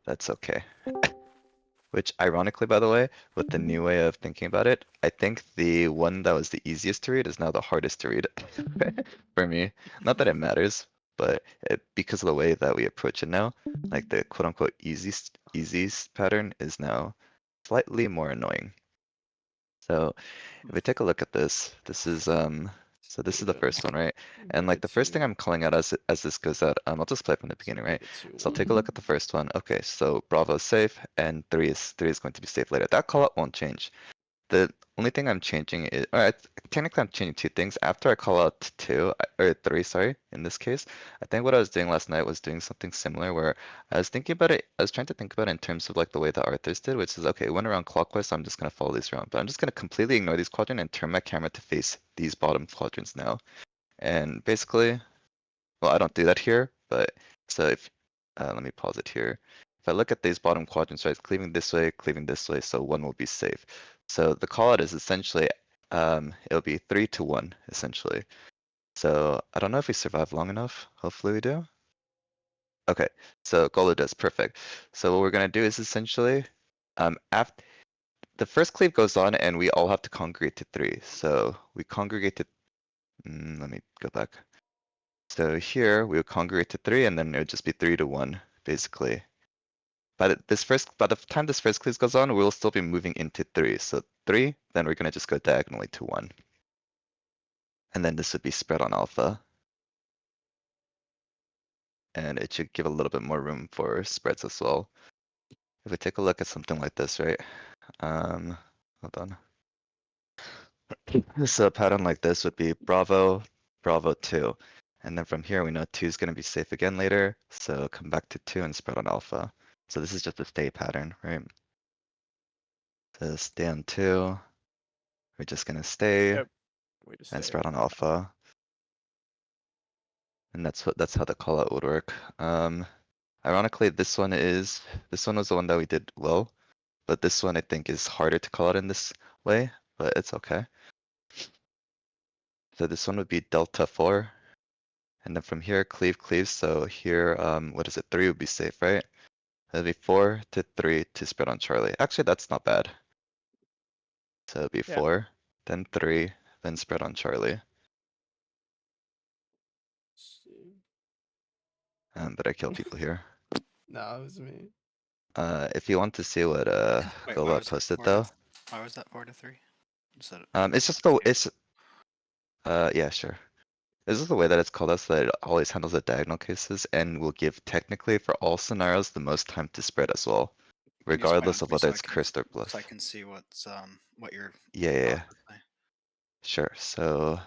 that's okay. Which, ironically, by the way, with the new way of thinking about it, I think the one that was the easiest to read is now the hardest to read for me. Not that it matters, but because of the way that we approach it now, like the quote-unquote easy pattern is now slightly more annoying. So if we take a look at this, this is so this is the first one, right? And like the first thing I'm calling out as this goes out, I'll just play from the beginning, right? So I'll take a look at the first one. Okay, so Bravo is safe and three is going to be safe later. That call out won't change. The only thing I'm changing is, technically I'm changing two things. After I call out or three, sorry, in this case, I think what I was doing last night was doing something similar where I was thinking about it, I was trying to think about it in terms of like the way that Arthur's did, which is, okay, it went around clockwise, so I'm just going to follow these around. But I'm just going to completely ignore these quadrants and turn my camera to face these bottom quadrants now. And basically, well, I don't do that here, but so if, let me pause it here. If I look at these bottom quadrants, right, cleaving this way, so one will be safe. So the call out is essentially, it'll be 3 to 1, essentially. So I don't know if we survive long enough. Hopefully we do. Okay, so Golo does, perfect. So what we're gonna do is essentially, after the first cleave goes on and we all have to congregate to 3. So we congregate to, let me go back. So here we would congregate to 3 and then it would just be 3 to 1, basically. By the time this first cleave goes on, we'll still be moving into 3. So 3, then we're gonna just go diagonally to 1. And then this would be spread on alpha. And it should give a little bit more room for spreads as well. If we take a look at something like this, right? Hold on. So a pattern like this would be Bravo, Bravo 2. And then from here, we know 2 is going to be safe again later. So come back to 2 and spread on alpha. So this is just a stay pattern, right? So stay on 2. We're just going to stay Yep. Way to and stay. spread on alpha. And that's how the call out would work. Ironically, this one was the one that we did well. But this one I think is harder to call out in this way, but it's okay. So this one would be delta 4. And then from here, cleave. So here, what is it? 3 would be safe, right? That'd be 4 to 3 to spread on Charlie. Actually, that's not bad. So it'd be Yeah. 4, then 3, then spread on Charlie. See. But I kill people here. No, it was me. If you want to see what Wait, Gola posted though, why was that 4 to 3? Instead of it's just yeah, sure. This is the way that it's called out so that it always handles the diagonal cases and will give technically for all scenarios the most time to spread as well, can you explain regardless it of to me whether it's cursed or so I bluff. can see what your Yeah, yeah, yeah. process is? Sure. So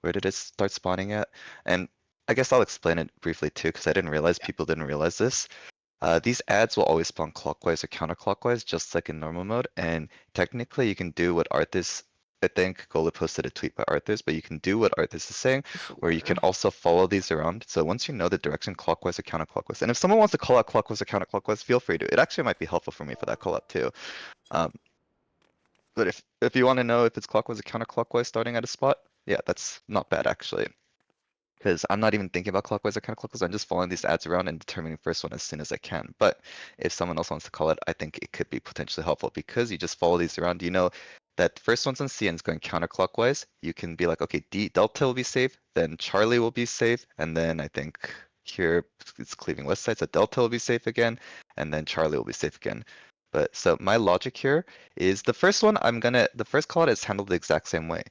where did it start spawning at? And I guess I'll explain it briefly too, because I didn't realize people didn't realize this. These ads will always spawn clockwise or counterclockwise, just like in normal mode. And technically, you can do what Arthas. I think Gola posted a tweet by Arthas, but you can do what Arthas is saying, It's a where you can liar. also follow these around. So once you know the direction clockwise or counterclockwise, and if someone wants to call out clockwise or counterclockwise, feel free to. It actually might be helpful for me for that call out too. Um, but if you want to know if it's clockwise or counterclockwise starting at a spot, yeah, that's not bad actually. Because I'm not even thinking about clockwise or counterclockwise. I'm just following these ads around and determining the first one as soon as I can. But if someone else wants to call it, I think it could be potentially helpful because you just follow these around. You know that first one's on CN is going counterclockwise. You can be like, okay, Delta will be safe, then Charlie will be safe, and then I think here it's cleaving west side, so Delta will be safe again, and then Charlie will be safe again. But so my logic here is the first one, the first call out is handled the exact same way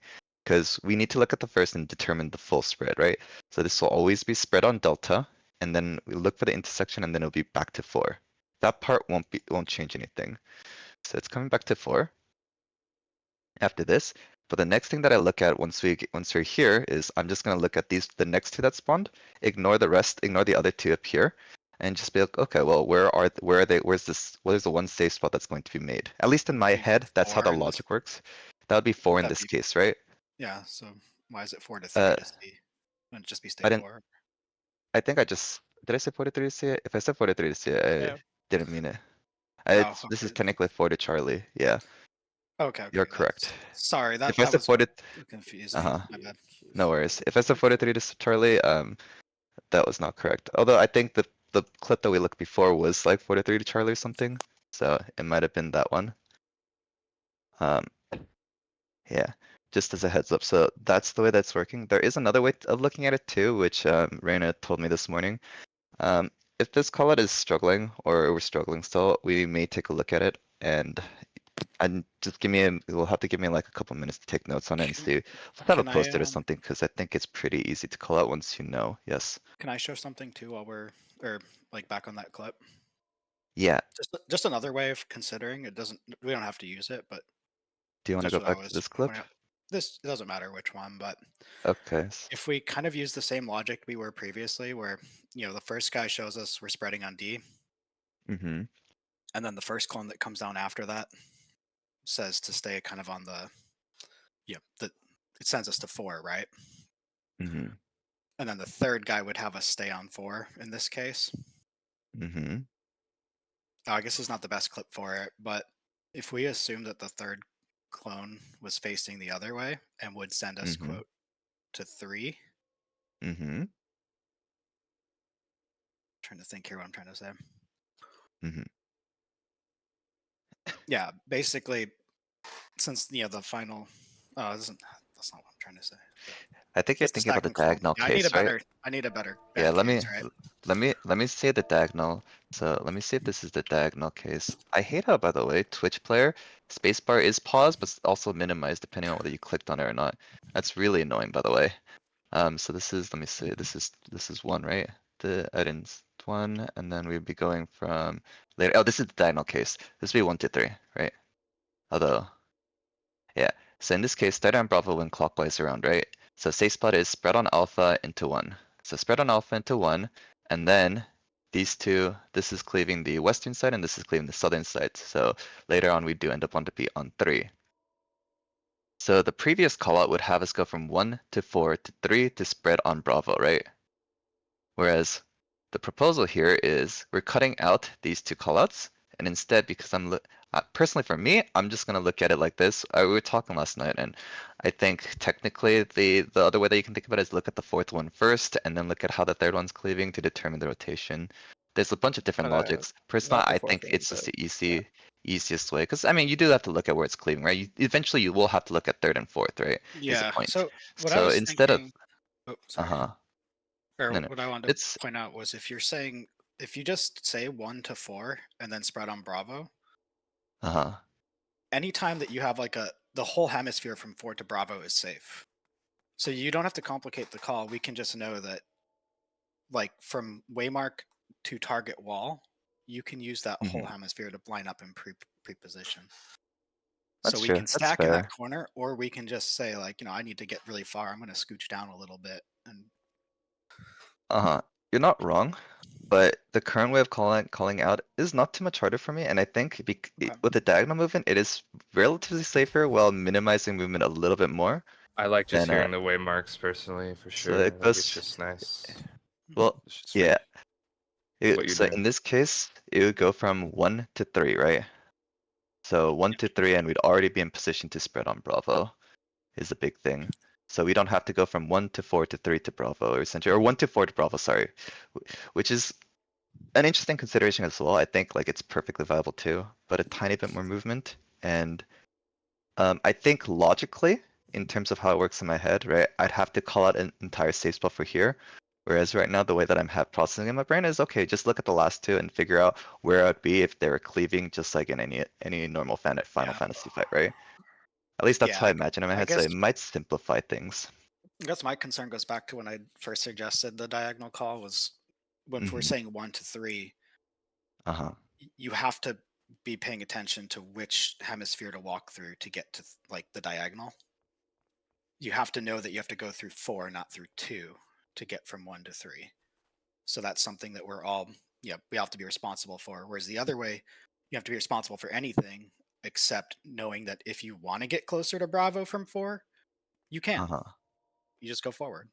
because we need to look at the first and determine the full spread, right? So this will always be spread on delta, and then we look for the intersection, and then it'll be back to 4. That part won't change anything. So it's coming back to 4 after this. But the next thing that I look at once we're here is I'm just gonna look at the next two that spawned, ignore the rest, ignore the other two up here, and just be like, okay, well, where are they? What is the one safe spot that's going to be made? At least in my So you said head, that's how 4 the in this. logic works. That would be 4 Would in that this be case, right? yeah? So why is it 4 to 3 Uh, to C? Wouldn't it just be stay I didn't 4? I think I just did I say 43 to see it? If I said 43 to see it, Yeah. I didn't mean it. Oh, This is okay. technically 4 to Charlie. Yeah, Okay. you're That's correct. sorry. If I That said was 40, what confused me. uh-huh, My bad. no worries. If I said 43 to Charlie, that was not correct. Although I think the the clip that we looked before was like 4-3 to Charlie or something. So it might have been that one. Um, yeah, just as a heads up. So that's the way that's working. There is another way of looking at it too, which Reina told me this morning. If this call out is struggling or we're struggling still, we may take a look at it and just you'll have to give me like a couple minutes to take notes on it and see. Let's have a Can I post-it or something because I think it's pretty easy to call out once you know. Yes. can I show something too while we're or like back on that clip? Yeah. Just another way of considering it doesn't we don't have to use it, but Do you want to just go what I back to was this clip? pointing out. This it doesn't matter which one, but Okay. if we kind of use the same logic we were previously, where the first guy shows us we're spreading on D, Mm-hmm. and then the first clone that comes down after that says to stay kind of on the the it sends us to 4, right? Mm-hmm. And then the third guy would have us stay on 4 in this case. Mm-hmm. I guess it's not the best clip for it, but if we assume that the third clone was facing the other way and would send us Mm-hmm. quote to 3, Mm-hmm. trying to think here what I'm trying to say. Mm-hmm. Yeah, basically, since the final, that's not what I'm trying to say. But I think you're just the thinking about the second clone. diagonal Yeah, I need a case, right? better Yeah, bad case, right? let me say the diagonal. So let me see if this is the diagonal case. I hate how, by the way, Twitch player spacebar is paused, but also minimized depending on whether you clicked on it or not. That's really annoying, by the way. So this is, let me see, this is one, right? The add-ins one, and then we'd be going from later. Oh, this is the diagonal case. This would be 1 to 3, right? Although, yeah. So in this case, theta and Bravo went clockwise around, right? So safe spot is spread on alpha into 1. So spread on alpha into 1, and then these two, this is cleaving the western side and this is cleaving the southern side. So later on we do end up on to be on 3. So the previous callout would have us go from 1 to 4 to 3 to spread on Bravo, right? Whereas the proposal here is we're cutting out these two callouts, and instead, because personally for me, I'm just gonna look at it like this. We were talking last night, and I think technically the other way that you can think about it is look at the fourth one first, and then look at how the third one's cleaving to determine the rotation. There's a bunch of different logics. Personally, Not the I fourth think one, it's just but the easiest way, because I mean, you do have to look at where it's cleaving, right? Eventually, you will have to look at third and fourth, right? Is the Yeah. point. So what I So was instead of, thinking. Oh, sorry. uh-huh, Or no, no, what I wanted to it's, point out was if you just say 1 to 4 and then spread on Bravo, uh-huh. anytime that you have like the whole hemisphere from 4 to Bravo is safe. So you don't have to complicate the call. We can just know that like from waymark to target wall, you can use that whole Mhm. hemisphere to line up in pre-position. So That's we true. can That's stack in that fair. corner, or we can just say like, I need to get really far. I'm going to scooch down a little bit. And Uh-huh. You're not wrong, but the current way of calling out is not too much harder for me, and I think okay. with the diagonal movement, it is relatively safer while minimizing movement a little bit more I like just than hearing the waymarks personally, for so sure. I it think it's goes just nice. well, It's just yeah. what you're So doing. in this case, it would go from 1 to 3, right? So 1 to 3, and we'd already be in position to spread on Bravo is a big thing. So we don't have to go from 1 to 4 to 3 to Bravo, or essentially, or 1 to 4 to Bravo, sorry, which is an interesting consideration as well. I think like it's perfectly viable too, but a tiny bit more movement. And I think logically, in terms of how it works in my head, right, I'd have to call out an entire safe spot for here. Whereas right now, the way that I'm processing in my brain is okay, just look at the last two and figure out where I'd be if they were cleaving, just like in any normal Final Yeah. Fantasy fight, right? At least that's Yeah. how I imagine in my I head. So guess it might simplify things. I guess my concern goes back to when I first suggested the diagonal call was when we're Hmm. saying 1 to 3, Uh-huh. you have to be paying attention to which hemisphere to walk through to get to like the diagonal. You have to know that you have to go through 4, not through 2 to get from 1 to 3. So that's something that we have to be responsible for. Whereas the other way, you have to be responsible for anything except knowing that if you want to get closer to Bravo from 4, you can. Uh-huh. You just go forward.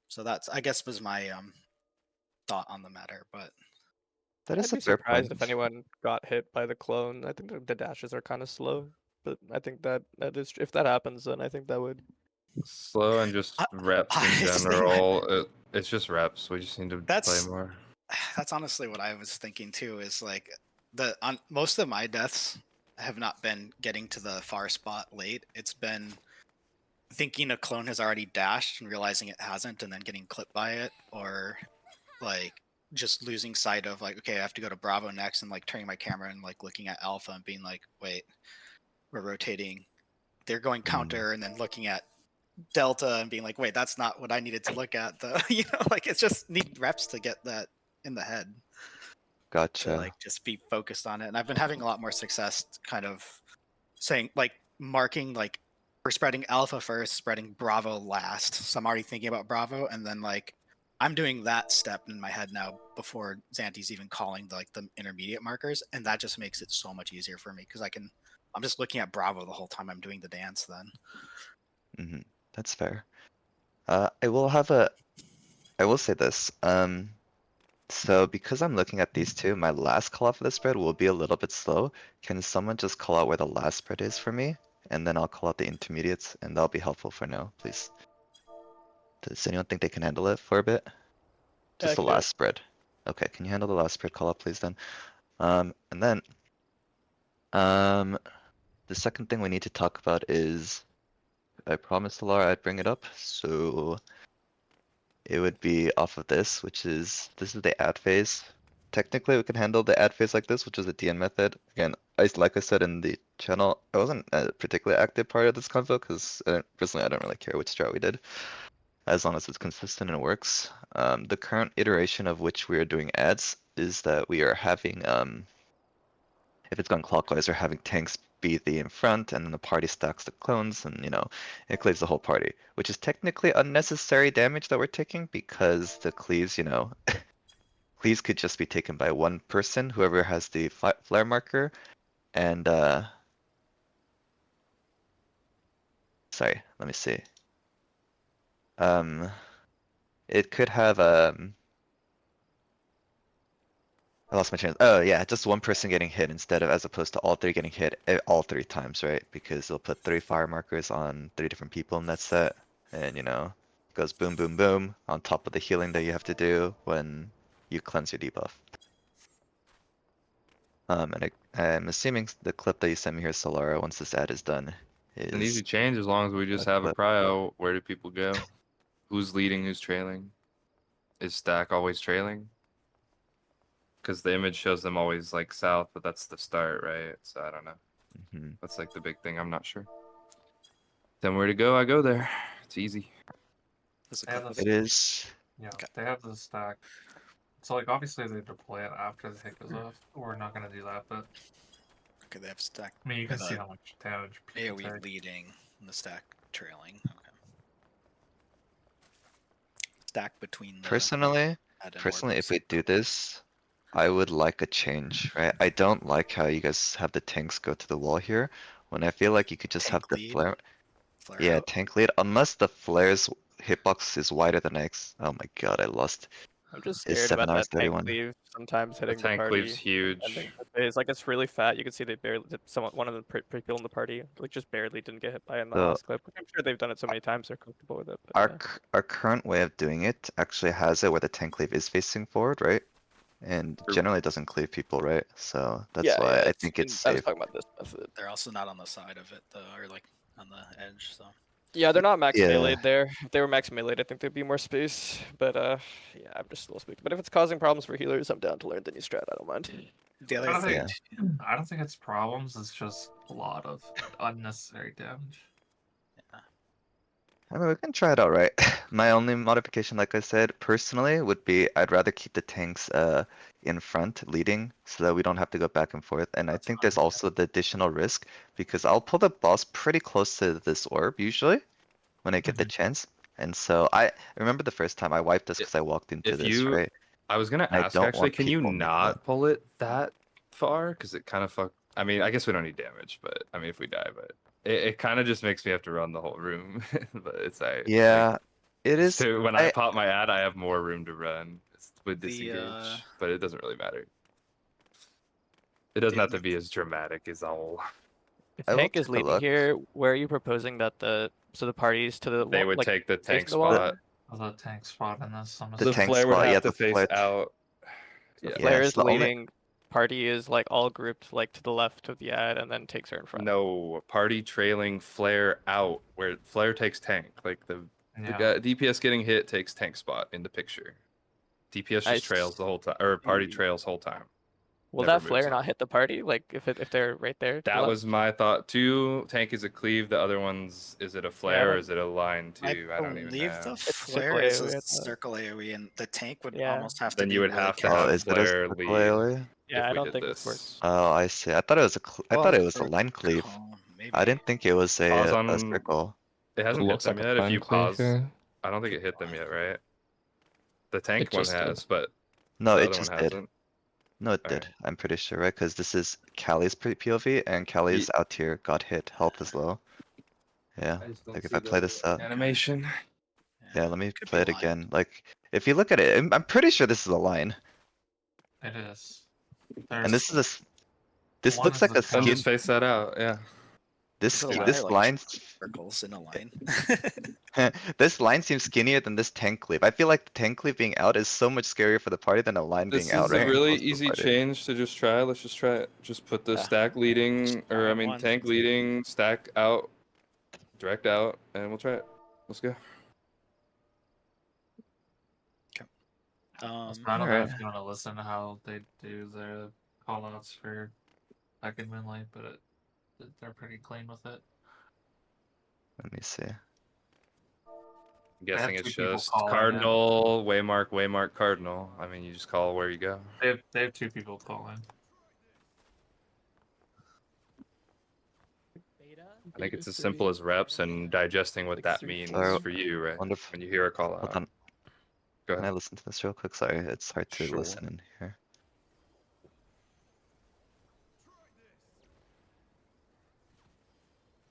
So that's, I guess, was my thought on the matter. But That I'd is a be fair surprised if point. anyone got hit by the clone. I think the dashes are kind of slow, but I think that is if that happens, then I think that would. Slow and just reps in honestly, general. It's just reps. We just need to play that's more. That's honestly what I was thinking too. Is like on most of my deaths have not been getting to the far spot late. It's been thinking a clone has already dashed and realizing it hasn't, and then getting clipped by it, or like just losing sight of like, okay, I have to go to Bravo next, and like turning my camera and like looking at Alpha and being like, wait, we're rotating. They're going counter, and then looking at Delta and being like, wait, that's not what I needed to look at. Though, like it's just need reps to get that in the head to Gotcha. like just be focused on it. And I've been having a lot more success kind of saying like marking like we're spreading Alpha first, spreading Bravo last. So I'm already thinking about Bravo, and then like I'm doing that step in my head now before Xanti's even calling the intermediate markers, and that just makes it so much easier for me because I'm just looking at Bravo the whole time I'm doing the dance then. That's fair. I will say this. So because I'm looking at these two, my last call out for the spread will be a little bit slow. Can someone just call out where the last spread is for me? And then I'll call out the intermediates, and that'll be helpful for now, please. Does anyone think they can handle it for a bit? Yeah, I Just the can do it. last spread. Okay, can you handle the last spread call out, please, then? And then, the second thing we need to talk about is, I promised Laura I'd bring it up, so it would be off of this, which is, this is the add phase. Technically, we can handle the add phase like this, which is a DN method. Again, like I said in the channel, I wasn't a particularly active part of this convo because personally, I don't really care which strat we did, as long as it's consistent and works. The current iteration of which we are doing adds is that we are having, if it's gone clockwise, we're having tanks be the in front, and then the party stacks the clones, and it cleaves the whole party, which is technically unnecessary damage that we're taking because the cleaves, cleaves could just be taken by one person, whoever has the flare marker, and sorry, let me see. It could have I lost my chance. Oh yeah, just one person getting hit instead of as opposed to all three getting hit all 3 times, right? Because they'll put 3 fire markers on 3 different people in that set, and it goes boom, boom, boom on top of the healing that you have to do when you cleanse your debuff. And I'm assuming the clip that you sent me here, Solara, once this ad is done, It's an easy is change as long as we just a have a clip. prio. Where do people go? Who's leading? Who's trailing? Is stack always trailing? Because the image shows them always like south, but that's the start, right? So I don't know. Mhm. That's like the big thing. I'm not sure. Then where to go? I go there. It's easy. That's a They have clip of this, It is. yeah, Okay. they have the stack. So like obviously they deploy it after the hit goes off. We're not gonna do that, but Okay, they have stack. I mean you can see the how much damage people AoE take. leading and the stack trailing. Okay. Stack between the Personally, add and if orbs. we do this, I would like a change, right? I don't like how you guys have the tanks go to the wall here, when I feel like you could just have Tank the lead, flare. flare Yeah, out. tank lead, unless the flare's hitbox is wider than X. Oh my god, I lost. I'm just Is scared 7 about hours that tank 31. cleave sometimes The hitting the tank cleave's party. huge. It's like it's really fat. You can see they barely, one of the people in the party, like just barely didn't get hit by it in the So last clip. I'm sure they've done it so many times they're comfortable with it. But our yeah. our current way of doing it actually has it where the tank cleave is facing forward, right? And True. generally doesn't cleave people, right? So that's Yeah, why yeah. I think it's I was safe. talking about this method. They're also not on the side of it though, or like on the edge. So Yeah, they're not max Yeah. melee'd there. If they were max melee'd, I think there'd be more space. But yeah, I'm just a little spooked. But if it's causing problems for healers, I'm down to learn the new strat. I don't mind. the I other don't thing, think I don't think it's problems, it's just a lot of unnecessary damage. I mean, we can try it out, right? My only modification, like I said, personally, would be I'd rather keep the tanks in front leading so that we don't have to go back and forth. And I That's think fine, there's yeah. also the additional risk because I'll pull the boss pretty close to this orb usually when I get the chance. And so I remember the first time I wiped this because I walked into If this, you, right? I was gonna And I ask don't actually, want can you people making that. not pull it that far? Because it kind of fuck. I mean, I guess we don't need damage, but I mean, if we die, but it kind of just makes me have to run the whole room. But it's like, Yeah, it is. when I pop my ad, I have more room to run with The, disengage, but it doesn't really matter. It doesn't the have other to be as dramatic as all. If I will tank is take a leading look. here, where are you proposing that the parties to the They wall, would like take the facing tank the wall? spot. The tank spot in this, I'm The The tank flare would spot, yeah, have the to face flare. out. The Yeah. flare it's is the only- leading. Party is like all grouped like to the left of the ad and then takes her in front. No, party trailing flare out where flare takes tank. Like the Yeah. guy, DPS getting hit takes tank spot in the picture. DPS I just trails the whole time, or party trails whole time. Will Never that flare moves not on. hit the party? Like if they're right there? to the That left? was my thought too. Tank is a cleave. The other one's is it a flare or don't- is it a line I too? I don't even believe know. the It's flare circle is AoE, a I thought. circle AoE, and the tank would Yeah. almost have to Then be you would really have to careful. Oh, have is it a flare circle lead AoE? Yeah, if I we don't did think this. this works. Oh, I see. I thought it was I Well, thought it was a or line cleave. cone, maybe. I didn't think it was Pause a on. circle. It It hasn't hit looks them like a yet. If you line cleave pause, here. I don't think it hit them yet, right? The tank It one just has, did. but No, the it other one just did. hasn't. No, it Alright. did. I'm pretty sure, right? Because this is Callie's POV, and Callie's out tier got hit. Health is low. Yeah. I just don't Like if see I play the this up. animation. Yeah, let me Could play be it line. again. Like, if you look at it, I'm pretty sure this is a line. It is. And this is a. This one looks is like the a cone. Then skin. just face that out. Yeah. This Isn't a this like line. circles in a line. This line seems skinnier than this tank cleave. I feel like the tank cleave being out is so much scarier for the party than a line This being out, is a right? really Close to the easy party. change to just try. Let's just try it. Just put the Yeah. stack leading, or I try mean one. tank leading, stack out, direct out, and we'll try it. Let's go. So Um, I don't know Alright. if you want to listen to how they do their callouts for second win late, but they're pretty clean with it. Let me see. I'm guessing two it's people just calling it. cardinal, waymark, cardinal. I mean, you just call where you go. They have 2 people calling. I think it's as simple as reps and digesting what Like that 3 means So, for you, right? wonderful. When you hear a call Hold out. on. Go Can I ahead. listen to this real quick? Sorry, it's hard to Sure. listen in here.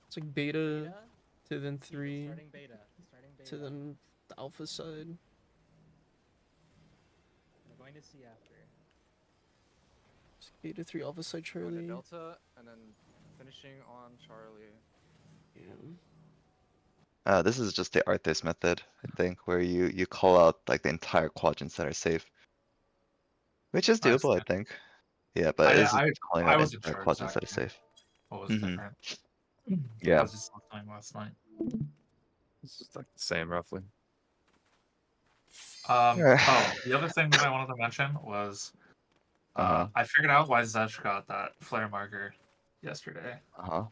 It's like beta to then 3 to then the alpha side. We're going to see after. It's beta 3 alpha side Going to Charlie. Delta and then finishing on Charlie. Yeah. This is just the Arthas method, I think, where you call out like the entire quadrants that are safe. Which is I doable, I see. think. Yeah, but it's I just calling I out wasn't entire sure quadrants that are exactly safe. what was Mhm. different. I Yeah. was just listening last night. It's like the same roughly. Yeah. Oh, the other thing that I wanted to mention was Uh-huh. I figured out why Zedge got that flare marker yesterday. Uh-huh.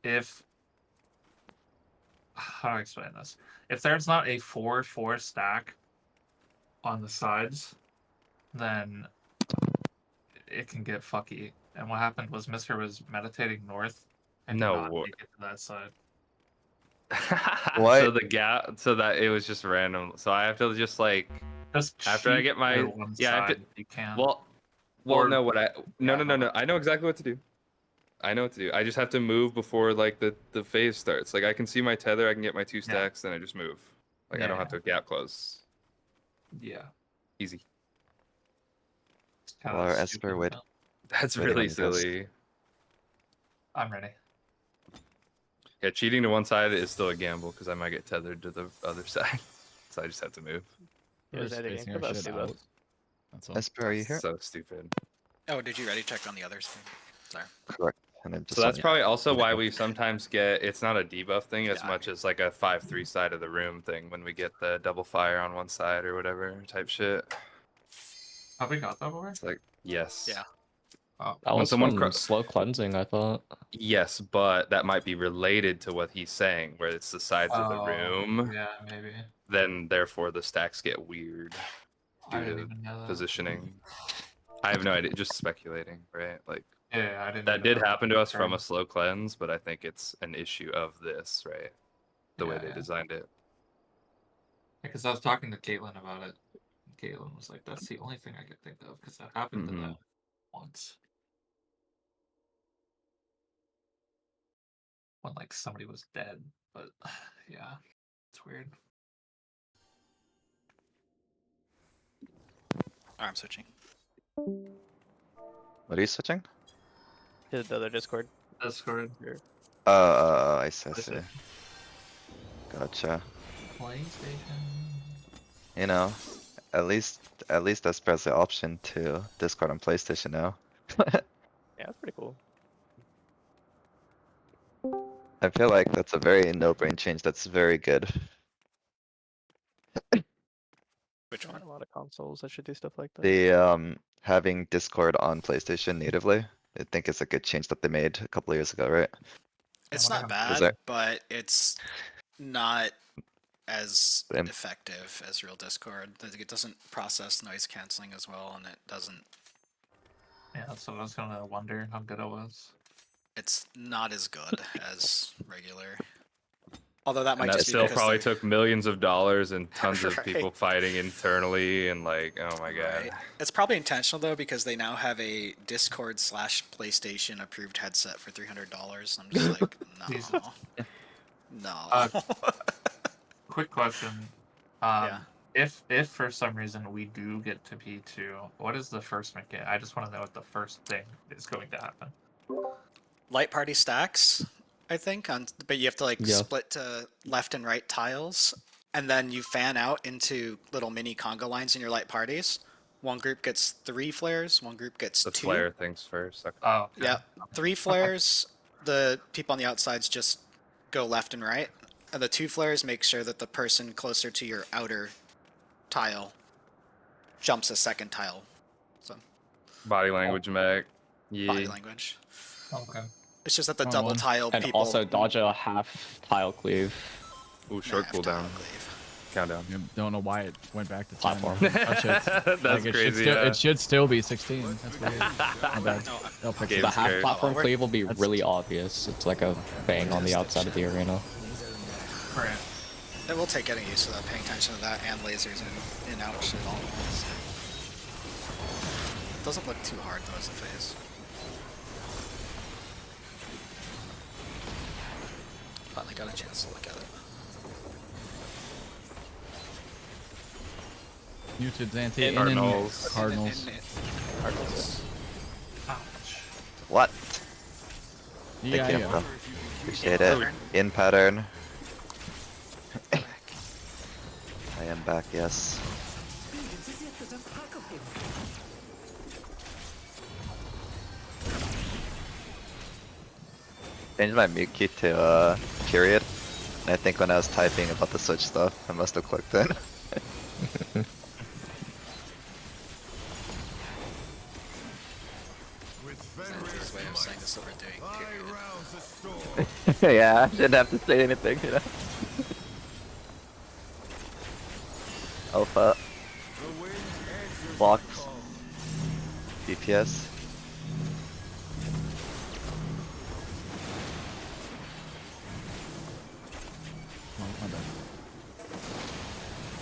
If how do I explain this? If there's not a 4-4 stack on the sides, then it can get fucky. And what happened was Mister was meditating north and did not No. make it to that side. Why- So the gap, so that it was just random. So I have to just like, Just After I cheat get my- to one yeah, I side have if you can. well, Or- no, what I, no, yeah, no, no, no. no. I know exactly what to do. I know what to do. I just have to move before like the phase starts. Like I can see my tether, I can get my 2 stacks, then I just move. Like I don't Yeah. have to gap close. Yeah. Easy. It's kinda Or stupid, Esper would- but That's Waiting on really you guys. silly. I'm ready. Yeah, cheating to one side is still a gamble because I might get tethered to the other side. So I just have to move. It was editing. spacing But our that's shit too low. out. That's all. Esper, are you here? So stupid. oh, did you ready check on the others? Sorry. Correct. And then just So that's on- probably also why we sometimes get, it's not a debuff thing as Yeah. much as like a 5-3 side of the room thing when we get the double fire on one side or whatever type shit. Have we got that over? It's like, yes. Yeah. Oh, That When was someone from slow cleansing, I thought. Yes, but that might be related to what he's saying, where it's the sides of the room. Yeah, maybe. Then therefore the stacks get weird I due didn't to even know that. positioning. I have no idea, just speculating, right? Like Yeah, I didn't. that even did know happen to us from a term. slow cleanse, but I think it's an issue of this, right? The way Yeah, they yeah. designed it. Because I was talking to Caitlin about it. Caitlin was like, "That's the only thing I could think of," because that happened to them once. When like somebody was dead, but yeah, it's weird. Oh, I'm switching. What are you switching? To the other Discord. Discord, I see, I see. PlayStation. Gotcha. PlayStation. You know, At least Esper has the option to Discord on PlayStation now. Yeah, that's pretty cool. I feel like that's a very no-brain change. That's very good. Which one? A lot of consoles that should do stuff like that. The having Discord on PlayStation natively. I think it's a good change that they made a couple of years ago, right? It's what not happened? Is bad, that- but it's not as Same. effective as real Discord. It doesn't process noise canceling as well, and it doesn't. Yeah, so I was gonna wonder how good it was. It's not as good as regular. Although that might And that just be still because probably they're- took millions of dollars and tons of Right. people fighting internally and like, oh my god. Right. It's probably intentional though because they now have a Discord / PlayStation approved headset for $300. I'm just like, Jesus. no, no. Quick question. Yeah. If for some reason we do get to P2, what is the first mechanic? I just want to know what the first thing is going to happen. Light party stacks, I think, but you have to like Yeah. split to left and right tiles, and then you fan out into little mini conga lines in your light parties. One group gets 3 flares, one group gets The 2. flare things first. Okay. Oh, okay. Yeah, 3 flares. The people on the outsides just go left and right, and the 2 flares make sure that the person closer to your outer tile jumps a second tile. So Body language, Mac. body Yeah. language. Okay. It's just that the Wrong double one. tile And people also dodge a half tile cleave Ooh, short have tile cooldown. cleave. Countdown. I don't know why it went back to 10. platform. That shit's- That's like, it crazy. Should yeah. it should still be 16. That's weird. My bad. No, They'll fix Game's it. The half great. platform Oh, cleave will be that's- really obvious. It's like a bang on the outside of the arena. Right. it will take getting used to that, paying attention to that, and lasers and out shit all at once. Doesn't look too hard though as a phase. Finally got a chance to look at it. Muted Xanthi in Cardinals. Cardinals. Cardinals. Ouch. What? Yeah, Thank you, yeah. bro. Appreciate it. In pattern. I am back, yes. Changed my mute key to period. And I think when I was typing about the switch stuff, I must have clicked it. Xanthi's way of saying this that we're doing, period. Yeah, I shouldn't have to say anything, you know. Alpha. Blocks. DPS. Oh, my bad.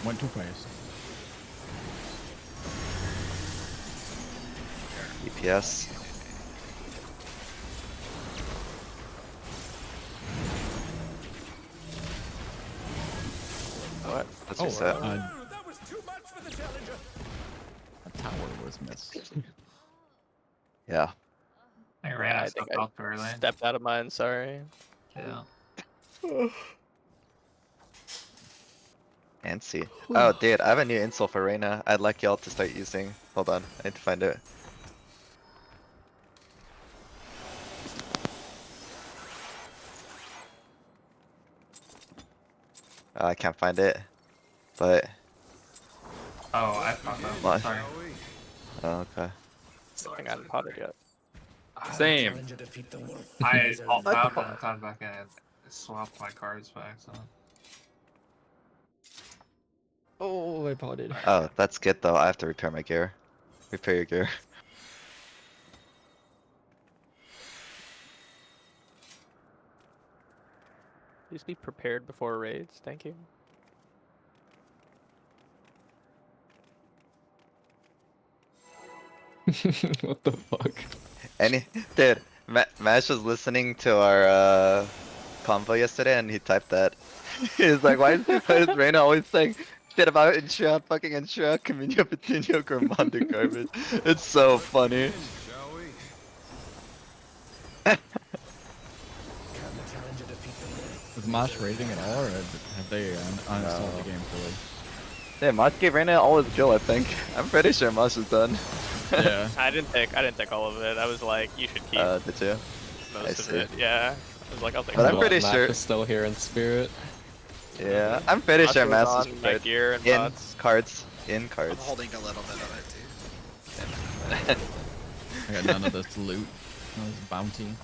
Went too fast. DPS. What? That's reset. A tower was missed. Yeah. I ran I out think stuff out too early. Stepped out of mine, sorry. Yeah. Fancy. Oh, dude, I have a new insult for Reyna. I'd like y'all to start using. Hold on, I need to find it. I can't find it, but Oh, I fucked up. What? Sorry. oh, okay. I think I haven't potted yet. Same. I alt tab and got back in and swapped my cards by accident. Oh, I potted. Oh, that's good though. I have to repair my gear. Repair your gear. Please be prepared before raids, thank you. What the fuck? Dude, Mash was listening to our convo yesterday and he typed that. He's like, why is Reyna always saying shit about Intra, fucking Intra, Camino, Patino, Grimanda garbage? It's so funny. Is Mosh raiding at all, or have they uninstalled the game fully? Yeah, Mosh gave Reyna all his kill, I think. I'm pretty sure Mosh is done. Yeah. I didn't take all of it. I was like, you should keep Did you? I most of see. it. Yeah. I was like, I'll take But some. I'm What, pretty Mac sure- is still here in spirit. Yeah, I'm pretty sure Master was Master's on my prepared. gear and In bots. cards. In I'm cards. holding a little bit of it too. I got none of this loot. No, this bounty. You're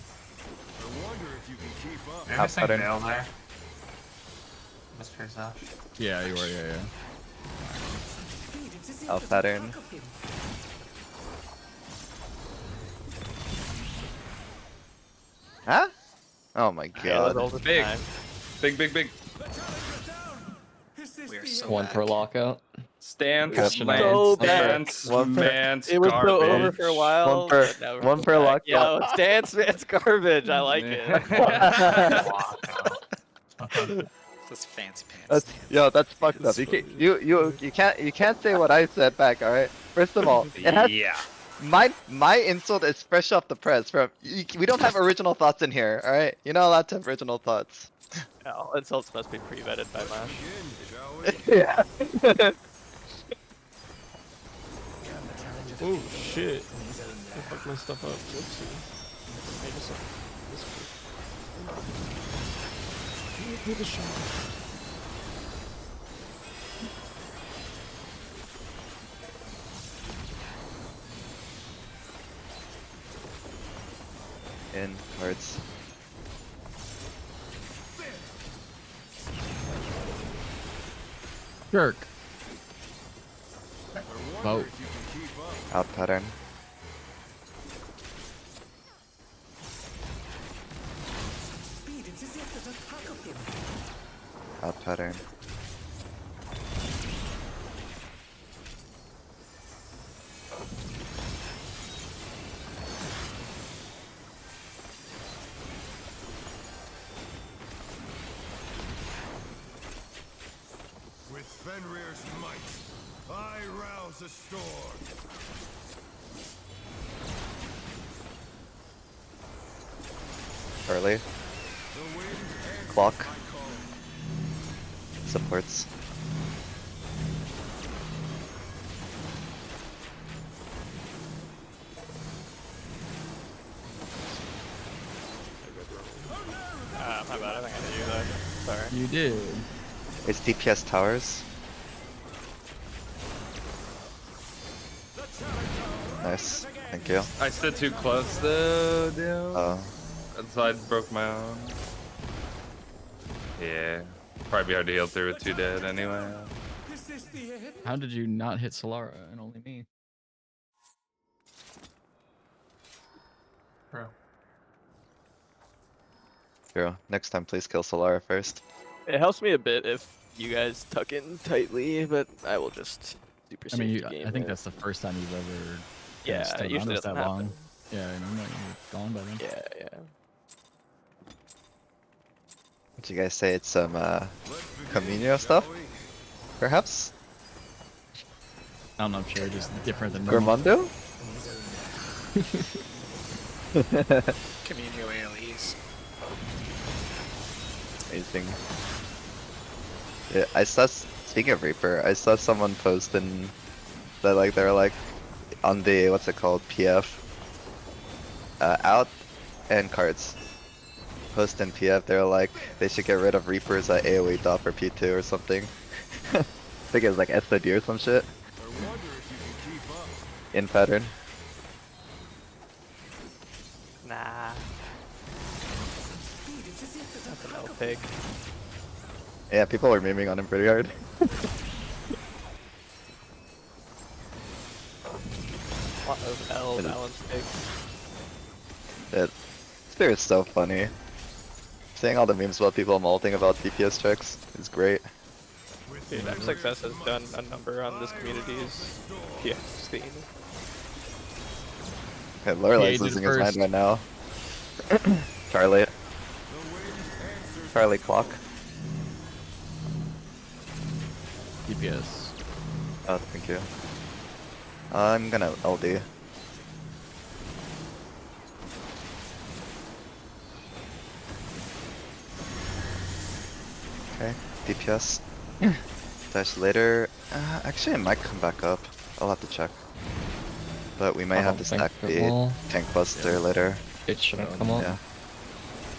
Half missing pattern. Veil there. Mr. Zash. Yeah, you were, yeah. Elf pattern. Huh? Oh my Yeah, god. Big. Big. We are so One back. per lockout. Stance, Catching lance, So bad. stance, One per- man's It was so garbage. over for a while. One per- but now we're one per back. lockout. Yo, Stance, it's garbage. I like it. This fancy pants. That's, yo, that's fucked up. You can't say what I said back, alright? First of all, it has Yeah. my insult is fresh off the press from we don't have original thoughts in here, alright? You're not allowed to have original thoughts. All insults must be pre-vetted by Mash. Yeah. Oh shit. I fucked my stuff up. Whoopsie. Hey, just Hit the shot. In cards. Jerk. Vote. Out pattern. Out pattern. With Fenrir's might, I rouse a storm. Early. Clock. Supports. My bad. I think I hit you though. Sorry. You did. It's DPS towers. Nice. Thank you. I stood too close though, dude. Oh. And so I broke my own. Yeah. Probably be hard to heal through with 2 dead anyway. How did you not hit Solara and only me? Bro. Hero, next time please kill Solara first. It helps me a bit if you guys tuck in tightly, but I will just super I mean, safe you, the game. I think that's the first time you've ever. Yeah, stayed it on usually us doesn't that long. happen. Yeah, you know, you're gone by then. Yeah. Would you guys say it's some Camino stuff? Perhaps? I'm not sure, just different than normal. Gormundo? Communio AoEs. Amazing. Yeah, I saw. Speaking of Reaper, I saw someone posting that like they're like on the what's it called PF out and cards. Post in PF, they're like they should get rid of Reapers at AoE dot for P2 or something. I think it was like SOD or some shit. In pattern. Nah. That's an L pig. Yeah, people were memeing on him pretty hard. A lot of L balance pigs. That Spirit's so funny. Seeing all the memes about people molting about DPS checks is great. Dude, M Success has done a number on this community's PF scene. Okay, Lorelai's did losing his mind first. right now. Charlie. Charlie clock. DPS. Oh, thank you. I'm gonna LD. Okay, DPS. Dash later. Actually, it might come back up. I'll have to check. But we may I have don't to think stack it the will. tank buster later. It shouldn't come up. Yeah,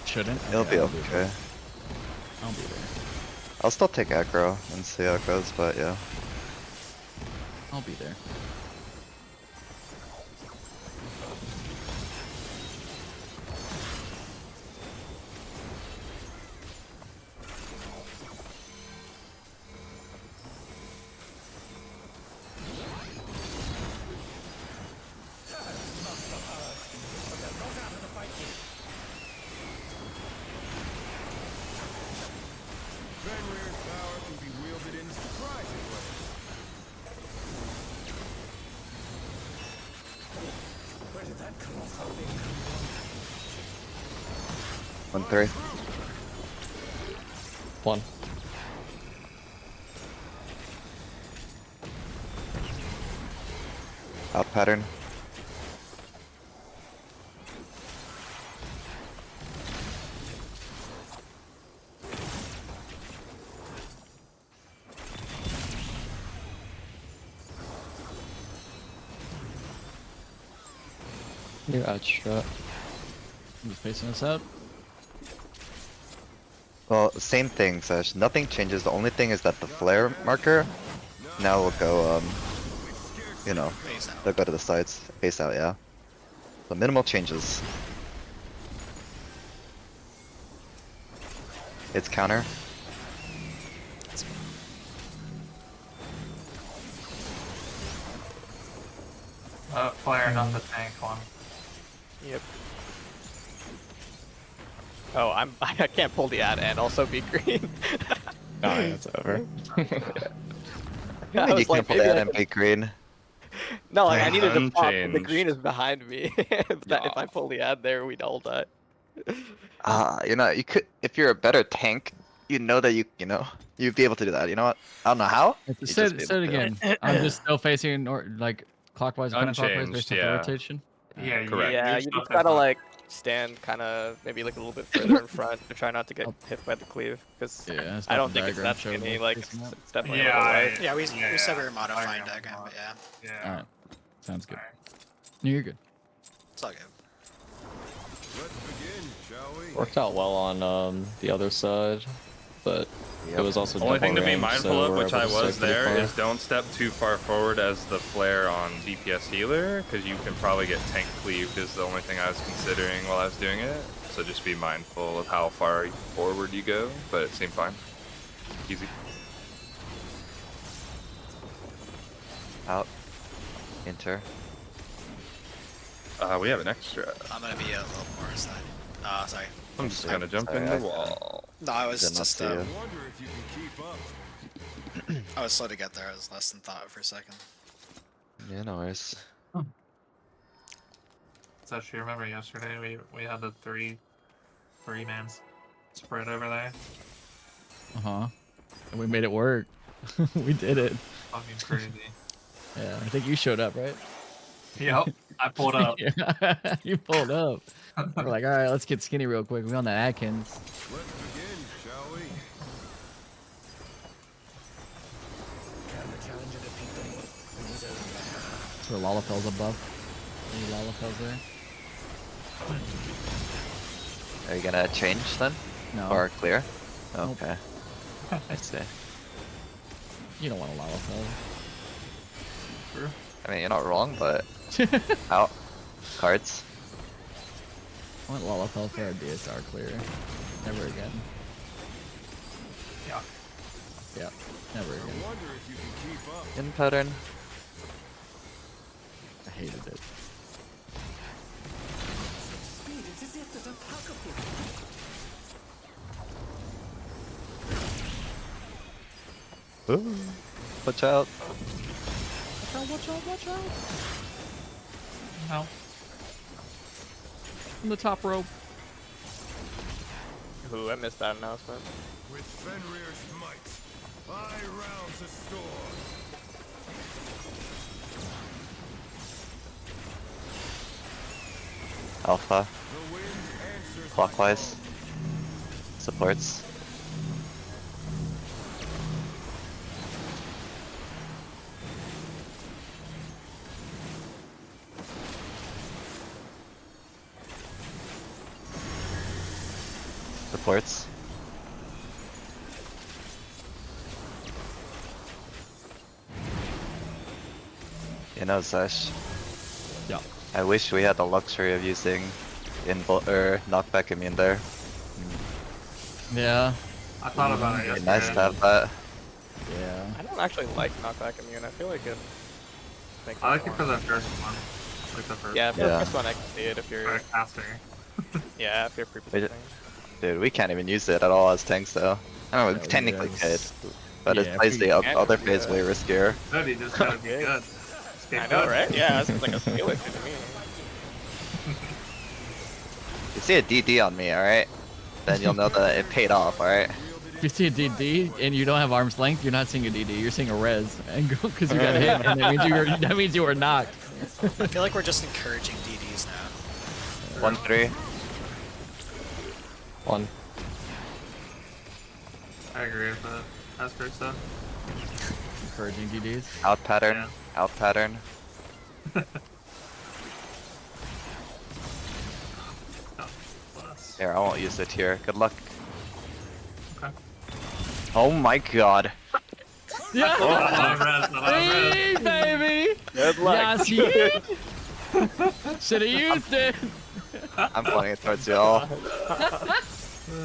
Shouldn't? it'll be I'll be okay. there. I'll be there. I'll still take aggro and see how it goes, but yeah. I'll be there. Fenrir's power can be wielded in surprising ways. Where did that colossal thing come from? 1-3. 1. Out pattern. You're extra. I'm just facing us up. Well, same thing, Sesh. Nothing changes. The only thing is that the flare marker now will go, you know, Phase out. they'll go to the sides. Face out, yeah. So minimal changes. It's counter. Flare, not the tank one. Yep. Oh, I can't pull the ad and also be green. Alright, it's over. I You was like, can't pull maybe that I and can- be green. No, like I needed to pop. The Unchanged. green is behind me. If I pull the ad there, we'd all die. You know, you could, if you're a better tank, you know that you know, you'd be able to do that. You know what? I don't know how. It's you'd say just be it able to. again. I'm just still facing or like clockwise and counterclockwise based Unchanged, on the yeah. rotation. Yeah, Correct. Yeah, you're you still just gotta different. like stand kind of maybe like a little bit further in front to try not to get hit by the cleave because Yeah, that's I what don't the think it's diagram that showed, skinny. like, Like facing up. it's definitely Yeah, a little right. Yeah, we said we were I modifying am diagram, but yeah, Yeah. Alright. Sounds good. Alright. No, you're good. it's all good. Let's begin, shall we? Worked out well on the other side, but Yep. it was also Only thing to double be range, mindful so of, we're which able I to stay was pretty there, far. is don't step too far forward as the flare on DPS healer, because you can probably get tank cleaved is the only thing I was considering while I was doing it. So just be mindful of how far forward you go, but it seemed fine. Easy. Out. Enter. We have an extra. I'm gonna be a little more side. Sorry. I'm just Sorry, gonna jump sorry, in the I- wall. No, I was Did not just see you. I wonder if you can keep up. I was slow to get there. I was less than thought for a second. Yeah, no worries. So you remember yesterday we had the three man spread over there. Uh-huh. And we made it work. We did it. Fucking crazy. Yeah, I think you showed up, right? Yep, I pulled up. Yeah, you pulled up. We're like, all right, let's get skinny real quick. We on that Atkins. Let's begin, shall we? That's where Lalafell's above. Any Lalafell's there? Are you gonna change then? No. Or clear? Nope. Okay. I see. You don't want a Lalafell. I mean, you're not wrong, but out. Cards. I want Lalafell for our DSR clear. Never again. Yeah. Yeah, never I again. wonder if you can keep up. In pattern. I hated it. Ooh. Watch out. Watch out, watch out! No. From the top rope. Ooh, I missed that announcement. With Fenrir's might, I rouse the storm. Alpha. The wind answers Clockwise. my Supports. Supports. You know, Zesh. Yeah. I wish we had the luxury of using knockback immune there. Yeah. I thought about it It'd yesterday. be nice to have that. Yeah. I don't actually like knockback immune. I feel like it makes I like it more. for the first one. Like the first Yeah, for Yeah. the first one I can see it if you're one. Caster. yeah, if you're Wait, pre-positioning. Dude, we can't even use it at all as tanks though. I don't know, Yeah, we we technically guys- could. But Yeah, it plays we the can other do phase that. way riskier. Good, you just gotta be Okay. good. Just get I know, good. right? Yeah, it's like a skill issue to me. You see a DD on me, alright? Then you'll know that it paid off, alright? If you see a DD and you don't have arm's length, you're not seeing a DD. You're seeing a res, and because you got hit, and that means you were knocked. I feel like we're just encouraging DDs now. 1-3. 1. I agree with that. That's great stuff. Encouraging DDs. Out pattern. Yeah. Out pattern. Oh, plus. Here, I won't use it here. Good luck. Okay. Oh my god. Yeah. Hey, Hey, baby. Good luck. Yes, should have used it. I'm pointing it towards y'all.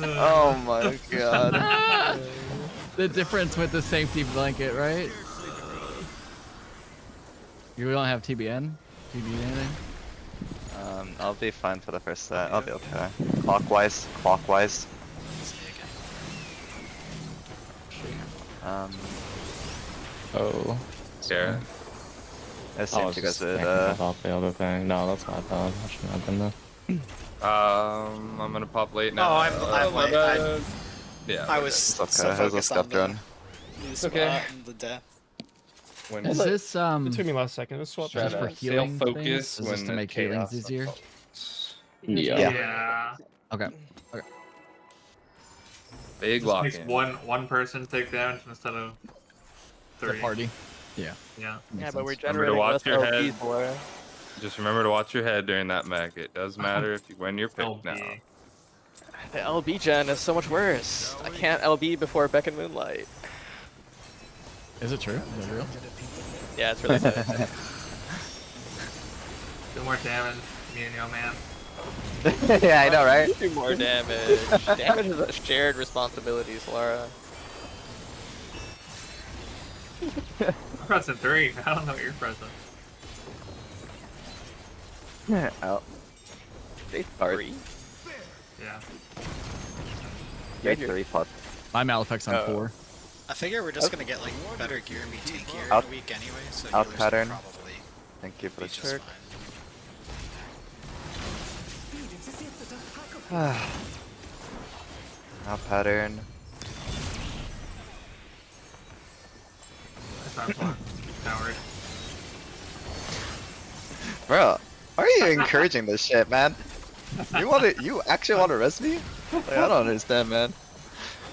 Oh my god. The difference with the safety blanket, right? You don't have TBN? TBN anything? I'll be fine for the first set. I'll be okay. Clockwise. Clockwise. Oh. Yeah. I assumed you guys would, Off the other thing. No, that's my bad. I shouldn't have been there. I'm gonna pop late now. Oh, I'm my late. bad. Yeah. I we're was It's okay, so it was a focused on scuffed the run. new It's okay. spot and the death. good. Is this It took me last second to swap. just for Sail healing focus things? Is this when to the make healings chaos easier? unfolds. Yeah. Yeah. Okay. Big Just lock makes in. one person take damage instead of The 3. party. Yeah. Yeah. Yeah, Makes but we're sense. Remember to generating watch less your LP head. for it. Just remember to watch your head during that mech. It does matter if you when you're picked now. LB. The LB gen is so much worse. I can't LB before Beck and Moonlight. Is it true? Is it real? Yeah, it's really good. Do more damage, me and yo man. Yeah, I know, right? Do more damage. Damage is a shared responsibility, Solara. I'm pressing 3. I don't know what you're pressing. Out. They Alright. 3? Yeah. Grade 3 pot. My Malefac's on Oh. 4. I figure we're just gonna get like better gear and be tankier in Out- a week anyway, so out healers pattern. will probably Thank you for be the just check. fine. Out pattern. That's not fun. Coward. Bro, why are you encouraging this shit, man? You actually want to res me? Like, I don't understand, man.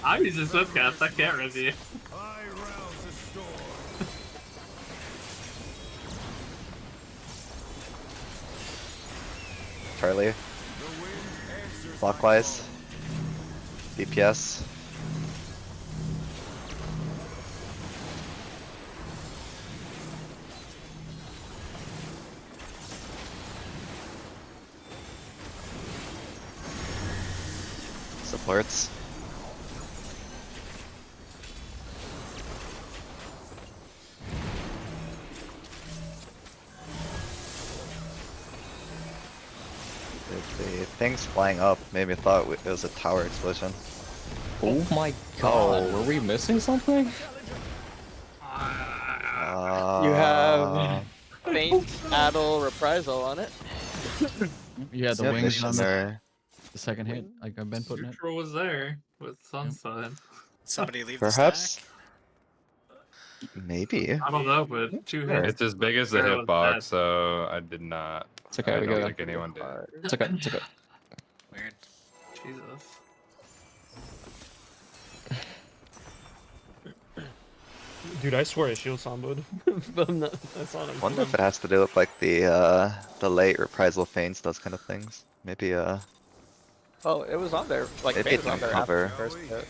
I'm using Swiftcast, I can't res you. I rouse the storm. Charlie. Clockwise. DPS. Supports. The things flying up made me thought it was a tower explosion. Oh my god, Oh. were we missing something? You have Faint, Addle, Reprisal on it. You had the Yep, wings on there. the second hit, like I've been putting it. Neutral was there with Sunset. Somebody leave Perhaps. the stack. Maybe. I don't know, but 2 hits. It's as big as the Zero is hitbox, dead. so I did not. It's okay, I we don't got think anyone did. It's okay, it's okay. Weird. Jesus. Dude, I swear I shield somboed. But I'm not, that's not him. Wonder if it has to do with like the late reprisal feints, those kind of things. Maybe Oh, it was on there. Like, Maybe Bane it was on didn't there after the cover. first hit.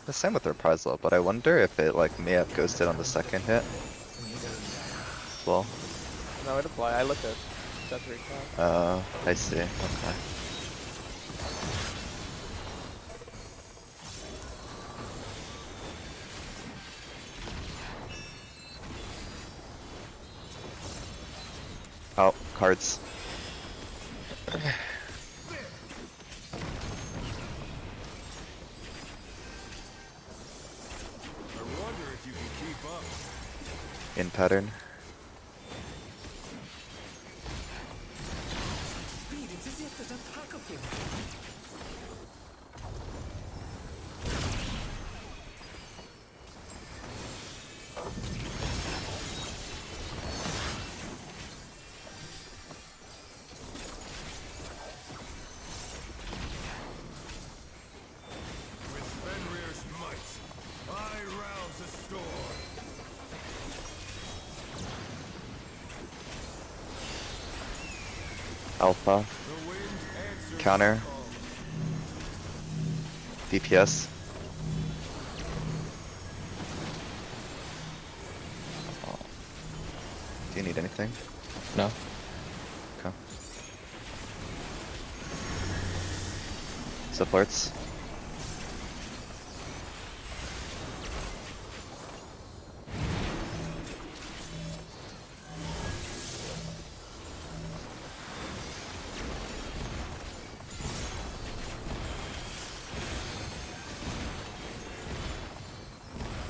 The same with Reprisal, but I wonder if it like may have ghosted on the second hit as well. No, it applied. I looked at that 3 o'clock. I see. Okay. Oh, cards. I wonder if you can keep up. In pattern. With Fenrir's might, I rouse the storm. Alpha. The wind answers Counter. the call. DPS. Oh. Do you need anything? No. Okay. Supports.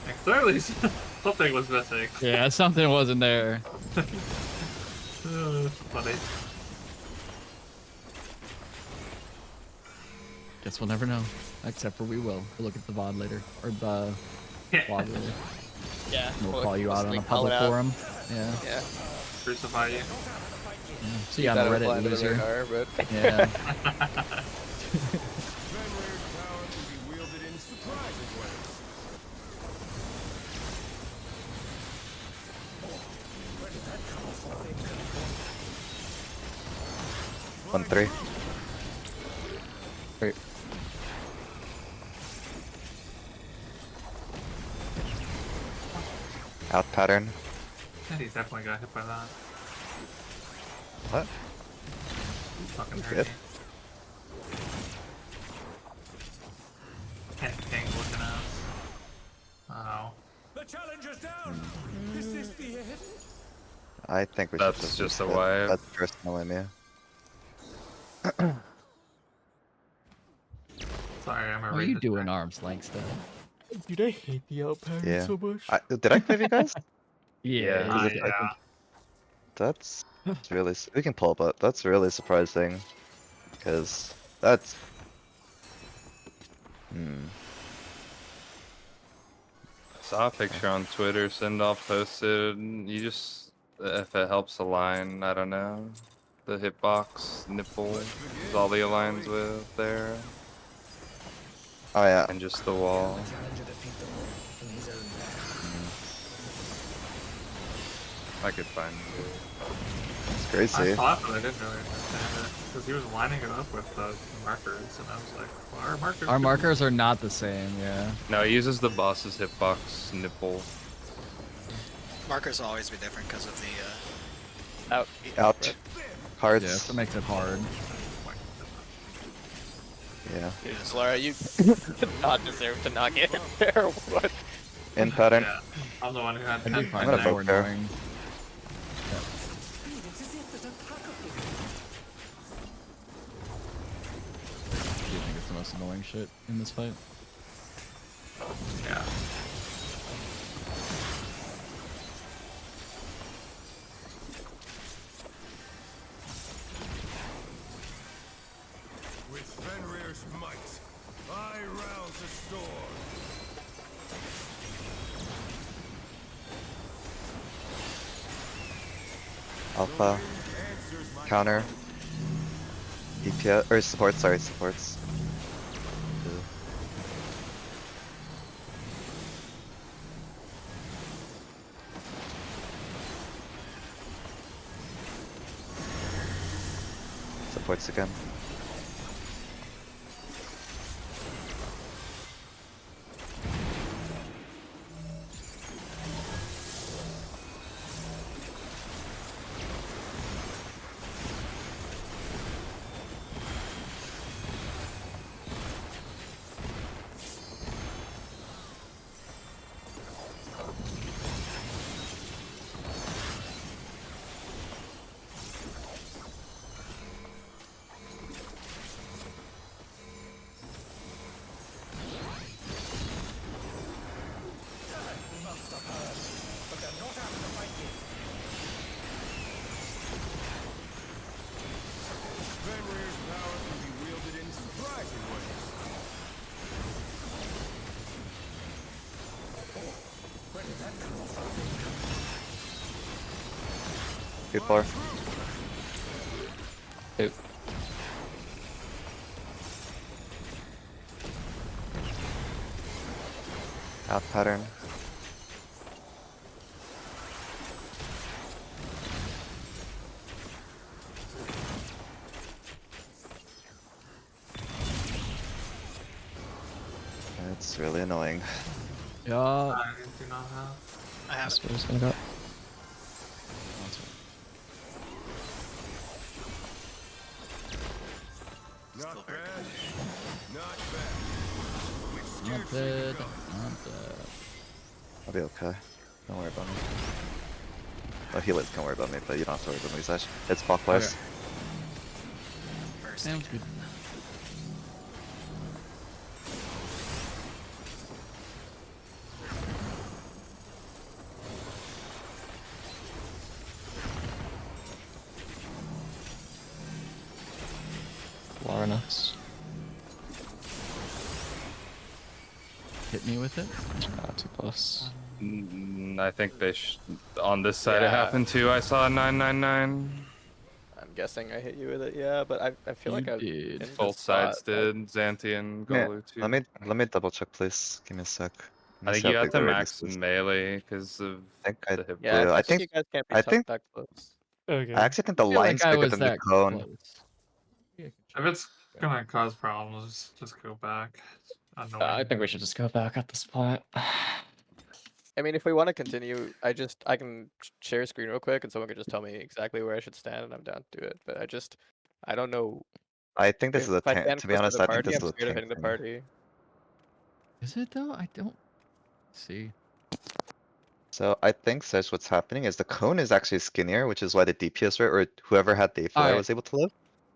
And clearly, something was missing. Yeah, something wasn't there. Funny. Guess we'll never know. Except for we will. We'll look at the VOD later. Or the vlog later. Yeah. We'll call you out on a like, call it public out. forum. Yeah. Yeah. Crucify you. See you on That the would Reddit apply to the loser. radar, but Yeah. Fenrir's power can be wielded in surprising ways. 1-3. Wait. Out pattern. Yeah, he definitely got hit by that. What? Fucking He's hurt good. me. King looking at us. Oh. The challenger's down. Is this the end? I think we That's should just a that. wipe. That's personal in me. Sorry, I'm a What are you doing arms length though? Dude, I hate the out pattern Yeah. so much. Did I clear you guys? Yeah. Is it- Yeah. That's really. We can pull, but that's really surprising. Because that's. Saw a picture on Twitter, Sendoff posted. You just, if it helps align, I don't know, the hitbox, nipple, is all the aligns with there, Oh yeah. and just the wall. I could find it. It's I crazy. thought, but I didn't really understand it. Because he was lining it up with the markers, and I was like, well, our markers. Our do- markers are not the same, yeah. No, he uses the boss's hitbox, nipple. Markers will always be different because of the out. Out. Cards. Yeah, that's what makes it hard. Yeah. Jesus, Laura, you did not deserve to not get in there. What? In pattern. Yeah, I'm the one who had I do 10 find gonna that vote more there. annoying. Do you think it's the most annoying shit in this fight? Yeah. With Fenrir's might, I rouse the storm. Alpha. Answers my Counter. DPS or supports. Sorry, supports. Supports again. People are. It, Out pattern. It's really annoying. Yeah. I do not have. I have that's it. what it's gonna go. Still Not very bad. good. Not bad. Which Not scared you bad. go? Not bad. I'll be okay. Don't worry about me. Well, healers can worry about me, but you don't have to worry about me, Sash. It's clockwise. First. Sounds good. Lornas. Hit me with it. Too close. I think they on this side it Yeah. happened too. I saw 999. I'm guessing I hit you with it, yeah, but I feel like You I did. in the Both spot, sides did. Xanthi and Yeah, Golu too. let me double check, please. Give me a sec. Let I me think see you how got big to the radius max is. melee because of I think I the hip. Yeah, blew. I think you guys can't be I think that close. Okay. I actually think the I feel like line's I bigger was than the that cone. close. Yeah, If it's gonna cause problems, just go back. It's annoying. I think we should just go back at this point. I mean, if we want to continue, I can share a screen real quick, and someone can just tell me exactly where I should stand, and I'm down to do it. But I don't know I think this if, is a if I tank. stand To be close to honest, the I think party, this I'm is a scared of tank hitting the thing. party. Is it though? I don't see. So I think says what's happening is the cone is actually skinnier, which is why the DPS rate or whoever had the flare Alright. was able to live.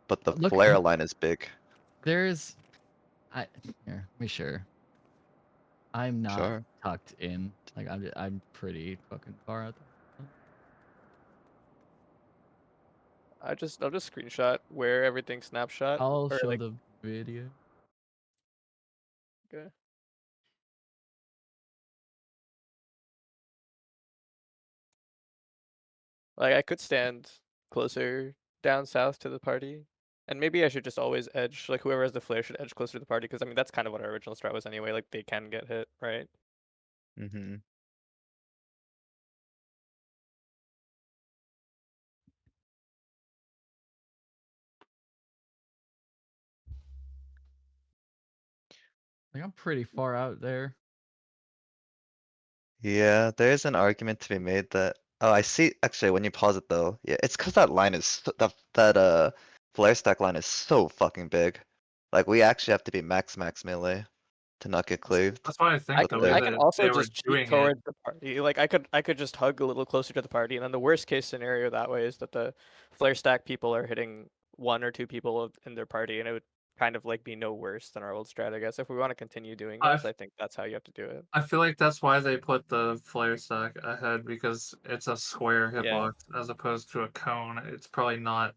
But the Look, flare line is big. There's, here, let me sure. I'm not Sure. tucked in. Like I'm pretty fucking far out there. I'll just screenshot where everything snapshot. I'll or show like, the video. okay. Like I could stand closer down south to the party. And maybe I should just always edge, like whoever has the flare should edge closer to the party, because I mean that's kind of what our original strat was anyway, like they can get hit, right? Mm-hmm. Like I'm pretty far out there. Yeah, there is an argument to be made that. Oh, I see. Actually, when you pause it though, yeah, it's because that line is that flare stack line is so fucking big. Like we actually have to be max melee to not get cleaved. That's why I think the way I can that also they were just cheat doing it. towards the party. Like I could just hug a little closer to the party, and then the worst case scenario that way is that the flare stack people are hitting one or two people in their party, and it would kind of like be no worse than our old strat, I guess. If we want to continue doing this, I think that's how you have to do it. I feel like that's why they put the flare stack ahead, because it's a square hitbox as opposed to a cone. It's probably not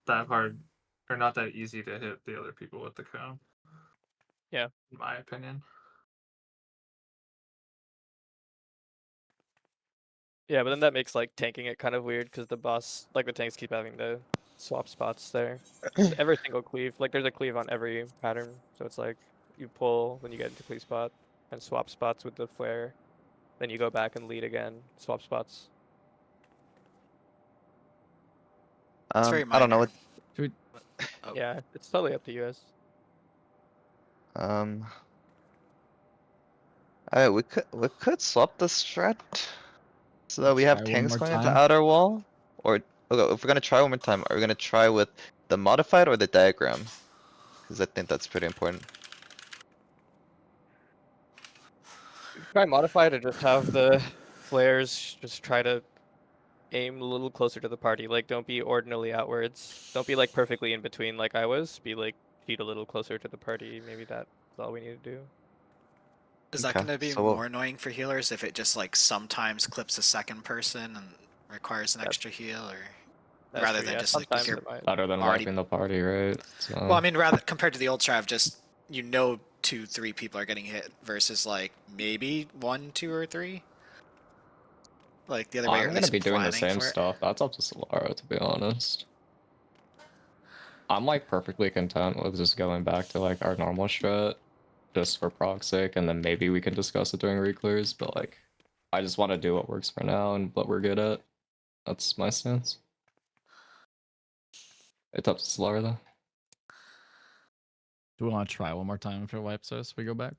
that hard or not that easy to hit the other people with the cone. Yeah. In my opinion. Yeah, but then that makes like tanking it kind of weird because the boss, like the tanks keep having to swap spots there. Every single cleave, like there's a cleave on every pattern, so it's like you pull, then you get into cleave spot, and swap spots with the flare. Then you go back and lead again, swap spots. It's very I don't know minor. what. Oh. Yeah, it's totally up to you guys. We could swap the strat so that we have Try one tanks more going into time. outer wall. Or okay, if we're gonna try one more time, are we gonna try with the modified or the diagram? Because I think that's pretty important. Try modify to just have the flares just try to aim a little closer to the party. Like don't be ordinally outwards. Don't be like perfectly in between like I was. Be like cheat a little closer to the party. Maybe that's all we need to do. Is that Okay, going to be so more annoying for healers if it just like sometimes clips a second person and requires an extra heal, or That's rather true, than yeah, just like if sometimes you're it might. Better than already. wiping the party, right? So, Well, I mean, rather compared to the old strat of just 2-3 people are getting hit versus like maybe 1, 2, or 3. Like the other way, or I'm at gonna least be doing the planning same for it? stuff. That's up to Solara, to be honest. I'm like perfectly content with just going back to like our normal strat, just for prog's sake, and then maybe we can discuss it during reclears. But like, I just want to do what works for now and what we're good at. That's my stance. It's up to Solara though. Do we want to try one more time if it wipes us? We go back.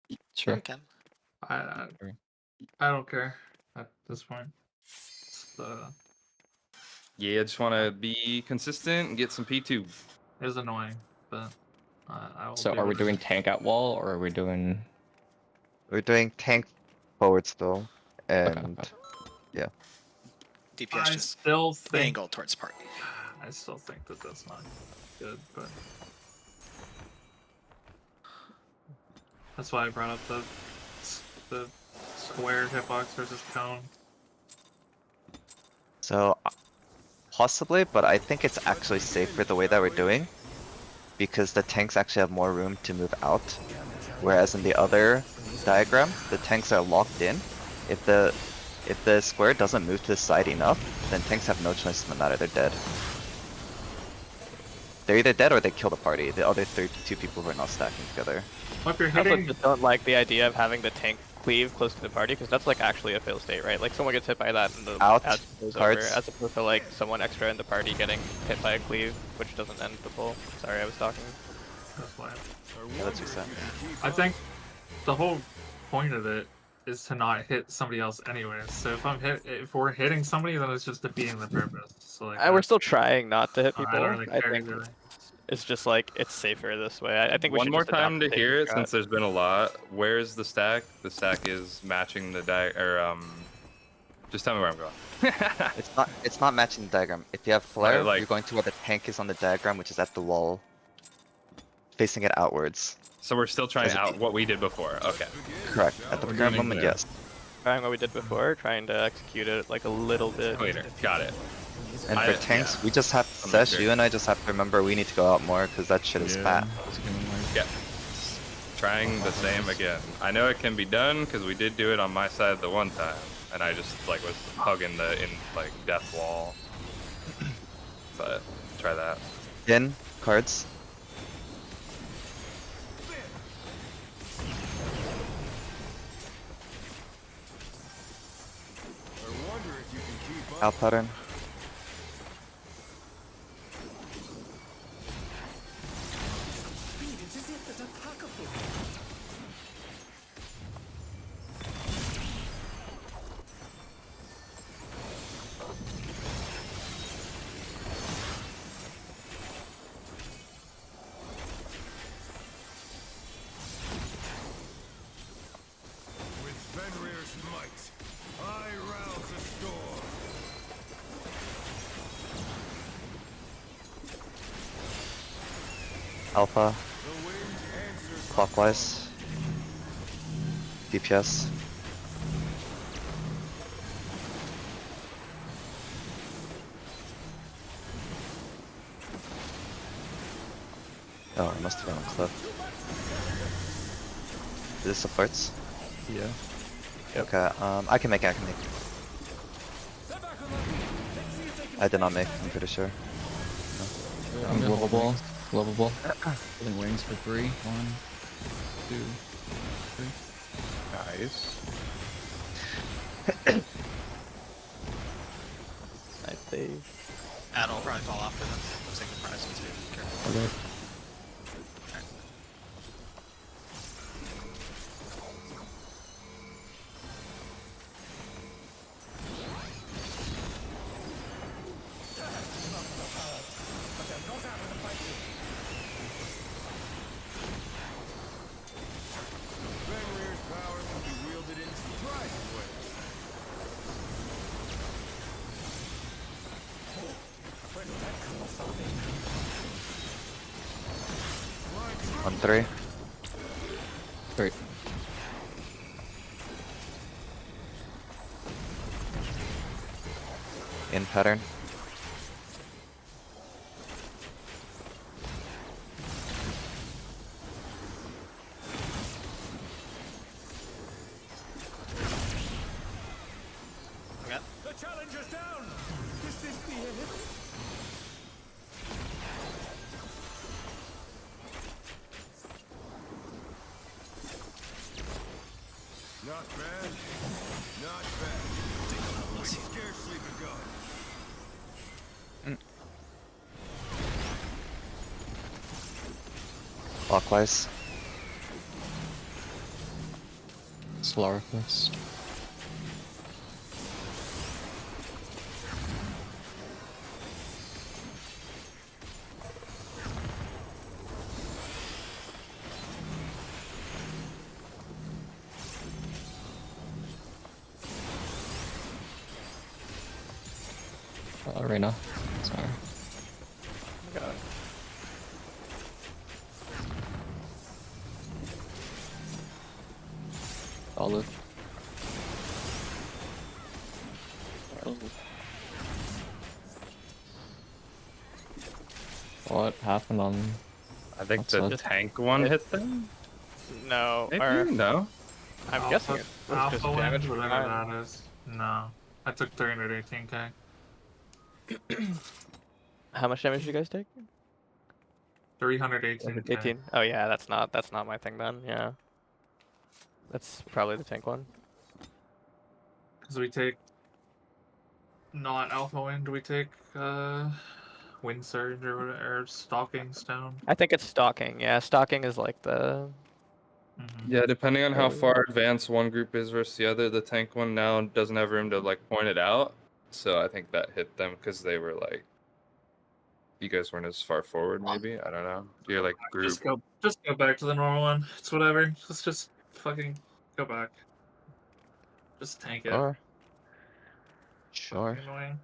Yeah, Sure. we can. I Okay. I don't care at this point. It's, Yeah, I just want to be consistent and get some P2. it is annoying, but I will. So do are we whatever. doing tank at wall or are we doing? We're doing tank forward still, Okay. and DPS I just still think angle towards party. I still think that that's not good, but that's why I brought up the square hitbox versus cone. so possibly, but I think it's actually safer the way that we're doing, because the tanks actually have more room to move out, whereas in the other diagram, the tanks are locked in. If the square doesn't move to the side enough, then tanks have no choice in the matter. They're dead. They're either dead or they kill the party. The other 32 people who are not stacking together. Well, if you're I also hitting, just don't like the idea of having the tank cleave close to the party, because that's like actually a fail state, right? Like someone gets hit by that and the Out, ad goes over, cards. as opposed to like someone extra in the party getting hit by a cleave, which doesn't end the pull. Sorry, I was talking. that's why. Yeah, that's reset. I think the whole point of it is to not hit somebody else anyways. So if we're hitting somebody, then it's just defeating the purpose. So like, We're still trying not to hit I people. don't really I care think either. it's just like it's safer this way. I think we One should more just adapt time to the hear it, strat. since there's been a lot. Where's the stack? The stack is matching the just tell me where I'm going. It's not matching the diagram. If you have flare, like- you're going to where the tank is on the diagram, which is at the wall, facing it outwards. So we're still trying Does it- out what we did before. Okay. Correct. At the We're current doing moment, there. yes. Trying what we did before, trying to execute it like a little bit. Later. Got it. And I- for tanks, yeah. we just have I'm Sesh, sure. you and I just have to remember we need to go out more because that shit is fat. Just gonna, like, Yeah. Trying the same again. I know it can be done because we did do it on my side the one time, and I just like was hugging the death wall. But try that. In cards. I wonder if you can keep up. Out pattern. With Fenrir's might, I rouse a storm. Alpha. The wind answers Clockwise. DPS. Oh, I must have been on cliff. Is this supports? yeah. Okay, I can make it. I did not make, I'm pretty sure. I'm gonna hold Livable. wings. Livable. Holding wings for 3. 1, 2, 3. Nice. Nice save. Ad will probably fall off for them. Looks like the prize too. Careful. Okay. Fenrir's power can be wielded in surprising ways. On 3. 3. In pattern. Not bad. Not bad. We've scarcely begun. Clockwise. Slower first. Arena. Sorry. Got it. Solid. What happened on? I think That's the fine. tank one hit them. No, Maybe or no. I'm guessing it was Alpha just wind, damage from whatever time. that is. No. I took 318k. How much damage did you guys take? 318k. 18. Oh yeah, that's not my thing then. Yeah, that's probably the tank one. Because we take not alpha wind, we take wind surge or whatever, or stalking stone. I think it's stalking. Yeah, stalking is like the. Yeah, depending on how Oh. far advanced one group is versus the other, the tank one now doesn't have room to like point it out. So I think that hit them because they were like, you guys weren't as far forward. Maybe I don't know. You're like group. Just go back to the normal one. It's whatever. Let's just fucking go back. Just tank it. Sure. Sure. Fucking annoying.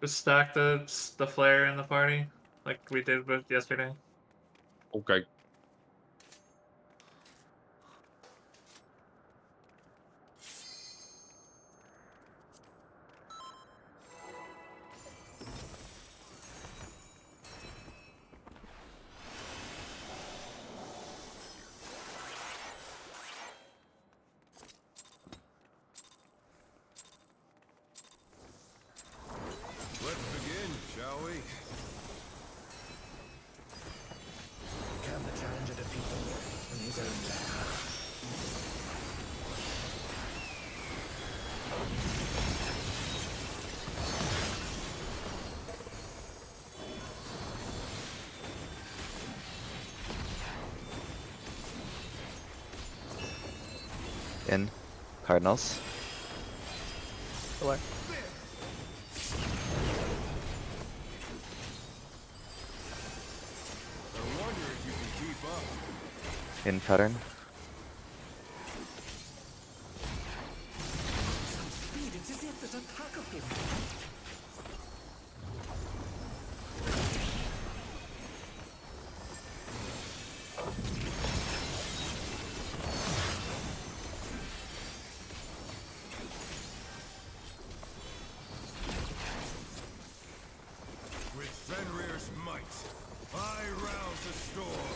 Just stack the flare in the party like we did with yesterday. Okay. Let's begin, shall we? Can the challenger defeat them in his own lair? In. Cardinals. Away. I wonder if you can keep up. In pattern. Speed, it's as if there's a pack of him. With Fenrir's might, I rouse the storm.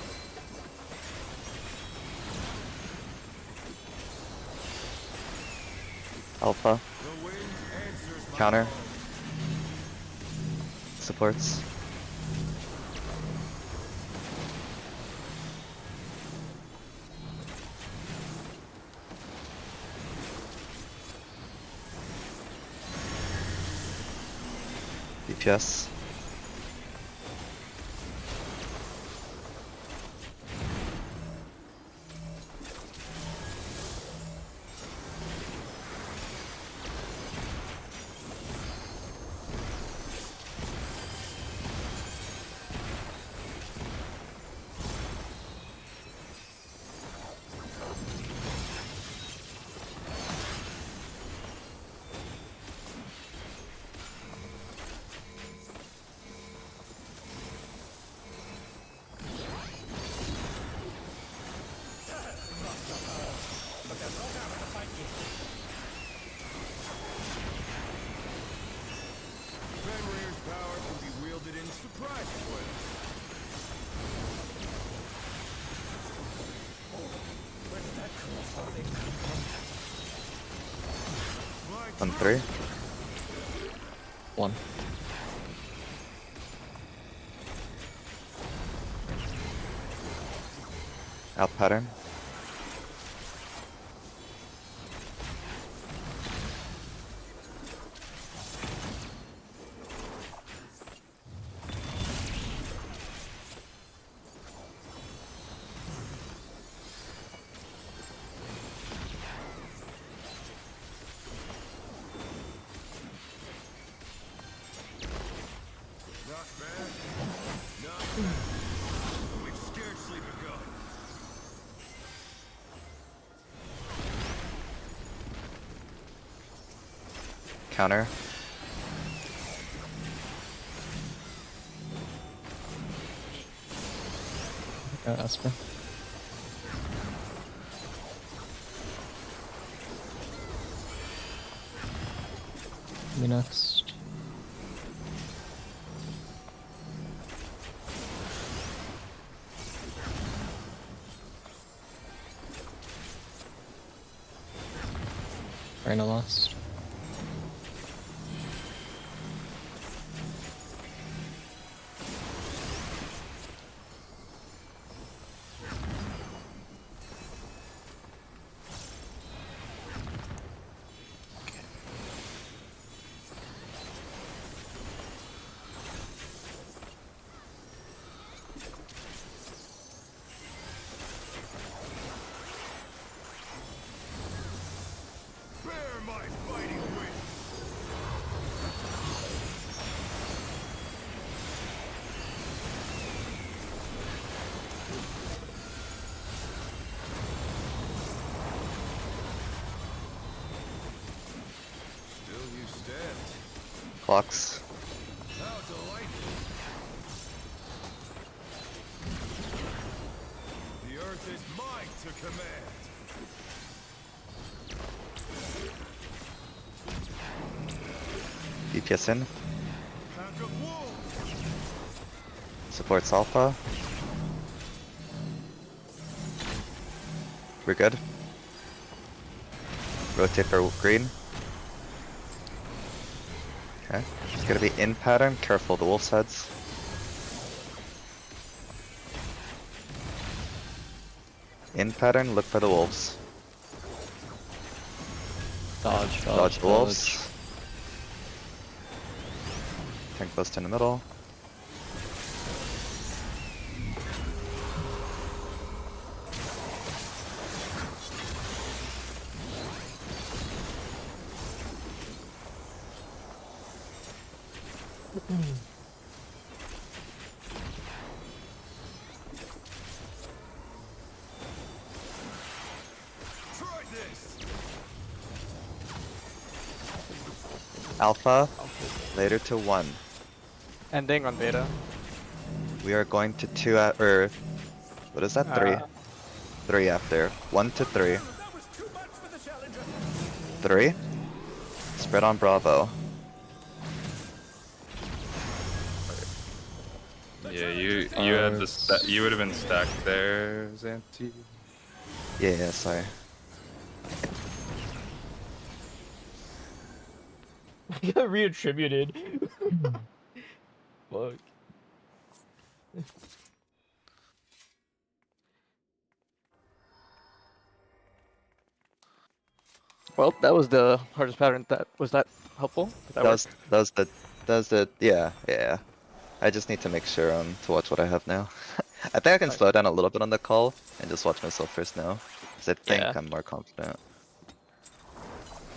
Alpha. The wind answers my Counter. call. Supports. DPS. Fenrir's power can be wielded in surprising ways. Where did that colossal thing come from? My On 3. One. Out pattern. Not bad. Not bad. We've scarcely begun. Counter. Yeah, Esper. Me next. Reyna lost. Bear my fighting wings. Still you stand. Clocks. How delightful. The earth is mine to command. DPS in. Pack of wolves. Supports alpha. We're good. Rotate for green. Okay. It's gonna be in pattern. Careful the wolf's heads. In pattern, look for the wolves. Dodge, Dodge the wolves. Tank bust in the middle. Try this. Alpha, later to 1. Ending on beta. We are going to 2 at, or, what is that? 3. 3 after. 1 to 3. That was too much for the challenger. 3. Spread on Bravo. Yeah, you had the you would have been stacked there, Xanti. Yeah, sorry. I got reattributed. Fuck. Well, that was the hardest pattern. Was that helpful? Did that work? That was the, yeah. I just need to make sure, to watch what I have now. I think I can Right. slow down a little bit on the call and just watch myself first now. Cause I think Yeah. I'm more confident.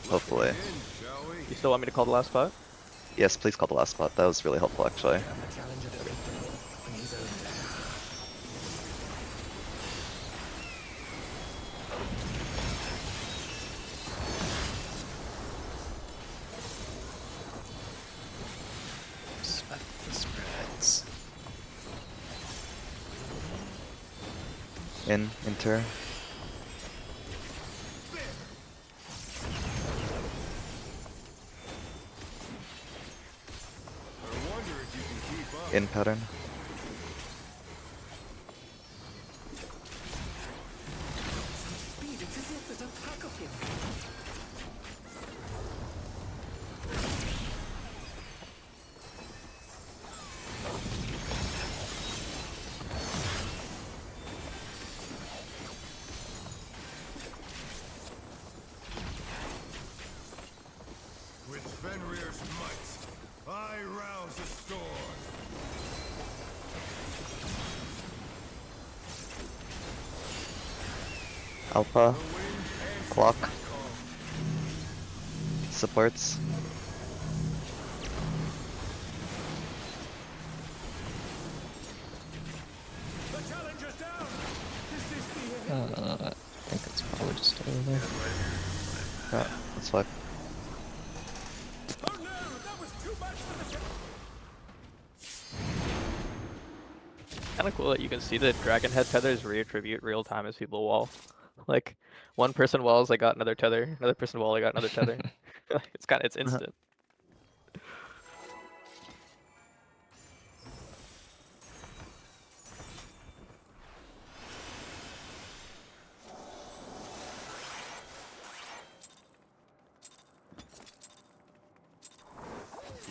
Hopefully. In, shall we? You still want me to call the last spot? Yes, please call the last spot. That was really helpful actually. Can the challenger defeat the wolf in his own lair? Respect the spreads. Enter. I wonder if you can keep up. In pattern. Speed, it's as if there's a pack of him. Fenrir's might, I rouse a storm. Alpha. Clock. Supports. The challenger's down. This is the I think it's probably just over there. Yeah, that's fine. Oh no, that was too much for the Kind of cool that you can see the dragon head tethers reattribute real time as people wall. Like one person walls, I got another tether. Another person wall, I got another tether. It's instant.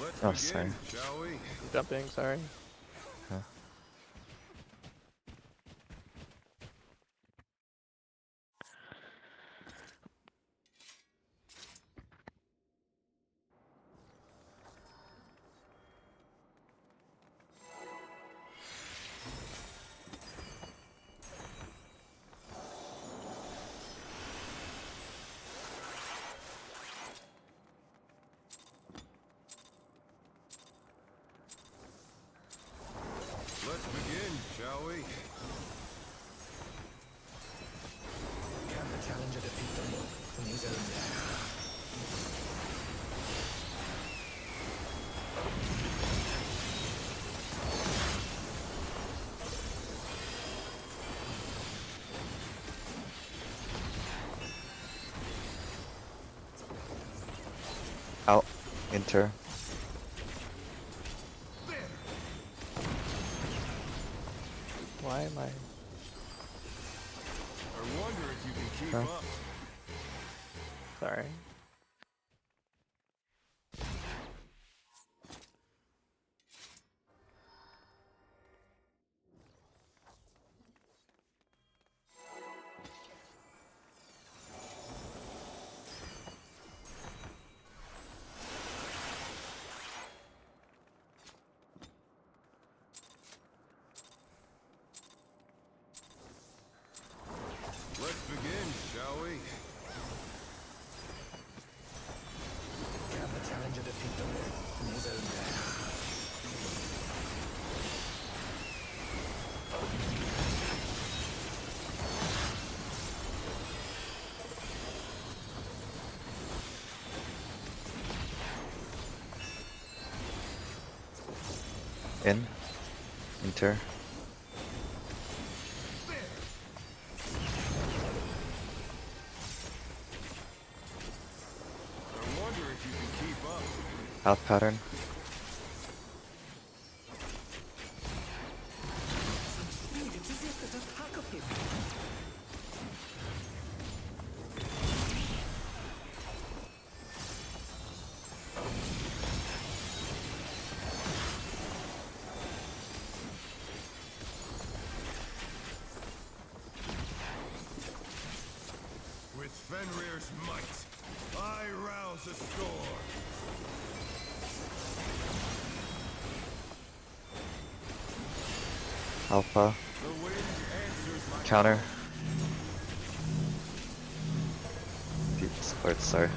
Let's Oh, begin, sorry. shall we? Jumping, sorry. Huh. Let's begin, shall we? Can the challenger defeat the monk from his own lair? Out. Enter. Why am I? I wonder if you can keep Huh? up. Sorry. Let's begin, shall we? Can the challenger defeat the monk from his own lair? In. Enter. I wonder if you can keep up. Out pattern. It's as if there's a pack of him. With Fenrir's might, I rouse a storm. Alpha. The wind answers my Counter. Deep supports, sorry.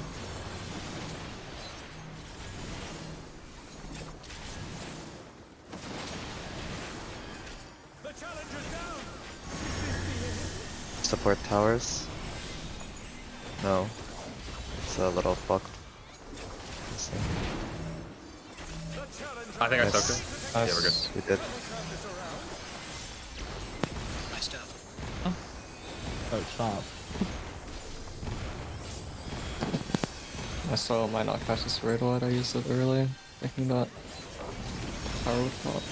The challenger's down. Support towers. No. It's a little fucked. Let's see. The challenger I think I Nice. soaked it. Yeah, we're good. We did. Nice job. Oh, stop. I still might not catch this right away. I used it early, thinking that power would pop.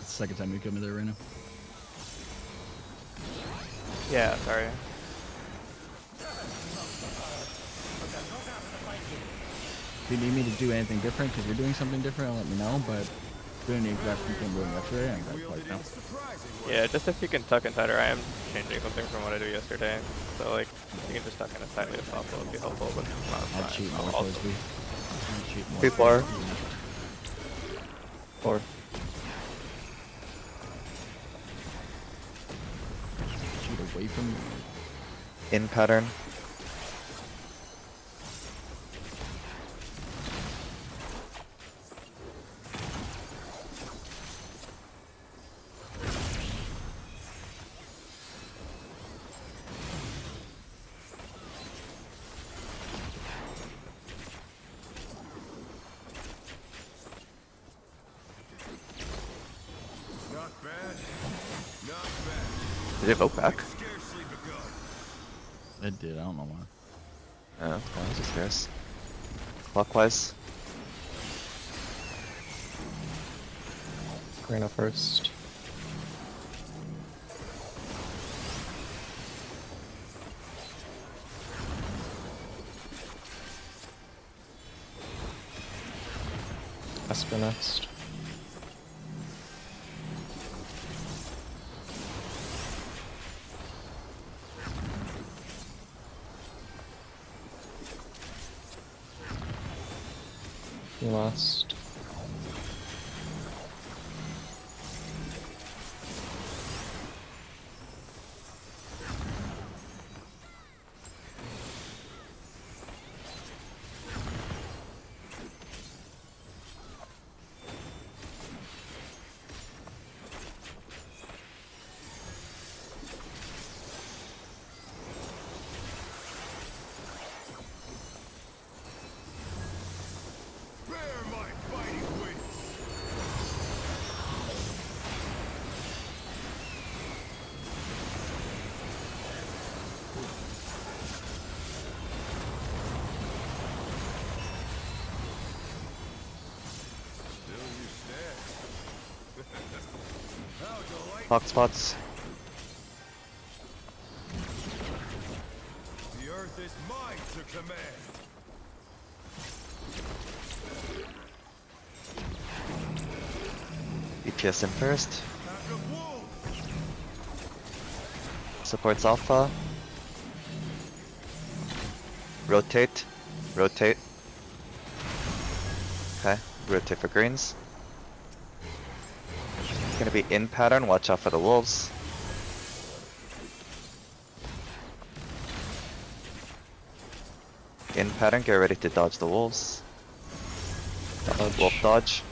It's the second time you come to the arena. Yeah, sorry. If you need me to do anything different, because you're doing something different, let me know, but Doing the exact same thing doing yesterday, and that's Wielded like now. in surprising ways. Yeah, just if you can tuck in tighter. I am changing something from what I did yesterday. So like, you can just tuck in as tightly as possible. It'd be helpful, but it's not I'd fine. cheat more Also- towards B. I'd cheat more. Too far. 4. Cheat away from me. In pattern. Not bad. Not bad. Did it vote back? Scarcely begun. It did, I don't know why. Oh, I was just curious. Clockwise. Arena first. Esper next. Last. Bear my fighting wings. Still you stand. How delightful. Clock spots. The earth is mine to command. EPS in first. Pack of wolves. Supports alpha. Rotate. Rotate. Okay, rotate for greens. Gonna be in pattern, watch out for the wolves. In pattern, get ready to dodge the wolves. Dodge. Wolf dodge.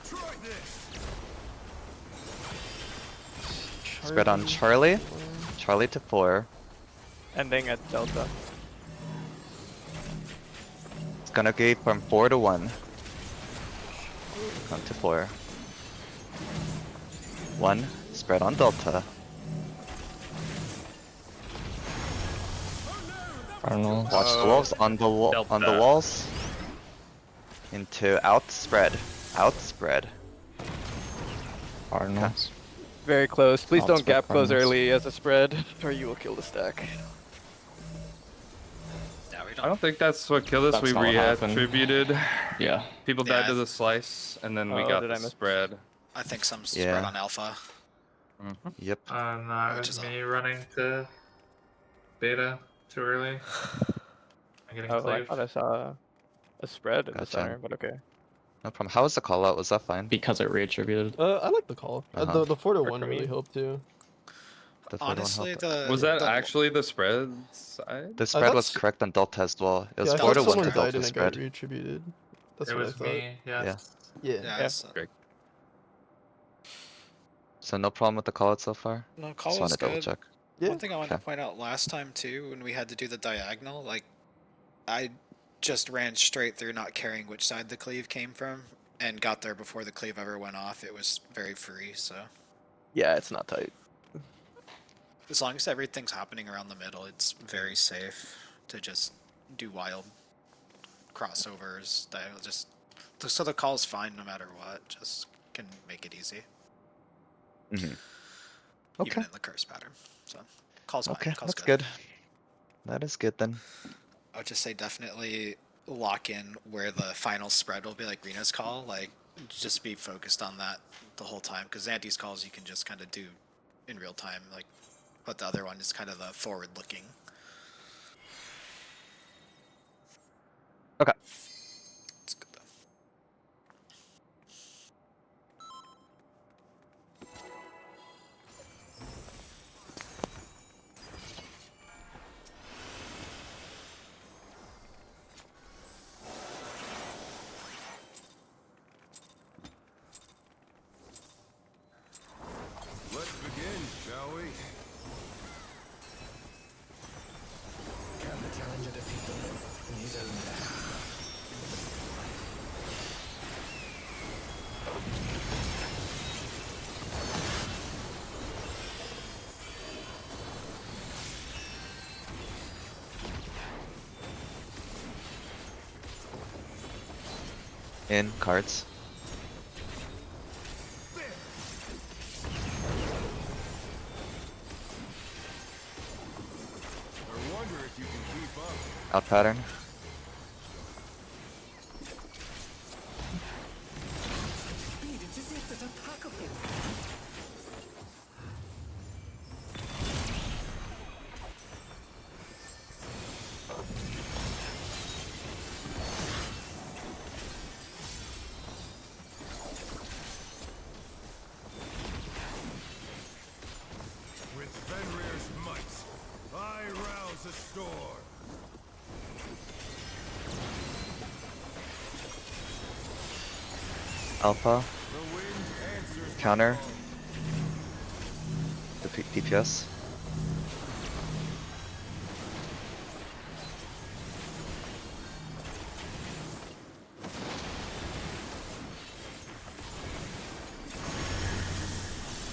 Try this. Spread on Charlie. Charlie to 4. Ending at Delta. It's gonna go from 4 to 1. Come to 4. 1. Spread on Delta. I don't know. Watch the wolves on the on the Delta. walls. Into outspread. Outspread. Cardinals. Very close. Please don't Outspread gap close Cardinals. early as a spread, or you will kill the stack. Yeah, we I don't. don't think that's what killed us. That's We not what happened. re-attributed. Yeah. People died Yeah. to the slice, and then we Oh, got did the I miss- spread. I think some Yeah. spread on alpha. Yep. That Which was is me running to beta too early. I'm getting Oh, I cleaved. thought I saw a spread in the Gotcha. center, but okay. No problem. How was the call out? Was that fine? Because it reattributed. I like the call. Uh-huh. The 4 to Worked 1 for me. really helped too. The 4 to 1 Honestly, helped. Was that the- actually the spread side? The spread thought was s- correct on Delta as well. It was Yeah, I 4 thought to 1 someone for died Delta and it got spread. reattributed. That's It what was I thought. me, yes. Yeah. Yeah, Yeah. so- Great. So no problem with the call out so far? no, call Just was want to double good. check. Yeah. One thing I wanted Okay. to point out last time too, when we had to do the diagonal, like I just ran straight through, not caring which side the cleave came from, and got there before the cleave ever went off. It was very free, so Yeah, it's not tight. As long as everything's happening around the middle, it's very safe to just do wild crossovers. That just so the call's fine no matter what. Just can make it easy. Mm-hmm. Even Okay. in the curse pattern. So call's Okay, fine. Call's that's good. That is good then. I would just say definitely lock in where the final spread will be, like Rina's call. Like, just be focused on that the whole time, because Andy's calls you can just kind of do in real time, like, but the other one is kind of the forward-looking. Okay. It's good though. Let's begin, shall we? Can the challenger defeat the Lord in his own lair? In cards. I wonder if you can keep up. Out pattern. Speed, it's as if there's a pack of him. With Fenrir's might, I rouse the storm. Alpha. The wind answers my Counter. call. Defeat DPS.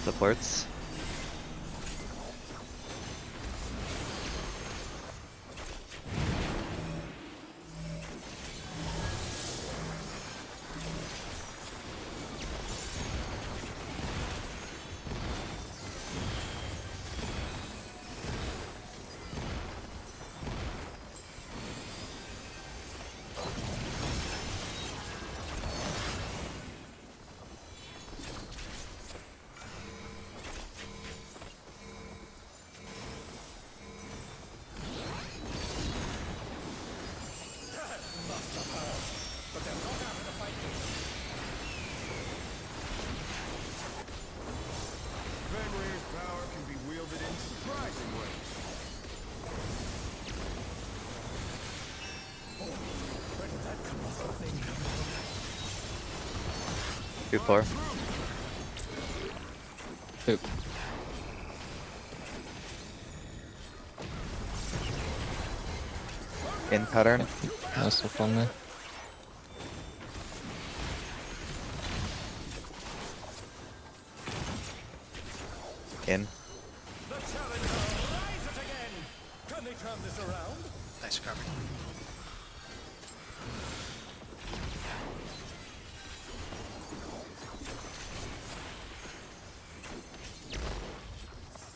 Supports. Fenrir's power can be wielded in surprising ways. Where did that come from? Thing come from? 2-4. Oop. In pattern. That's up on me. In. The challenger rises again. Can they turn this around? Nice cover.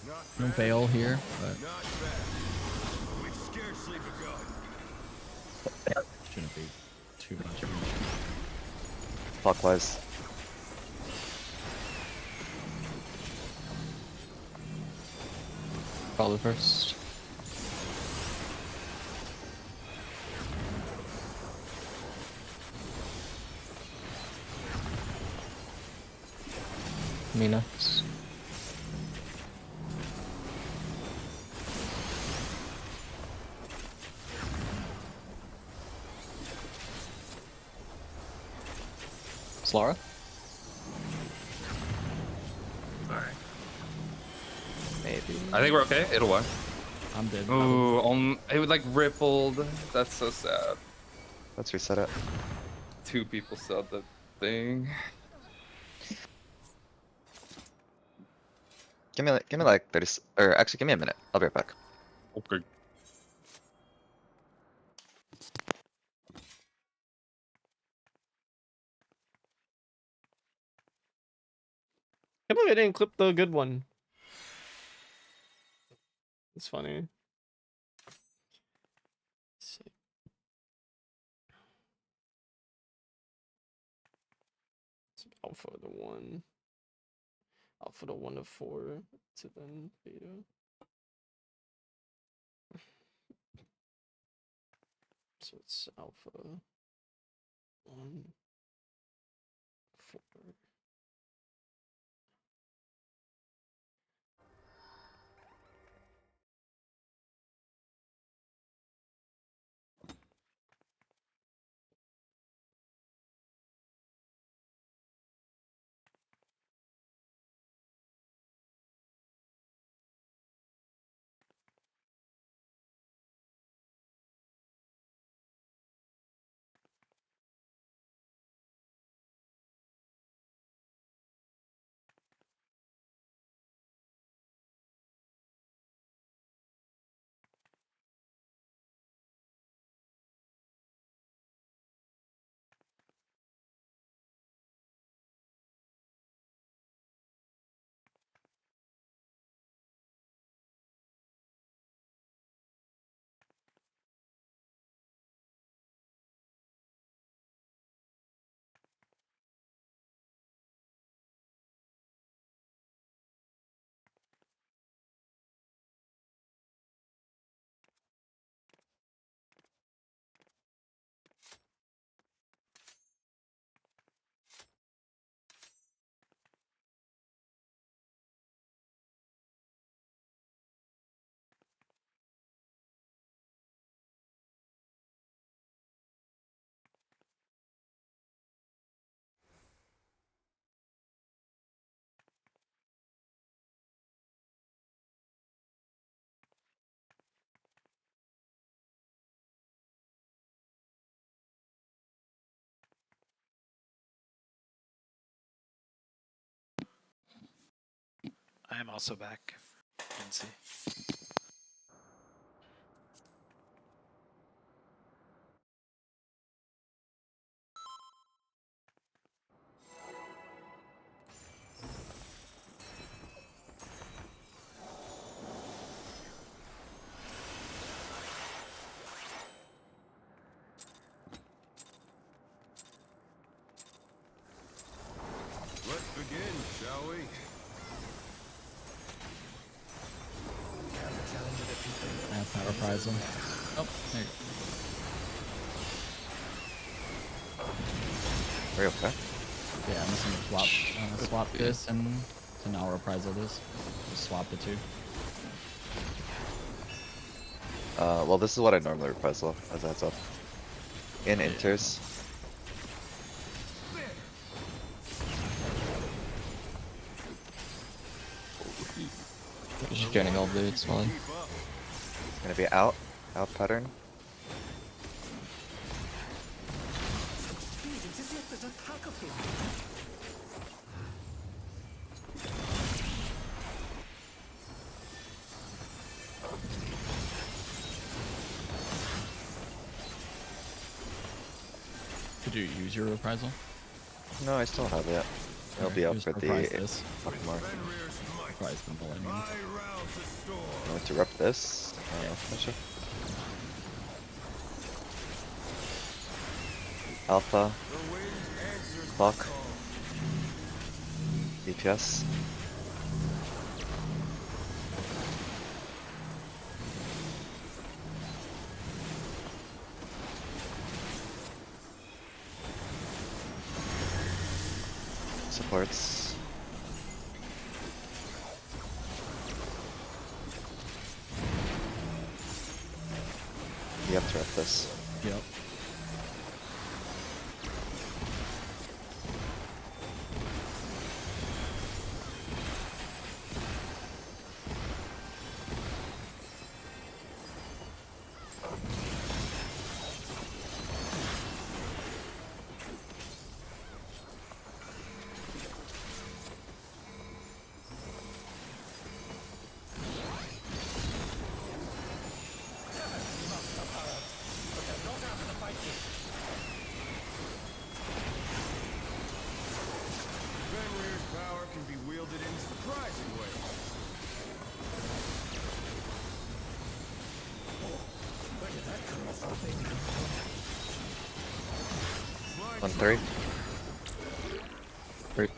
Not No bad. bail here, but Not bad. We've scarcely begun. shouldn't be too much. Clockwise. Probably first. Me next. Slara? Sorry. Maybe. I think we're okay. It'll work. I'm dead. Ooh, it would like rippled. That's so sad. Let's reset it. 2 people saw the thing. Give me like 30, or actually give me a minute. I'll be right back. Okay. Can't believe I didn't clip the good one. It's funny. Let's see. It's alpha to 1. Alpha to 1 to 4 to then beta. So it's alpha 1, 4. I am also back. Didn't see. Let's begin, shall we? Can the challenge of the people That's not reprisal. Oh, there you go. Are you okay? Yeah, I'm just gonna swap this and to now reprisal this. Just swap the two. Well, this is what I normally reprisal as a heads up. In inters. Just getting all the it's fine. Gonna be out pattern. Could you use your reprisal? No, I still have it. It'll be up Just for the reprise this. fucking more. Fenrir's might. Reprise the bull, I mean. I rouse the storm. I want to rep this. Not sure. Alpha, The wind answers the clock, call. DPS. Supports. You have to rep this. Yep. 1-3. Great.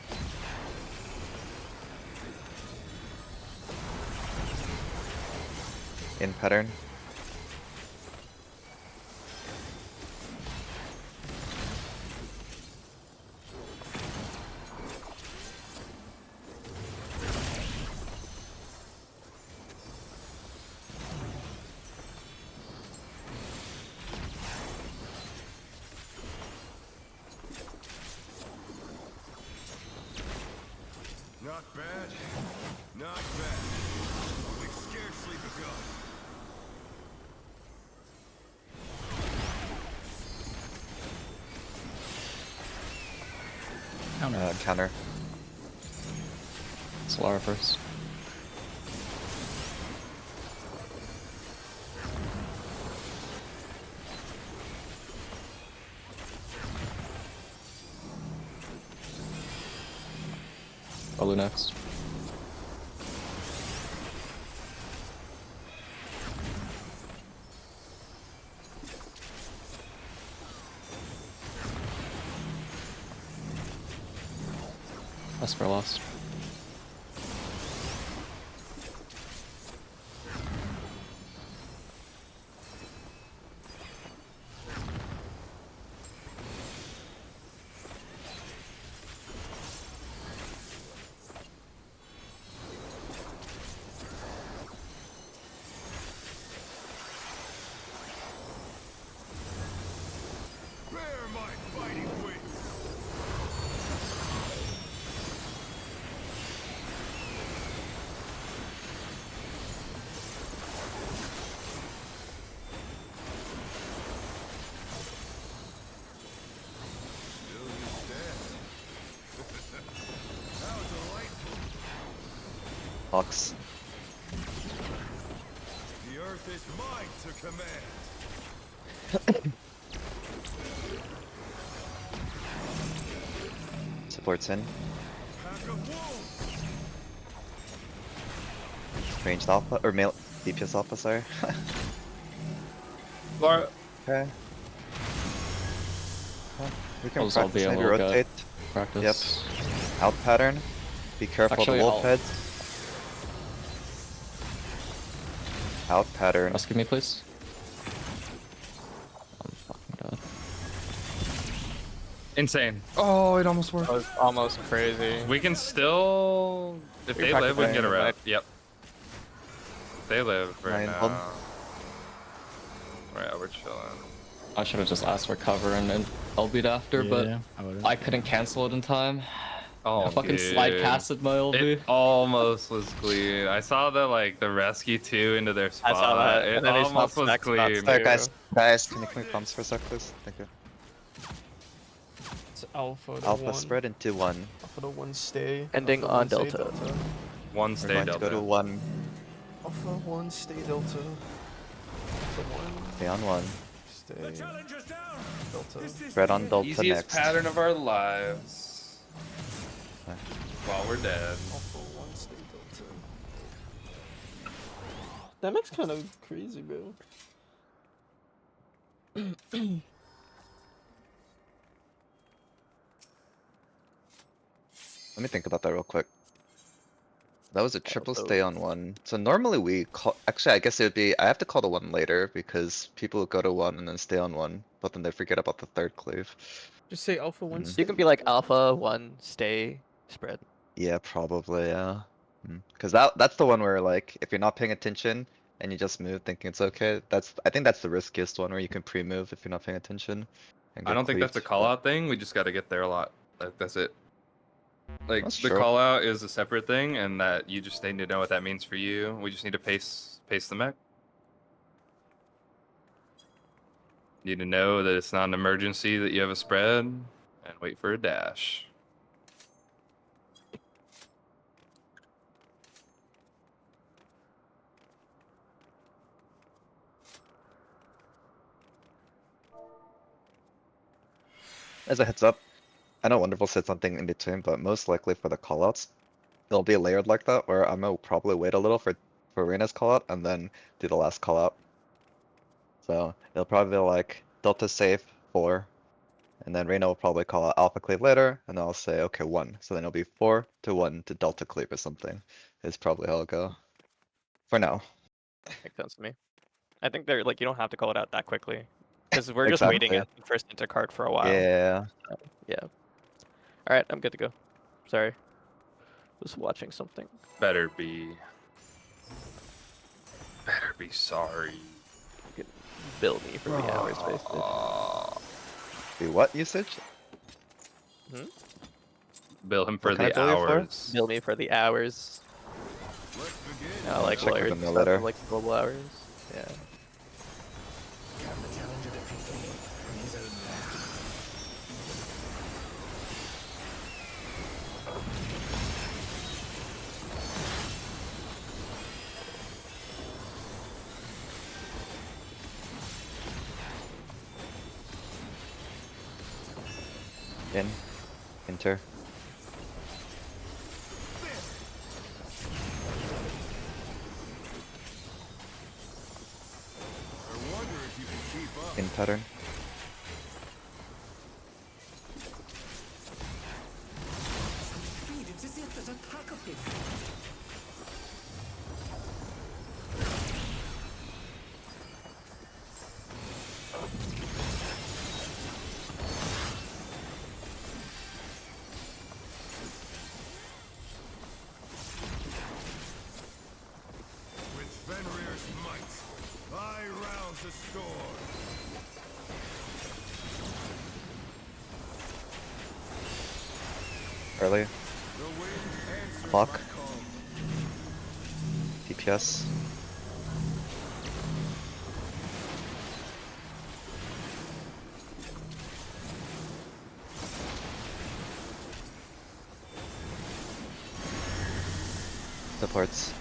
In pattern. Not bad. Not bad. We've scarcely begun. Counter. Solara first. Probably next. Esper lost. Bear my fighting wings. Still you stand. How delightful. Box. The earth is mine to command. Supports in. Pack of wolves. Ranged alpha or male DPS alpha, sorry. Laura, Okay. We can I'll just all practice be a maybe little bit rotate. practice. Out pattern. Be careful Actually, of the wolf I'll- heads. Out pattern. Rescue me, please. I'm fucking dead. insane. Oh, it almost worked. That was almost crazy. We can still, if We they live, we can get a practically rep. Yep. If they live right Nine, hold. now. Right, we're chilling. I should have just asked for cover and then LB'd after, but I would've. I couldn't cancel it in time. Oh, I fucking slide dude. casted my LB. It almost was clean. I saw the rescue 2 into their spot. I saw that, It and then they almost swapped was stack spots clean. there. Sorry guys, can you prompts for a sec please? Thank you. It's alpha to Alpha 1. spread into 1. Alpha to 1 stay. Ending Alpha on stay Delta. One We're stay going delta. to go to 1. Alpha 1 stay delta. Alpha 1 Stay on 1. stay The challenger's down. delta. Spread on Delta Easiest next. pattern of our lives. Okay. While we're dead. Alpha 1 stay delta. That makes kind of crazy, bro. Let me think about that real quick. That was a triple Also- stay on 1. So normally we call, actually I guess it would be, I have to call the 1 later because people would go to 1 and then stay on 1, but then they forget about the third cleave. Just say alpha 1 Mhm. stay. You can be like alpha 1 stay spread. Yeah, probably, yeah. Cause that's the one where like, if you're not paying attention and you just move thinking it's okay, I think that's the riskiest one where you can pre-move if you're not paying attention. And I get don't think that's a cleaved, call but- out thing. We just got to get there a lot. That's it. Like That's the true. call out is a separate thing, and that you just need to know what that means for you. We just need to pace the mech. Need to know that it's not an emergency that you have a spread, and wait for a dash. As a heads up, I know Wonderful said something in between, but most likely for the callouts, it'll be layered like that, where I'm gonna probably wait a little for Reina's callout and then do the last callout. So it'll probably be like Delta safe 4, And then Reyna will probably call out alpha cleave later, and then I'll say, okay, 1. So then it'll be 4 to 1 to delta cleave or something. Is probably how it'll go. For now. Makes sense to me. I think they're like you don't have to call it out that quickly because we're just waiting Exactly. at the first enter card for a while. Yeah. Yeah. All right, I'm good to go. Sorry. Was watching something. Better be. Better be sorry. You can bill me for the hours, basically. The what usage? Bill him for What can I the bill you for? hours. Bill me for the hours. Let's begin. I like Check with lawyers them and no stuff, later. I like global hours. Yeah. Can the challenger defeat me from his own lair? In. Enter. I wonder if you can keep up. In pattern. Speed, it's as if there's a pack of him. With Fenrir's might, I rouse the storm. Early. The wind answers Clock. my call. DPS. Supports.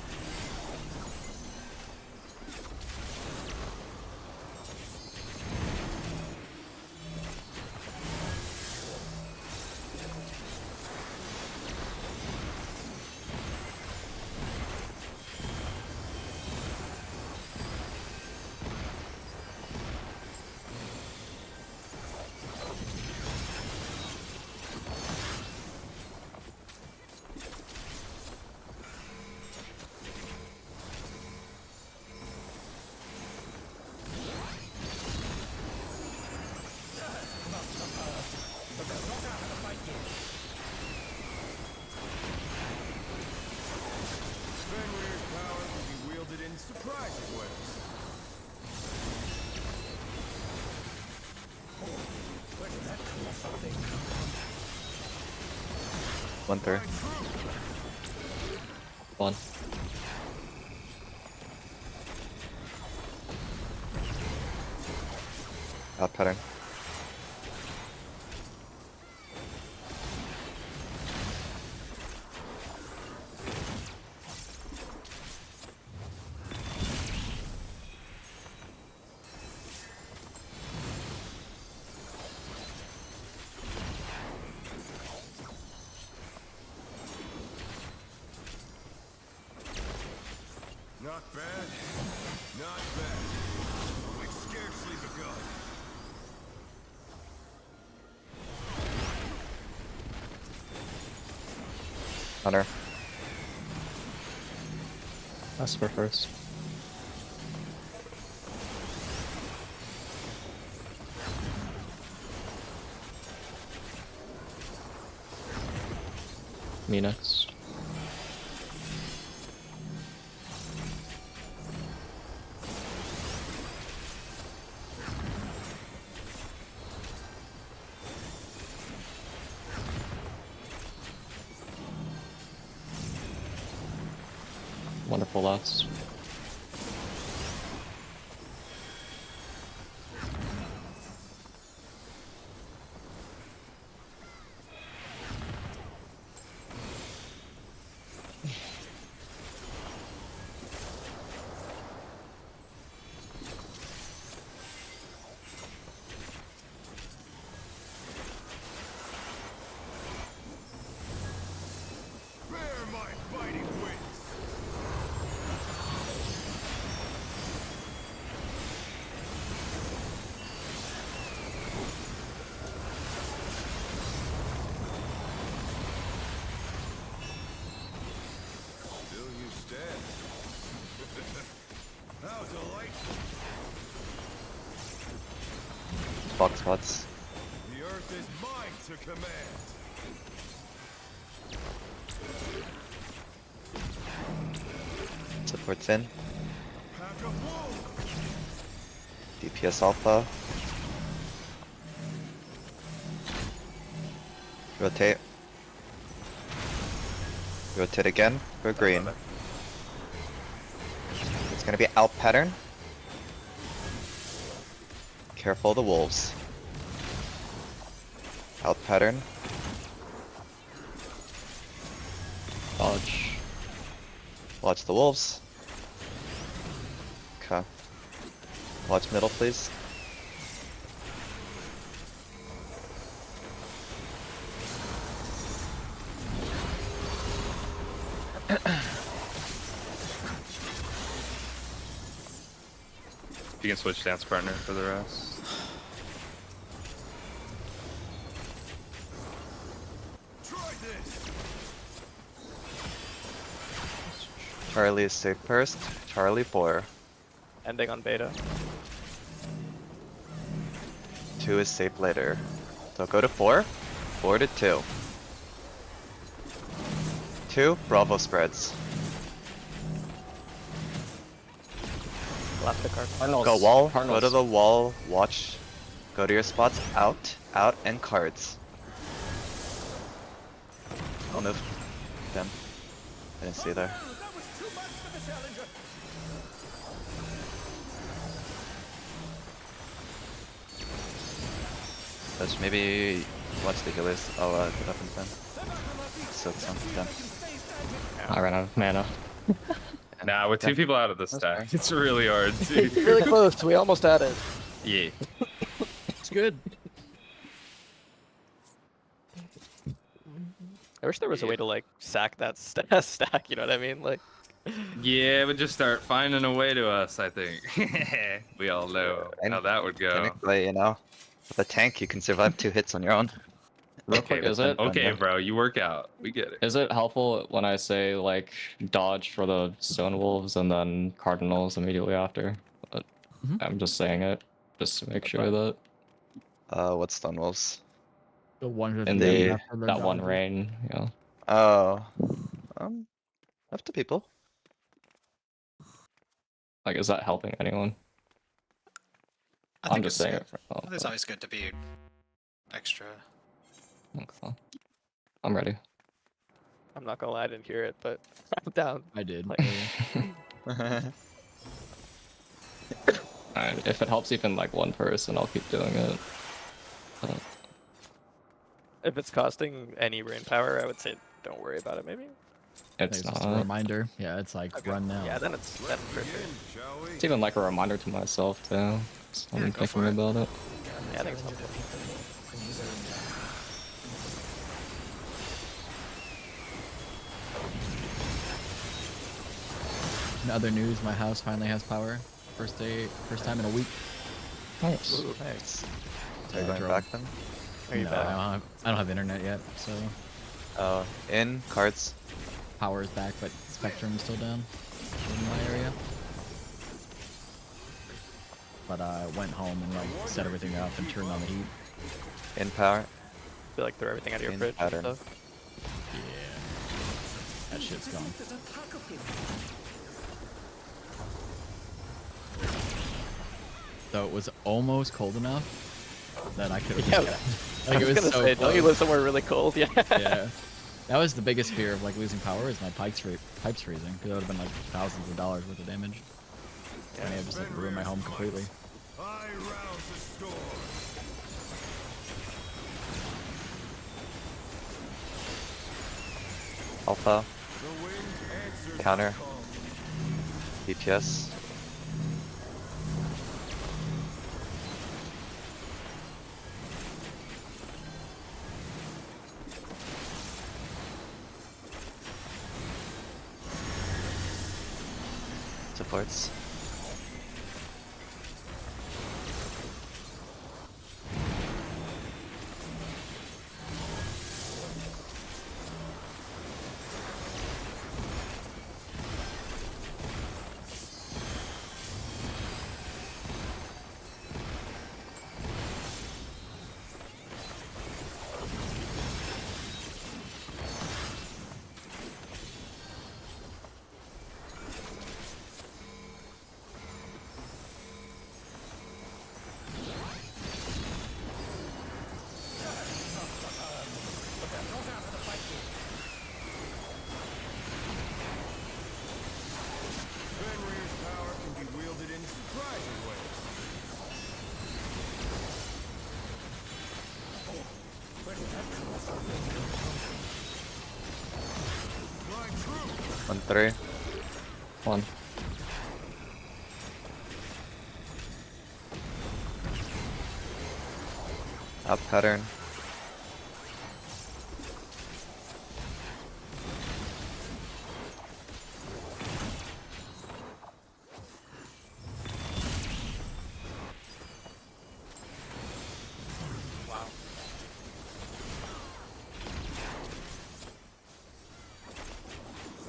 Fenrir's power can be wielded in surprising ways. Where did that come from? 1/3. One. Out pattern. Not bad. Not bad. We've scarcely begun. Hunter. Esper first. Me next. Wonderful lots. Bear my fighting wings. box spots. The earth is mine to command. Supports in. Pack of wolves. DPS alpha. Rotate. Rotate again for green. It's gonna be out pattern. Careful of the wolves. Out pattern. Dodge. Watch the wolves. Okay. Watch middle, please. You can switch dance partner for the rest. Try this. Charlie is safe first. Charlie 4. Ending on beta. 2 is safe later. So go to 4. 4 to 2. 2, Bravo spreads. Left the card. Cardinals. Go wall, go Cardinals. to the wall, watch. Go to your spots, out, and cards. I'll move. Them. I didn't see you there. That was too much for the challenger. Touch, maybe watch the healers. I'll get up and then. So it's on them. I ran out of mana. Nah, with 2 people out of the stack, it's really hard to. Really close. We almost had it. Yeah. It's good. I wish there was a way to like sack that stack. You know what I mean? Like. Yeah, but just start finding a way to us, I think. We all know how that would go. Technically, you know, with a tank, you can survive 2 hits on your own. Real quick, is it Okay, bro, you work out. We get it. is it helpful when I say like dodge for the stone wolves and then cardinals immediately after? But I'm just saying it just to make sure that What's Stone Wolves? The one with in the- the after the that one dodges. rain, yeah. Oh. Up to people. Like, is that helping anyone? I I'm think just it's saying good. it. For, It's always good to be extra. okay. I'm ready. I'm not gonna lie, I didn't hear it, but I'm down. I did. Like- Alright, if it helps even like one person, I'll keep doing it. If it's costing any rain power, I would say don't worry about it. Maybe. It's It's just a not. reminder. Yeah, it's like Okay. run now. Yeah, then it's perfect. Shall we? It's even like a reminder to myself too. Just Yeah, I'm go for thinking it. about it. Yeah, I think it's helpful. In other news, my house finally has power. First time in a week. Nice. Ooh, nice. Are you going drone. back then? Are you No, back? I don't have internet yet, so In, cards. power is back, but Spectrum is still down in my area. But I went home and like set everything up and turned on the heat. In power. Feel like throw everything out of your In fridge and pattern. stuff. Yeah. That shit's gone. So it was almost cold enough that I could have Yeah, just I like was it was gonna so say, don't you close. live somewhere really cold? Yeah. Yeah. That was the biggest fear of like losing power is my pipes freezing because that would have been like thousands of dollars worth of damage. I may have just like ruined my home completely. I rouse the storm. Alpha. The wind answers Counter. the call. DPS. Supports. My troop. 1-3. One. Out pattern.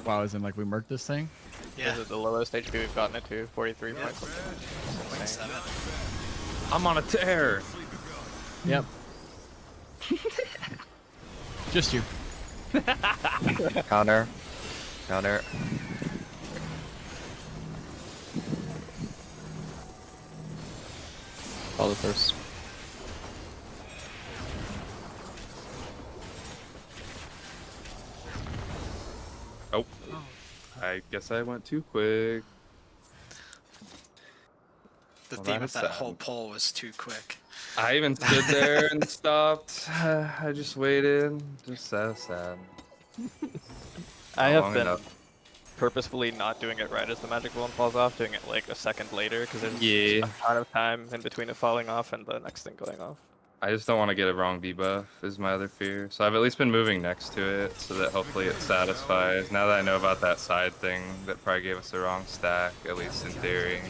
Wow, as in like we murked this thing? Yeah. This is the lowest HP we've gotten it to, 43 Yeah. points. Insane. 7. I'm on a tear. Yep. Just you. Counter. Counter. Follow first. Oh. I guess I went too quick. The Well, theme that of is that sad. whole poll was too quick. I even stood there and stopped. I just waited. Just so sad. I Not have long been enough. purposefully not doing it right as the magic balloon falls off, doing it like a second later because there's Yeah. a ton of time in between it falling off and the next thing going off. I just don't want to get a wrong debuff is my other fear. So I've at least been moving next to it so that hopefully it satisfies. Now that I know about that side thing that probably gave us the wrong stack, at least in theory.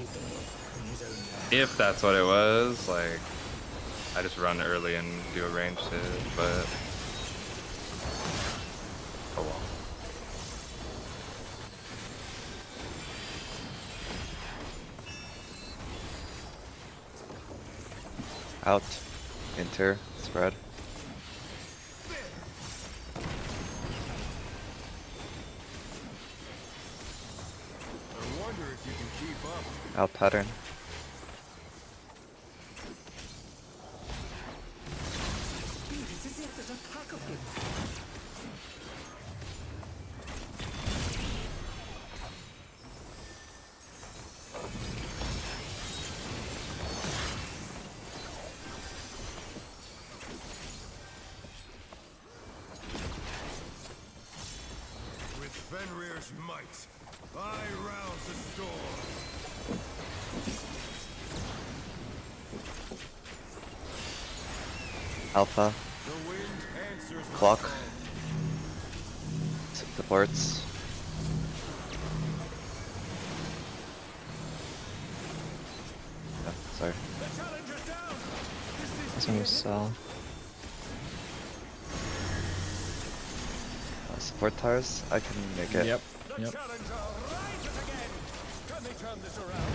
If that's what it was, like, I just run early and do a ranged hit, but... Oh well. Out. Enter. Spread. I wonder if you can keep up. Out pattern. It's as if there's a pack of them. With Fenrir's might, I rouse the storm. Alpha. The wind answers my Clock. call. Supports. Yeah, sorry. The challenger's down. This one was sell. Support tires. I can make it. Yep. The Yep. challenger rises again. Can they turn this around?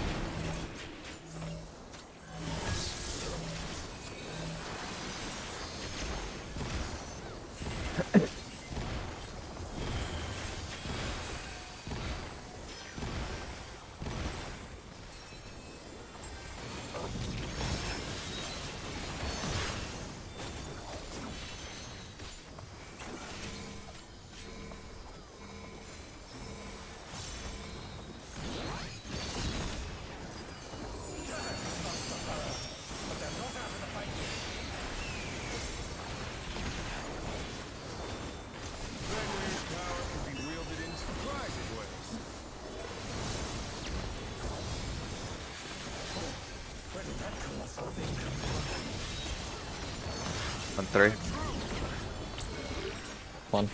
Fenrir's power can be wielded in surprising ways. Where did that colossal thing come from? 1-3. One.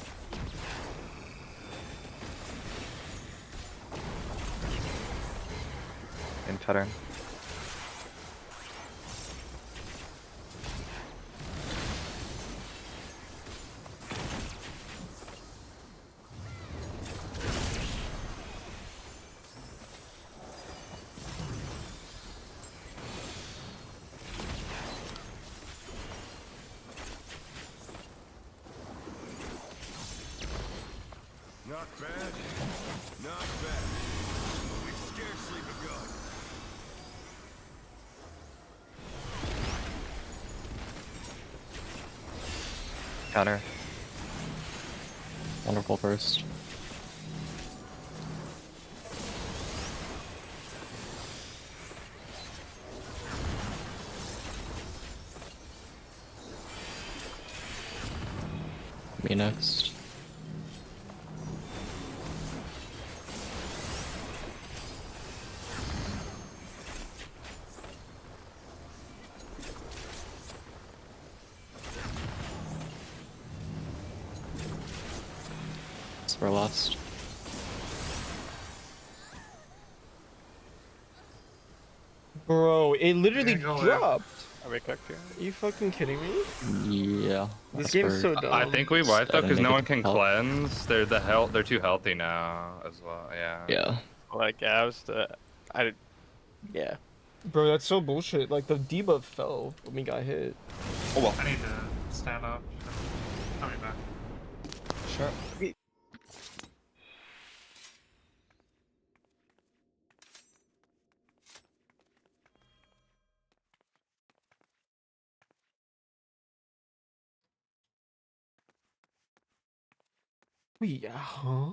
In pattern. Not bad. Not bad. But we've scarcely begun. Counter. Wonderful first. Me next. Spur last. Bro, it literally You're gonna go in. dropped. Are we cooked here? Are you fucking kidding me? Yeah. This Spur game's so dumb. I think we wipe though didn't because make no it one to can top. cleanse. They're too healthy now as well. Yeah. Yeah. Like, yeah, I was yeah. Bro, that's so bullshit. Like, the debuff fell when we got hit. I need to stand up. Coming back. Sure. Wait, huh?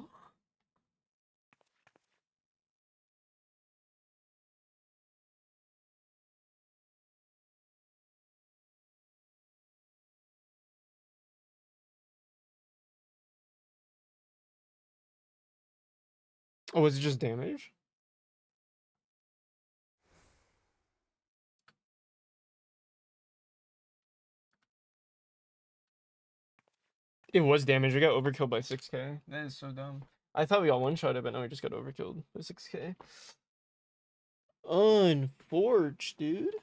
Oh, was it just damage? It was damage. We got overkilled by 6k. That is so dumb. I thought we got one-shotted, but no, we just got overkilled by 6k. Unforged, dude.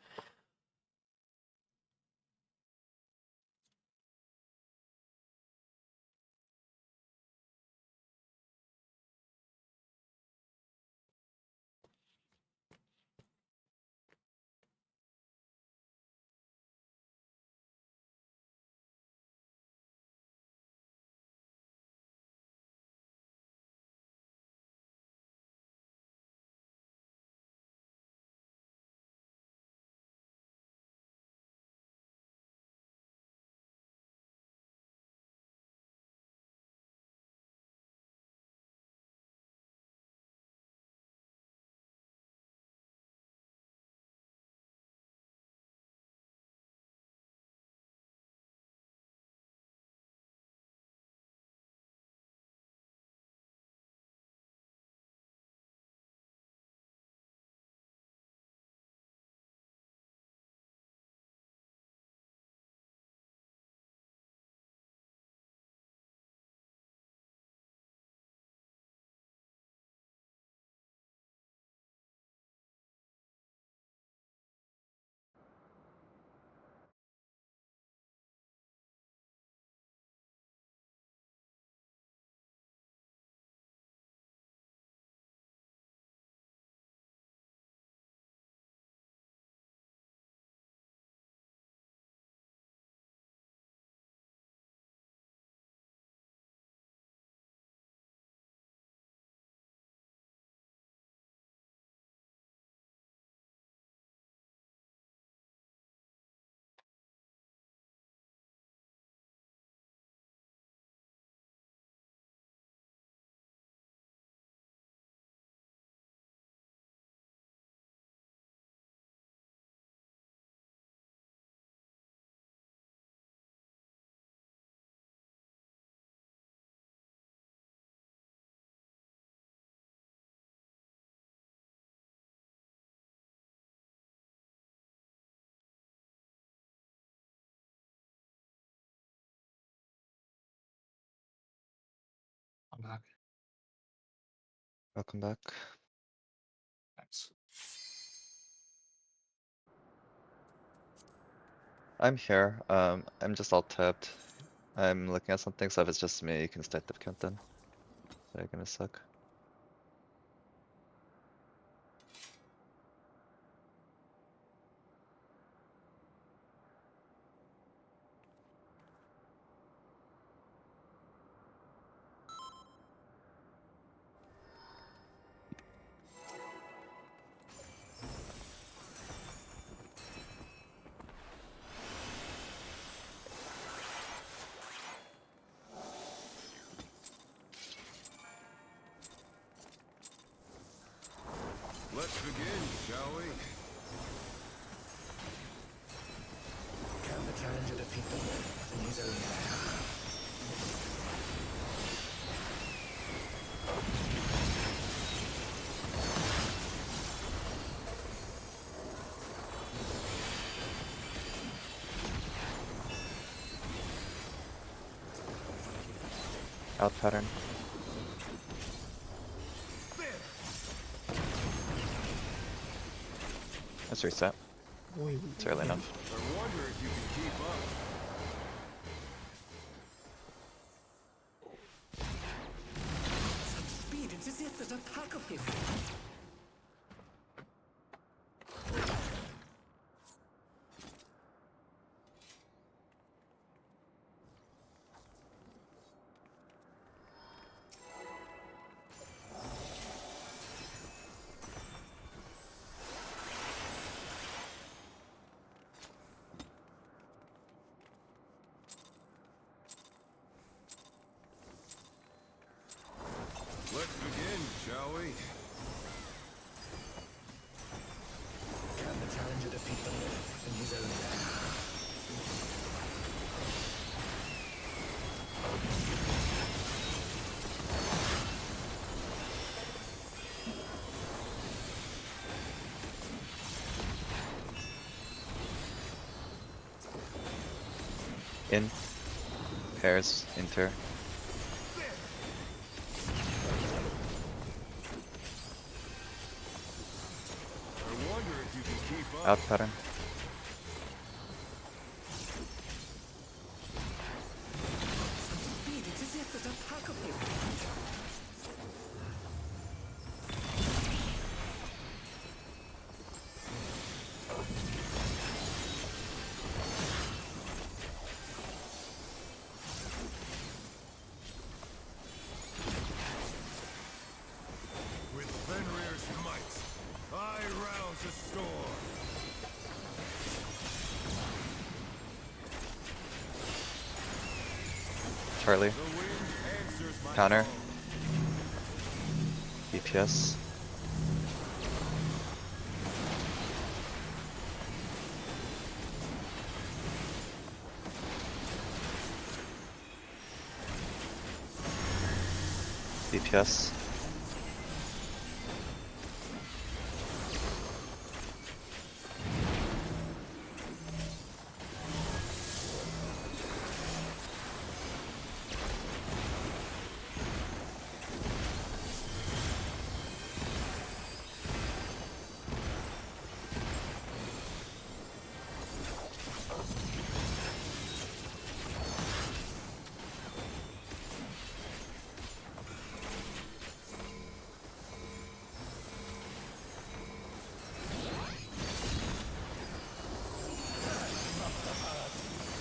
I'm back. Welcome back. Thanks. I'm here. I'm just all tapped. I'm looking at something, so if it's just me, you can start the count then. They're gonna suck. Out pattern. Let's reset. It's early enough. I wonder if you can keep up. Such speed, it's as if there's a pack of him. Let's begin, shall we? Can the challenger defeat them in his own lair? In. Pairs. Inter. I wonder if you can keep up. Out pattern. Such speed, it's as if there's a pack of him. With Fenrir's might, I rouse a storm. Charlie. The wind answers my Counter. call. DPS. DPS.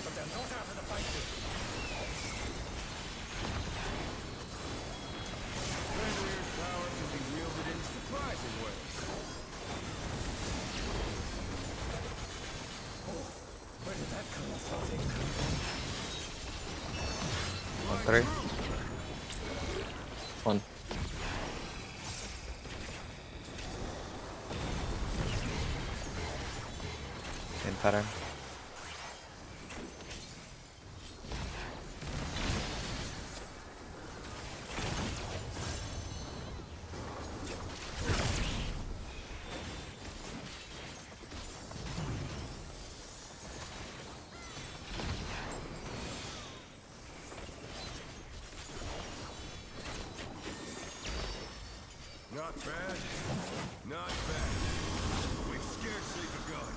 But they're not out of the fight yet. Fenrir's power can be wielded in surprising ways. Where did that come from? 1-3. One. In pattern. Not bad. Not bad. We've scarcely begun.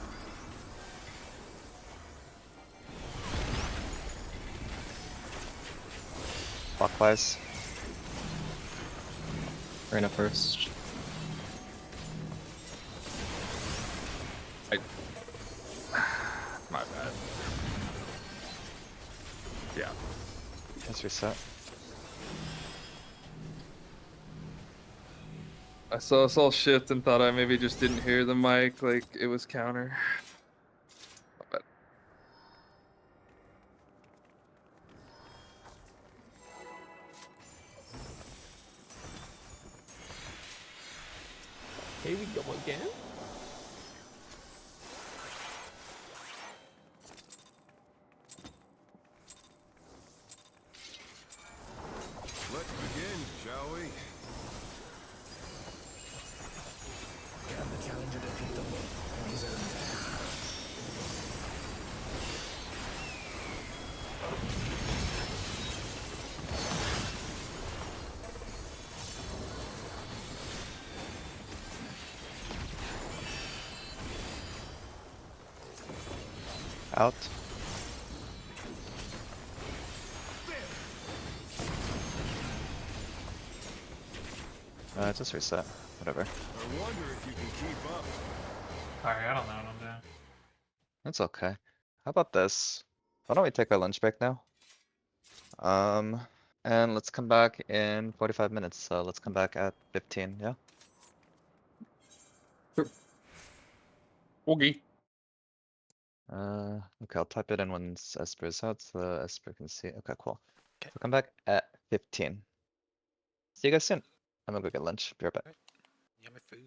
Clockwise. Reyna first. My bad. Yeah. Let's reset. I saw us all shift and thought I maybe just didn't hear the mic, like it was counter. My bad. Here we go again. Let's begin, shall we? Can the challenger defeat them in his own lair? Out. Just reset. Whatever. I wonder if you can keep up. Sorry, I don't know what I'm doing. It's okay. How about this? Why don't we take our lunch break now? And let's come back in 45 minutes. So let's come back at 15, yeah? Okay. Okay, I'll type it in once Esper's out so Esper can see. Okay, cool. Okay. So come back at 15. See you guys soon. I'm gonna go get lunch. Be right back. Yummy food.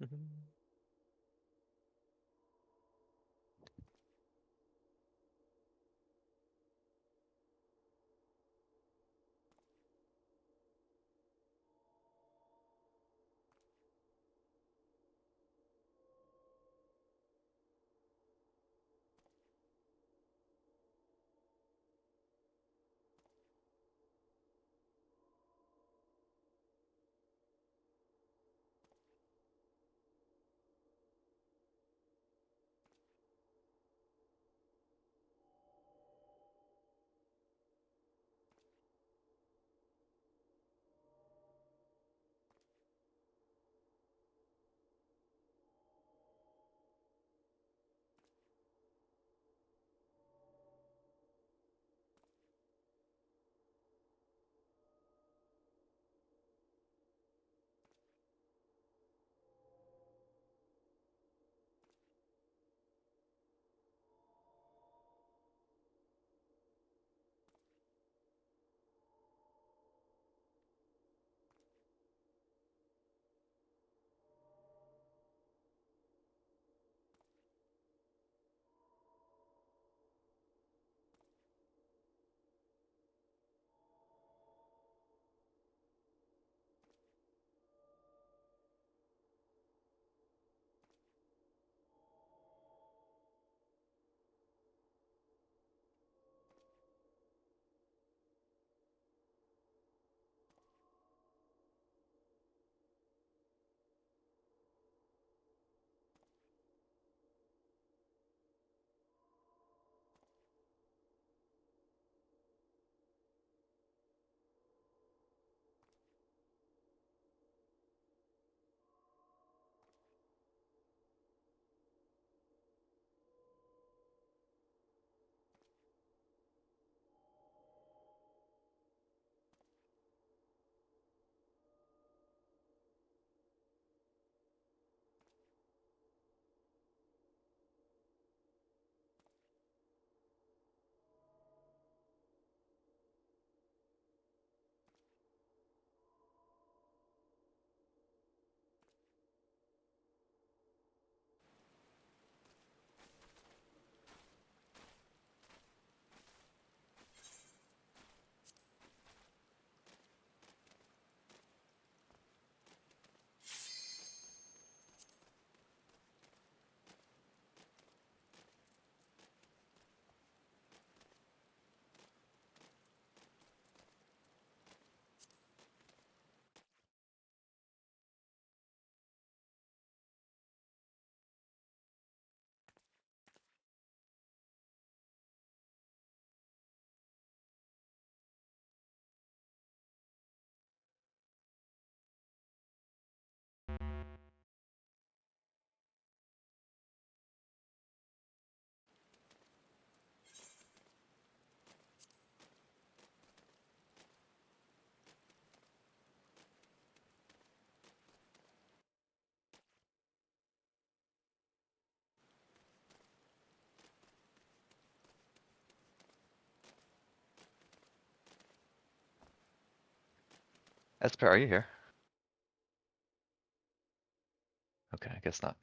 Mhm. Esper, are you here? Okay, I guess not.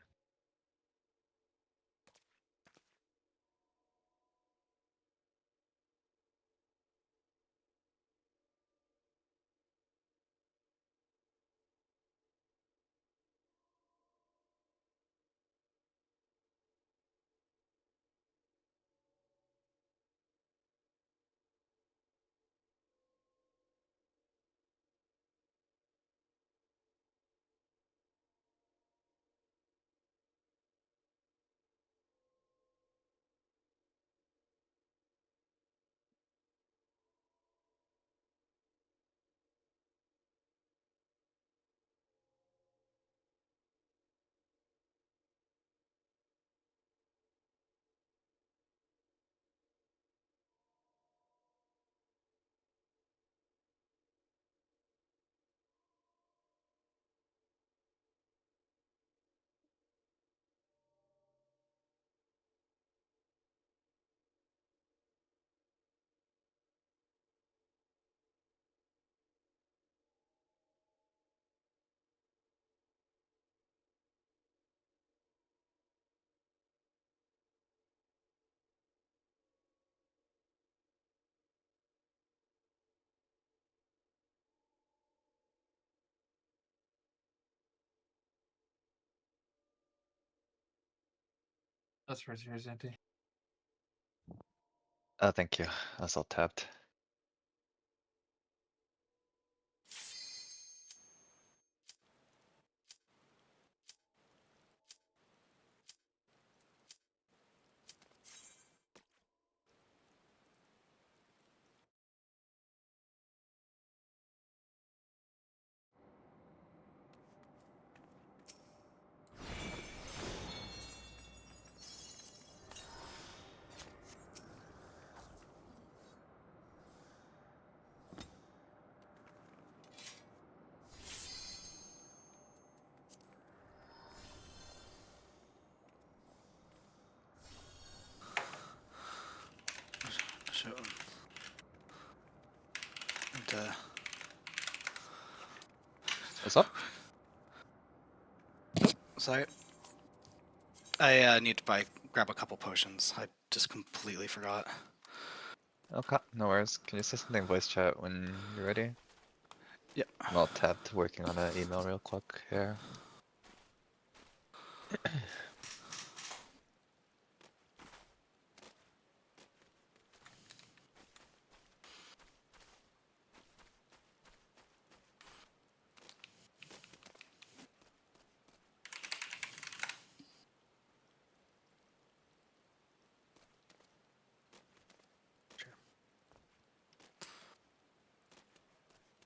That's for yours, Auntie. Oh, thank you. I was all tapped. So, and, What's up? sorry. I need to grab a couple potions. I just completely forgot. Okay, no worries. Can you say something in voice chat when you're ready? Yep. I'm all tapped working on an email real quick here.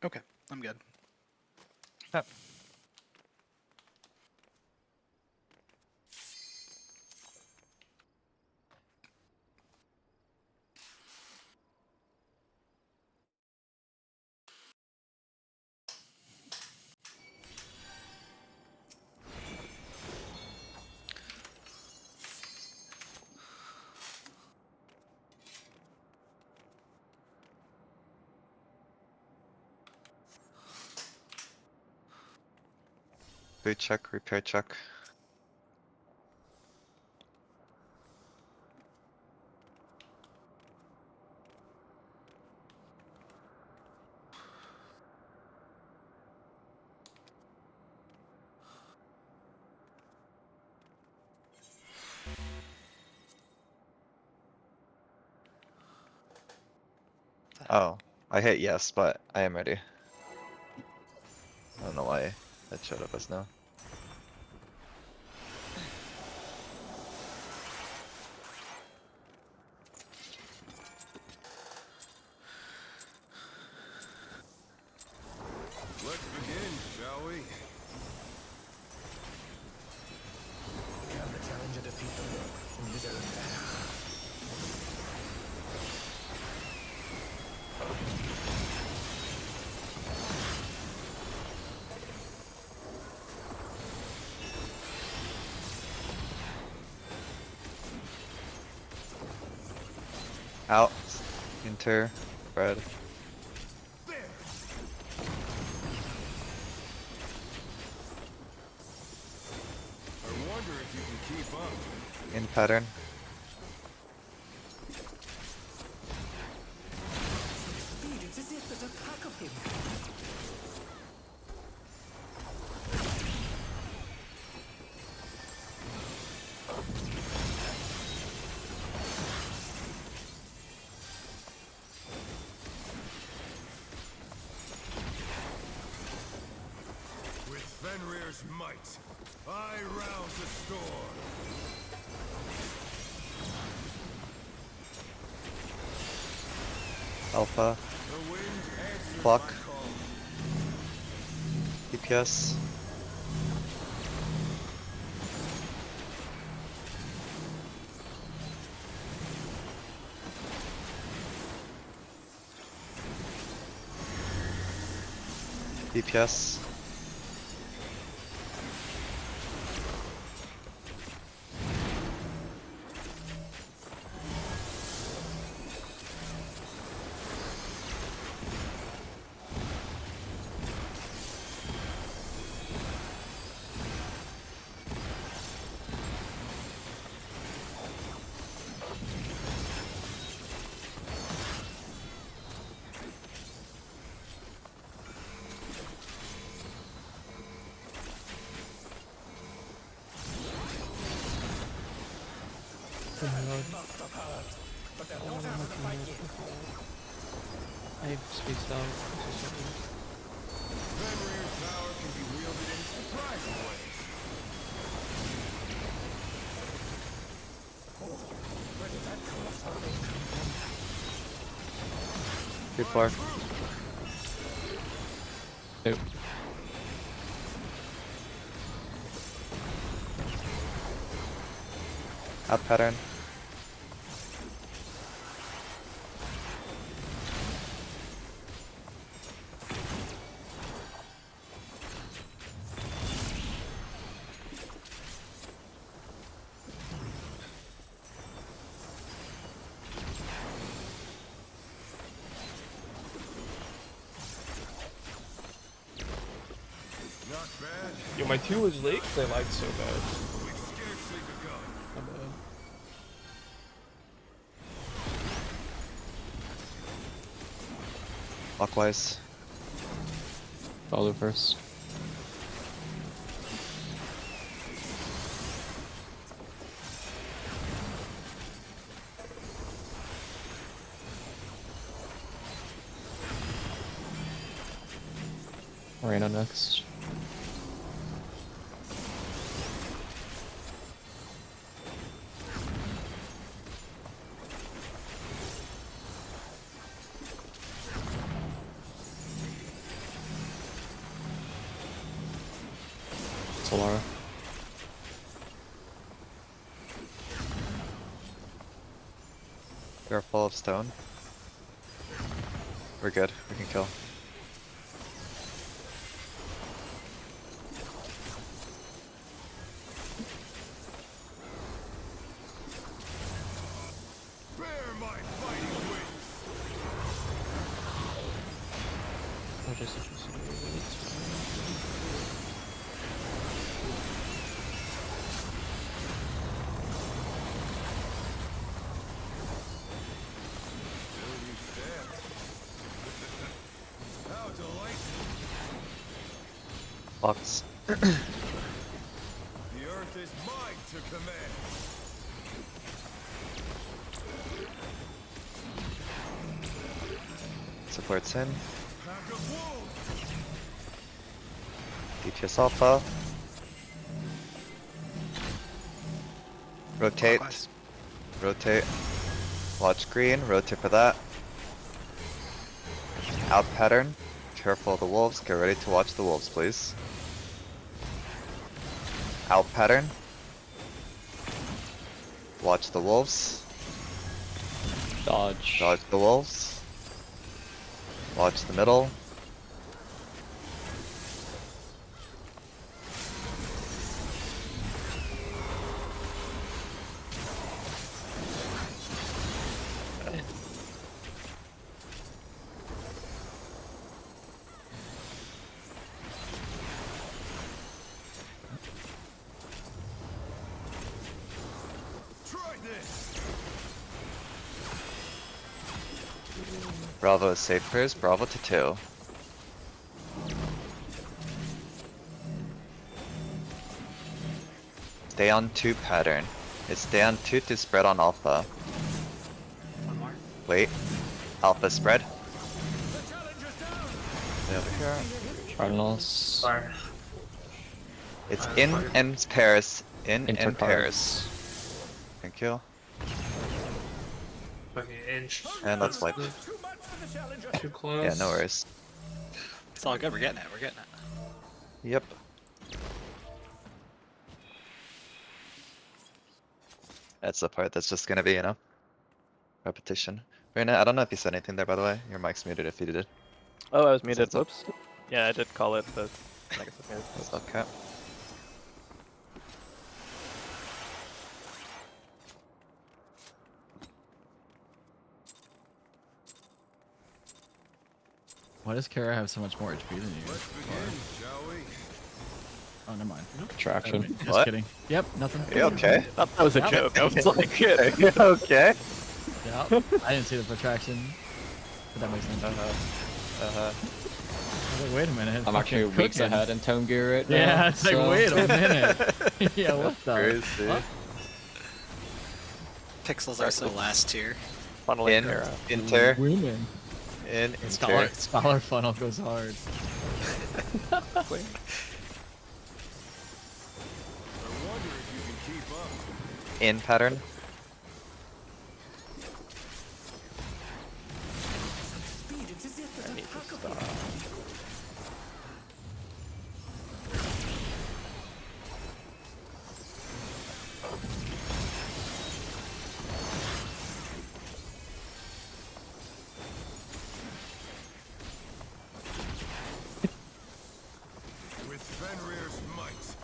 Okay, I'm good. Yep. Boot check, repair check. Oh, I hit yes, but I am ready. I don't know why that showed up as no. Let's begin, shall we? Can the challenger defeat the rook in his own lair? Out. Enter. Red. There! I wonder if you can keep up. In pattern. Speed, it's as if there's a pack of him. With Fenrir's might, I rouse the storm. Alpha. The wind answers Clock. my call. DPS. DPS. must have heard, but they're not out to fight yet. I spaced out. Fenrir's power can be wielded in surprising ways. Where did that colossal thing come from? Too far. Two. Out pattern. Not bad. Yo, my 2 was late because I lagged so bad. We've scarcely begun. My bad. Clockwise. Follow first. Arena next. Solara. They're full of stone. We're good. We can kill. Bear my fighting wings. I'll just Still you stand. How delightful. Box. The earth is mine to command. Supports in. Pack of wolves. DPS alpha. Rotate. Clockwise. Rotate. Watch green. Rotate for that. Out pattern. Careful of the wolves. Get ready to watch the wolves, please. Out pattern. Watch the wolves. Dodge. Dodge the wolves. Watch the middle. Try this. Bravo is safe first. Bravo to 2. Stay on 2 pattern. It's stay on 2 to spread on alpha. One more. Wait. Alpha spread. The challenger's down. Stay over here. Cardinals. Sorry. It's in and pairs. In and Intercards. pairs. Thank you. Fucking inch. And let's wipe. Too much for the challenger. Too close. Yeah, no worries. It's all good. We're getting it. We're getting it. Yep. That's the part that's just gonna be, you know, repetition. Raina, I don't know if you said anything there, by the way. Your mic's muted if you did. Oh, I was muted. Sounds up. Whoops. Yeah, I did call it, but I guess it's muted. It's okay. Why does Kara have so much more HP than you? Let's begin, shall we? Oh, never mind. Traction. Just What? kidding. Yep, nothing. You okay? That was a Yeah. joke. I was like, shit. You okay? Yeah, I didn't see the protraction. But that makes sense. I was like, wait a minute. I'm actually fucking weeks cooking. ahead in Tome Gear right now. Yeah, it's like, so- wait a minute. Yeah, what the? Crazy. What? Pixels are so last tier. Funneling In, era. inter, Women. in, Scholar, inter. scholar funnel goes hard. I wonder if you can keep up. In pattern. Speed, it's as if there's I a need to pack of stop. you. With Fenrir's might,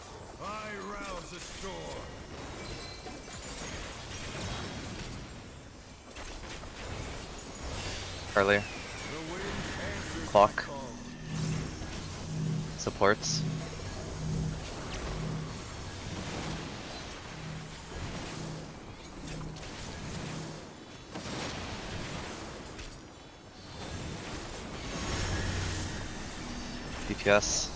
I rouse a storm. Earlier. The wind answers Clock. my call. Supports. DPS.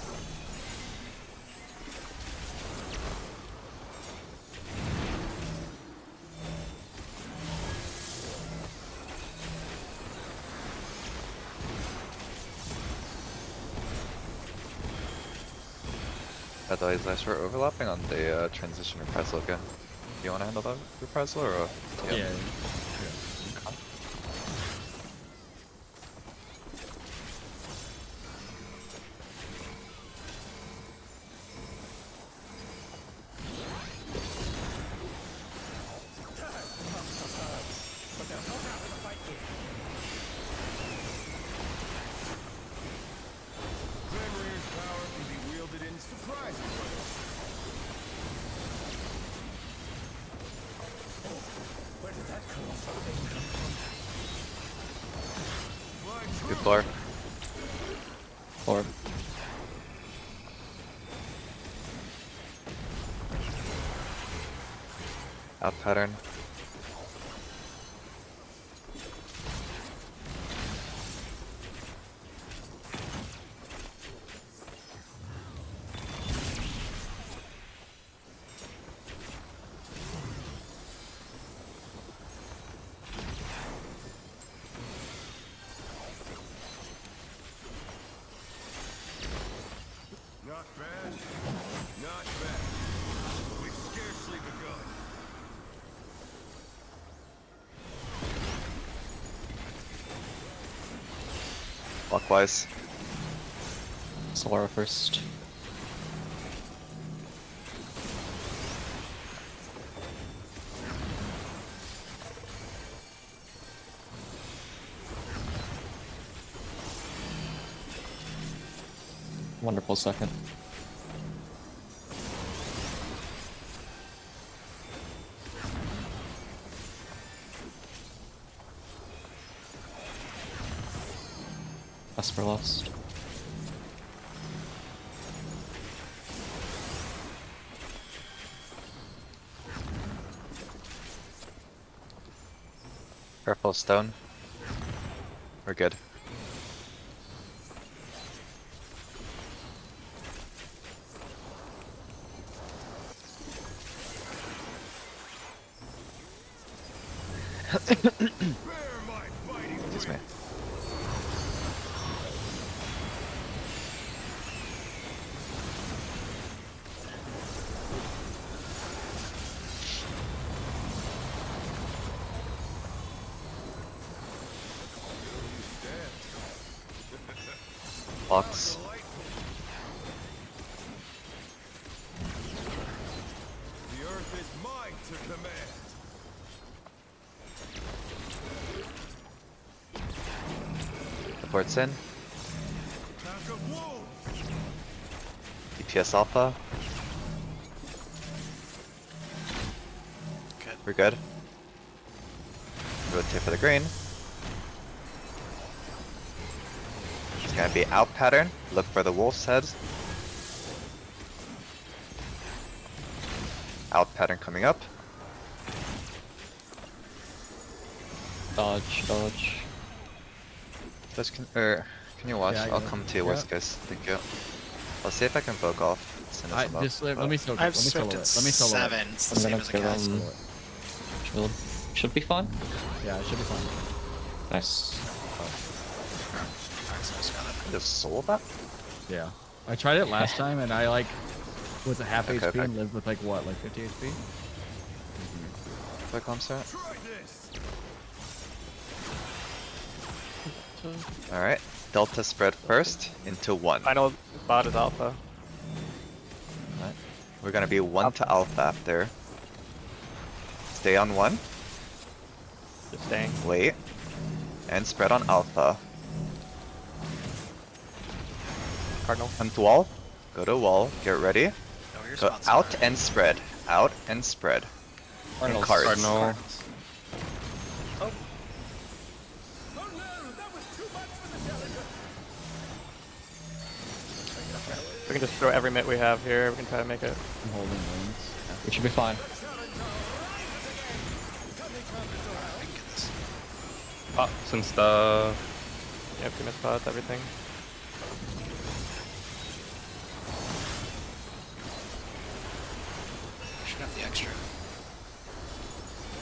By the way, Zlash, we're overlapping on the transition reprisal again. Do you want to handle that reprisal or? Yeah. Fenrir's power can be wielded in surprising ways. Where did that colossal thing come from? My Good troops floor. Or Out pattern. Not bad. Not bad. We've scarcely begun. Clockwise. Solara first. Wonderful second. Esper lost. Careful stone. We're good. Bear my fighting Excuse me. wings. Blocks. Delightful. The earth is mine to command. Supports in. Pack of wolves. DPS alpha. Good. We're good. Rotate for the green. It's gonna be out pattern. Look for the wolf's head. Out pattern coming up. Dodge, dodge. Just can you watch? Yeah, I I'll got it. come to you, worst case. Thank you. I'll see if I can poke off Cynicism up, Just let but- me solo. I've Let me solo swift it. at Let me solo it. 7. It's the I'm same gonna as a kill cast. him. Shield. Should be fun. Yeah, it should be fine. Nice. Just soul that? Yeah. I tried it last time and I like was a half Okay, HP okay. and lived with like what, like 50 HP? Quick comp strat. Try this. Alright. Delta spread first into 1. Final bot is alpha. Alright. We're gonna be 1 to alpha after. Stay on 1. Just staying. Wait. And spread on alpha. Cardinal. Come to wall. Go to wall. Get ready. Know your Go spots out are. and spread. Out and spread. Cardinals. cards. Cardinal. Cardinals. Oh no, that was too much for the challenger. We can just throw every mitt we have here. We can try to make it. I'm holding wings. We should be fine. Pops and stuff. Yep, 2 mitt spots, everything. Should have the extra.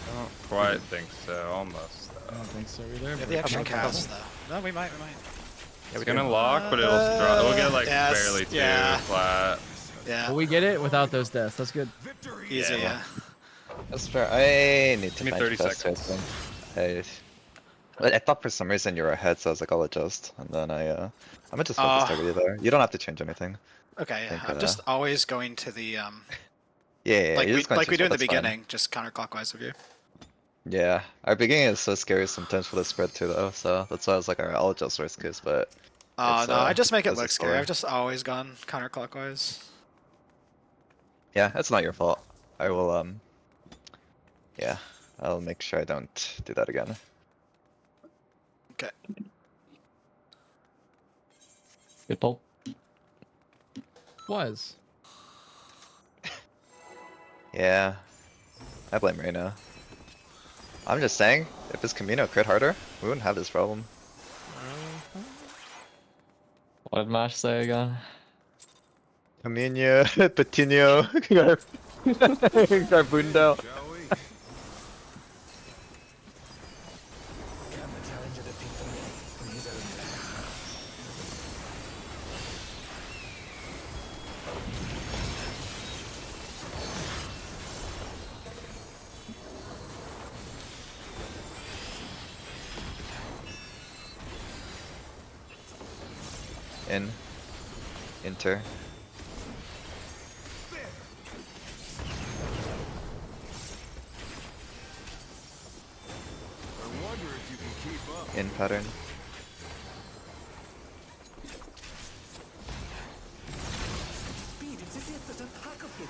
I don't quite think so. Almost. I don't think so either. We have but the extra okay. cast though. No, we might. Yeah, we It's do. gonna lock, but it'll drop. It'll get like yes, barely 2 yeah. flat. Yeah. But we get it without those deaths. That's good. Victory. Easy, Yeah. yeah. That's fair. I need to Give me find 30 the best seconds. thing. I thought for some reason you were ahead, so I was like, I'll adjust. And then I'm gonna just focus over you there. You don't have to change anything. Okay, yeah. think, I'm just always going to the Yeah, yeah, like you're we just gonna like we change do it, in the that's fine. beginning, just counterclockwise of you. Yeah, our beginning is so scary sometimes for the spread too, though. So that's why I was like, alright, I'll adjust worst case, but It's, No, I just make it those are look scary. scary. I've just always gone counterclockwise. yeah, that's not your fault. I will yeah, I'll make sure I don't do that again. Okay. Good pull. Was. Yeah, I blame Reyna. I'm just saying, if this Camino crit harder, we wouldn't have this problem. What did Mash say again? Camino, Patino, Garbundo. Shall we? Can the challenger defeat them in his own lair? Enter. I wonder if you can keep up. In pattern. Speed, it's as if there's a pack of him.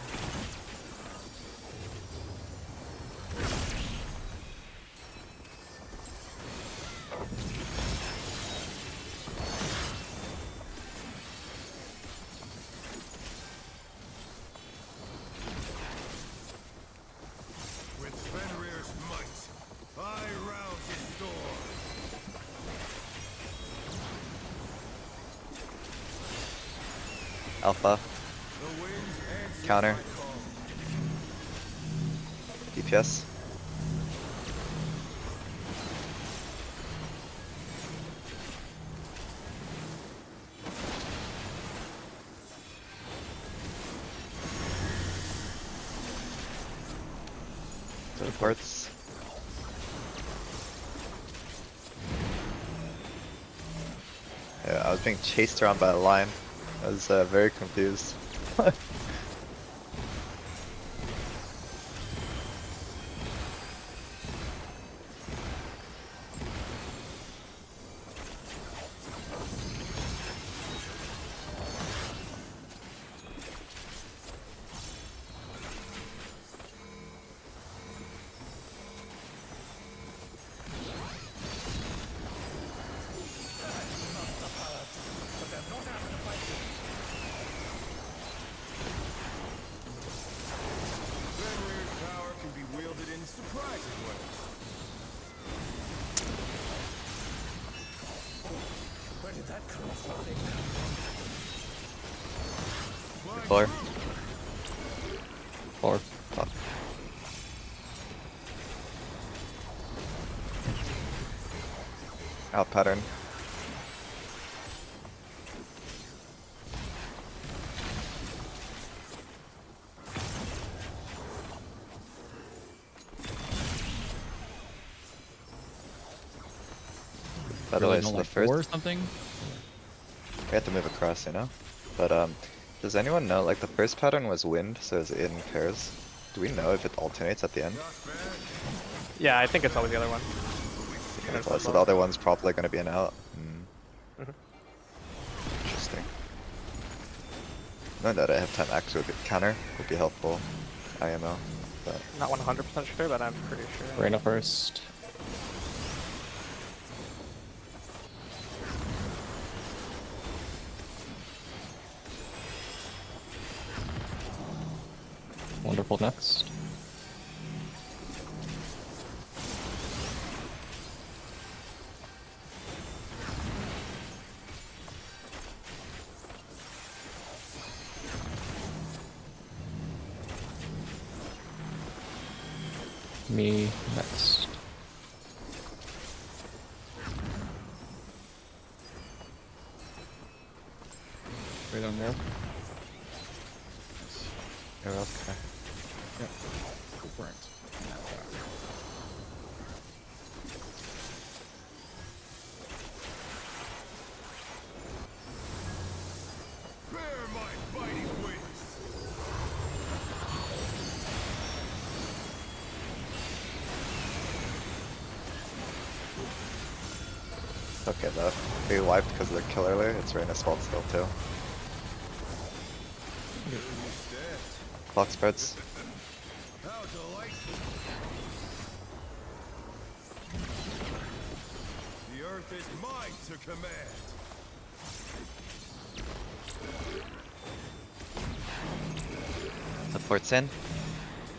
With Fenrir's might, I rouse the storm. Alpha. The wind answers Counter. my call. DPS. Teleports. Yeah, I was being chased around by a lion. I was very confused. Fenrir's power can be wielded in surprising ways. Where did that come from? Four. Or Out pattern. By the You're way, like so on the like first 4 or something. we have to move across, you know. But does anyone know? Like the first pattern was wind, so it's in pairs. Do we know if it alternates at the end? Yeah, I think it's always the other one. Well, so the other one's probably gonna be an out. Mhm. Interesting. Knowing that I have 10 actual counter would be helpful. IMO, but Not 100% sure, but I'm pretty sure. Reyna first. Wonderful next. Me next. Right on there. you're okay. Yep. Go for it. Bear my fighting wings. Okay though. We wiped because of the kill earlier. It's Reyna's fault still too. Clock spreads. How delightful. The earth is mine to command. Support's in.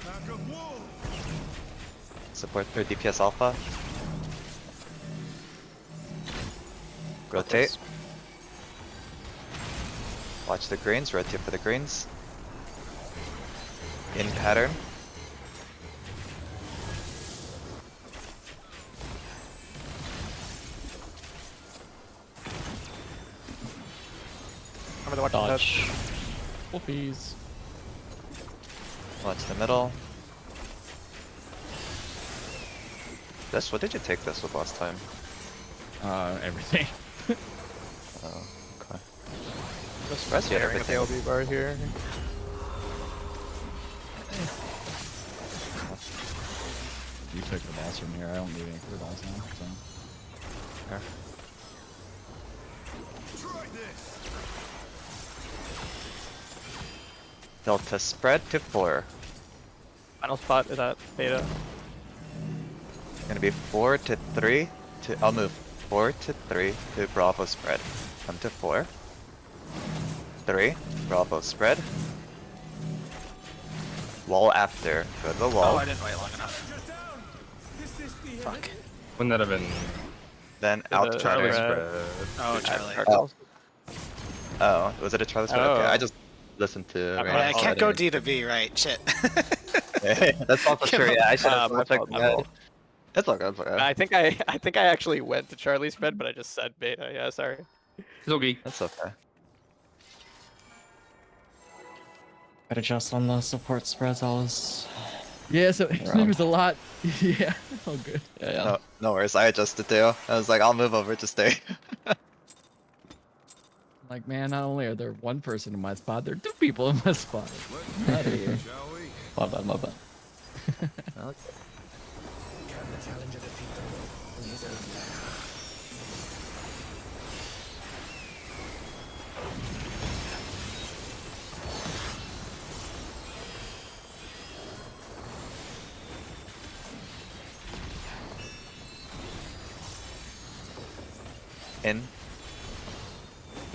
Pack of wolves. Support through DPS alpha. Rotate. Watch the greens, rotate for the greens. In pattern. Remember to watch the head. Dodge. Whoopies. Watch the middle. This, what did you take this with last time? Everything. Oh, okay. Just Surprised you had staring at the everything. LB bar here. You took the boss from here. I don't need any for the boss now. So. Yeah. Try this. Delta spread to 4. Final spot is at beta. Gonna be 4 to 3 to, I'll move 4 to 3 to Bravo spread. Come to 4. 3, Bravo spread. Wall after, go to the Oh, wall. I didn't wait long enough. Fuck. Wouldn't that have been Then out the Charlie spread. spread. Oh, Charlie. Oh. Oh, was it a Charlie spread? Okay, Oh. I just listened to Yeah, Rain. Yeah, I Oh, can't go already. D to B, right? Shit. That's all for sure, yeah, I should have my fault, my fault. That's okay, that's okay. I think I actually went to Charlie's spread, but I just said beta. Yeah, sorry. It's okay. That's okay. I'd adjust on the support spreads. I was. Yeah, so there was a lot. Yeah, all good. Yeah, yeah. No worries, I adjusted too. I was like, I'll move over to stay. Like, man, not only are there one person in my spot, there are 2 people in my spot. Get outta here. Shall we? My bad, my bad. Can the challenger defeat them in his own lair?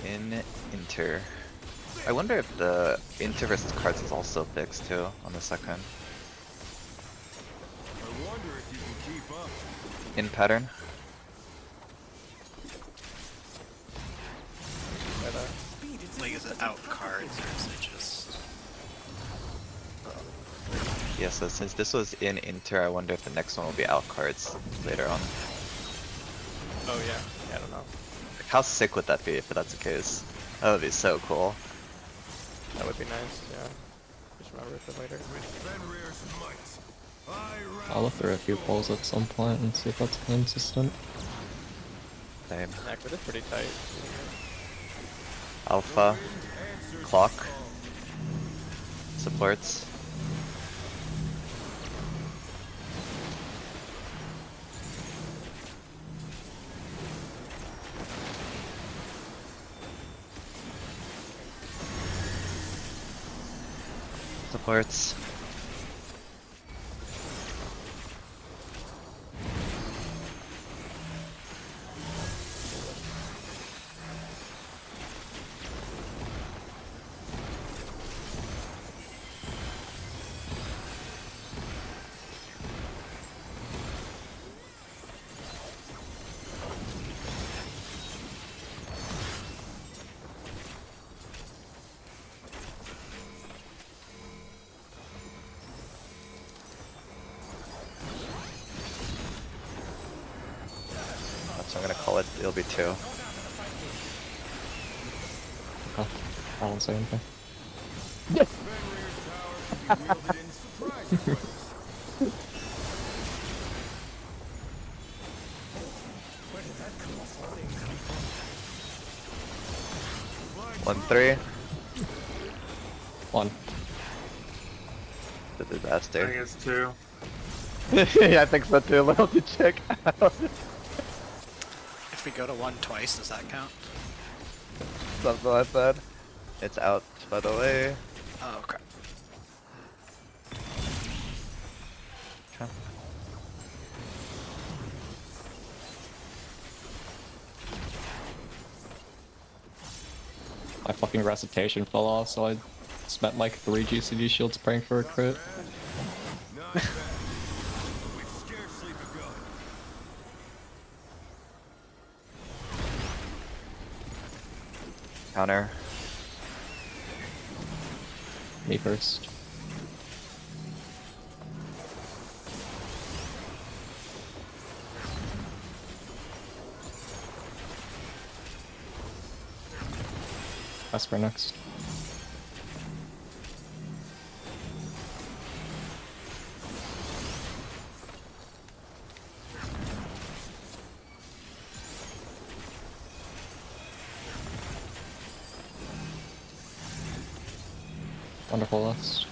In Inter. I wonder if the Inter versus cards is also fixed too on the second. I wonder if you can keep up. In pattern. Like, is it out cards or is it just? Yeah, so since this was in Inter, I wonder if the next one will be out cards later on. Oh yeah. Yeah, I don't know. Like, how sick would that be if that's the case? That would be so cool. That would be nice. Yeah. Just remember it for later. With Fenrir's might, I I'll look through a few polls at some point and see if that's consistent. Same. Neck is pretty tight. Alpha, clock, supports. Supports. So I'm gonna call it, it'll be 2. Oh, I won't say anything. Fenrir's power can be wielded in surprising ways. Where did that colossal thing come from? 1-3. 1. The I think disaster. it's 2. Yeah, I think so too. Loyalty check. If we go to 1 twice, does that count? Something like that. It's out, by the way. Oh, okay. Okay. My fucking recitation fell off, so I spent like 3 GCD shields praying for a crit. Not bad. We've scarcely begun. Counter. Me first. Vesper next. Wonderful list.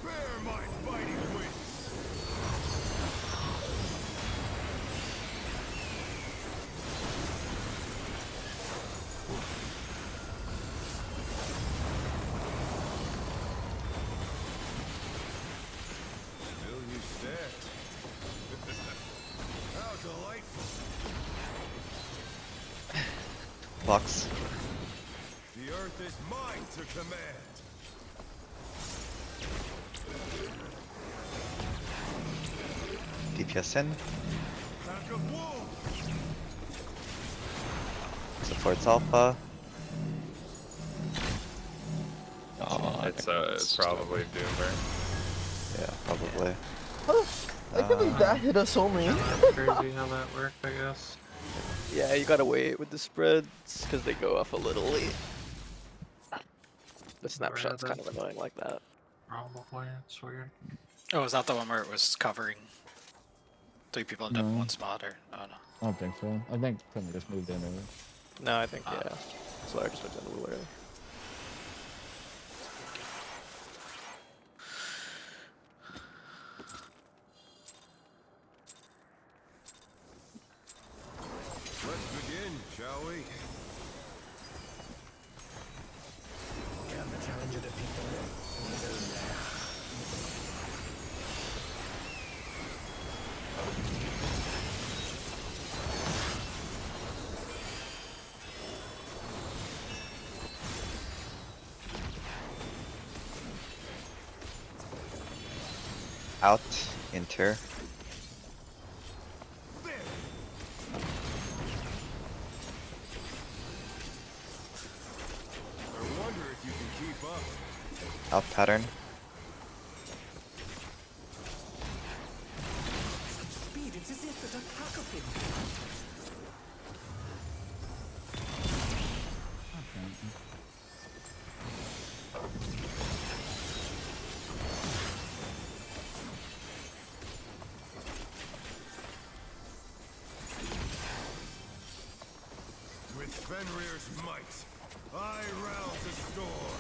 Bear my fighting wings. Still you stand. How delightful. Box. The earth is mine to command. DPS in. Pack of wolves. Supports alpha. Oh, It's probably Doomer. Yeah, probably. I can't believe that hit us only. Crazy how that worked, I guess. Yeah, you gotta wait with the spreads because they go off a little late. The snapshot's kind of annoying like that. Probably, it's weird. Oh, is that the one where it was covering 3 people in No. one spot, or oh no? I don't think so. I think Premier just moved in. Or... No, I think yeah. So I just went down a little early. Let's begin, shall we? Can the challenger defeat them in his own lair? Out, enter. I wonder if you can keep up. Out pattern. Speed, it's as if there's a pack of him. With Fenrir's might, I rouse the storm.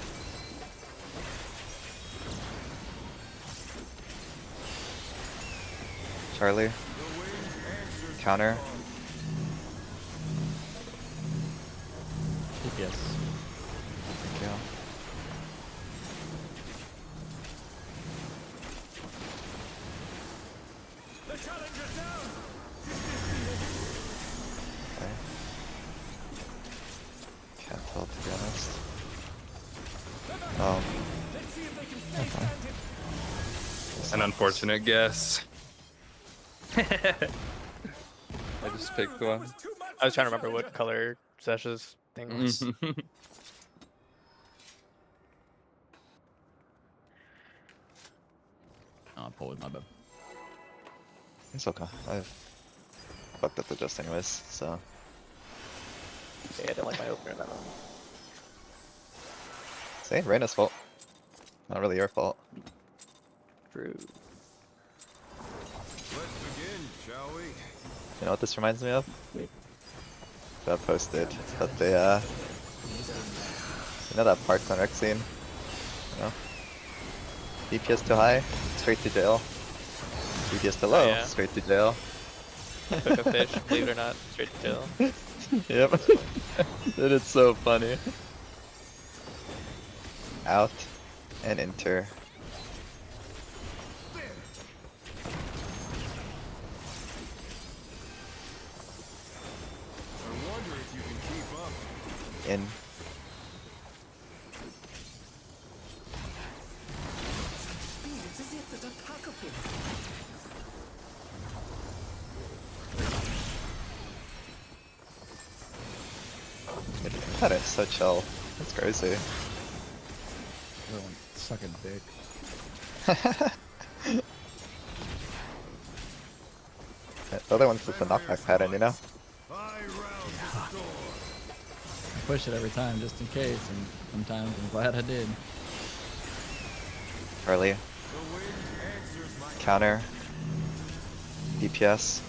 Charlie. The wind answers my Counter. call. DPS. Thank you. The challenger's down. Okay. Can't tell, to be honest. Oh. Let's see if they can stay standing. An unfortunate guess. I just picked one. I was trying to remember what color Sesh's thing was. Oh, I pulled with my bow. It's okay. I've fucked up the just anyways, so. Yeah, I didn't like my opener that one. See, Reyna's fault. Not really your fault. True. Let's begin, shall we? You know what this reminds me of? Got posted, but they you know that Parkland Rec scene? You know? DPS too high, straight to jail. DPS too low, yeah. straight to jail. Cook a fish, believe it or not, straight to jail. Yep. That is so funny. Out and enter. I wonder if you can keep up. In. Speed, it's as if there's a pack of him. That is so chill. That's crazy. Everyone sucking dick. The other one's just a knockback pattern, you know? I rouse the storm. I push it every time just in case, and sometimes I'm glad I did. Early. The wind answers my Counter. DPS.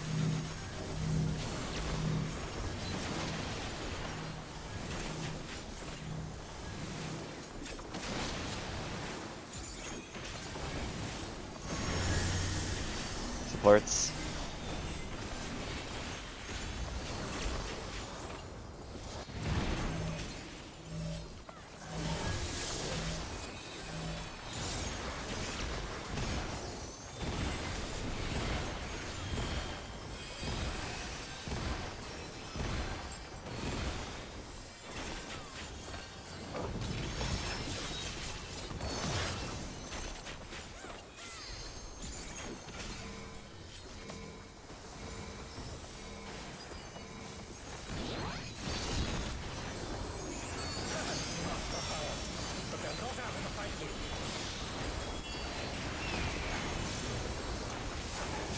Supports.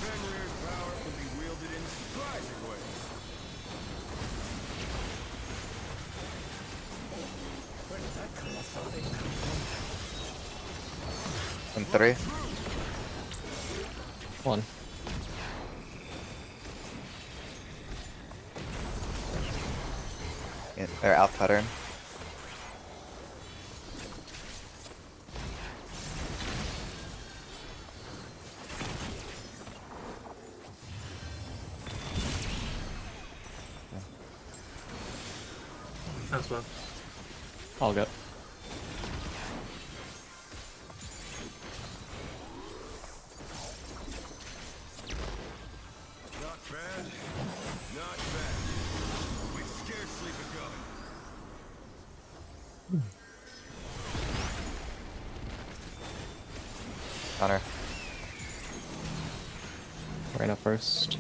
Fenrir's power can be wielded in surprising ways. Where did that colossal thing come from? In 3. One. In, or out pattern. That's what. I'll go. Not bad. Not bad. We've scarcely begun. Counter. Reyna first.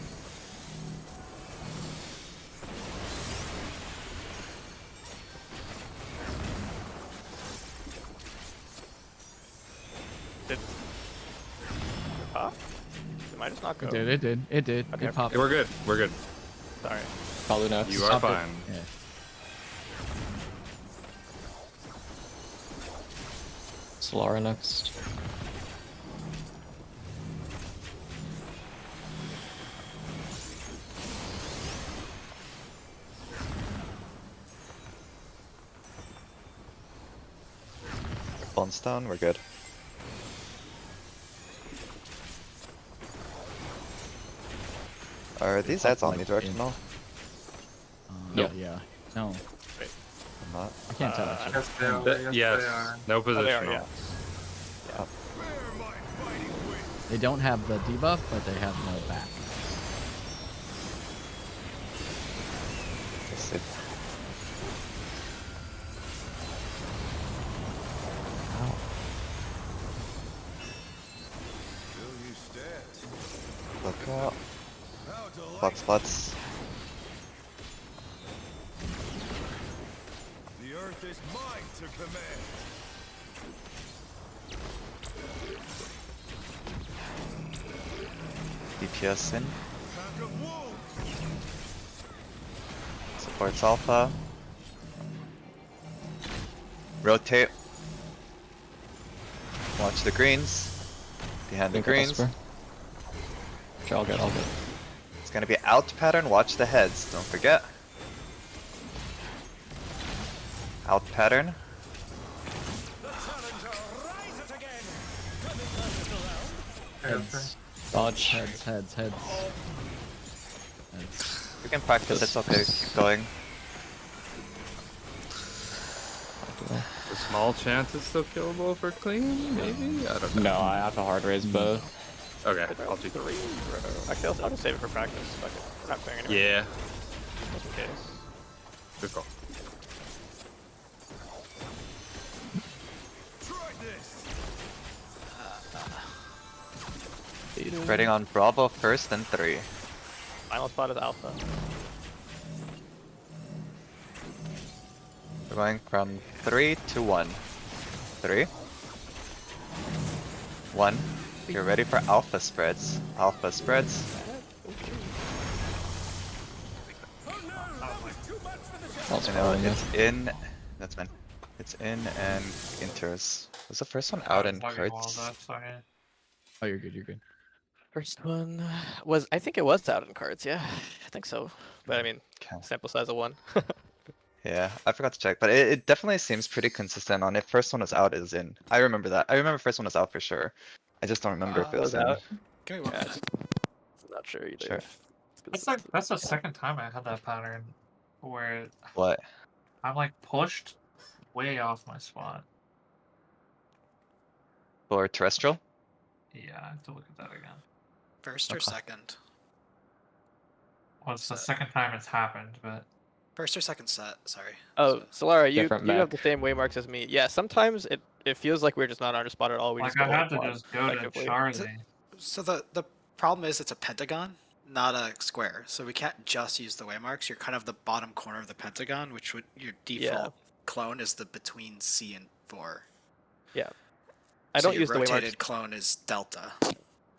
Pop? It might just not go. It did. Okay. It popped. We're good. We're good. Sorry. Kalu next. You are Stop it. fine. Yeah. Solara next. Bones down, we're good. Are these ads Like, omnidirectional? Yep. Yeah. No, I'm not. I can't tell. Actually. Yes, they are. Yes, Yes. they are. No Oh, they are, positional. yeah. Where my fighting wit? They don't have the debuff, but they have no back. Let's see. Will you stand? Look out. How Flux, delightful. flux. The earth is mine to command. DPS in. Pack of wolves. Supports alpha. Rotate. Watch the greens. Behind the Think greens. Esper. Okay, all good, all good. It's gonna be out pattern, watch the heads, don't forget. Out pattern. Heads, Dodge. heads. Heads. You can practice, it's okay, keep going. A small chance it's still killable for clean, maybe? I don't know. No, I have to hard raise both. Okay, I'll do 3. Actually, I'll just save it for practice. Fuck it. We're not playing anymore. Yeah. Just in case. Good call. Try this. Spreading on Bravo first and 3. Final spot is Alpha. We're going from 3 to 1. 3. 1. You're ready for alpha spreads. Alpha spreads. That's I know, probably it's in. That's fine. It's in and enters. Was the first one out in Fucking wall cards? that, sorry. Oh, you're good. You're good. First one was, I think it was out in cards, yeah. I think so. But I mean, Okay. sample size of 1. Yeah, I forgot to check, but it definitely seems pretty consistent on if first one was out is in. I remember that. I remember first one was out for sure. I just don't remember if it was Was in. out? Give me one. Yeah, I'm not sure either. Sure. if it's That's consistent. that's the second time I had that pattern where What? I'm like pushed way off my spot. For terrestrial? Yeah, I have to look at that again. First or Okay. second? Well, it's the second time it's happened, but First or second set, sorry. Oh, Solara, you Different have map. the same waymarks as me. Yeah, sometimes it feels like we're just not on our spot at all. We like just go I had to quad, just go to effectively. Charlie. So the problem is it's a pentagon, not a square. So we can't just use the waymarks. You're kind of the bottom corner of the pentagon, which would your default clone is the between C and 4. Yeah. I So don't your use the rotated waymarks. clone is delta.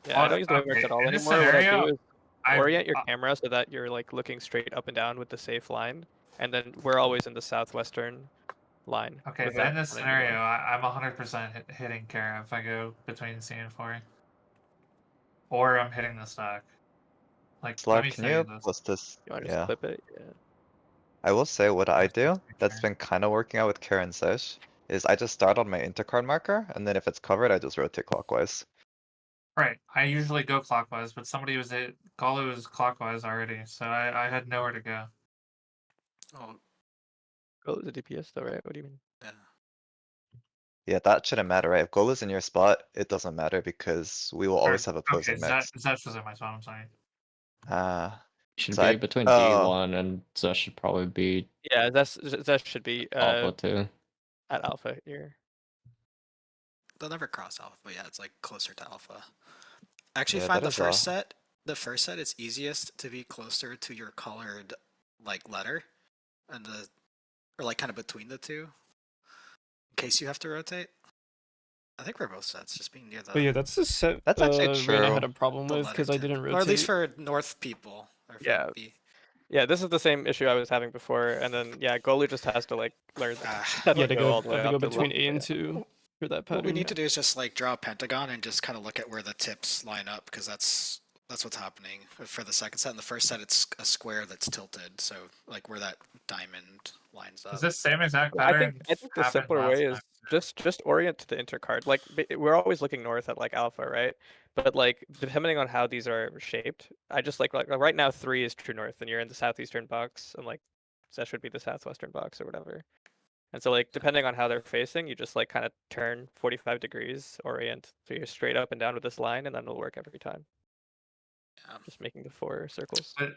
Yeah, I don't use the waymarks Okay, at all in this anymore. What I do scenario, is I- orient your camera so that you're like looking straight up and down with the safe line, and then we're always in the southwestern line. Okay, with but that in this line anyway. scenario, I'm 100% hitting Kara if I go between C and 4. Or I'm hitting the stack. Like, let Slark, me can say you this. post this? You want to just Yeah. clip it? Yeah. I will say what I Let's do just make that's sure. been kind of working out with Karen Sesh is I just start on my intercard marker, and then if it's covered, I just rotate clockwise. Right, I usually go clockwise, but somebody was it. Galo was clockwise already, so I had nowhere to go. Oh, Oh, the DPS though, right? What do you mean? yeah. Yeah, that shouldn't matter, right? If goal is in your spot, it doesn't matter because we will always have opposing Okay, mix. Zesh was in my spot, I'm sorry. Should So be I- between oh. D1 and Zesh should probably be Yeah, that should be Alpha too. at Alpha here. They'll never cross alpha, but yeah, it's like closer to alpha. I actually Yeah, find that the is first set the first set, it's easiest to be closer to your colored like letter, and or like kind of between the two, in case you have to rotate. I think for both sets, just being near But yeah, the that's the set That's actually Reina had true. a problem with letter because I tip. didn't Or at least rotate. for north people. Or for Yeah. B. Yeah, this is the same issue I was having before, and then yeah, goalie just has to like learn Ah. how Yeah, to go all the way have to go up to between level. A and 2 for that What we pattern. need to do is just like draw a pentagon and just kind of look at where the tips line up, because that's what's happening for the second set. In the first set, it's a square that's tilted, so like where that diamond lines up. Is this same exact I pattern? think the happened simpler last way time? is just orient to the intercard. Like we're always looking north at like alpha, right? But like depending on how these are shaped, I just like right now 3 is true north, and you're in the southeastern box, and like that should be the southwestern box or whatever. And so like depending on how they're facing, you just like kind of turn 45 degrees, orient so you're straight up and down with this line, and then it'll work every time. Yeah. Just making the 4 circles. But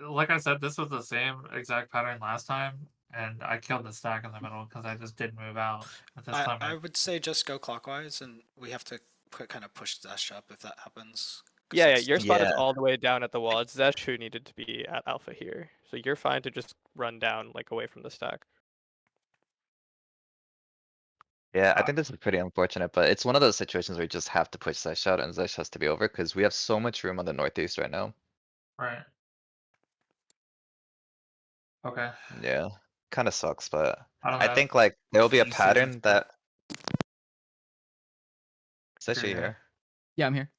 like I said, this was the same exact pattern last time, and I killed the stack in the middle because I just didn't move out. But this time, I would say just go clockwise, and we have to kind of push Zesh up if that happens. Yeah, your spot is Yeah. all the way down at the wall. It's Zesh who needed to be at alpha here. So you're fine to just run down like away from the stack. Yeah, I think this is pretty unfortunate, but it's one of those situations where you just have to push Zesh out and Zesh has to be over because we have so much room on the northeast right now. right. Okay. Yeah, kind of sucks, but I don't I know. think like there will be a You see this, pattern that. Zesh, are you you're here? Yeah, I'm here.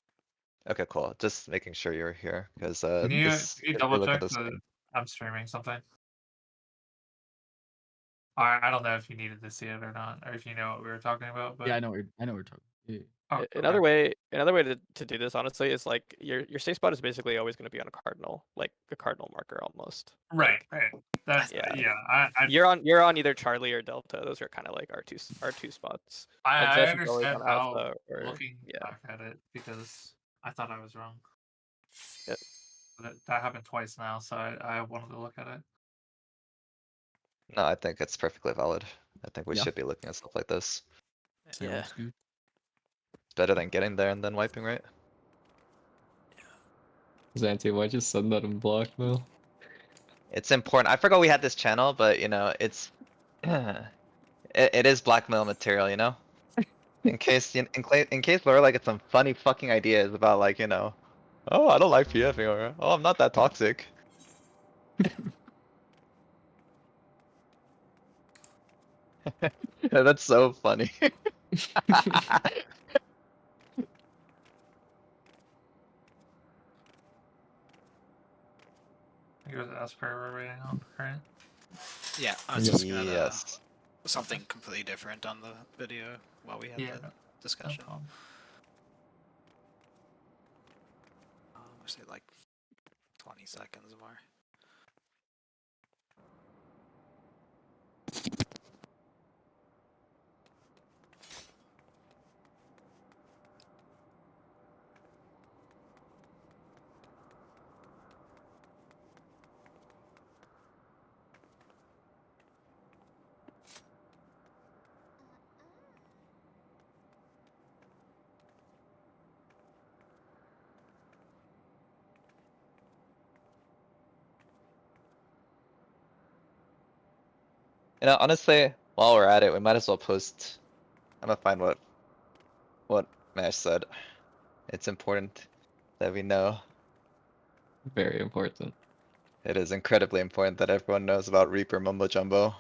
Okay, cool. Just making sure you're here because Can this. you If you double look at check the that screen. I'm streaming something? I don't know if you needed to see it or not, or if you know what we were talking about. But Yeah, I know what we're talking. Yeah. oh, Another okay. way to do this honestly is like your safe spot is basically always going to be on a cardinal, like a cardinal marker almost. Right, right. That's Yeah. yeah. You're on either Charlie or Delta. Those are kind of like our two spots. And I Zesh is always understand on how Alpha or looking yeah. back at it because I thought I was wrong. Yep. But that happened twice now, so I wanted to look at it. No, I think it's perfectly valid. I think we Yeah. should be looking at stuff like this. Yeah. Sounds good. It's better than getting there and then wiping, right? Zanti, why'd you send that in blackmail? It's important. I forgot we had this channel, but you know, it's it is blackmail material, you know? In case in case Laura gets some funny fucking ideas about like, you know, oh, I don't like PFing or oh, I'm not that toxic. That's so funny. I think it was Esper we're waiting on, right? Yeah, I was just gonna Yes. something completely different on the video while we had Yeah, the no discussion. problem. We'll say like 20 seconds more. You know, honestly, while we're at it, we might as well post. I'm gonna find what Mash said. It's important that we know. Very important. It is incredibly important that everyone knows about Reaper Mumbo Jumbo.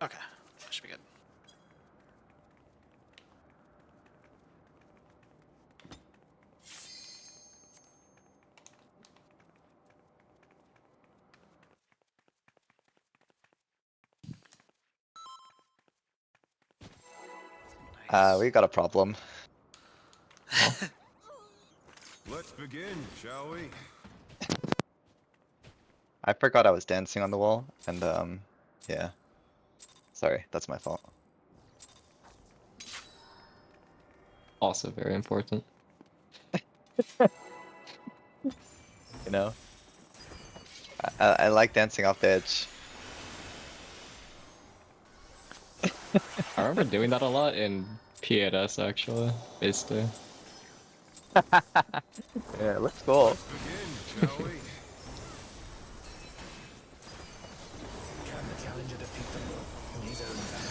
Okay, that should be good. We got a problem. Let's begin, shall we? I forgot I was dancing on the wall, and yeah. Sorry, that's my fault. Also very important. You know? I like dancing off the edge. I remember doing that a lot in P8S actually, basically. Yeah, let's go. Let's begin, shall we? Can the challenger defeat them in his own lair?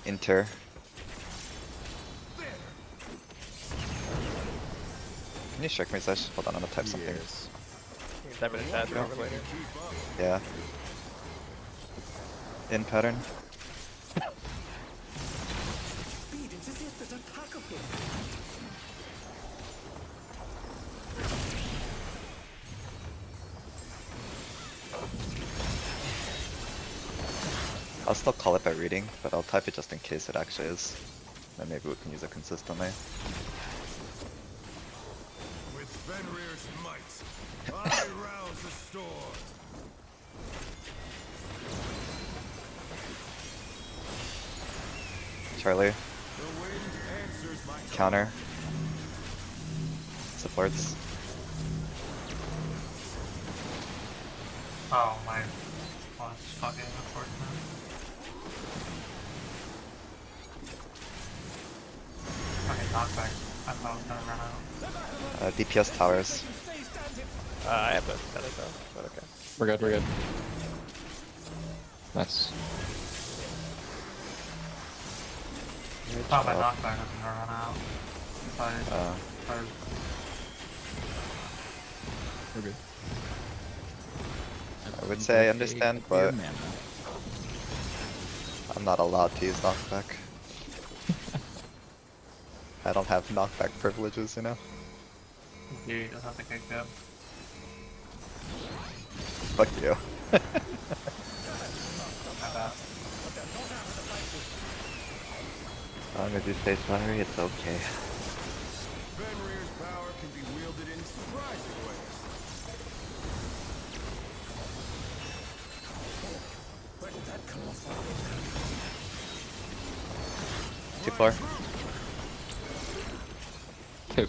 Enter. Can you check me, Sesh? Hold on, I'm gonna type something. Yes. You can type it in chat Yeah. over later. Yeah. In pattern. Speed, it's as if there's a pack of him. I'll still call it by reading, but I'll type it just in case it actually is. Then maybe we can use it consistently. With Fenrir's might, I rouse the storm. Charlie, The wind answers my counter. Supports. Oh my. Oh, it's fucking unfortunate. Okay, knockback. I thought I was gonna run out. DPS towers. I have to set it though, but okay. We're good, we're good. Nice. I thought my knockback was gonna run out. But We're good. I would say I understand, but Man, I'm not allowed to use knockback. I don't have knockback privileges, you know? you just have to kick up. Fuck you. My bad. As long as you stay sorry, it's okay. Fenrir's power can be wielded in surprising ways. Where did that come from? 2-4. 2.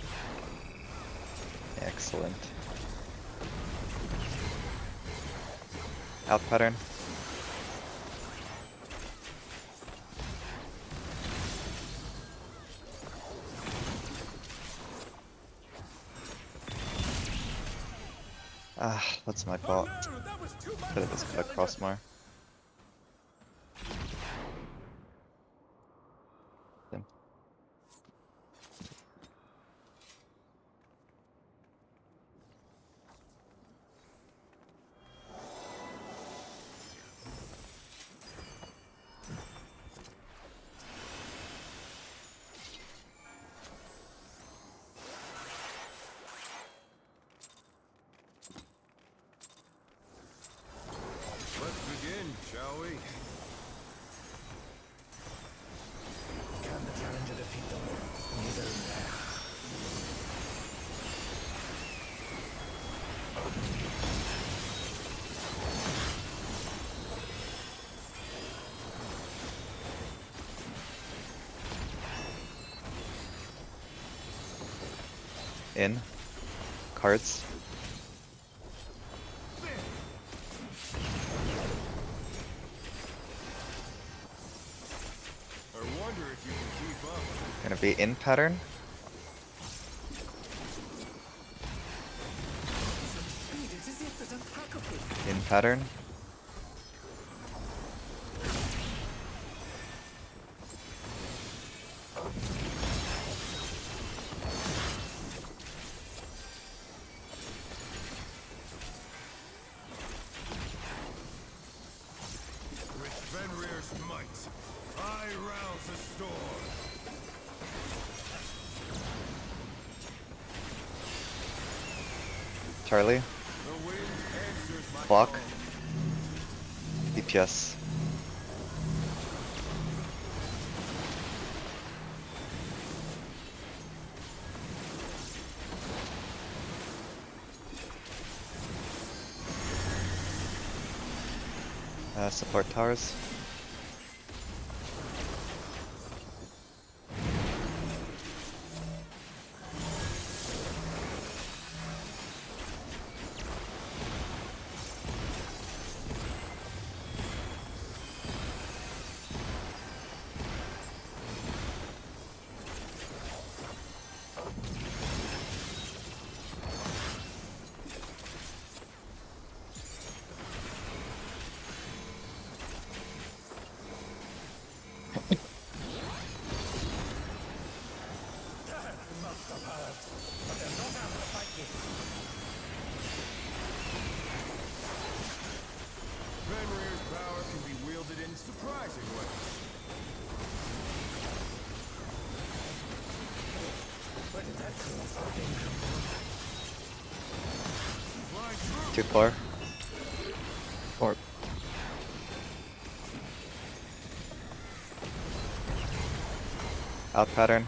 Excellent. Out pattern. Ah, that's my fault. Could have just got across more. Then. Let's begin, shall we? Can the challenger defeat them in his own lair? In. Cards. I wonder if you can keep up. Gonna be in pattern. Speed, it's as if there's a pack of him. In pattern. With Fenrir's might, I rouse the storm. Charlie. The wind answers my Block. call. DPS. Support towers. Fenrir's power can be wielded in surprising ways. Two floor. Or Out pattern.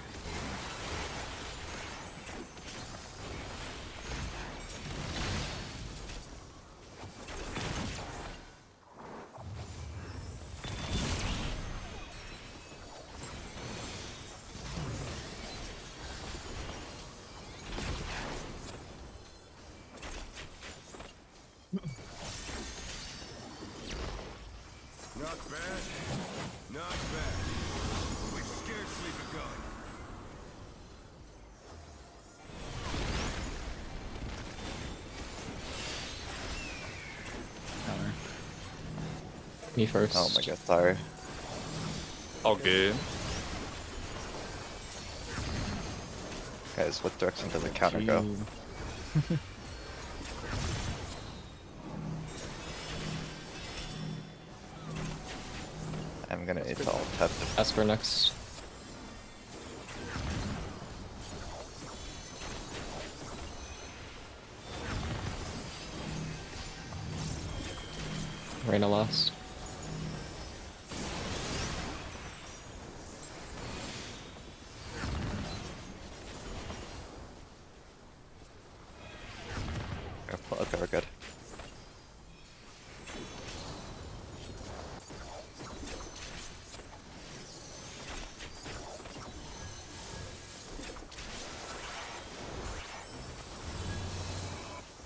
Not bad. Not bad. We've scarcely begun. Counter. me first. Oh my god, sorry. All good. Guys, what direction does the counter go? Gee. I'm gonna need to alt tap. Esper next. Reyna last. Okay, we're good.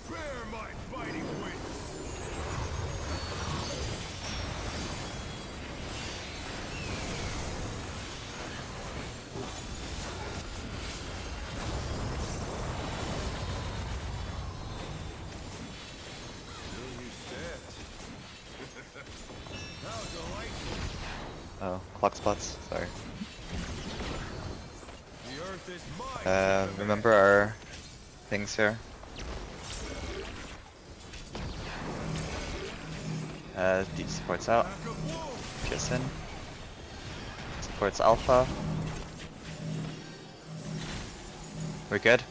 Bear my fighting wings. Still you stand. How delightful. Oh, clock spots. Sorry. The earth is mine. Remember our things here. D supports out. Pack of wolves. PS in. Supports alpha. We're good.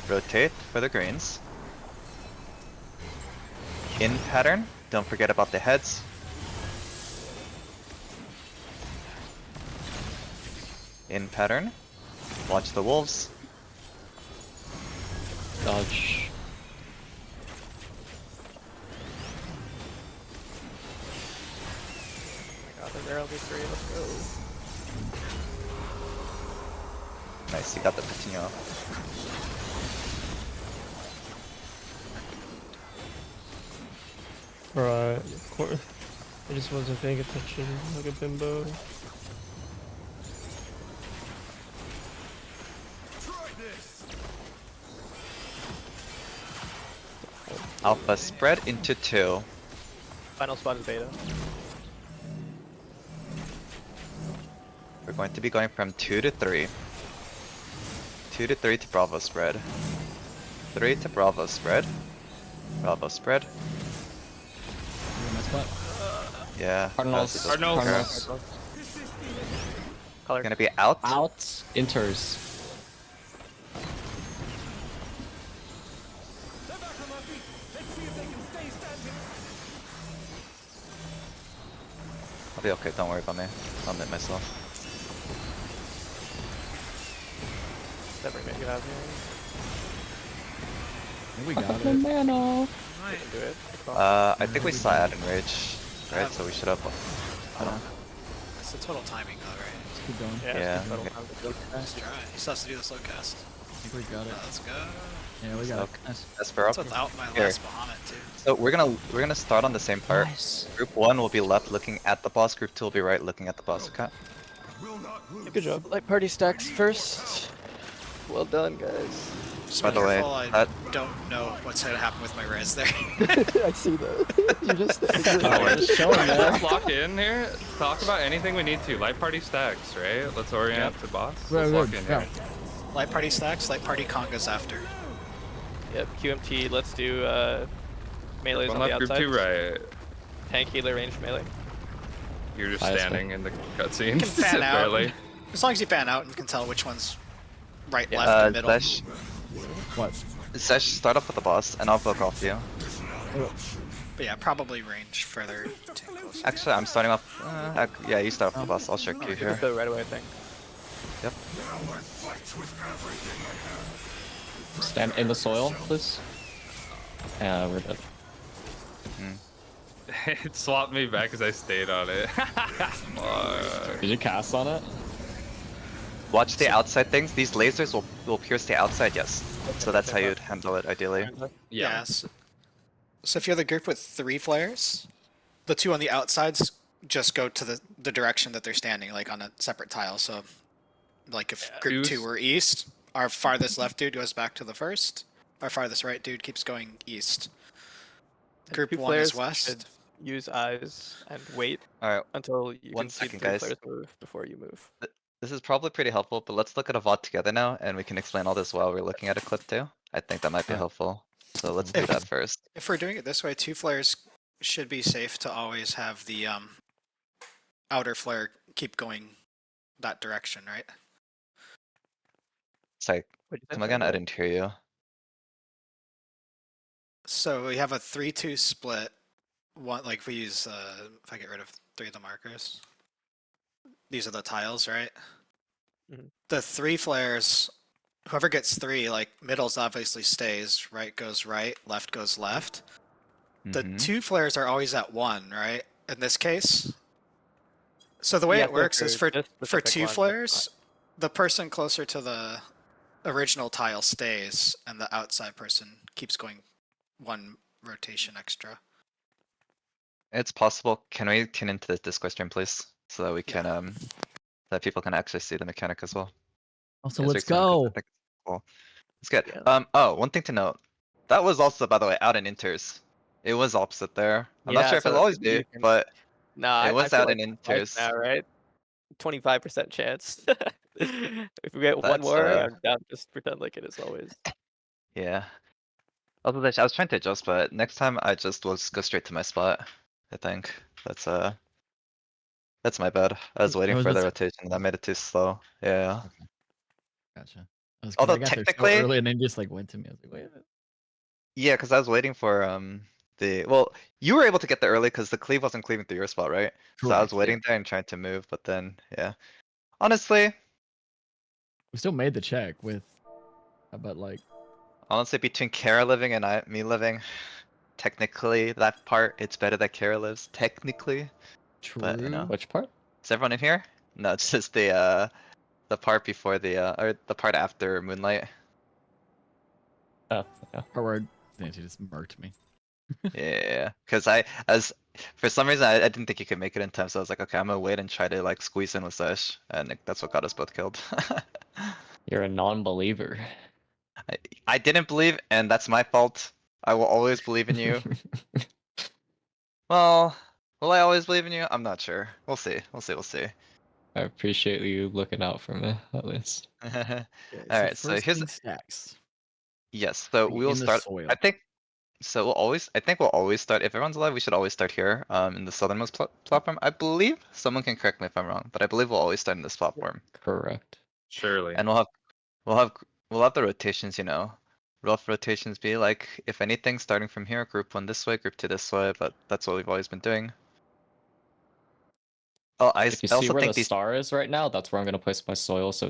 Rotate for the greens. In pattern. Don't forget about the heads. In pattern. Watch the wolves. Dodge. Oh my god, the barrel be free. Let's go. Nice, you got the pitching off. Right, of course. I just wasn't paying attention like a bimbo. Try this. Alpha spread into 2. Final spot is beta. We're going to be going from 2 to 3. 2 to 3 to Bravo spread. 3 to Bravo spread. Bravo spread. You're in my spot. Yeah. Cardinals. Cardinals. Color. Gonna be out. Out. Enters. Step back on my feet. Let's see if they can stay standing. I'll be okay, don't worry about me. I'll knit myself. Every minute you have here. I think we got it. Mana. Alright. Do it. I think we saw add enrage, right? So we should have. It's the total timing though, right? Let's keep going. Yeah. Yeah. Just keep it on the Let's try. He still has to do the slow cast. I think we got it. Let's go. Yeah, we got Okay. it. Nice. That's fair. That's without my Here. last Bahamut too. So we're gonna start on the same part. Nice. Group 1 will be left looking at the boss. Group 2 will be right looking at the boss. Okay. Will not lose. Good job. Light party stacks first. Well done, guys. Just By be the way, careful, I that- don't know what's gonna happen with my res there. I see that. You just. Alright, Just showing that. let's lock in here. Talk about anything we need to. Light party stacks, right? Let's orient to boss. Right, Let's lock right, in yeah. here. Light party stacks, light party congas after. Yep. QMT. Let's do melees One on the left, group outside. 2 right. Tank healer range melee. You're just Nice, standing in the You cutscene. can fan out. Barely. As long as you fan out, you can tell which one's right, Yeah. left, and middle. Zesh, What? Zesh, start off with the boss, and I'll book off you. But yeah, probably range further to close. Actually, I'm starting off. Yeah, you start off with the boss. I'll check you Good here. go right away, I think. Yep. Now I fight with everything I have. Stand in the soil, please. Yeah, we're dead. It swapped me back because I stayed on it. Fuck. Did you cast on it? Watch the outside things. These lasers will pierce the outside. Yes. So that's how you'd handle it ideally. Yeah. So if you're the group with 3 flares, the 2 on the outsides just go to the direction that they're standing, like on a separate tile. So, like if group 2 were east, our farthest left dude goes back to the first. Our farthest right dude keeps going east. Group 2 1 is players west. should use eyes and wait All right. until you One can see second, the 3 guys. players move before you move. This is probably pretty helpful, but let's look at a VOD together now, and we can explain all this while we're looking at a clip too. I think that might be helpful. So let's do that first. If we're doing it this way, 2 flares should be safe to always have the outer flare keep going that direction, right? Sorry, What'd you come say? again? I didn't hear you. So we have a 3-2 split. One, like if we use if I get rid of 3 of the markers. These are the tiles, right? Mhm. The 3 flares, whoever gets 3, like middle's obviously stays, right goes right, left goes left. The Mhm. 2 flares are always at 1, right? In this case. So the way Yeah, it works is for this for specific 2 one, that's flares, the person closer to the original tile stays, and the outside person keeps going 1 rotation extra. It's possible. Can we tune into this Discord stream, please, so that we can that people can actually see the mechanic as well. Also, Yes, we let's can, 'cause I go. think it's cool. It's good. Yeah. Oh, one thing to note. That was also, by the way, out in inters. It was opposite there. I'm not Yeah, sure if so it'll always maybe be, you can- but Nah, it was I feel out like in twice inters. now, right? 25% chance. If we get one That's, more, I'm down to just pretend like it is always. Yeah. Also, I was trying to adjust, but next time I just will go straight to my spot. I think that's my bad. I was waiting was for the this- rotation, and I made it too slow. Yeah. Gotcha. I was, 'cause Although I got there so technically- early and then just like went to me. I was like, wait a minute. Yeah, because I was waiting for well, you were able to get there early because the cleave wasn't cleaving through your spot, right? So I was Correct, yeah. waiting there and trying to move, but then yeah. Honestly, We still made the check with, but like, between Kara living and me living, technically that part it's better that Kara lives. Technically, true. but you know, Which part? is everyone in here? No, it's just the part before or the part after Moonlight. Oh, yeah. Or where Nancy just murked me. Yeah, because for some reason I didn't think you could make it in time, so I was like, okay, I'm gonna wait and try to like squeeze in with Zesh, and like, that's what got us both killed. You're a non-believer. I didn't believe, and that's my fault. I will always believe in you. Well, will I always believe in you? I'm not sure. We'll see. We'll see. I appreciate you looking out for me, at least. Okay, Alright, so first here's thing stacks. yes. So Be we will in the start. soil. I think. So I think we'll always start. If everyone's alive, we should always start here, in the southernmost platform. I believe. Someone can correct me if I'm wrong, but I believe we'll always start in this platform. Correct. Surely. And we'll have the rotations, you know. Rough rotations be like, if anything, starting from here, group 1 this way, group 2 this way, but that's what we've always been doing. Oh, I If you I see also where the think these. star is right now, that's where I'm gonna place my soil, so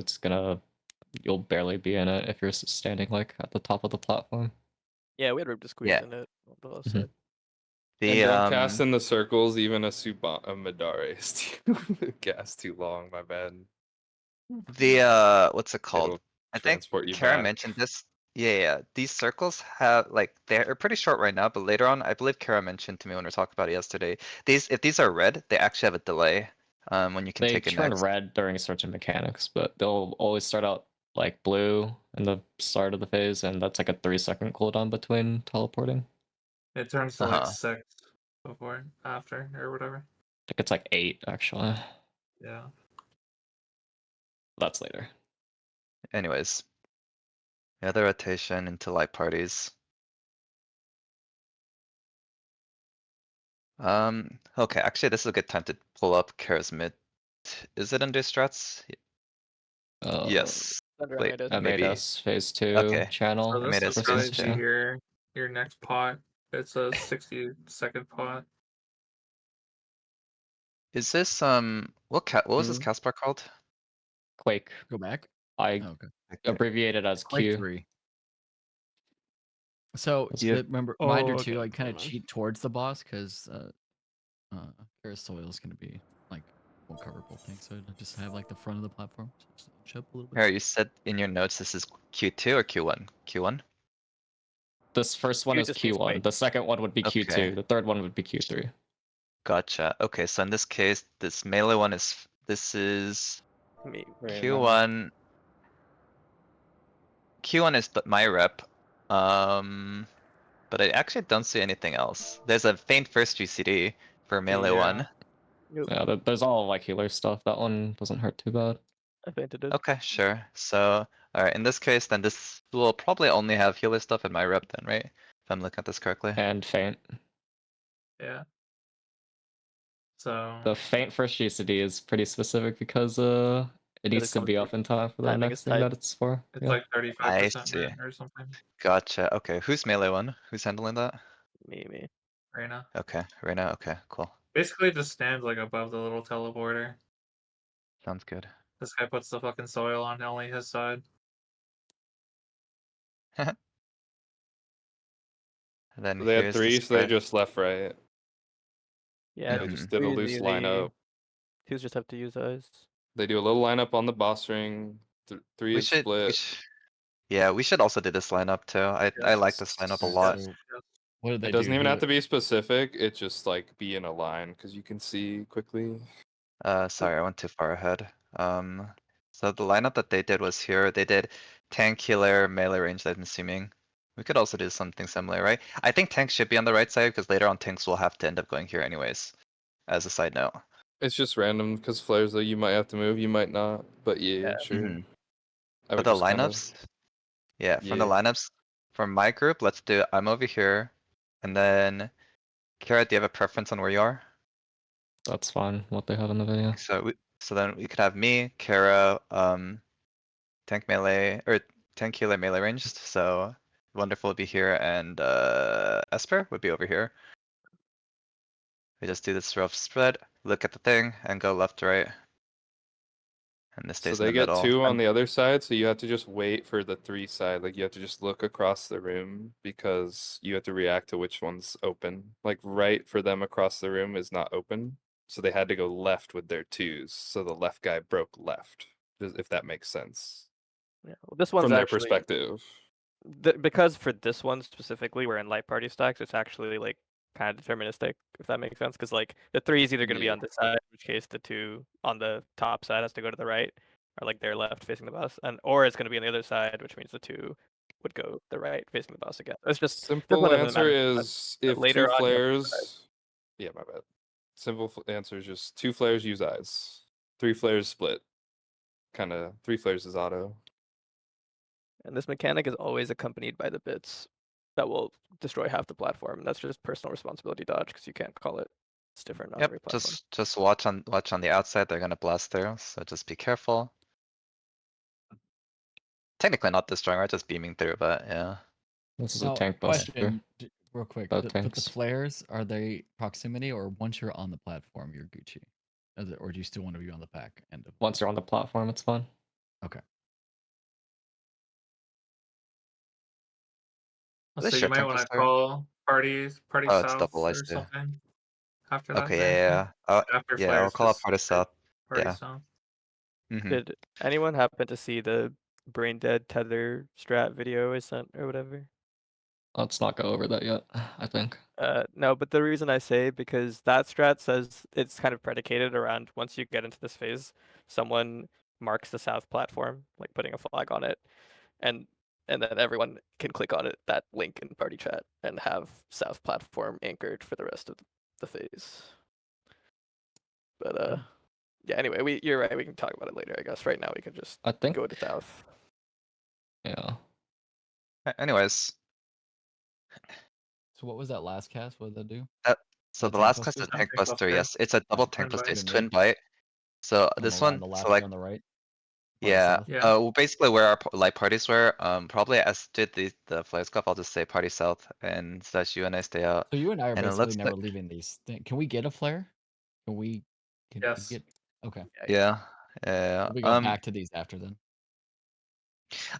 you'll barely be in it if you're standing like at the top of the platform. Yeah, we had room to squeeze Yeah. in it on the left Mhm. side. And The don't cast in the circles, even a Madara is too gas too long, my bad. what's it called? It'll I think transport you Kara back. mentioned this. Yeah, these circles have like they're pretty short right now, but later on, I believe Kara mentioned to me when we were talking about it yesterday. If these are red, they actually have a delay. When you can They take it turn next. red during certain mechanics, but they'll always start out like blue in the start of the phase, and that's like a 3-second cooldown between teleporting. It turns to like 6 before, after, or whatever. I think it's like 8 actually. Yeah. That's later. Anyways, the other rotation into light parties. Okay, actually, this is a good time to pull up Kara's mid. Is it under strats? Yes. Under Wait, M8s. maybe. M8s phase 2 Okay. channel. So I made this it will for probably phase phase be 2. 2. your next pot. It's a 60-second pot. Is this what was this cast bar called? Quake. Go back. I Oh, okay. abbreviated as Quake Q. 3. So Yeah. remember, Oh, reminder too, okay, like kind never of mind. cheat towards the boss because Kara's soil is gonna be like won't cover both things, so just have like the front of the platform. So just chip a little bit. Here, you said in your notes this is Q2 or Q1? Q1? This first one Q is just means Q1. white. The second one would be Okay. Q2. The third one would be Q3. Gotcha. Okay, so in this case, this melee one this is Me. Q1. Q1 is my rep. But I actually don't see anything else. There's a faint first GCD for melee Yeah. one. Nope. Yeah, there's all like healer stuff. That one doesn't hurt too bad. I fainted it. Okay, sure. So, alright, in this case, then this will probably only have healer stuff in my rep then, right? If I'm looking at this correctly. And faint. Yeah. So The faint first GCD is pretty specific because it it needs to comes be through. up in time for the Timing next is thing tight. that it's for. it's Yeah. like I 35% see. win or something. Gotcha. Okay, who's melee one? Who's handling that? Me. Right now. Okay, right now. Okay, cool. Basically just stands like above the little teleporter. Sounds good. This guy puts the fucking soil on only his side. And then So they had here's the 3, so they spread. just left right. Yeah. They Mhm. just did a Threes loose usually- lineup. Twos just have to use eyes. They do a little lineup on the boss ring. 3 We is should, split. yeah, we should also do this lineup too. I like this lineup a lot. So what did they It do? doesn't even Do have it- to be specific. It just like be in a line because you can see quickly. Sorry, I went too far ahead. So the lineup that they did was here. They did tank, healer, melee range, I'm assuming. We could also do something similar, right? I think tanks should be on the right side because later on tanks will have to end up going here anyways, as a side note. It's just random because flares though you might have to move, you might not. But yeah, sure. Mhm. I For would the just kinda, lineups, yeah, from the yeah. lineups, from my group, let's do, I'm over here. And then, Kara, do you have a preference on where you are? That's fine. What they have in the video. So then we could have me, Kara, tank melee, or tank healer melee ranged, so Wonderful would be here and Esper would be over here. We just do this rough spread, look at the thing and go left to right. And this So stays in they the get middle. 2 on the other side, so you have to just wait for the 3 side. Like you have to just look across the room because you have to react to which one's open. Like right for them across the room is not open. So they had to go left with their 2s. So the left guy broke left. If that makes sense. Yeah. Well, this one's From their actually perspective. because for this one specifically, we're in light party stacks. It's actually like kind of deterministic, if that makes sense. Because like the 3 is either going to be Yeah. on this side, in which case the 2 on the top side has to go to the right, or like they're left facing the boss, and or it's going to be on the other side, which means the 2 would go the right facing the boss again. It's just this Simple one doesn't answer matter too much, is but if later 2 on, you have to flares. Yeah, my bad. Simple answer is just 2 flares use eyes. 3 flares split. Kinda 3 flares is auto. and this mechanic is always accompanied by the bits that will destroy half the platform. And that's just personal responsibility dodge because you can't call it. It's different on Yep, every platform. just watch on the outside, they're gonna blast through, so just be careful. Technically not this strong, right? Just beaming through, but yeah. This is a Now, tank buster. question, real quick. Both But the tanks. flares, are they proximity or once you're on the platform, you're Gucci? Or do you still want to be on the back end of? Once you're on the platform, it's fine. Okay. Are they So you short might want to tempest there? call party Oh, it's south double, I or see. something after that Okay, thing. yeah. Oh, After yeah, I'll flares, call out just Party say South. party Yeah. south. Mm-hmm. Did anyone happen to see the brain dead tether strat video I sent or whatever? Let's not go over that yet, I think. No, but the reason I say because that strat says it's kind of predicated around once you get into this phase, someone marks the south platform, like putting a flag on it, and then everyone can click on it, that link in party chat, and have south platform anchored for the rest of the phase. But yeah. Anyway, you're right. We can talk about it later, I guess. Right now, we can just I think. go to south. Yeah. Anyways, So what was that last cast? What did that do? so The the tank last buster? class is Tank Tank Buster, Buster. yes. It's a double Alright, Tank Twin Buster, it's bite. twin bite. So Come this around one, the so left like, on the right. Party yeah, south. Yeah. well, basically where our light parties were, probably as did the Flares Cup, I'll just say Party South and slash you and I stay out. So you and I are And it basically looks never like, leaving these things. Can we get a flare? Can we Yes. get okay. yeah, yeah. We go back to these after then.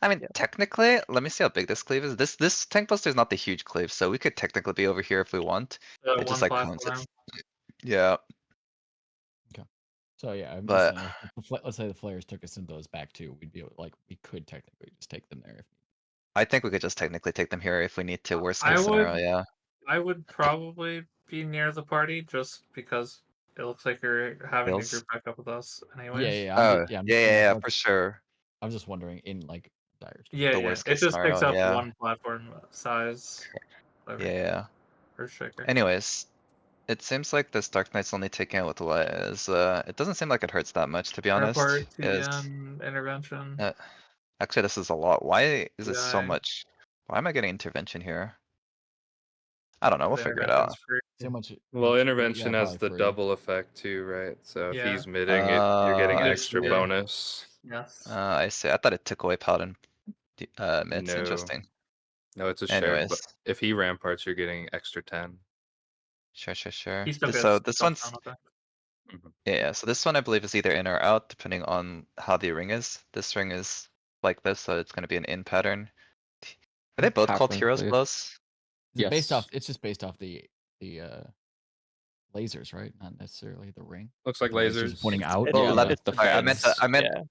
I mean, Yeah. technically, let me see how big this cleave is. This Tank Buster is not the huge cleave, so we could technically be over here if we want. It One just like counts. platform. Yeah, So yeah, I'm just but saying, let's say the flares took us into those back too. We'd be able, like, we could technically just take them there. I think we could just technically take them here if we need to. Worst I case scenario, would- yeah. I would probably be near the party just because it looks like you're having to Feels- group back up with us anyways. Yeah, Oh, I'm yeah, like, for sure. I'm just wondering in like dire. Yeah, The yeah. worst It case just picks scenario, up yeah. one platform size. Whatever. Yeah. For shaker. Anyways, it seems like this Dark Knight's only taking it with what is, it doesn't seem like it hurts that much, to be honest. Airport, Is TDM, intervention. Actually, this is a lot. Why is it so TI. much? Why am I getting intervention here? I don't know, we'll The figure it out. intervention's free. So much. Well, yeah, intervention has probably the free. double effect too, right? So if Yeah. he's midding it, you're getting I extra see. bonus. Yes. I see. I thought it took away Paladin. It's No. interesting. No, it's a shared. Anyways, But if he ramparts, you're getting extra 10. sure. He still gets So this stuff one's on effect. yeah. So this one I believe is either in or out, depending on how the ring is. This ring is like this, so it's going to be an in pattern. Are they both called Half-ring heroes cleave. plus? Is it based Yes. off? It's just based off the lasers, right? Not necessarily the ring. Looks like The lasers lasers. pointing out. Well, Yeah, let- the sorry, I meant the fangs.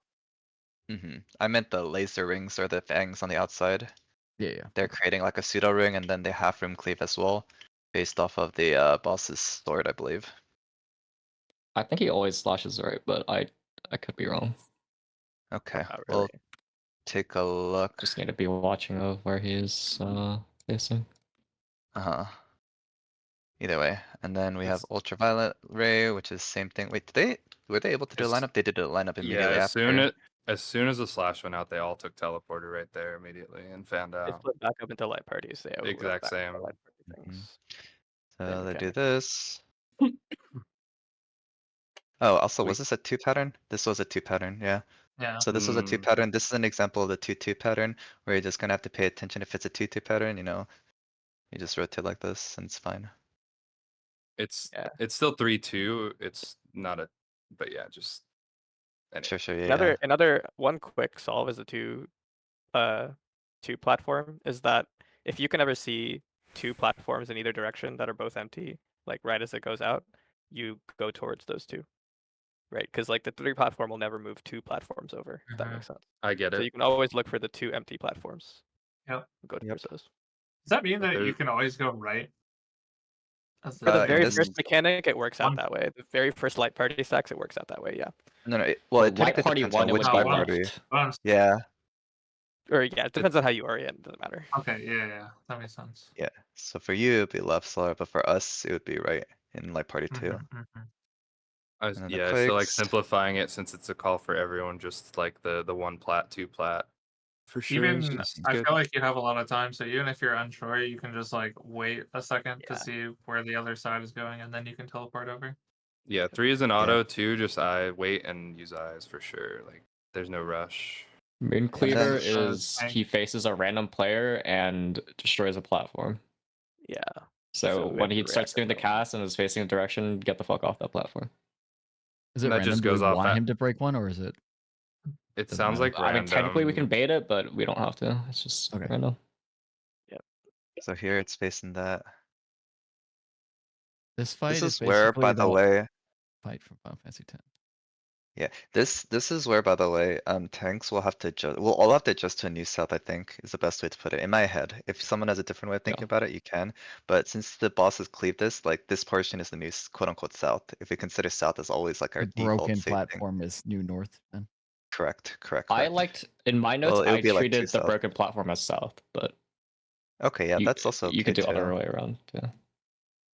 I meant the laser rings or the fangs on the outside. Yeah. They're creating like a pseudo ring, and then they have rim cleave as well, based off of the boss's sword, I believe. I think he always slashes right, but I could be wrong. Okay, Not we'll really. take a look. Just need to be watching of where he is facing. Either way, and then we have It's- ultraviolet ray, which is same thing. Wait, were they able to do a It's- lineup? They did a lineup Yeah, immediately after. as soon as the slash went out, they all took teleporter right there immediately and fanned They out. split back up into light parties. Yeah, we went Exact back into same. light party things. So Same they do mechanic. this. Oh, also, was We- this a 2 pattern? This was a 2 pattern, yeah. Yeah. So this was a 2 Mm. pattern. This is an example of the 2-2 pattern, where you're just gonna have to pay attention if it's a 2-2 pattern, you know. You just rotate like this and it's fine. It's Yeah. it's still 3-2. It's not a, but yeah, just anyway. Sure, yeah. Another one quick solve is a two platform is that if you can ever see two platforms in either direction that are both empty, like right as it goes out, you go towards those two. Right? Because like the 3 platform will never move 2 platforms over, if that makes sense. I get So it. you can always look for the 2 empty platforms. Yep. Go towards those. Does that mean But that you there's- can always go right? As For the in very this- first mechanic, it works out One- that way. The very first light party stacks, it works out that way, yeah. No, well, Well, it light technically party depends one, on it which would be light left. party. Well, Yeah, Or yeah, it depends on how you orient, it doesn't matter. okay, yeah, that makes sense. yeah. So for you, it'd be left slower, but for us, it would be right in light party 2. Mhm, mhm. And then the Yeah, so like quakes. simplifying it since it's a call for everyone, just like the 1 plat, 2 plat. For sure. Even is I good. feel like you have a lot of time, so even if you're unsure, you can just like wait a second to Yeah. see where the other side is going, and then you can teleport over. Yeah, 3 is an auto, 2 just I wait and use eyes for sure. Like there's no rush. Moon Cleaver then- is he faces a random player and destroys a platform. Yeah. So So we when have he to starts react doing the to that one. cast and is facing a direction, get the fuck off that platform. Is it And that random? just Do we goes off want that- him to break one, or is it? It Doesn't sounds matter. like I random. mean, technically we can bait it, but we don't have to. It's just Okay. random. So here it's facing that. This fight This is is where, by basically the way, fight from Final Fantasy X. yeah, this is where, by the way, tanks will have to adjust. We'll all have to adjust to a new south, I think, is the best way to put it. In my head, if someone has a different way of thinking Yeah. about it, you can. But since the boss has cleaved this, like this portion is the new quote unquote south. If we consider south as always like our The default broken safe thing. platform is new north. Then Correct, correct, I correct. liked in my notes. Well, it would I be like two treated the south. broken platform as south, but Okay, yeah, you that's also you okay could do too. other way around. Yeah.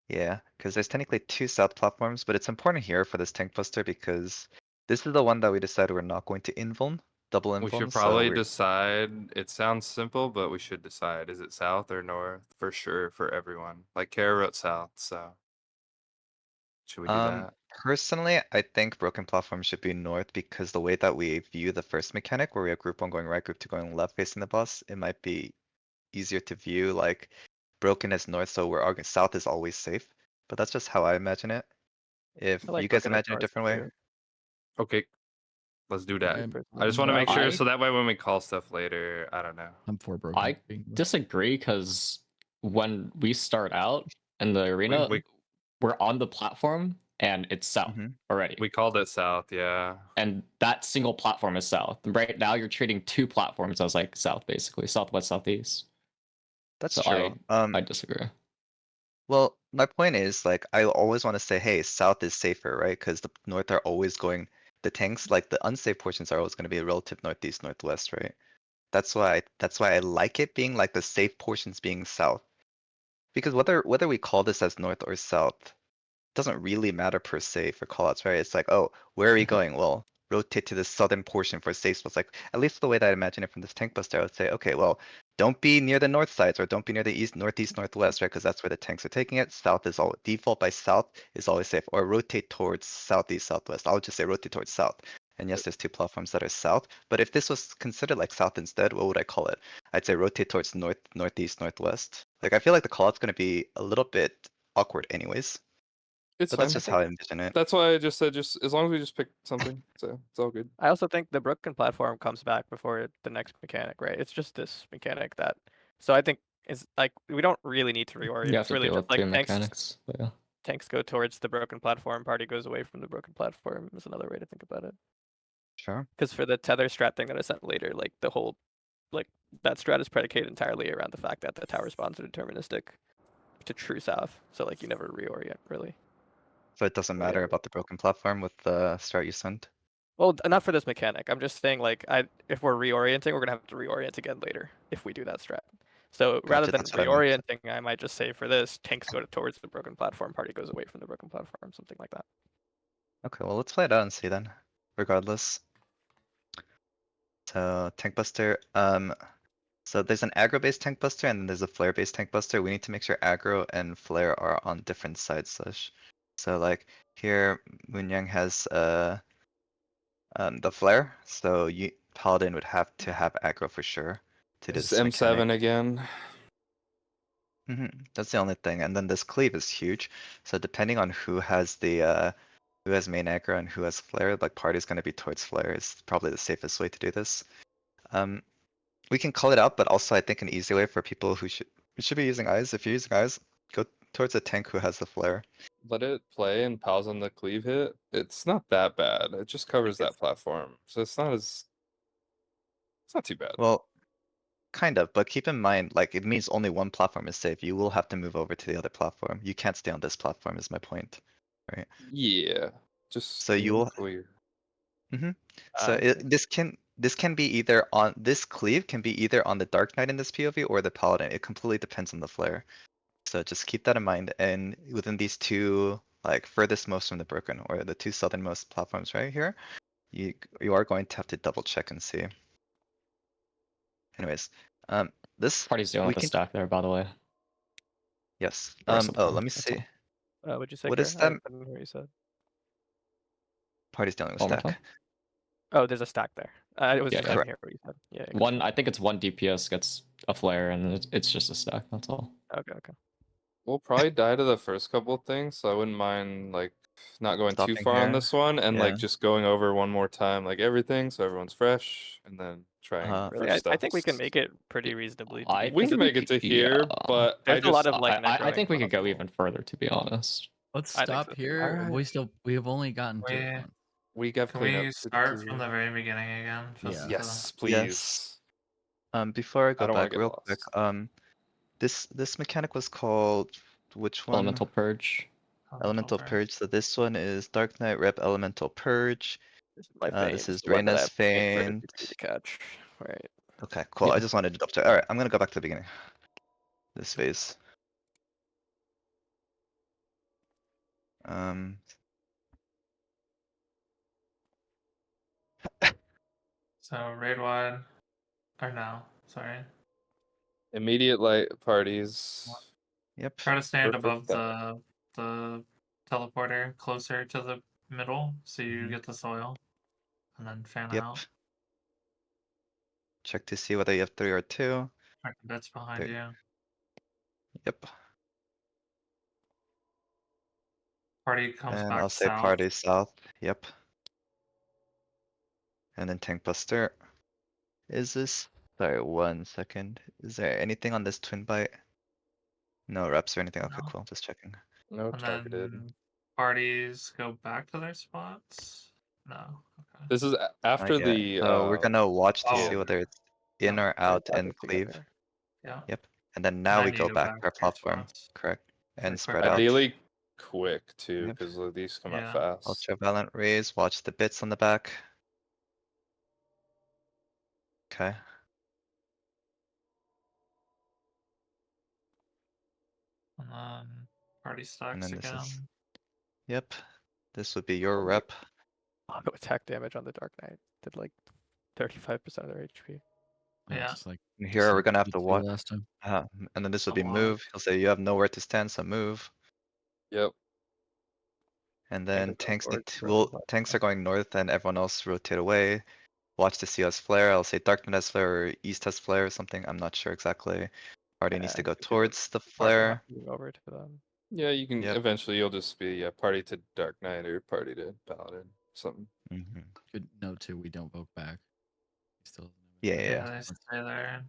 Yeah, because there's technically two south platforms, but it's important here for this tank buster because this is the one that we decided we're not going to invuln, double We should invuln, so probably we're decide. It sounds simple, but we should decide. Is it south or north for sure for everyone? Like Kara wrote south, so should we do that? personally, I think broken platform should be north because the way that we view the first mechanic where we have group one going right, group two going left facing the boss, it might be easier to view like broken as north, so we're arguing south is always safe. But that's just how I imagine it. If I you like guys broken as imagine a north different way, too. Okay, let's do that. I'm, I just want to I'm, make sure I so that way when we call stuff later, I don't know. I'm for broken. I being north. disagree because when we start out in the arena, we- we're on the platform and it's south Mhm. already. We called it south, yeah. And that single platform is south. Right now, you're treating two platforms as like south, basically southwest, southeast. That's So true. I disagree. Well, my point is like I always want to say, hey, south is safer, right? Because the north are always going the tanks, like the unsafe portions are always going to be a relative northeast, northwest, right? That's why I like it being like the safe portions being south. Because whether we call this as north or south, doesn't really matter per se for callouts, right? It's like, oh, where are we going? Well, rotate to the southern portion for safe spots. Like, at least the way that I imagine it from this tank buster, I would say, okay, well, don't be near the north sides or don't be near the east, northeast, northwest, right? Because that's where the tanks are taking it. South is all default by south is always safe. Or rotate towards southeast, southwest. I would just say rotate towards south. And yes, there's two platforms that are south. But if this was considered like south instead, what would I call it? I'd say rotate towards north, northeast, northwest. Like I feel like the callout's gonna be a little bit awkward anyways. It's But fine. that's just how I envision it. That's why I just said just as long as we just pick something, so it's all good. I also think the broken platform comes back before the next mechanic, right? It's just this mechanic that. So I think it's like we don't really need to reorient. You have It's to really deal just with like two tanks. mechanics. But yeah. Tanks go towards the broken platform. Party goes away from the broken platform. Is another way to think about it. Sure. Because for the tether strat thing that I sent later, like the whole, like that strat is predicated entirely around the fact that the tower spawns are deterministic to true south. So like you never reorient really. So it doesn't matter about the broken platform with the strat you sent. Well, not for this mechanic. I'm just saying, like, if we're reorienting, we're gonna have to reorient again later if we do that strat. So rather Gotcha, than that's what I meant. reorienting, I might just say for this, tanks go towards the broken platform, party goes away from the broken platform, something like that. Okay, well let's play it out and see then. Regardless. So tank buster. So there's an aggro-based tank buster and then there's a flare-based tank buster. We need to make sure aggro and flare are on different sides. So like here, Moonyang has the flare, so you Paladin would have to have aggro for sure to It's this mechanic. M7 again. That's the only thing, and then this cleave is huge. So depending on who has the who has main aggro and who has flare, like party's gonna be towards flare is probably the safest way to do this. We can call it out, but also I think an easy way for people who should be using eyes. If you're using eyes, go towards a tank who has the flare. Let it play and pause on the cleave hit. It's not that bad. It just covers that platform, so it's not too bad. Well, kind of, but keep in mind, like it means only one platform is safe. You will have to move over to the other platform. You can't stay on this platform, is my point, right? Yeah, just So being you'll clear. So I see. this can be either on this cleave can be either on the Dark Knight in this POV or the Paladin. It completely depends on the flare. So just keep that in mind. And within these two, like furthest most from the broken or the two southernmost platforms right here, you are going to have to double check and see. Anyways, this Party's dealing we with the can stack there, by the way. yes. Very Oh, simple, let me that's see. all. What'd you say, What is Kara? that? I didn't hear what you said. Party's dealing with One more stack. time. Oh, there's a stack there. I Yeah, didn't yeah. hear what you said. Yeah. One, I think it's one DPS gets a flare, and it's just a stack. That's all. Okay. We'll probably die to the first couple of things, so I wouldn't mind like not going too Stopping far on here. this one and Yeah. like just going over one more time like everything so everyone's fresh and then trying Uh-huh. Really, I think we can steps. make it pretty reasonably. To I be We think can fair. make it to here, but There's a lot of like I think we necroing could go possible. even further, to be honest. Let's I think stop so too. here. Alright. We've only gotten to We- one. we got Can cleanup we to start do. from the very beginning again? Just Yeah. Yes, please. Yes. Before I go I don't wanna back get real quick, lost. this mechanic was called which one? Elemental Purge. Elemental Purge. So this one is Dark Knight Rep Elemental Purge. This is my This is the one that Reyna's I'm waiting for Feint. to catch. Right. Okay, cool. I Yeah. just wanted to double check. Alright, I'm gonna go back to the beginning. This phase. So raid wide, or no? Sorry. Immediate light parties. Yep. Try to stand Perfect above time. the teleporter, closer to the middle, so you Mhm. get the soil, and then fan Yep. out. Check to see whether you have 3 or 2. Check the bits behind There. you. Yep. Party comes And back I'll say south. party south. Yep. And then tank buster. Is this? Sorry, 1 second. Is there anything on this twin bite? No reps or anything? Okay, No. cool. Just checking. No And targeted. then parties go back to their spots. No. Okay. This is after Not yet. the So we're gonna watch to see Oh. whether it's in Yeah. or They're out attacking and cleave. together. Yeah. Yep. And then And now we then you go go back back to our to your platform. spots. Correct. And Like spread quick. out. Ideally quick too, Yep. because these come out Yeah. fast. Ultraviolet rays. Watch the bits on the back. Okay. And then party And stacks then this again. is. Yep. This would be your Oh, wait. rep. Auto attack damage on the Dark Knight did like 35% of their HP. Yeah. Just like And just here we're like gonna have to G2 watch. last time. And then this would A be lot. move. He'll say you have nowhere to stand, so move. Yep. And Tanks then are going tanks forward, tanks are going north and everyone else rotate away. Watch to see us flare. I'll say Darknet has flare or East has flare or something. I'm not sure exactly. Party needs to go towards the flare. Over to them. Yeah, you can Yep. eventually you'll just be party to Dark Knight or party to Paladin. Something. Mm-hmm. Good note too. We don't vote back. Still. Yeah. They stay there.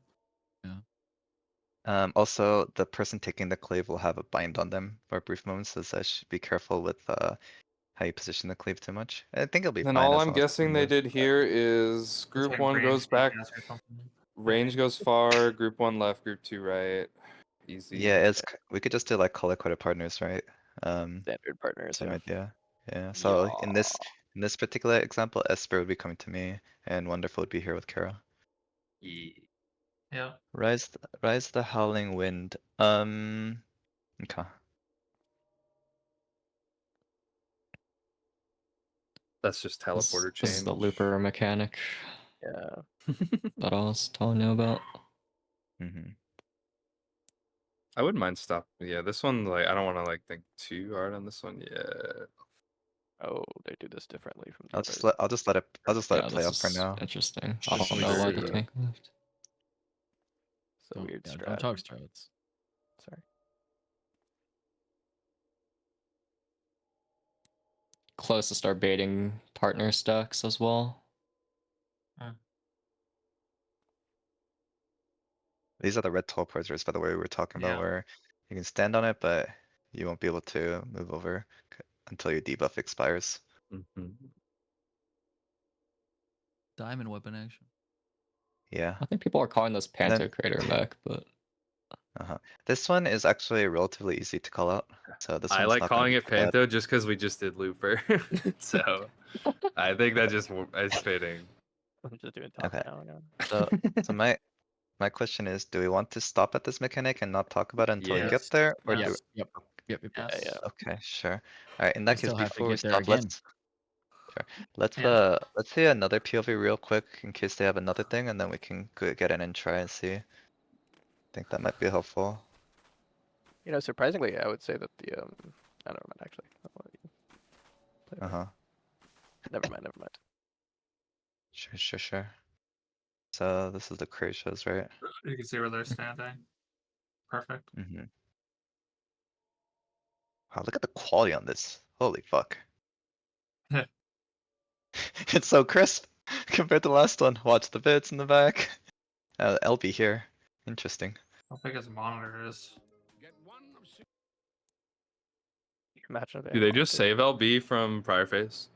Also, the person taking the cleave will have a bind on them for a brief moment, so that should be careful with how you position the cleave too much. I think it'll be And fine all as I'm long as guessing they did here is group like 1 range goes back, DPS or something. range goes far, group 1 left, group 2 right. Easy. Yeah, we could just do like color coded partners, right? Standard partners. Same Yeah. idea. Yeah. So in this particular example, Esper would be coming to me, and Wonderful would be here with Kara. Yeah. Rise the Howling Wind. Okay. That's just teleporter This is the change. looper mechanic Yeah. that I was telling you about. Mm-hmm. I wouldn't mind stop. Yeah, this one like I don't want to like think too hard on this one. Yeah. Oh, they do this differently from the I'll others. just let it play this out for is now. interesting. I Just don't like know why the- the tank left. So weird Yeah, strat. don't talk strats. Sorry. Close to start baiting partner stacks as well. These are the red teleporters, by the way, we were talking about, Yeah. where you can stand on it, but you won't be able to move over until your debuff expires. Mhm. Diamond weapon action. Yeah. I think people are calling this And then- Panto Crater mech, but This one is actually relatively easy to call out. So this I one's like not gonna calling be it too bad. Panto just because we just did Looper. So I think that just is fitting. I'm just doing top Okay. now. So my question is, do we want to stop at this mechanic and not talk about it until we Yes. get there? Or Yes. Yep. Yep. Yes. Okay, sure. Alright, in that We case, still have to before we get there stop, again. let's see another POV real quick in case they have another thing, and then we can get in and try and see. I think that might be helpful. You know, surprisingly, I would say that the I don't mind actually. I'll let you play it out. Never mind. Sure. So this is the Croatians, right? You can see where they're standing. Perfect. Mm-hmm. Wow, look at the quality on this. Holy fuck. It's so crisp. compared to the last one. Watch the bits in the back. LB here. Interesting. How big his monitor is. Imagine if Do had they just monitors. save LB from prior phase?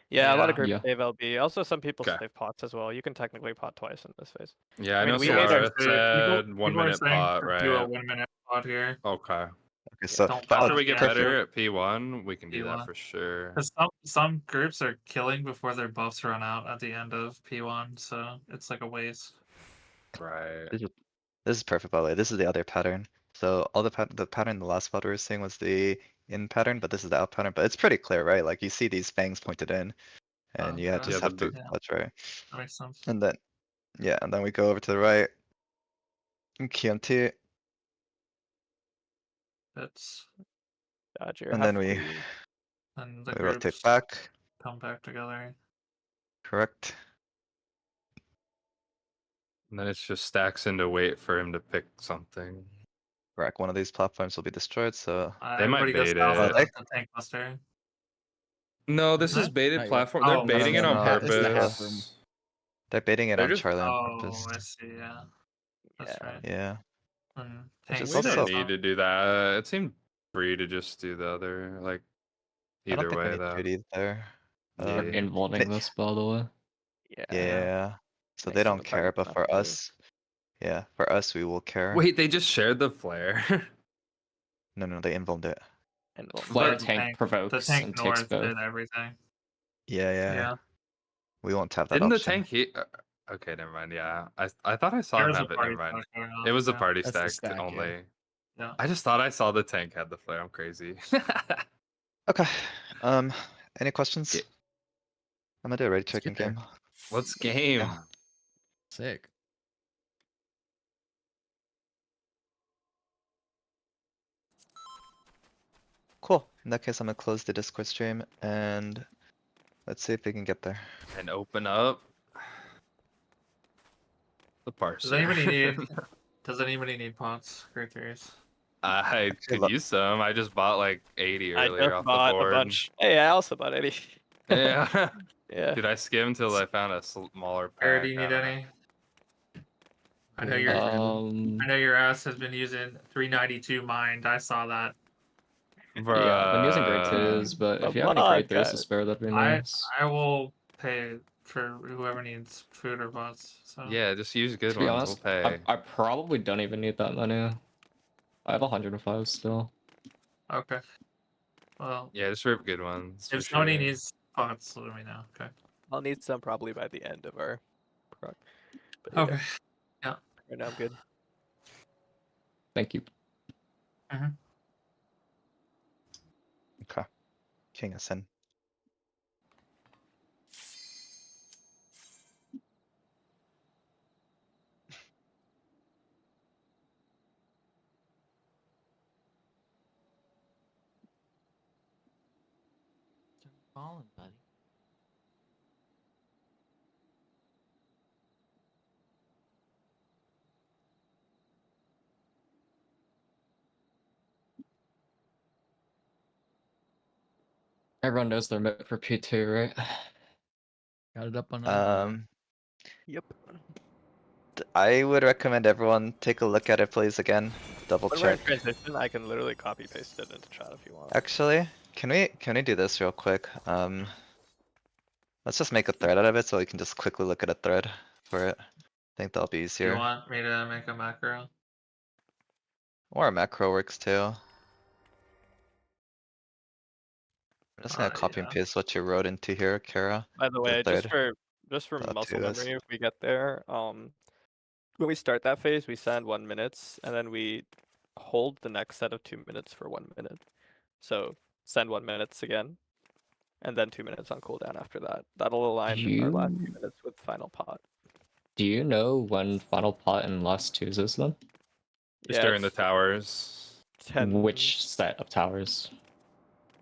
Yeah, a lot of Yeah. groups Yeah. save LB. Also, some people Okay. save pots as well. You can technically pot twice in this phase. Yeah, I I mean, know we made our- Solara said 1 People are minute saying pot, to do a right? 1 minute pot here. Okay. Okay, so Don't oh, mess After up we get the better extra at P1, we can do that P1. for sure. Because some groups are killing before their buffs run out at the end of P1, so it's like a waste. Right. this is perfect, by the way. This is the other pattern. So all the pattern the last spot we were seeing was the in pattern, but this is the out pattern. But it's pretty clear, right? Like you see these fangs pointed in, and you Okay. just Yeah, have to Yeah. watch right. That makes sense. And then yeah, and then we go over to the right. QMT, It's Dodger, and have then we fleet. and the rotate groups back. come back together. Correct. And then it's just stacks into wait for him to pick something. Correct. One of these platforms will be destroyed. So They might Everybody goes bait south Oh, of it. the tank cluster. No, this Isn't is it? baited Not yet. platform. Oh, They're no, baiting no, it on no, this is the half room. purpose. they're baiting it They're on just- Charlie on Oh, purpose. I see. Yeah, that's Yeah. right. Yeah. And Which tank is We don't also- need to do that. It seemed free to just do the other, like, I don't either think we way need though. duty there. Yeah. We're involving this, by the way. Yeah. Yeah. So they Next to don't the care, party but for platform. us, yeah, for us we will care. Wait, they just shared the flare. No, they involved it. And Flare the tank provokes the tank and takes north both. did everything. Yeah. Yeah. We won't tap that Didn't the option. tank hit? Okay, never mind. Yeah, I thought I saw There him was a have it. party Never mind. stack going on, It was a yeah. party That's the stack stack, yeah. only. Yeah. I just thought I saw the tank had the flare. I'm crazy. Okay. Any questions? Yeah. I'm gonna do a ready Let's chicken get there. game. Let's game. Yeah. Sick. Cool. In that case, I'm gonna close the Discord stream and let's see if we can get there. And open up the parser. Does anybody need Does anybody need pots? Great theories. I could look. use some. I just bought like 80 I earlier just off the bought board. a bunch. Hey, I also bought 80. Yeah. Yeah. Dude, I skimmed till I found a smaller pack. Eric, do you I need don't know. any? I know your ass has been using 392 mind. I saw that. Yeah, I've been using grade Bruh. 2s, but if a you have any lot, grade 3s to guys. spare, that'd be I nice. I will pay for whoever needs food or pots. So Yeah, just use good To be ones. honest, We'll pay. I probably don't even need that many. I have 105 still. Okay. Well, Yeah, just rip good ones. if for somebody sure. needs pots, let me know. Okay. I'll need some probably by the end of our proc. But yeah, Okay. Yeah. right now I'm good. Thank you. Okay. King is in. Falling, buddy. Everyone knows they're meant for P2, right? Got it up on. Yep. I would recommend everyone take a look at it, please, again. Double When we're in check. transition, I can literally copy paste it into chat if you want. Actually, can we do this real quick? Let's just make a thread out of it so we can just quickly look at a thread for it. I think that'll be Do you easier. want me to make a macro? Or a macro works too. I'm just gonna copy and Yeah. paste what you wrote into here, Kara. By the way, just thread. for That muscle too is- memory, if we get there, when we start that phase, we send 1 minute, and then we hold the next set of 2 minutes for 1 minute. So send 1 minute again, and then 2 minutes on cooldown after that. That'll align our last 2 minutes with final pot. Do you know when final pot and last twos is then? Just during the towers. 10, Which set of towers?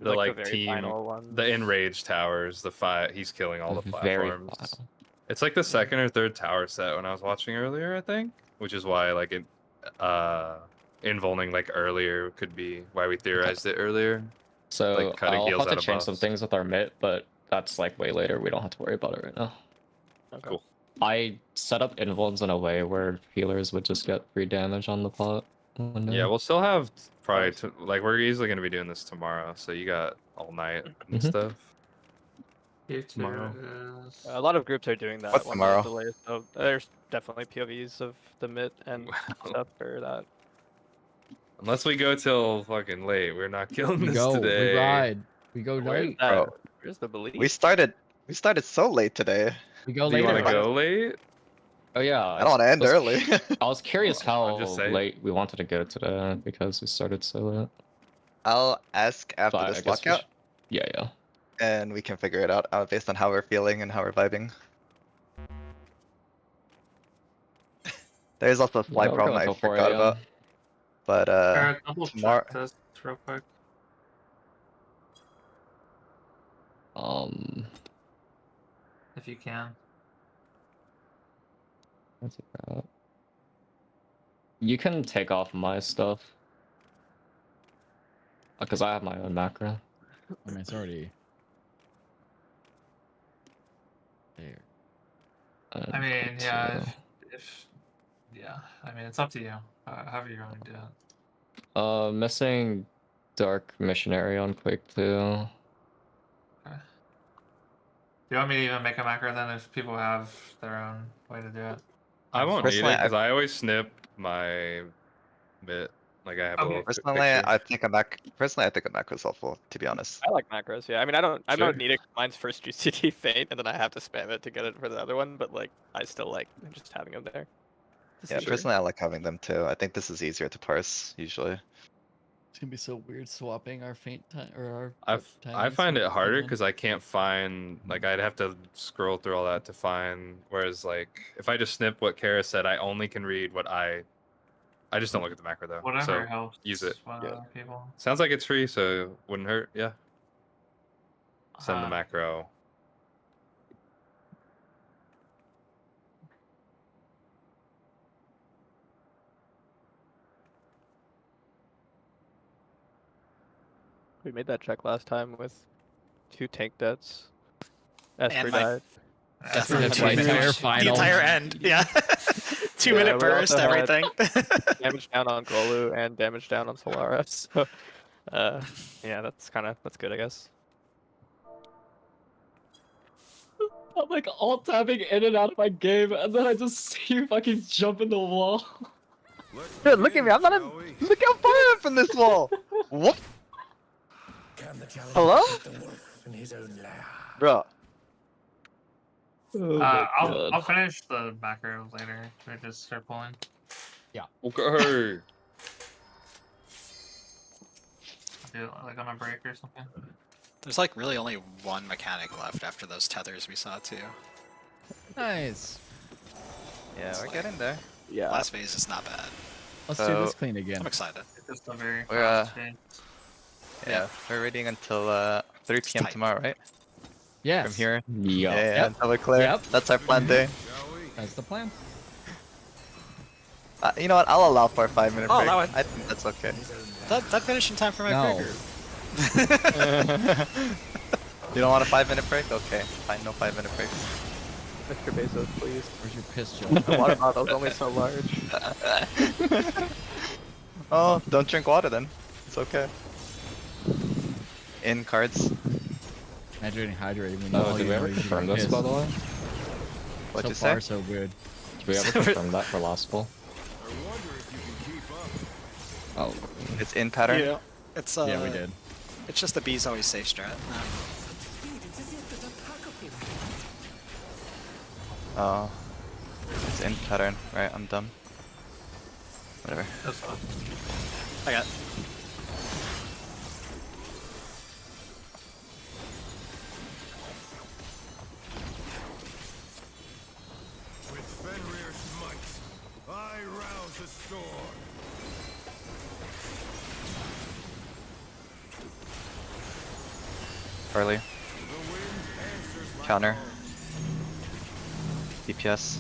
The like very team, final ones. the enrage towers. The he's killing all the Very platforms. final. It's like the second or third tower set when I was watching earlier, I think, which is why like it, involving like earlier could be why we theorized it earlier. So Like cutting I'll heals have to out of change some buffs. things with our MIT, but that's like way later. We don't have to worry about it right now. Okay. Cool. I set up invulns in a way where healers would just get free damage on the pot. Yeah, we'll still have probably Nice. like we're easily gonna be doing this tomorrow, so you got all night and Mhm. stuff. Tier 2 Tomorrow. is... A lot of groups are doing that What's 1 minute tomorrow? delay, so there's definitely POVs of the mid and stuff for that. Unless we go till fucking late, we're not killing We this go. today. We ride. We go Where's late. that? Bro, Where's the belief? we started so late today. We go Do you later. want to go late? Oh yeah, I don't want to end early. I was curious how I'm just saying. late we wanted to go today because we started so late. I'll ask after But I this guess we lockout, yeah. and we can figure it out based on how we're feeling and how we're vibing. There's also a Yeah, slight we're problem going I till 4 forgot a.m. about, but double tomorrow. check this real quick. If you can. That's about. You can take off my stuff. Because I have my own macro. I mean, it's already there. I mean, And, yeah, if yeah, I mean, it's up to you. However you want to do it. missing Dark Missionary on Quake 2. Okay. Do you want me to even make a macro then if people have their own way to do it? I won't need Personally, it because I always snip my bit. Like I have a Okay. little Personally, picture. I think a macro is helpful, to be honest. I like macros, yeah. I mean, I don't Sure. need it. Mine's first GCT faint, and then I have to spam it to get it for the other one. But like, I still like just having them there. Yeah, personally, I like having them too. I think this is easier to parse usually. It's gonna be so weird swapping our faint time or I our. I find it harder because because I can't find like I'd have to scroll through all that to find. Whereas like if I just snip what Kara said, I only can read what I just don't look at the macro though. Whatever So helps. use it. Other people. Sounds like it's free, so wouldn't hurt. Yeah. Send the Uh, macro. We made that check last time with 2 tank deaths. Esper my- died. That's the the entire The final. entire end, yeah. 2-minute we burst, also had everything. damage down on Golu and damage down on Solara. So, yeah, that's good, I guess. I'm like alt tabbing in and out of my game, and then I just see you fucking jump in the wall. Dude, look at me! I'm not a. Look how far I'm from this wall. What, Can the challenge Hello? defeat the wolf in his own lair? bro? I'll finish the macro later. We just start pulling. Okay. Do it like on a break or something. There's like really only one mechanic left after those tethers we saw too. Nice. Yeah, we're getting there. Yeah. Last phase is not bad. Let's do this clean again. I'm excited. It's just a very We're, fast change. Yeah, we're reading until 3 It's p.m. tight. tomorrow, right? Yes. From here. Yeah. Yeah, until we're clear. Yep. That's our plan day. Shall we? That's the plan. You know what? I'll allow for a 5-minute I'll break. allow it. I think that's okay. That finishing time for my No. figure. You don't want a 5-minute break? Okay, fine, no 5-minute breaks. Mr. Bezos, please. Where's your piss, Joe? The water bottle's only so large. Oh, don't drink water then. It's okay. In cards. Hydrating. When Oh, all did you we know ever is you confirm get this, by the way? What'd you so far, say? so good. Did we ever confirm that for last poll? I wonder if you can keep up. Oh. It's in pattern. Yeah. It's Yeah, we did. It's just the bees always safe strat. Oh. It's in pattern. Right, I'm dumb. Whatever. That's fine. I got. With Fenrir's might, I rouse a storm. Early. The wind answers my Counter. call. DPS.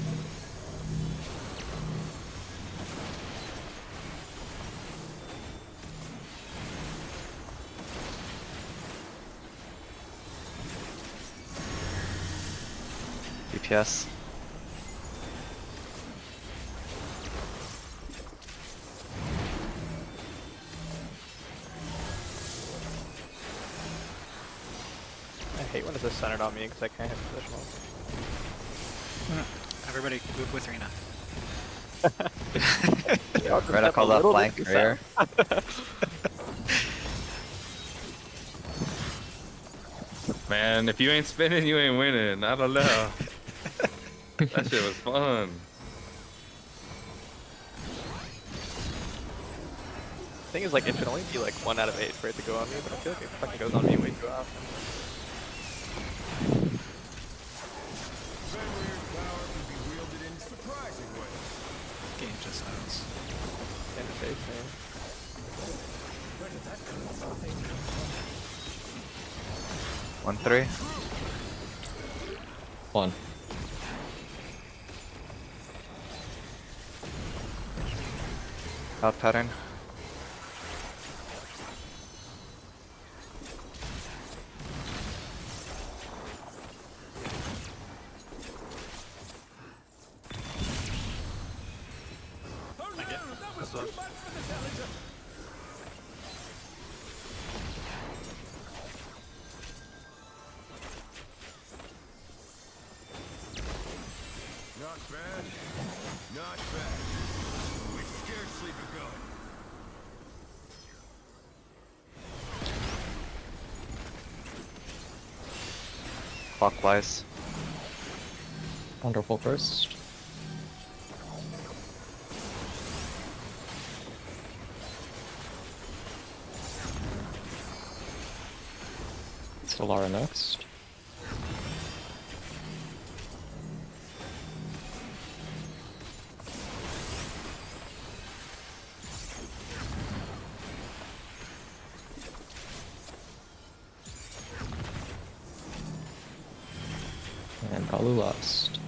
DPS. hate when it's just centered on me because I can't hit positionals. Everybody move with Rena. We're gonna call that flank rear. Man, if you ain't spinning, you ain't winning. I don't know. That shit was fun. The thing is, like, it should only be like 1 out of 8 for it to go on me, but I feel like it fucking goes on me way too often. Fenrir's power can be wielded in surprising ways. Game just knows. In the face, man. Where did that colorful thing come from? 1-3. 1. Out pattern. Not bad. Not bad. We've scarcely begun. Clockwise. Wonderful first. Solara next. And Palu last.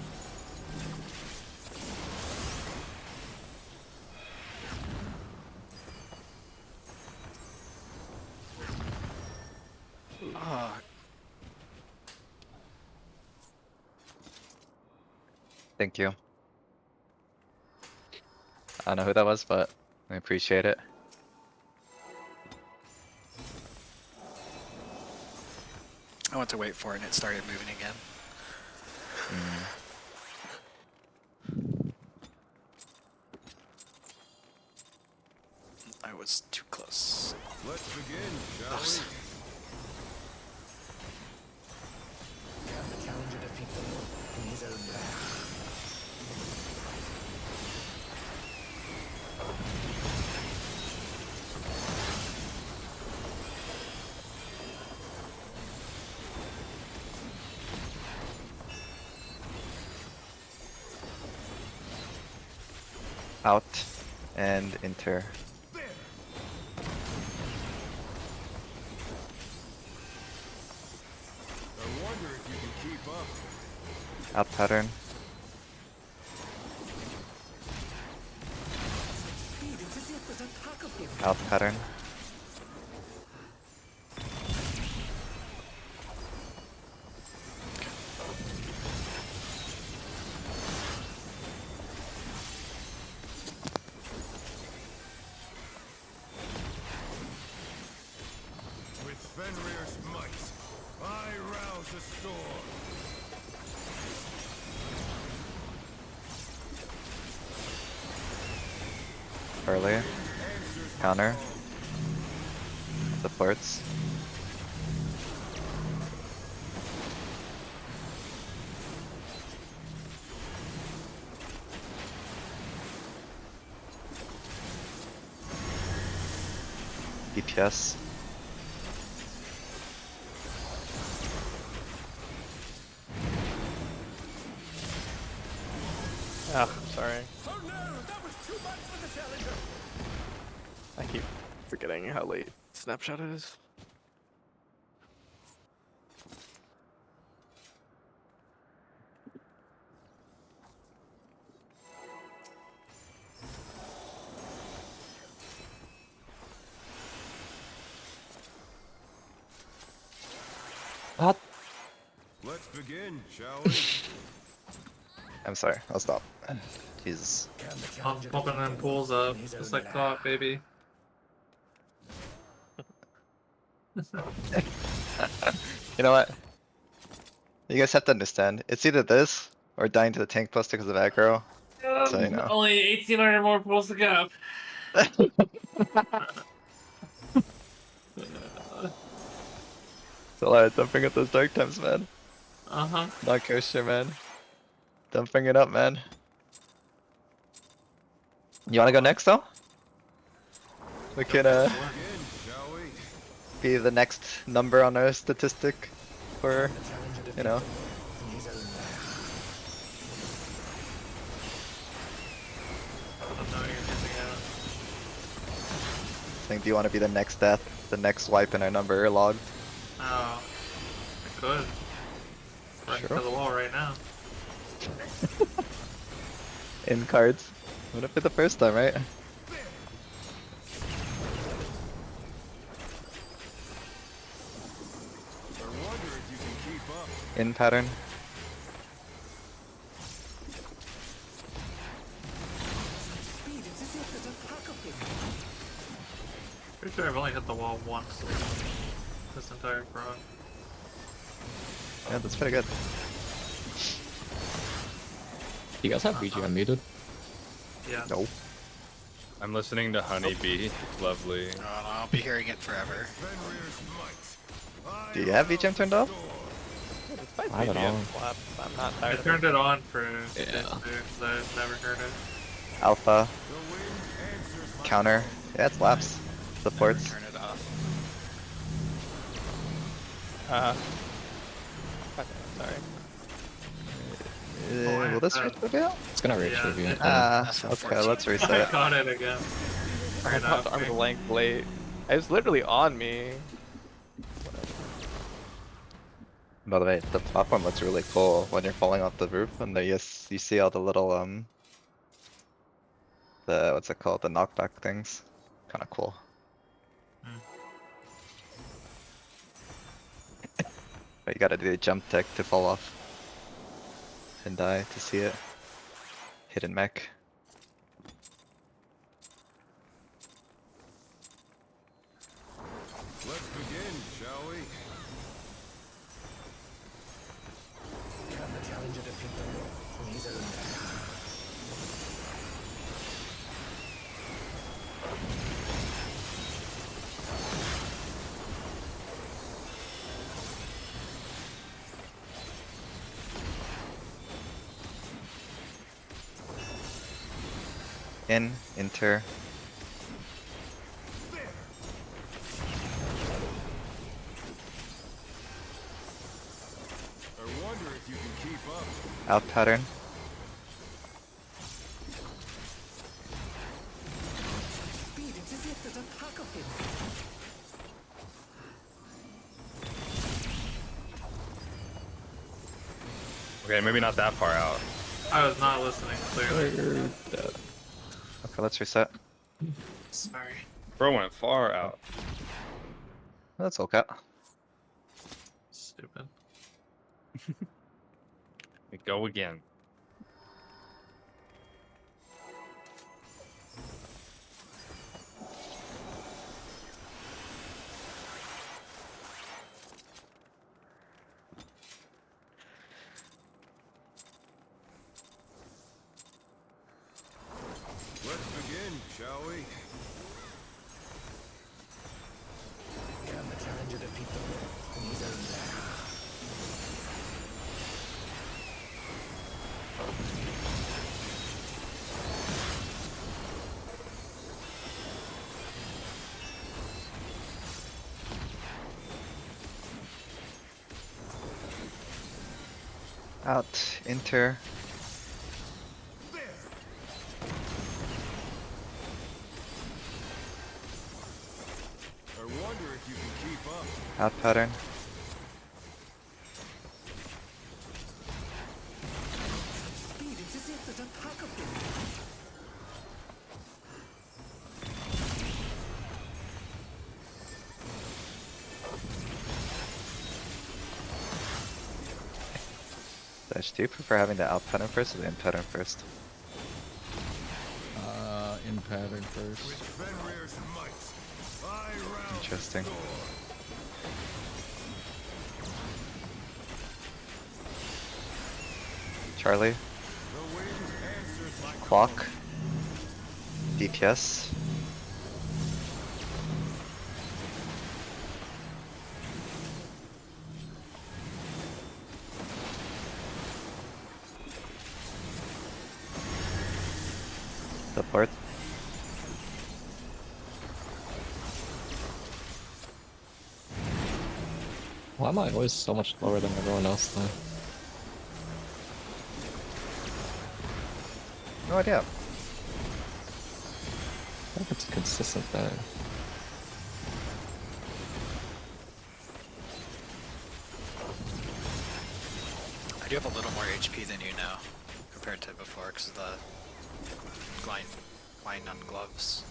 Oh, Thank you. I don't know who that was, but I appreciate it. I went to wait for it and it started moving again. I was too close. Let's begin, shall Oh, we? Can the challenger defeat them in his own land? Out and enter. I wonder if you can keep up. Out pattern. Speed, it's as if there's a pack of them. Out pattern. With Fenrir's might, I rouse a storm. Early. Counter. Supports. DPS. Ah, sorry. Oh no, that was too much for the challenger. I keep forgetting how late snapshot is. What? Let's begin, shall we? I'm sorry, I'll stop. Jesus. Can the I'm challenger pumping defeat them them pools up, in his just own like land? thought, baby. You know what? You guys have to understand, it's either this or dying to the tank poster because of aggro. So, you know. Only 1,800 more pulls to go. Don't bring up those dark times, man. Uh-huh. Not kosher, man. Don't bring it up, man. You wanna go next, though? We can, Again, shall we? be the next number on our statistic for, you know. in his own lair. I don't know what you're missing out. Saying, do you wanna be the next death, the next wipe in our number log? Oh, I could. Right Sure. to the wall right now. In cards. Wouldn't be the first time, right? I wonder if you can keep up. In pattern. Pretty sure I've only hit the wall once this entire front. Yeah, that's pretty good. You guys have BGM muted? Yeah. Nope. I'm listening to Honeybee. Lovely. Oh, I'll be hearing it forever. Fenrir's might. Do you have VGM turned off? Despite I don't BGM know. slaps, I'm not I tired of turned it. it on for Yeah. this dude, because I've never heard it. Alpha, The wind answers my counter. Yeah, it slaps. Never Supports. turn it off. Okay, sorry. Will this reach the veil? It's gonna reach Yeah, review. it- That's Okay, unfortunate. let's I reset. got it again. I Right popped off arm's me. length late. It was literally on me. By the way, the platform looks really cool when you're falling off the roof, and there you see all the little the what's it called, the knockback things. Kind of cool. Hmm. But you gotta do a jump tech to fall off and die to see it. Hidden mech. Let's begin, shall we? Can the challenger defeat them in his own lair? Enter. I wonder if you can keep up. Out pattern. Okay, maybe not that far out. I was not listening clearly. Okay, let's reset. Sorry. Bro went far out. That's okay. Stupid. We go again. Let's begin, shall we? Can the challenger defeat them in his own lair? Out. Enter. I wonder if you can keep up. Out pattern. Dash, do you prefer having the out pattern first or the in pattern first? In pattern first. With Fenrir's might, I round Interesting. the door. Charlie. The wind answers my Clock. DPS. Support. Why am I always so much lower than everyone else though? No idea. I think it's a consistent thing. I do have a little more HP than you now, compared to before, because of the grind on gloves.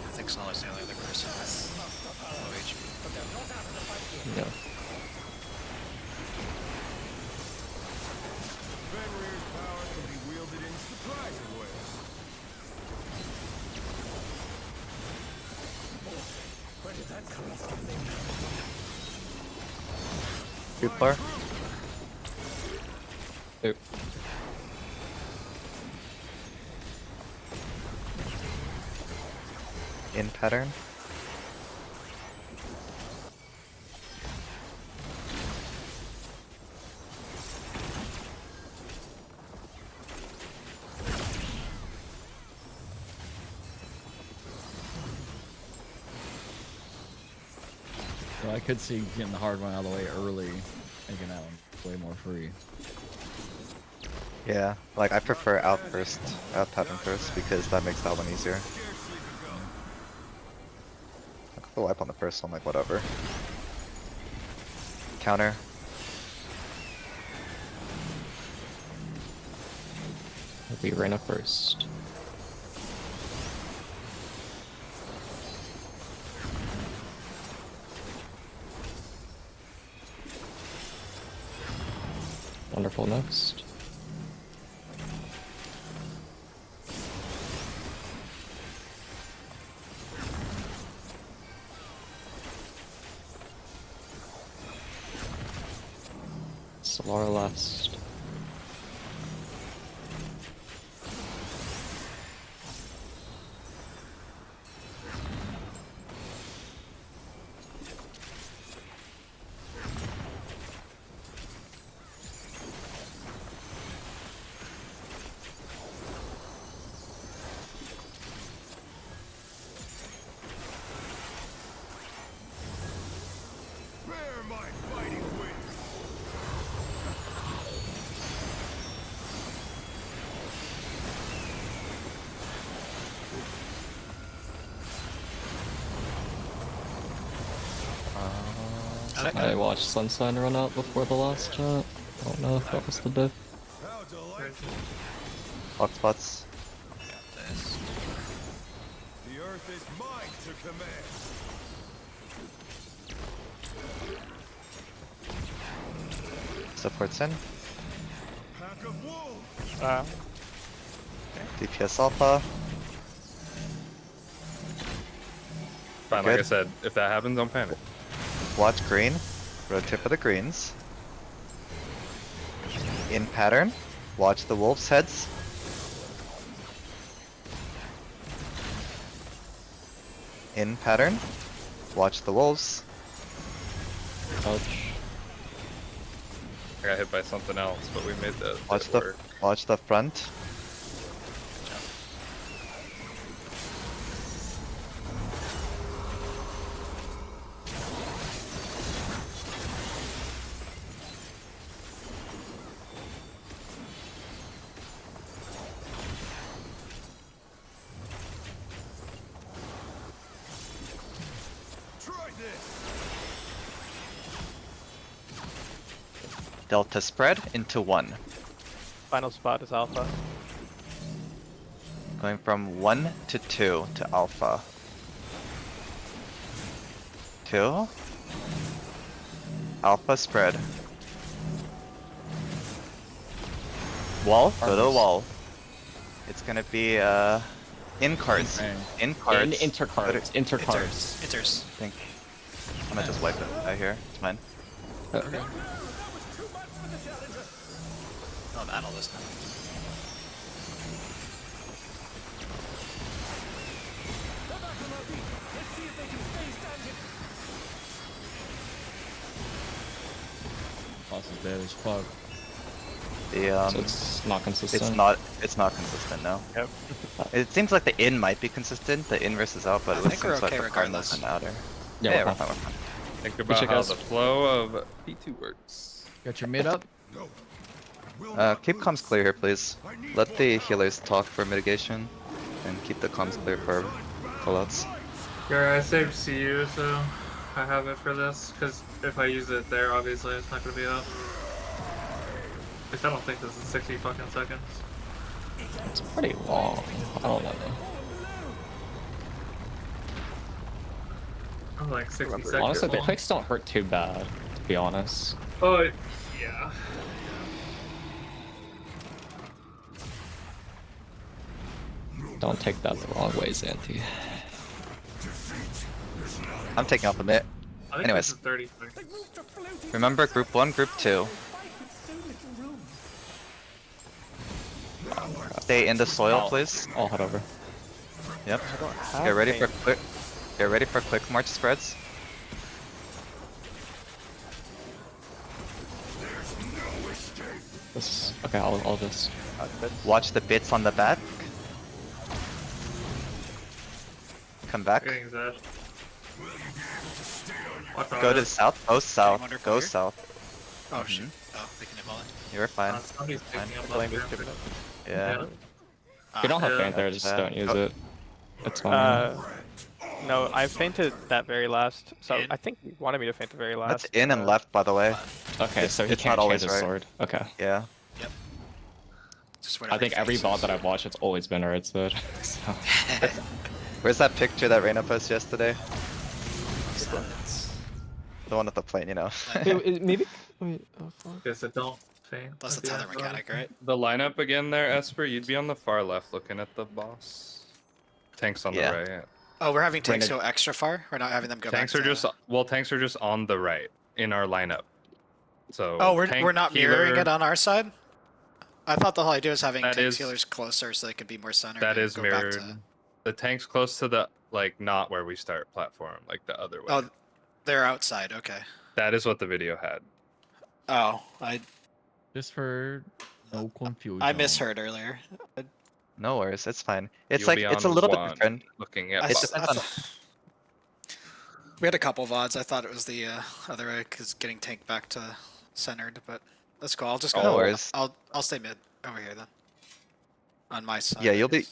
I think Snow's the only other person with low HP. Yeah. Fenrir's power can be wielded in surprising ways. Where did that come from? Duplar. Oop. In pattern. So I could see getting the hard one out of the way early, making that one way more free. Yeah, like I prefer out first, out pattern first, because that makes that one easier. Scarcely begun. I got the wipe on the first one, like whatever. Counter. It'll be Reyna first. Wonderful next. Solar last. Bear my fighting wings. I watched Sunshine run out before the last chat. I don't know if that was the diff. How delightful. Lock spots. Got this. The earth is mine to command. Supports in. Pack of wolves. DPS alpha. Fine, like I Good. said, if that happens, don't panic. Watch green. Rotate for the greens. In pattern. Watch the wolves' heads. In pattern. Watch the wolves. Ouch. I got hit by something else, but we made that Watch the work. watch the front. Try this. Delta spread into 1. Final spot is alpha. Going from 1 to 2 to alpha. 2. Alpha spread. Wall? Go to the Arms. wall. It's gonna be in cards. Okay. In cards. Intercards. Intercards. Enters. I think I'm gonna just wipe it out here. It's fine. Oh, battle this time. Boss is dead as fuck. The So it's not consistent. it's not consistent, no. Yep. It seems like the in might be consistent, the in versus out, but I it think we're seems like okay the cardinals regardless. and outer. Yeah, Yeah, we're we're fine. fine, we're fine. Think about should how go the flow of P2 works. Got your mid up? No. Will not Keep comms lose. clear here, please. I need Let more the power. healers talk for mitigation, and keep the comms clear for callouts. Yeah, I saved CU, so I have it for this. Because if I use it there, obviously it's not gonna be up. At least I don't think this is 60 fucking seconds. It's pretty long. I don't know. I'm like 60 Remember, seconds. Honestly, the long. clicks don't hurt too bad, to be honest. Oh, yeah. Don't take that the wrong way, Xanthi. I'm taking off a bit. I think Anyways. this is 30 seconds. Remember group 1, group 2. Stay in the soil, please. I'll head over. Yep. have Get ready faint. for quick. Get ready for quick march spreads. This, okay, I'll just. Watch the bits on the back. Come back. Getting Zed. Watch Go to the south. Go south. wonder if Go we're here? south. Oh shit. Oh, we can involve it. You're fine. Somebody's Fine. picking up Blame left is here. giving Yeah. If you don't have yeah. faint there, just Yeah. don't use Oh. it. It's fine. No, I fainted that very last. So In? I think you wanted me to faint the very last. That's in and left, by the way. Okay, so he it's can't not change always his right. sword. Okay. Yeah. Just I whatever think he every faces. VOD that I've watched, it's always been right sword. So. Where's that picture that Reina posted yesterday? The one with the plane, you know. Maybe. Wait. Oh fuck. Okay, so don't faint. That's the at tether end. mechanic, right? The lineup again there, Esper, you'd be on the far left looking at the boss. Tanks on Yeah. the right. Oh, we're having tanks Reneg- go extra far? We're not having them go Tanks back are to... just tanks are just on the right in our lineup. So Oh, we're tank, not mirroring healer, it on our side? I thought the whole idea was having That tanks is- healers closer so they could be more centered. That and is go mirrored. Back to... The tanks close to the not where we start platform, like the other way. Oh, they're outside. Okay. That is what the video had. Oh, I Just for no confusion. I misheard earlier. No worries, it's fine. It's You'll like be it's a on little bit one, different. looking at I It s- bot. depends on. We had a couple VODs. I thought it was the other way because getting tanked back to centered, but that's cool. I'll just go. No worries. I'll stay mid over here then. On my side. Yeah, I you'll guess.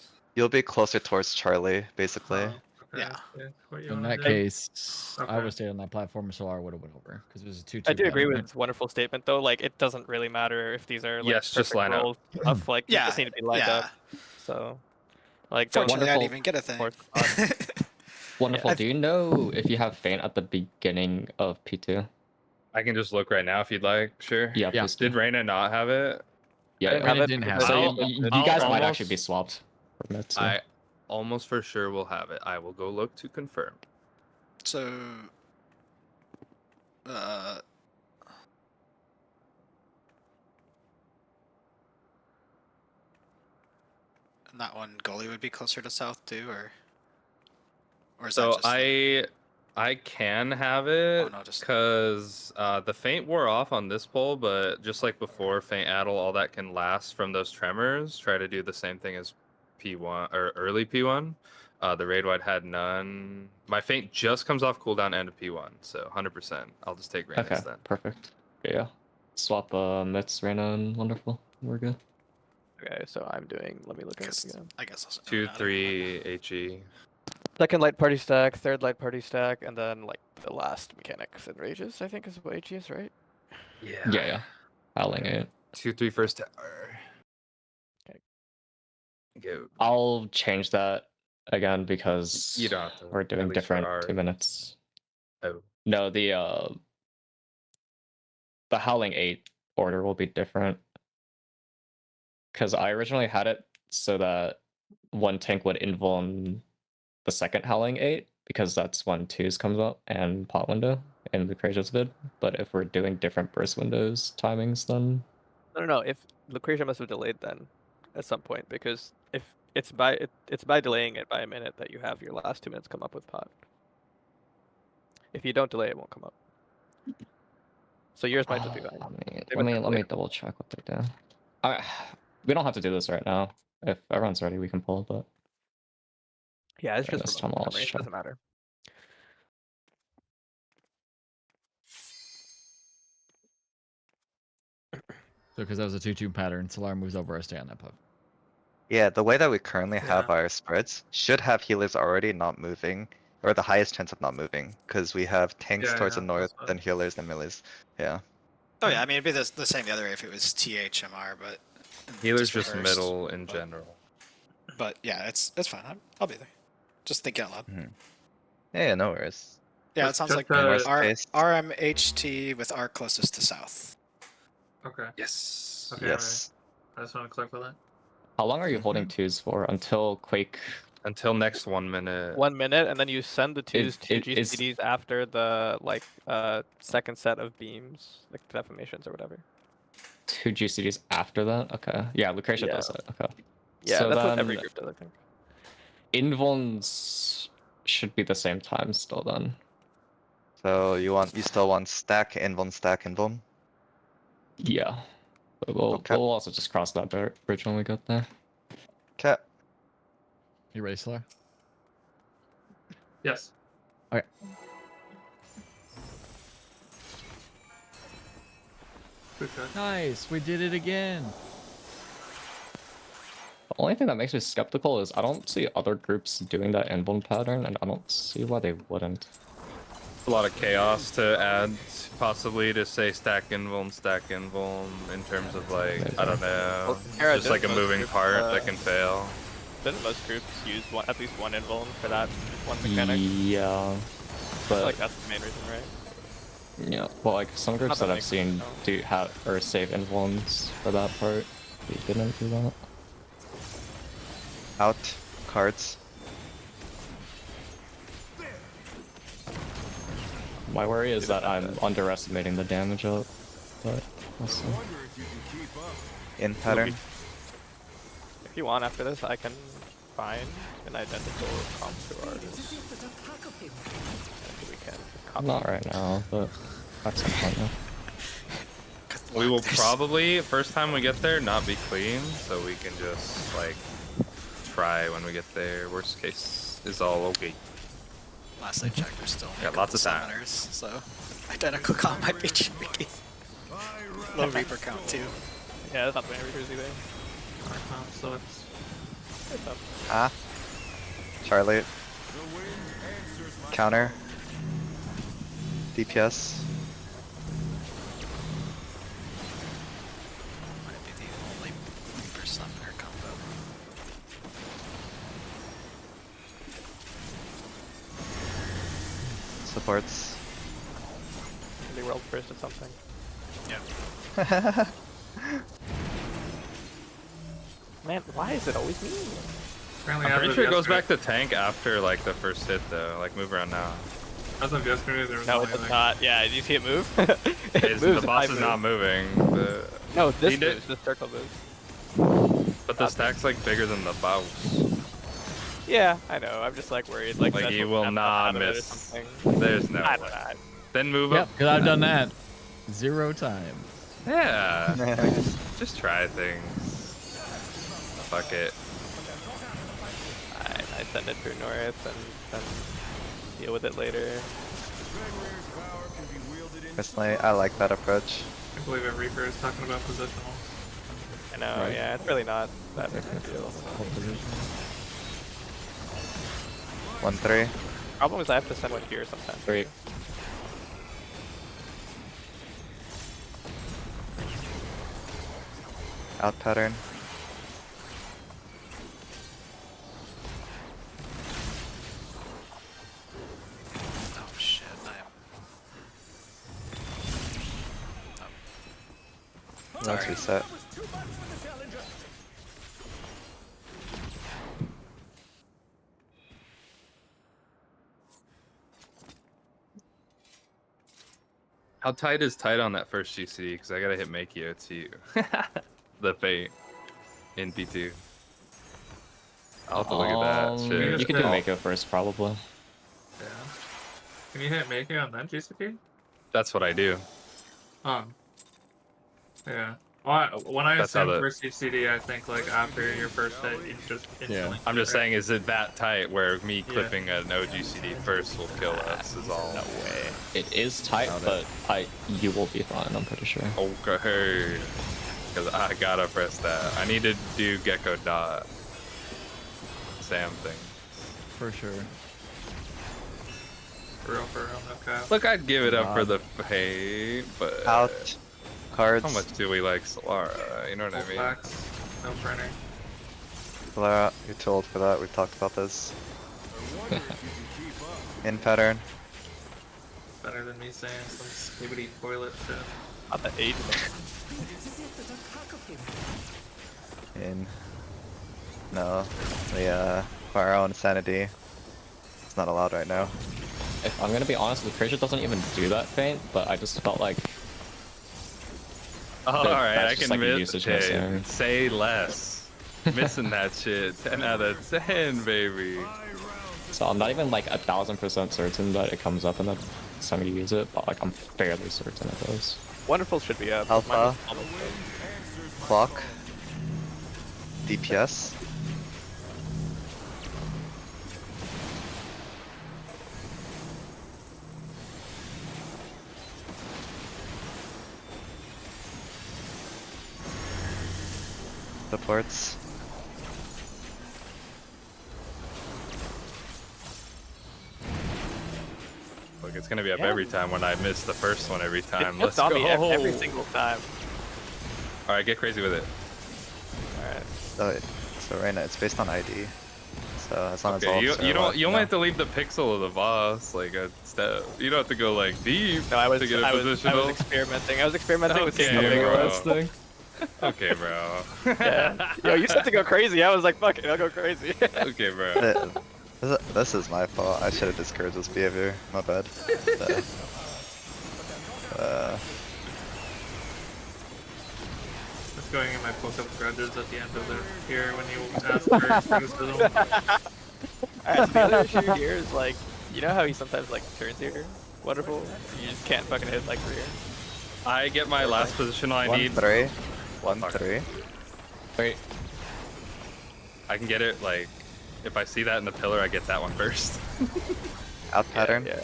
be closer towards Charlie, basically. Oh, okay, Yeah. okay. What you In wanna that do? case, I Okay. would stay on that platform, so I would have went over because it was a 2-2. I do agree battle. with his wonderful statement though. Like it doesn't really matter if these are like Yes, just perfect line up. rolls of like you Yeah. just need to be lined yeah. up. So like don't Fortunately, I Wonderful. didn't even get a thing. force on. Wonderful. Yeah. Do you know if you have faint at the beginning of P2? I can just look right now if you'd like. Sure. Yeah, Yeah. please do. Did Reyna not have it? Yeah, didn't yeah. have Reina it didn't because have I it. So involved you it. guys I'll might almost- actually be swapped. For minutes, I almost for sure will have it. I will go look to confirm. So. Uh. And that one goalie would be closer to south too, or is that So just the- I can have it no, just- because the faint wore off on this poll, but just like before, faint addle, all that can last from those tremors. Try to do the same thing as P1 or early P1. The raid wide had none. My faint just comes off cooldown end of P1, so 100%. I'll just take Reyna's Okay, then. perfect. Yeah. Swap Mitz, Reina, and Wonderful. We're good. Okay, so I'm doing. Let me look at it Guess- again. I guess I'll sit 2, down. 3 HE. Second light party stack, third light party stack, and then like the last mechanics and rages. I think is what HE is, right? Yeah. Yeah. Howling it. 2, 3 first tower. Okay. Go. I'll change that again because You don't have to. we're at doing least for different our- 2 minutes. Oh. No, the Howling 8 order will be different. Because I originally had it so that one tank would invuln the second Howling 8, because that's when twos comes up and pot window in Lucretia's vid. But if we're doing different burst windows timings, then No. If Lucretia must have delayed then, at some point, because if it's by delaying it by a minute that you have your last 2 minutes come up with pot. If you don't delay, it won't come up. So yours might just be fine. let me double check what they do. We don't have to do this right now. If everyone's ready, we can pull. But Yeah, it's during just this from time, I'll memory. It check. doesn't matter. So because that was a 2-2 pattern, Solar moves over, I stay on that puff. Yeah, the way that we currently have Yeah. our spreads should have healers already not moving, or the highest chance of not moving, because we have tanks Yeah, towards yeah, the north, that's what- then healers, then melees. Yeah. Oh yeah, I mean it'd be the same the other way if it was THMR, but Healer's just reversed. middle in general. But yeah, it's fine. I'll be there. Just thinking out loud. Yeah, no worries. Yeah, it Just- sounds just, like worst R case. RMHT with R closest to south. Okay. Yes. Okay, Yes. I just want to clarify that. How long are you holding twos for until Quake? Until next 1 minute. 1 minute, and then you send the twos to is- GCDs after the second set of beams, like deformations or whatever. 2 GCDs after that? Okay. Yeah, Lucretia Yeah. does it. Okay. Yeah, So that's what then every group does, I think. Invulns should be the same time still then. So you still want stack, invuln, stack, invuln? Yeah. But we'll Okay. also just cross that bridge when we get there. Okay. You ready, Solar? Yes. Okay. Good shot. Nice, we did it again. The only thing that makes me skeptical is I don't see other groups doing that Invuln pattern, and I don't see why they wouldn't. A lot of chaos to add, possibly, to say stack invuln in terms of like, I don't know, Well, Kara, just like a didn't most moving groups, part that can fail. Didn't most groups use at least one invuln for that one mechanic? Yeah. I But feel like that's the main reason, right? yeah, well, like some groups Not that that I've seen no. do have or save Invulns for that part. They didn't do that. Out. Cards. My worry is that I'm underestimating the damage up, but we'll see. In pattern. If you want after this, I can find an identical comp to ours. And we can copy. Not right now, but at some point. Yeah. We will probably, first time we get there, not be clean, so we can just, like, try when we get there. Worst case is all okay. Last I checked, there's still Got lots of time. summoners, so identical comp might be tricky. Low Reaper count too. Yeah, that's not the main reasons either. Our comp sucks. It's up. Ah. Charlie. Counter. DPS. Might be the only Reaper summoner combo. Supports. They world first at something. Yeah. Man, why is it always me? Apparently, I'm as pretty of sure it goes yesterday- back to tank after, like, the first hit, though. Like, move around now. As of yesterday, there was No, only, it does like, not. Yeah, do you see it move? It's, the boss is not moving. No, this He did- moves. This circle moves. But the stack's, like, bigger than the boss. Yeah, I know. I'm just like worried. Like, Like, that's you what will snapped not out of it or miss. something. There's no I way. don't know. Then move Yep, up. because I've done that 0 times. Yeah. just try things. Fuck it. I send it through north and then deal with it later. Personally, I like that approach. I believe every Reaper is talking about positional. I know, Right. yeah, it's really not that big of a deal. 1-3. Problem is I have to send one here sometimes. 3. Out pattern. Oh shit, Let's reset. How tight is tight on that first GC? Because I gotta hit Makio too. The fate in P2. I'll have to look at that shit. You could do Mako first, probably. Yeah. Can you hit make it on that GCP? That's what I do. Yeah. Well, when I That's how assume the- first CCD, I think like after your first hit, you just instantly I'm just kill it. saying, is it that tight where me clipping an OGCD first will kill us? Is all. No way. It is tight, but you will be fine. I'm pretty sure. Okay. Because I gotta press that. I need to do Gecko Dot. Sam thing. For sure. For real, no cap. Look, I'd give it up for the fate, but Out. Cards. how much do we like Solara? You know what I mean? Backs, no printing. Lara, you're too old for that. We've talked about this. In pattern. Better than me saying some skibbity toilet shit. Not the age In. No. We for our own sanity. It's not allowed right now. If I'm gonna be honest, the creature doesn't even do that feint, but I just felt like. Oh, alright, that's I just can like a miss usage it. missing. Say less. Missing that shit. 10 out of 10, baby. So I'm not even like 1000% certain that it comes up in the time you use it, but like I'm fairly certain it does. Wonderful should be up. Alpha. Mine was Clock. DPS. Supports. Look, it's gonna be up every time when I miss the first one every time. It's Let's go. every single time. Alright, get crazy with it. Alright. So right now it's based on ID. So as long as all Okay, of us are you alive, only have to leave the pixel of the boss like a step. You don't have to go like deep No, I was to get a positional. experimenting. I was experimenting with Okay, seeing how big it bro. was. thing. Okay, bro. Yeah. Yo, you said to go crazy. I was like, fuck it, I'll go crazy. Okay, bro. This is my fault. I should have discouraged this behavior. My bad. Just going in my poke-up grudges at the end of the here when you ask for criticism. Alright, so the other issue here is like, you know how he sometimes like turns here? Wonderful. You just can't fucking hit like rear. I get my last positional I need. 1-3. Fuck. 1-3. Wait, I can get it like, if I see that in the pillar, I get that one first. Out pattern. Yeah.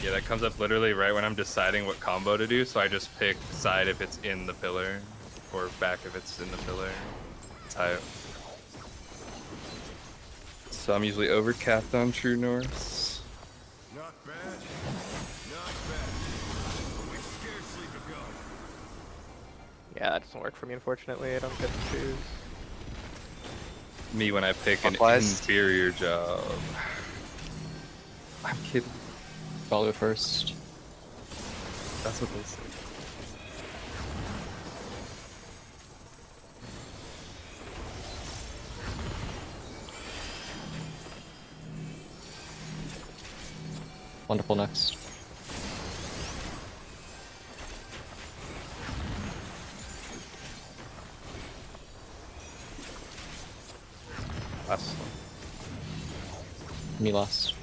Yeah, that comes up literally right when I'm deciding what combo to do, so I just pick side if it's in the pillar, or back if it's in the pillar. That's how. So I'm usually overcapped on True North. Not bad. Not bad. But we've scarcely begun. Yeah, that doesn't work for me, unfortunately. I don't get to choose. Me when I pick an Clockwise. inferior job. I'm kidding. follow first. That's what they say. Wonderful next. Last one. Me last.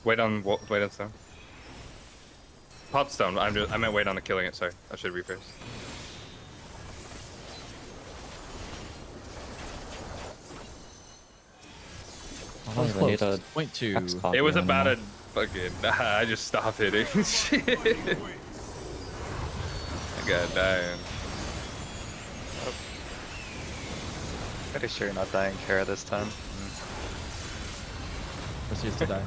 Wait on stone. Pop stone. I meant wait on the killing it. Sorry, I should rephrase. I That don't was even need close. a Point two. X copy It was about anymore. a fucking. I just stopped hitting. Shit. I got dying. Pretty sure you're not dying Kara this time. Proceeds to die.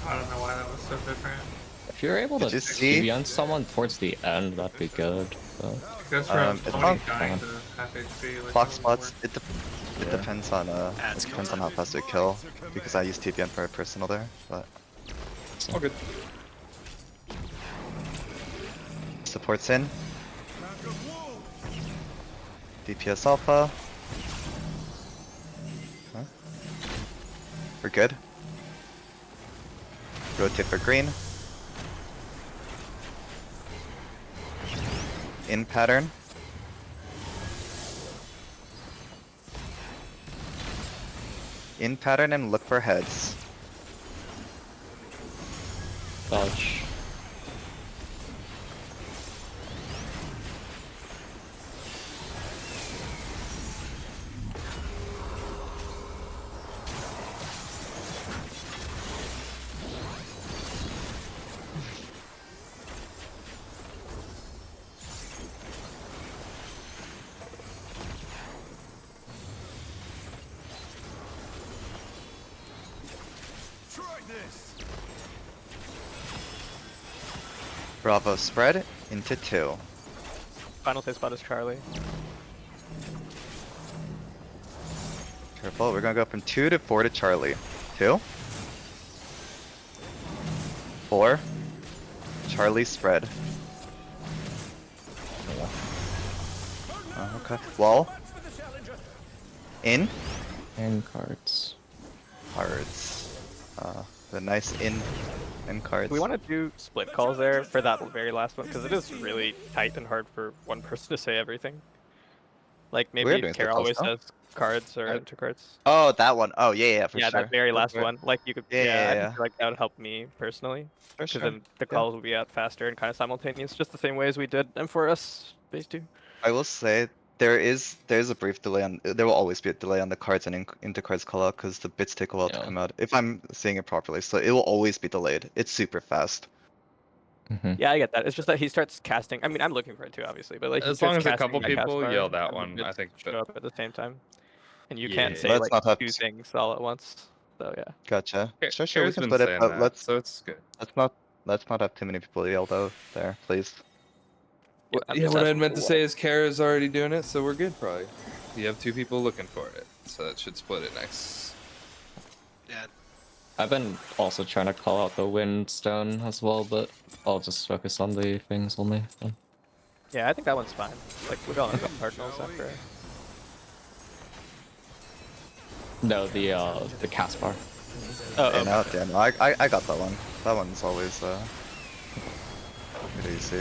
I don't know why that was so different. If you're able to Did you see? TVN someone towards the end, that'd be good. But I guess for It's Tony on- dying to half HP. Like Clock that spots. would work. It depends on it depends on how fast we kill. Because I use TPN for a personal there, but All good. Supports in. DPS alpha. Huh? We're good. Rotate for green. In pattern. In pattern and look for heads. Dodge. Try this. Bravo spread into 2. Final safe spot is Charlie. Careful, we're gonna go from 2 to 4 to Charlie. 2. 4. Charlie spread. Okay. Wall. In. And cards. Cards. The nice in cards. We want to do split calls there for that very last one because it is really tight and hard for one person to say everything. Like We are maybe doing split Kara calls, always no? says cards or enter cards. Oh, that one. Oh, yeah, for Yeah, sure. that very last Okay. one. Like you could. Yeah, I yeah. just feel like that would help me personally For because sure. then the Yeah. calls will be out faster and kind of simultaneous, just the same way as we did M4S phase 2. I will say there's a brief delay on. There will always be a delay on the cards and into cards call out because the bits take a while to Yeah. come out. If I'm seeing it properly, so it will always be delayed. It's super fast. Mm-hmm. Yeah, I get that. It's just that he starts casting. I mean, I'm looking for it too, obviously, but like he As long starts as a casting couple that people cast yell bar, that and the one, I bits think show that- up at the same time, and you Yeah. can't say Let's like not have 2 to- things all at once. So yeah. Gotcha. Ka- Sure, we Kara's can been split it, saying but that, let's so it's good. not have too many people yell though there, please. I'm Yeah, just what I asking meant for to one. say is Kara's already doing it, so we're good probably. You have 2 people looking for it, so that should split it nice. Yeah. I've been also trying to call out the windstone as well, but I'll just focus on the things only. Then. Yeah, I think that one's fine. Like we're going to Cardinals after. No, the cast bar. Oh, Yeah, okay. no, yeah, no, I got that one. That one's always pretty easy.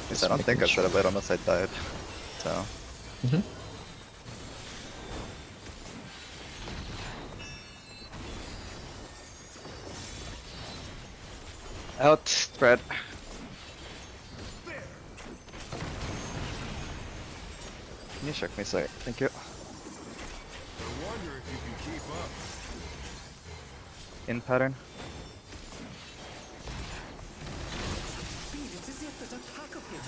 At least I don't think I should have, but unless I died. So. Mm-hmm. Out, spread. Can you check me, sorry? Thank you. I wonder if you can keep up. In pattern. It's as if there's a pack of him.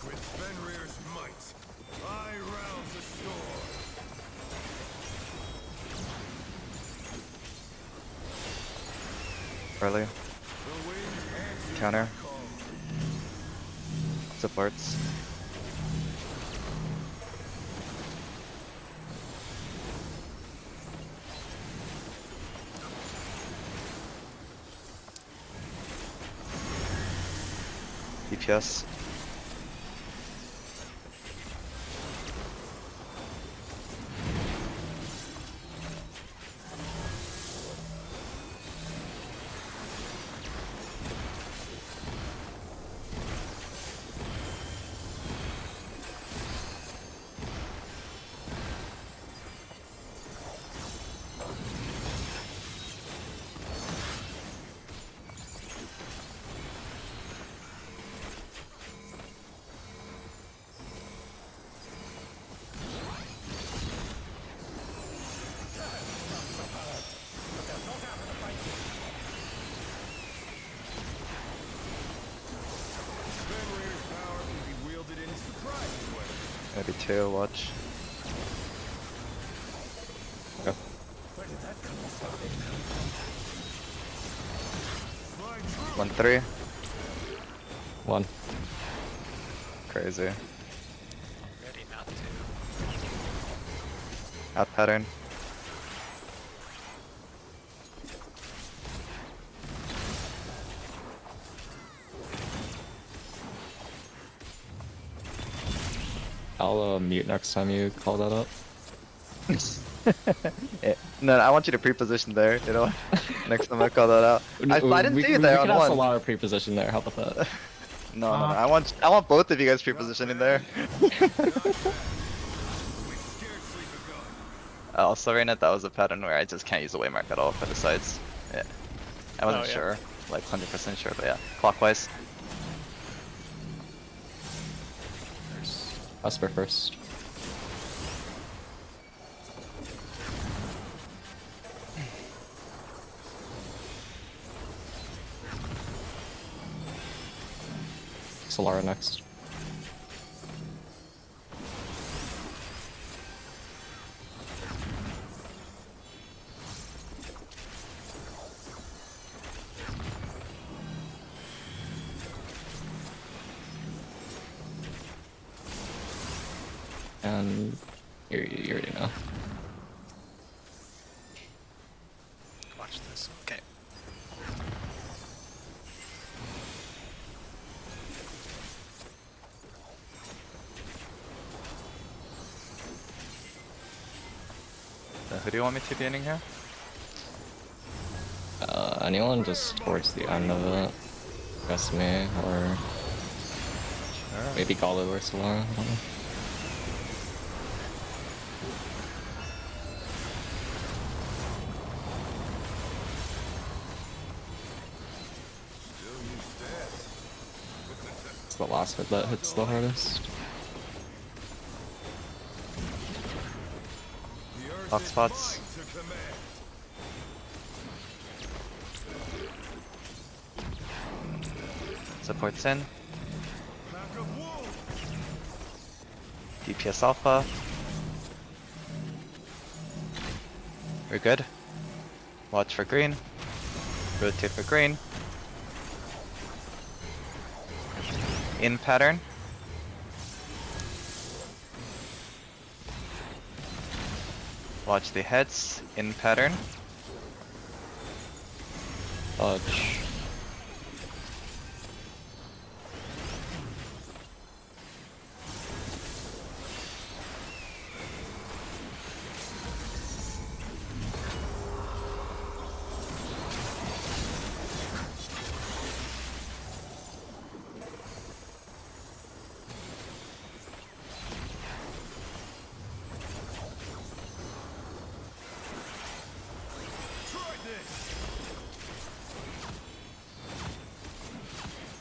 With Fenrir's might, I rouse the storm. Early. The wind answers Counter. my call. Supports. DPS. Fenrir's power can be wielded in surprising ways. Maybe 2, watch. Where did that come from? My true 1-3. One. Crazy. Ready not to. Out pattern. I'll mute next time you call that up. Yeah. No, I want you to pre-position there, you know? Next time I call that out. I didn't see you there we on can have a one. lot of pre-position there. How about that? No, I want both of you guys pre-positioning there. Also, Raina, that was a pattern where I just can't use the waymark at all for the sides. Yeah. I wasn't yeah. sure, like 100% sure, but yeah. Clockwise. Esper first. Solara next. And you already know. Watch this. Okay. Who do you want me to be in here? Anyone just towards the end of it. Guess me, or maybe Galu or Solara. I don't know. It's the last hit that hits the hardest. Hot spots. Supports in. DPS alpha. We're good. Watch for green. Rotate for green. In pattern. Watch the heads. In pattern. Dodge.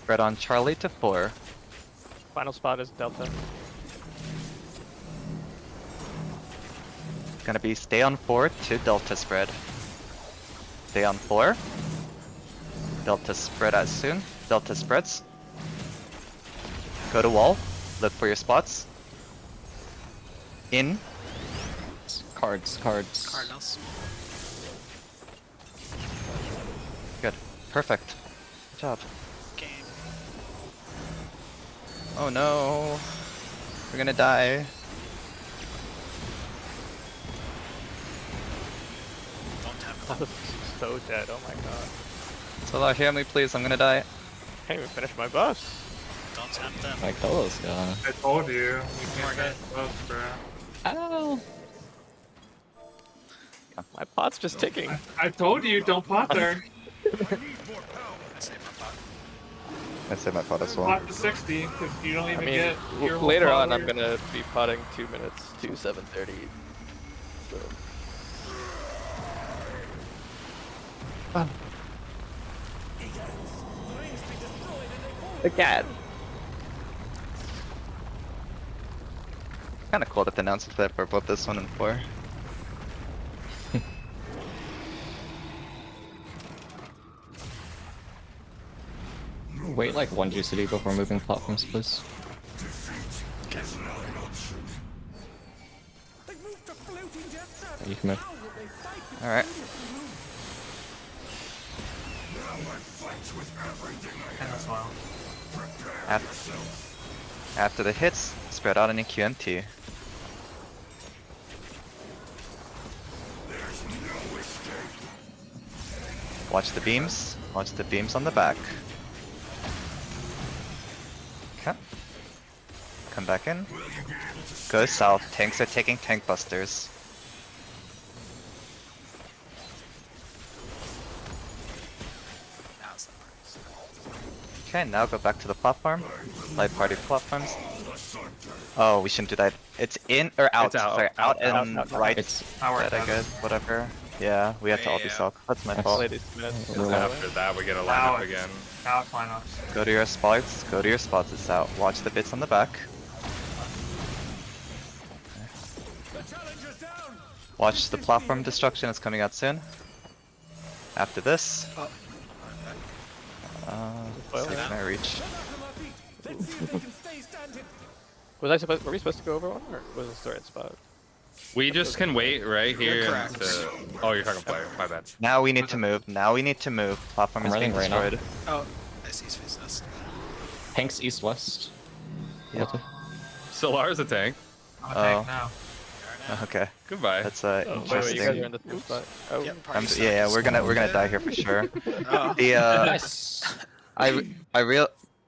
Spread on Charlie to 4. Final spot is Delta. Gonna be stay on 4 to Delta spread. Stay on 4. Delta spread as soon. Delta spreads. Go to wall. Look for your spots. In. Cards. Cardinals. Good. Perfect. Good job. Game. Oh no. We're gonna die. Don't have That them. was so dead. Oh my god. Solar, hear me please, I'm gonna die. Can't even finish my bus. Don't tap them. My Kolos guy. I told you. You can't get close, bro. Ow! My pot's just ticking. I told you, don't pot there. Save my pot. I saved my pot as well. Pot to 60, because you don't I even mean, get your whole later on, power. I'm gonna be potting 2 minutes to 7:30. So. The cat. Kinda cool that the announcement for that for both this one and 4. Wait like 1 GCD before moving platforms, please. You can move. Alright. And as well. After the hits, spread out an QMT. Watch the beams. Watch the beams on the back. Okay. Come back in. Go south. Tanks are taking tank busters. Now's the part. Okay, now go back to the platform. Light party platforms. Oh, we shouldn't do that. It's in or out. It's out, Sorry, out, out, and out. right. It's Power Side, I down. guess. Whatever. Yeah, we have to all be Yeah. south. That's my Nice. fault. Play these minutes. We're like- After that, we get a Wow. lineup again. Now it's lineups. Go to your spots. Go to your spots. It's out. Watch the bits on the back. Watch the platform destruction. It's coming out soon. After this. Can I reach? Was I supposed? Were we supposed to go over one, or was this the right spot? We just can wait right here. correct. Oh, you're talking fire. My bad. Now we need to move. Now we need to move. Platform I'm is being running right now. destroyed. Oh, I see his face us. Tanks east-west. Yep. Solar's a tank. I'm a tank Oh. now. Okay, Goodbye. that's Wait, you guys are interesting. in the same spot. Oh, Yep, Yeah, party's we're gonna die here for sure. Oh. The Nice.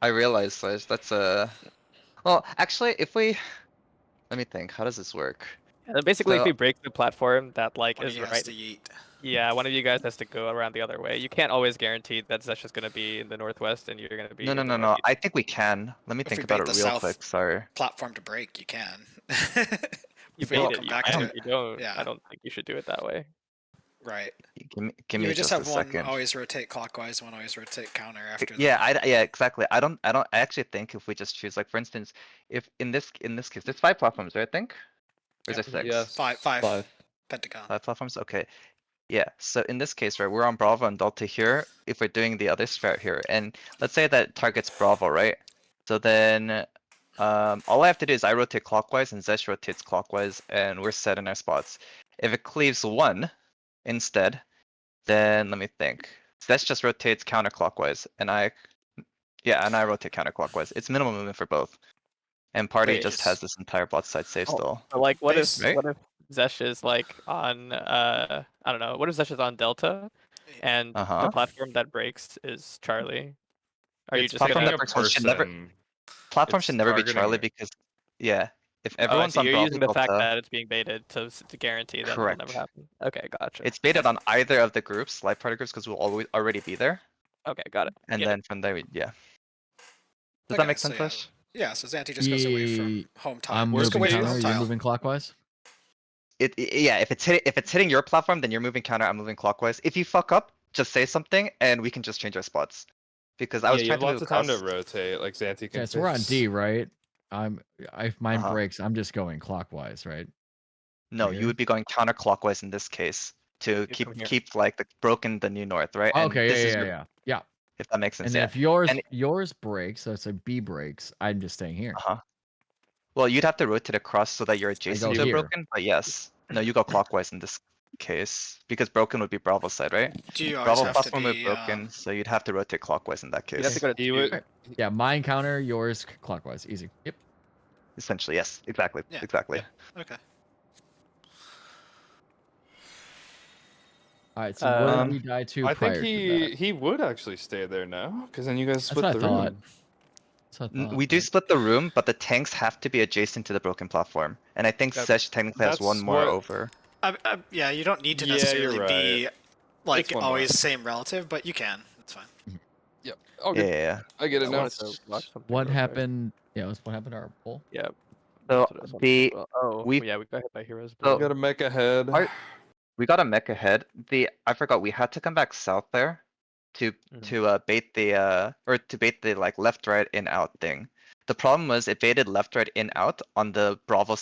I realize Slash, that's well, actually, if we let me think, how does this work? and then basically, if So- we break the platform that like One of is you has right, to yeet. yeah, one of you guys has to go around the other way. You can't always guarantee that's just gonna be in the northwest, and you're gonna be. No, in no, the no, no. northeast. I think we can. Let me If think we about bait it the real south- quick. Sorry. Platform to break, you can. You If we all bait it. come You back can. to it. You don't. Yeah. I don't think you should do it that way. Right. Give You me would just just have a one second. always rotate clockwise, one always rotate counter after. Yeah, yeah, exactly. I actually think if we just choose, like, for instance, if in this case, there's 5 platforms, right? I think, or is Yep. there 6? Yes. Five. 5. Pentagon. 5 platforms. Okay. Yeah. So in this case, right, we're on Bravo and Delta here. If we're doing the other strat here, and let's say that targets Bravo, right? So then, all I have to do is I rotate clockwise and Zesh rotates clockwise, and we're set in our spots. If it cleaves 1 instead, then let me think. Zesh just rotates counterclockwise, and I rotate counterclockwise. It's minimal movement for both. And party Wait, just it's- has this entire bot side safe Oh, still. But like, what if Base- Right? what if Zesh is like on I don't know. What if Zesh is on Delta, and Uh-huh. the platform that breaks is Charlie? Are you It's just platform gonna? that breaks should never- Platform It's should never be targeting Charlie it. because, yeah, if Oh, I everyone's see. on You're Bravo using the fact Delta, that it's being baited to guarantee that it'll never Correct. happen. Okay, gotcha. it's baited on either of the groups, light party groups, because we'll always already be there. Okay, got it. And Get it. then from there, yeah. Does Okay, that make so sense, yeah. Lish? Yeah, so Xanthi just goes away from Ye- home tile. I'm Just go moving away from counter. home You're tile. moving clockwise. Yeah, if it's hitting your platform, then you're moving counter, I'm moving clockwise. If you fuck up, just say something and we can just change our spots. Because I was Yeah, you trying have to move lots of time to across. rotate, like Xanthi can Yeah, so we're on fix. D, right? If mine Uh-huh. breaks, I'm just going clockwise, right? No, Here? you would be going counterclockwise in this case to come here. keep like the broken the new north, right? And Okay, this yeah, is yeah, your, yeah. if that makes sense. And then Yeah. if yours And- yours breaks, so say B breaks, I'm just staying here. Uh-huh. Well, you'd have to rotate across so that you're adjacent go to here. broken, but yes. No, you go clockwise in this case because broken would be Bravo side, right? Do you always Bravo have to platform would be broken, so you'd have to rotate clockwise in that case. You'd have to go to He 2. would. Yeah, mine counter, yours clockwise. Easy. Yep. Essentially, yes, exactly, Yeah, exactly. Okay. All right. So what Um, did we die to I prior think to that? he would actually stay there now, because then you guys That's split what the I thought. room. That's what I thought. We do split the room, but the tanks have to be adjacent to the broken platform, and I think Okay. Sesh technically has one That's more what- over. Yeah, you don't need to Yeah, necessarily you're be like It's one always more. same relative, but you can. That's fine. Yep. Oh, Yeah, good. yeah, yeah. I get it I now. wanted to watch something What real quick. happened? Yeah, what happened to our poll? Yeah. So that's what I was wondering as the well. Oh, we- yeah, we got hit by heroes. So- We got a mech ahead. Our- we got a mech ahead. I forgot we had to come back south there to bait the like left right in out thing. The problem was it baited left right in out on the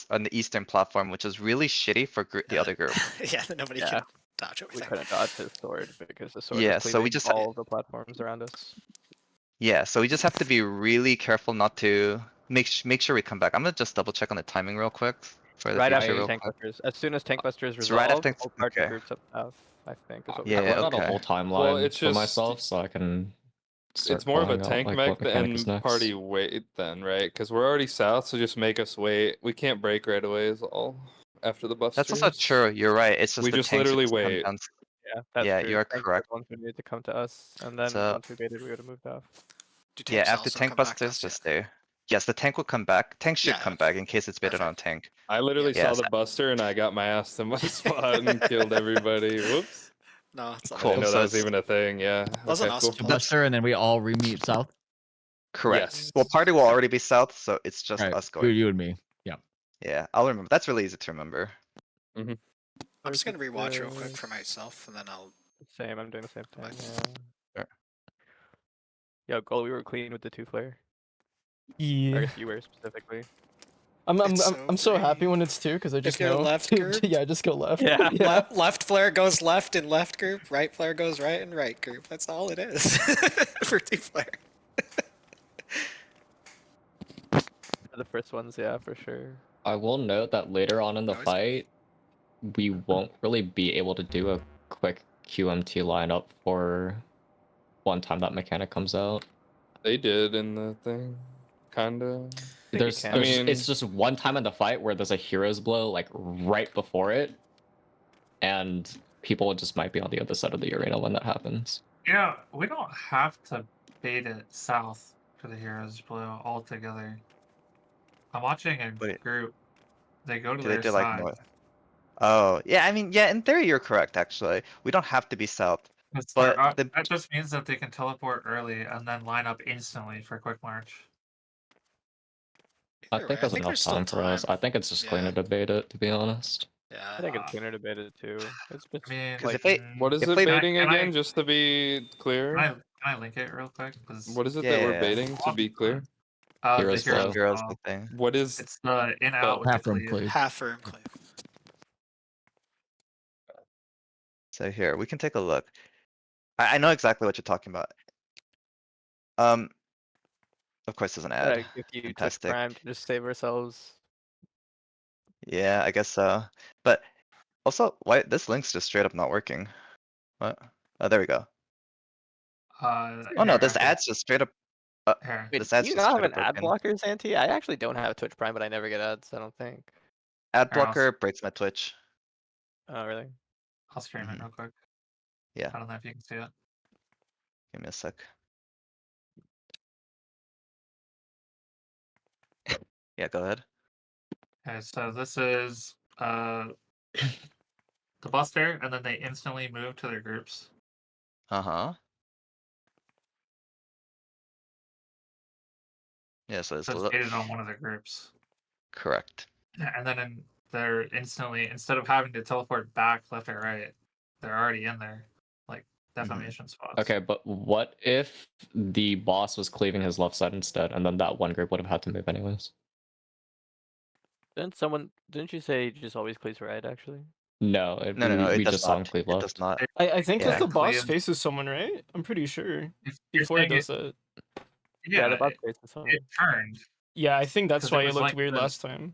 on the eastern platform, which was really shitty for the other group. Yeah, that nobody Yeah. can dodge We everything. couldn't dodge his sword because the sword Yeah, was so we cleaving just- all of the platforms around us. Yeah, so we just have to be really careful not to make sure we come back. I'm gonna just double check on the timing real quick for the Right future after real Tank quick. Busters. As soon as Tank Busters It's right resolve, after- we'll start the okay. groups up south, I think. Is what Yeah, I wrote out okay. a whole timeline Well, it's for just- myself, so I can start It's more of a calling out, tank like, mech what mechanic is and next. party wait then, right? Because we're already south, so just make us wait. We can't break right away is all after the That's busters. also true. You're right. It's just We the just tanks would literally just come wait. down. Yeah, that's Yeah, true. you are Tanks correct. the ones who need to come to us, and then So- once we baited, we would have moved off. Do Yeah, tanks after also tank come back to busters, us? just stay. Yes, the tank will come back. Tank should Yeah, come okay. back in case it's baited on a Perfect. tank. I literally Yeah. saw the buster and I got my ass in my spot and killed everybody. Whoops. No, it's all Cool. I didn't know So that was it's even a thing. Yeah. That was an Okay, awesome cool. To Buster, and then we all re-meet south. correct. Yes. Well, party will already be south, so it's just Right, us going. you and me. Yeah. Yeah, I'll remember. That's really easy to remember. I'm just gonna rewatch real quick Perfect. for myself, and then I'll. Same, I'm doing the same thing. Fine. Yeah. Sure. Yo, goal, we were clean with the 2 flare. I Yeah. guess you were specifically. I'm so happy free. when it's 2 because I just you're know. left group- Yeah, I just go left. Yeah. Left flare goes left in left group. Right flare goes right in right group. That's all it is for two flare. The first ones, yeah, for sure. I will note that later on in the Always- fight, we won't really be able to do a quick QMT lineup for one time that mechanic comes out. They did in the thing. Kinda. There's, can. I mean- it's just one time in the fight where there's a hero's blow like right before it, and people just might be on the other side of the arena when that happens. Yeah, we don't have to bait it south for the heroes blow altogether. I'm watching a Wait. group. They go to Do they their do like side. north? Oh, yeah. I mean, yeah. In theory, you're correct. Actually, we don't have to be south. But the That just means that they can teleport early and then line up instantly for quick march. I You're think right. there's think enough there's still time for us. I think it's just Yeah. cleaner to bait it, to be honest. Yeah. I think it's cleaner to bait it too. It's I mean, 'Cause like, if they- What is If it they- baiting Can I- again, just to be clear? can I link it real quick? 'Cause, What is it that we're Yeah. baiting, to be clear? the Heroes heroes blow. Heroes blow. the thing. What is... It's the in out with the Half room cleave. cleave. Half firm cleave. So here we can take a look. I know exactly what you're talking about. Of course, there's an ad. if you touch Fantastic. prime to just save ourselves. Yeah, I guess so. But also, why this link's just straight up not working? What? Oh, there we go. Oh no, Here, this ad's just straight up. Here. Wait, This do ad's you just not have straight an up ad broken. blocker, Santi? I actually don't have Twitch Prime, but I never get ads, I don't think. Ad Here, I'll blocker breaks my Twitch. Oh, really? I'll stream it real quick. Yeah. I don't know if you can see it. Give me a sec. Yeah, go ahead. Okay, so this is the Buster, and then they instantly move to their groups. Uh-huh. Yeah, so it's So it's baited on one of their groups. correct. And then they're instantly, instead of having to teleport back left or right, they're already in their like defamation spots. Okay, but what if the boss was cleaving his left side instead, and then that one group would have had to move anyways? Didn't you say just always cleaves right, actually? No, No, it we does just saw him not. cleave It left. does not. I think Yeah. because the boss Cleave. faces someone, right? I'm pretty sure. If you're Before it saying does that. Yeah, the boss it, faces someone. it turned. Yeah, I think that's 'Cause it why it was looked like weird the- last time.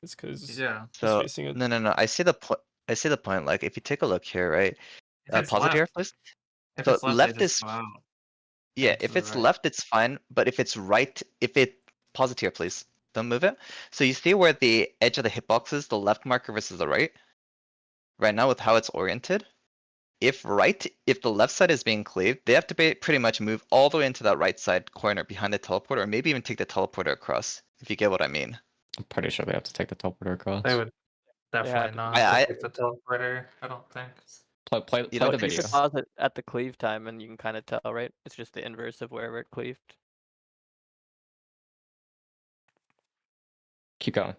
It's because Yeah. So facing it. no. I see the point. I see the point. Like if you take a look here, right? If it's Pause it here, left, please. if So it's left, left they just is go out. Yeah, and to if the it's right. left, it's fine. But if it's right, pause it here, please. Don't move it. So you see where the edge of the hitbox is, the left marker versus the right? Right now with how it's oriented. If the left side is being cleaved, they have to pretty much move all the way into that right side corner behind the teleporter, or maybe even take the teleporter across, if you get what I mean. I'm pretty sure they have to take the teleporter across. They would have definitely to- not I- take the teleporter, I don't think. Play You know, the you You video. should pause it at the cleave time, and you can kind of tell, right? It's just the inverse of wherever it cleaved. Keep going.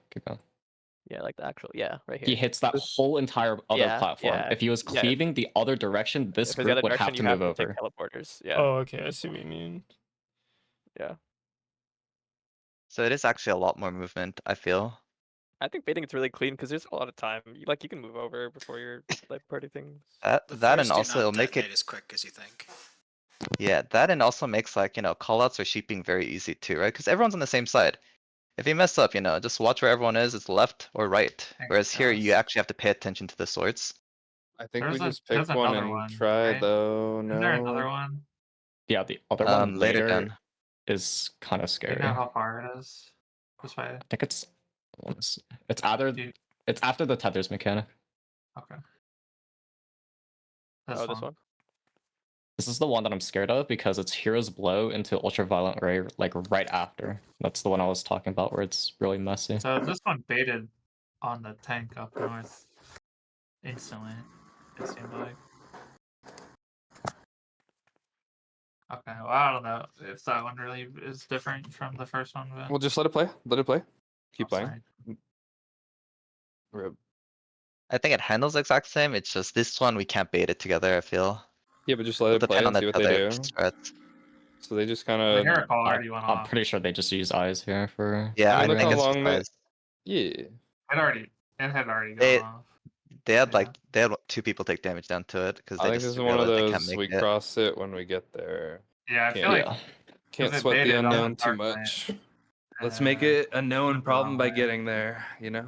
Yeah, like the actual, right here. He hits that whole entire other Yeah, platform. yeah, If he was yeah. cleaving the other direction, this If it's the group other would direction, have to you move have to over. take teleporters. Yeah. Oh, okay, I see what you mean. Yeah. So it is actually a lot more movement, I feel. I think baiting it's really clean because there's a lot of time. You can move over before your like party things. That The and flares do also not it'll make it detonate as quick as you think. Yeah, that and also makes like, callouts or sheeping very easy too, right? Because everyone's on the same side. If you mess up, just watch where everyone is, it's left or right. Whereas here you Yes. actually have to pay attention to the swords. I think There's we a- just pick there's one another and one, try right? though. Is there another No. one? Yeah, the other one Later later down. is kind of Do you scary. know how far it is? This way. I think it's either Do you- it's after the tethers mechanic. Okay. Oh, this one. This is the one that I'm scared of because it's Hero's Blow into Ultraviolet Ray like right after. That's the one I was talking about where it's really messy. So this one baited on the tank up north instantly, it seemed like. Okay, well, I don't know if that one really is different from the first one. But... Well, just let it play. Let it play. Keep playing. sorry. Rip. I think it handles the exact same. It's just this one we can't bait it together, I feel. Yeah, but just let It'll it play depend on and the see what they tether do. strats. So they just kind The of. hero call already went I'm off. pretty sure they just use eyes here for. Yeah, I I, mean, look think how it's just long that. eyes. Yeah. It had already They- gone off. They had Yeah. like they had 2 people take damage down to it because I they think this just is one of realized they can't those make we it. cross it when we get there. Yeah, I feel Can't- like Can't it sweat the baited on the unknown too dark plant. much. Let's make it a known problem by getting there. You know.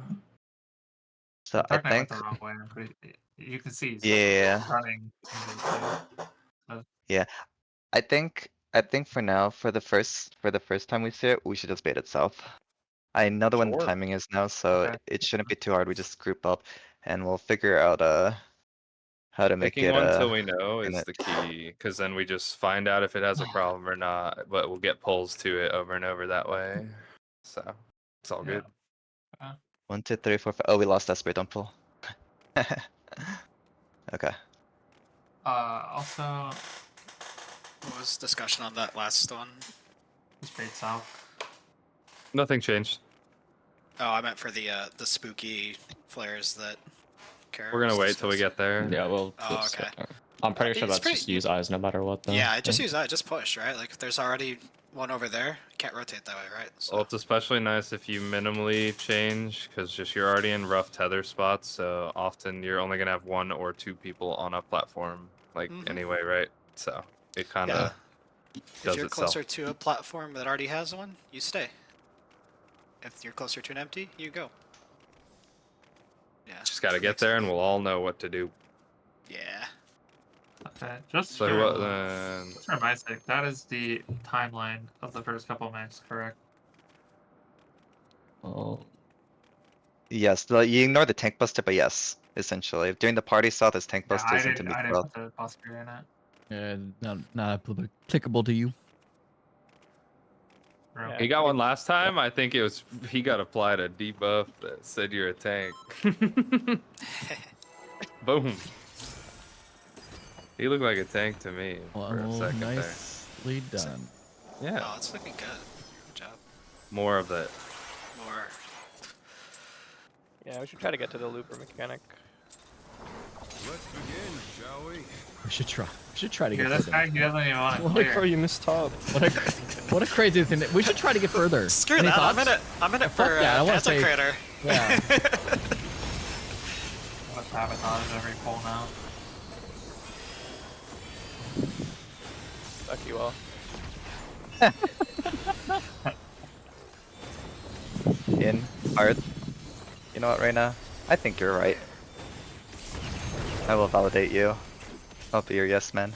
So The I Dark Knight went think the wrong way. I'm pretty, you can see he's yeah, running. So, yeah. I think for now for the first time we see it, we should just bait it south. I know when the Sure. timing is now, so Okay. it shouldn't be too hard. We just group up and we'll figure out how to make Picking it one till we know in is it. the key, because then we just find out if it has a problem or not, but we'll get pulls to it over and over that way. So it's all Yeah. good. 1, 2, 3, 4, 5. Oh, we lost that spray. Don't pull. Okay. also, What was discussion on that last one? straight south. Nothing changed. Oh, I meant for the spooky flares that. Kara We're gonna was wait till we discussing. get there. Yeah, well. Oh, okay. I'm pretty sure it's that's just pretty- use eyes no matter what. Though. Yeah, just use that. Just push, right? Like, if there's already one over there, can't rotate that way, right? So. Well, it's especially nice if you minimally change, because just you're already in rough tether spots, so often you're only gonna have 1 or 2 people on a platform, like anyway, right? So it kind of does If you're itself. closer to a platform that already has one, you stay. If you're closer to an empty, you go. Yeah. Just gotta get makes there, it- and we'll all know what to do. Yeah. Okay, just So for, what then? just for my sake, that is the timeline of the first couple minutes, correct? Oh. Yes, you ignore the tank buster, but yes, essentially. During the party south is tank Yeah, busters into meat I didn't south. put the buster in it. Yeah, not applicable to you. Bro. He got one last time. I think it was he got applied a debuff that said you're a tank. Boom. He looked like a tank to me for a Well, second nicely done. there. Yeah, Oh, it's looking good. Good job. more of that. More. Yeah, we should try to get to the looper mechanic. Let's begin, shall we? We should try to Yeah, get this further. guy, he doesn't even want to What a clear. cra- you missed top. What a crazy thing. We should try to get further. Screw Any that. thoughts? I'm in it Fuck for that, I wanna Panther say- Crater. Yeah. What sabotage every pull now. Fuck you all. In hard. You know what, Reina? I think you're right. I will validate you. I'll be your yes man.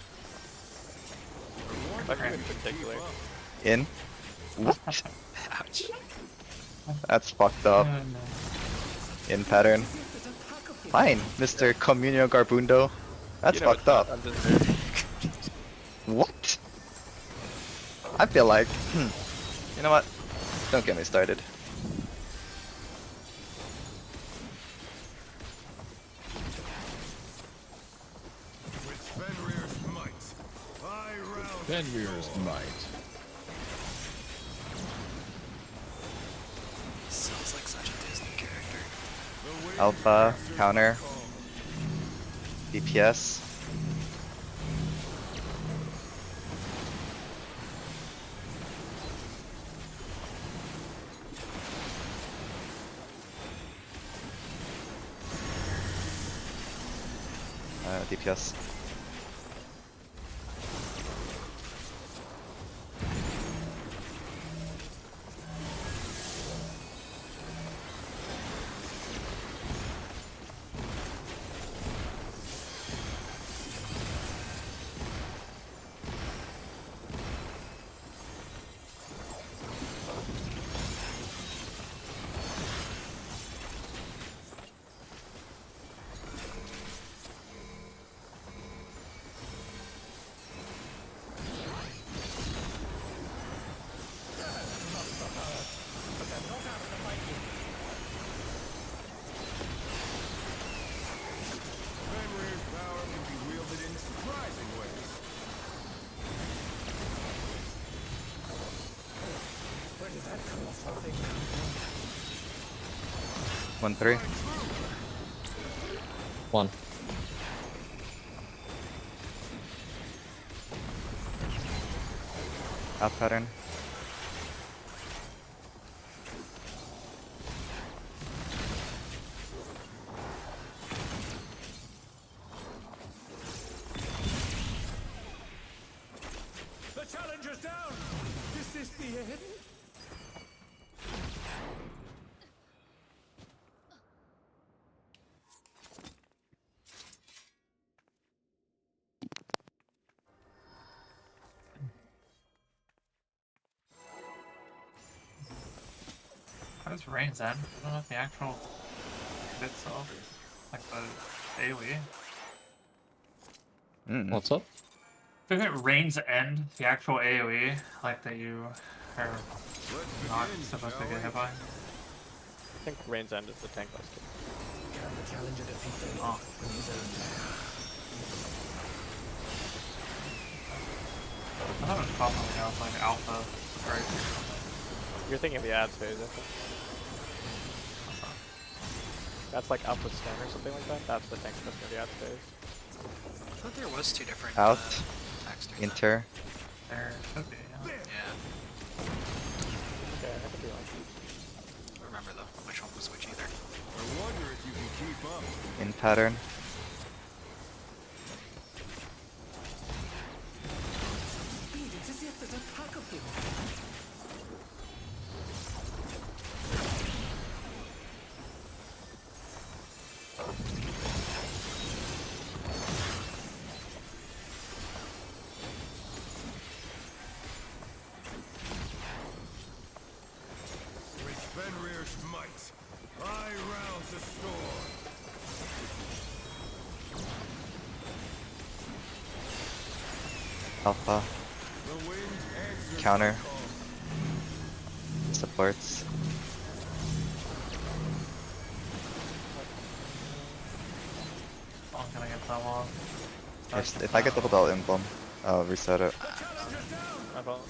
Fuck you in particular. In? What? Ouch. That's fucked up. In pattern. Fine, Mr. Communio Garbundo. That's You know fucked up. I'm just What? I feel like, you know what? Don't get me started. With Fenrir's might, I round. Fenrir's might. Sounds like such a Disney character. Alpha, counter, DPS. DPS. 1-3. 1. Out pattern. The challenger's down! Is this the end? How does Reigns end? Isn't that the actual hit itself? Like the AoE? What's up? Doesn't Reigns end the actual AoE? Like that you are not supposed to get hit by? I think Rain's End is the tank last game. Can the challenger defeat the Oh. in his own lair? I thought it was probably else like alpha, right? You're thinking of the ads phase, I think. That's like alpha stun or something like that. That's the tank supposed to be the ads phase. I thought there was 2 different Out. attacks doing Inter. There should be, yeah. Yeah. Okay, I could be wrong. I don't remember though which one was which either. I wonder if you can keep up. In pattern. Speed, it's as if there's a pack of them. With Fenrir's might, I rouse the storm. Alpha. The wind answers Counter. my call. Supports. Oh, I'm gonna get that long. If I get doubled, I'll emblem. I'll reset it. My fault.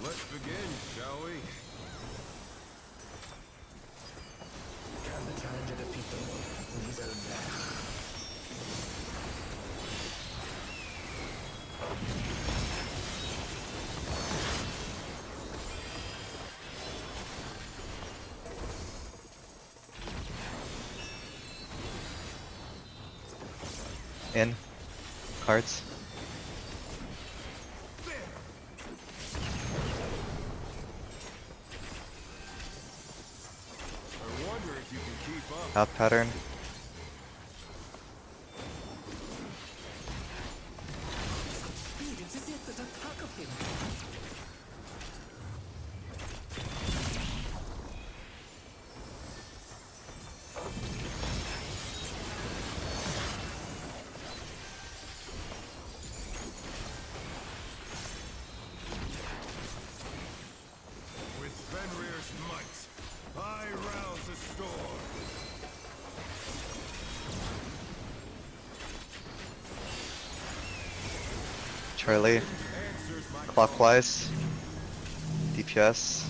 Let's begin, shall we? Can the challenger defeat the wolf in his own lair? In. Cards. I wonder if you can keep up. Out pattern. Speed, it's as if there's a pack of them. With Fenrir's might, I rouse the storm. Charlie. Answers my Clockwise. DPS.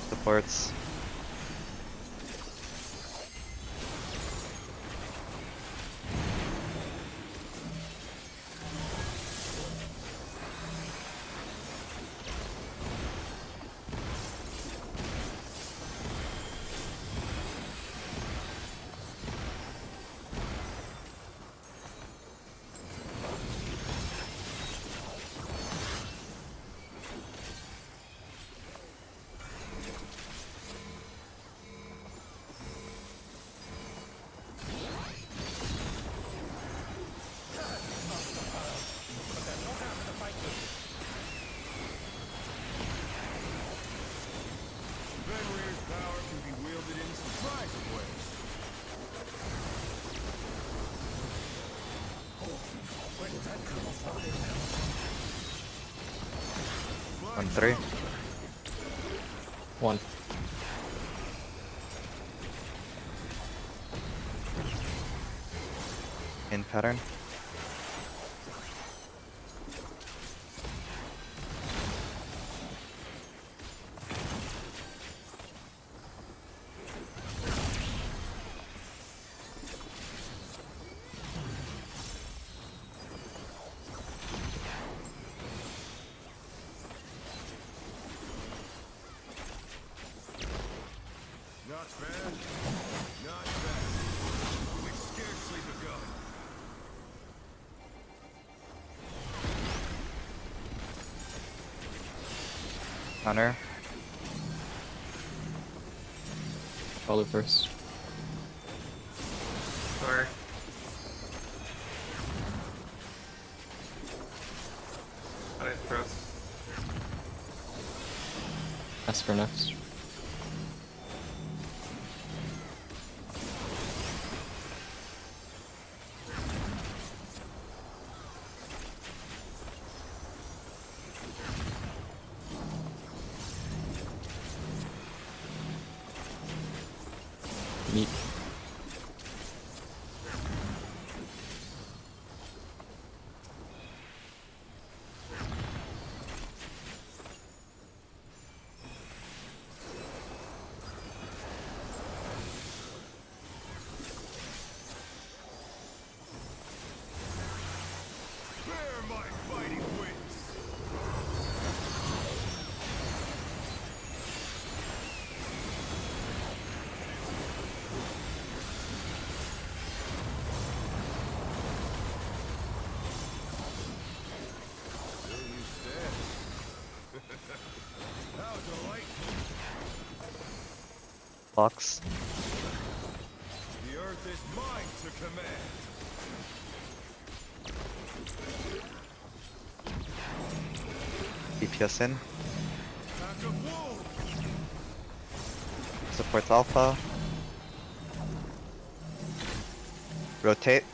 Supports. 1-3. 1. In pattern. Not bad. Not bad. We've scarcely begun. Hunter. Color first. Sorry. I didn't trust. Esper next. Meat. Bear my fighting wings. There you stand. How delightful. Box. The earth is mine to command. DPS in. Pack of wolves. Supports alpha. Rotate.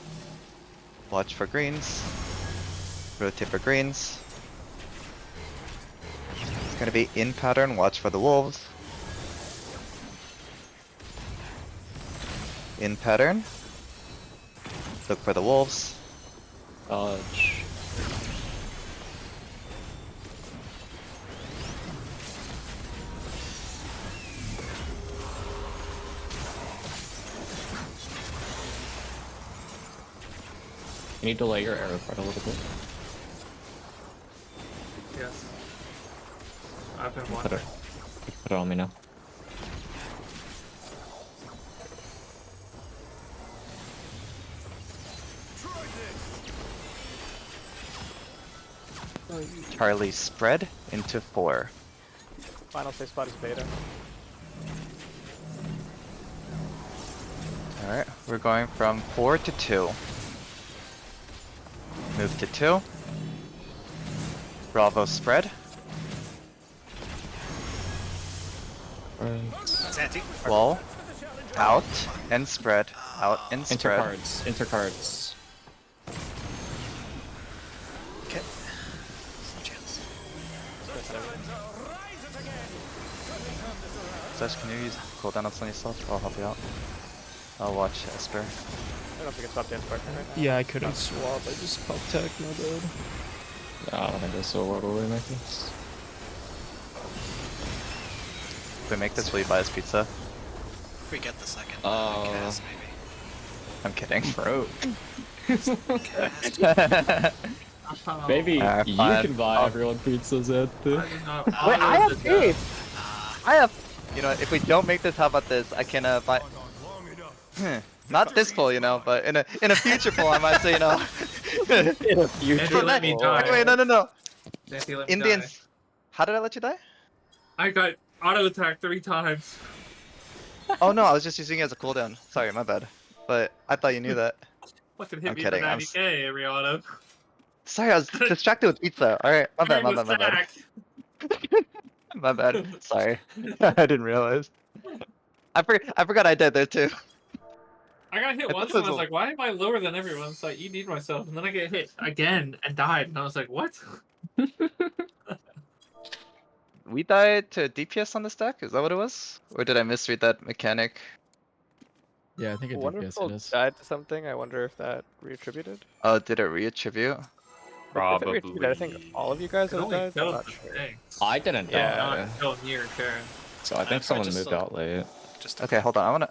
Watch for greens. Rotate for greens. It's gonna be in pattern, watch for the wolves. In pattern. Look for the wolves. Dodge. You need to delay your arrow part a little bit. Yes. I've been Put wondering. it on me now. Try this. Charlie spread into 4. Final safe spot is beta. Alright, we're going from 4 to 2. Move to 2. Bravo spread. Santi. Wall. Out and spread. Out and spread. Intercards. Intercards. Okay. No chance. Sesh, can you use cooldown on yourself? I'll help you out. I'll watch Esper. I don't think it's top dance partner right now. Yeah, I couldn't swap. I just popped tech, my bad. I don't think that's so well we make this. If we make this, will you buy us pizza? If we get the second Oh. cast, maybe. I'm kidding. Bro. Cast. Oh, Maybe Alright, you fine. can buy everyone pizzas at the... I did not Wait, I auto have the death. faith! I have. You know, if we don't make this, how about this? I can buy. Gone on long enough. Not this poll, you know, but in a future poll, I might say, you know. In a future. Santi let me die. Wait, no. Santi let me die. Indians. How did I let you die? I got auto attacked 3 times. Oh no, I was just using it as a cooldown. Sorry, my bad. But I thought you knew that. Fucking hit I'm me kidding, for I'm 90k every auto. Sorry, I was distracted with pizza. Alright, my bad, During my the bad. stack. My bad. Sorry. I didn't realize. I forgot I did there too. I got hit I once thought and I was this like, why am I lower than everyone? So I ED'd myself, and then I get hit again and died, and I was like, what? We died to DPS on this deck? Is that what it was? Or did I misread that mechanic? Yeah, I think it DPS it Wonderful is. died to something. I wonder if that reattributed. Oh, did it reattribute? Like, if it reattributed, I think all of you guys It would have only died. But I'm killed not the sure. tanks. I didn't Yeah. die. Not kill me or Karen. So I think probably someone just moved a- out late. Just a Okay, hold on. I wanna.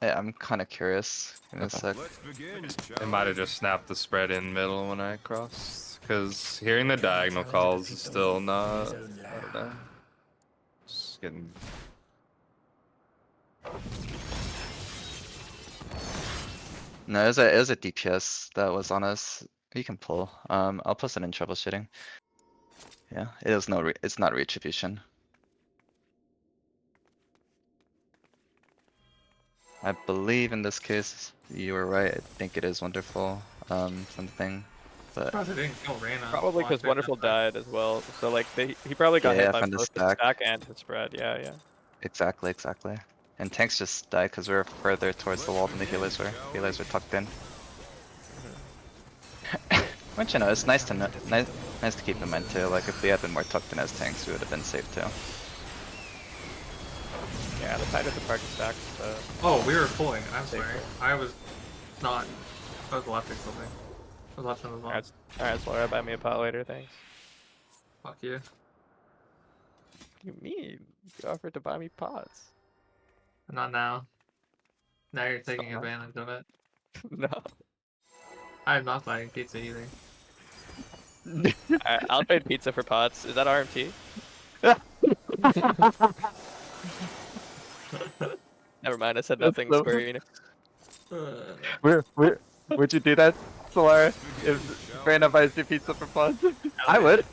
Yeah, I'm kind of curious. Give me a Okay. sec. Let's begin, It might have just snapped the spread in middle when I crossed. Because hearing the diagonal calls is still not. I don't know. Just getting. No, it was a DPS that was on us. You can pull. I'll post it in troubleshooting. Yeah, it is it's not reattribution. I believe in this case you were right. I think it is wonderful. Something, but Surprised I didn't kill Reyna. Probably because Blocked it Wonderful that time. died as well. So like he probably got Yeah, hit by from the both his stack. stack and his spread. Yeah, yeah. exactly. And tanks just died because we were further towards the wall than the healers were. Healers were tucked in. Which, you know, it's nice to know, nice to keep in mind too. Like if we had been more tucked in as tanks, we would have been safe too. Yeah, the tied at the party stack. So Oh, we were pulling. I'm Safer. sorry. I was not. I was watching something. I was watching the ball. alright, Laura, buy me a pot later. Thanks. Fuck you. What do you mean? You offered to buy me pots. Not now. Now you're taking not. advantage of it. No. I am not buying pizza either. Alright, I'll trade pizza for pots. Is that RMT? Never mind. I said nothing. so- Square Enix. Would you do that, Solar? If Brandon buys you pizza for fun? I would.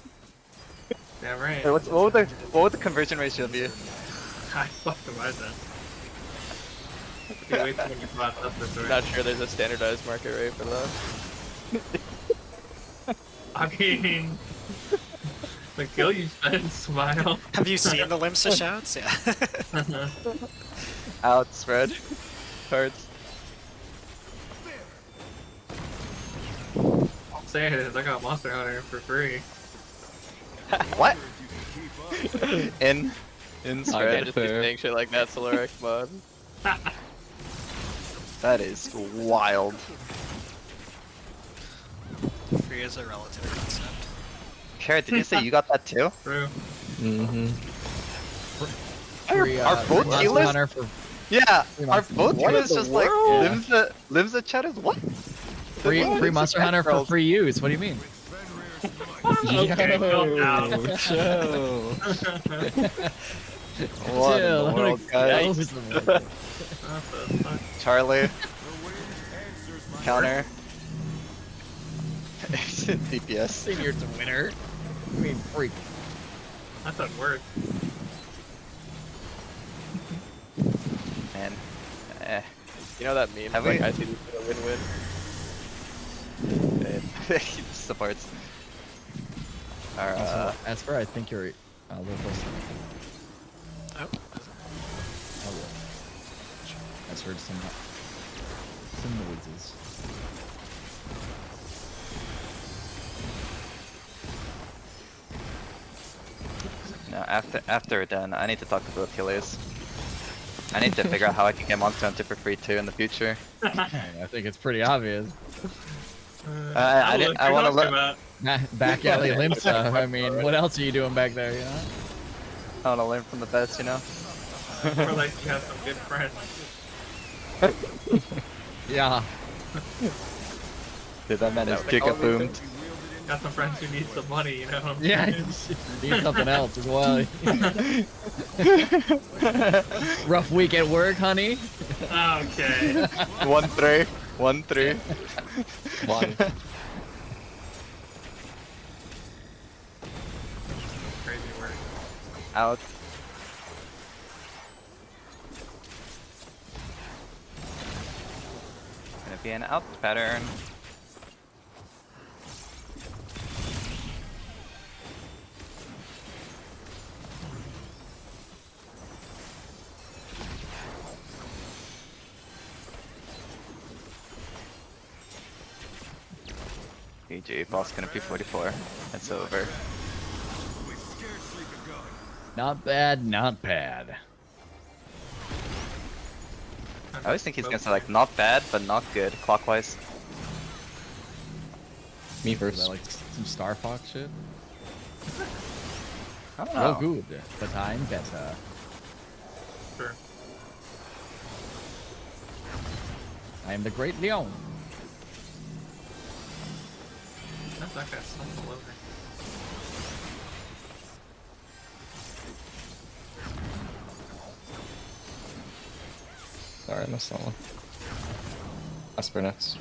Yeah, right. Hey, what would the conversion ratio be? I fucking buy that. Okay, wait till you brought up this already. Not sure there's a standardized market rate for that. I mean, the kill you spend, smile. Have you seen the Limsa shouts? Yeah. Outspread. Cards. All I'm saying is I got Monster Hunter for free. What? in I spread. can't just keep saying shit like that, Solar X mod. That is wild. Free is a relative concept. Kara, did you say you got that too? True. Mm-hmm. Are both Monster healers? Hunter for Yeah, Free are Monster both Hunter. healers just like world? Limsa chat is what? free What? free Monster Hunter for free use. What do you mean? Okay, calm down. Chill. What in the Chill, world, like, guys? those are the- What the fuck? Charlie. Counter. DPS. Senior's a winner. I mean, freak. That doesn't work. Man. You know that meme? Have Like, we- I see this as a win-win. He supports. Our, Also, as for I think you're a little close. Oh. Oh, yeah. I've heard some noises. no, after we're done, I need to talk to both healers. I need to figure out how I can get Monster Hunter for free too in the future. I think it's pretty obvious. I want to look. Back alley Limsa. I mean, what else are you doing back there? You know? I want to learn from the best, you know. Or like you have some good friends. Yeah. Dude, that man is That would giga boomed. Got some friends who need some money, you know. Yeah. You need something else as well. Rough week at work, honey. Okay. 1-3. 1-3. One. Crazy work. Out. Gonna be an out pattern. GG. Boss gonna be 44. It's over. We scarcely begun. Not bad, not bad. I always think he's gonna say like not bad, but not good, clockwise. Me Is that first. like some Star Fox shit? I don't Real know. good, but I'm better. Sure. I am the Great Leon. That's that guy's still over. Sorry, I missed that one. Esper next.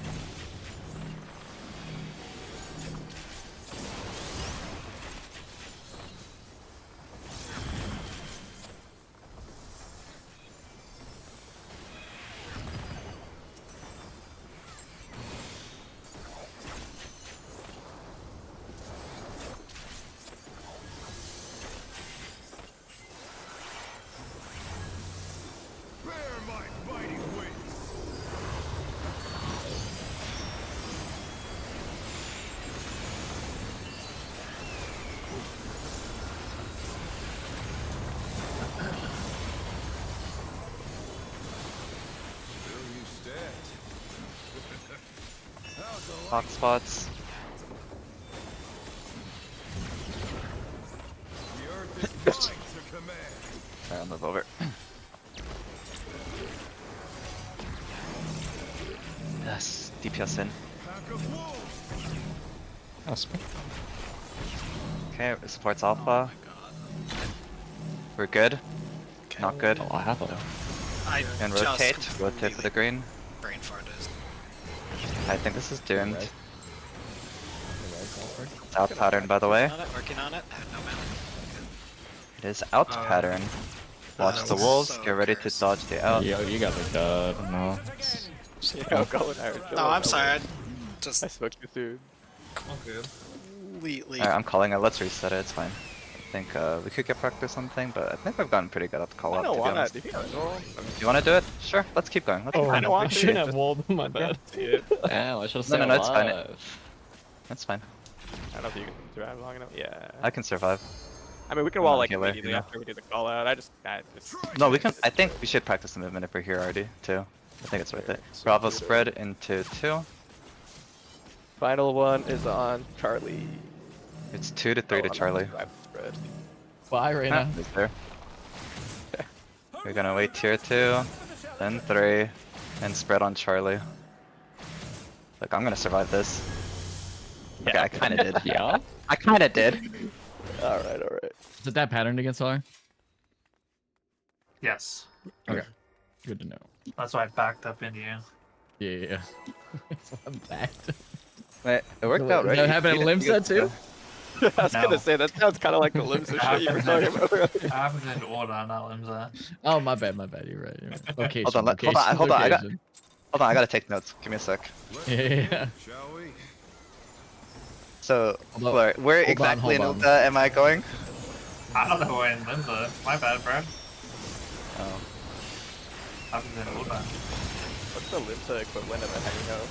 Bear my biting wings. Still you stand. How's the light? Hot spots. The earth is mine to command. Alright, I'll move over. Yes, DPS in. Pack of wolves. Esper. Okay, supports alpha. We're good. Not good. Oh, I have a. I And just rotate. Rotate for completely the green. brain farted. I think this is doomed. Right. It's out pattern, by the way. Working on it. I had no mana. It is out pattern. Watch the was wolves. so Get ready to cursed. dodge the out. Yo, you got the dub. No. Yeah, go in Irish. No, I'm sorry. I just I spoke too soon. All good. completely. Alright, I'm calling it. Let's reset it. It's fine. I think we could get practice something, but I think we've gotten pretty good at the call I up. don't To be want that. honest. Do you think I know? You want to do it? Sure. Let's keep going. Let's keep Oh, going. don't want I to. shouldn't have walled. My bad. Damn, I should have No, stayed no, no, it's fine. alive. That's fine. I don't know if you can survive long enough. Yeah. I can survive. I mean, we can I'm wall not like healer, immediately you know? after we do the call out. I just. No, we can. I think we should practice the movement if we're here already, too. I think it's worth it. Bravo spread into 2. Final one is on Charlie. It's 2 to 3 to Charlie. Spread. Bye, Ah, Reyna. he's there. We're gonna wait tier 2, then 3, and spread on Charlie. Look, I'm gonna survive this. Okay, Yeah. I kinda did. Yeah? I kinda did. Alright, alright. Is it that pattern against R? Yes. Okay. Good to know. That's why I backed up into you. Yeah. I'm backed. Wait, it worked out, Does right? that happen in limb set too? I was No. gonna say, that sounds kind of like the limbs of shit you were talking about earlier. I haven't been order, not Limza. Oh, my bad, You're right. You're right. Location. Hold on, location, hold on, I got- location. Hold on, I gotta take notes. Give me a sec. Let's Yeah. begin, shall we? So, Hold on, where hold on, exactly in hold on. Ulta am I going? I don't know where in Limza. My bad, bro. Oh. Haven't been order. What's the Limsa equivalent of a Henny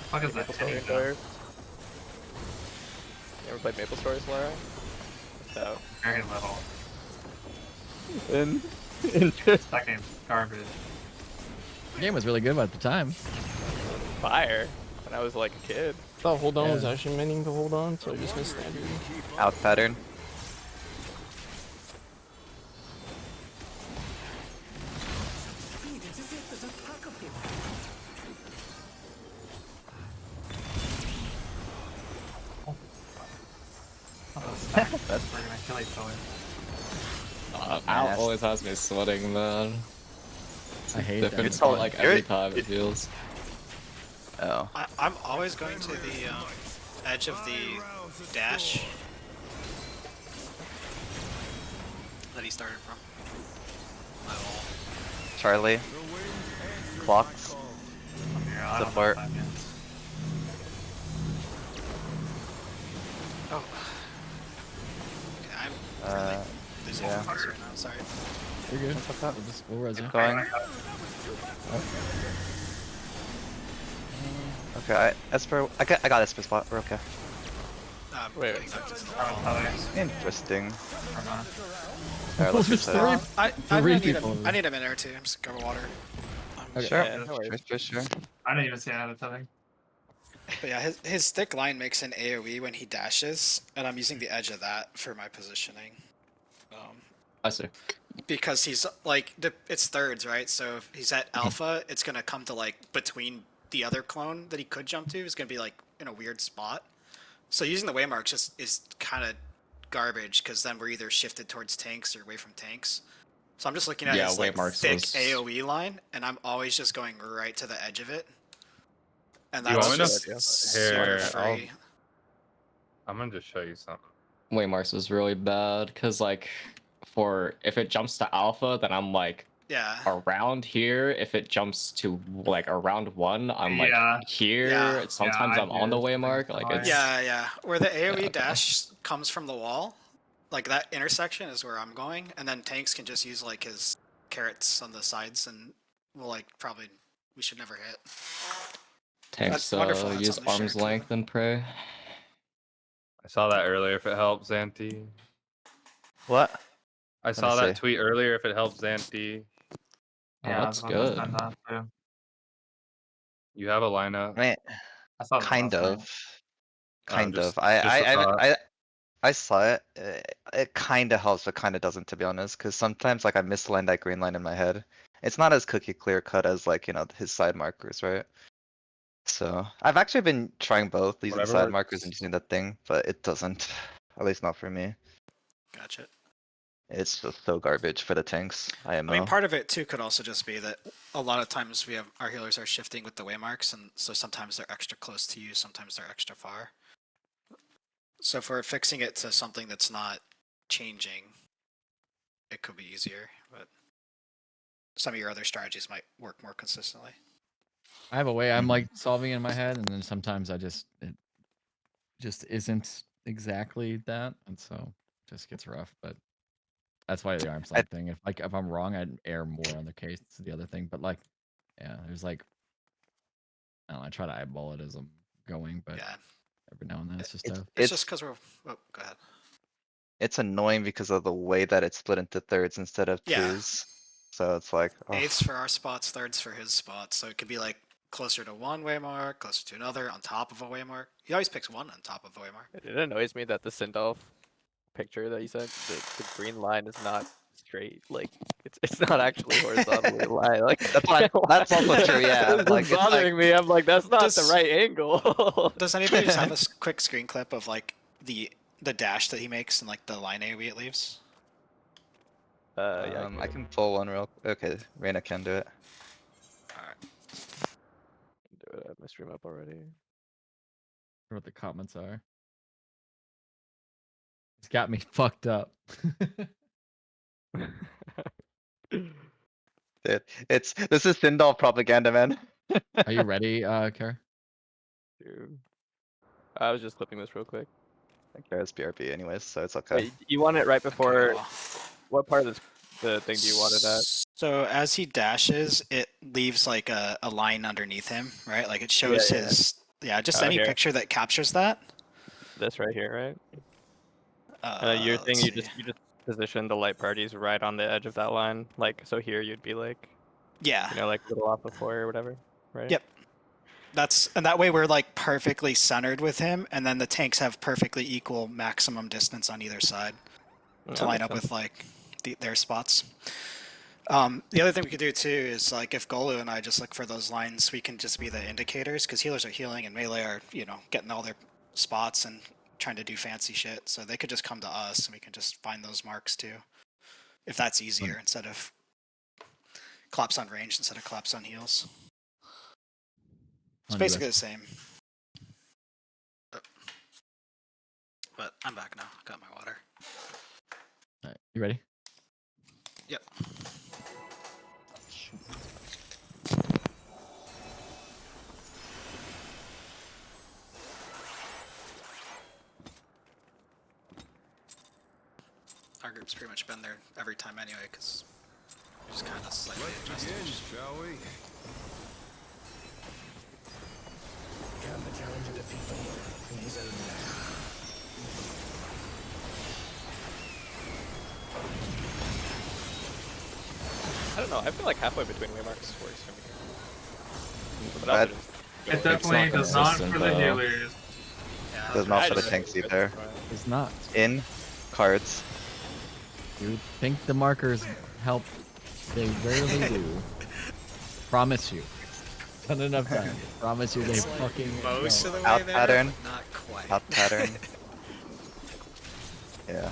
Fuck is that? Maple Story Henny player? You ever played Maple Story, Laura? So. Very little. In That game's garbage. The game was really good at the time. fire when I was like a kid. I thought hold on was Yeah. actually meaning to hold on, so I just missed standard. Out pattern. That's we're gonna kill each other. Al Yes. always has me sweating, man. I hate Different that. spot, like every you're- time it feels. Oh. I'm always going to the edge of the dash that he started from. My wall. Charlie. Clocks. Yeah, I don't know Support. what that means. Oh. Okay, I'm Uh, losing yeah. focus right now. Sorry. You're good. What's up? We'll res you. Keep going. Okay, Esper, I got Esper spot. We're okay. Wait, getting back to the Oh, wall. Interesting. uh-huh. Alright, let's There's reset. three- I three need people a, over I there. need a minute or two. I'm just gonna grab water. Okay. Sure, Yeah, no worries. sure. I didn't even see that at something. But yeah, his thick line makes an AoE when he dashes, and I'm using the edge of that for my positioning. I see. Because he's like, it's thirds, right? So if he's at alpha, it's gonna come to like between the other clone that he could jump to. Is gonna be like in a weird spot. So using the waymarks just is kind of garbage because then we're either shifted towards tanks or away from tanks. So I'm just looking at Yeah, his like waymarks thick was- AoE line, and I'm always just going right to the edge of it. And You want that's me to- just Here, super I'll- free. I'm gonna just show you something. Waymarks is really bad because like for if it jumps to alpha, then I'm like Yeah. around here. If it jumps to like around 1, I'm like Yeah. here. Yeah. Sometimes I I'm on the do something waymark. Like similar. it's Yeah. Where the AoE okay. dash comes from the wall, like that intersection is where I'm going, and then tanks can just use like his carrots on the sides, and we'll like probably we should never hit. tanks That's wonderful, that's use on the share arm's too. length and pray. I saw that earlier. If it helps, Zanti. What? I me saw that see. tweet earlier. If it helps, Zanti. Oh, Yeah, that's I was about to good. send that too. You have a lineup. I mean, I saw that kind last night. of. Kind Just of. a thought. I saw it. It kind of helps, but kind of doesn't, to be honest. Because sometimes, like, I misaligned that green line in my head. It's not as cookie clear cut as, like, his side markers, right? So I've actually been trying both, using Whatever side markers and works. using that thing, but it doesn't. At least not for me. Gotcha. It's just so garbage for the tanks. I mean, IMO. part of it too could also just be that a lot of times we have our healers are shifting with the waymarks, and so sometimes they're extra close to you, sometimes they're extra far. So if we're fixing it to something that's not changing, it could be easier. But some of your other strategies might work more consistently. I have a way I'm like solving it in my head, and then sometimes it just isn't exactly that, and so it just gets rough. But that's why the arm's length thing. If I'm wrong, I'd err more on the case. It's the other thing, but like, yeah, there's like, I don't know, I try to eyeball it as I'm going, but Yeah, every now and then it's just it's tough. just because we're. Oh, go ahead. It's annoying because of the way that it's split into thirds instead of Yeah. twos. So it's like, oh. Eighths for our spots, thirds for his spots. So it could be like closer to one waymark, closer to another, on top of a waymark. He always picks one on top of a waymark. It annoys me that the Sindolf picture that you sent, the green line is not straight. Like it's not actually horizontally aligned. Like That's also true, yeah. It's Like, just it's like- bothering me. I'm like, that's not the Does- right angle. Does anybody just have a quick screen clip of like the dash that he makes and like the line AoE it leaves? Yeah, I can pull one real. Okay, Reyna can do it. Alright. do it. I have my stream up already. What the comments are. It's got me fucked up. Dude, this is Sindal propaganda, man. Are you ready, Kara? Dude. I was just clipping this real quick. Kara's BRB anyways, so it's okay. Wait, you want it right before? well. What part of the thing do you want it at? So as he dashes, it leaves like a line underneath him, right? Like it shows Yeah. his just Oh, any here. picture that captures that. This right here, right? Your thing, let's you just position the light parties right on the edge of that line. Like so, here you'd be like, yeah. like a little off before or whatever, right? Yep. And that way we're like perfectly centered with him, and then the tanks have perfectly equal maximum distance on either side to line up with like their spots. The other thing we could do too is like if Golu and I just look for those lines, we can just be the indicators because healers are healing and melee are getting all their spots and trying to do fancy shit. So they could just come to us and we can just find those marks too, if that's easier instead of collapse on range instead of collapse on heals. It's basically the same. But I'm back now. Got my water. Alright, you ready? Yep. Our group's pretty much been there every time anyway, because we just kind of slightly adjusted. Shall we? challenge a defeated in his own lair. I don't know. I feel like halfway between waymarks works for me. But Bad. also just It going- definitely not does not consistent, for the though. healers. Yeah, Does not I for the just- tanks either. It's not. In cards. You would think the markers help. They rarely do. Promise you. Done enough time. Promise you they It's like fucking most don't. of the way Out there, pattern. but not quite. Out pattern. Yeah.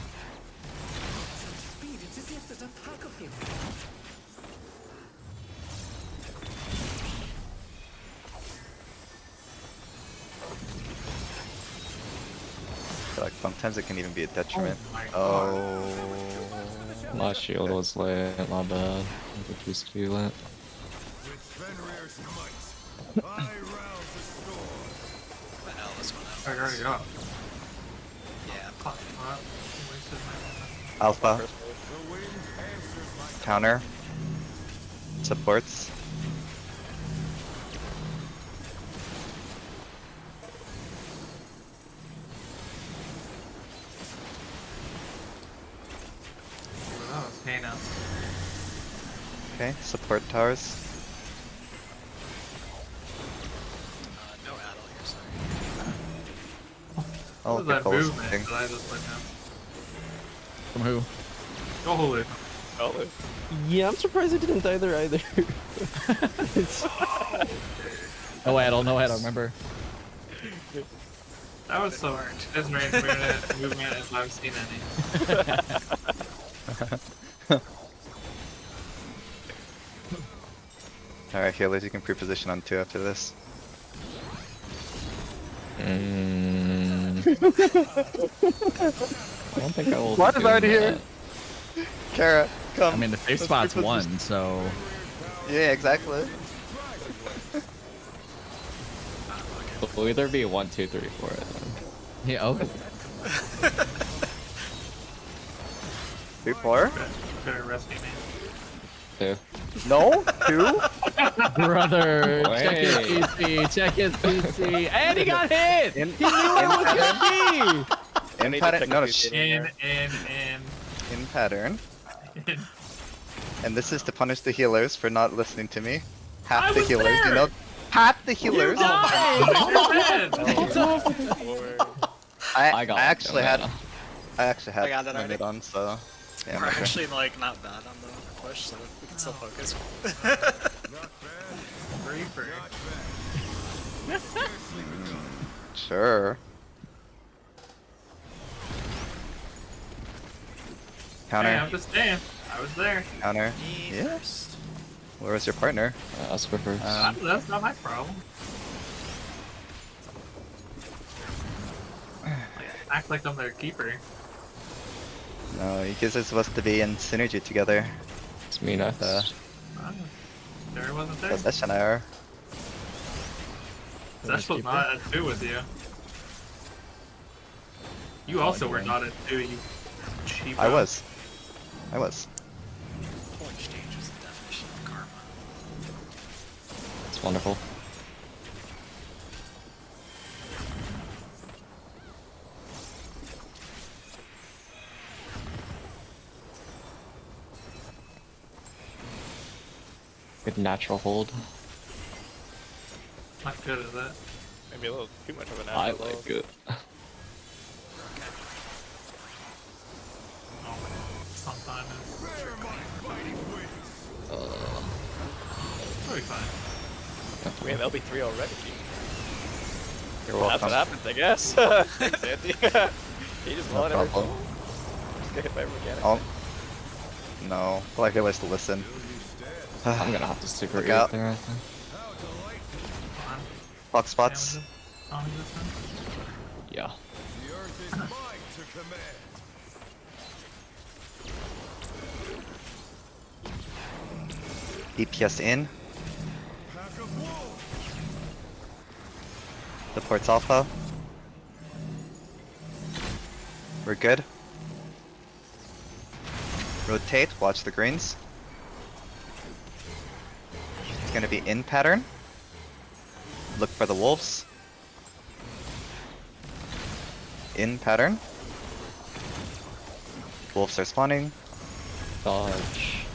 Speed, it's as if there's a pack of him. I feel like sometimes it can even be a detriment. my Oh. My shield was lit, my bad. I could just feel it. With Fenrir's might, I rouse the storm. The L is one I out. already got. Yeah. Fuck, what? Wasted my Alpha. The wind answers my Counter. Supports. that was heinous. Okay, support towers. No Adel here, sorry. Oh, What was good that call. movement that I just put down? From who? Oh, holy. Oh, Yeah, I'm surprised it didn't either. No Adel, no Adel, remember? That was so as range movement as I've seen any. Alright, healers, you can pre-position on 2 after this. I don't think I will. What is do already here? that. Kara, come. I mean, the safe spot's one, so. Yeah, exactly. It'll either be 1, 2, 3, 4. Then. Yeah, okay. 3, 4? Better rescue me. 2. No? 2? Brother, check his Wait. PC, check his PC. And he got hit! In, He knew it was gonna be! in pattern? No, no, In. in pattern. in. And this is to punish the healers for not listening to me. I Half the was healers, there! you know? Half the healers! You're dead! I got I actually it, had yeah. I got that my already. mid on, so yeah. We're I'm okay. actually like not bad on the push, so we can still focus. Reaper. Sure. Hey, I'm Counter, just saying. I was there. counter. Me Yeah. first. Where was your partner? Ask for first. That's not my problem. Act like I'm their keeper. No, you guys are supposed to be in synergy together. It's me next. There wasn't there. Possession hour. Zesh was not at 2 with you. You also were not at 2, you cheap. I was. I was. Full exchange is the definition of karma. It's wonderful. Good natural hold. Not good at that. maybe a little too much of an I natural. like it. Oh, sometimes it'll be fine. I mean, they'll be 3 already. You're That's welcome. what happens, I guess. Thanks, Andy. He just No wanted everything. problem. Just get hit by a mechanic. Oh. No. I like it was to listen. I'm gonna have to stick Look right out. there, I think. Fine. Box spots. Non-existent. Yeah. The earth is mine to command. DPS in. Pack of wolves. Supports alpha. We're good. Rotate, watch the greens. It's gonna be in pattern. Look for the wolves. in pattern. Wolves are spawning. Dodge.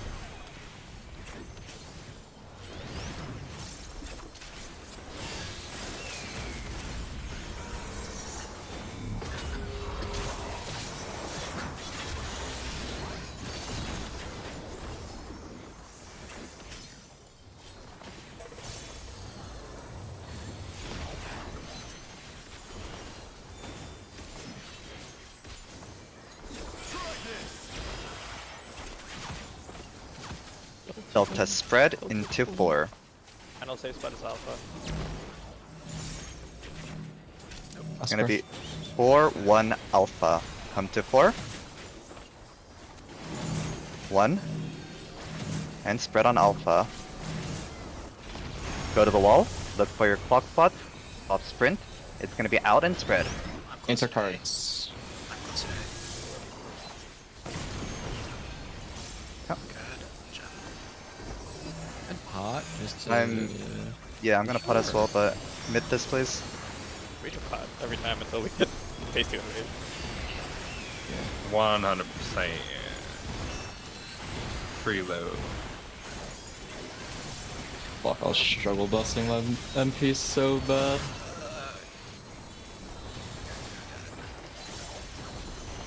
Delta spread into 4. Final safe spot is alpha. It's gonna be 4-1 alpha. Come to 4. 1. And spread on alpha. Go to the wall. Look for your clock spot. Pop sprint. It's gonna be out and spread. Enter cards. I'm close to Yep. Good job. And pot, just to, Yeah, I'm gonna pot as well, but mid this please. We can pot every time until we get phase 2 enrage. 100%. Preload. Fuck, I was struggle busting my MP so bad.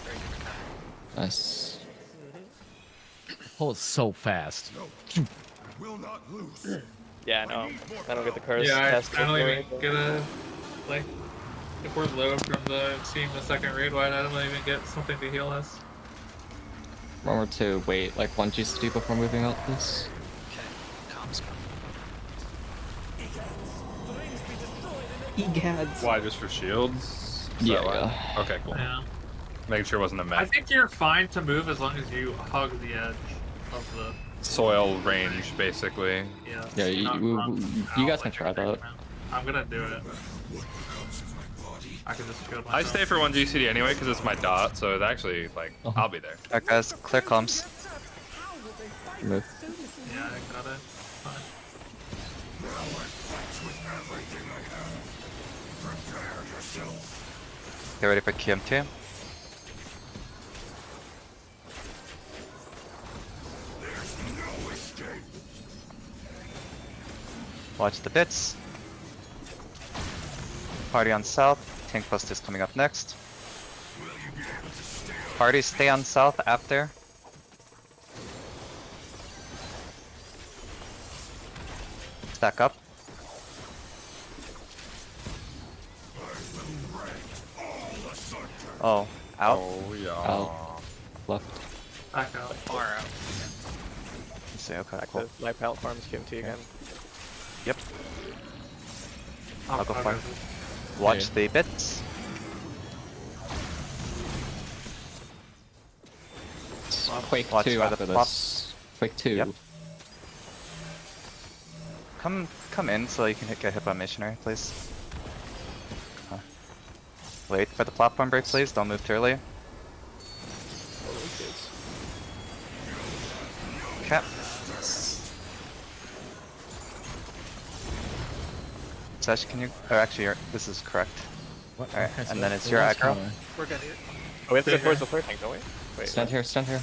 Very good recovery. Nice. pull it so fast. Will not lose. Yeah, no. I don't get the curse Yeah, test. I don't or even anything. get a like. If we're low from the seeing the second raid, why don't I even get something to heal us? Remember to wait like 1 GCD before moving out, please. Okay, comms coming. Egads. Why, just for shields? Is Yeah, that why? yeah. Okay, cool. Yeah. Making sure it wasn't a I mech. think you're fine to move as long as you hug the edge of the. Soil range, basically. Yeah. Yeah, you guys can try that. I'm gonna do it. I can just shield myself. I stay for 1 GCD anyway because it's my dot, so it actually, like, I'll be there. Alright guys, clear comms. Move. Yeah, I got it. Fine. Get ready for QMT. Watch the bits. Party on south. Tank post is coming up next. Party stay on south after. Stack up. Oh, out. Oh, yeah. Out. Left. Back out. Far out. Let's see, okay, Back cool. to my pallet farms QMT again. Yep. I'll go I'll far. Watch the bits. Quake Watch 2 by the after flop. this. Quake 2. Yep. Come in so you can get hit by missionary, please. Wait for the platform break, please. Don't move too early. Okay. Sesh, can you? Or actually, this is correct. What? Alright, Okay, so and then it's the your last aggro. one, We're good here. Oh, we have to go Stay towards here. the third tank, don't we? Wait. Stand here, stand here.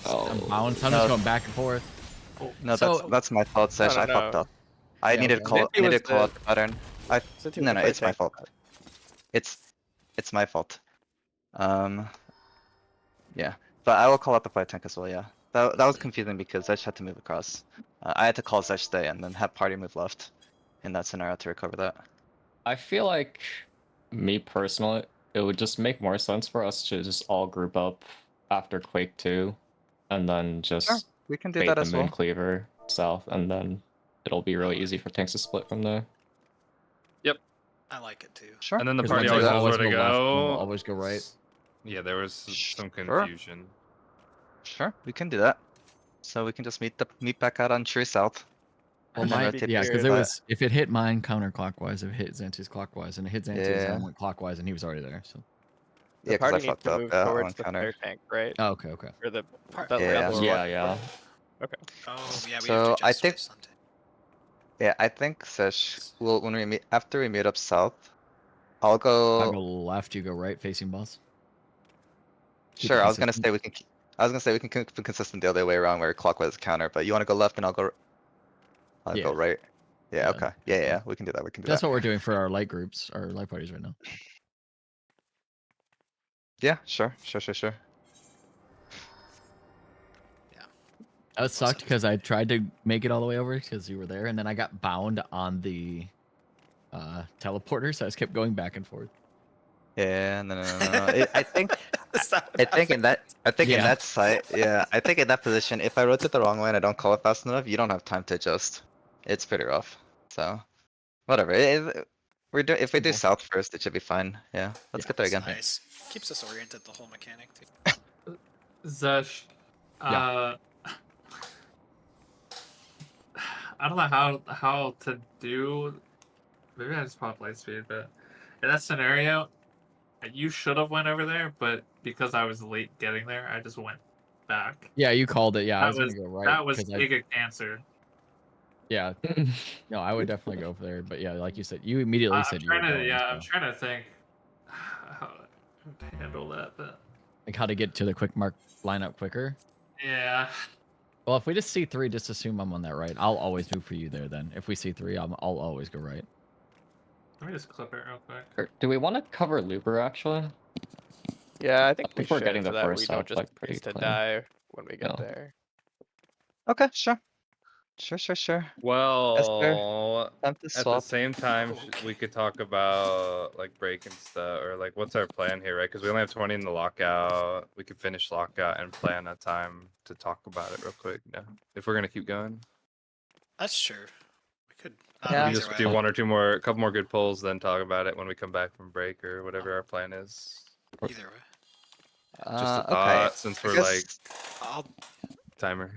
I'm Oh. bounced. I'm No. just going back and forth. No, So- that's my fault, Sesh. no, I fucked no. up. I Yeah, needed okay. to call. Zinti I needed was to call out the- the pattern. Zinti was No, the it's third my tank. fault. It's my fault. Yeah, but I will call out the fight tank as well. Yeah, that was confusing because Zesh had to move across. I had to call Zesh stay and then have party move left in that scenario to recover that. I feel like, me personally, it would just make more sense for us to just all group up after Quake 2, and then just Sure, we can do bait that the as Moon well. Cleaver south, and then it'll be really easy for tanks to split from there. I like it too. Sure. And then the 'Cause party one always side knows always where to go left, one will go. always go right. Yeah, there was some Sure. confusion. Sure, we can do that. So we can just meet back out on True South. Well, And then my, rotate yeah, back because to it that. was if it hit mine counterclockwise, if it hit Xanti's clockwise, and it hit Xanti's, and I Yeah. went clockwise, and he was already there. So. The Yeah, because I party needs fucked to up. move Yeah, towards on the counter. third tank, right? Oh, okay, okay. Or the Part- that Yeah. round Yeah, yeah. Okay. Oh yeah, we So, have to I adjust think- twice on Yeah, I think Sesh will when we meet after we meet up south. I'll I'll go. go left. You go right, facing boss. Keep it Sure, I was gonna consistent. say we can. I was gonna say we can keep it consistent the other way around, where clockwise counter. But you want to go left, and I'll go. I'll Yeah. go right. Yeah. Yeah, Okay. Yeah. Yeah. We can do that. We can do That's that. what we're doing for our light groups, our light parties right now. Yeah. Sure. Sure. Sure. Sure. That sucked because I tried to make it all the way over because you were there, and then I got bound on the teleporter, so I just kept going back and forth. Yeah. No. I think. Is that what I think in that. I think in Yeah. that site. Yeah. I think in that position, if I rotate the wrong way and I don't call it fast enough, you don't have time to adjust. It's pretty rough. So. Whatever. We're doing. If we do Simple. south first, it should be fine. Yeah. Let's Yeah. get there It's again. nice. Keeps us oriented, the whole mechanic, too. Zesh, Yeah. I don't know how to do. Maybe I just pop light speed, but in that scenario, you should have went over there, but because I was late getting there, I just went back. Yeah, you called it. Yeah, I That was gonna go right. that was 'cause Giga Cancer. Yeah. No, I would definitely go for there. But yeah, like you said, you immediately I'm said you were trying to, going. yeah, so, I'm trying to think how to handle that, but like how to get to the quick mark lineup quicker. yeah. Well, if we just see 3, just assume I'm on that right. I'll always move for you there then. If we see 3, I'll always go right. Let me just clip it real quick. Do we want to cover Looper actually? Yeah, I think I we think we're should, getting so the that we first don't half, just like, pretty race to clean. die when we get No. there. Okay. Sure. Sure. Well, Time to at the swap. same time, we could talk about like breaking stuff or like what's our plan here, right? Because we only have 20 in the lockout. We could finish lockout and plan a time to talk about it real quick. No, if we're gonna keep going, That's true. We could. Yeah. we Either just way. do one or two more, a couple more good pulls, then talk about it when we come back from break or whatever our plan is. Either way. Just a Okay. thought, since I we're guess- like I'll. timer.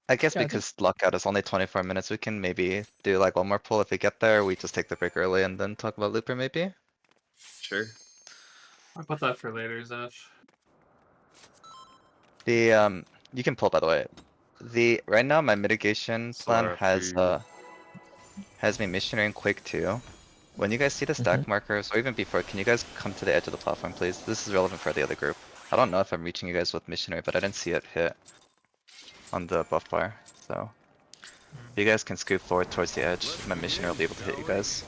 I guess Yeah, I think- because lockout is only 24 minutes, we can maybe do like one more pull if we get there. We just take the break early and then talk about Looper maybe. Sure. I'll put that for later, Zesh. The you can pull by the way. The right now my mitigation plan Sorry. has me missionarying quick too. When you guys see the stack markers, or even before, can you guys come to the edge of the platform, please? This is relevant for the other group. I don't know if I'm reaching you guys with missionary, but I didn't see it hit on the buff bar. So if you guys can scoop forward towards the edge, my missionary will be able to hit you guys.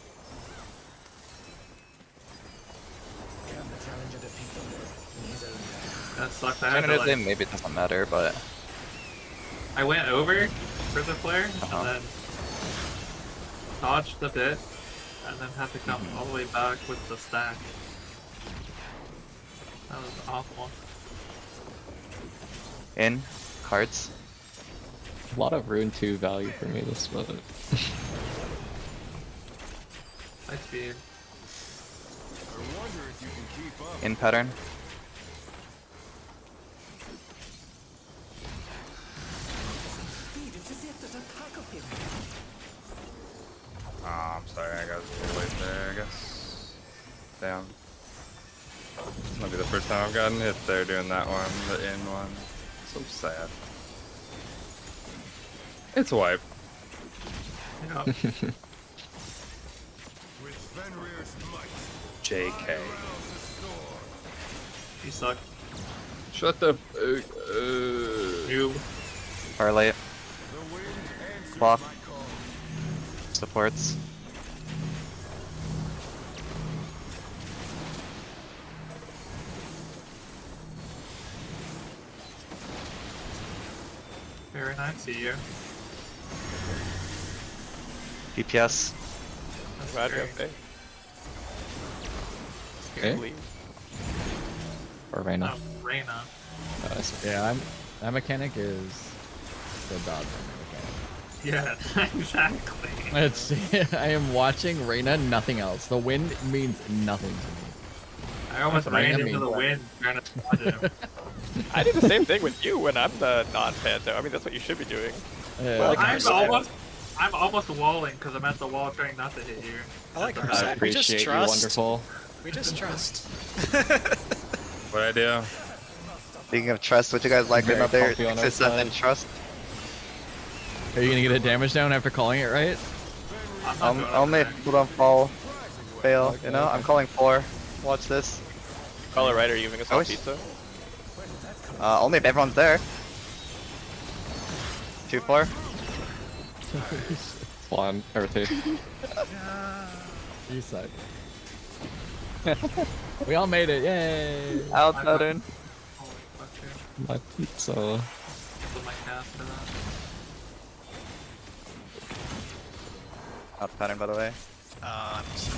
Can the challenger defeat the Lord in his own land? That sucked. I had to Alternatively, like, maybe it doesn't matter, but I went over for the flare Uh-huh. and then dodged a bit, and then had to come all the way back with the stack. That was awful. in cards. A lot of Rune 2 value for me this split. Light speed. I wonder if you can keep up. In pattern. Oh, I'm sorry, I got a little late there, I guess. Damn. This might be the first time I've gotten hit there doing that one, the in one. So sad. It's a wipe. Yeah. With Fenrir's might. JK. You suck. Shut the You. Parlay. The wind answers Clock. my call. Supports. Very nice. See you. DPS. That's Glad you're great. okay. Okay. Leave. Or Reyna. Oh, Reyna. Yeah, that mechanic is the dog mechanic. Yeah, exactly. It's I am watching Reyna, nothing else. The wind means nothing to me. I almost ran Reyna into the means- wind trying to dodge him. I do the same thing with you when I'm the non-Phantom. I mean, that's what you should be doing. Yeah. I'm almost walling because I'm at the wall trying not to hit you. I like our I side. We just appreciate you, trust. wonderful. We just trust. What'd I do? Speaking of trust, would you guys like Very another comfy on our Exit and side. trust? Are you gonna get a damage down after calling it right? I'm not doing Only anything. if people don't fall. fail, you know? I'm calling 4. Watch this. Call it right, or are you giving us I all wish- pizza? Only if everyone's there. 2-4. One or two. You suck. We all made it, yay! Out pattern. Holy fuck, dude. My pizza. Put my cast for that. Out pattern, by the way. I'm so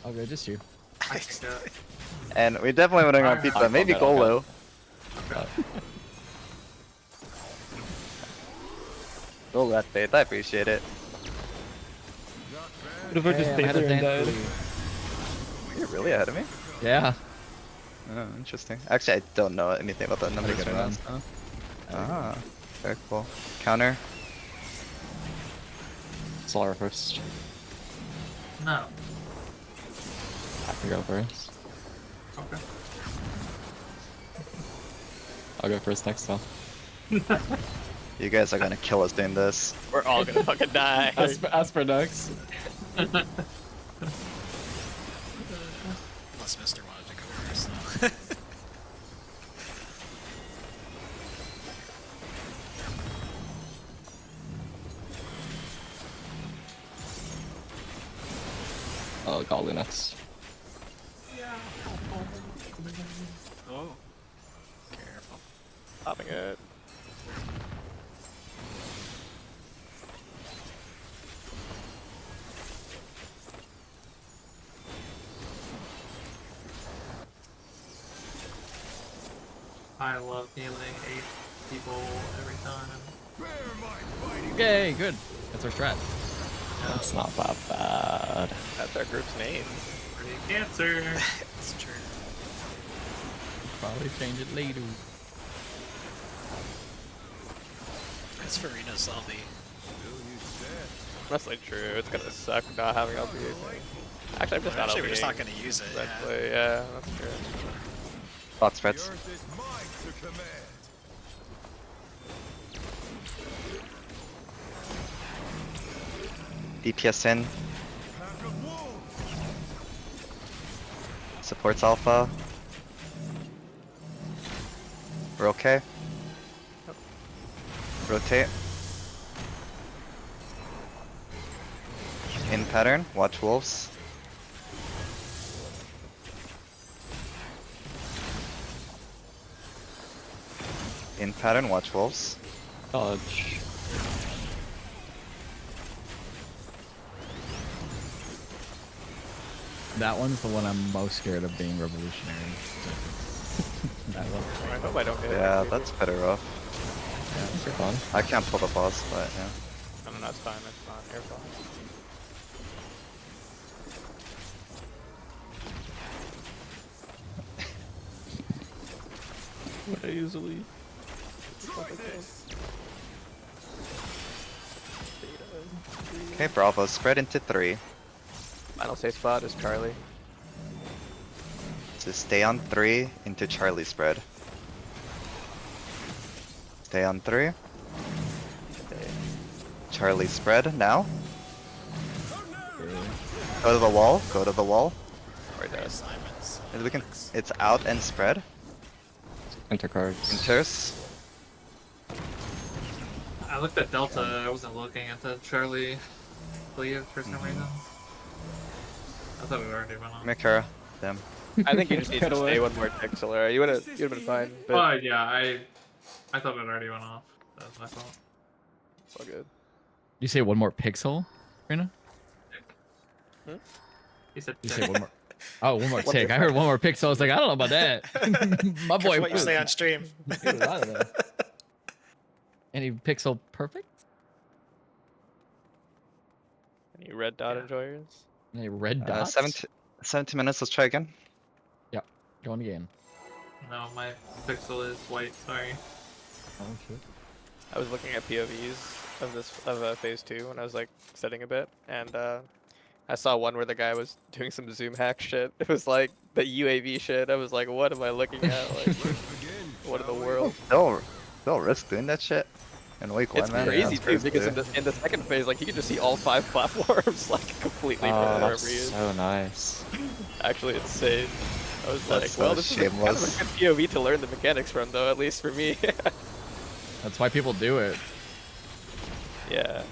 Okay, just you. I forgot. And we definitely winning on Alright, pizza. I'll Maybe bet, I'll Golo. Roll that faith. I appreciate it. Not What if I just Hey, I'm stayed ahead of there and Dan. died? You're really ahead of me? Yeah. Oh, interesting. Actually, I don't know anything about that number Had a good right now. Ah, very cool. Counter. Solar first. No. I can go first. Okay. I'll go first next time. You guys are gonna kill us doing this. We're all gonna fucking die. As for next. Unless Mr. wanted to go first, though. Oh, Golly next. Oh. Careful. Popping it. I love healing 8 people every time. Bear my fighting. Yay, good. That's our strat. That's not that bad. That's our group's name. Pretty cancer. It's true. Probably change it later. It's Farina's LB. Still you stand. That's like true. It's gonna suck not having LBA. Actually, I'm just not Actually, we're just LBing. not going to use it. Yeah. Exactly. Yeah, that's true. Bot The spreads. earth is mine to command. DPS in. Pack of wolves. Supports alpha. We're okay. Rotate. In pattern. Watch wolves. In pattern. Watch wolves. Dodge. That one's the one I'm most scared of being revolutionary. That one. I hope I don't get it. Yeah, that's better rough. You're fun. I can't pull the boss, but yeah. No, no, that's fine. That's fine. You're fine. Would I easily? Try this. Okay, Bravo. Spread into 3. Final safe spot is Charlie. So stay on 3 into Charlie spread. Stay on 3. Charlie spread now. Go to the wall. Go to the wall. Right there. Assignments. And we can. It's out and spread. Enter cards. Enters. I looked at Delta, I wasn't looking at the Charlie cleave for some reason. I thought we already went on. Mikura. Them. I think you just need to stay one more tick, Solar. You would have been fine. But Yeah, I thought it already went off. That was my fault. it's all good. You say one more pixel, Rena? He said You tick. say one more. Oh, one more One tick. I heard one more pixel. I was like, I don't know about that. My boy. Careful what you say on stream. He was out of there. Any pixel perfect? Any red dot enjoyers? Any red dots? 17 minutes. Let's try again. Going again. No, my pixel is white, sorry. Oh shit. I was looking at POVs of phase 2 when I was like setting a bit, and I saw one where the guy was doing some zoom hack shit. It was like the UAV shit. I was like, what am I looking at? Like, Let's begin. what in the shall we? world? They'll risk doing that shit. In week It's 1, man. crazy yeah, too, because first in the second phase, like, he could just see all 5 platforms, like, completely from Oh, wherever that's he is. so nice. Actually insane. I was That's like, so well, this is kind of shameless. a good POV to learn the mechanics from, though, at least for me. That's why people do it. Yeah.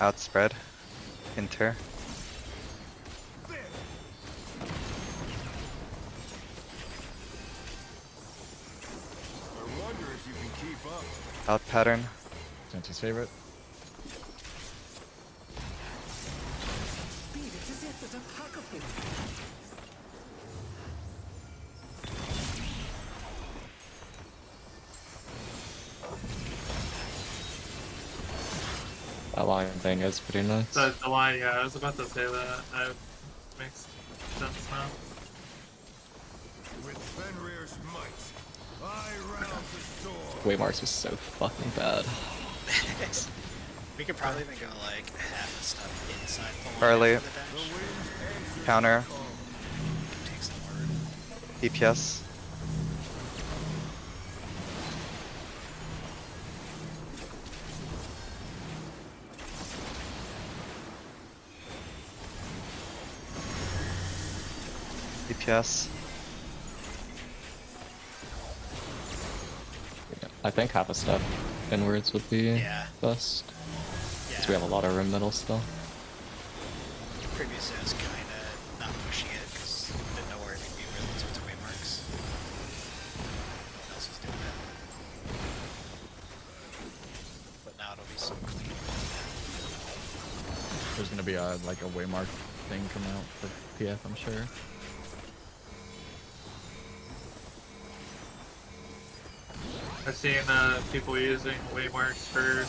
Outspread. Inter. I wonder if you can keep up. Out pattern. Senti's favorite. Speed, it's as if there's a pack of him. That line thing is pretty nice. The line, yeah, I was about to say that. Makes sense now. With Fenrir's might, I rouse the sword. Waymarks was so fucking bad. We could probably even go like half the stuff inside the line Early. for the dash. Counter. Takes the word. DPS. DPS. I think half a step inwards would be Yeah. best. Yeah. Because we have a lot of room middle still. Previous was kind of not pushing it because didn't know where to be relative to waymarks. No one else was doing it. But now it'll be so clean. There's gonna be a like a waymark thing coming out for PF, I'm sure. I've seen people using waymarks for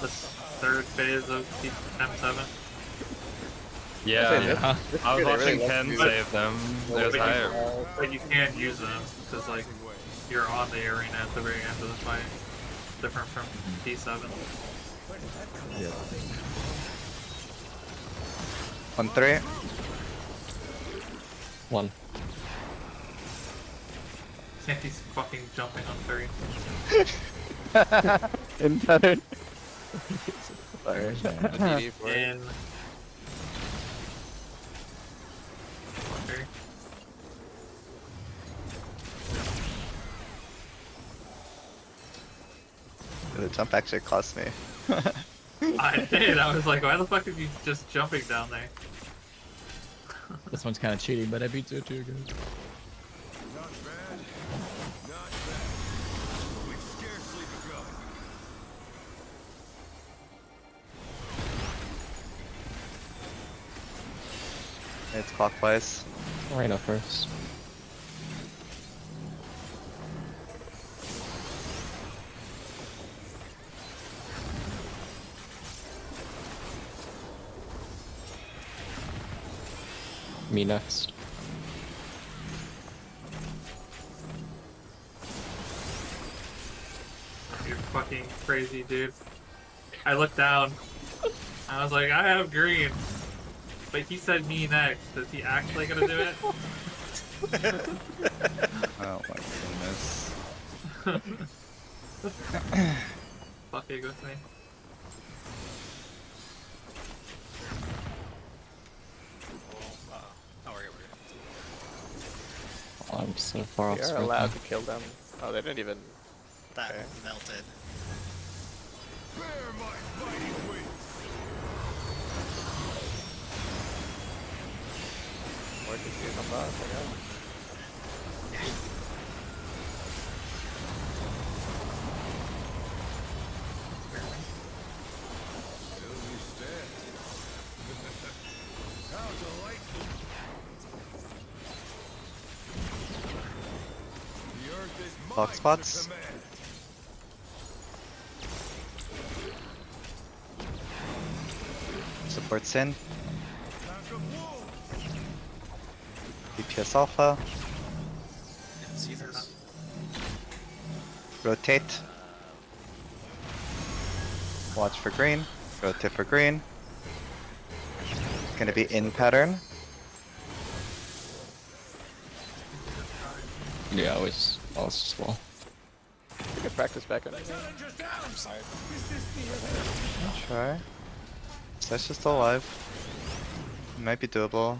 the third phase of M7. Yeah, Yeah. I was They really watching love Ken to- save them. It was higher. But you can use them because like you're on the arena at the very end of the fight. Different from D7. Yeah. 1-3. 1. Sandy's fucking jumping on 3. In pattern. Sorry. In. Okay. The jump actually cost me. I did. I was like, why the fuck are you just jumping down there? This one's kind of cheating, but I beat it too good. Not bad. Not bad. But we've scarcely begun. It's clockwise. Arena first. Me next. You're fucking crazy, dude. I looked down. I was like, I have green. But he said me next. Is he actually gonna do it? Oh my goodness. Fucking with me. Oh, we're I'm so far off We are screen. allowed to kill them. Oh, they didn't even. that Okay. melted. Bear my fighting wings. Or just use them both, I guess. Still you stand. How delightful. The earth is Lock mine spots. to command. Supports in. Pack of wolves. DPS alpha. Didn't see this. Rotate. Watch for green. Rotate for green. Gonna be in pattern. Yeah, I was just well. practice back on. I'm sorry. Try. That's just alive. Might be doable.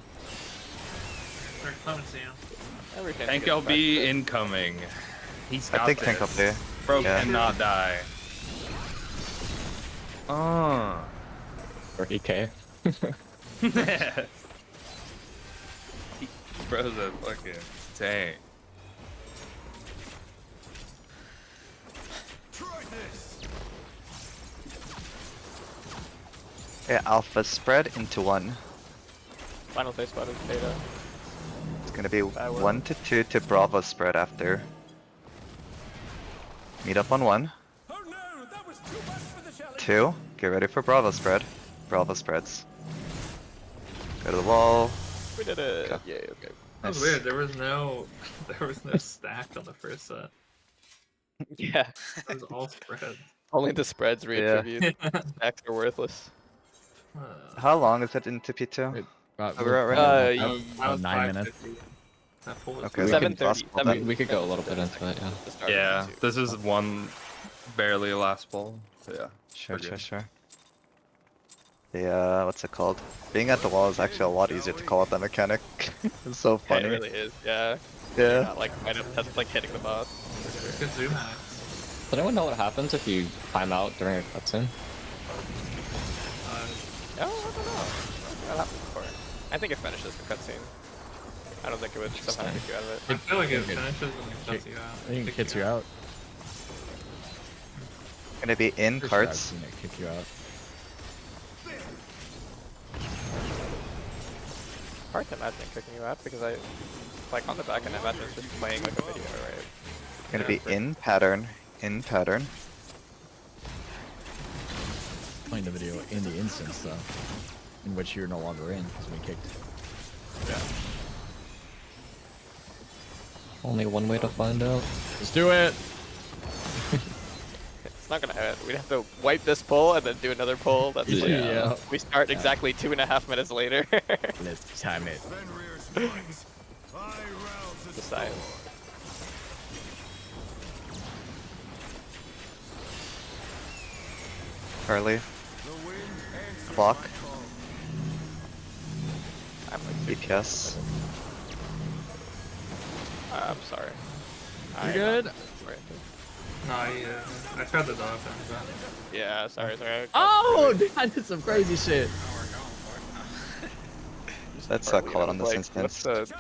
They're coming to you. Everything. Tank LB incoming. He's got I think this. tank up there. Bro Yeah. cannot die. Oh. 30k. Bro's a fucking tank. Try this. Yeah, alpha spread into 1. Final face spot is beta. It's gonna be Bad word. 1 to 2 to Bravo spread after. Meet up on 1. Oh no, that was too much for the challenge. 2. Get ready for Bravo spread. Bravo spreads. Go to the wall. We did it. Okay. Yay, okay. That was Nice. weird. There was no stack on the first set. Yeah. It was all spread. Only the spreads reattribute. Stacks are worthless. How long is it into P2? Wait, Oh, we're at right now. That was 9 minutes. 5:50. That pool was Okay, we we can- can fast pull then. We could go a little bit into it, yeah. Yeah, this is one barely last bowl. So yeah. Sure, we're sure, good. sure. The what's it called? Being at the wall is actually a lot easier to call out that mechanic. It's so Yeah, funny. it really is. Yeah. You're Yeah. not like right up, that's like hitting the boss. good zoom hacks. Does anyone know what happens if you time out during a cutscene? Oh, I don't know. That happened before. I think it finishes the cutscene. I don't think it would somehow kick you out of it. I feel like it Okay. finishes and it shuts you out. I think it Kicks kicks you out. Gonna be in Pretty sure I've carts. seen it kick you out. Hard to imagine kicking you out because I, like on the back end, I imagine it's just playing like a video, right? Gonna be in pattern. In pattern. Playing the video in the instance though, in which you're no longer in because we kicked. Yeah. Only one way to find out. Let's do it. It's not gonna happen. We'd have to wipe this pull and then do another pull. That's like, Yeah. we start exactly 2.5 minutes later. Let's time it. Fenrir strikes. 5 rounds The at science. Charlie. the wind answers Clock. my call. I'm like DPS. I'm sorry. You good? No, I tried the dog thing, but Yeah, sorry. Oh, dude, I did some crazy shit. Let's Partly, call I it on was this like, instance. what's the-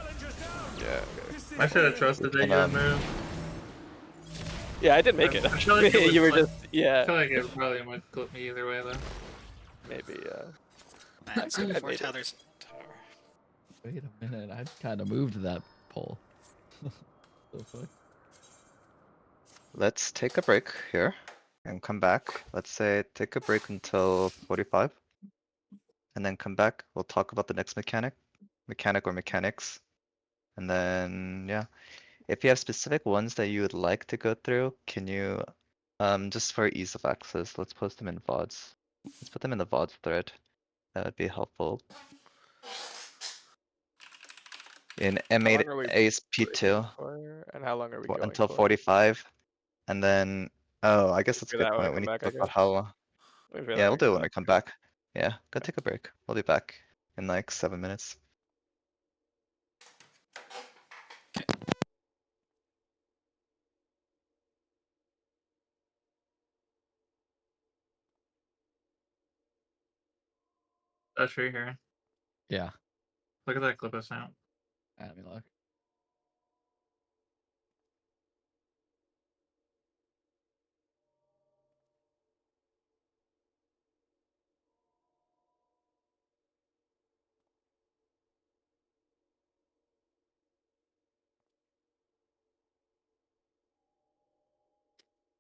Yeah, okay. I should have trusted that And, you would move. Yeah, I did make it. I feel like it you were would, like- just, I yeah, feel like it probably would clip me either way though. maybe, Man, it's I before made it. Tyler's tower. Wait a minute, I kind of moved that pole. The fuck? Let's take a break here and come back. Let's say take a break until 45. And then come back. We'll talk about the next mechanic or mechanics. And then, yeah. If you have specific ones that you would like to go through, can you, just for ease of access, let's post them in VODs. Let's put them in the VODs thread. That would be helpful. In How long are we m8s P2 for, and how long are we going until for? 45. And then, oh, I guess that's a do good that when I point. We come need back, to I talk about guess. how long. We feel Yeah, like we'll do it when that. we come back. Yeah, go take a break. We'll be back in like 7 minutes. That's true here. Yeah. Look at that clip I sent. Let me look.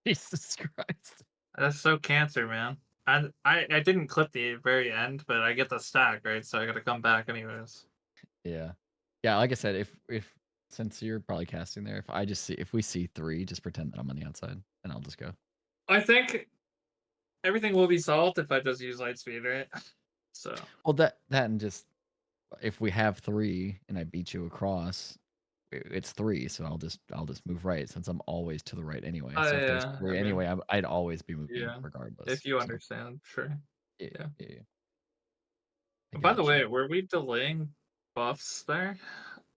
Jesus Christ. That's so cancer, man. I didn't clip the very end, but I get the stack, right? So I gotta come back anyways. Yeah. Yeah, like I said, if since you're probably casting there, if we see 3, just pretend that I'm on the outside and I'll just go. I think everything will be solved if I just use light speed, right? So Well, that and just if we have 3 and I beat you across, it's 3, so I'll just move right since I'm always to the right anyway. Oh So if there's yeah, 3 anyway, I'd always be moving yeah. regardless. If you so, understand, sure. yeah. Yeah. I By the got way, you. were we delaying buffs there?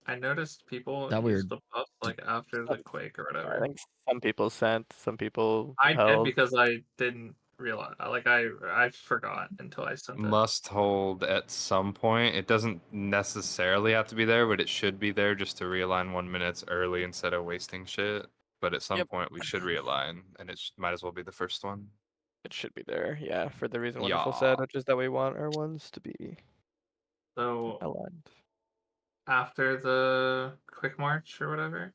I noticed people That used weird. the buffs like after the quake or I whatever. think some people sent, some people I did held. because I didn't realize. Like I forgot until I sent it. Must hold at some point. It doesn't necessarily have to be there, but it should be there just to realign 1 minute early instead of wasting shit. But at some Yep. point we should realign, and it might as well be the first one. It should be there, yeah, for the reason Wonderful Yeah. said, which is that we want our ones to be So aligned. after the quick march or whatever,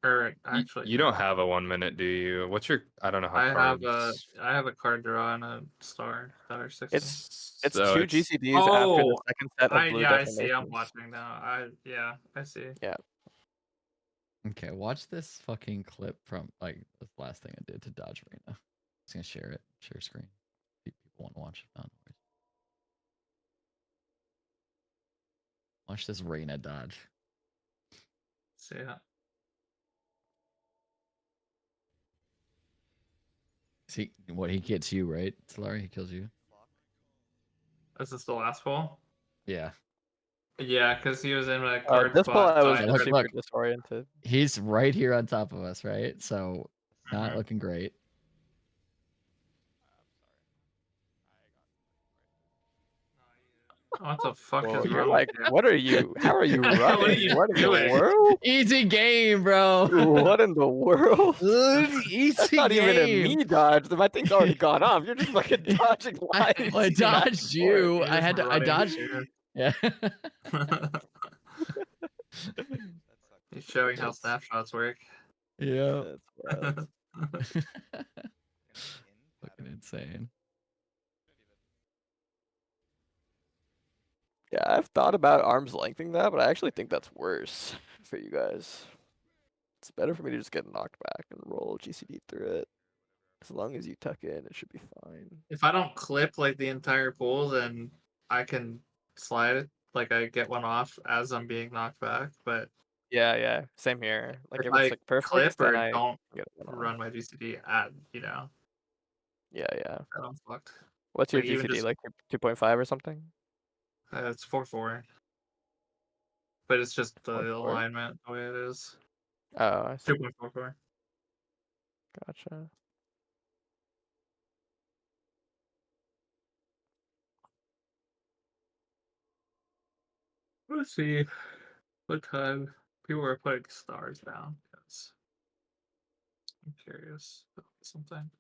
or actually You no. don't have a 1 minute, do you? What's your? I don't know how cards. I have a card draw and a star that are 60. It's So 2 it's GCDs after the Oh, second set of blue I see. I'm deformations. watching now. I see. Yeah. Okay, watch this fucking clip from like the last thing I did to Dodge Arena. I'm just gonna share it, share screen. People want to watch it. Watch this Reyna dodge. See ya. See what he gets you, right? Solari, he kills you. Is this the last pull? Yeah. Yeah, because he was in a card This pull spot. I was so I look, tried- super look. disoriented. He's right here on top of us, right? So not Mhm. looking great. What the fuck Well, is you're wrong like, with you? what are you? How are you What are running? you What in the doing? world? Easy game, bro. What in the world? Easy That's not game. even a me dodge. My thing's already gone off. You're just fucking dodging lines. I back dodged and forth. you. You're I just had to. I running dodged. shit. Yeah. He's showing how snapshots work. Yeah. That's wild. Fucking insane. Yeah, I've thought about arms lengthening that, but I actually think that's worse for you guys. It's better for me to just get knocked back and roll GCD through it. As long as you tuck in, it should be fine. If I don't clip like the entire pool, then I can slide it. Like I get one off as I'm being knocked back. But Yeah, same here. Like if if I it's like perfect, clip then or I don't get one off. run my GCD at, Yeah. then I'm fucked. What's your Like, even GCD? just- Like 2.5 or something? It's 4-4. But it's just the 4-4? alignment the way it is. Oh, I see. 2.44. Gotcha. Let's see what time people are putting stars down. Because I'm curious about something.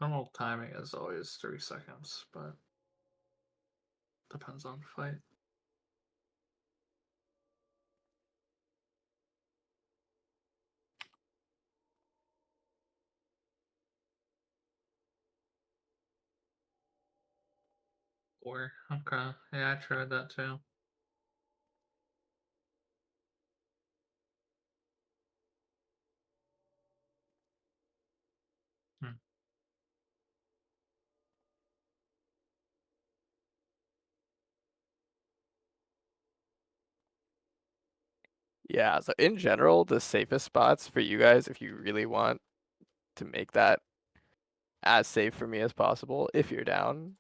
Normal timing is always 3 seconds, but depends on the fight. Or okay, yeah, I tried that too. Yeah, so in general, the safest spots for you guys, if you really want to make that as safe for me as possible, if you're down,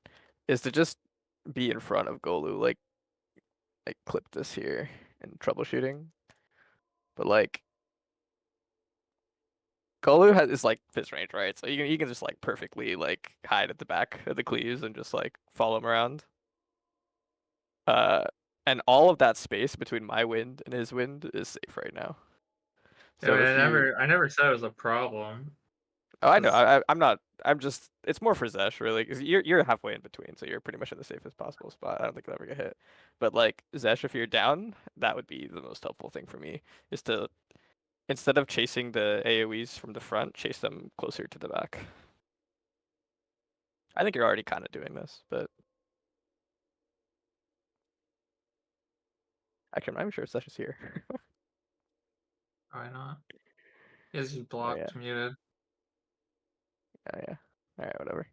is to just be in front of Golu, like clip this here and troubleshooting. But like Golu is like fist range, right? So you can just like perfectly like hide at the back of the cleaves and just like follow him around. And all of that space between my wind and his wind is safe right now. So I mean, if I never said it was a problem. Oh, I know. I'm not. I'm just. It's more for Zesh, really, because you're halfway in between, so you're pretty much in the safest possible spot. I don't think you'll ever get hit. But like Zesh, if you're down, that would be the most helpful thing for me, is to instead of chasing the AOE's from the front, chase them closer to the back. I think you're already kind of doing this, but actually, I'm not even sure if Zesh is here. Why not? Is he blocked, muted? Yeah. All right, whatever.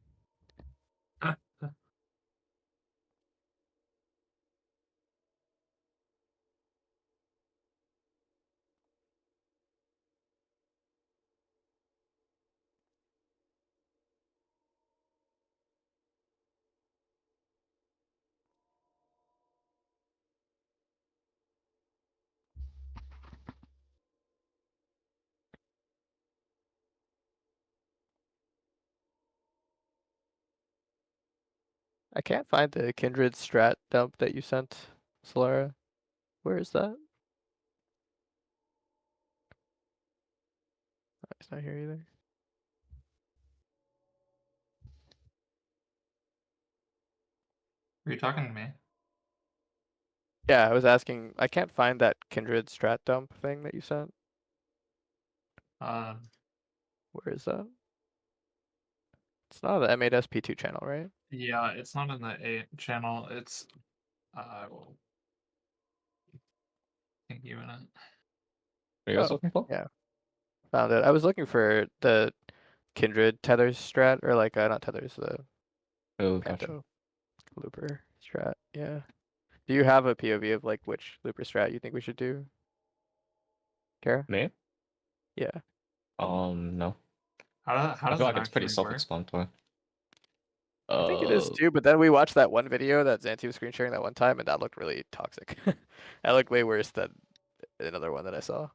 I can't find the kindred strat dump that you sent, Solara. Where is that? Oh, it's not here either. Are you talking to me? Yeah, I was asking. I can't find that kindred strat dump thing that you sent. Um, Where is that? It's not on the m8s P2 channel, right? yeah, it's not in the A channel. It's I will ping you in it. What are you guys Oh, looking for? yeah, found it. I was looking for the kindred tethers strat, or like not tethers, the Oh, gotcha. panto looper strat. Yeah. Do you have a POV of like which looper strat you think we should do? Kara? Me? Yeah. No. How I does feel it like it's pretty actually work? self-explanatory. I think it is too, but then we watched that one video that Xanti was screen sharing that one time, and that looked really toxic. That looked way worse than another one that I saw.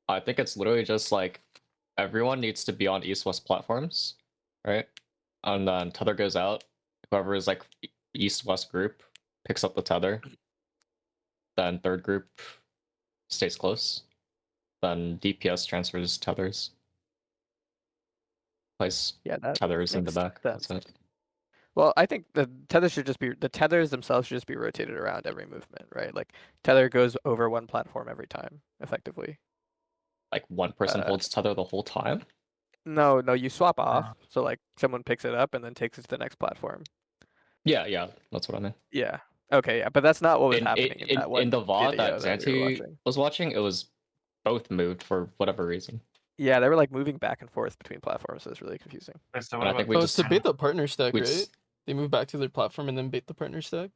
I think it's literally just like everyone needs to be on east-west platforms, right? And then tether goes out. Whoever is like east-west group picks up the tether. Then third group stays close. Then DPS transfers tethers. Place Yeah, that tethers in the makes back. sense. That's it. Well, I think the tethers themselves should just be rotated around every movement, right? Like tether goes over one platform every time, effectively. Like one person Uh, holds tether the whole time. no, you swap off. Uh, So like someone picks it up and then takes it to the next platform. Yeah, that's what I mean. Yeah. Okay, yeah, but that's not what was In happening in that in one the VOD that video that we were Xanti watching. was watching, it was both moved for whatever reason. Yeah, they were like moving back and forth between platforms, so it's really confusing. wait, so And what I think about we Oh, the it's to just bait channel? the partner stack, we right? just They move back to their platform and then bait the partner stack.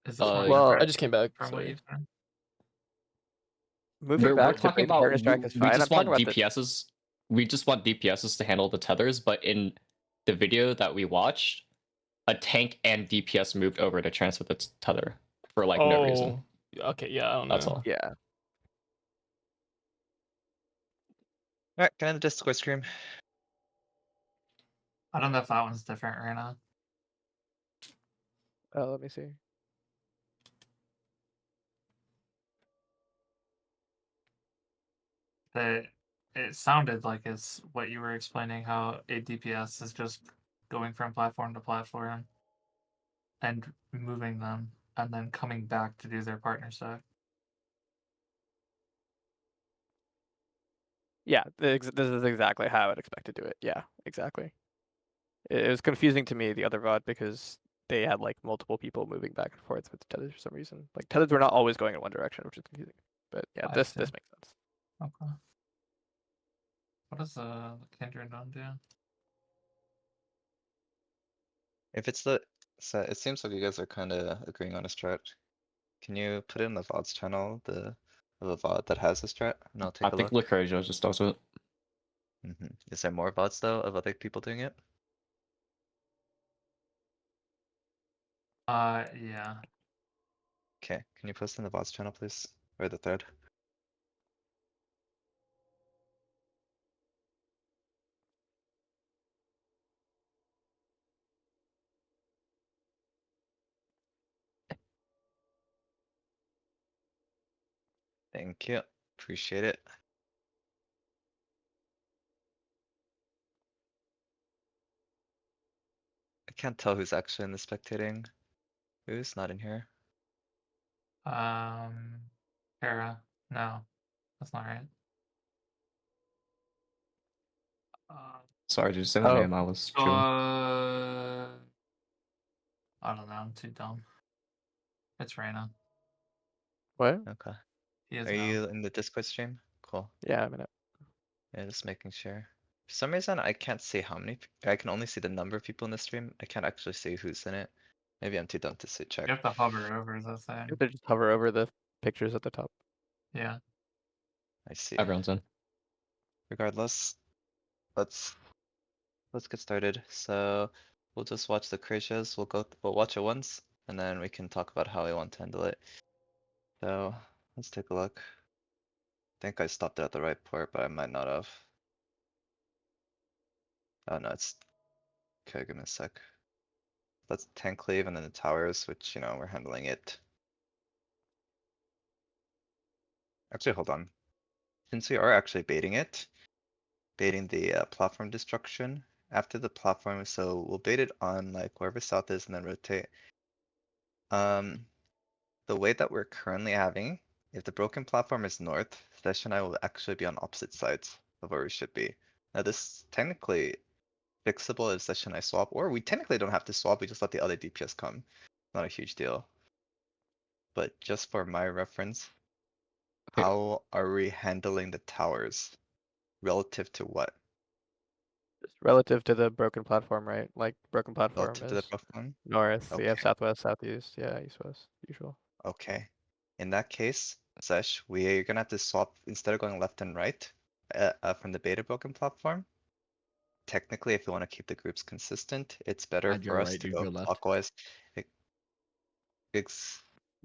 Is this more Well, I correct just came back. from what you Sorry. said? moving we're back to talking bait the about partner stack is we fine. I'm just talking want about the DPSs. We just want DPSs to handle the tethers, but in the video that we watched, a tank and DPS moved over to transfer the tether for like no reason. Oh, okay. Yeah, I don't That's know. all. yeah. Alright, can I have the Discord stream? I don't know if that one's different right now. Let me see. It sounded like it's what you were explaining, how a DPS is just going from platform to platform and moving them and then coming back to do their partner stack. Yeah, this is exactly how I'd expect to do it. Yeah, exactly. It was confusing to me, the other VOD, because they had like multiple people moving back and forth with the tethers for some reason. Like tethers were not always going in one direction, which is confusing. But yeah, I this see. makes sense. Okay. What does the kindred done do? If it's the, so it seems like you guys are kind of agreeing on a strat. Can you put it in the VODs channel, the of a VOD that has a strat, and I'll I take a think look. Lucario just does it. Is there more VODs though of other people doing it? Yeah. Okay, can you post in the VODs channel, please, or the thread? Thank you, appreciate it. I can't tell who's actually in the spectating. Who's not in here? Kara. No, that's not right. Sorry, did you say my Oh, name? I was chewing. I don't know. I'm too dumb. It's Reyna. what? Okay. He is Are now. you in the Discord stream? Cool. Yeah, I'm in it. Yeah, just making sure. For some reason, I can't see how many. I can only see the number of people in the stream. I can't actually see who's in it. Maybe I'm too dumb to see check. You have to hover over the You thing. have to just hover over the pictures at the top. Yeah. I see. Everyone's in. Regardless, let's get started. So we'll just watch the creatures. We'll watch it once, and then we can talk about how we want to handle it. So let's take a look. I think I stopped it at the right port, but I might not have. Oh no, it's Okay, give me a sec. That's tank cleave and then the towers, which, you know, we're handling it. Actually, hold on. Since we are actually baiting it, baiting the platform destruction after the platform, so we'll bait it on like wherever south is and then rotate. The way that we're currently having, if the broken platform is north, Sesh and I will actually be on opposite sides of where we should be. Now this technically fixable if Sesh and I swap, or we technically don't have to swap, we just let the other DPS come. Not a huge deal. But just for my reference, Okay. how are we handling the towers relative to what? Just relative to the broken platform, right? Like broken platform Relative to the is platform? north. So you have Okay, southwest, southeast. Yeah, east, west. Usual. okay. In that case, Sesh, we're gonna have to swap, instead of going left and right, from the beta broken platform. Technically, if you wanna keep the groups consistent, it's better I'd go for us right, to you go go left. clockwise. It-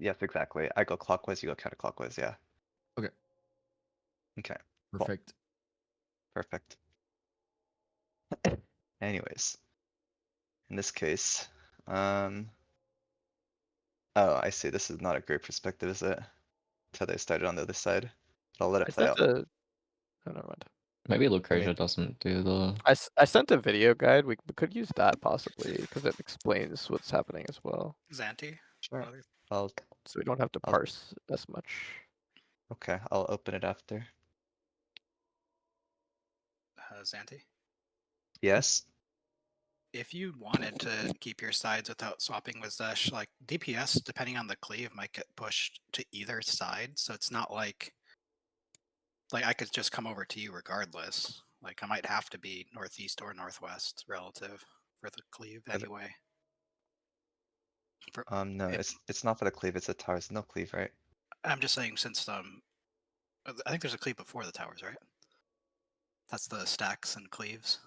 Yes, exactly. I go clockwise, you go counterclockwise, yeah. Okay. Okay, Perfect. perfect. Anyways. In this case, oh, I see. This is not a great perspective, is it? Until they started on the other side. But I'll let it I play sent out. a. Oh, never mind. Maybe I Lucretia mean, doesn't do the. I sent a video guide. We could use that possibly because it explains what's happening as well. Xanti? sure. Other- I'll, So we don't have to I'll, parse as much. okay, I'll open it after. Xanti? Yes. If you wanted to keep your sides without swapping with Zesh, like DPS, depending on the cleave, might get pushed to either side. So it's not like I could just come over to you regardless. Like I might have to be northeast or northwest relative for the cleave anyway. No, it's not for the cleave, it's the towers. No cleave, right? I'm just saying since I think there's a cleave before the towers, right? That's the stacks and cleaves.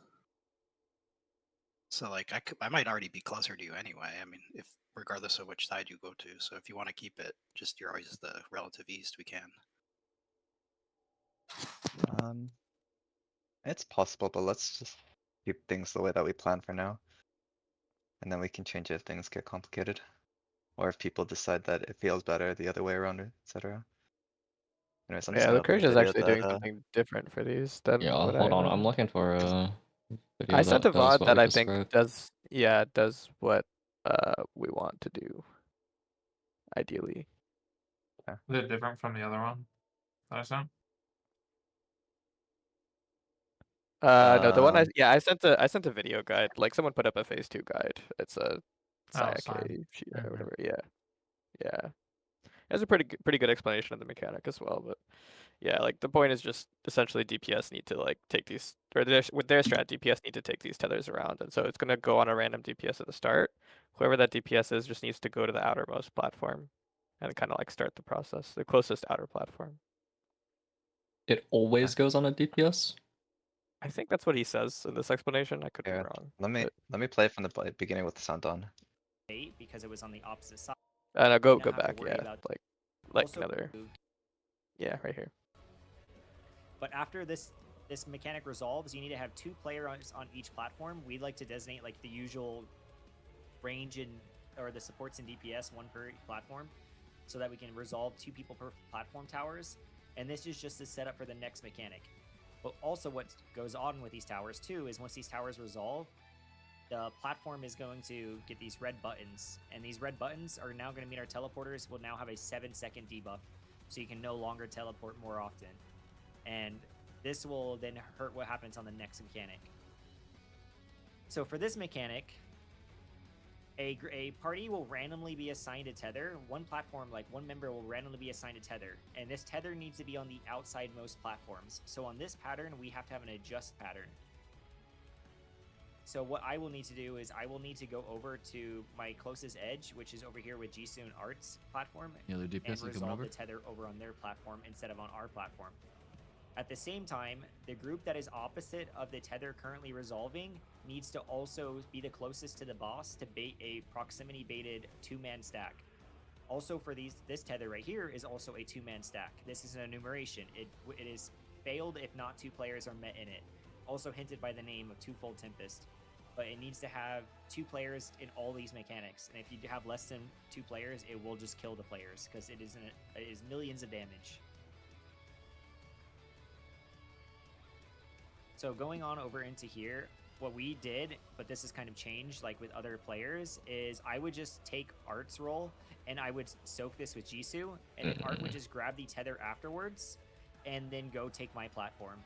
So like I might already be closer to you anyway. I mean, if regardless of which side you go to. So if you want to keep it, just you're always the relative east, we can. It's possible, but let's just keep things the way that we plan for now. And then we can change it if things get complicated. Or if people decide that it feels better the other way around, etc. Anyways, I'm just Yeah, gonna open the Lucretia is video actually doing that something different for these than Yeah, what hold I on. I'm know. looking for a I video sent a that does VOD what that we I think described. does what we want to do. Ideally. Is it different from the other one that I sent? No, the one Um, I sent a video guide. Like someone put up a phase 2 guide. It's a Oh, it's fine. Sayake sheet or Okay. whatever. Yeah. Yeah. It has a pretty good explanation of the mechanic as well, but yeah, like the point is just essentially DPS need to like take these or with their strat DPS need to take these tethers around, and so it's gonna go on a random DPS at the start. Whoever that DPS is just needs to go to the outermost platform and kind of like start the process, the closest outer platform. It always goes on a DPS. I think that's what he says in this explanation. I could be yeah, wrong. let me play it from the beginning with the sound on. Because it was on the opposite side. No, You go don't have to back. worry Yeah, about like also another. moved. Yeah, right here. But after this mechanic resolves, you need to have 2 players on each platform. We like to designate like the usual range and or the supports in DPS, 1 per platform, so that we can resolve 2 people per platform towers. And this is just a setup for the next mechanic. But also what goes on with these towers too is once these towers resolve, the platform is going to get these red buttons, and these red buttons are now going to mean our teleporters will now have a 7-second debuff, so you can no longer teleport more often. And this will then hurt what happens on the next mechanic. So for this mechanic, a party will randomly be assigned a tether. One platform, like one member will randomly be assigned a tether, and this tether needs to be on the outsidemost platforms. So on this pattern, we have to have an adjust pattern. So what I will need to do is I will need to go over to my closest edge, which is over here with Jisoo and Art's platform, and resolve the tether over on their platform instead of on our platform. At the same time, the group that is opposite of the tether currently resolving needs to also be the closest to the boss to bait a proximity baited 2-man stack. Also for this tether right here is also a 2-man stack. This is an enumeration. It is failed if not 2 players are met in it. Also hinted by the name of Twofold Tempest. but it needs to have 2 players in all these mechanics. And if you have less than 2 players, it will just kill the players because it is millions of damage. So going on over into here, what we did, but this has kind of changed like with other players, is I would just take Art's roll and I would soak this with Jisoo, and then Art would just grab the tether afterwards and then go take my platform.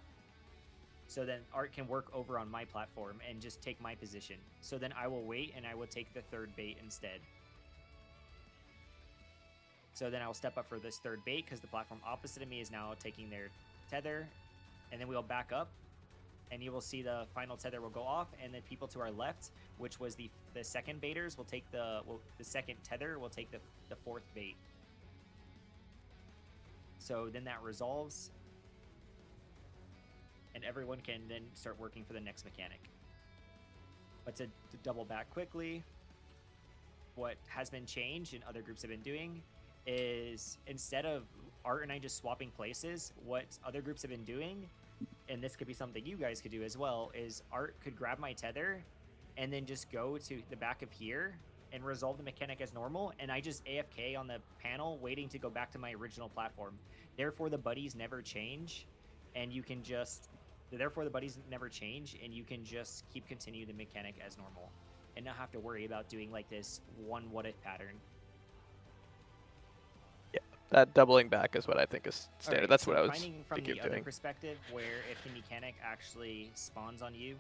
So then Art can work over on my platform and just take my position. So then I will wait and I will take the 3rd bait instead. So then I will step up for this 3rd bait because the platform opposite of me is now taking their tether, and then we'll back up. And you will see the final tether will go off, and then people to our left, which was the 2nd baiters, will take the 2nd tether will take the 4th bait. So then that resolves, and everyone can then start working for the next mechanic. But to double back quickly, what has been changed and other groups have been doing is instead of Art and I just swapping places, what other groups have been doing, and this could be something you guys could do as well, is Art could grab my tether and then just go to the back of here and resolve the mechanic as normal, and I just AFK on the panel waiting to go back to my original platform. Therefore the buddies never change, and you can just keep continue the mechanic as normal and not have to worry about doing like this one what if pattern. That doubling back is what I think is standard. Alright, That's so what I was finding from thinking the of other doing. perspective, where if the mechanic actually spawns on you,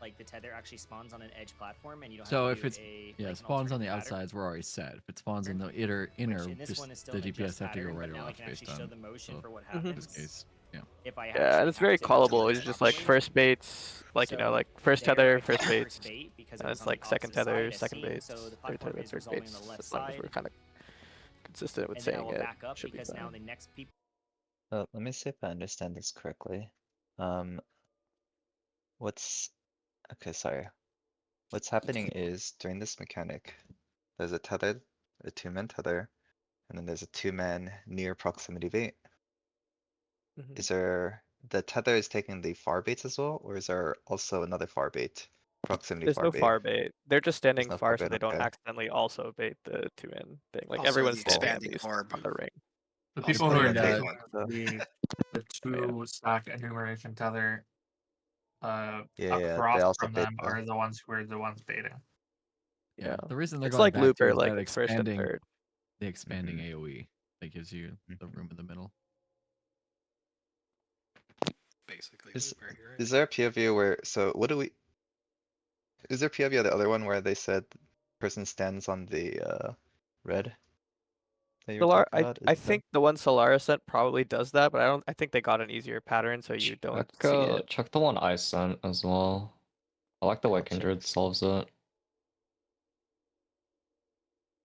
like the tether actually spawns on an edge platform, and you don't So have if to it's do it spawns on the alternative pattern. outsides, we're already set. If it spawns in the inner, Which in this just one is still the an adjust DPS have to go pattern, right but or now I left can actually based show on. the motion So for what in happens. this case, yeah. If I Yeah, actually and it's very have to go to callable. it It's just like properly. first baits, like you know, So like first there I tether, took first the baits, bait because it and was it's on the like second opposite tether, side as second seen, baits, so the third platform tether, is third resolving baits. on the left As long as side. we're kind of consistent with And then I saying will it, back up should be because now fine. the next people. Let me see if I understand this correctly. What's okay? Sorry. What's happening is during this mechanic, there's a tether, a 2-man tether, and then there's a 2-man near proximity bait. Mhm. Is there the tether is taking the far baits as well, or is there also another far bait? Proximity There's far no bait. far bait. They're just standing no far far so bait, they don't okay. accidentally also bait the 2-in thing. Like Also, everyone's the standing at expanding least orb. on the ring. The Also, people who are putting a using bait. the 2-stack enumeration tether Yeah, they across also from bait them though. are the ones who are the ones baiting. Yeah. The reason they're It's going like back to Looper, is like that it's first and expanding third. the expanding AoE that gives you the Mhm. room in the middle. basically Is Looper, you're right. is there a POV where what do we? Is there POV of the other one where they said person stands on the red that you were Solar, talking about? Is I that think the one Solaris sent probably does that, but I think they got an easier pattern so you don't see it. Check the one I sent as well. I like the way I'll check Kindred this. solves it.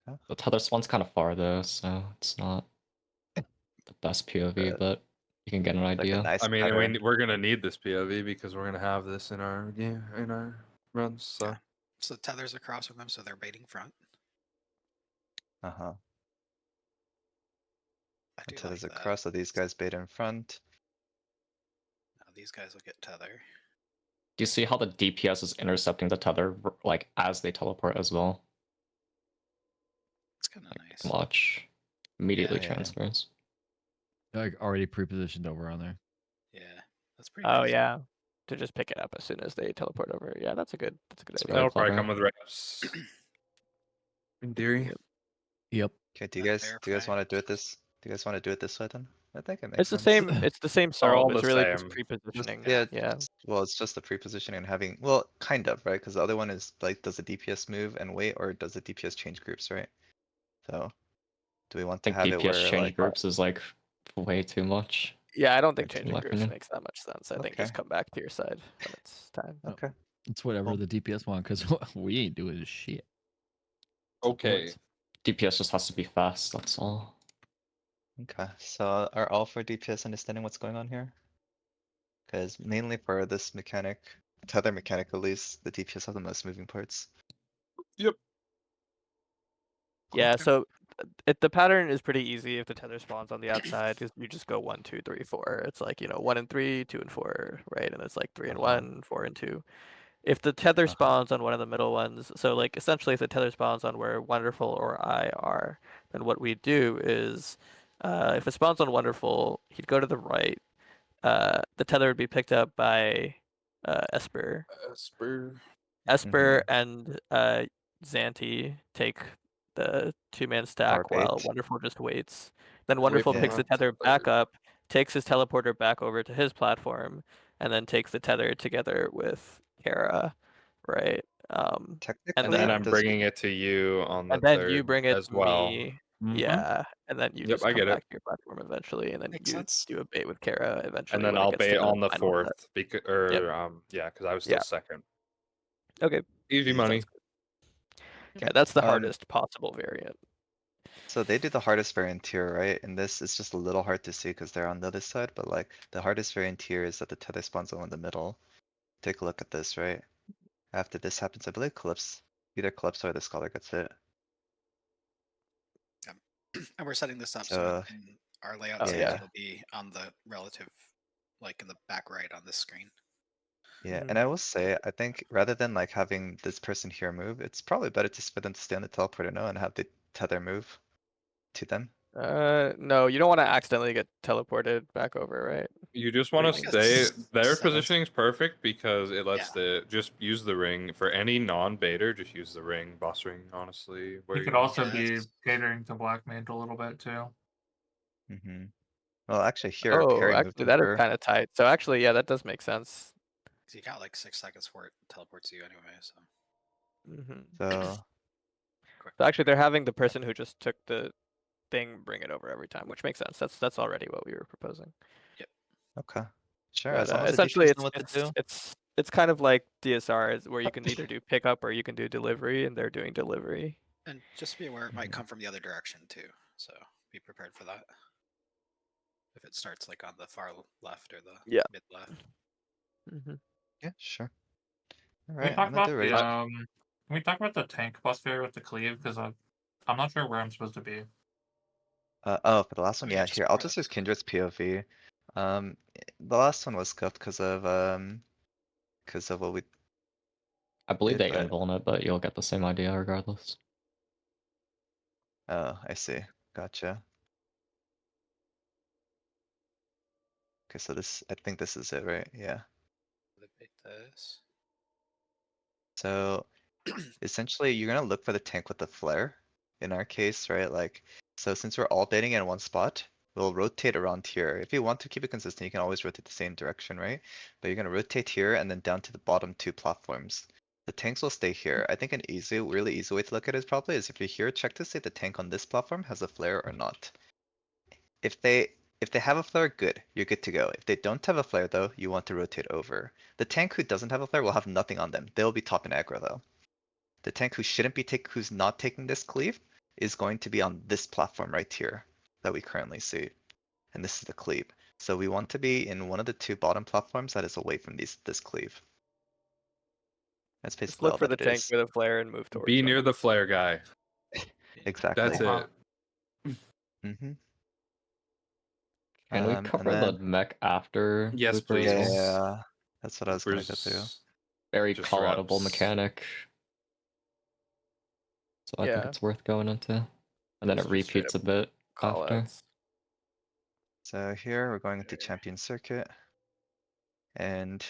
Huh? The tether spawn's kind of far though, so it's not the best POV, but you can get an Like a idea. nice I mean, pattern. we're gonna need this POV because we're gonna have this in our game in our runs. So Yeah. So tethers across from them, so they're baiting front. Uh-huh. I do Until like there's a that. cross, so these guys bait in front. Now these guys will get tether. Do you see how the DPS is intercepting the tether like as they teleport as well? It's kind of nice. Watch. Immediately Yeah. transfers. They're like already pre-positioned over on there. Yeah, that's pretty Oh nice. yeah, to just pick it up as soon as they teleport over. Yeah, that's a good It's idea. really that'll probably clever. come with reps. In theory. Yep. Okay, do you That guys want to do it verify. this? Do you guys want to do it this way then? I think it makes It's the sense. same. It's the same They're all solve. It's the really just same. pre-positioning. Yeah, Yeah. well, it's just the pre-positioning and having, well, kind of, right? Because the other one is like, does the DPS move and wait, or does the DPS change groups, right? So, do we want I to think have it DPS where change like, groups is like way too much. Yeah, I don't think Way too changing much. groups makes that much sense. I think just Okay. come back to your side when it's time. No, okay, it's whatever Cool. the DPS want because we ain't doing shit. Okay. DPS just has to be fast, that's all. okay. So are all for DPS understanding what's going on here? Because mainly for this mechanic, tether mechanic at least, the DPS have the most moving parts. Yep. Yeah, Okay. so the pattern is pretty easy if the tether spawns on the outside. You just go 1, 2, 3, 4. It's like 1 and 3, 2 and 4, right? And it's like 3 and Uh-huh. 1, 4 and 2. if the tether Uh-huh. spawns on one of the middle ones, so like essentially if the tether spawns on where Wonderful or I are, then what we do is, if it spawns on Wonderful, he'd go to the right. The tether would be picked up by Esper. Esper. Esper and Xanti take the 2-man stack while bait. Wonderful just waits. Then Wait Wonderful for picks the that tether tether. back up, takes his teleporter back over to his platform, and then takes the tether together with Kara, right? And Technically, And then then I'm does bringing it to you on the and then you third bring it as to well. me. Mhm. Yeah, and then you Yep, just I come get it. back to your platform eventually, and then Makes you sense. do a bait with Kara eventually And then when it I'll gets bait to the on the final set. fourth because Yep. yeah, because I was still Yeah. second. Okay. Easy money. Sounds good. Yeah, that's the Um, hardest possible variant. So they do the hardest variant here, right? And this is just a little hard to see because they're on the other side, but like the hardest variant here is that the tether spawns in the middle. Take a look at this, right? After this happens, I believe either Clips or the Scholar gets hit. And we're setting this up so So in our layout Oh, settings yeah, will be on the relative, like in the back right on this screen. yeah. Mhm. And I will say, I think rather than like having this person here move, it's probably better for them to stay on the teleporter now and have the tether move to them. No, you don't want to accidentally get teleported back over, right? You just What want do to you I mean? stay. guess Their seven. positioning is perfect because it lets Yeah. just use the ring for any non-baiter. Just use the ring, boss ring. Honestly, where You you could want. also be Yes. catering to Black Mage a little bit too. Mm-hmm. Well, actually here, Oh, Carry moved actually, that is over. kind of tight. So actually, yeah, that does make sense. 'Cause you got like 6 seconds for it teleports you anyway, so Hmm So quick. So actually, they're having the person who just took the thing bring it over every time, which makes sense. That's already what we were proposing. okay, sure. But As long as the essentially, DPS know what to do. it's kind of like DSR, is where you can either do pickup or you can do delivery, and they're doing delivery. And just be aware it might Mhm. come from the other direction too, so be prepared for that. If it starts like on the far left or the Yeah. mid left. hmm Yeah, sure. All Can we right, talk I'm gonna do about ready. the Can we talk about the tank buff here with the cleave? Because I'm not sure where I'm supposed to be. Oh, for the last one, Oh, yeah, yeah. just Here, I'll before just this. use Kindred's POV. The last one was scuffed because of what we I believe did, they but invuln it, but you'll get the same idea regardless. oh, I see. Gotcha. Okay, so I think this is it, right? Yeah. This. So essentially, you're gonna look for the tank with the flare. In our case, right? Like, so since we're all baiting in one spot, we'll rotate around here. If you want to keep it consistent, you can always rotate the same direction, right? But you're gonna rotate here and then down to the bottom two platforms. The tanks will stay here. I think an really easy way to look at it is probably is if you're here, check to see if the tank on this platform has a flare or not. If they have a flare, good, you're good to go. If they don't have a flare though, you want to rotate over. The tank who doesn't have a flare will have nothing on them. They'll be top in aggro though. The tank who's not taking this cleave is going to be on this platform right here that we currently see. And this is the cleave. So we want to be in one of the two bottom platforms that is away from this cleave. That's Just basically look all for that the it tank is. with a flare and move towards Be them. near the flare guy. Exactly. That's it. Mm-hmm. Can we And cover the then mech after Yes, Looper as well? please. yeah, that's what I was gonna go to. Looper's Very just call-outable reps. mechanic. So I think Yeah. it's worth going into. And then It's it just straight repeats up a bit after. callouts. So here we're going into champion circuit. And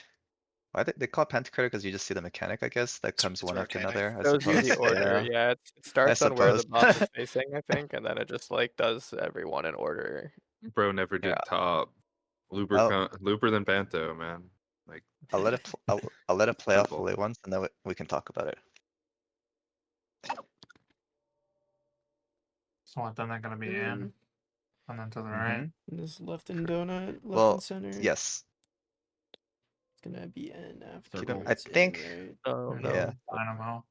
why they call it Pentacritic because you just see the mechanic, I guess, that comes It's one after rotating. another, I Shows you suppose. the order. Yeah, Yeah, it I starts on where the suppose. boss is facing, I think, and then it just like does everyone in order. Bro never did Yeah. top. Looper, I'll, Looper than Panto, man. Like I'll let it I'll let it play out simple. fully once, and then we can talk about it. So what, then they're gonna be in, and then to the right. This left and donut, left Well, and center. yes. It's gonna be N after. Keep in, Circle. I it's in, think. right? Oh There's Yeah. a Dynamo.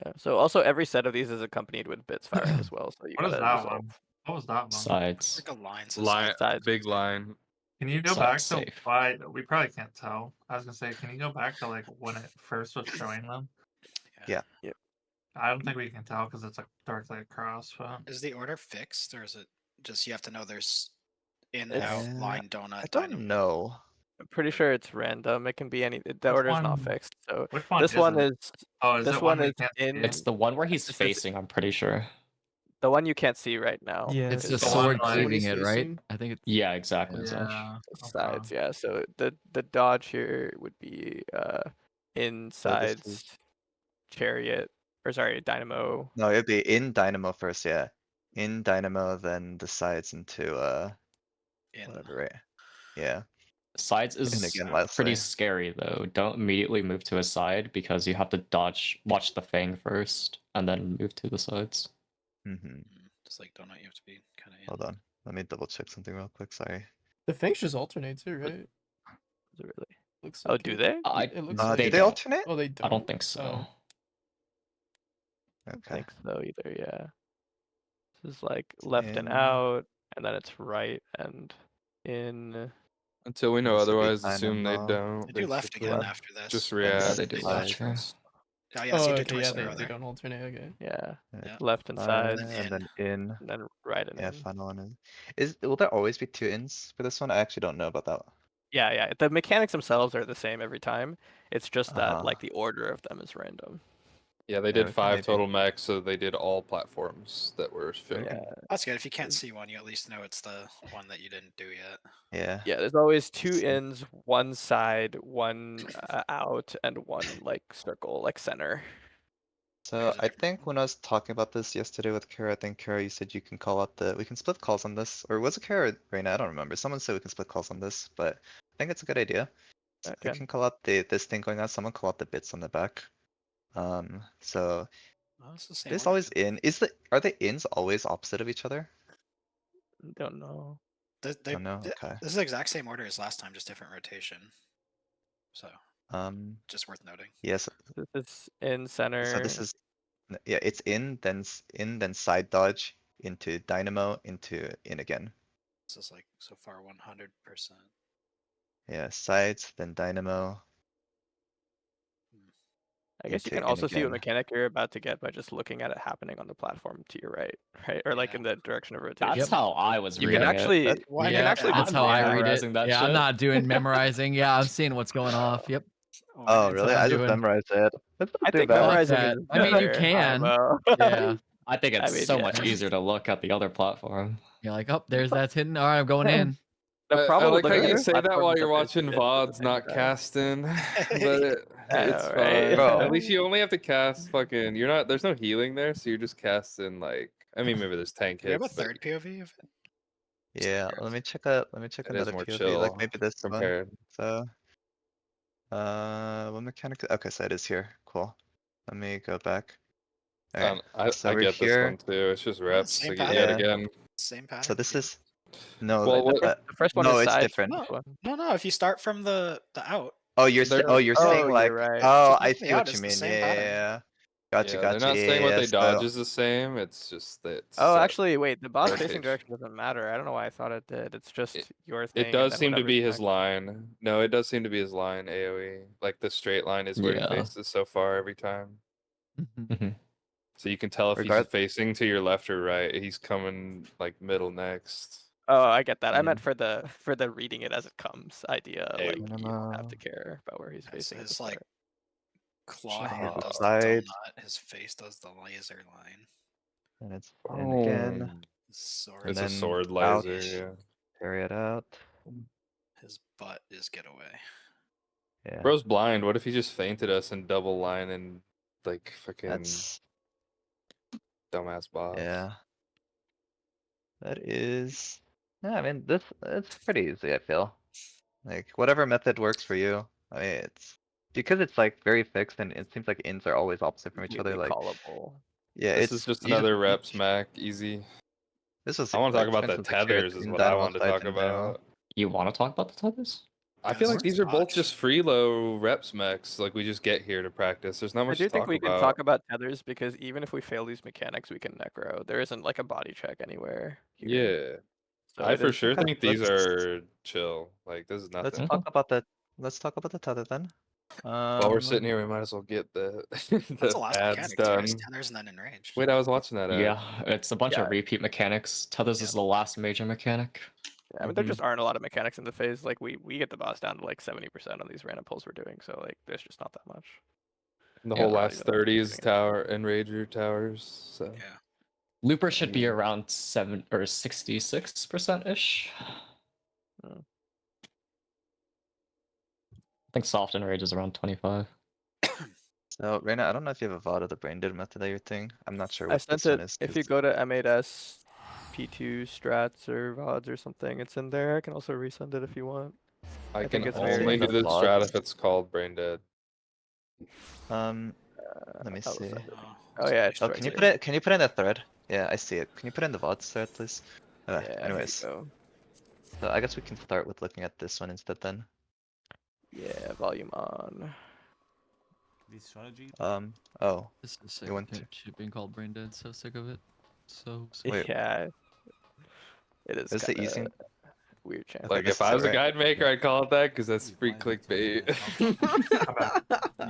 Yeah. So also every set of these is accompanied with bits firing as well. So you What is gotta that resolve one? What was that one? Sides. Like a line, so Line, sides. big line. Can you go Side's back to safe. why? We probably can't tell. I was gonna say, can you go back to like when it first was showing them? Yeah. Yep. I don't think we can tell because it's like directly across. But Is the order fixed or is it just you have to know there's in, It's- out, Yeah, line, donut, I dynamo? don't know. I'm pretty sure it's random. It can be any. The Which order's not one- fixed. So Which one this one isn't? is. Oh, is This it one we is can't in. It's the one where he's This is facing, I'm pretty sure. the one you can't see right now. Yeah, It's is the the the one, sword like- cleaving he's it, right? facing. I think it's Yeah, exactly. Yeah. Josh. Yeah. sides. Yeah. So the dodge here would be insides chariot, or sorry, dynamo. No, it'd be in Dynamo first, yeah. In Dynamo, then the sides into In. whatever, right? Yeah. Sides And is again, pretty lastly. scary though. Don't immediately move to a side because you have to watch the Fang first, and then move to the sides. Mm-hmm. Just like donut, you have to be kind of in. Hold on. Let me double check something real quick. Sorry. The Fangs just alternate too, right? Is it really? Looks Oh, like do it. they? It looks Do like they don't. alternate? Oh, they don't. I don't think so. Oh. I don't Okay. think so either. Yeah. This is like left and In. out, and then it's right and in. Until we know This would be otherwise, assume they Dynamo. don't. They do left basically. again after this. Just but react. Yeah, they do Side. left. Sure. Oh, yes, Oh, you did okay, yeah, twice in a row they there. don't alternate. Okay. Yeah. Yeah. Left and Side, sides, and then in. and then right and Yeah, in. final one is. Will there always be 2 ins for this one? I actually don't know about that. Yeah, yeah. The mechanics themselves are the same every time. It's just that Uh-huh. like the order of them is random. Yeah, they Yeah, did we can 5 maybe- total mechs, so they did all platforms that were filled. Yeah. That's good. If you can't see one, you at least know it's the one that you didn't do yet. Yeah. Yeah, there's always 2 ins, 1 side, 1 out, and 1 like circle, like center. So There's a I different think when I was talking about this yesterday with Kara, I think Kara, you said you can call out we can split calls on this, or was it Kara or Reina? I don't remember. Someone said we can split calls on this, but I think it's a good idea. So I Okay. can call out this thing going on. Someone call out the bits on the back. So Oh, it's the same this order. always in. Are the ins always opposite of each other? Don't know. They, Oh no. Okay. This is the exact same order as last time, just different rotation. So just worth noting. Yes. This is in center. So this is yeah. It's in, then side dodge into dynamo into in again. This is like so far 100%. Yeah. Sides, then dynamo. I guess you into can in also see what again. mechanic you're about to get by just looking at it happening on the platform to your right, right, or like Yeah. in the direction of rotation. That's how I was You reading can it. actually, That's you why can not? actually Yeah, That's just how I read it. memorizing that Yeah, I'm shit. not doing memorizing. Yeah, I'm seeing what's going off. Yep. Oh, That's really? what I'm I just doing. mememorized it. That's not I too think bad. like memorizing that. is I mean, you better, can. IMO. Yeah. I think it's I mean, so yeah. much easier to look at the other platform. You're like, oh, there's that's hidden. All right, I'm going in. The I problem like with how looking you at say that platforms while is you're that there's watching 2 ins at the VODs, same not time. casting. But I it's know, right? fine. Bro. At least you only have to cast fucking. You're not. There's no healing there, so you're just casting like. I mean, maybe there's tank Do we have a hits, but third POV of it? Yeah, let me check it is another more POV, like chill maybe this one. compared. So what mechanic? Okay, so it is here. Cool. Let me go back. Alright, so I we're get this here. one too. It's just reps same again, pattern. yet again. Same pattern. So this yeah. is no. Well, what- The first one no, is it's sides. different. This one. No. If you start from the out, Oh, you're They're- you're Oh, saying you're like right. oh, Just I look see me out, what you it's the mean. same Yeah, pattern. yeah. yeah, Gotcha. they're not saying what they so- dodge is the same. It's just that. Oh, actually, wait. The boss rotation. facing direction doesn't matter. I don't know why I thought it did. It's just your thing. It and does then seem to whatever's be his next. line. No, it does seem to be his line. AOE, like the straight line is where Yeah. he faces so far every time. Mhm. So you can tell if he's Regard- facing to your left or right. He's coming like middle next. Oh, I get that. I Yeah. meant for the reading it as it comes idea. Hey. Like you don't have to care about where he's facing. at the His like start. claw Should I hand hit the does the side? donut. His face does the laser line. And it's in again. Oh, His sword. And it's a then sword out. laser. Carry it out. His butt is getaway. Yeah. Yeah. Bro's blind. What if he just fainted us and double line and like fucking That's dumbass boss? yeah. That is. Yeah, I mean it's pretty easy. I feel like whatever method works for you. I mean it's because it's like very fixed and it seems like ins are always opposite from each other. Completely Like callable. yeah, This it's is just you another reps Mac, easy. This was I want to like, talk about for the instance, like here, tethers it's is in what I Dynamo wanted to sides talk and Dynamo. about. You want to talk about the tethers? I feel like Yes, these are both dodge. just freelo reps mechs. Like we just get here to practice. There's not I much do to think talk we can about. talk about tethers because even if we fail these mechanics, we can necro. There isn't like a body check anywhere. Here. Yeah, So I it for is- sure Okay, think these let's- are chill. Like this is Let's nothing. talk about the tether then. While we're sitting here, we might as well get the That's the the last ads mechanic. Tethers, done. tethers, and then enrage. Wait, I was watching that. Ad. Yeah, it's a bunch Yeah. of repeat mechanics. Tethers is the last major mechanic. Yeah, I mean, there just aren't a lot of mechanics in the phase. Like we get the boss down to like 70% on these random pulls we're doing, so like there's just not that much. The Yeah, whole not last even 30 is doing it. tower enrager towers. So Yeah. Looper should be around 7 or 66% ish. Mm. I think soft enrage is around 25. So Reina, I don't know if you have a VOD of the brain dead method that you're thing. I'm not sure I what sent this one it. is. If you 'Cause go to m8s P2 strats or VODs or something, it's in there. I can also resend it if you want. I think can it's Let's see only in do the the strat VODs. if it's called brain dead. Let me I'll see. send it. Oh, Oh yeah, it's Oh, right can you here. put it? Can you put in the thread? Yeah, I see it. Can you put in the VODs thread, please? Yeah, here you Anyways, go. so I guess we can start with looking at this one instead then. Yeah, volume on. This strategy. Oh, This is sick you of went to. shit being called brain dead. So sick of it. So sick. Wait. Yeah, it is Is the kind easy? of weird chance. Okay, Like this if is I it, was a right? guide maker, I'd call it that because that's free Why is it, clickbait.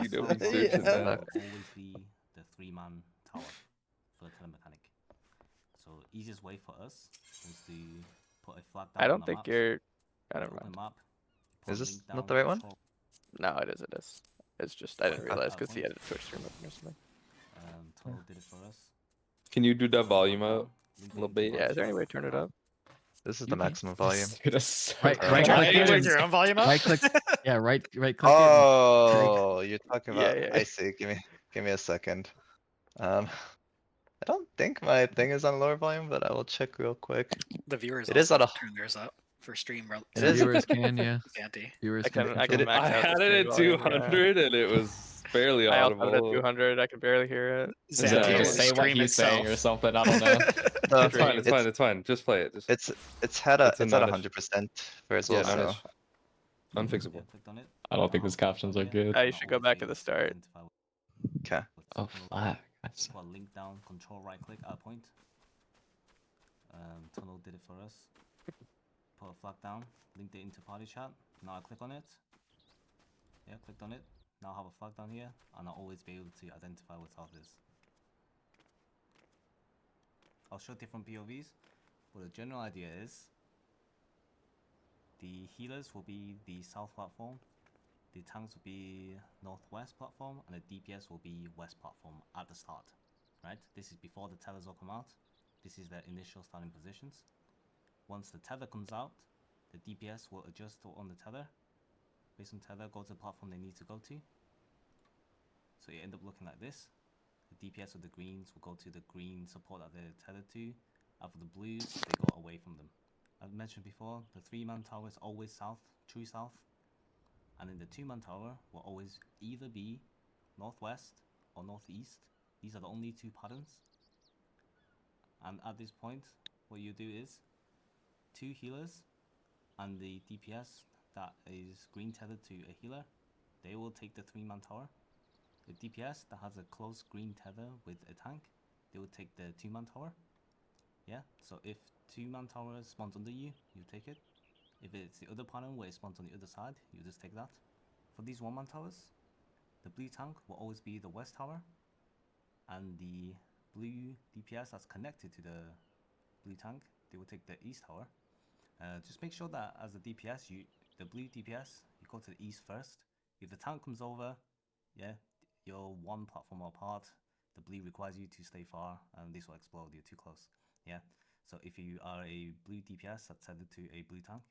You know me searching Yeah. that. always be the 3-man tower for the telemechanic. So easiest way for us is to put a flag down I on don't the think map. you're. I An don't open mind. map. Put Is a this link not down, the right one? control, No, it is. It is. It's just I didn't realize at a because he point. had a Twitch stream open or something. Tunnel did it for us. Can you do that Put a volume flag up down, link a little it into bit? Yeah, is there Photoshop. any way to turn it up? This is You the can. maximum volume. Dude, that's so Right Right click Can you it. turn And, your own volume up? right click. Yeah, right click it. Oh, you're talking Yeah, about. yeah. I see. Give me a second. I don't think my thing is on lower volume, but I will check real quick. The viewers It is also on a. turn theirs up for stream. It The is. viewers can, yeah. Santi. Viewers I can can control. max I out the had stream it at volume. Yeah. 200 and it was barely I also had it at audible. 200. I can barely hear it. Is that Santi to is just the say what stream he's saying or itself. something? I don't know. So It's fine. It's it's fine. It's fine. Just play it. Just it's had a It's a it's at non-issue. 100% first yeah, also. non-issue. Unfixable. Yeah, clicked on it. I don't think his captions are good. You should go back to the start. Okay. Oh, flag. That's... Put a link down, control right click at a point. Tunnel did it for us. Put a flag down, linked it into party chat. Now I click on it. Yeah, clicked on it. Now I have a flag down here, and I'll always be able to identify what south is. I'll show different POVs, but the general idea is the healers will be the south platform, the tanks will be northwest platform, and the DPS will be west platform at the start. Right? This is before the tethers will come out. This is their initial starting positions. Once the tether comes out, the DPS will adjust on the tether. Based on tether, go to the platform they need to go to. So you end up looking like this. The DPS of the greens will go to the green support that they're tethered to. And for the blues, they go away from them. I've mentioned before, the 3-man tower is always south, true south. And then the 2-man tower will always either be northwest or northeast. These are the only two patterns. And at this point, what you do is 2 healers and the DPS that is green tethered to a healer, they will take the 3-man tower. The DPS that has a close green tether with a tank, they will take the 2-man tower. Yeah, so if 2-man tower spawns under you, you take it. If it's the other pattern where it spawns on the other side, you just take that. For these 1-man towers, the blue tank will always be the west tower, and the blue DPS that's connected to the blue tank, they will take the east tower. Just make sure that as a DPS, the blue DPS, you go to the east first. If the tank comes over, yeah, you're 1 platform apart. The blue requires you to stay far, and this will explode. You're too close. Yeah. So if you are a blue DPS that's tethered to a blue tank,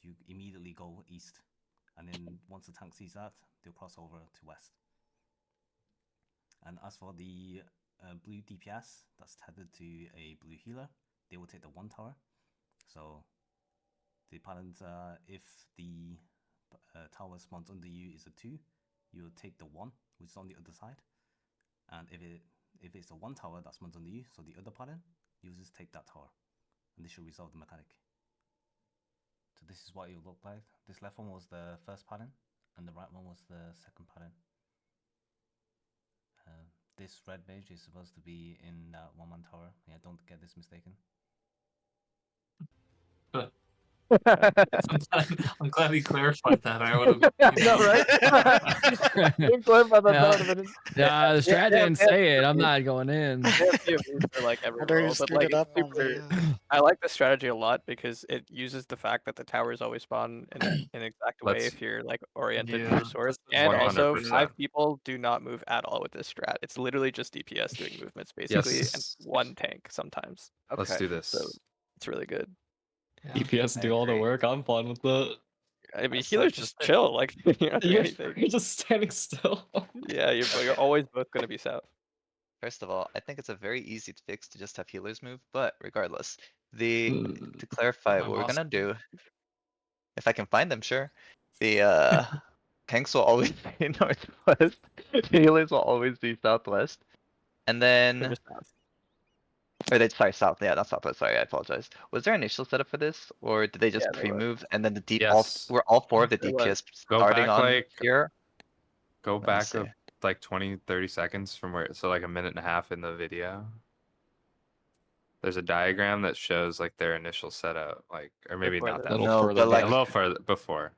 you immediately go east, and then once the tank sees that, they'll cross over to west. And as for the blue DPS that's tethered to a blue healer, they will take the 1 tower. So the patterns are if the tower spawns under you is a 2, you will take the 1, which is on the other side. And if it's a 1 tower that spawns under you, so the other pattern, you just take that tower, and this should resolve the mechanic. So this is what it will look like. This left one was the first pattern, and the right one was the second pattern. This red mage is supposed to be in that 1-man tower. Yeah, don't get this mistaken. I'm glad he clarified that. I would have. I know, right? Didn't clarify that. That would have been. Yeah, the strat didn't say it. I'm not going in. They have POVs for like every Wonder who role, but screwed like it it's up on super. the. I like the strategy a lot because it uses the fact that the towers always spawn in an exact way Let's- if you're like oriented to Yeah, your source. that's And also, 100%. 5 people do not move at all with this strat. It's literally just DPS doing movements basically, and Yes. 1 tank sometimes. Let's Okay. do this. So it's really good. Yeah, DPS I do all the agree. work. I'm fine with that. I mean, So healers just just chill, like you're not doing You're, anything. you're just standing still. Yeah, you're always both gonna be south. First of all, I think it's a very easy fix to just have healers move, but regardless, to clarify, my what we're boss. gonna do, if I can find them, sure. The tanks will always be northwest, the healers will always be southwest, and They're then, just south. or they, sorry, south, yeah, not southwest, sorry, I apologize. Was there initial setup for this, or did they just Yeah, there was. pre-move, and then the deep, Yes. were all 4 of the There was. DPS Go starting back, on like- here? Go Let me back see. like 20-30 seconds from where, so like a minute and a half in the video. There's a diagram that shows like their initial setup, like, or maybe Before not the- that. Little No, further but A like, back. little further before.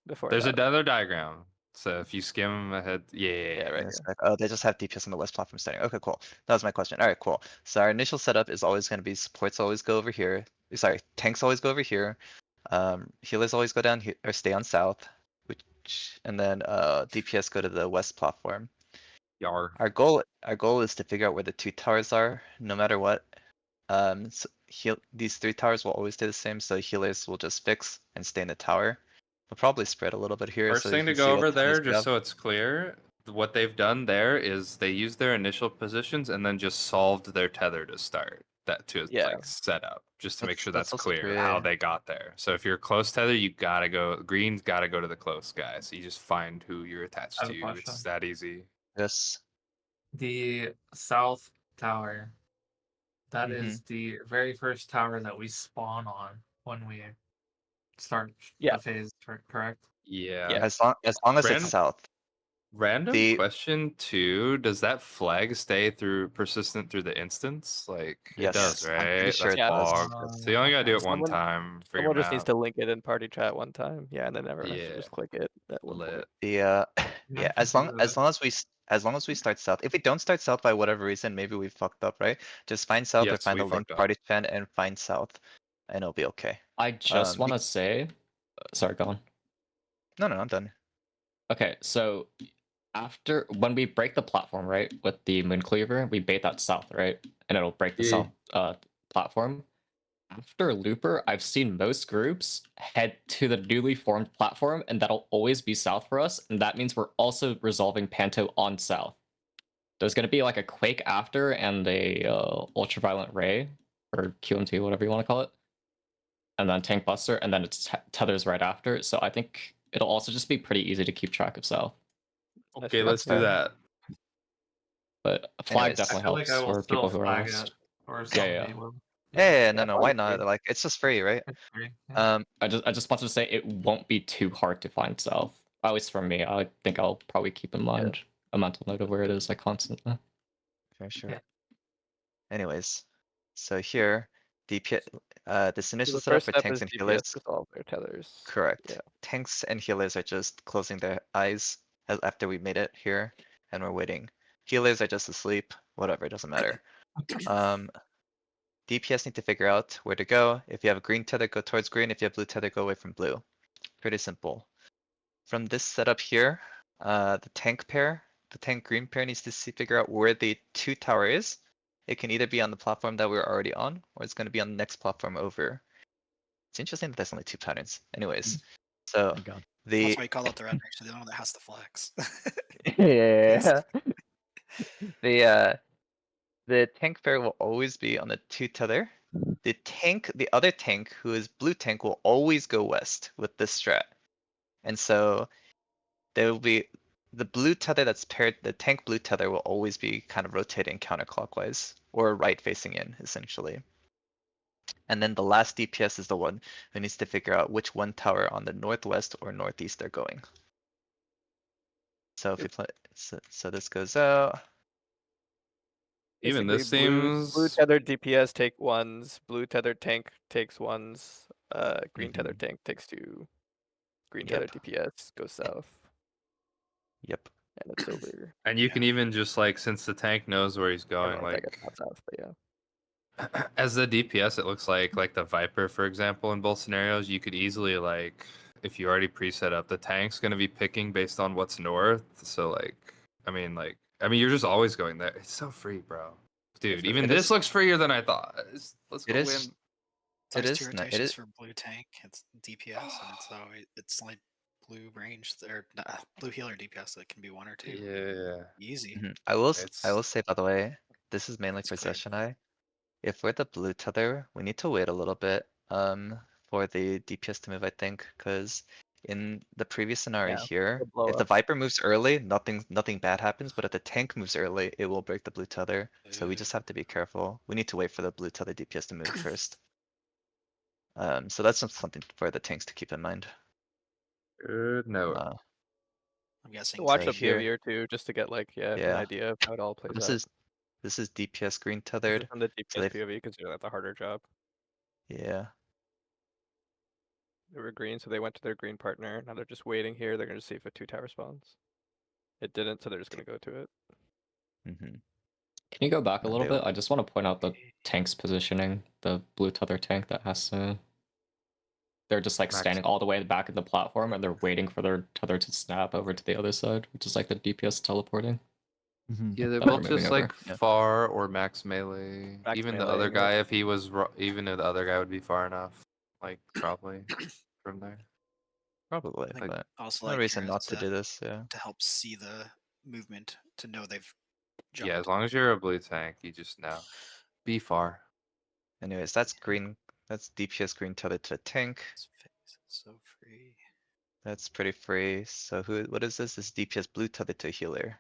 Before There's that. another diagram. So if you skim ahead, yeah, Yeah, right Wait a here. sec. Oh, they just have DPS on the west platform starting. Okay, cool. That was my question. All right, cool. So our initial setup is always going to be supports always go over here. Sorry, tanks always go over here. Healers always go down here or stay on south, which and then DPS go to the west platform. Yar. Our goal is to figure out where the 2 towers are, no matter what. So these 3 towers will always stay the same, so healers will just fix and stay in the tower. We'll probably spread a little bit here. First so you thing to can see go what over towers there, we just have. so it's clear, what they've done there is they used their initial positions and then just solved their tether to start that to Yeah. like set up, just to make sure That's that's also clear true, how yeah. they got there. So if you're close tether, you gotta go green's gotta go to the close guy. So you just find who you're attached I have a to. question. It's that easy. Yes. The south tower. That is Mhm. the very first tower that we spawn on when we start Yeah. the phase, correct? Yeah. Yeah. As long as it's Ran- south. Random The- question too. Does that flag stay persistent through the instance? Like Yes, it does, I'm pretty right? sure That's it does. bog. So you only gotta do it one Someone- time. Figure Someone it just needs out. to link it in party chat one time. Yeah, and then everyone has to Yeah. just click it at one point. Lit. The Yeah, yeah, I as can long do as that. long as we as long as we start south. If we don't start south by whatever reason, maybe we fucked up, right? Just find south or Yes, find we the link fucked up. party chat and find south, and it'll be okay. I just Um, want to say, sorry, go on. No, I'm done. Okay, so after when we break the platform, right, with the moon cleaver, we bait that south, right, and it'll break the Yeah. south platform. After Looper, I've seen most groups head to the newly formed platform, and that'll always be south for us, and that means we're also resolving Panto on south. There's gonna be like a Quake after and a Ultraviolet Ray, or QMT, whatever you want to call it, and then Tank Buster, and then it's tethers right after. So I think it'll also just be pretty easy to keep track of south. That's Okay, true. let's do Yeah. that. But a flag Anyways. definitely I feel like helps I will for still people who are flag lost. it, or Yeah, somebody yeah. will. Yeah, no, Yeah, why flag not? free. Like it's just free, right? It's free, yeah. I just wanted to say it won't be too hard to find south. At least for me, I think I'll probably keep in mind a mental note of where it is like constantly. For sure. Yeah. Anyways, so here, this So initial the setup first for step tanks is and DPS healers. resolve their tethers. Correct. Yeah. Tanks and healers are just closing their eyes after we made it here, and we're waiting. Healers are just asleep. Whatever, it doesn't matter. DPS need to figure out where to go. If you have a green tether, go towards green. If you have blue tether, go away from blue. Pretty simple. From this setup here, the tank green pair needs to figure out where the 2 tower is. It can either be on the platform that we're already on, or it's going to be on the next platform over. It's interesting that there's only 2 patterns. Anyways, so Thank God. That's why you call it the red mage, so the one that has the flex. yeah, the tank pair will always be on the 2 tether. The other tank, who is blue tank, will always go west with this strat. And so there will be the blue tether that's paired, the tank blue tether will always be kind of rotating counterclockwise or right facing in, essentially. And then the last DPS is the one who needs to figure out which one tower on the northwest or northeast they're going. So if we play, so this goes out. Even Basically, this blue seems tethered DPS take ones, blue tethered tank takes ones, green tethered tank takes two, green tethered Yep. DPS goes south, Yep. and it's over. and you Yeah. can even just like since the tank knows where he's going, Everyone's, I guess, like not south, but yeah. as the DPS, it looks like the Viper, for example, in both scenarios, you could easily like if you already preset up, the tank's gonna be picking based on what's north. So like, I mean, you're just always going there. It's so free, bro. Dude, really even It this is. looks freer than I thought. Let's It go is. win. So It there's two is. It rotations is. for blue tank. It's DPS, and it's like blue range or blue healer DPS. That can be one or two. Yeah, Easy. I will. I it's will say, by the way, this is mainly It's for clear. session eye. If we're the blue tether, we need to wait a little bit for the DPS to move, I think, because in the previous scenario Yeah, here, the blow if the up. Viper moves early, nothing bad happens, but if the tank moves early, it will break the blue tether. So we just have to be careful. We need to wait for the blue tether DPS to move first. So that's something for the tanks to keep in mind. good note. I'm guessing. Watch So the here, POV or two just to get like an yeah, idea of how it all plays this out. is DPS green This is tethered. from the So DPS POV considering that's a harder job. yeah, They were green, so they went to their green partner. Now they're just waiting here. They're gonna see if a 2-tower spawns. It didn't, so they're just gonna go to it. mm-hmm. Can you go back a And little they bit? I just want to point out the tank's positioning. The blue tether tank that has to. They're just like Max. standing all the way at the back of the platform and they're waiting for their tether to snap over to the other side, which is like the DPS teleporting. Yeah, they're Then they're both moving just over. like Yeah. far or max melee. Max Even melee, the other yeah. guy, if he was, even if the other guy would be far enough, like probably from there. Probably, I think but also no like reason Karen not to said, do this. Yeah. to help see the movement to know they've jumped. Yeah, as long as you're a blue tank, you just know. Be far. Anyways, that's green. That's DPS green tethered to a tank. This phase is so free. That's pretty free. So what is this? This is DPS blue tethered to a healer.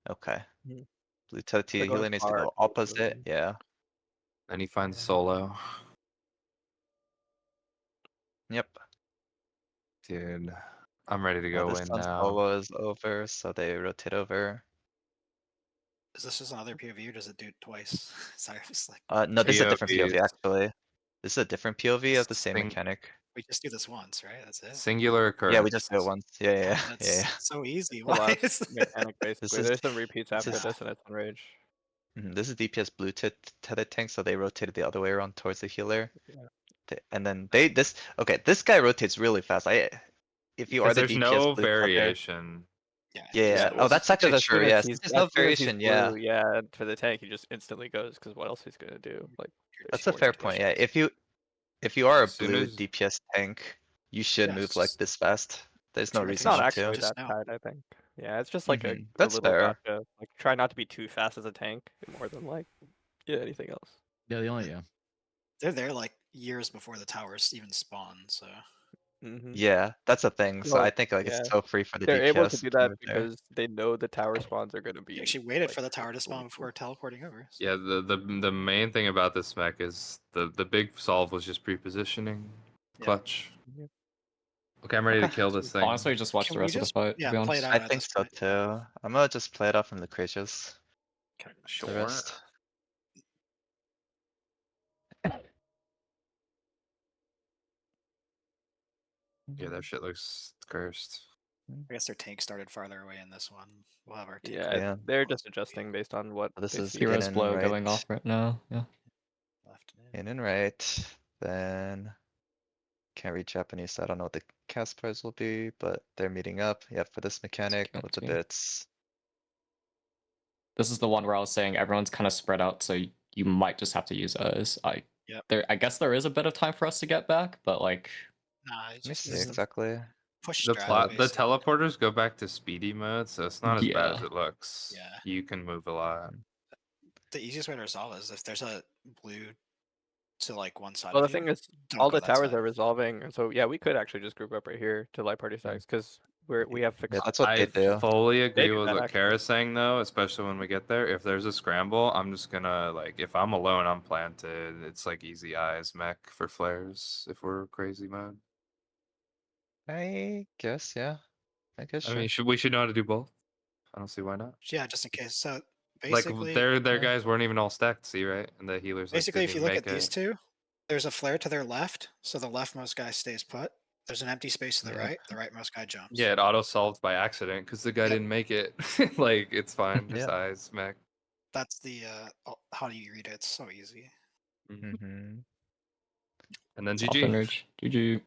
Okay. Mhm. Blue tethered to They're a going healer needs to far go too, opposite. Yeah. Then he finds solo. Yep. Dude, I'm ready to Now go this in sun now. solo is over, so they rotate over. Is this just another POV or does it do it twice? Sorry, I was like, No, this is a different POV POVs. actually. This is a different POV of the same Sing- mechanic. we just do this once, right? That's it. Singular occurrence. Yeah, we just do it once. Yeah, yeah, yeah. That's Yeah. so easy. The Why last is mechanic basically. is- There's some repeats this after is- this and it's enrage. This is DPS blue tethered tank, so they rotated the other way around towards the healer. Yeah. And then this guy rotates really fast. If you are Because the there's DPS no blue tethered, variation. Yeah. yeah. Oh, well, that's actually because true. Yes, there's no as soon as he's variation. Yeah, blue, yeah, for the tank, he just instantly goes because what else he's gonna do? Like, that's there's a fair point. Yeah, if you are a As soon blue as- DPS tank, you should Yeah, move it's like just this fast. There's no two it's reason not not rotations. to. actually Just that now. tight, I think. Yeah, it's just like a That's little fair. gotcha. Like, try not to be too fast as a tank more than like anything else. Yeah, the only They're there like years before the towers even spawn, so Mm-hmm. Yeah, that's a thing. So Well, I think like yeah, it's so free for the they're able to DPS do to that move there. because they know the tower spawns are gonna be. you actually waited like, for the tower to spawn before teleporting over. So. Yeah, the main thing about this mech is the big solve was just pre-positioning. Yeah. Clutch. Yeah. Okay, I'm ready to Okay. kill this thing. Honestly, just watch Can the we rest of the just fight, to be play honest. it out I at think this so point? too. I'm gonna just play it off from the creatures. Okay. Sure. The rest. Yeah, that shit looks cursed. I guess their tank started farther away in this one. We'll have our tank. Yeah, Yeah. they're just adjusting based on what This they is see. Hero's in blow right. going off right now. Yeah. Left and In and right. Then can't read Japanese, so I don't know what the cast price will be, but they're meeting up. Yeah, for this mechanic with the guarantee. bits. This is the one where I was saying everyone's kind of spread out, so you might just have to use us. Yep. I guess there is a bit of time for us to get back, but like, Nah, it Let me just see is the exactly. push The strat. the teleporters go back to speedy mode, so it's not as bad as Yeah. it looks. Yeah. You can move a lot. The easiest way to resolve is if there's a blue to like one side Well, the of you. thing is, don't all go the that towers side. are resolving, and so yeah, we could actually just group up right here to light party stacks because we have fixed. Yeah, that's what I they do. fully They agree do with that, what actually. Kara's saying though, especially when we get there. If there's a scramble, I'm just gonna like if I'm alone, I'm planted. It's like easy eyes mech for flares if we're crazy mode. I guess, yeah. I guess I mean, sure. we should know how to do both. I don't see why not. Yeah, just in case. So basically, their yeah. guys weren't even all stacked, see, right? And the healers like Basically, didn't if you even look at make these it. two, there's a flare to their left, so the leftmost guy stays put. There's an empty space to the Yeah. rightmost guy jumps. Yeah, it auto solved by accident because the guy Yep. didn't make it. Like it's fine, just Yeah. eyes, Mac. That's the how do you read it? It's so easy. Mm-hmm. And then Soft GG. enrage. GG.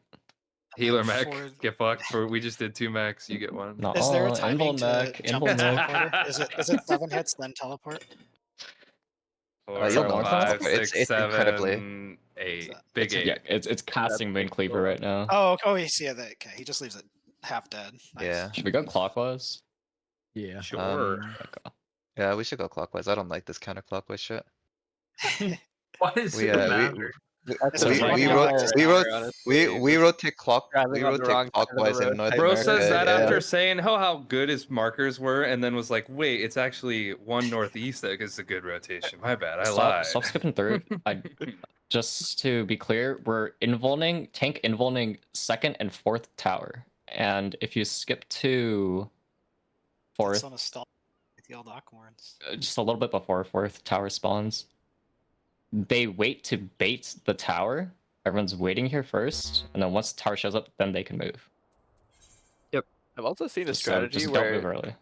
Healer then mech, for- get fucked. We just did 2 mechs, you get 1. No, Is there a invul timing to mech. jump Invul and mech. teleporter? Is it 7 hits then teleport? 4, You'll know. 5, It's 6, incredibly. 7, 8. that- Big 8. Yeah, it's casting Mooncleaver right now. Oh, he's okay. He just leaves it half dead. Nice. Yeah. Should we go clockwise? Yeah. Sure. Okay. Yeah, we should go clockwise. I don't like this counterclockwise shit. Why does We it we matter? It's So a right we now- rotate Driving on the wrong side of the clockwise in road North type Bro America. says that yeah. after saying how good his markers were, and then was like, "Wait, it's actually 1 northeast that is a good rotation." My bad, I lied. Stop skipping through. Just to be clear, we're tank invulning 2nd and 4th tower. And if you skip to 4th, It's on a stall with the old Aquamarins. just a little bit before 4th tower spawns, they wait to bait the tower. Everyone's waiting here first, and then once the tower shows up, then they can move. I've also seen a Just, strategy just where don't move early.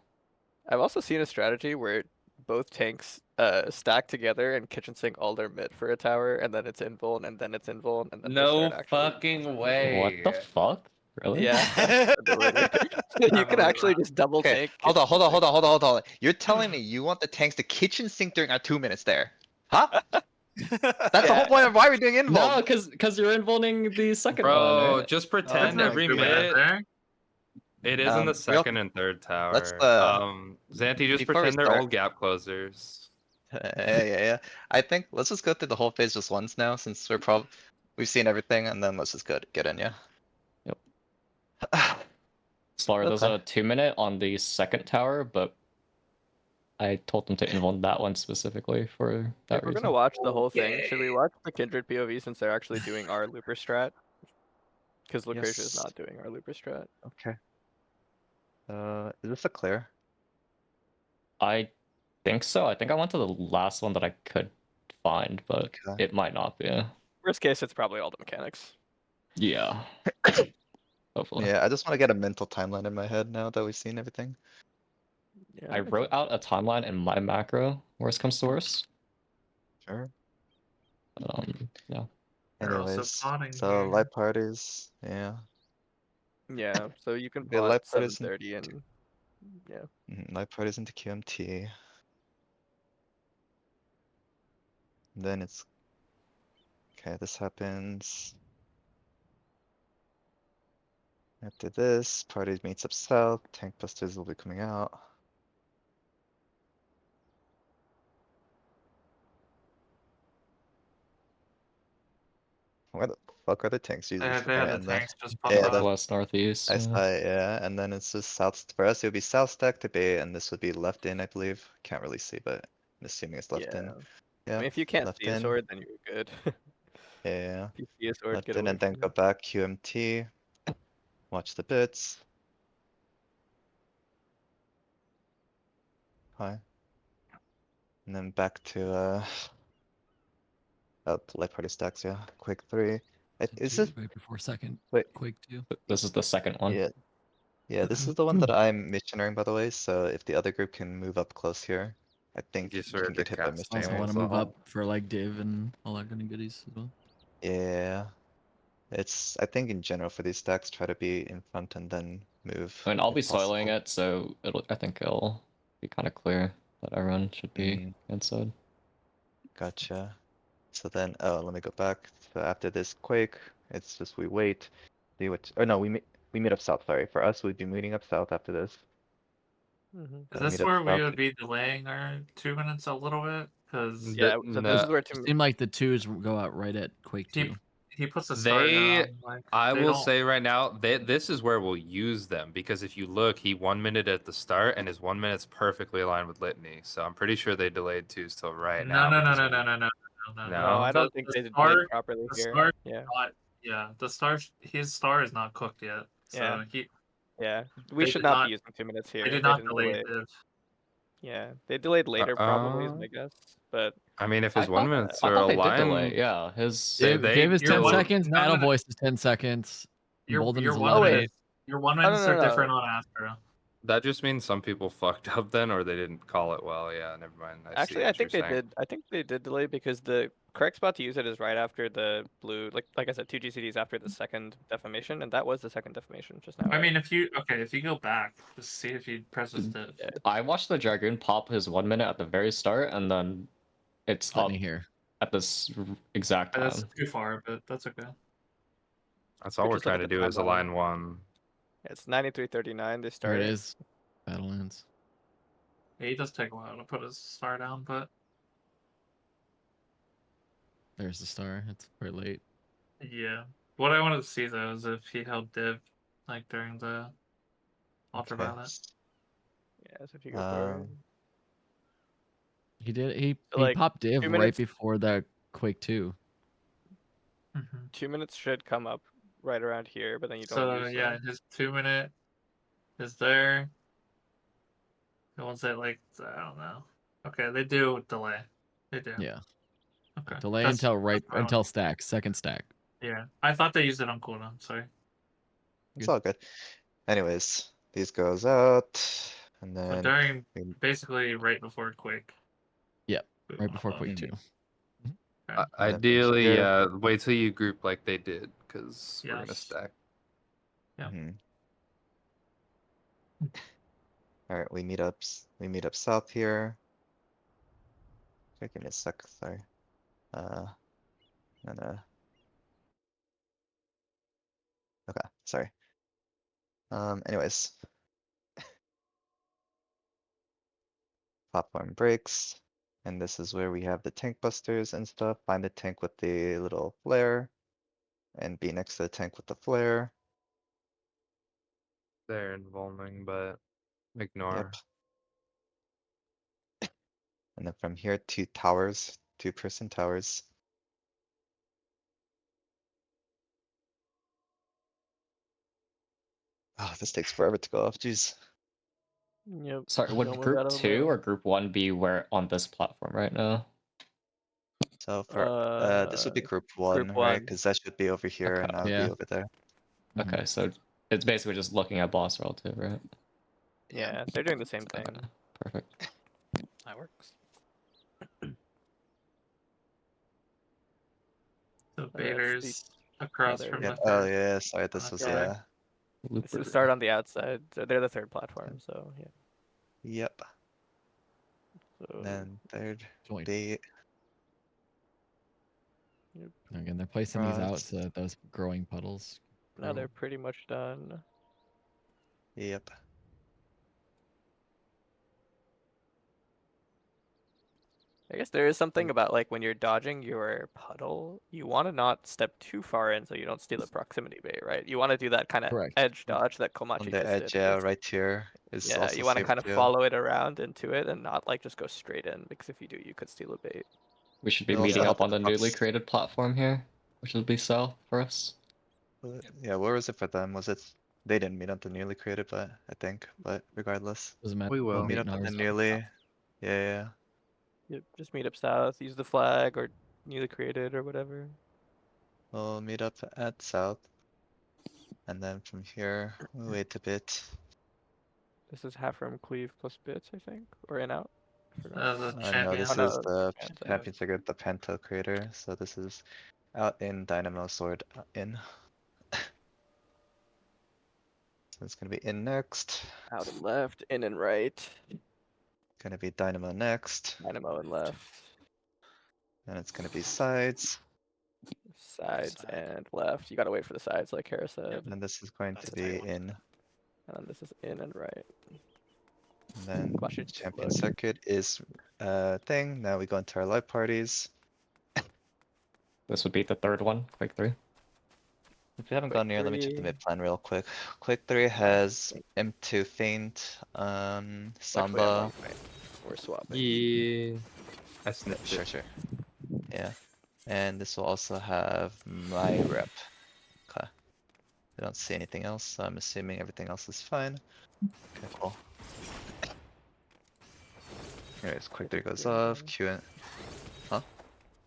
I've also seen a strategy where both tanks stack together and kitchen sink all their mid for a tower, and then it's invuln, and then it's invuln, and then they No start actually... fucking way. What the fuck? Really? Yeah, that's the ability. You can actually just double Okay, tank. hold on, kitchen hold on. sink. You're telling me you want the tanks to kitchen sink during our 2 minutes there? Huh? That's the whole point of why we're doing invuln. No, because you're invulning the second one, Bro, right? just pretend my every goodness. minute. It is in the real- 2nd and 3rd tower. let's, Xanthi, just before we pretend they're start- old gap closers. Yeah. I think let's just go through the whole phase just once now, since we've seen everything, and then let's just get in, yeah. Yep. Slower, there's Okay. a 2-minute on the 2nd tower, but I told them to invuln that one specifically for that If we're reason. gonna watch the whole thing, should we watch the Kindred POV since they're actually doing our looper strat? Because Lucretia is Yes. not doing our looper strat. Okay. Is this a clear? I think so. I think I went to the last one that I could find, but Okay. it might not be. Worst case, it's probably all the mechanics. Yeah. Hopefully. Yeah, I just want to get a mental timeline in my head now that we've seen everything. Yeah, I wrote out a timeline in my macro, worst comes to worst. Sure. Yeah. They're also Anyways, plotting so here. light parties, yeah. Yeah, so you can The plot light parties 7:30 and yeah. Light parties into QMT. Then it's okay. This happens. After this, party meets up south. Tank busters will be coming out. Where the fuck are the tanks? Jesus. They have the and then tanks just pop yeah, up. Northwest, northeast. I saw it, yeah, and then it's just south for us. It would be south stack to B, and this would be left in, I believe. Can't really see, but I'm assuming it's left in. Yeah. Yeah. I mean, if you can't left see a in. sword, then you're good. Yeah. If you see a sword, Left get in away and then from go it. back QMT. Watch the bits. Hi. And then back to light party stacks, yeah. Quake 3. Is this right before second? wait? Quake 2. This is the second one. Yeah. Yeah, this is the one that I'm missionarying, by the way, so if the other group can move up close here, I think Just you sort can of get hit by cast I also missionary. want to so move I'll- up for like div and all that kind of goodies as well. Yeah. It's I think in general for these stacks try to be in front and then move. I mean, I'll if be soiling possible. it, so I think it'll be kind of clear that everyone should be inside. Gotcha. So then let me go back. So after this quake, it's just we wait. See what no, we meet up south, sorry. For us we'd be meeting up south after this. Is Meet this up where we south. would be delaying our 2 minutes a little bit? Because Yeah, so this is where It seemed like the twos go out right at Quake 2. he puts a star down. Like, I they will don't- say right now, this is where we'll use them because if you look, he 1 minute at the start and his 1 minute's perfectly aligned with Litany. So I'm pretty sure they delayed twos till right now. No, because- No, I don't think they did it properly the here. star Yeah. the star. His star is not cooked yet. So Yeah. he. Yeah, we They should did not not- be using 2 minutes here. They did They not didn't delay delay it. div. Yeah, they delayed later probably is Uh, my guess, but I mean, if I his 1 thought minutes I are thought they did delay. aligned, Yeah, his They- Dave is Your 10 one- seconds. no, Battle no, no. Voice is 10 seconds. Your Emboldened is one 11. wait. minutes. Your 1 Oh, no, minutes no, are no. different on Astro. that just means some people fucked up then, or they didn't call it well. Yeah, never mind. I see Actually, I what you're think they saying. did. I think they did delay because the correct spot to use it is right after the blue, like I said, 2 GCDs after the second defamation, and that was the second defamation just now. I right? mean, if you go back, just see if he presses div. Yeah. I watched the Dragoon pop his 1 minute at the very start, and then it's Let up me hear. at this exact That's time. too far, but that's okay. That's all We we're just look trying at to the do is timeline. align 1. It's 93:39. They There start. it is. Battlelands. Yeah, he does take a while to put his star down, but There's the star. It's pretty late. yeah. What I wanted to see though is if he held div like during the ultraviolet. Yeah, so if you go forward. He did. He So, like, popped div 2 right minutes. before the Quake 2. 2 minutes should come up right around here, but then you don't So use yeah, them. his 2 minute is there. The ones that like I don't know. Okay, they do delay. They do. Yeah. Okay. Delay That's- until right that's what I until wanted. stack. Second stack. Yeah, I thought they used it on cooldown. Sorry. It's all good. Anyways, these goes out, and So then during we- basically right before Quake. Yep. we Right want before them. Quake 2. Okay. and then from Ideally, here- yeah. Wait till you group like they did, because we're gonna Yes. stack. Yeah. Mhm. All right, we meet up. We meet up south here. Okay, give me a sec. Sorry. No. Okay, sorry. Anyways. Platform breaks, and this is where we have the tank busters and stuff. Find the tank with the little flare, and be next to the tank with the flare. They're involving, but ignore. And then from here, 2 towers, 2-person towers. Oh, this takes forever to go off, jeez. Yep. Sorry, would almost out group of 2 them. or group 1 be where on this platform right now? So for this would be group 1, right? 1. Because that should be over here Okay. and I would Yeah. be over there. Okay, so it's basically just looking at boss roll too, right? Yeah, they're doing the same thing. Okay, perfect. That works. So Oh, yeah, it's Bader's across other- from Yep. the Oh third. yeah, sorry, this was Yeah. This is start on the outside. So they're the third platform, so yeah. Yep. So Then third Joint. bait. Again, they're placing these out Rods. so that those growing puddles. now grow. they're pretty much done. Yep. I guess there is something about like when you're dodging your puddle, you want to not step too far in so you don't steal a proximity bait, right? You want to do that kind of Correct. edge dodge that On Komachi the just edge, did. yeah, It's- right here is Yeah, also you want to safe kind of too. follow it around into it and not like just go straight in because if you do, you could steal a bait. We should be It also meeting up helps on the with newly prox- created platform here, which will be south for us. Yeah, where was it for them? Was it? They didn't meet up the newly created, but I think. But regardless, Doesn't matter. We we'll will. meet up Meeting at the ours. newly. Yeah. Yep, just meet up south, use the flag or newly created or whatever. We'll meet up at south, and then from here we wait a bit. This is half room cleave plus bits, I think, or in out. I forgot. The No, champion. this Oh, is no, the Panta. champion figure, the Penta creator. So this is out in Dynamo Sword in. So it's gonna be in next. Out and left, in and right. Gonna be Dynamo next. Dynamo and left. Then it's gonna be sides. Sides Side. and left. You gotta wait for the sides, like Kara said. And this is going That's to a tight be one. in. And then this is in and right. And then Watch it champion look. circuit is thing. Now we go into our live parties. This would be the third one, Quake 3. If you haven't Quick gone near, let me check the three. mid plan real quick. Quick 3 has M2 Feint, Actually, Samba. at one point, we're swapping. Yeah. I sniffed Sure, it. sure. Yeah. And this will also have my rep. Okay. I don't see anything else, so I'm assuming everything else is fine. Okay, cool. Anyways, quick They three took goes 0 off. damage. Q and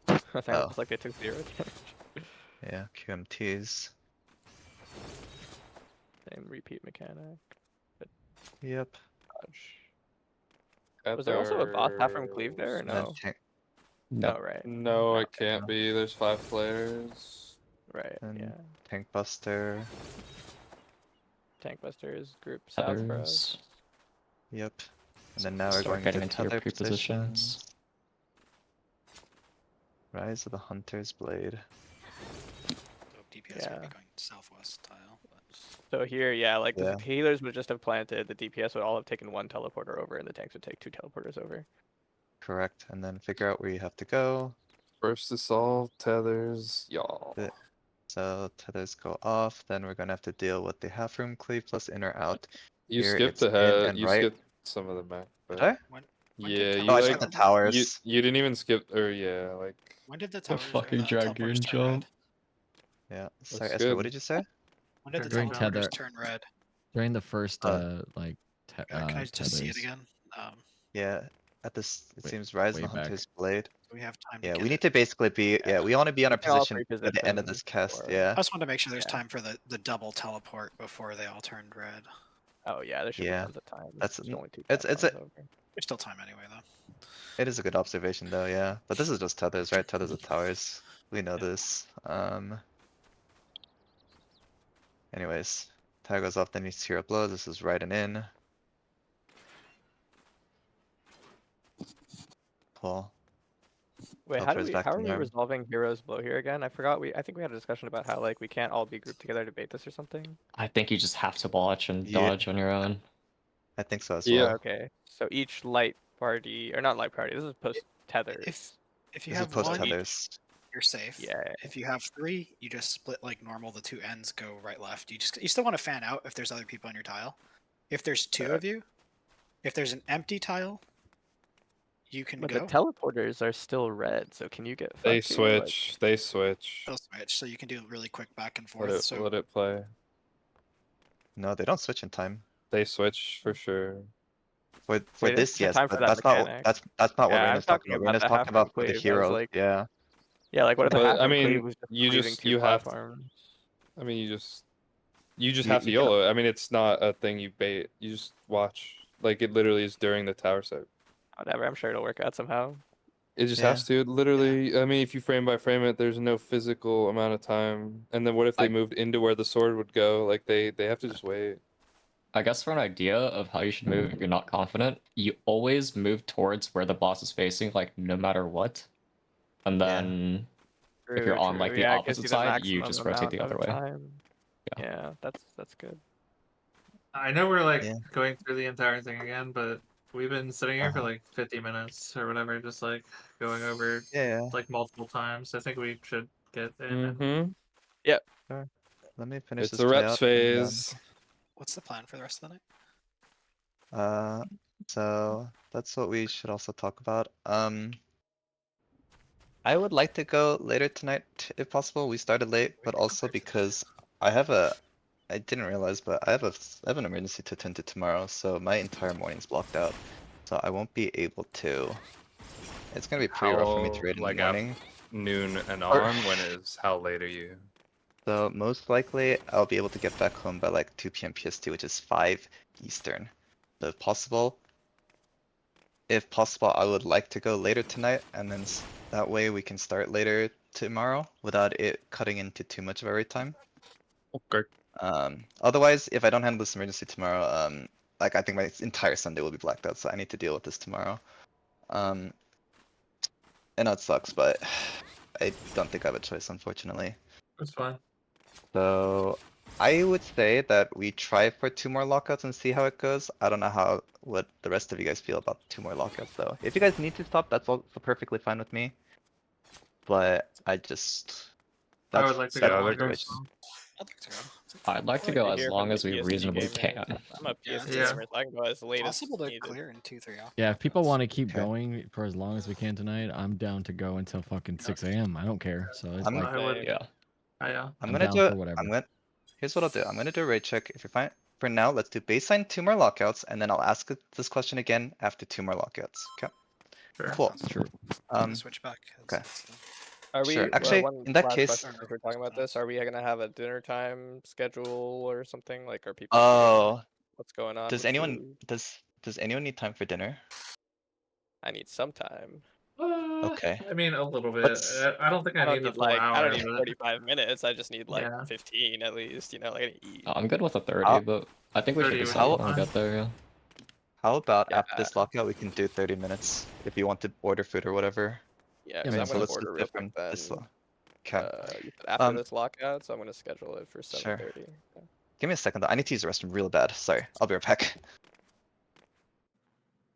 I think Oh. it's like they took 0 damage. yeah, QMTs. Same repeat mechanic. Yep. Dodge. Was there also a boss half from cleave there or And then no? tank. No, right. No, it Okay. can't be. There's 5 flares. Right, And yeah. tank buster. Tank busters group south for us. Tethers. Yep. And then now we're Start going getting into into your tether pre-positions. positions. Rise of the Hunter's Blade. So DPS Yeah. would be going southwest tile. But... So here, yeah, like Yeah. the healers would just have planted, the DPS would all have taken 1 teleporter over, and the tanks would take 2 teleporters over. Correct. And then figure out where you have to go. First to solve tethers, y'all. So tethers go off. Then we're gonna have to deal with the half room cleave plus in or out. You Here skipped it's in ahead. and You right. skipped some of the map. Did But I? When yeah, did you Oh, I towers like skipped the go- towers. you didn't even skip, or yeah, like When did the A towers fucking or the teleporters dragoon turn red? jump. Yeah. Sorry, that's Esther, what good. did you say? When did the During teleporters tether. turn red? During the first Uh, like Can I just see it tethers. again? Yeah. At this, it Wait, seems Rise of way the back. Hunter's Blade. We have time to Yeah, get we it. need to basically be. Yeah, we want to be on We our can all position by the end of pre-position this cast. for- Yeah. I just wanted to make sure there's Yeah. time for the double teleport before they all turned red. Oh yeah, there should Yeah. be tons of time. That's There's only 2 it's a platforms over. There's still time anyway, though. it is a good observation though. Yeah. But this is just tethers, right? Tethers of towers. We know Yeah. this. Anyways, tower goes off. Then you see hero blow. This is right and in. Cool. Wait, Teleport's back how to are we norm. resolving heroes blow here again? I forgot I think we had a discussion about how like we can't all be grouped together to bait this or something. I think you just have to watch and Yeah. dodge on your own. I think so as Yeah. well. Okay. So each light party or not light party, this is post tethers. If you This is have post one, tethers. you're safe. Yeah. If you have 3, you just split like normal. The 2 ends go right left. You still want to fan out if there's other people on your tile. If there's 2 of you, if there's an empty tile, you can But go. the teleporters are still red, so can you get They fucked here? Like, switch. They switch. They'll switch, so you can do really quick back and Let forth. it So let it play. No, they don't switch in time. They switch for sure. For Wait, this, there's no yes, time for but that that's not mechanic. that's not what Yeah, I'm Reina's talking talking about. about Reina's the talking half about room for the cleave. I was heroes. like, Yeah. yeah, like what if the But, half I room mean, cleave was just you cleaving just- 2 you have- platforms? I mean, you just You- have to you can- YOLO. I mean, it's not a thing you bait. You just watch. Like it literally is during the tower set. Whatever, I'm sure it'll work out somehow. It just Yeah. has to. Literally, I mean, if you frame by frame it, there's no physical amount of time. And then what if they moved into where the sword would go? Like they have to just wait. I guess for an idea of how you should move if you're not confident, you always move towards where the boss is facing, like no matter what. And Yeah. then if you're on like the yeah, it gives opposite you the side, you maximum just rotate the amount other of way. time. Yeah. Yeah, that's good. I know we're like Yeah. going through the entire thing again, but we've been sitting here for Uh-huh. like 50 minutes or whatever, just like going over Yeah. like multiple times. I think we should get in. And... Mm-hmm. Let me finish It's this a play reps out. And, phase. what's the plan for the rest of the night? so that's what we should also talk about. I would like to go later tonight if possible. We started late, but also because I didn't realize, but I have an emergency to attend to tomorrow, so my entire morning's blocked out. So I won't be able to. It's gonna be pretty rough for me to raid in Like the morning. noon and Or- on. When is how late are you? So most likely I'll be able to get back home by like 2 p.m. PST, which is 5 Eastern. So if possible, I would like to go later tonight, and then that way we can start later tomorrow without it cutting into too much of our raid time. Okay. Otherwise, if I don't handle this emergency tomorrow, like I think my entire Sunday will be blacked out, so I need to deal with this tomorrow. I know it sucks, but I don't think I have a choice, unfortunately. That's fine. So I would say that we try for 2 more lockouts and see how it goes. I don't know what the rest of you guys feel about 2 more lockouts though. If you guys need to stop, that's also perfectly fine with me. But I just I that's would like to that's go the longer. situation. So. I'd like to go. I'd like to I'd go to as hear long from as the we PSG reasonably gamers. can. I'm a PSG Yeah. gamer, so I can go as late as Possible to needed. clear in 2-3 hours. Yeah, if people That's- want to keep Okay. going for as long as we can tonight, I'm down to go until fucking 6 a.m. I don't care. So it's I'm- like I would. Yeah. Yeah. I'm I'm gonna down do for whatever. Here's what I'll do. I'm gonna do a raid check. If you're fine for now, let's do baseline 2 more lockouts, and then I'll ask this question again after 2 more lockouts. Okay. Sure. Cool. Sounds True. I'm gonna switch back. okay. Are Sure. we? Actually, One in that last case, question as we're talking about this. Are we gonna have a dinner time schedule or something? Like, are people eating? oh, What's going on does with anyone food? does anyone need time for dinner? I need some time. Okay. I mean, a little bit. Let's. I don't think I need the full I don't hour, need but 45 minutes. I just need like yeah, 15 at least. You know, like I gotta eat. I'm good with a 30, How, but I think we should 30 would decide be how when we fine. get there. Yeah. how about Yeah, after this lockout we can do 30 minutes if you want to order food or whatever. yeah. Yeah, So I'm makes So gonna sense. let's order just real do quick from then. this one. Okay. You said after Um, this lockout, so I'm gonna schedule it for sure. 7:30. Give me a second though. I need to use the restroom real bad. Sorry. I'll be right back.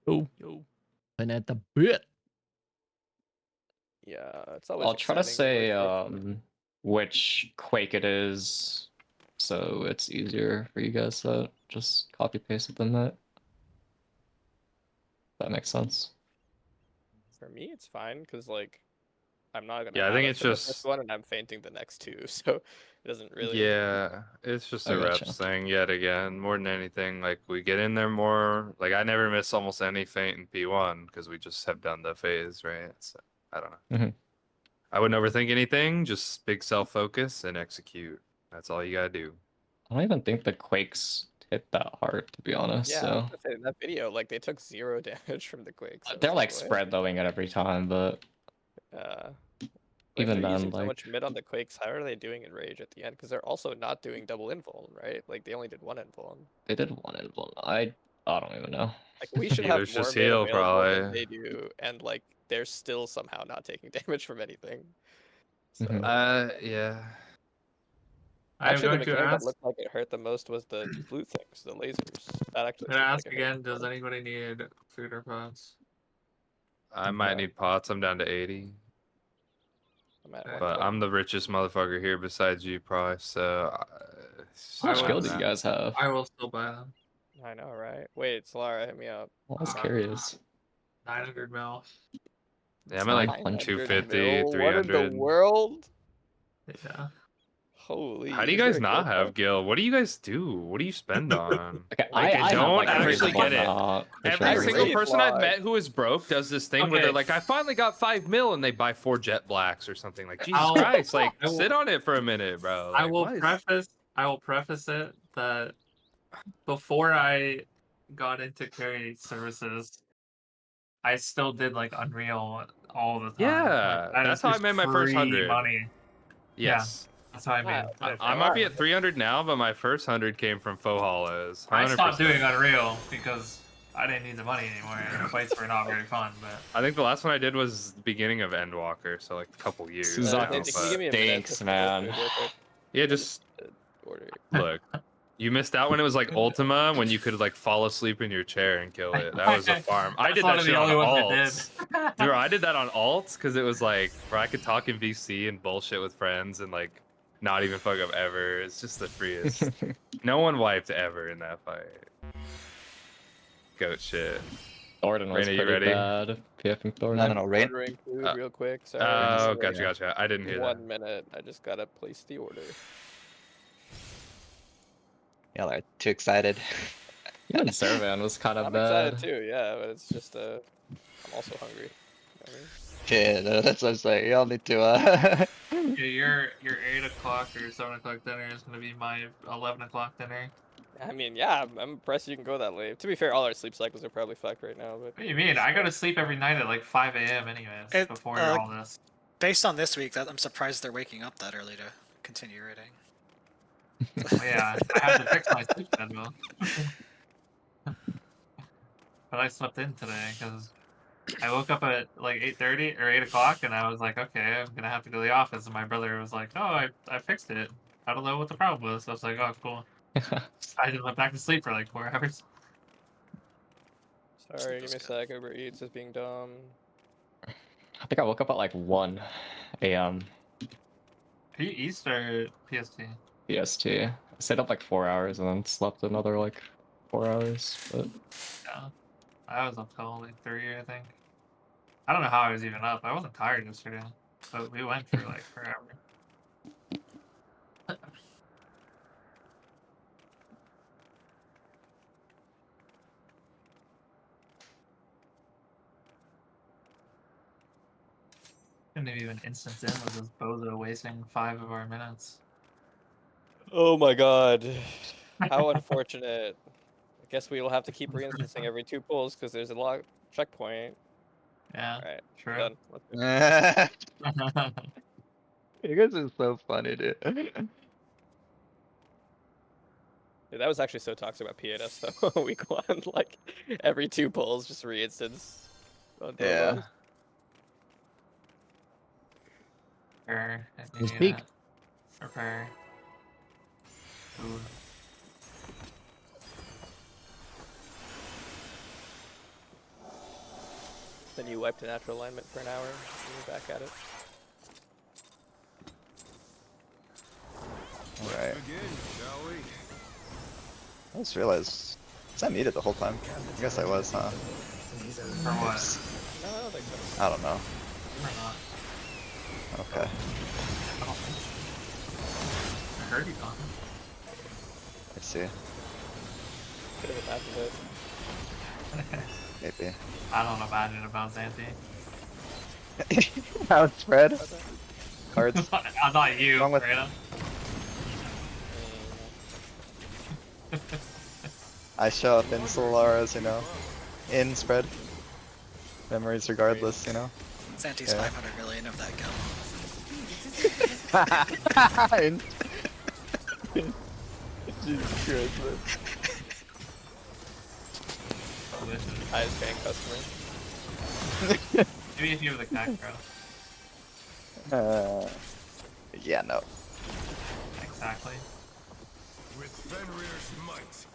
Oh, and at the bit. Yeah, it's always. I'll try to exciting when say we're- which Quake it is, so it's easier for you guys to just copy paste it in that. That makes sense. For me, it's fine because like I'm not gonna Yeah, I have think it it's for the first just one, and I'm fainting the next two, so it doesn't really. yeah, it's just I a gotcha. reps thing yet again. More than anything, like we get in there more. Like I never miss almost any feint in P1 because we just have done the phase, right? So I don't know. Mhm. I wouldn't overthink anything. Just big self focus and execute. That's all you gotta do. I don't even think the Quakes hit that hard, to be honest. Yeah, I So was gonna say, in that video, like they took 0 damage from the quakes. I was they're like what? spread loading it every time, but Like even they're then, using so like much mid on the quakes. How are they doing enrage at the end? Because they're also not doing double invuln, right? Like they only did one invuln. they did one and one. I don't even know. Like we should have Healers more just mid heal, available than probably. they do, and like they're still somehow not taking damage from anything. So Mhm. Yeah. I'm actually, the going to mechanic that ask. looked like it hurt the most was the blue things, the lasers. That actually I'm gonna seemed ask like it hurt. again. Does anybody need food or pots? I might need pots. I'm down to 80. I'm at Okay. But 120. I'm the richest motherfucker here besides you, probably. So How much I skill will- do you guys have? I will still buy them. I know, right? Wait, Solara, hit me up. I was curious. 900 mil. Yeah, I'm at like 900 250, mil? What in the 300. world? Yeah. Holy. How do you is there guys a not guild have pass? gil? What do you guys do? What do you spend on? Okay, Like, I have don't like a actually reasonable get it. amount, for Every sure. single Raid person I've log. met who is broke does this thing where they're Okay. like, I finally got 5 mil and they buy 4 jet blacks or something. Like, Jesus I'll- Christ, like, I will- sit on it for a minute, bro. I Like, will what is- preface it that before I got into carry services, I still did like Unreal all the time. Yeah, that that's is how I just made my first free 100. money. Yes. That's how I made. Wow. I might be at 300 now, but my first 100 came from faux hollows. I stopped 100%. doing Unreal because I didn't need the money anymore, and the fights were not very fun. But I think the last one I did was the beginning of Endwalker, so like a couple years. Suzaki now, Can you but- give me a minute stinks, just to man. go through real quick? Yeah, just Order. look. You missed out when it was like Ultima, when you could like fall asleep in your chair and kill it. That was a farm. I That's did one that of shit the on only ones I alts. did. Dude, I did that on alts because it was like where I could talk in VC and bullshit with friends and like not even fuck up ever. It's just the freest. No one wiped ever in that fight. Goat shit. Thornton was Raina, you pretty ready? bad. PFing Thornton. No. Rain. Ordering food real quick. Sorry. Oh, Just, gotcha. I didn't hear 1 minute. I just gotta place the order. Y'all are too excited. Even Servan was kind of I'm bad. excited too, yeah, but it's just I'm also hungry. You know what I mean? Yeah, no, that's what I'm saying. Y'all need to Yeah, your 8 o'clock or 7 o'clock dinner is gonna be my 11 o'clock dinner. I mean, yeah, I'm impressed you can go that late. To be fair, all our sleep cycles are probably fucked right now. But What do you mean? I go to sleep every night at like 5 a.m. anyways. Before all this. Based on this week, I'm surprised they're waking up that early to continue reading. Yeah, I have to fix my sleep schedule. But I slept in today because I woke up at like 8:30 or 8 o'clock, and I was like, okay, I'm gonna have to go to the office. And my brother was like, oh, I fixed it. I don't know what the problem was. So I was like, oh, cool. I just went back to sleep for like 4 hours. sorry, give me a sec. Uber Eats is being dumb. I think I woke up at like 1 a.m. Are you East or PST? PST. I stayed up like 4 hours and then slept another like 4 hours. But Yeah. I was up till like 3, I think. I don't know how I was even up. I wasn't tired yesterday, but we went through like forever. Couldn't have even instanced in with this bozo wasting 5 of our minutes. Oh my god. How unfortunate. I guess we will have to keep reinstancing every 2 pulls because there's a log checkpoint. Yeah, Alright, true. done. Let's go. You guys are so funny, dude. Dude, that was actually so toxic about P8S though. Week 1, like every 2 pulls just re-instance onto a Yeah. boss. Prepare. Who's peak? Prepare. Ooh. Then you wipe to natural alignment for an hour, and you're back at it. Right. Begin, shall we? I just realized, was I muted the whole time? I guess I was, huh? For what? No, I don't think so. I don't know. Or not. Okay. I don't think so. I heard you talking. Let's see. Could have imagined it. Maybe. I don't imagine about Zanti. How's Fred? Cards. I'm not you, Wrong with- Brandon. I show up in Solara's, you know. In spread. Memories regardless, you know. Santi's Yeah. 500 million of that count. Jesus Christ, man. Highest paying customer. Maybe if you have the cack, bro. Yeah, no. Exactly. With Fenrir's might,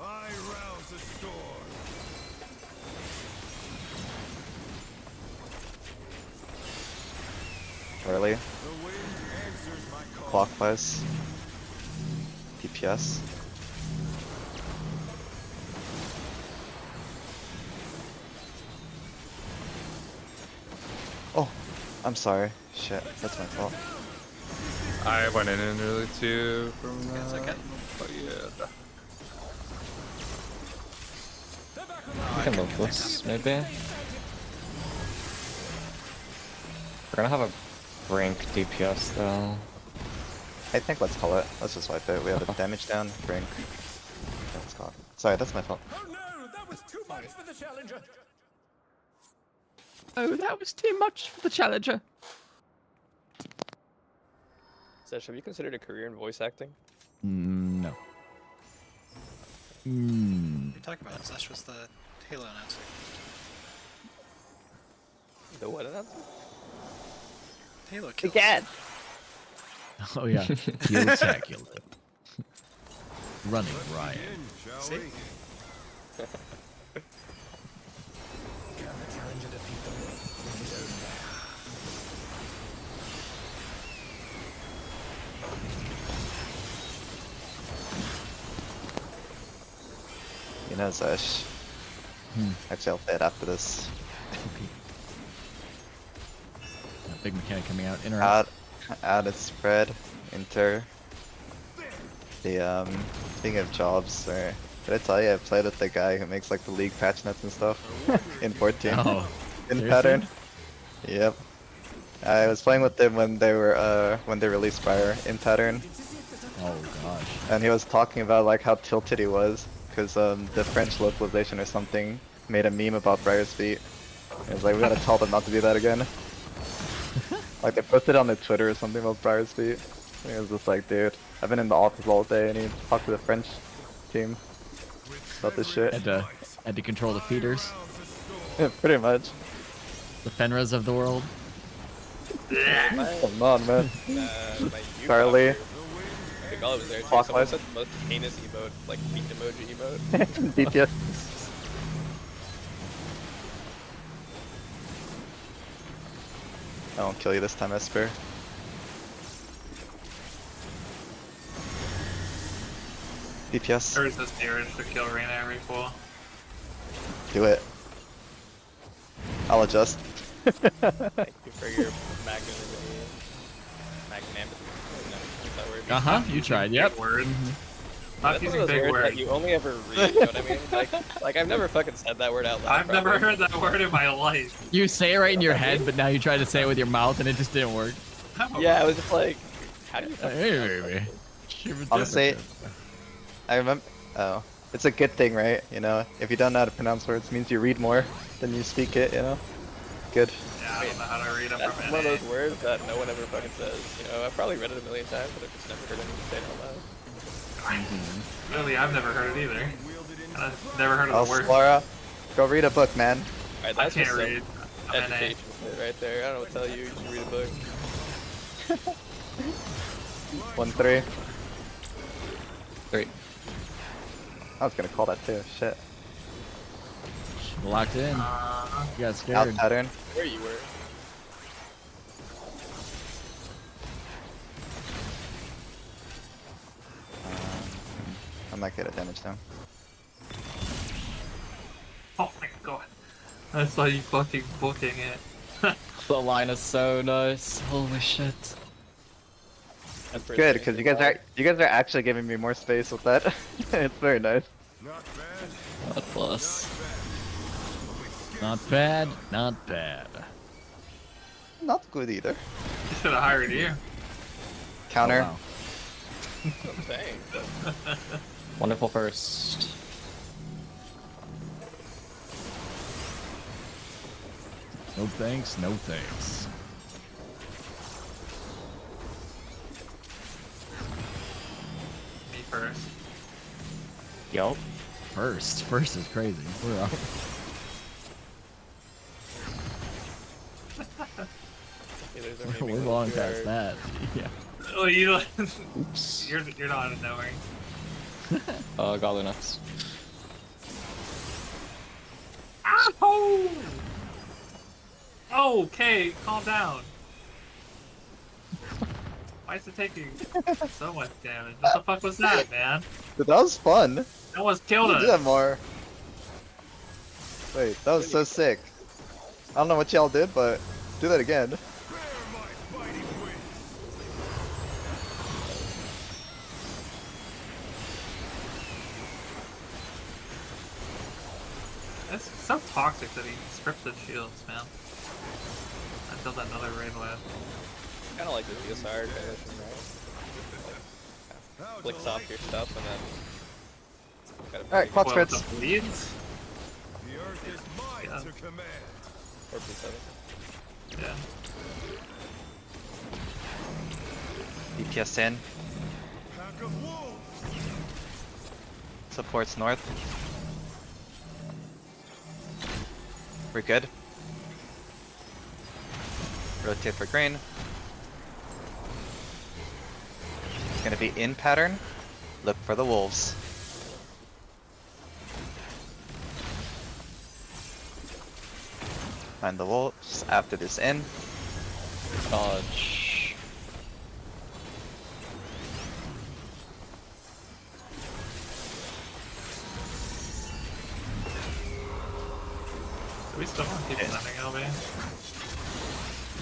I rouse a storm. Early. The wind answers my call. Clockwise. DPS. Oh, I'm sorry. Shit, that's my fault. I went in early too from It's okay. but yeah. We can move this, maybe. We're gonna have a brink DPS though. I think let's call it. Let's just wipe it. We have a damage down, brink. Let's call it. Sorry, that's my fault. Oh no, that was too much for the challenger. Oh, that was too much for the challenger. Sesh, have you considered a career in voice acting? No. What are you talking about? Zesh was the Halo announcer. The what announcer? Halo kills. Again! Oh yeah, spectacular. Running riot. Begin, shall See? we? Can the challenger defeat them in his own lair? You know, Zesh. Actually, I'll play it after this. Okay. That big mechanic coming out. Interact. Add a spread, enter. The speaking of jobs, did I tell you I played with the guy who makes like the league patch notes and stuff in 14 Oh, in seriously? pattern? Yep. I was playing with them when they were when they released Fire in pattern, Oh gosh. and he was talking about like how tilted he was because the French localization or something made a meme about Briar's feet. He was like, we gotta tell them not to do that again. Like they posted on their Twitter or something about Briar's feet. And he was just like, dude, I've been in the office all day and he talked to the French team about this shit. Had to control the feeders, Yeah, pretty much. the Fenras of the world. Come on, man. My Charlie. I think all of us there too. Clockwise. Someone said the most heinous emote, like feet emoji emote. DPS. I won't kill you this time, Esper. DPS. There's this urge to kill Reyna every pull. Do it. I'll adjust. Thank you for your magnanimity. Magnanimity. No, what's that word? You tried. Yep. Word. Stop That's one using of those big words that words. you only ever read, you know what I mean? Like I've never fucking said that word out loud. I've never probably. heard that word in my life. You say it right in your head, but now you try to say it with your mouth, and it just didn't work. Yeah, I was just like, how do you fucking Hey, Honestly, I remember. Oh, it's a good thing, right? You know, if you don't know how to pronounce words, it means you read more than you speak it. You know, good. Yeah, I don't know how to read them That's from one of NA. those words that no one ever fucking says. You know, I've probably read it a million times, but I've just never heard anyone say it out loud. Really, I've never heard it either. And I've never heard Oh, of the word. Laura, go read a book, man. Alright, I that's can't just some read. I'm NA. education shit right there. I don't know what to tell you. You should read a book. 1-3. 3. I was gonna call that too. Shit. Locked in. You got Out scared. pattern. Where you were. I might get a damage down. Oh my god. I saw you fucking booking it. The line is so nice. Holy shit. That's pretty Good, funny. because you guys are actually giving me more space with that. It's very nice. God bless. Not bad, not bad. Not good either. You should have hired you. Counter. Oh, wow. Dang. Wonderful first. No thanks, no thanks. Me first. Yup. First is crazy. We're out. Healers are maybe We're close long to past ours. that. Yeah. Oh, you don't. Oops. You're not out of nowhere. Goblin next. Ow! Okay, calm down. Why is it taking so much damage? What the fuck was that, man? Dude, that was fun. That almost killed Do that us. more. Wait, that was so sick. I don't know what y'all did, but do that again. It's so toxic that he strips his shields, man. I built another rain wave. Kind of like the DSR kind of thing, right? Like, flicks off your stuff and then. Alright, clock Well, spreads. the bleeds? The earth is mine Yeah. to command. 4+7. Yeah. DPS in. Pack of wolves. Supports north. We're good. Rotate for green. It's gonna be in pattern. Look for the wolves. Find the wolves after this in. Dodge. Do we still want to keep sending LB?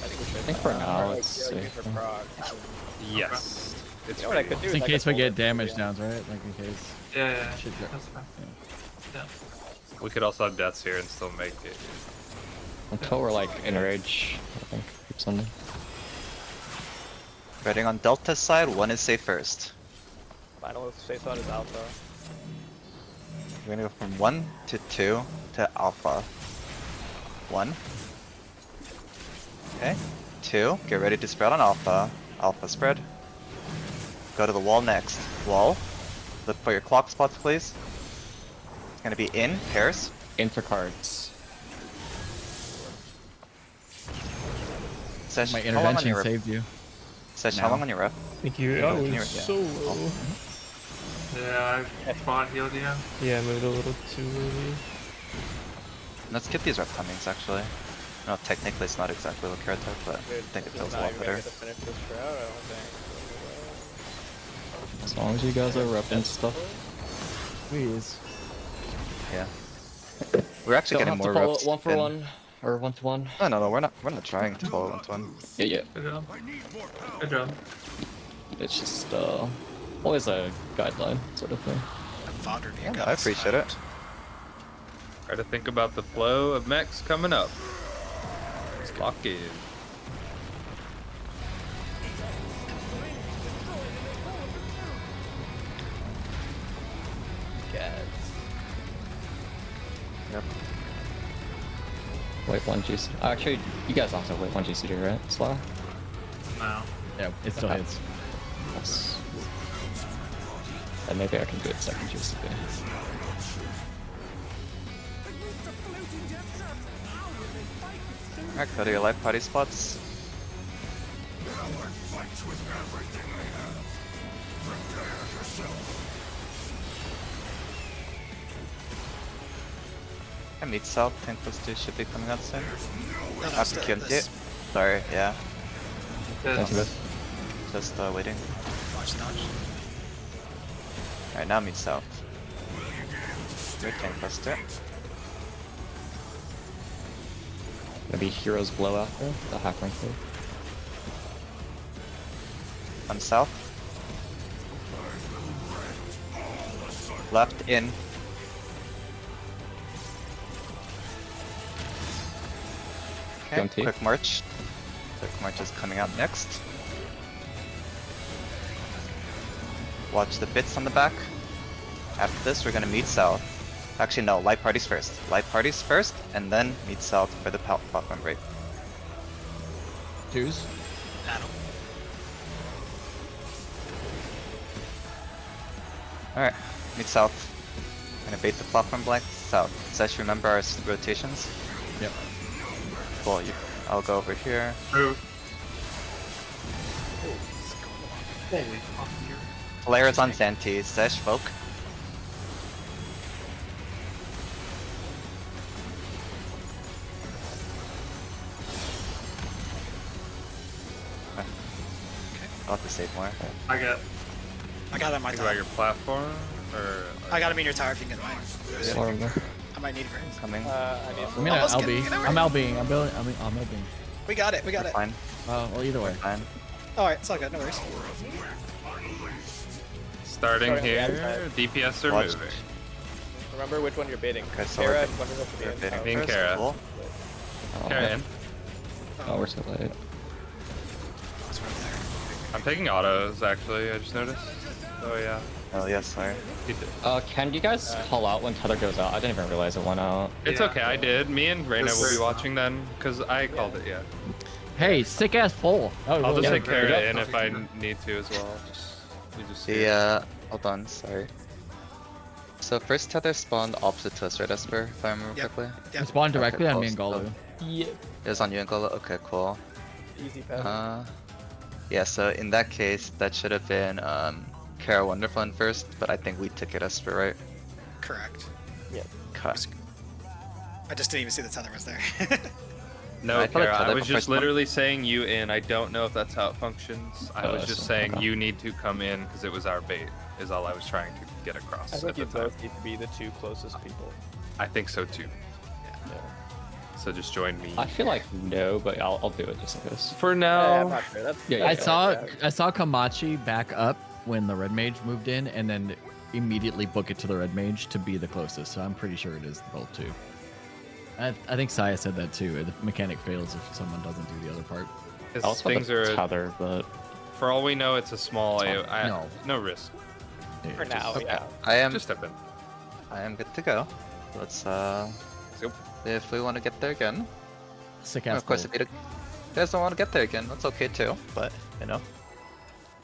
I think for now it's safe. Yes. It's You know what I could do? Just in is I case could we hold get it. damage downs, right? Like in case. Yeah. Shit, yeah. That's fine. Yeah. We could also have deaths here and still make it. Until we're like enrage, I think. Keep sending. Betting on Delta's side, one is safe first. Final face on is alpha. We're gonna go from 1 to 2 to alpha. 1. Okay. 2. Get ready to spread on alpha. Alpha spread. Go to the wall next. Wall. Look for your clock spots, please. It's gonna be in pairs. Intercards. Sesh, My how long on intervention your rep? saved you. Sesh, how now. long on your rep? Thank you. Go, I can you- was yeah. so low. Yeah, I spawn healed you. Yeah, I moved a little too early. Let's skip these rep timings actually. No, technically it's not exactly what Carrot took, but I think it feels a lot better. Finish this route, I don't think. As long as you guys are repping stuff. Please. Yeah. We're actually Don't getting have more to follow reps. it 1 for in- 1 or 1 to 1. No, we're not trying to follow 1 to 1. Yeah. Good job. Good job. It's just Always a guideline sort of thing. VOD review Yeah, no, got I us appreciate it. hyped. Try to think about the flow of mechs coming up. Let's lock in. Yep. Wait, 1 GC. Actually, you guys also wait 1 GCD, right? Slow? No. Yeah, it still hits. Yes. And maybe I can do it second GCD. Alright, go to your life party spots. I meet south, 10 plus 2 should be coming out soon. No, After still- Kyunti. this- Sorry, yeah. Thank you, Just waiting. Watch dodge. Alright, now meet south. Good, 10 plus 2. Maybe Heroes Blow after the Hackling thing. I'm south. Left in. Okay, Kyunti. quick march. Quick march is coming out next. Watch the bits on the back. After this, we're gonna meet south. Actually, no, light parties first. Light parties first, and then meet south for the platform break. Twos. Battle. Alright, meet south. Gonna bait the platform blank south. Sesh, remember our rotations? Yep. Cool, I'll go over here. True. Flare is on Zanti. Sesh, folk. Okay. I'll have to save more. I got. I got it on my Think about tower. your platform, or I got him in your tower if you can get mine. Storm there. I might need it. Coming. I need I'm gonna Almost LB. get over I'm it. LBing. I'm building. I'm LBing. We got it. We got it. Fine. Well, either way. Fine. Alright, it's all good. No worries. starting Starting on the here. outside. DPS are Watch. moving. Remember which one you're baiting. Okay, so Kara, we're and wonder what you're baiting. Being first, Kara. cool. Oh, Kara in. oh, we're so late. It's right there. I'm taking autos actually. I just noticed. Oh yeah. Oh, yes, sorry. He did. Can you guys call out when Tether goes out? I didn't even realize it went out. It's Yeah. okay. I did. Me and Reyna will be watching then, cause I called it. Yeah. Hey, sick ass full. Oh, I'll just yeah. take Kara in if I need to as well. You just see it. The, hold on, sorry. So first tether spawned opposite to us, right, Esper, if I remember Yep. correctly? Yep. Spawn directly Okay, on me cool. and Galu. Yeah. It was on you and Gola? Okay, cool. Easy path. Yeah, so in that case, that should have been, Kara Wonderfun first, but I think we took it Esper, right? Correct. Cut. I just didn't even see the tether was there. No, I thought Kara, I tether was before just spawn. literally saying you in. I don't know if that's how it functions. I was just so- saying okay. you need to come in because it was our bait, is all I was trying to get across I at think the you time. both need to be the two closest people. I think so too. So just join me. I feel like no, but I'll do it just in case. For I'm now, not sure. That's, Yeah, I that's saw Kamachi back up when the red mage moved in, and then immediately book it to the red mage to be the closest. So I'm pretty sure it is both two. I think Saya said that too. The mechanic fails if someone doesn't do the other part. I because also things are. Tether, but For all we know, it's a small. No. No risk. Yeah, For just- now, Okay, yeah. I am Just step in. good to go. Let's go. if we want to get there again. Sick And ass. of course, bull. if you guys don't want to get there again, that's okay too. But you know,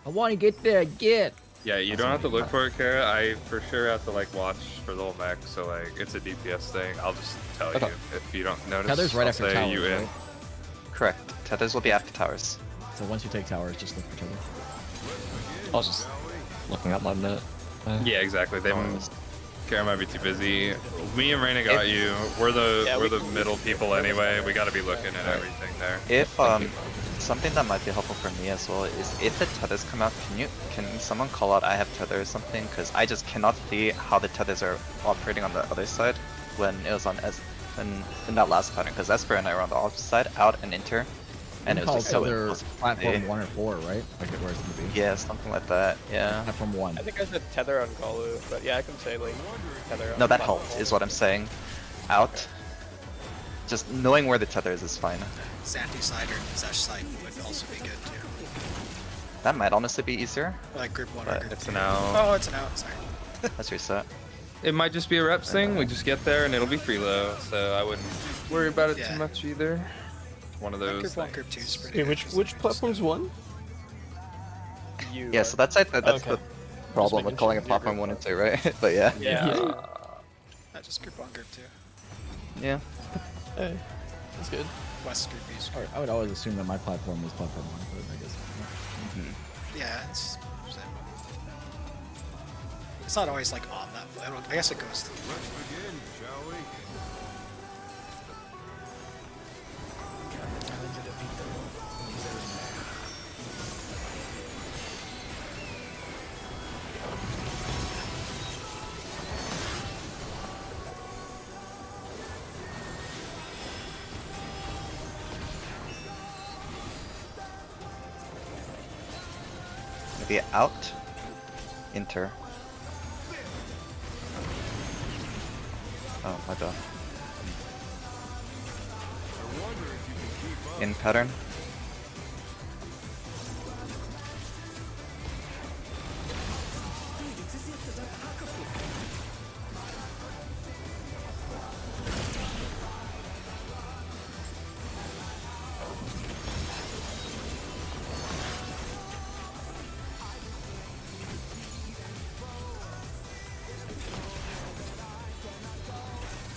I want to get there. Get. Yeah, you don't have to look for it, Kara. I for sure have to like watch for the whole mech, so like it's a DPS thing. I'll just tell Okay. you if you don't notice. Tether's right I'll after say towers, you in. right? correct. Tethers will be after towers. So once you take towers, just look for each other. I was just looking at my net. Yeah, exactly. They Oh, Kara might be too busy. Me and Reyna got you. We're the middle people anyway. We got to be looking at everything there. If something that might be helpful for me as well is if the tethers come out, can someone call out I have tether or something? Because I just cannot see how the tethers are operating on the other side when it was on in that last pattern. Because Esper and I were on the opposite side, out and enter. And it was just so either impossible. platform 1 or 4, right? Like where it's gonna be. Yeah, something like that. Yeah. Platform 1. I think I said tether on Galu, but yeah, I can say like tether. No, on that platform helped, one. is what I'm saying. Out. Just knowing where the tether is fine. Santi side or Zesh side would also be good too. That might honestly be easier. Like group 1 or But group It's 2. an out. Oh, it's an out, sorry. Let's reset. It might just be a reps thing. We just get there and it'll be free low, so I wouldn't worry about it Yeah. too much either. It's one of Like those group 1, things. group 2 is pretty Wait, good. which platform's one? You. Yeah, so that's that's Okay. the problem making with calling sure. it platform 1 and 2, right? But yeah. Yeah. Just group 1, group 2. Yeah. Hey, that's good. West group East Or group. I would always assume that my platform was platform 1, but I guess. Yeah, it's not always like on that. I guess it goes to. Let's begin, shall we? Can the challenger defeat them in his own lair? Maybe out. Enter. Oh, my bad. In pattern.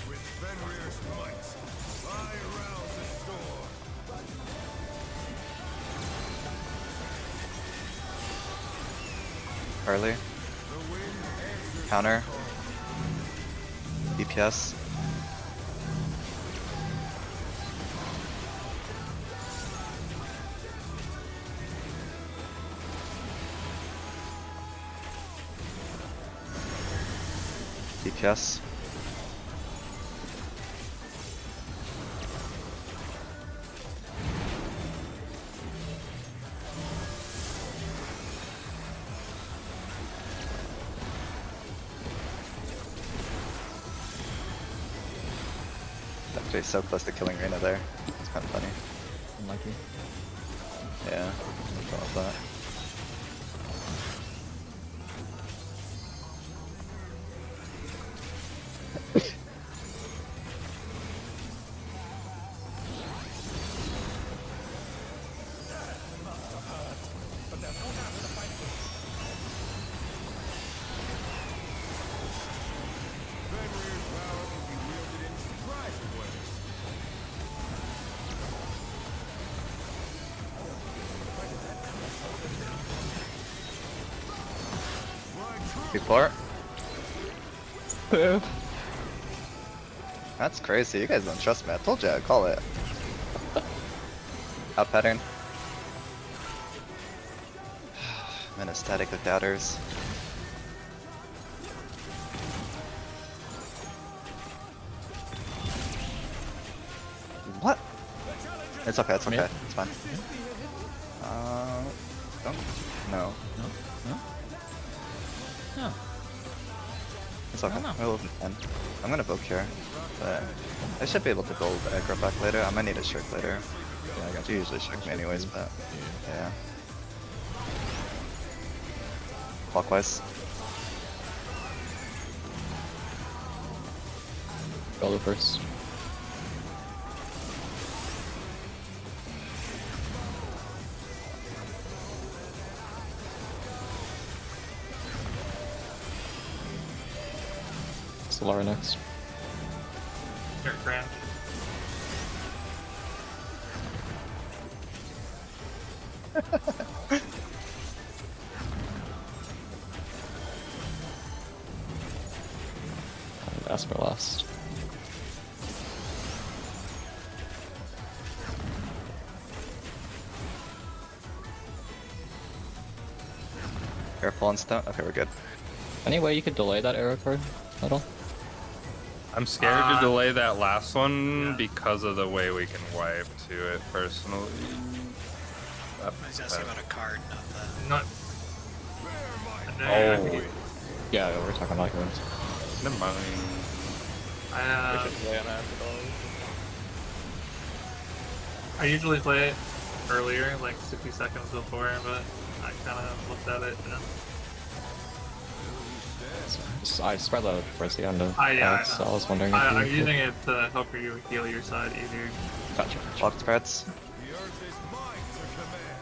With Fenrir's might, I arouse the storm. Early. Counter. DPS. DPS. Actually, so close to killing Reyna there. It's kind of funny. Unlucky. Yeah, I love that. Fenrir's power can be wielded in surprising ways. Before. That's crazy. You guys don't trust me. I told you I'd call it. Out pattern. I'm in a static of doubters. What? It's okay, it's okay, it's fine. Don't. No. No? No? No. It's okay. No. We'll open 10. I'm gonna book here. But I should be able to build aggro back later. I might need a shirk later. Yeah, I got You usually shirk me anyways, but yeah. Clockwise. Go first. Solara next. Here, Grant. And Asper last. Careful on stone. Okay, we're good. Any way you could delay that arrow card at all? I'm scared to delay that last one because of the way we can wipe to it personally. I was asking about a card, not the. Not. Oh. Yeah, we're talking about yours. Never mind. We should play on that at all. I usually play it earlier, like 60 seconds before, but I kind of looked at it. I spread that towards the end of Yeah, so I was wondering if I'm you using it to help you heal your side easier. Gotcha. Block spreads. The earth is mine to command.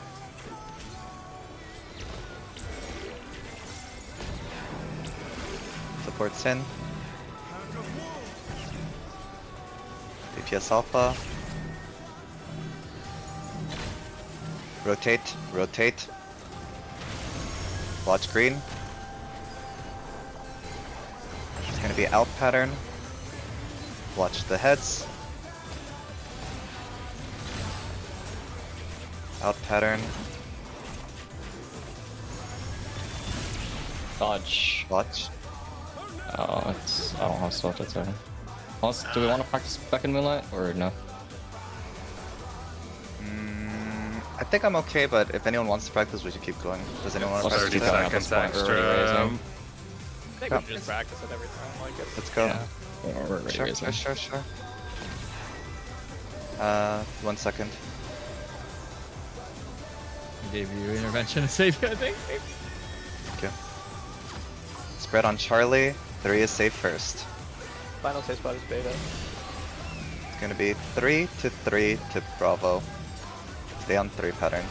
Support Sin. DPS Alpha. Rotate, rotate. Watch green. It's gonna be out pattern. Watch the heads. Out pattern. Dodge. Watch. Oh, it's. I don't have stuff to say. Do we want to practice back in Moonlight or no? I think I'm okay, but if anyone wants to practice, we should keep going. Does anyone want to Let's practice? keep going at this point. We're already raising. I think we should just practice it every time. Like it's, Let's go. Yeah. We're already Sure, raising. sure. 1 second. I gave you intervention to save you, I think. Thank you. Spread on Charlie. 3 is safe first. final safe spot is beta. It's gonna be 3 to 3 to Bravo. Stay on 3 pattern.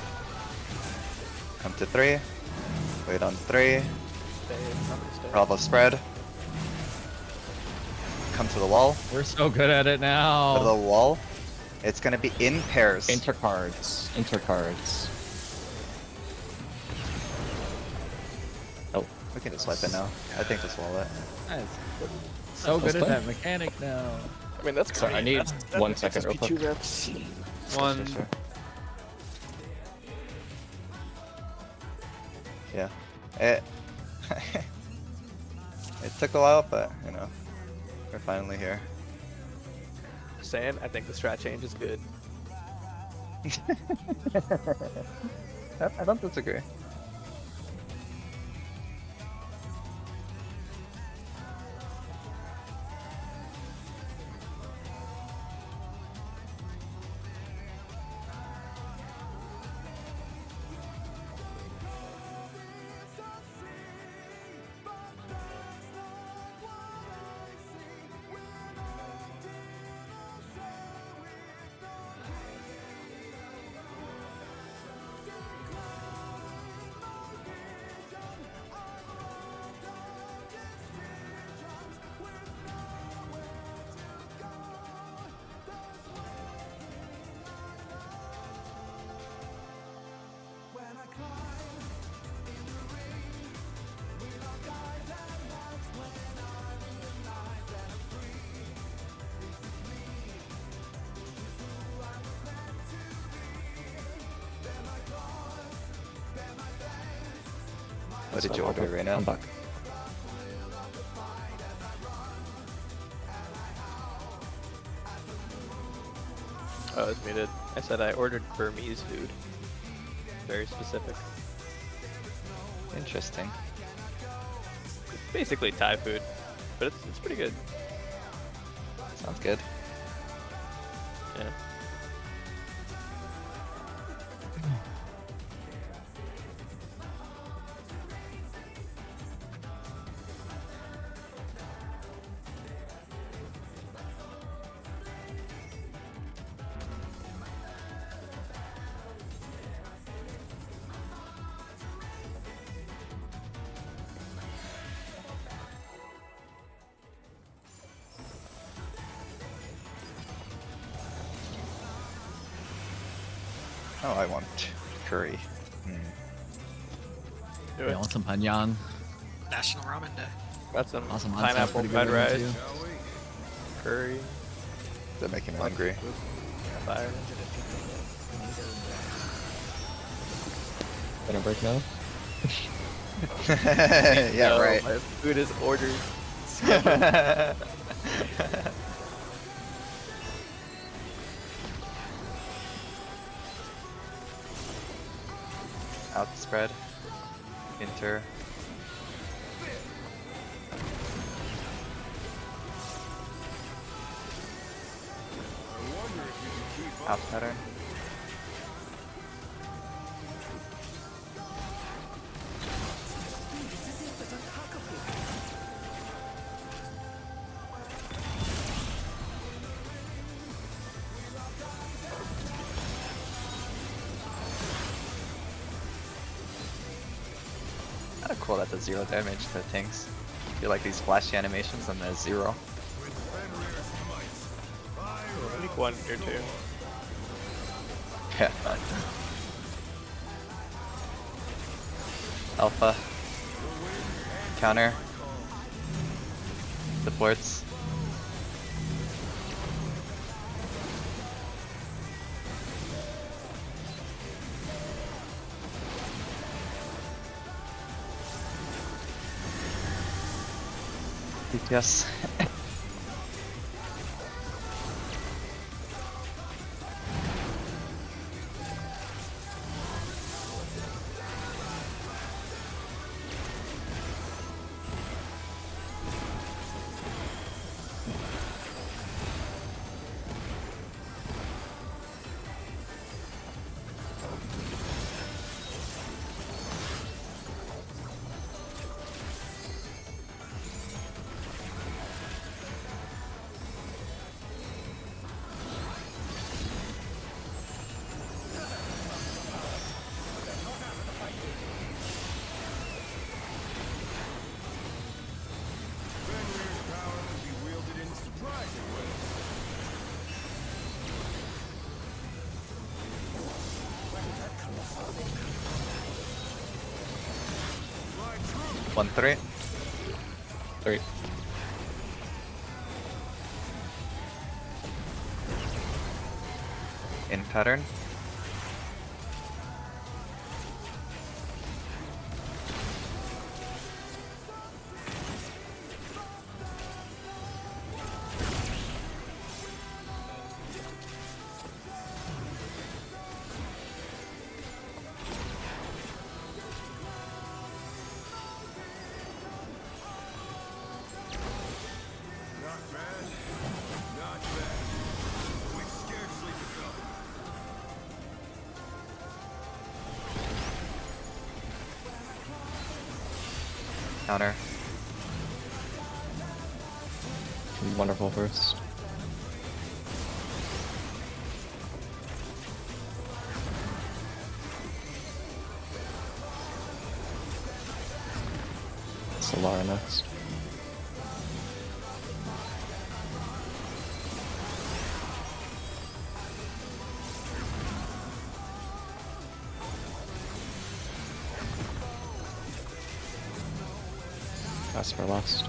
Come to 3. Wait on 3. Stay, stay. Bravo spread. Come to the wall. We're so good at it To the now. wall. It's gonna be in pairs. Intercards. Intercards. Oh. We can just wipe it now. I think just wall it. Guys, so good Let's at play. that mechanic now. I mean, that's Sorry, I great. need That 1 makes second us real be quick. 2 reps. One. Sure. Yeah. It it took a while, but you know, we're finally here. Saying, I think the strat change is good. I don't disagree. What did you order right now? I'm back. Oh, it's muted. I said I ordered Burmese food. Very specific. Interesting. It's basically Thai food, but it's pretty good. Sounds good. Yeah. Oh, I want curry. Do Yeah, it. I want some panyan. National Ramen Day. Got some Awesome. pineapple fried rice, curry, They're making me hungry. fire. Gonna break now? Yeah, No, right. My food is ordered. Outspread. Inter. Out pattern. Kinda cool that does 0 damage to tanks. I feel like these flashy animations and there's 0. I think 1 or 2. Yeah. Alpha. Counter. Supports. DPS. One, 3. 3. In pattern. Not bad. Not bad. We scarcely begun. Counter. Wonderful first. Solara next. That's for last.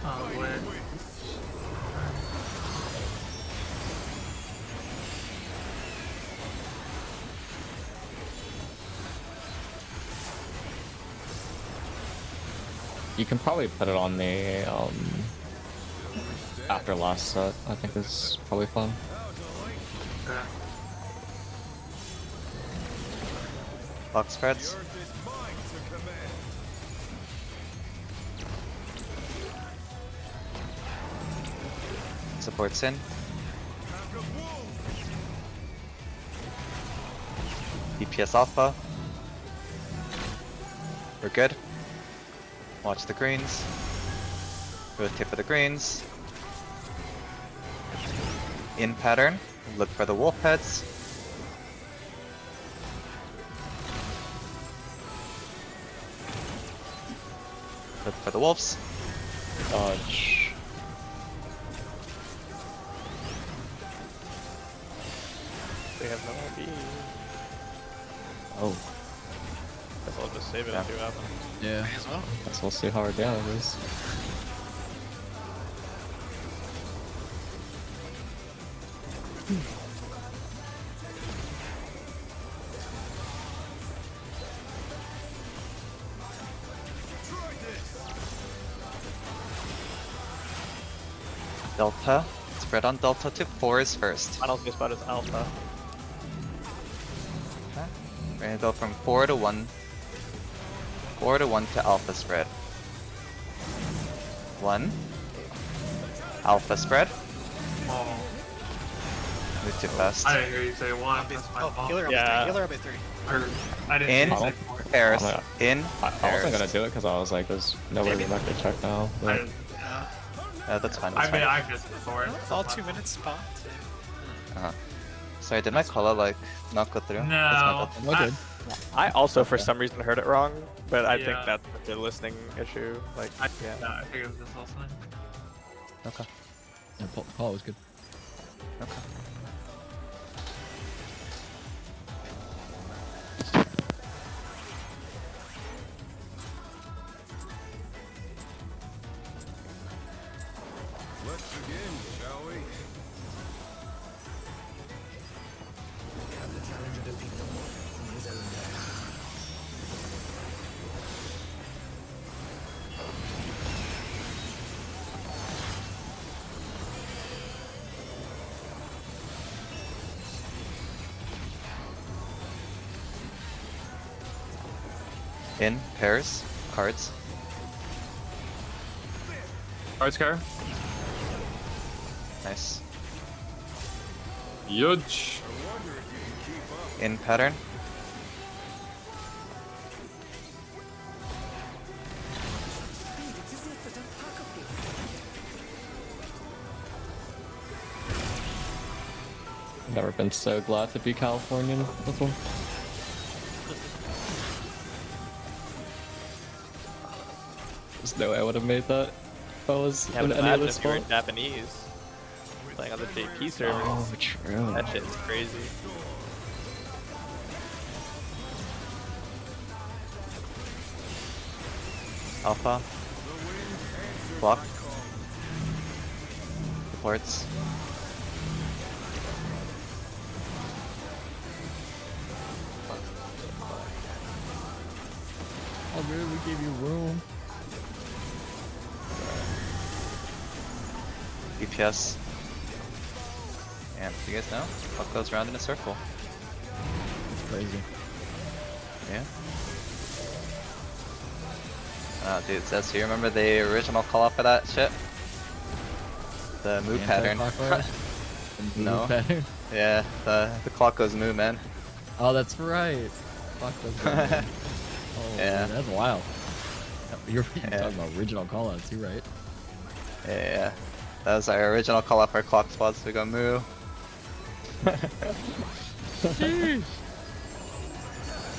Oh, wait. You can probably put it on the after last set. I think is probably fun. Yeah. Box spreads. Earth is mine to command. Supports in. Pack of wolves. DPS alpha. We're good. Watch the greens. Rotate for the greens. In pattern. Look for the wolf heads. Look for the wolves. Dodge. They have no RB. Oh, Guess I'll just save it and see what happens. Yeah. May as well. guess we'll see how our damage is. Delta. Spread on Delta to 4s first. Final space spot is alpha. Okay. We're gonna go from 4 to 1. 4 to 1 to alpha spread. 1. Alpha spread. Oh, Move too fast. I didn't hear you say one. Base, That's my oh, fault. healer up Yeah. by 3. Healer up by 3. Or, I didn't In hear you say four. pairs. Oh my God. In I wasn't gonna pairs. do it because I was like, there's nobody Maybe. back to check now. I, But didn't- That's fine. I That's mean, fine. I missed before. It's all 2 minutes spot. Sorry, did my color like not go through? No. That's my Oh, I- good. I also, for some reason, heard it wrong, but I think Yeah. that's the listening issue. Like, I, yeah. no, I think it was just listening. Okay. Yeah, Paul was good. Okay. Let's begin, shall we? Can the challenger defeat the wolf in his own lair? In pairs. Cards. Cards car. Nice. Yuch. In pattern. never been so glad to be Californian before. There's no way I would have made that if I was Yeah, in but any imagine other if you were spot. Japanese playing on the JP server. Oh, true. That shit is crazy. Alpha. Block. Supports. Oh, dude, we gave you room. DPS. And you guys know, what goes around in a circle? It's crazy. Yeah. Dude, says, do you remember the original call up for that shit? The moo pattern. Anti-clockwise? The moo No. pattern? Yeah, the clock goes moo, man. Oh, that's right. Fuck those. Oh, Yeah. dude, that's wild. You're Yeah. talking about original callouts. You're right. Yeah, that was our original call up for clock spots. We go moo. Sheesh.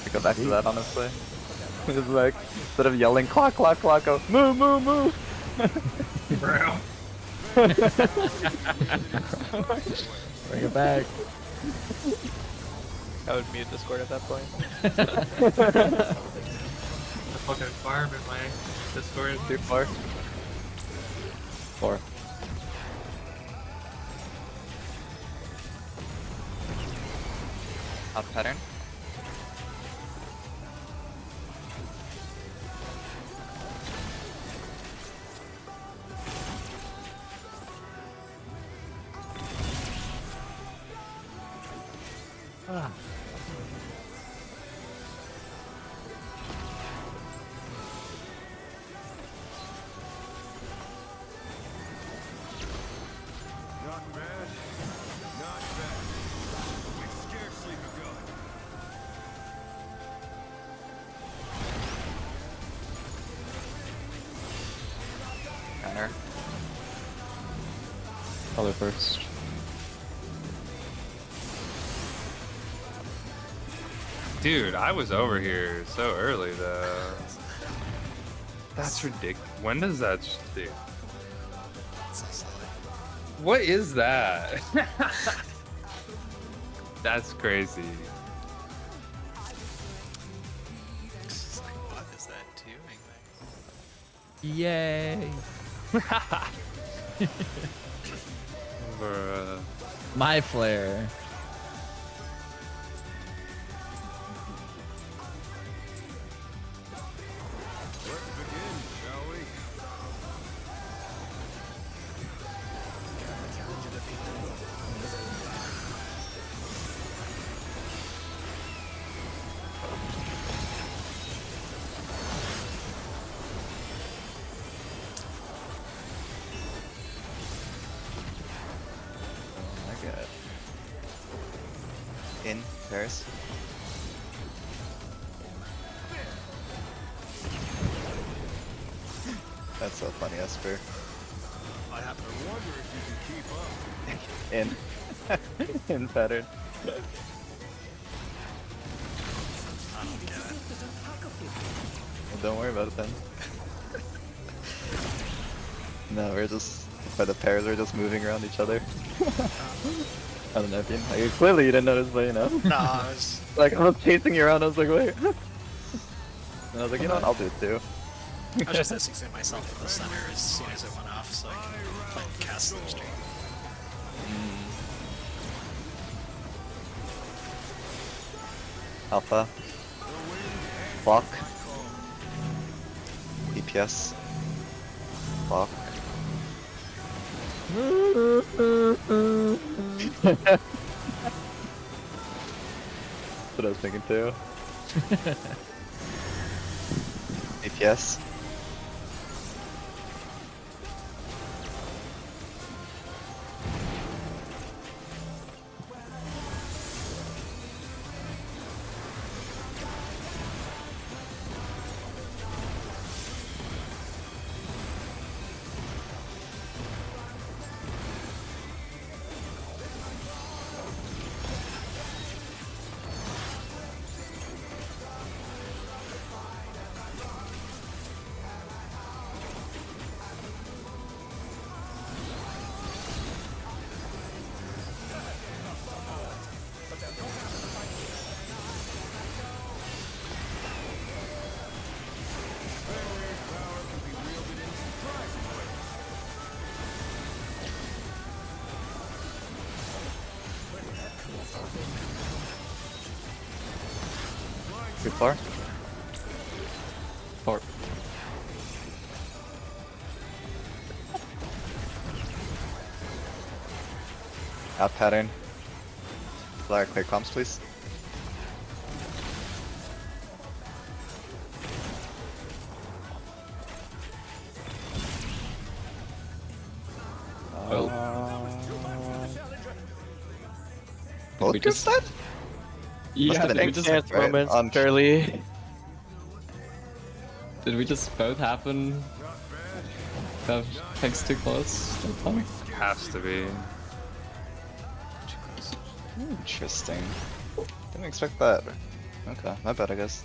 We go back to that, honestly. Just like, instead of yelling clock, clock, clock, go moo, moo, moo. Bro. Bring it back. I would mute Discord at that point. The fucking farm in my Discord. 2-4. 4. Out pattern. Not bad. Not bad. We've scarcely begun. Counter. Color first. Dude, I was over here so early though. That's ridiculous. When does that dude? What is that? That's crazy. Yay! Bruh. My flare. Let's begin, shall we? Oh my god. In Paris. That's so funny, Esper. I have to wonder if you can keep up. In pattern. I don't get it. Well, don't worry about it then. No, we're just, by the pairs, we're just moving around each other. I don't know if you, like, clearly you didn't notice, but you know. No, I was Like, I was chasing you around, I was like, wait. And I was like, you know what, I'll do it too. I was just distancing myself from the center as soon as it went off, so I can play cast the stream. Alpha. Block. DPS. Block. That's what I was thinking too. DPS. Too far? Or Out pattern. Flare, clear comms, please. Oh. Both we just just- dead? yeah, have been did we just instant, right? moments, On- barely. did we just both happen? Have tanks too close? Has to be. Interesting. Didn't expect that. Okay, my bad, I guess.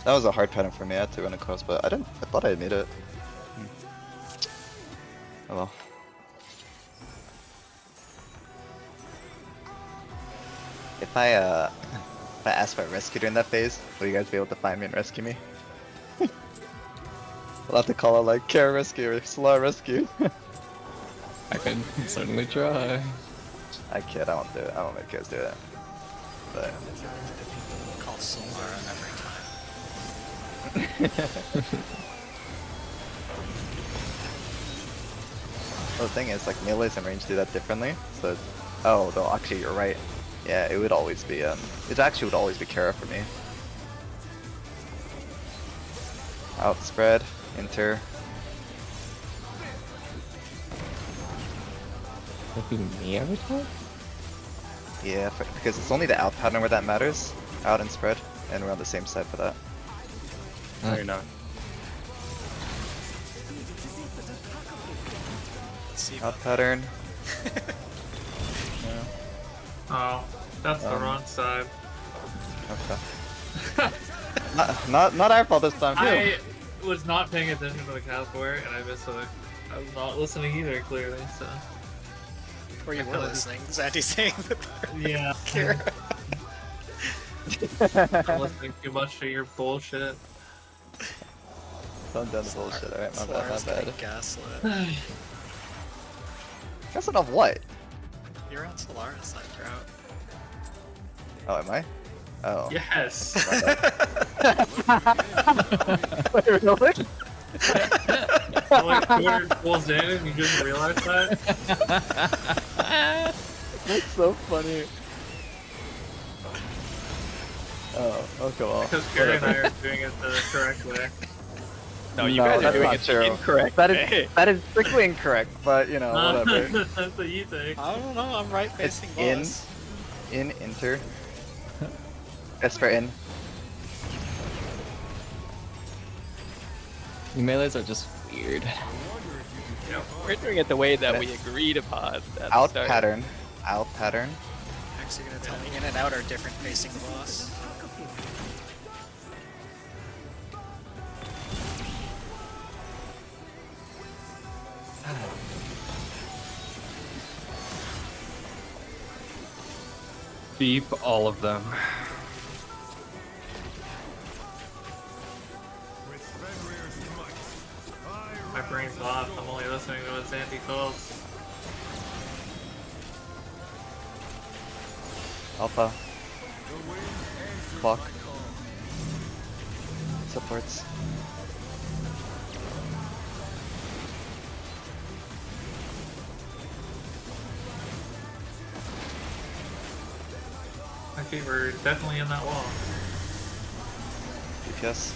That was a hard pattern for me. I had to run across, but I didn't. I thought I had made it. Oh well. If I ask for a rescue during that phase, will you guys be able to find me and rescue me? I'll have to call out like Kara rescue or Solar rescue. I can certainly try. I kid. I won't do it. I won't make you guys do it. But Call Solara every time. well, the thing is, like melees and range do that differently. So, oh, though actually you're right. Yeah, it would always be it actually would always be Kara for me. Outspread, enter. Would be me every time? Yeah, because it's only the out pattern where that matters. Out and spread, and we're on the same side for that. No, you're not. Let's see Out about pattern. Oh, that's the Um, wrong side. Okay. not our fault this time too. I was not paying attention to the cast board, and I missed it. I was not listening either, clearly. So Or you I were feel like- listening. Zandy saying that yeah, Kara. I'm listening too much to your bullshit. Calm down the bullshit, alright? My bad, my bad. Gaslit. Gaslit of what? You're on Solaris side, bro. Oh, am I? Oh. Yes. Wait, really? Like 200 pulls in and you just realize that? That's so funny. Oh, okay, well. Because Gary and I are doing it the correct way. No, you guys are that's doing not it true. incorrect. That way. is that is strictly incorrect, but you know, whatever. That's what you think. I don't know, I'm right It's facing in, boss. enter. S for in. You melees are just weird. We're doing it the way that we agreed upon. At the Out start. pattern. Out pattern. Actually gonna tell me in and out are different facing the boss. Beep all of them. My brain's off. I'm only listening to what Zandy calls. Alpha. Clock. Supports. Okay, we're definitely in that wall. DPS.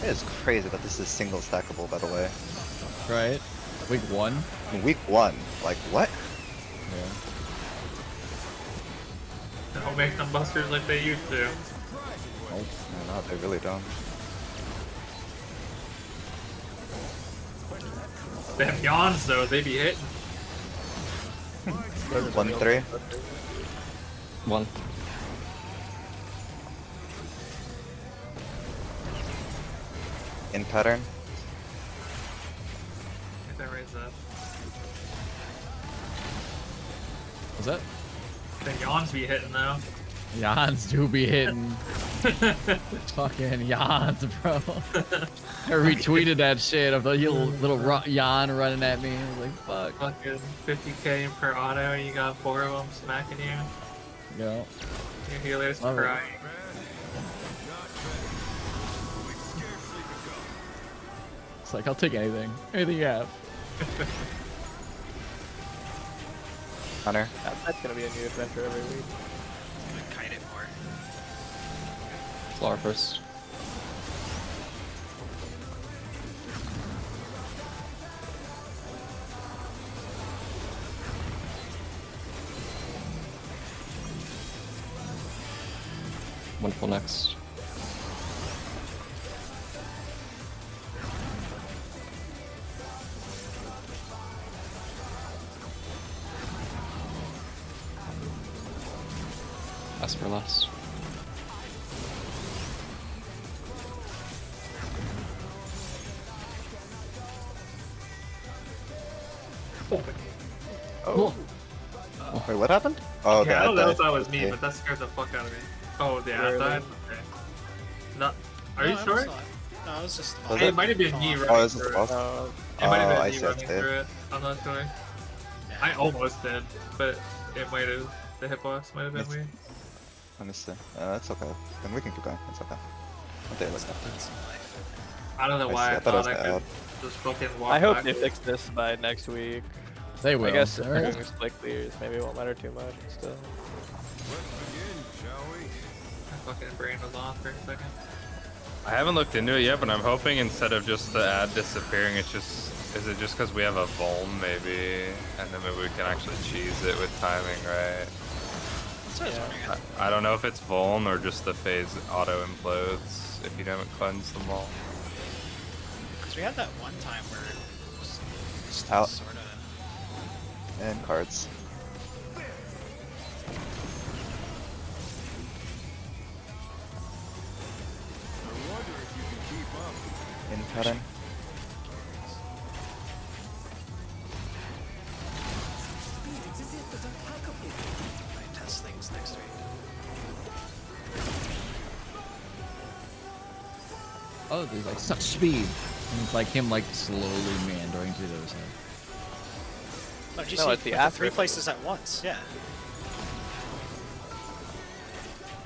It is crazy that this is single stackable, by the way. Right? Week 1? Week 1, like what? Yeah. They don't make them busters like they used to. Oh, no, they really don't. They have yawns though, they be hitting. 1-3. 1. In pattern. If I raise that. Was that? The yawns be hitting though. Yawns do be hitting. Fucking yawns, bro. I retweeted that shit of the little yawn running at me. I was like, fuck. Fucking 50k per auto, you got 4 of them smacking you. Yo. Your healer's Love it. crying. It's like, I'll take anything. Anything you have. Hunter. That's gonna be a new adventure every week. I'm gonna kite it more. Flower first. Wonderful next. Ask for less. Oh. Wait, what happened? Oh, Yeah, I that don't know died. if that was me, Okay. but that scared the fuck out of me. Oh, the ad Really? died? Okay. No, are you No, I sure? saw it. No, I was just. Was It it? might have been me Oh, running Oh, this is through the boss? it. It might have Oh, been I me see, running okay. through it. I'm not sure. Yeah. I almost did, but it might have. The hitbox might have been It's- me. Let me see. That's okay. Then we can keep going. It's okay. What day was that? I don't know I why see, I I thought it thought was I could out. just fucking walk I hope back. they fix this by next week. They will. I guess if Alright. they're doing split clears, maybe it won't matter too much, but still. Let's begin, shall we? My fucking brain was off for a second. I haven't looked into it yet, but I'm hoping instead of just the ad disappearing, it's just, is it just because we have a vuln maybe? And then maybe we can actually cheese it with timing, right? That's what I was wondering. I don't know if it's Vuln or just the phase auto implodes if you haven't cleansed them all. Because we had that one time where it was still Out. sort of. And cards. I wonder if you can keep up. In pattern. Might test things next week. Oh, there's like such speed. And it's like him like slowly meandering to the other side. Oh, did you No, see it's the with after three effect. places at once? Yeah.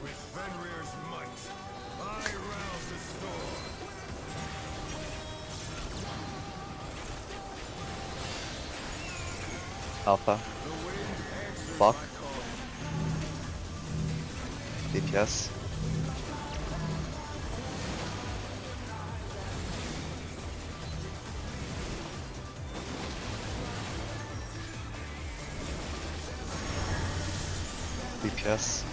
With Fenrir's might, I rouse the storm. Alpha. The wind answers Block. my call. DPS. DPS.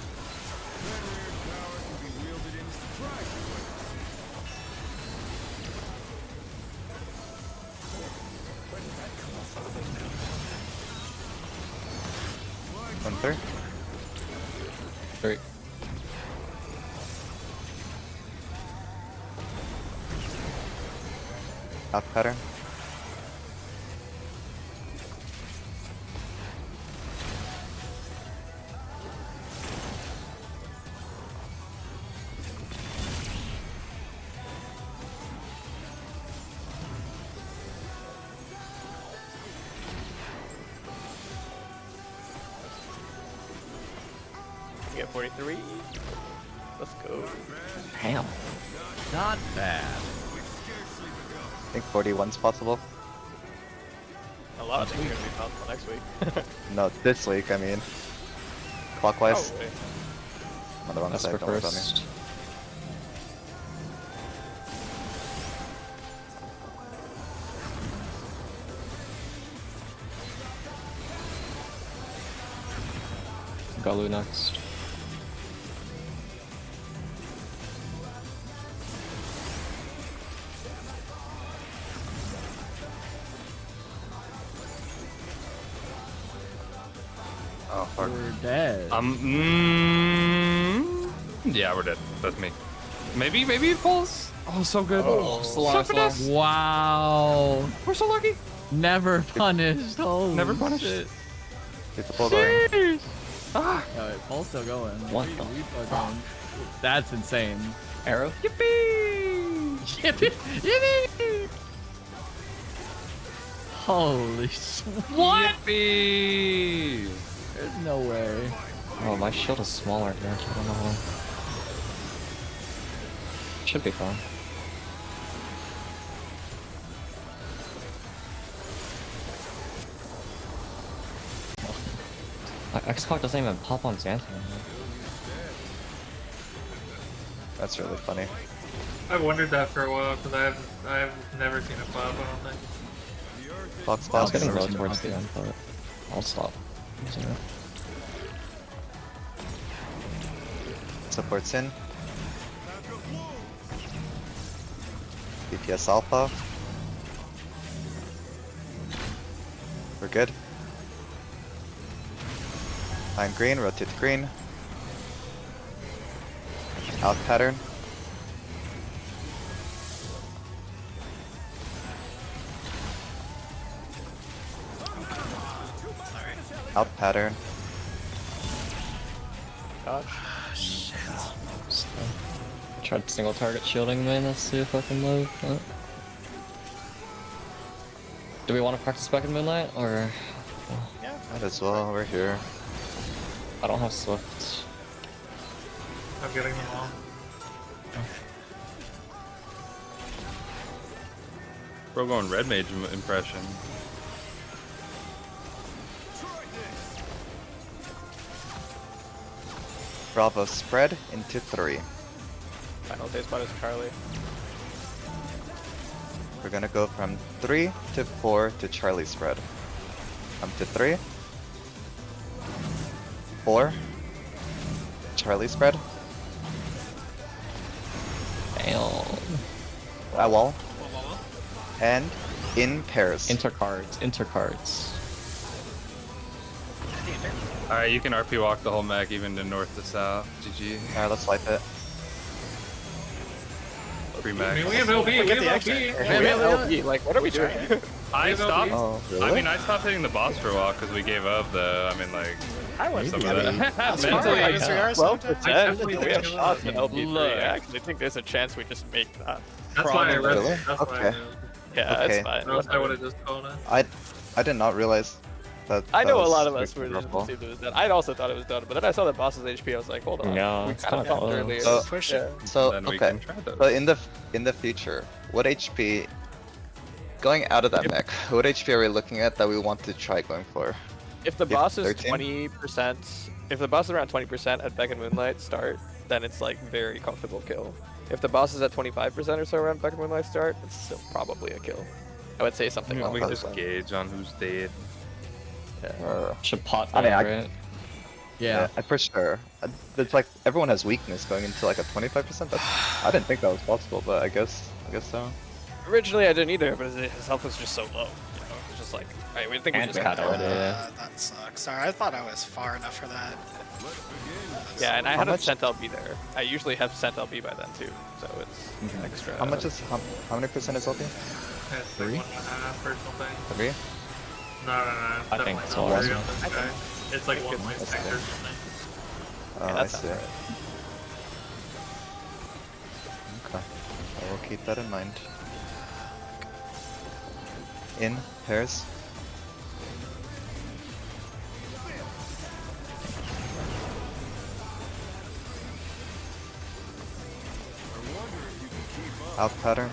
Fenrir's power can be wielded in surprising ways. One third. Great. Out pattern. You get 43. Let's go. Damn. Not bad. I think 41's possible. A lot of things are gonna be possible next week. No, this week, I mean. Clockwise. Probably. I'm on the wrong That's side, for don't worry about me. first. Galu next. Oh fuck. We're dead. Yeah, we're dead. That's me. Maybe it falls. Oh, so good. Oh, so finesse. Wow. We're so lucky. Never punished. Holy Never punished. shit. Get the pull going. Jeez. Ah. Oh, wait, Paul's still going. What We the fucking... That's insane. Arrow? Yippee! Yippee! Yippee! Holy shit. What? Yippee! There's no way. Oh, my shield is smaller here. I don't know why. Should be fine. My X-Cock doesn't even pop on Xanthan. That's really funny. I wondered that for a while because I've never seen a pop. I don't think. Box I was box. getting never low seen it towards pop. the end, but I'll stop using it. Supports in. DPS alpha. We're good. Find green, rotate to green. Out pattern. Out pattern. Dodge. Shit. Tried single target shielding me. Let's see if I can live. Do we want to practice back in Moonlight or? Yeah. Might as well. We're here. I don't have Swift. I'm getting them all. Bro, going red mage impression. Bravo spread into 3. Final day spot is Charlie. We're gonna go from 3 to 4 to Charlie spread. To 3. 4. Charlie spread. Damn. At wall. And in pairs. Intercards. Intercards. Alright, you can RP walk the whole mech, even to north to south. GG. Alright, let's wipe it. Free I mech. mean, we have LB. We have LB. We have LB. Like, what are we doing? I stopped. Oh, really? I mean, I stopped hitting the boss for a while because we gave up the. I mean, like. I was some of maybe. that. That's Mentally, fine. I Disregard 12%. definitely We have think shots in LB3. Look. I actually think there's a chance we just make that. That's why I read Really? it. That's why I Okay. knew. Yeah, Okay. it's fine. Else I would have just called it. I did not realize that. I that know a was lot of us super were just powerful. assumed it was dead. I also thought it was done, but then I saw the boss's HP. I was like, hold on. No, we it's kind of kinda felt close. earlier. So- Push yeah. it. So Then we okay. can try those. So in the future, what HP going out of that mech? What HP are we looking at that we want to try going for? If the If boss is 13? 20%, if the boss is around 20% at Beck and Moonlight start, then it's like very comfortable kill. If the boss is at 25% or so around Beck and Moonlight start, it's still probably a kill. I would say something We like can that. just gauge on who's dead. Should pot I mean, that, I- right? Yeah. For sure. It's like everyone has weakness going into like a 25%. I didn't think that was possible, but I guess so. Originally, I didn't either, but his health was just so low. You know, it's just like, alright, we think we And just cut got out, yeah. That sucks. Sorry, I thought I was far enough for that. Yeah, and I How had a much- Sent LB there. I usually have Sent LB by then too, so it's extra. How much is how many percent is LP? It's Three? like 1.5 or something. 3? No. I think Definitely it's not one. 3 on this guy. It's like 1.6 or okay. something. Oh, Yeah, I that sounds see. right. Okay. I will keep that in mind. In pairs. Out pattern.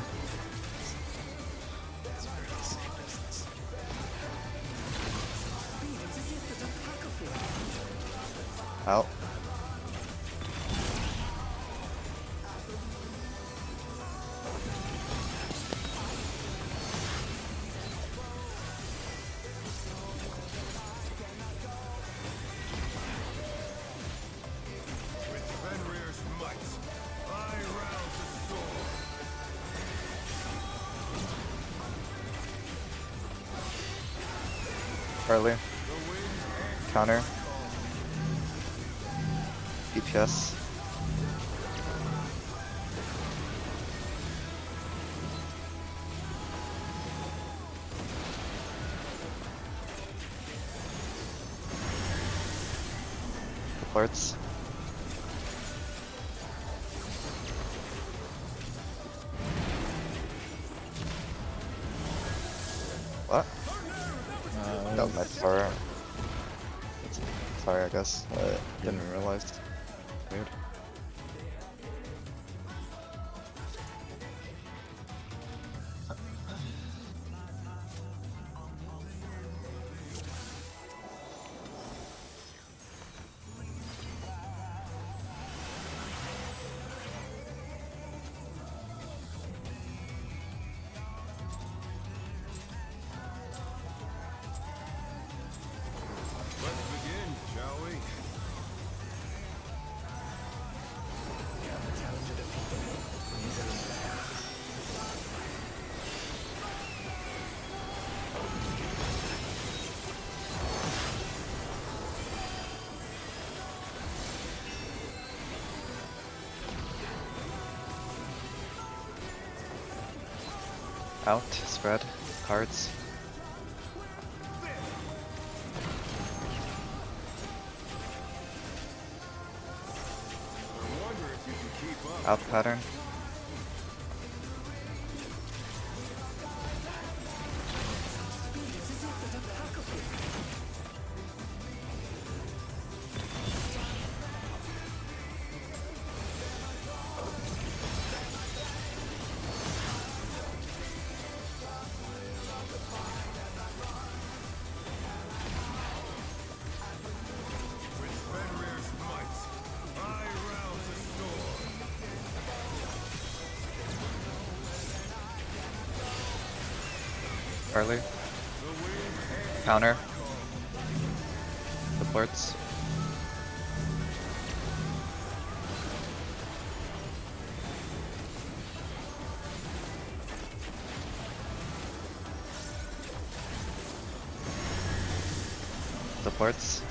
Out. With Fenrir's might, I rouse the storm. Early. Counter. DPS. Reports. What? That was my far. Sorry, I guess. I didn't realize. Weird. Let's begin, shall we? The challenge of the people is unfair. Out, spread, cards. Out pattern. With Fenrir's might, I rouse a storm. Early. Counter. Supports. Supports.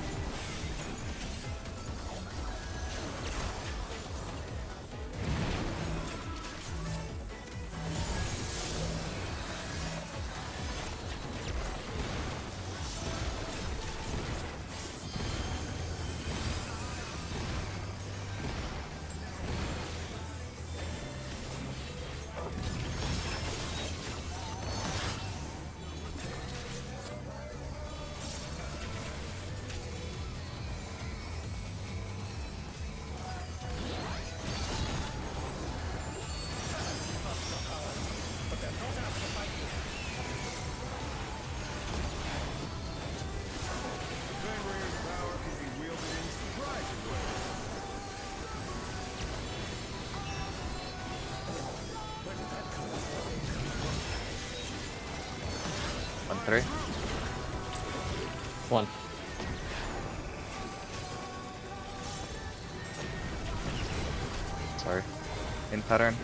Fenrir's power can be wielded in surprising ways. 1-3. 1. Sorry. In pattern.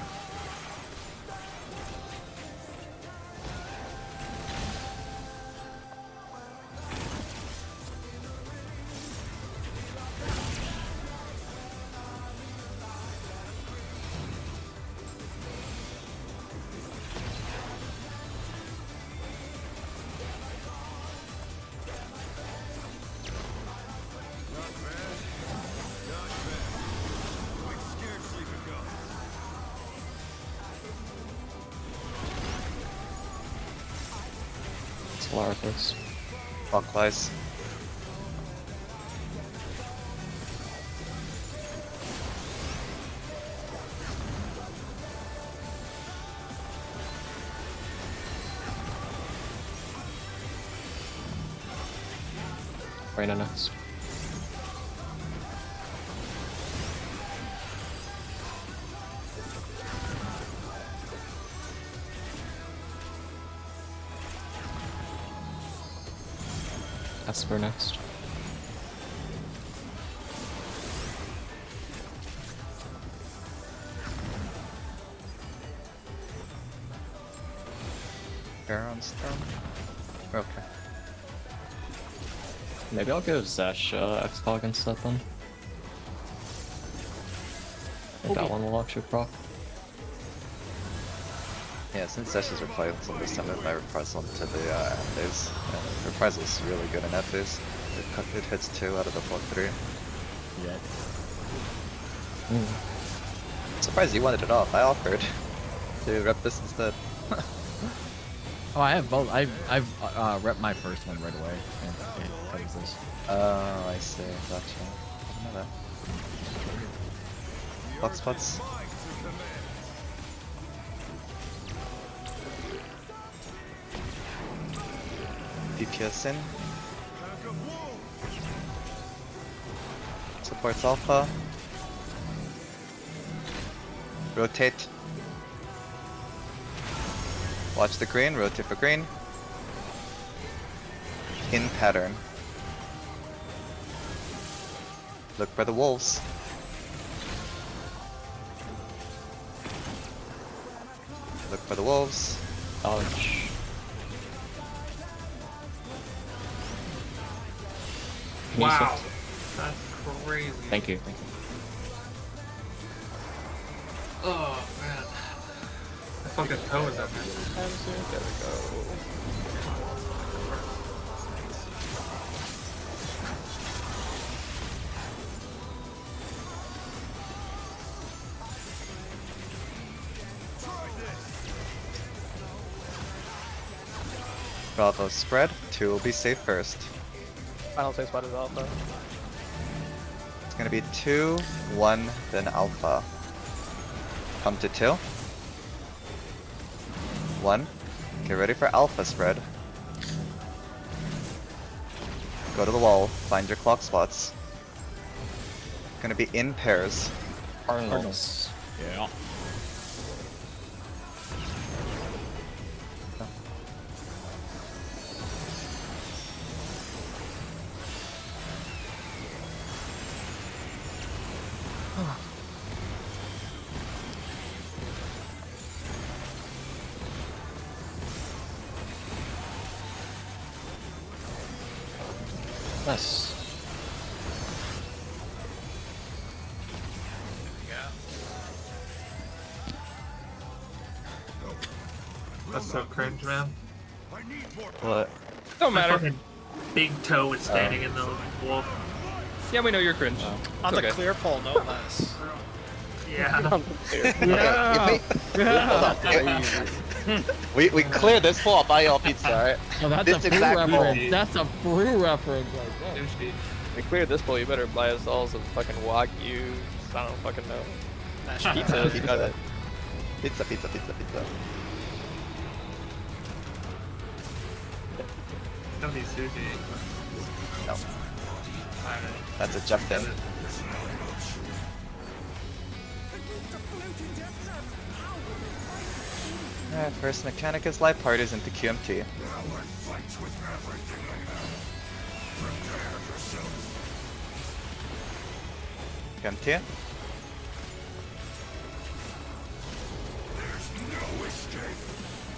Not bad. Not bad. We've scarcely begun. Solaris. Clockwise. Reyna next. Esper next. Baron stun. Okay. Maybe I'll give Zesh X-Cog instead then. I think that one will actually proc. Yeah, since Zesh's reprisal this time, my reprisal to the phase. Reprisal's really good in that phase. It hits 2 out of the 4-3. Yeah. Surprised you wanted it off. I offered to rep this instead. Oh, I have both. I've repped my first one right away, and it covers this. Oh, I see. Gotcha. I didn't know that. Flux spots. DPS in. Supports alpha. Rotate. Watch the green, rotate for green. In pattern. Look for the wolves. Look for the wolves. Dodge. Wow, that's crazy. Thank you. Thank you. Oh man, the fucking toe is up there. There we go. Bravo spread. 2 will be safe first. Final safe spot is alpha. It's gonna be 2, 1, then alpha. Come to 2. 1. Get ready for alpha spread. Go to the wall. Find your clock spots. Gonna be in pairs. Cardinals. Yeah. Nice. That's so cringe, man. What? Don't My matter. fucking big toe is standing in the wall. Yeah, we know you're cringe. On It's the okay. clear pole, no less. Yeah. On the clear. We clear this pool, I'll buy y'all pizza, alright? Oh, that's This a free exact reference. mold. That's a free reference right there. Sushi. We cleared this bowl, you better buy us all some fucking Wagyu. I don't fucking know. Pizza. You got it. Pizza, pizza, pizza, pizza. It's gonna be sushi. No, Alright. that's a Jeff thing. Alright, first mechanic is live parties into QMT. QMT.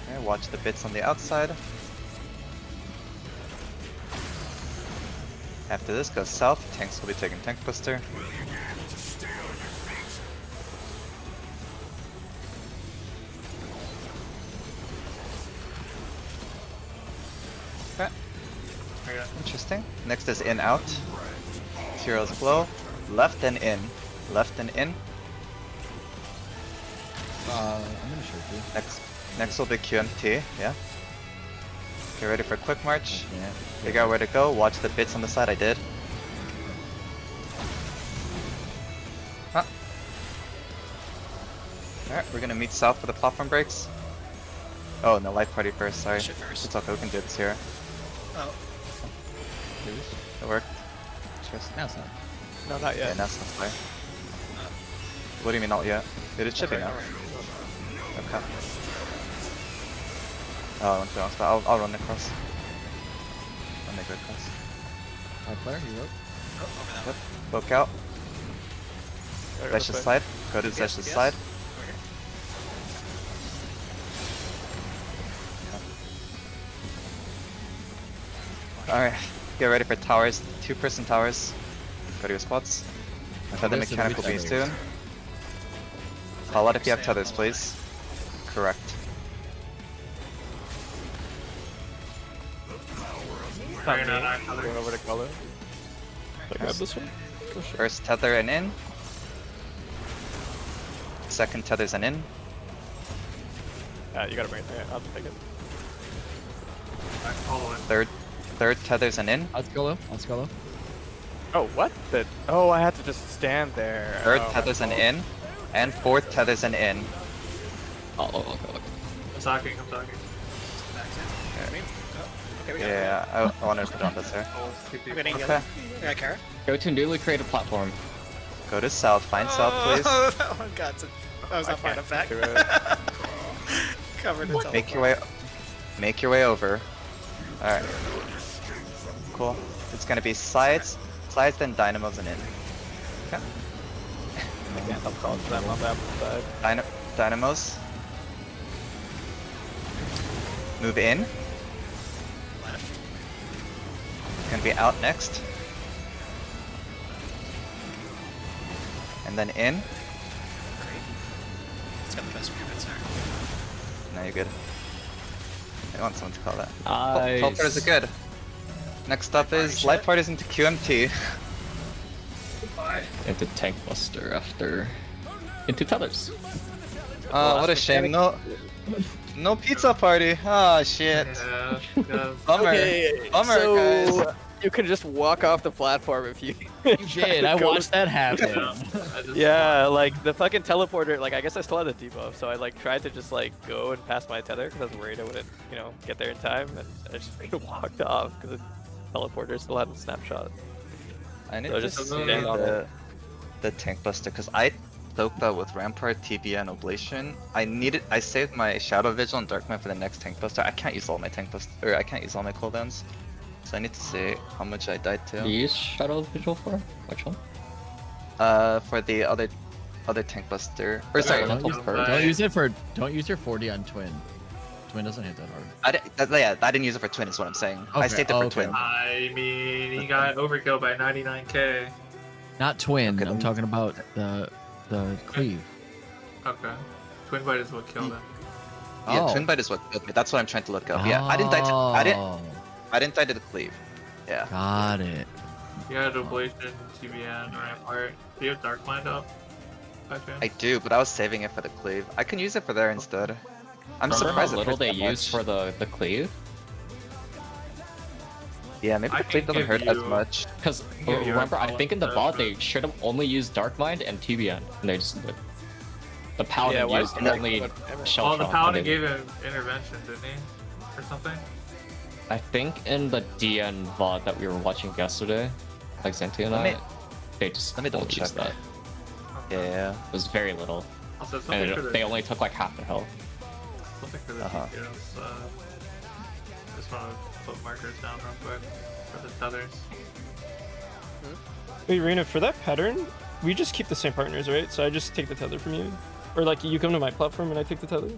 Okay, watch the bits on the outside. After this goes south, tanks will be taking tank booster. Okay. Interesting. Next is in out. Zero's blow. Left and in. Left and in. I'm gonna shoot you. Next will be QMT, yeah. Get ready for quick march. Yeah. Figure out where to go. Watch the bits on the side. I did. Huh. Alright, we're gonna meet south for the platform breaks. Oh, no, light party first, sorry. Shit first. It's okay, we can do this here. Oh, It worked. Cheers. Now it's not. No, not Yeah, yet. now it's not fire. What do you mean not yet? Dude, it's shipping okay, now. alright. Okay. Oh, I went to the wrong spot. I'll run across. I'll make it across. High player, you wrote. Oh, over that Yep. one. Poke out. Alright, Zesh's let's side. Go to Yes, Zesh's yes. side. Over here. Alright. Get ready for towers. 2-person towers. Go to your spots. I thought the This is mechanic will be tethers. soon. Call out if you have tethers, please. Correct. Sorry, no, no, no. Going over to color. I grab this one? Oh, shit. First tether and in. Second tethers and in. You gotta bring it. Yeah, I'll take it. Alright, all the way. Third tethers and in. Let's go low. Let's go low. Oh, what? Oh, I had to just stand there. Third Oh, my tethers and fault. in. And fourth tethers and in. Oh, okay. I'm talking, I'm talking. Back in. Me? Oh, okay, we got it. Yeah, I wanted to put on this here. I'll keep you. I'm getting Okay. yellow. We got Kara. Go to newly created platform. Go to south. Find south, please. Oh, that one got to. That was I not far can't enough back. do it. Covered in Make your way. Make your way over. All right. Cool. It's gonna be sides, then dynamos and in. Okay. I can't help calling them on that side. Dynamos. Move in. Left. Gonna be out next. And then in. Great. It's got the best movement, sorry. Now you're good. I want someone to call that. Nice. Teleporters are good. Next up Party is shit. light parties into QMT. Into tank buster after. Into tethers. What a shame. No, No pizza party. Oh shit. Yeah, yeah. Bummer. Okay, Bummer, so guys. you can just walk off the platform if you. You did. I watched that happen. I just Yeah, like the fucking teleporter. Like I guess I still had the debuff, so I like tried to just like go and pass my tether because I was worried I wouldn't, get there in time, and I just walked off because the teleporter still had a snapshot. I need So to just see stand on it. the tank buster because I soaked that with Rampart, TBN, and Oblation. I saved my Shadow Vigil and Darkman for the next tank buster. I can't use all my tank buster, or I can't use all my cooldowns. So I need to see how much I died Do to. you use Shadow Vigil for? Which one? For the other tank buster. Or sorry, Don't use, Don't don't use it for. Don't use your 40 on Twin. Twin doesn't hit that hard. I didn't use it for Twin. Is what I'm saying. I Okay, saved it for okay. Twin. I mean, he got overkill by 99k. Not Twin. Okay, I'm then- talking about the cleave. Okay. Twin bite is what killed him. Yeah, Oh. Twin bite is what killed me. That's what I'm trying to look up. Yeah, I didn't die to. I didn't die to the cleave. Yeah. Got it. You had Oblation, TBN, Rampart. Do you have Dark Mind up? By chance? I do, but I was saving it for the cleave. I can use it for there instead. I'm Remember surprised how it little hurt they that use much. for the cleave? Yeah, maybe I the cleave can doesn't give hurt as you- much. Because Yeah, you remember, I have think in the all bot of they that. should have only used Dark Mind and TBN, and they just the Paladin why used is there only so much damage? Shell Oh, the Shock, Paladin and they- gave him intervention, didn't he? Or something? I think in the DN VOD that we were watching yesterday, like Zenti and Let I, me- they just let me double only check used that. Yeah. It was very little, Also, something and for the, they only took like half the health. something for the Uh-huh. DPS. Just want to put markers down real quick for the tethers. Wait, Rena, for that pattern, we just keep the same partners, right? So I just take the tether from you, or like you come to my platform and I take the tether.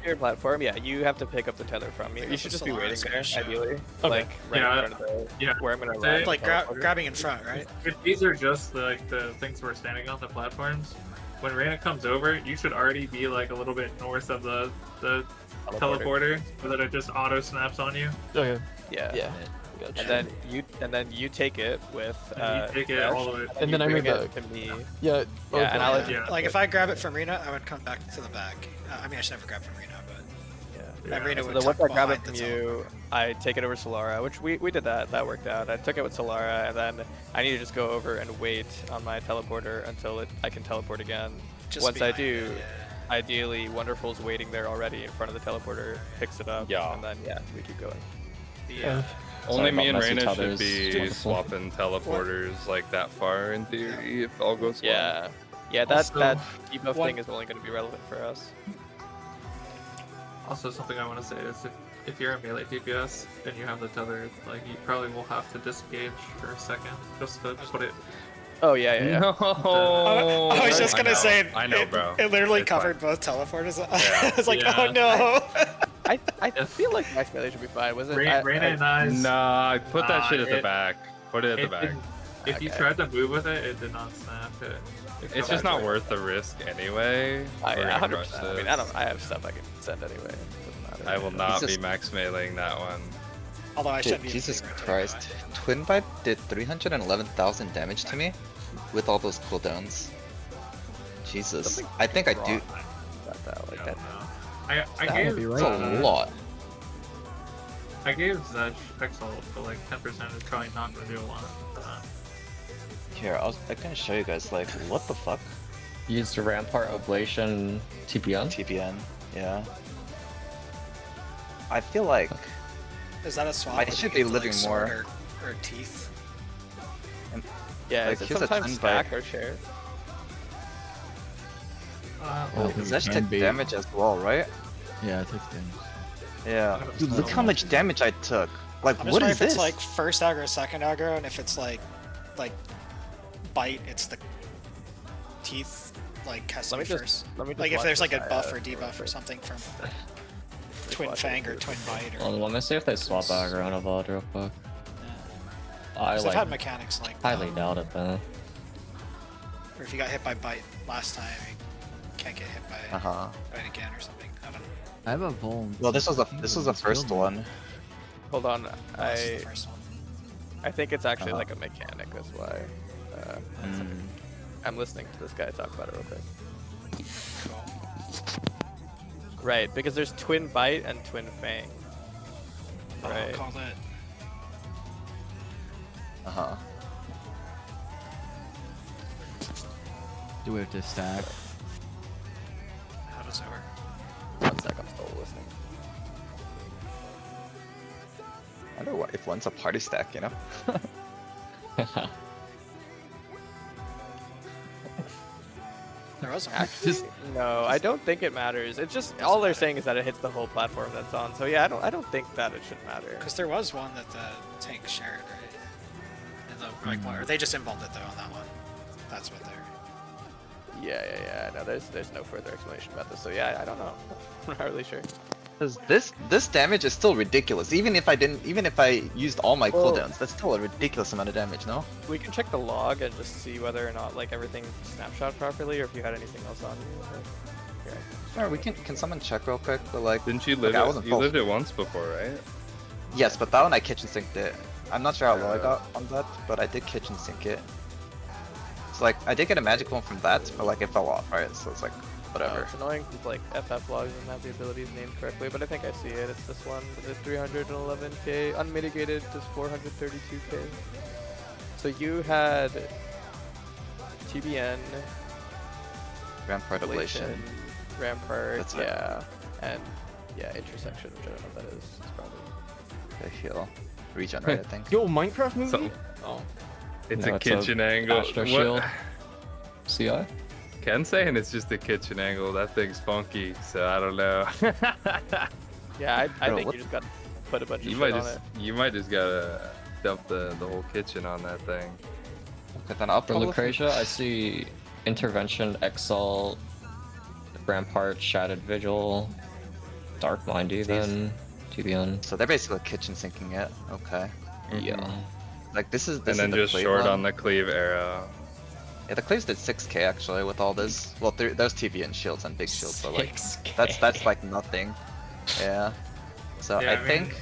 Your platform, yeah, you have to pick up the tether from me. think You that's should what just be Solara's waiting gonna there, show. ideally, Okay. like right Yeah, in front of the yeah. where I'm gonna They- ride. Like the teleporter. grabbing in front, right? If these are just like the things we're standing on, the platforms, when Reyna comes over, you should already be like a little bit north of the teleporter so that it just auto snaps on you. Okay. Yeah. Yeah. And then you take it with And you take it Dash, all the way. And then I bring move it back. to me. Yeah. Yeah, and I'll let Yeah. Like if I grab it from Rena, I would come back to the back. I mean, I should never grab from Rena, but Yeah. Rena So would then once tuck I grab it behind from the you, I take it over Solara, which we did that. That worked out. I took it with Solara, and then I need to just go over and wait on my teleporter until I can teleport again. Just Once I behind do, it, yeah. ideally Wonderful's waiting there already in front of the teleporter, picks it up, Yeah. and then we keep going. Yeah. Only Sorry me about and messy Reyna should tethers. be It's wonderful. swapping teleporters like that far in theory if all goes well. Yeah. Yeah, that Also, debuff one- thing is only going to be relevant for us. Also, something I want to say is if you're a melee DPS and you have the tether, like you probably will have to disengage for a second just to put it. Oh yeah. No. I was just I gonna know. say I know, it, bro. It literally It's covered fine. both teleporters. Yeah. I was like, Yeah. oh no. I feel like max melee should be fine. Was it? Reyna and I. Nah, put that shit at the it- back. Put it at the It back. didn't- If you Okay. tried to move with it, it did not snap. It's just not worth the risk anyway. I, We're yeah, gonna 100%. rush I mean, this. I have stuff I can send anyway. It doesn't matter. I will not be Jesus. max mailing that one. Although I shouldn't Dude, be. in Jesus favor of it, Christ. Twin Bite did 311,000 damage to me with all those cooldowns. Jesus. Something I think I do. wrong about that, like that. I That gave would be It's right. a lot. I gave Zedge Exalt, but like 10% is probably not gonna do a lot for that. Here, I can show you guys, like, what the fuck? Used the Rampart Oblation TPN. TPN, yeah. I feel like Is that a swap? I where should you be get, living like, more. sword or teeth? Yeah, Like, is it here's a sometimes twin stack bite. or share? I Oh, think it that can take be. damage as well, right? Yeah, it takes damage. Yeah. Dude, look how much damage I took. Like, I'm just what wondering is if it's this? like first aggro, second aggro, and if it's like bite, it's the teeth. Like has to Let me be just first. let me just Like if watch there's like this a guy, buff or real debuff or quick. something from Just Twin watch Fang it. or Twin Bite or. Let me see if they swap aggro on a VOD real quick. I 'Cause I've had like mechanics like highly doubt it though. or if you got hit by bite last time, you can't get hit by Uh-huh. bite again or something. I don't know. I have a Vuln. Well, this was the It's first healed me. one. Hold on, Oh, this is the first one. I think it's actually Uh-huh. like a mechanic. That's why. Mm. I'm listening to this guy talk about it real quick. Right, because there's Twin Bite and Twin Fang. Right. Call that. Uh-huh. Do we have to stack? How does that work? 1 sec, I'm still listening. I wonder what, if one's a party stack, you know? There was one. Actually, no, I don't think it matters. It's just all they're saying is that it hits the whole platform that's on. So yeah, I don't think that it should matter. Because there was one that the tank shared, right? And the like, or they just involved it though on that one. That's what they're. Yeah. No, there's no further explanation about this. So yeah, I don't know. I'm not really sure. Because this damage is still ridiculous. Even if I used all my cooldowns, that's still a ridiculous amount of damage, no? We can check the log and just see whether or not like everything snapshot properly, or if you had anything else on you. Here. Sure, we can someone check real quick, but like... Didn't you live I it? wasn't You full. lived it once before, right? Yes, but that one I kitchen sinked it. I'm not sure how low I got on that, but I did kitchen sink it. So like, I did get a magic one from that, but like it fell off, right? So it's like, whatever. It's annoying because like FF logs doesn't have the abilities named correctly, but I think I see it. It's this one, the 311k, unmitigated, just 432k. So you had TBN, Rampart Ablation. Rampart, That's it. yeah, and yeah, intersection, which I don't know what that is. It's probably. The heal. Regen, right, I think. Yo, Minecraft movie? So- Oh. It's No, a it's a kitchen angle. Astro What- Shield. CI? Ken saying it's just a kitchen angle. That thing's funky, so I don't know. Yeah, I Bro, think what- you just got to put a bunch of you shit might on just it. you might just gotta dump the whole kitchen on that thing. Okay, then I'll For probably... Lucretia, I see Intervention, Exalt, Rampart, Shattered Vigil, Dark Mind even, TBN. So they're basically kitchen sinking it. Okay. Yeah. Like this is And then the just cleave short one. on the cleave arrow. Yeah, the cleaves did 6k actually with all this. Well, there's TV and shields and big shields, but like 6K. that's like nothing. Yeah. So Yeah, I I mean- think.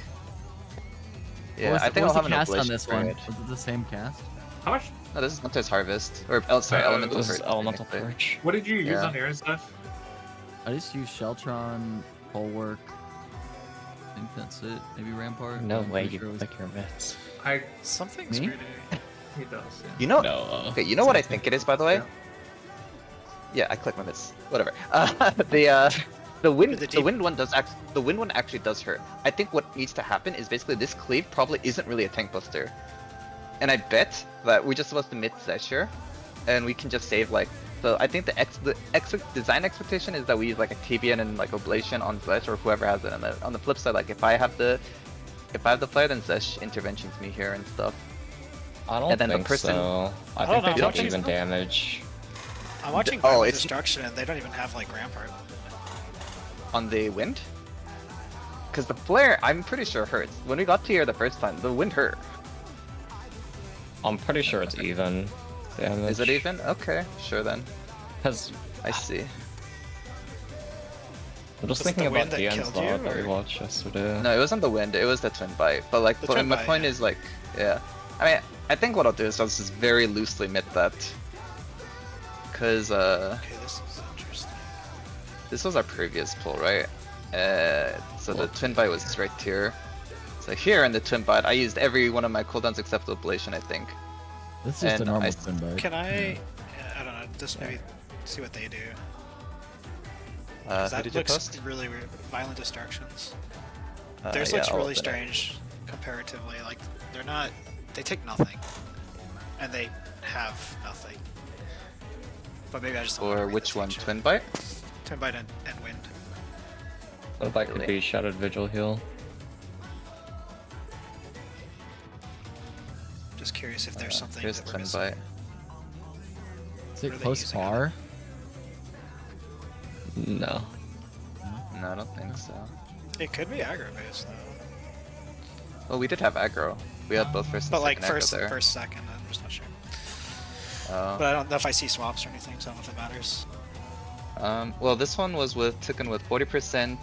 Yeah, What I was think the I'll have an cast on oblation this one? parade. Was it the same cast? How much? No, this is Hunter's Harvest. Or sorry, Elemental This is Purge. Elemental technically. Purge. What did you use Yeah. on your stuff? I just used Sheltron, Bulwark. I think that's it. Maybe Rampart. No I'm way pretty you sure it was- click your mitts. I Something's Me? weird. he does. Yeah. You know. No. Okay, you know what I think it is, by the way. Yeah. Yeah, I clicked my miss. Whatever. The wind, The the wind one does the wind one actually does hurt. I think what needs to happen is basically this cleave probably isn't really a tank buster, and I bet that we're just supposed to mid Zeshire, and we can just save like. So I think the design expectation is that we use like a TBN and like Oblation on Zesh or whoever has it. And on the flip side, like if I have the flare, then Zesh interventions me here and stuff. I don't And then the think person- so. I don't think know, they I'm took even watching- damage. I'm watching Oh, Violent it's- Destruction and they don't even have like Rampart. On the wind? Because the flare, I'm pretty sure hurts. When we got to here the first time, the wind hurt. I'm pretty sure it's even damage. Is it even? Okay, sure then. Because I see. I'm just Was it thinking the about wind that DN's killed log you, that we or- watched yesterday. No, it wasn't the wind, it was the twin bite. But like, The but twin my bite, point yeah. is like, yeah. I mean, I think what I'll do is I'll just very loosely admit that. Because, Okay, this is interesting. this was our previous pull, right? So the twin bite was right here. So here in the twin bite, I used every one of my cooldowns except the ablation, I think. This is just a And normal I- twin bite. Can I? Yeah, I don't know. Just maybe see what they do. Who 'Cause that did you looks post? really weird. Violent Destructions. Yeah, Theirs looks I'll really open it. strange comparatively. Like they're not. They take nothing, and they have nothing. But maybe I just. don't wanna Or read which the one? feature. Twin bite? Twin bite and wind. What that could Really? be Shattered Vigil heal. Just curious if there's something Here's that we're twin missing. bite. Is What it are they close using on par? No. No, I don't think so. It could be aggro based though. Well, we did have aggro. We had both first and But like second first, aggro there. first, second, I'm just not sure. Oh. But I don't know if I see swaps or anything, so I don't know if it matters. Well, this one was taken with 40%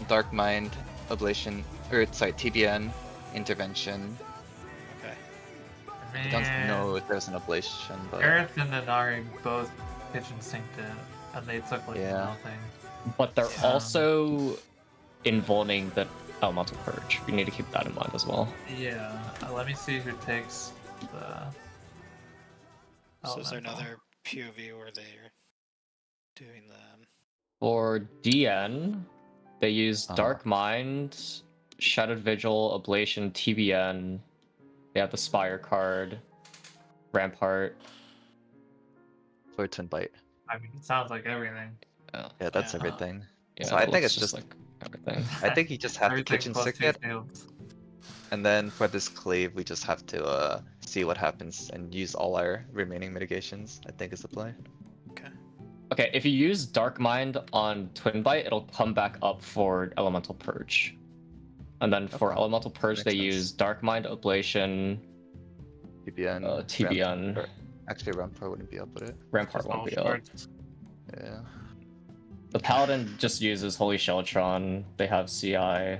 Dark Mind, Ablation, or sorry, TBN, Intervention. Okay. I don't know if there's an Ablation, but Aerith and Inari both kitchen synced it, and they took like Yeah. nothing. but they're Yeah. also invulning the elemental purge. We need to keep that in mind as well. Yeah. Let me see who takes the. So is there elemental. another POV where they're doing the? For DN, they use Dark Mind, Shattered Vigil, Ablation, TBN. They have the Spire card, Rampart. For Twin Bite. I mean, it sounds like everything. Yeah, that's Yeah. everything. Yeah, So I it think looks it's just like everything. I think you just have to Everything kitchen plus sink two it, shields. and then for this cleave, we just have to see what happens and use all our remaining mitigations. I think is the play. Okay, if you use Dark Mind on Twin Bite, it'll come back up for Elemental Purge. And then for Okay. Elemental Purge, Makes they sense. use Dark Mind, Ablation, TBN. TBN. Actually, Rampart wouldn't be up with it. Rampart Just won't all be up. shorts. Yeah. The Paladin just uses Holy Sheltron. They have CI.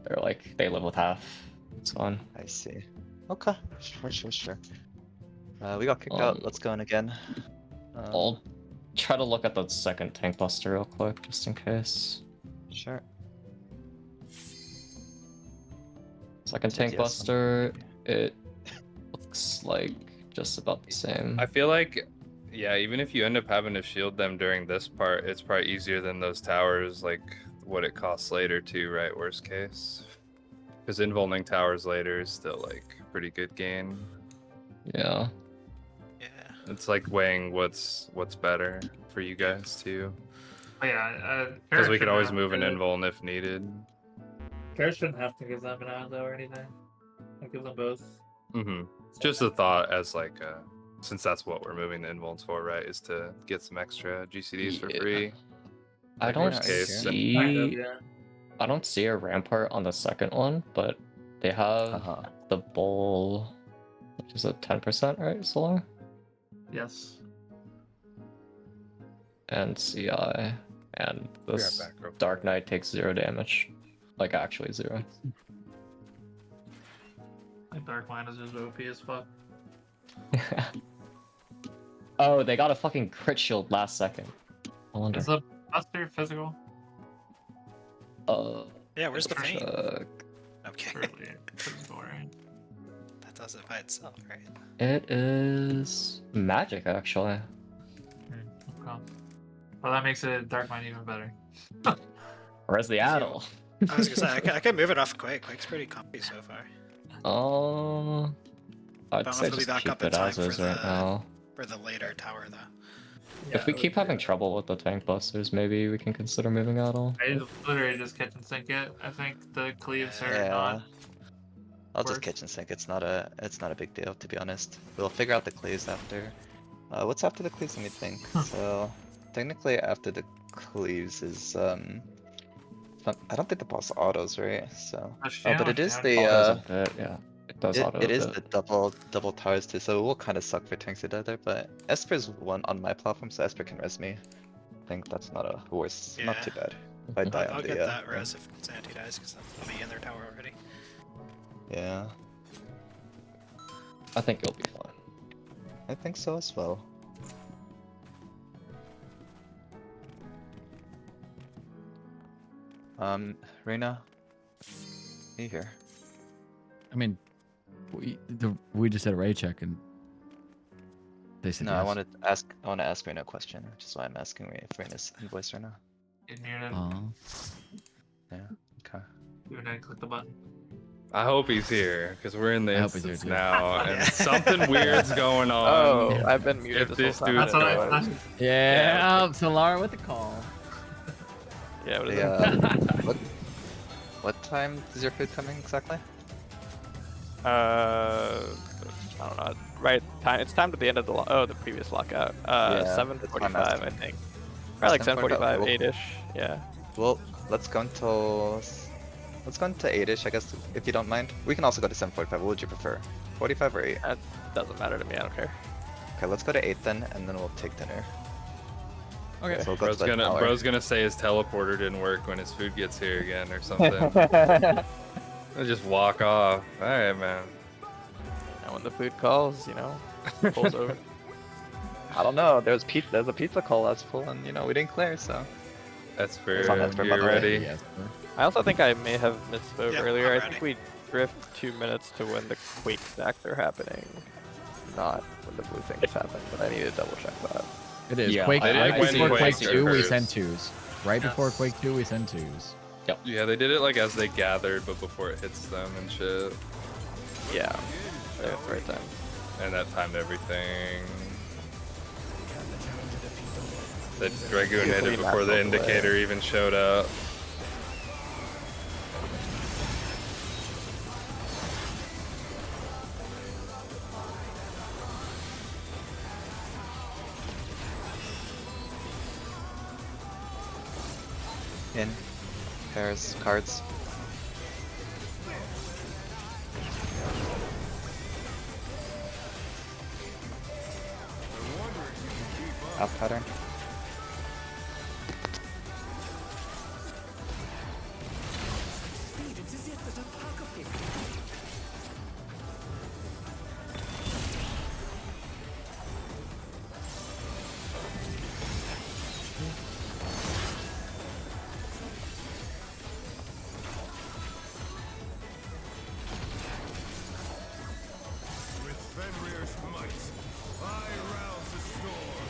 They're like, they live with half. It's fun. I see. Okay. Sure. We got kicked out. Let's go in again. I'll try to look at the second Tank Buster real quick, just in case. Sure. Second Tank Buster, it looks like just about the same. I feel like, yeah, even if you end up having to shield them during this part, it's probably easier than those towers, like what it costs later too, right? Worst case. Because invulning towers later is still like pretty good gain. Yeah. It's like weighing what's better for you guys too. But yeah, Because we Kara could always shouldn't move an have to- invuln if needed. Kara shouldn't have to give them an Ando or anything. I give them both. Mm-hmm. Just a thought as like, since that's what we're moving the invulns for, right? Is to get some extra GCDs for free. I Like, don't worst case. see. Kind of, yeah. I don't see a Rampart on the second one, but they have the Bull, which is a 10%, right, Solar? Yes. And CI, and this back real quick. Dark Knight takes 0 damage, like actually 0. Like Dark Mind is just OP as fuck. Oh, they got a fucking crit shield last second. I wonder. Is the Buster physical? Yeah, where's the feint? check. Okay. Really physical, right? That does it by itself, right? It is magic, actually. Okay. Well, that makes it Dark Mind even better. Where's the addle? I was gonna say I could move it off Quake. Quake's pretty comfy so far. I'd Don't know say if it'll be just back keep up in it time as for is right now. For the later tower though. If we keep having trouble with the tank busters, maybe we can consider moving addle. I literally just kitchen sink it. I think the cleaves are Yeah. not. I'll just worth- kitchen sink. It's not a big deal, to be honest. We'll figure out the cleaves after. What's after the cleaves? Let me think. So technically after the cleaves is I don't think the boss autos, right? So but it is the Autos a bit, yeah. It does auto a it is bit. the double towers too, so it will kind of suck for tanks to die there, but Esper's one on my platform, so Esper can res me. I think that's not a worse, not Yeah. too bad. If I die I'll on the get that res if Sanity dies because I'll be in their tower already. yeah, I think it'll be fine. I think so as well. Reina, you here? I mean, we just had a raid check and they said No, yes. I want to ask Reina a question, which is why I'm asking Reina's invoice right now. Get near it. Yeah, okay. Do it and click the button. I hope he's here because we're in the I hope he's here, instance too. now, and something weird's going on. Oh, I've been muted If this this whole dude time. That's what I Otherwise- thought. Yeah, so Lara with the call. Yeah, what is The, it? what time is your food coming exactly? I don't know. Right time. It's time to the end of the previous lockout. Yeah, 7:45, that's I think. Probably like 7:45, 7:45. 8ish. Yeah. Well, let's go until 8ish, I guess, if you don't mind. We can also go to 7:45. What would you prefer? 45 or 8? That doesn't matter to me. I don't care. Okay, let's go to 8 then, and then we'll take dinner. Okay. So we'll go to the tower. Bro's gonna say his teleporter didn't work when his food gets here again or something. I'll just walk off. All right, man. And when the food calls, pulls over. I don't know. There's a pizza call last pull, and you know we didn't clear, so. That's fair. It's on Esper, by You're the way. ready. Yes, sir. I also think I may have misspoke Yep, earlier. I'm I think we drift 2 minutes to when the Quake stacks are happening, not when the blue things happen, but I need to double check that. It is. Yeah, Quake, I did right when before Quake Quake 2, we occurs. send 2s. Right before Yes. Quake 2, we send 2s. Yeah, they did it like as they gathered, but before it hits them and shit. Yeah, that's the right time. And that timed everything. The Dragoon hit it before the indicator even showed up. In pairs, cards. Out pattern. With Fenrir's might, I rouse the storm.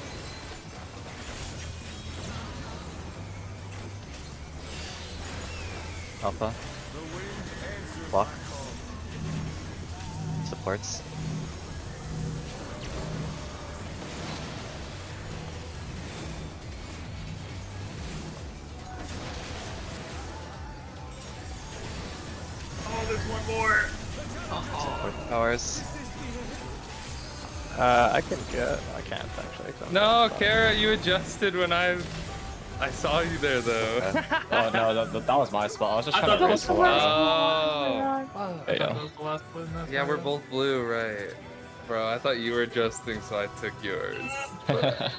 Alpha. The wind answers Block. my call. Supports. Oh, there's one more. Support powers. I can get. I can't actually. 'cause I'm No, not- Kara, you adjusted when I saw you there though. Oh no, that was my spot. I was just I trying thought to that race was the last Oh. There you That go. was the last one. That's Yeah, my we're bad. both blue, right? Bro, I thought you were adjusting, so I took yours. But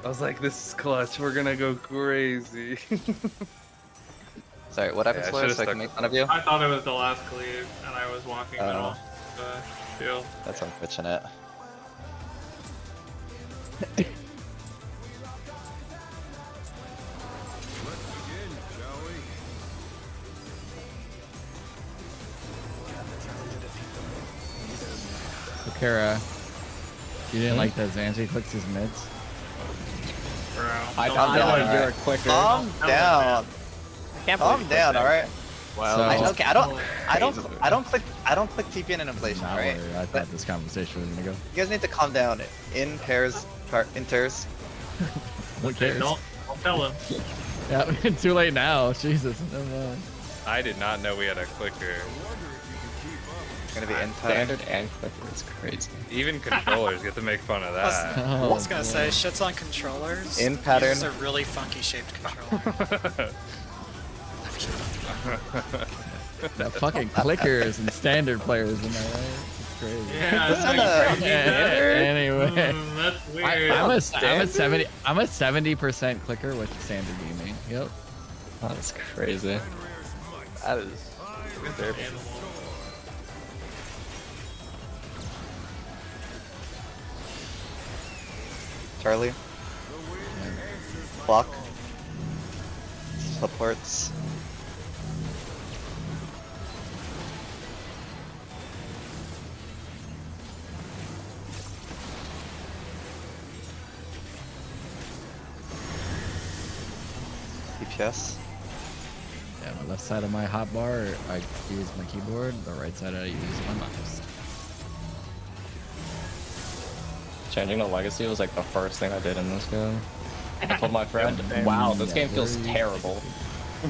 I was like, this is clutch. We're gonna go crazy. Sorry, what happens Yeah, I Fleur, should've so I can stuck make with fun of you? I thought it was the last cleave, and I was walking middle the field. That's unfortunate. Let's begin, shall we? So, Kara, you didn't like that Zanzi clicks his mids? Bro. I Don't don't do know it. if you're a clicker. Calm No, down. I can't believe Calm you down, clicked alright? Wow. So- Okay, I don't click TP and inflation, Not alright? worried. I thought this conversation was gonna go. You guys need to calm down. In pairs, in pairs. Who Okay, cares? don't tell him. Yeah, it's too late now. Jesus. Never mind. I did not know we had a clicker. It's gonna be in pattern. Standard and clicker is crazy. Even controllers get to make fun of that. Oh, I was gonna say, boy. shit's on controllers. In pattern. Uses a really funky shaped controller. That fucking clickers and standard players, am I right? It's crazy. Yeah, Listen it's to- crazy. Anyway. That's weird. I'm a 70% clicker with standard gaming. Yep. That's crazy. That is. Animal. Charlie. Block. Supports. DPS. Yeah, the left side of my hotbar, I use my keyboard. The right side, I use my mouse. Changing the legacy was like the first thing I did in this game. I told my friend, wow, this game feels very- terrible.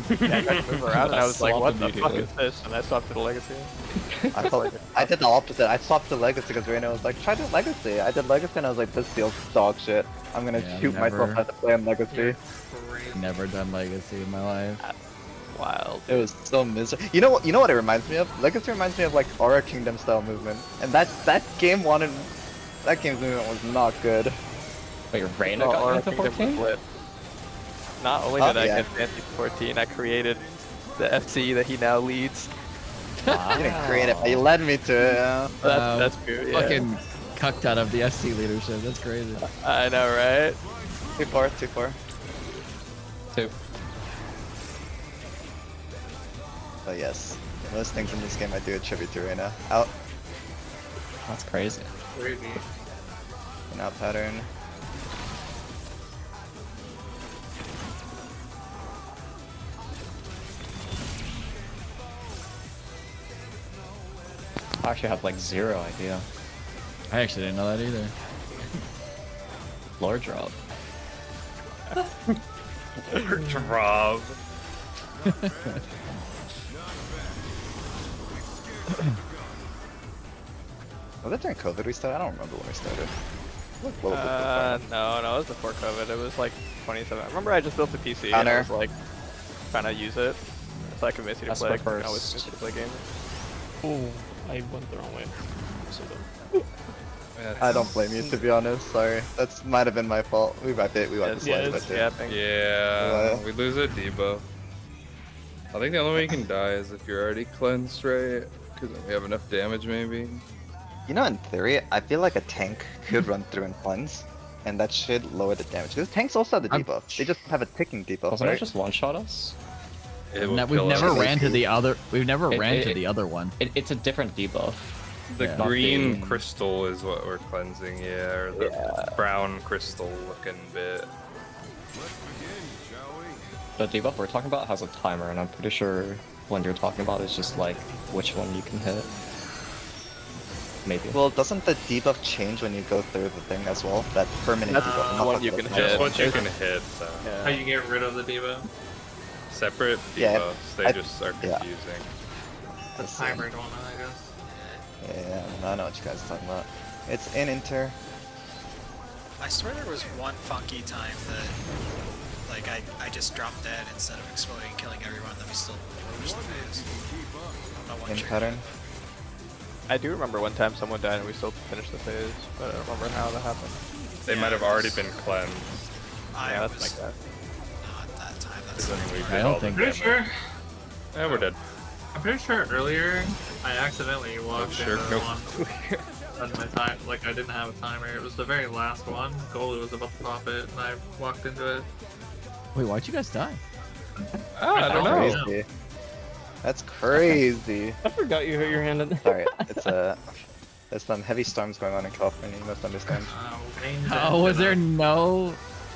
Yeah, I tried to move around and I was like, swapped what the fuck immediately. is this? And I swapped to the legacy. I did the opposite. I swapped to Legacy because Reyna was like, try the Legacy. I did Legacy and I was like, this feels dog shit. I'm gonna Yeah, shoot myself never. at the play on Legacy. Crazy. Never done legacy in my life. Wild. It was so miserable. You know what it reminds me of? Legacy reminds me of like Aura Kingdom style movement. And that game's movement was not good. Wait, Reyna Oh, got Aura into Kingdom was 14? lit. Not only Oh, did I yeah. get Fantasy 14, I created the FC that he now leads. You didn't create it, but you led me to it. Yeah. That's true. Yeah. Fucking cucked out of the SC leadership. That's crazy. I know, right? 2-4, 2-4. 2. Oh yes, most things in this game I do attribute to Reyna. Out. That's crazy. Crazy. An out pattern. I actually have like 0 idea. I actually didn't know that either. Lore drop. Drop. Was it during COVID we started? I don't remember when we started. What was it No, it was before COVID. It was like 27. I remember I just built a PC and I Counter. was like trying to use it so I could miss you to That's play. my I first. always miss you to play games. Oh, I went the wrong way. So dumb. I don't blame you, to be honest. Sorry, that's might have been my fault. We wiped it. We wiped the slides, but Yeah, thank you. Yeah, we lose a debuff. I think the only way you can die is if you're already cleansed, right? Because we have enough damage, maybe. You know, in theory, I feel like a tank could run through and cleanse, and that should lower the damage. Because tanks also have the debuff. They just have a ticking debuff, Doesn't it right? just one-shot us? It will We've kill never us. ran to the other. We've never It- ran it- to the other one. It's a different debuff. The Yeah. green Not crystal is what we're cleansing, yeah, or the brown crystal looking bit. The debuff we're talking about has a timer, and I'm pretty sure one you're talking about is just like which one you can hit. Maybe. Well, doesn't the debuff change when you go through the thing as well? That permanent That's debuff. the not one the you can debuff. hit. Just what you can hit, so. How you get rid of the debuff? Separate Yeah, debuffs, they I- just are yeah. confusing. The hybrid one, I guess. Yeah, I know what you guys are talking about. It's in Inter. I swear there was one funky time that, like, I just dropped dead instead of exploding and killing everyone, then we still finished the phase. Not one In trick. pattern. I do remember one time someone died and we still finished the phase, but I don't remember how that happened. They might have already been cleansed. I Yeah, was that's like that. not that time. That's Then we I did don't all the think- Pretty damage. sure. Yeah, we're dead. I'm pretty sure earlier I accidentally walked Sure, into no. one on my time. Like I didn't have a timer. It was the very last one. Goalie was about to pop it, and I walked into it. Wait, why'd you guys die? I don't know. Crazy. That's crazy. I forgot you hurt your hand. Sorry, it's there's some heavy storms going on in California. You must understand. Oh, was there no?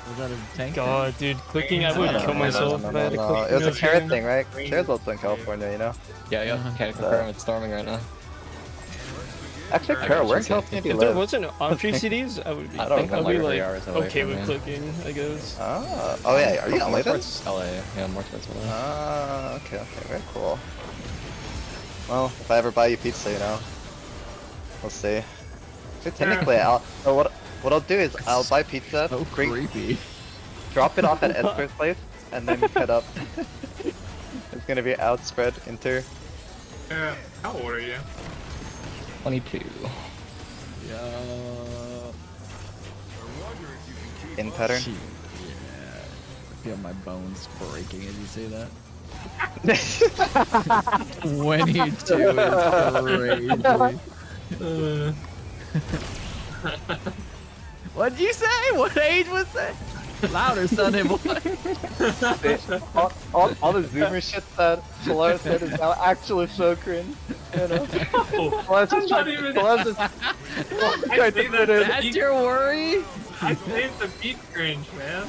Was that a tank? God, dude, clicking, I would No, kill no, myself. no, if I had to no, click it was a no carrot shit. thing, right? Carrot's also in California, you know. Yeah, can't confirm it's storming right now. Actually, Carrot, where in California do you If there live? wasn't archery CDs, I would be, I think I'm I'd like be 3 like hours away okay from with here. clicking, I guess. Oh yeah, are you More LA then? towards LA, yeah, more towards LA. Okay, very cool. Well, if I ever buy you pizza, you know, we'll see. So technically, what I'll do is I'll buy pizza, So creepy. drop it off at Edgar's place, and then head up. It's gonna be outspread Inter. How old are you? 22. Yeah. In pattern. Gee, yeah. I feel my bones breaking as you say that. 22 is crazy. What'd you say? What age was that? Louder, Sunday boy. all the Zoomer shit that Solaris said is now actually so cringe. You know? Solaris just tried to fit in. That's your worry? I saved the beat cringe, man.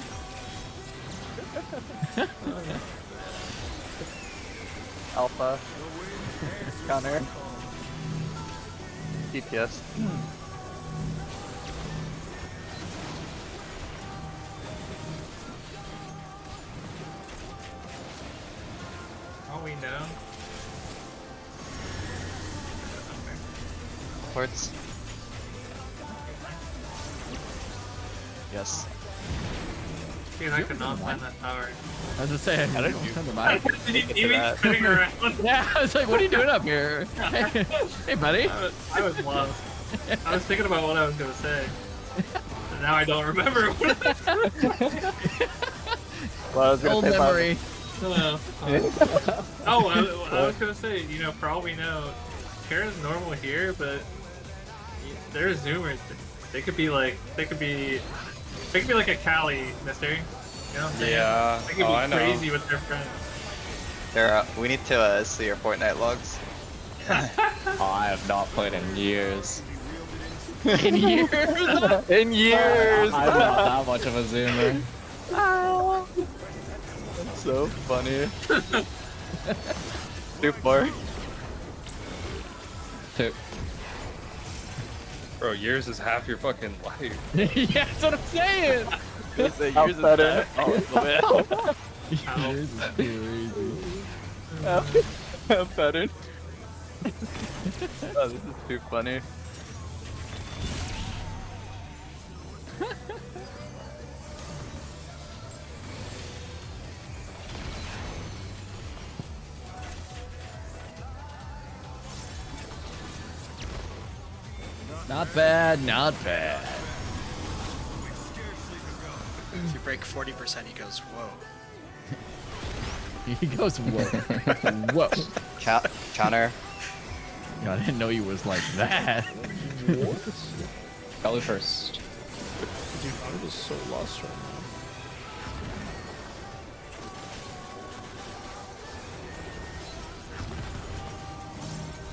Alpha. Counter. DPS. All we know. Ports. Yes. Dude, I could not find that tower. I was gonna say, I don't know. Did you see me spinning around? Yeah, I was like, what are you doing up here? Hey, buddy. I was lost. I was thinking about what I was gonna say. And now I don't remember what I was gonna say. Well, I was gonna Old say about- memory. I was gonna say, you know, for all we know, Kara's normal here, but They're Zoomers. They could be like like a Cali, mister. You know what I'm saying? Yeah. They could Oh, be I know. crazy with their friends. Here, we need to see your Fortnite logs. I have not played in years. In years. In years. I'm not that much of a zoomer. That's so funny. 2-4. 2. Bro, years is half your fucking life. Yeah, that's what I'm saying. Yours is better. Yours is crazy. Better. Oh, this is too funny. Not bad, not bad. If you break 40%, he goes, whoa. He goes, whoa. Whoa. Counter. I didn't know he was like that. Belly first. Dude, I'm just so lost right now.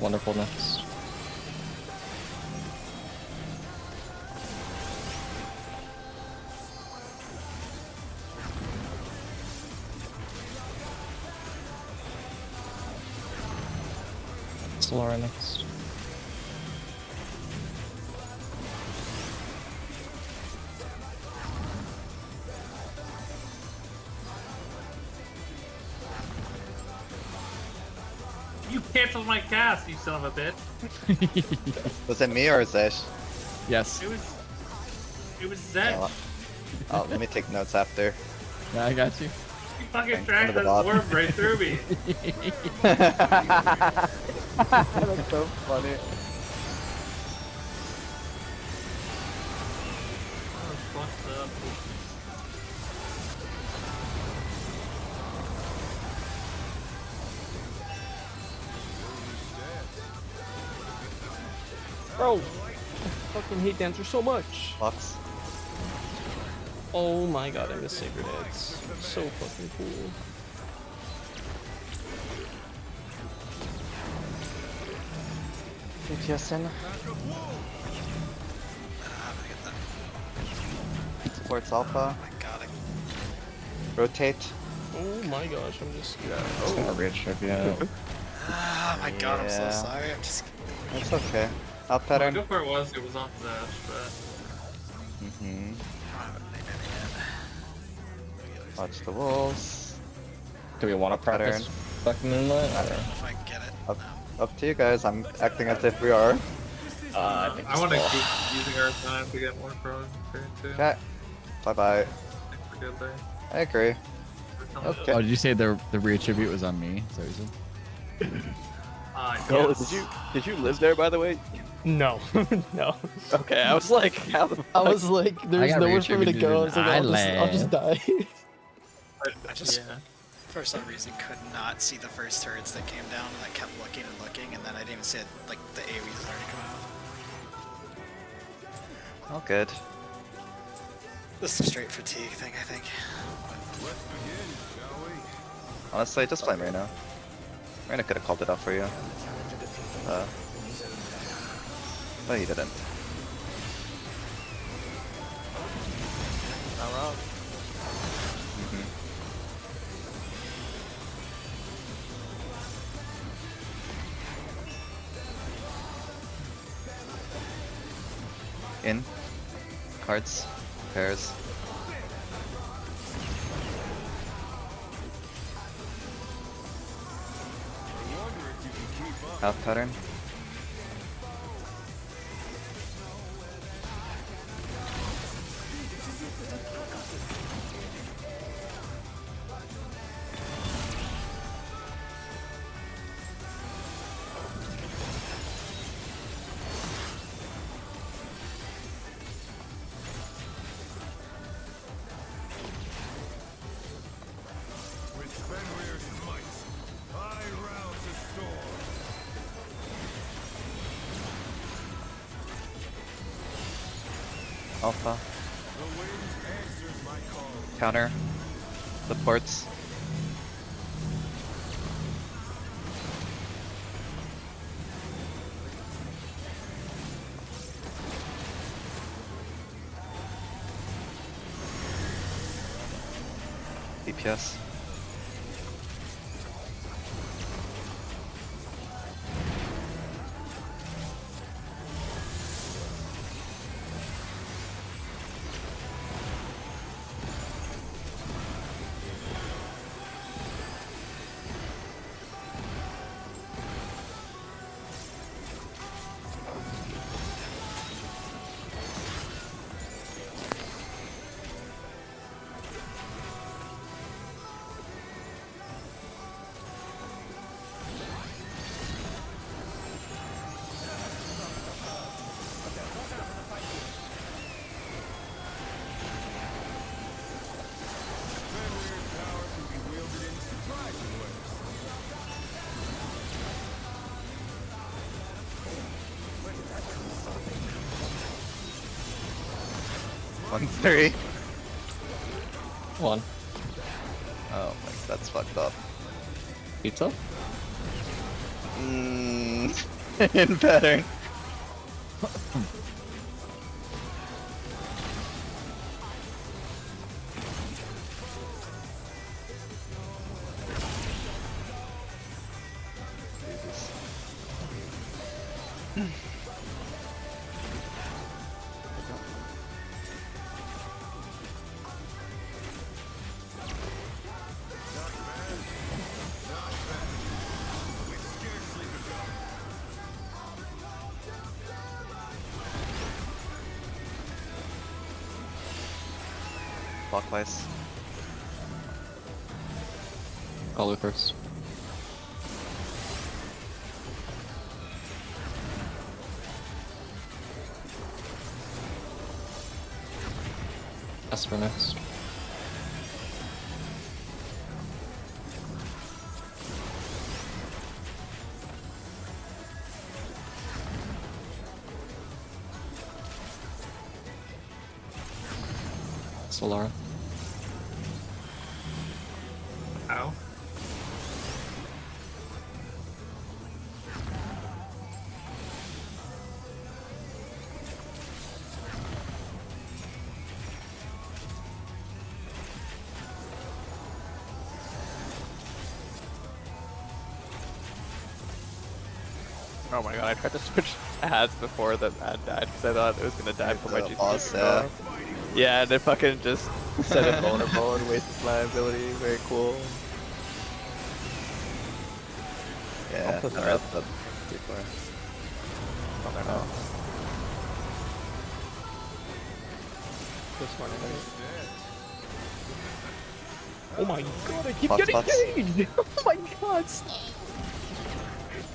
Wonderful next. Laura next. You canceled my cast, you son of a bitch. Was it me or Zesh? Yes. It was Zed. Oh, let me take notes after. Yeah, I got you. You fucking Under dragged the that bot. orb right through me. That's so funny. That was fucked up. Bro, I fucking hate Dancer so much. Box. Oh my god, I miss Sacred Heads. So fucking cool. DPS in. Supports alpha. Rotate. Oh my gosh, I'm just. It's gonna reach if yeah. Oh my god, I'm so Yeah. sorry. I'm just. That's okay. Out My pattern. good part was it was on Zash, but Mm-hmm. Watch the wolves. Do we want to Pattern. practice back moonlight? I don't know if I can get it. Up to you guys. I'm acting as if we are. I want to keep using our time to get more pros too. Okay. Bye bye. Thanks for good there. I agree. Okay. Oh, did you say the reattribute was on me? Is that what you said? Cole, Yes. did you live there by the way? No, no. Okay, I was like, how the I fuck? was like, there's got nowhere for me to reattributed go. I in was like, I'll just die. I just, Yeah. for some reason, could not see the first turrets that came down, and I kept looking and looking, and then I didn't even see it, like the AoEs had already come out. All good. This is a straight fatigue thing, I think. Honestly, just blame Reyna. Reyna could have called it off for you. But he didn't. Not wrong. In. Cards. Pairs. Out pattern. Alpha. Counter. Supports. DPS. One, three. One. Oh my, that's fucked up. Pizza? In pattern. Clockwise. I'll go first. Esper next. Solara. Ow. Oh my god, I tried to switch ads before the ad died because I thought it was gonna die before my GC. Boss, yeah. Yeah, and it fucking just set it vulnerable and wasted my ability. Very cool. Yeah, Also, I read that before. Oh, they're not. This morning, Oh my god, I keep Bots, getting bots. caged! Oh my god!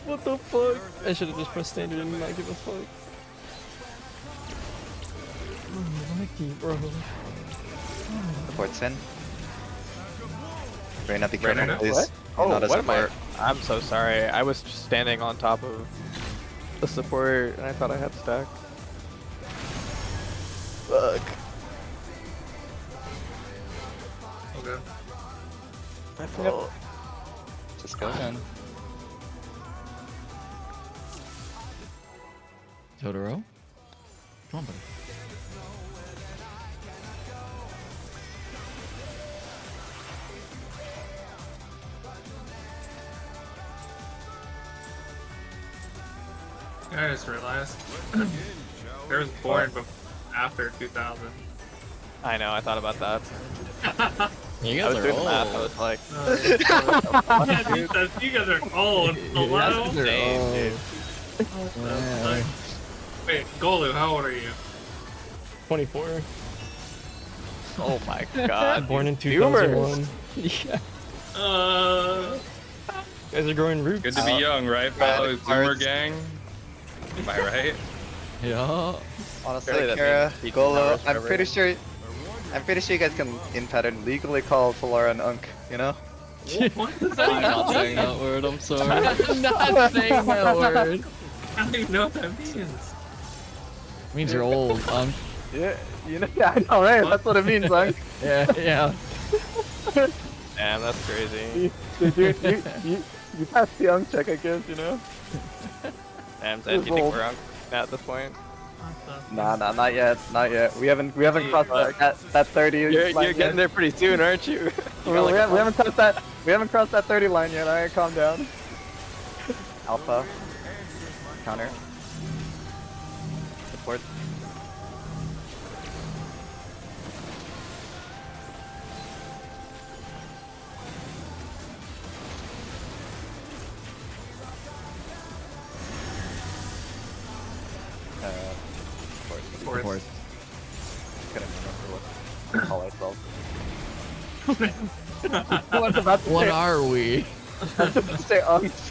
What the fuck? I should have just pressed standard and not give a fuck. Oh, lucky, bro. Supports in. Reyna, be Reyna, careful, please. What? You're Oh, not a what am I? support. I'm so sorry. I was just standing on top of the support and I thought I had stack. Fuck. Okay. I forgot. Just go in. Totoro? Come on, buddy. I just realized there was born after 2000. I know, I thought about that. You I guys was are doing the old. math, I was like, Yeah, you guys are old. Hello? They're Same, old. dude. Yeah. Wait, Golu, how old are you? 24. Oh my god. Born in these boomers. 2001. Yeah. You guys are growing roots. Good to be young, right, fellow Zoomer gang? Am I right? Yeah. Honestly, Barely that Kara, means he Golo, can I'm pretty sure you guys can in pattern legally call Solara an unk, you know? What does I'm that not mean? saying that word, I'm sorry. I'm not saying that word. I don't even know what that means. Means you're old, Yeah, you know, yeah, I know, right? That's what it means, Lunk. Yeah. Damn, that's crazy. You passed the Unk check, I guess, you know? Damn, Zen, do you think we're on at this point? Nah, not yet, not yet. We haven't crossed that 30. You're line getting yet. there pretty soon, aren't you? We haven't crossed that. We haven't crossed that 30 line yet. Alright, calm down. Alpha. Counter. Support. Fourth. Couldn't remember what to call ourselves. I was about to What say, are we? I was about to say Unks.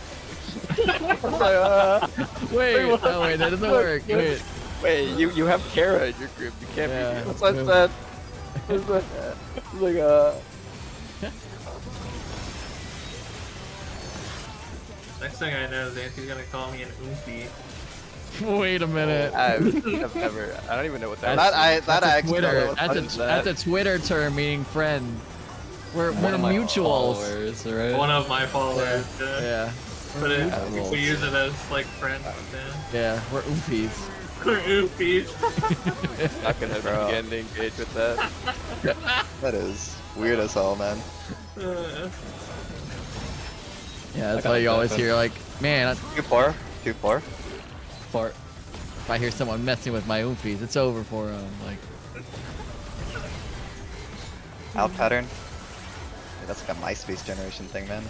Wait, oh wait, that doesn't work. Wait, you have Kara in your group. You can't Yeah. be. That's what I said. It's like Next thing I know, Zancy's gonna call me an oofy. Wait a minute. I've never. I don't even know what that is. That Twitter. actually. That's a Twitter term meaning friend. We're mutuals. Followers, right? One of my followers. Yeah. But Mutuals. we use it as like friends. Yeah, we're oompies. We're oofies. Not gonna begin to engage with that. That is weird as hell, man. Yeah, that's why you always hear like, man, 2-4. 2-4. if I hear someone messing with my oompies, it's over for them. Like, Out pattern. Yeah, that's like a MySpace generation thing, man.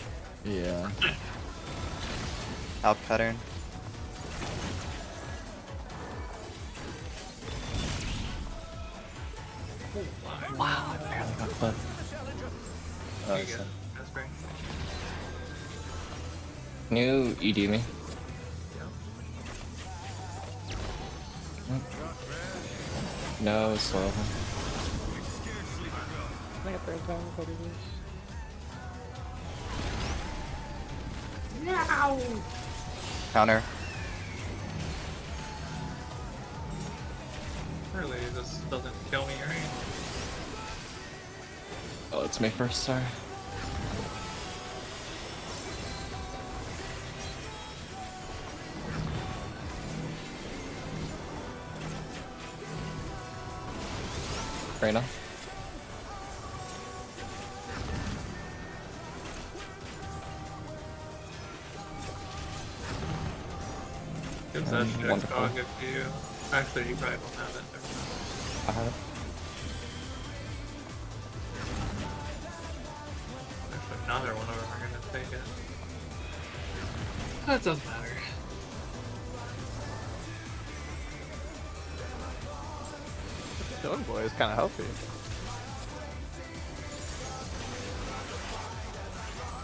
yeah. Out pattern. Wow, I barely got clipped. Oh, There you so- go. That's great. Can you ED me? No, slow. I think a third time if I do this. Counter. Really, this doesn't kill me, right? Oh, it's me first, sorry. Right now? Gives that check wonderful. dog if you. Actually, you probably won't have it. Never mind. I have it. Actually, neither one of them are gonna take it. That doesn't matter. Stone Boy is kind of healthy.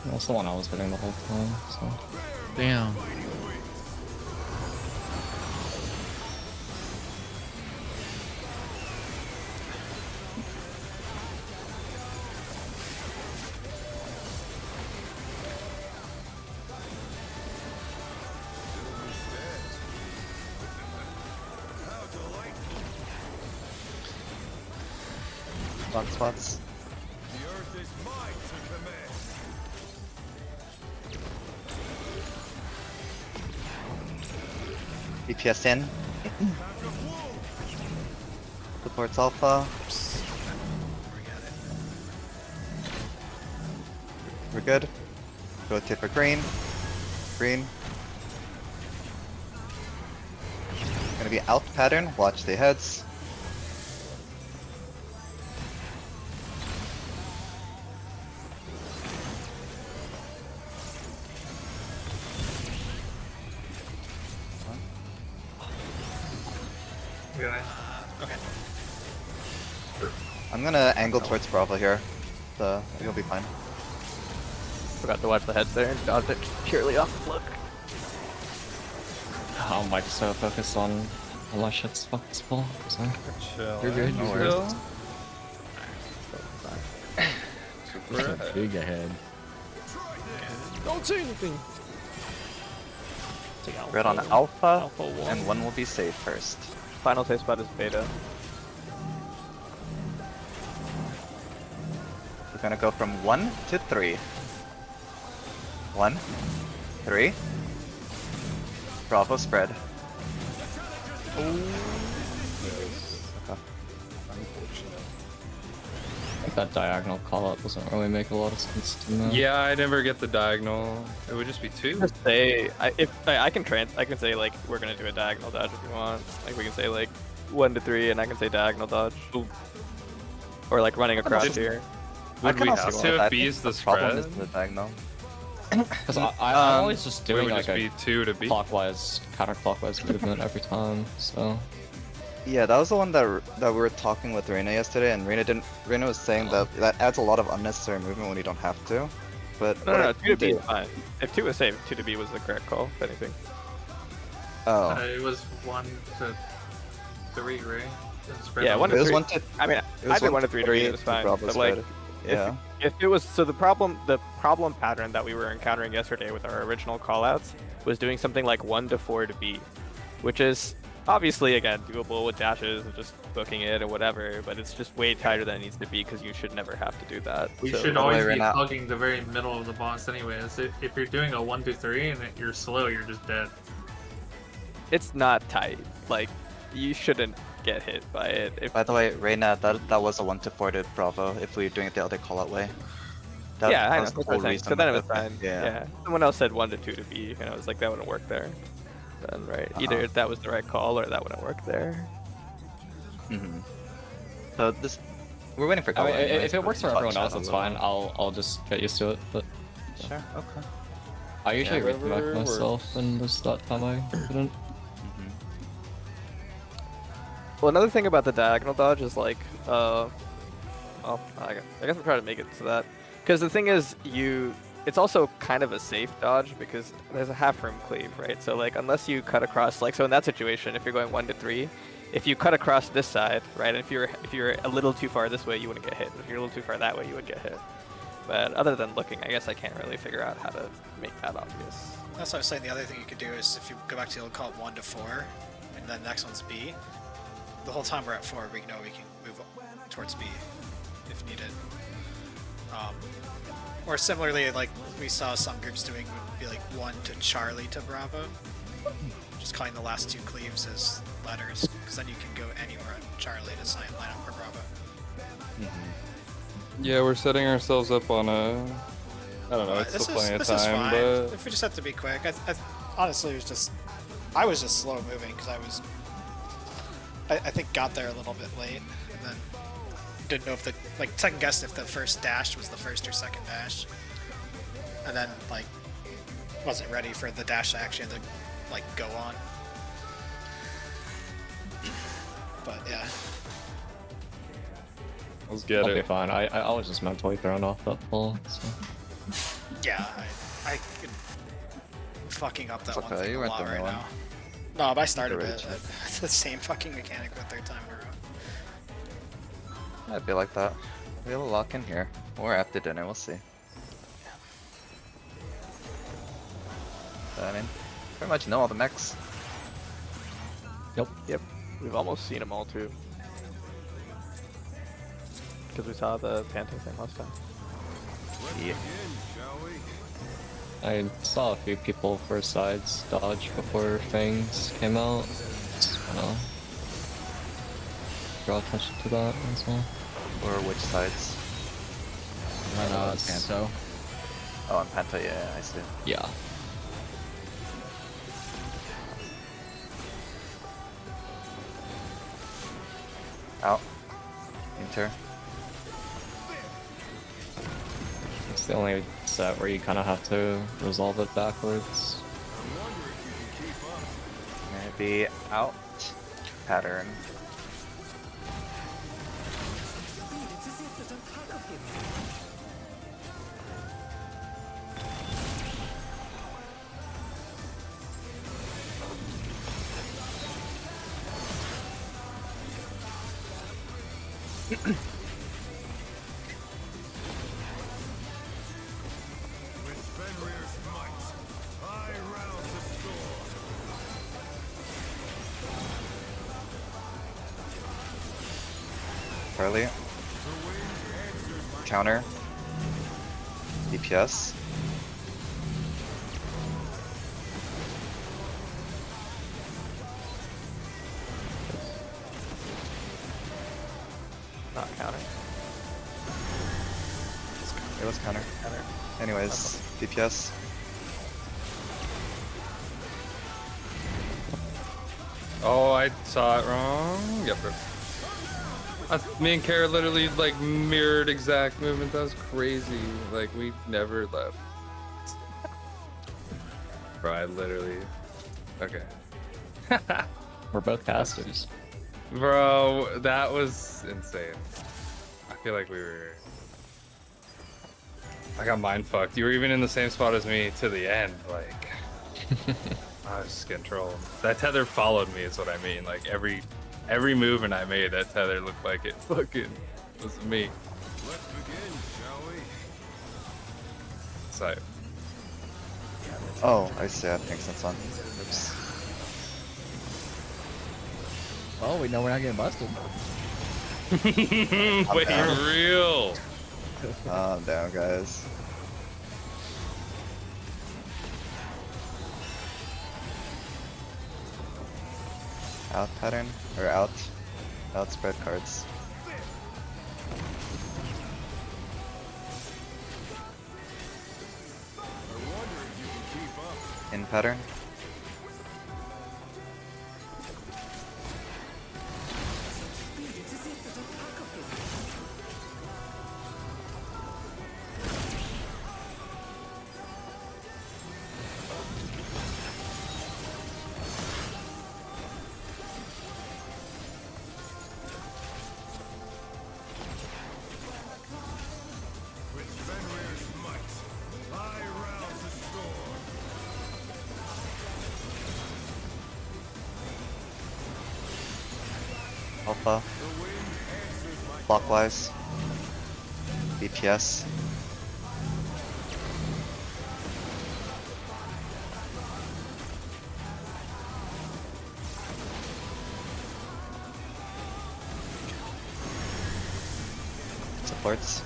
That's the one I was hitting the whole time, so. Damn. Block spots. The earth is mine to command. BPS in. Supports alpha. We're good. Rotate for green. Green. Gonna be out pattern. Watch the heads. Good. Okay. I'm gonna angle towards Bravo here. So you'll be fine. Forgot to watch the heads there and dodged it purely off the fluke. I'm like so focused on all my shit's focusable. So. You're good. No You're worries. good. Big ahead. Don't say anything. Red on alpha, Alpha 1. and one will be safe first. Final taste spot is beta. gonna go from 1 to 3. 1, 3. Bravo spread. That diagonal call up doesn't really make a lot of sense to me. Yeah, I never get the diagonal. It would just be 2. Just say I can say like we're gonna do a diagonal dodge if you want. Like we can say like 1 to 3, and I can say diagonal dodge. Or like running across here. Would we have to if B is the problem spread? is the diagonal. Because I'm always just doing would like just a be 2 to B. clockwise, counterclockwise movement every time. So Yeah, that was the one that we were talking with Reina yesterday, and Reina was saying that adds a lot of unnecessary movement when you don't have to. But No, 2 to B is fine. If 2 was safe, 2 to B was the correct call, if anything. Oh. It was 1 to 3, right? Yeah, 1 to 3. I mean, I did 1 to 3 to read, it was fine. Bravo But like, spread. Yeah. if it was the problem pattern that we were encountering yesterday with our original callouts was doing something like 1 to 4 to B, which is obviously again doable with dashes and just booking it or whatever, but it's just way tighter than it needs to be because you should never have to do that. We So- should always be plugging the very middle of the boss anyways. If you're doing a 1 to 3 and you're slow, you're just dead. It's not tight. Like, you shouldn't get hit by it. By the way, Reina, that was a 1 to 4 to Bravo if we were doing it the other call out way. Yeah, I know. was the That's what whole I'm saying. reason So then it was that- fine. Yeah. Yeah. Someone else said 1 to 2 to B, and I was like, that wouldn't work there. Then, right? Either that was the right call or that wouldn't work there. So we're waiting for I call mean, out anyways, if it but works we for can everyone talk else, chat a it's little. fine. I'll just get used to it. But Sure. Okay. I usually Yeah, reconnect whatever myself, and this that time I couldn't. Well, another thing about the diagonal dodge is like, well, I guess I'm trying to make it to that. Because the thing is, it's also kind of a safe dodge because there's a half room cleave, right? So like, unless you cut across, like, so in that situation, if you're going 1 to 3, if you cut across this side, right, and if you're a little too far this way, you wouldn't get hit. If you're a little too far that way, you would get hit. But other than looking, I guess I can't really figure out how to make that obvious. That's what I was saying. The other thing you could do is if you go back to the old call 1 to 4, and then the next one's B. The whole time we're at 4, we know we can move towards B if needed. Or similarly, like we saw some groups doing, would be like 1 to Charlie to Bravo. Just calling the last 2 cleaves as letters, because then you can go anywhere on Charlie to line up for Bravo. Yeah, we're setting ourselves up on a. I don't know. It's This still is plenty of this is time, fine. but If we just have to be quick, honestly it was just I was just slow moving because I think got there a little bit late and then didn't know if second guessed if the first dash was the first or second dash, and then like wasn't ready for the dash to actually have to like go on. But yeah. let's get I'll it. be fine. I was just mentally thrown off that pull. So. Yeah, I could fucking up that It's one okay, thing you a weren't lot the only right one. now. No, but I started You're it. right, It's the same fucking mechanic for the 3rd time in a row. I'd be like that. We'll lock in here. Or after dinner, we'll see. But, I mean, pretty much know all the mechs. Yep. We've almost seen them all too. Because we saw the panting thing last time. Yeah. I saw a few people for sides dodge before things came out. Just wanna draw attention to that as well. Or which sides? Panto. Oh, on Penta, yeah, I see. Yeah. Out. Inter. It's the only set where you kind of have to resolve it backwards. Maybe out. Pattern. With Fenrir's might, I rouse the storm. Charlie. Counter. DPS. Not counter. It was counter. Anyways, DPS. Oh, I saw it wrong. Yep. Me and Kara literally like mirrored exact movement. That was crazy. Like we never left. Bro, I literally. Okay. We're both casters. Bro, that was insane. I feel like we were. I got mind fucked. You were even in the same spot as me to the end. Like, I was just getting trolled. That tether followed me, is what I mean. Like every movement I made, that tether looked like it fucking was me. Let's begin, shall we? So. Oh, I see. I think that's on. Oops. Oh, we know we're not getting busted. Wait, real. Calm down, guys. Out pattern or out spread cards. In pattern. With Fenrir's might, I rouse the storm. Alpha. Clockwise. DPS. Supports.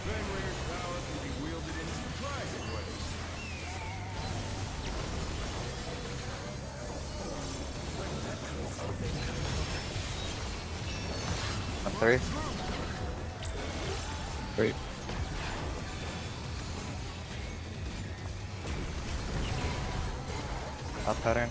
Fenrir's power can be wielded in surprising ways. On 3. Great. Out pattern.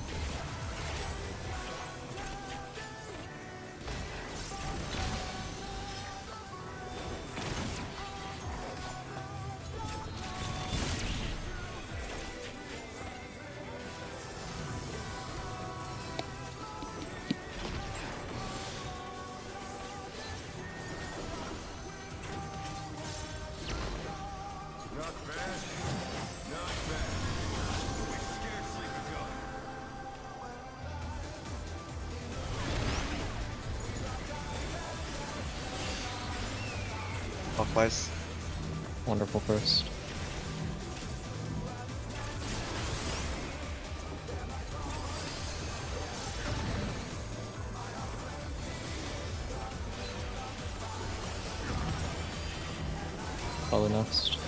Not bad. Not bad. We've scarcely begun. Clockwise. Wonderful first. Probably next.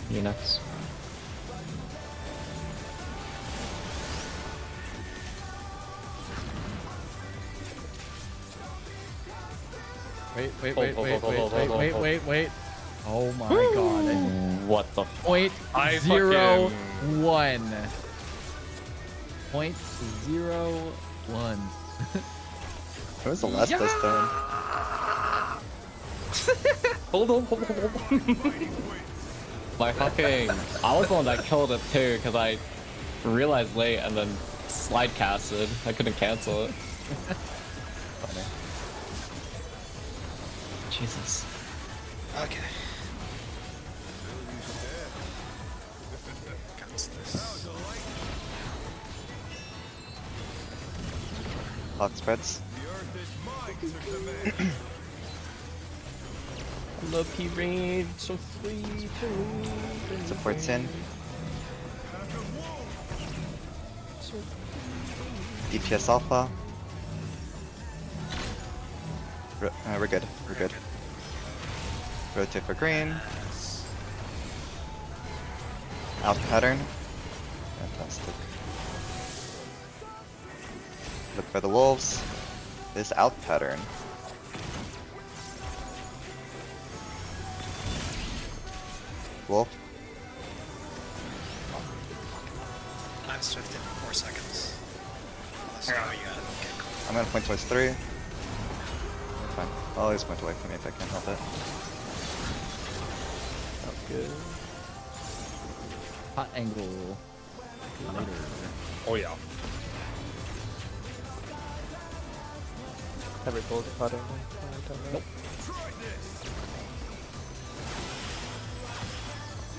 You next. Wait. Oh my god. What the? Point I 0 fucking- 1. 0.01. It was the last this turn. Hold on. My fucking... I was the one that killed it too, because I realized late and then slide casted. I couldn't cancel it. Funny. Jesus. Okay. Comes this. Clock spreads. Love P range, so free to move. Supports in. DPS alpha. We're good. We're good. Rotate for green. Out pattern. Fantastic. Look for the wolves. This out pattern. Wolf. I'm swift in 4 seconds. Unless you know you got it. Okay, cool. I'm gonna point towards 3. Fine. I'll always point away from me if I can't help it. Sounds good. Hot angle. Later. Oh yeah. Every bull's putting. Nope.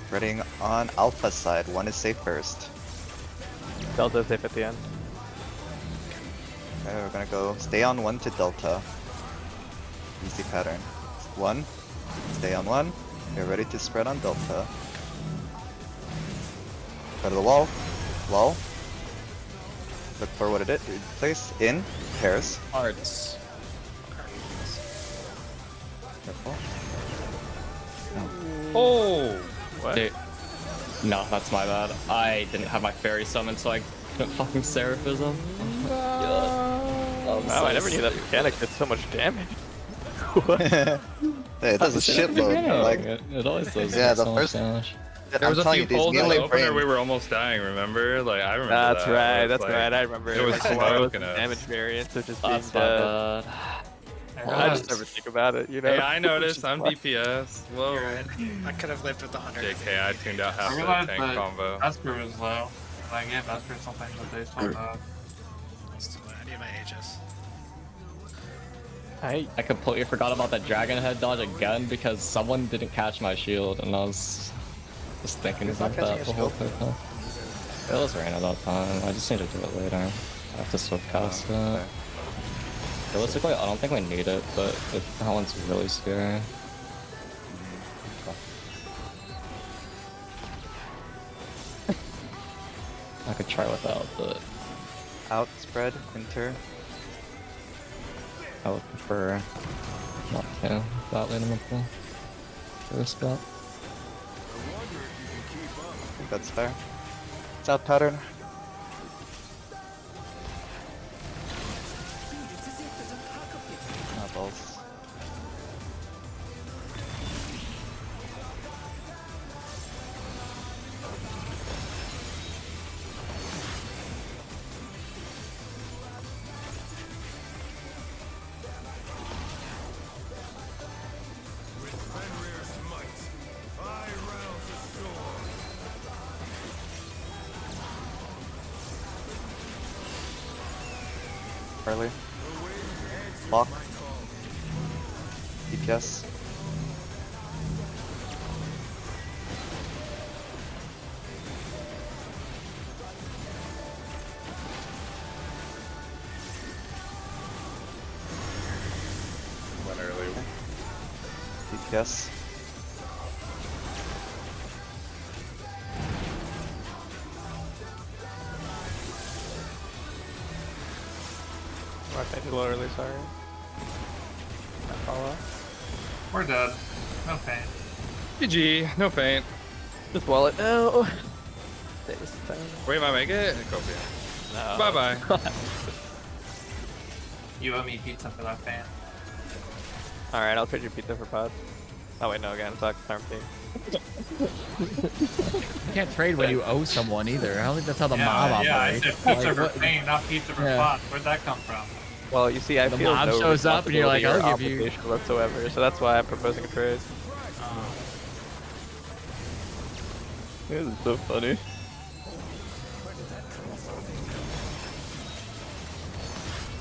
Reading on alpha side. 1 is safe first. Delta safe at the end. Okay, we're gonna go stay on 1 to delta. Easy pattern. 1. Stay on 1. You're ready to spread on delta. Go to the wall. Wall. Look for what it is. Place in pairs. Hearts. Careful. Oh! What? Dude. No, that's my bad. I didn't have my fairy summon, so I couldn't fucking Seraphism. Wow, I never knew that mechanic did so much damage. Hey, it does a shitload. Like, it always does. yeah, so the much first. damage. There was I'm a telling few you, these pulls in the melee opener we frames. were almost dying, remember? Like, I remember That's that. right, It was that's like- right, I remember. It was like 4 hours smoking us. damage variance of just being That's my dead. bad. I just never think about it, you know? Hey, I noticed. I'm DPS. Whoa. You're right. I could have lived with the 100. JK, I tuned out half I the realized tank that combo. Vesper was low. And I gave Vesper something that they still had. It's too late. I need my Aegis. I completely forgot about that dragon head dodge again because someone didn't catch my shield and I was just thinking Who's not about that catching the your whole time. It was raining that time. I just need to do it later. I have to swift cast it. Realistically, I don't think we need it, but that one's really scary. I could try without, but Out spread. Enter. I would prefer not to that late in the pool. First spot. I think that's fair. It's out pattern. Ah, balls. With Fenrir's might, I round the storm. Early. Block. DPS. Went early. DPS. I think a little early, sorry. That follow. We're dead. No pain. GG, no feint. Just wallet now. Wait, might make it? Go for it. No. Bye bye. You owe me pizza for that fan. Alright, I'll trade you pizza for pod. Oh wait, no, again, fuck, farm team. You can't trade when you owe someone either. I don't think that's how the mob Yeah, I operates. said pizza Like, for what- pain, not pizza for Yeah. pot. Where'd that come from? Well, you see, I The feel mob no shows up and you're like, responsibility or I'll give you- obligation whatsoever, so that's why I'm proposing a trade. This is so funny.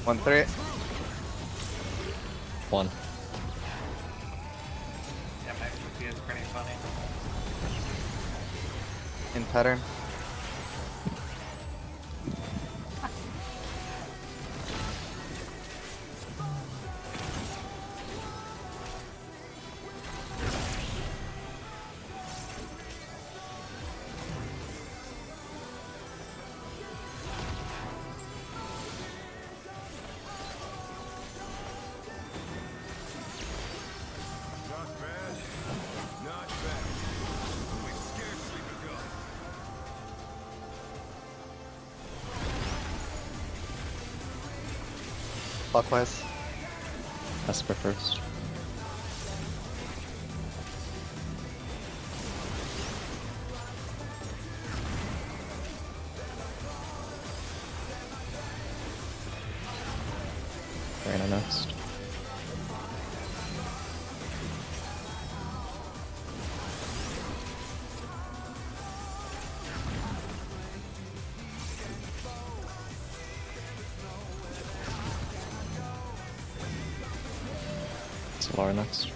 One three. One. Yeah, MXP is pretty funny. In pattern. Not bad. Not bad. We scarcely begun. Clockwise. Esper first. Reyna next. Solar next.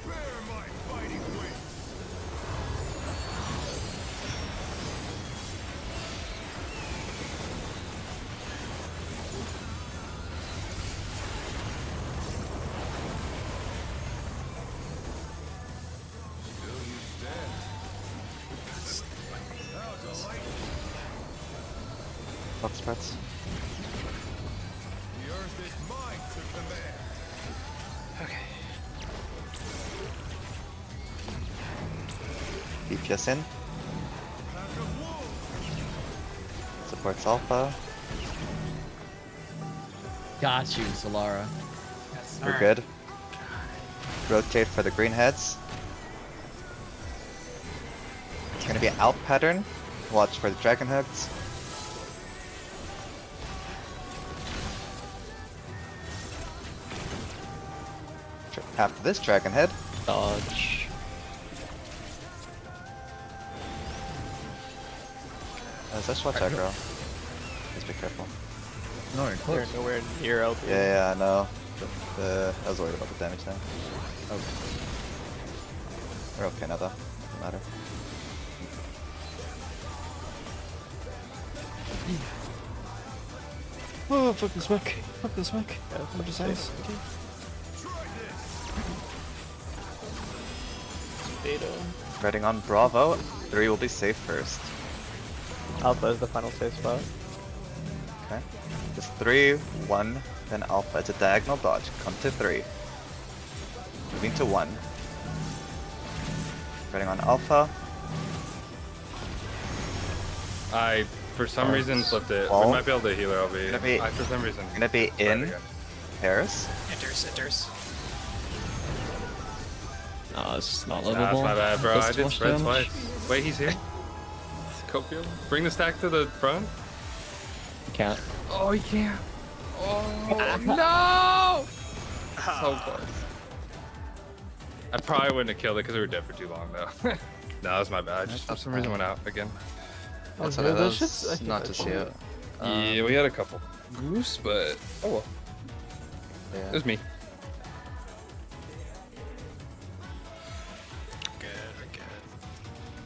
Bear my fighting wings. Still you stand. How delightful. Box spreads. The earth is mine to command. DPS in. Supports alpha. Got you, Solara. Yes, We're sir. good. Rotate for the green heads. It's gonna be an out pattern. Watch for the dragon heads. After this dragon head, Dodge. just watch aggro. Just be careful. No, you're They're close. nowhere near LP. Yeah, I know. But, I was worried about the damage there. Okay. We're okay now though. Doesn't matter. Oh, fuck this mech. Fuck this mech. I'm just nice. Beta. Reading on Bravo. 3 will be safe first. Alpha is the final safe spot. Okay. Just 3, 1, then Alpha. It's a diagonal dodge. Come to 3. Moving to 1. Reading on Alpha. I, for some reason, flipped it. Wall. We might be able to heal her, Gonna be- I, for some reason. Gonna be tried it in again. pairs. Enters. Nah, it's just not Nah, livable. that's my bad, bro. Does I too did much spread damage. twice. Wait, he's here. Copium. Bring the stack to the front. Can't. Oh, he can't. Oh, no! So close. I probably wouldn't have killed it because we were dead for too long, though. No, that was my bad. I just for some reason went out again. That's yeah, okay, that those was shits- I think not I to see pulled it. Yeah, we had a couple goose, but oh well. Yeah. It was me.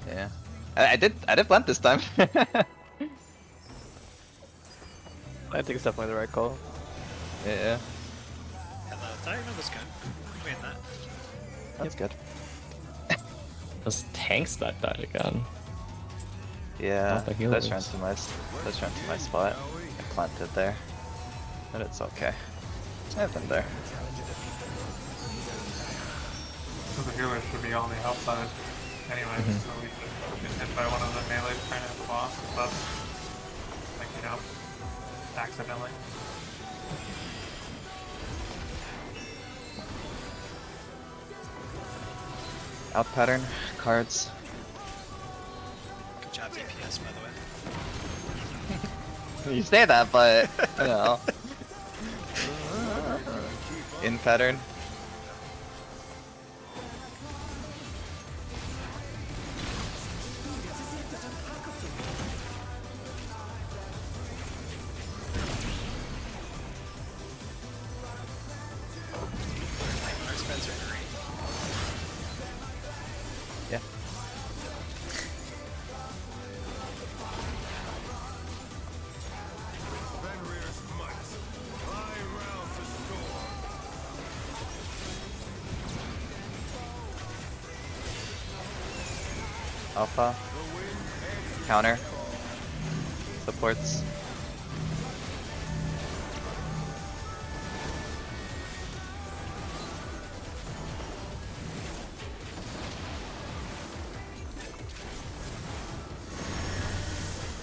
Yeah. I did plant this time. I think it's definitely the right call. Yeah. Hello, diagonal was good. Win that. That's good. Those tanks that died again. Yeah, Not the that's healers. run to my spot. I planted there. But it's okay. I've been there. So the healer should be on the outside anyways, so we should get hit by one of the melees trying to hit the boss, plus, like, you know, accidentally. Out pattern, cards. Good job, DPS, by the way. You say that, but you know. In pattern. Our spells are great. Yeah. Fenrir's might. High round to storm. Alpha. Counter. Supports.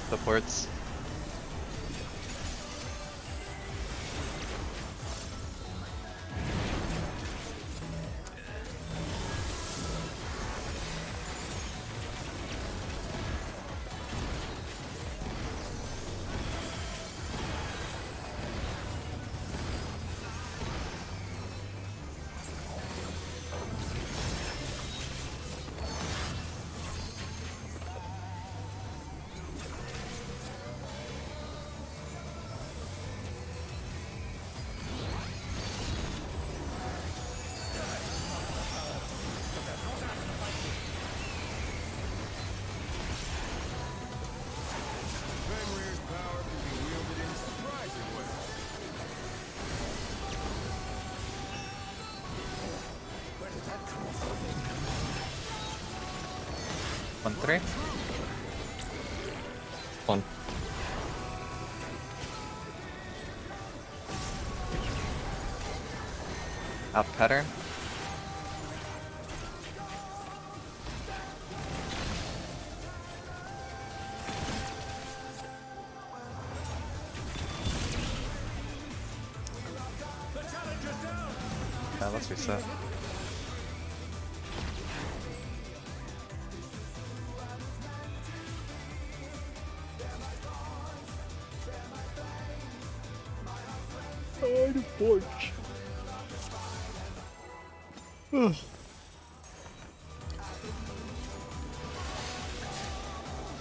Supports. Fenrir's power can be wielded in surprising ways. Where did that come from? 1-3. One. Out pattern. Yeah, let's reset.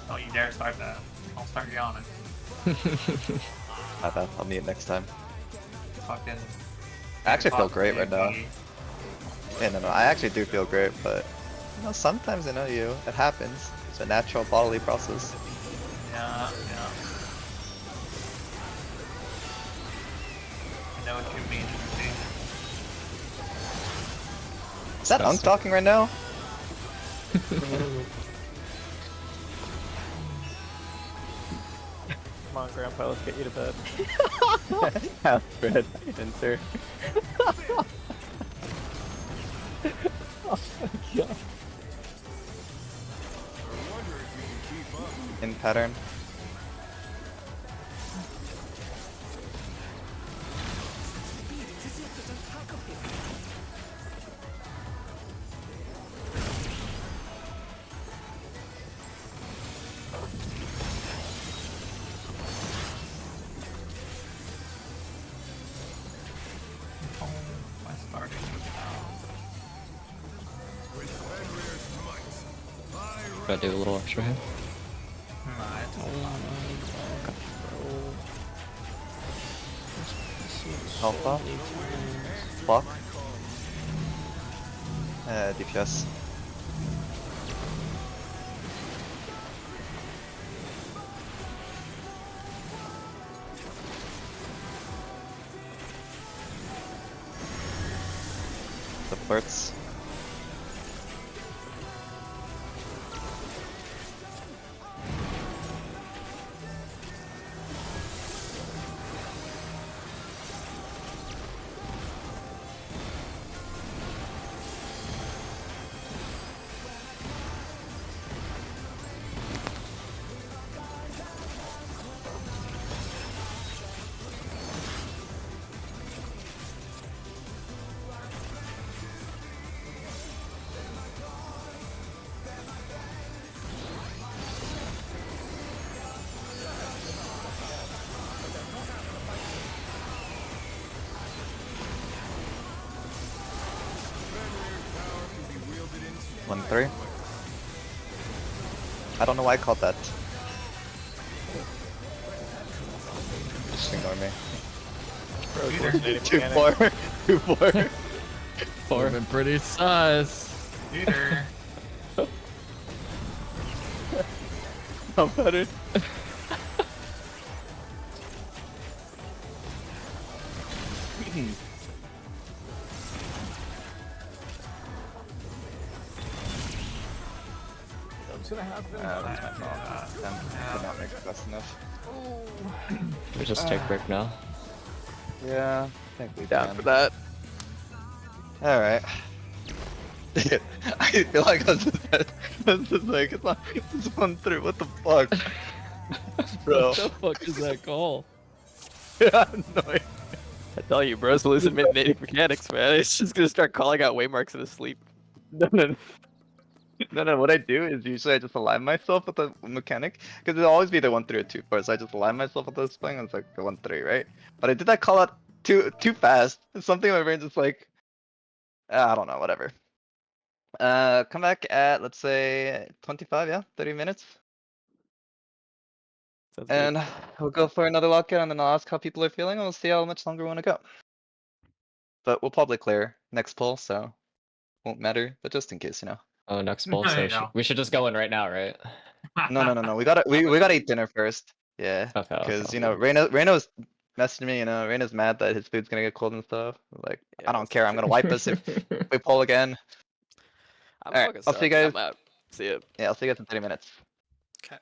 Don't you dare start that. I'll start yawning. My bad, I'll mute next time. Fucking. I actually feel fuck great right now. me. Yeah, no, I actually do feel great, but you know, sometimes it happens. It's a natural bodily process. Yeah, yeah. I know what you mean, Ruby. Is that Unk talking right now? Come on, Grandpa, let's get you to bed. Alfred, enter. Oh my god. In pattern. Oh, my starting With Fenrir's might. Gotta do a little extra here. Alpha. Block. DPS. Supports. 1-3. I don't know why I called that. Just ignore me. Peter. 2-4. 2-4. Would have been pretty sus. Peter. No better. What's gonna happen? That's my fault. I did not make it fast enough. We just take Rick now. Yeah, I think we Down can. for that. Alright. I feel like I was just like, it's 1-3, what the fuck? Bro. What the fuck is that call? Yeah, no. I tell you, bro's losing native mechanics, man. It's just gonna start calling out waymarks in his sleep. No, what I do is usually I just align myself with the mechanic, because it'll always be the 1-3 or 2-4, so I just align myself with this thing and it's like the 1-3, right? But I did that call out too fast. It's something in my brain's just like, I don't know, whatever. Come back at, let's say, 25, yeah? 30 minutes? Sounds good. And we'll go for another lockout, and then I'll ask how people are feeling, and we'll see how much longer we want to go. But we'll probably clear next pull, so won't matter, but just in case, you know. Oh, next bowl. There So you go. we should just go in right now, right? No. We gotta eat dinner first. Yeah. Okay. Because you know, Reno's messaging me. You know, Reno's mad that his food's gonna get cold and stuff. Like, Yeah, I don't that's care. I'm true. gonna wipe us if we pull again. I'm All right. fucking I'll see you stuck. guys. I'm out. See ya. Yeah, I'll see you guys in 30 minutes. Okay.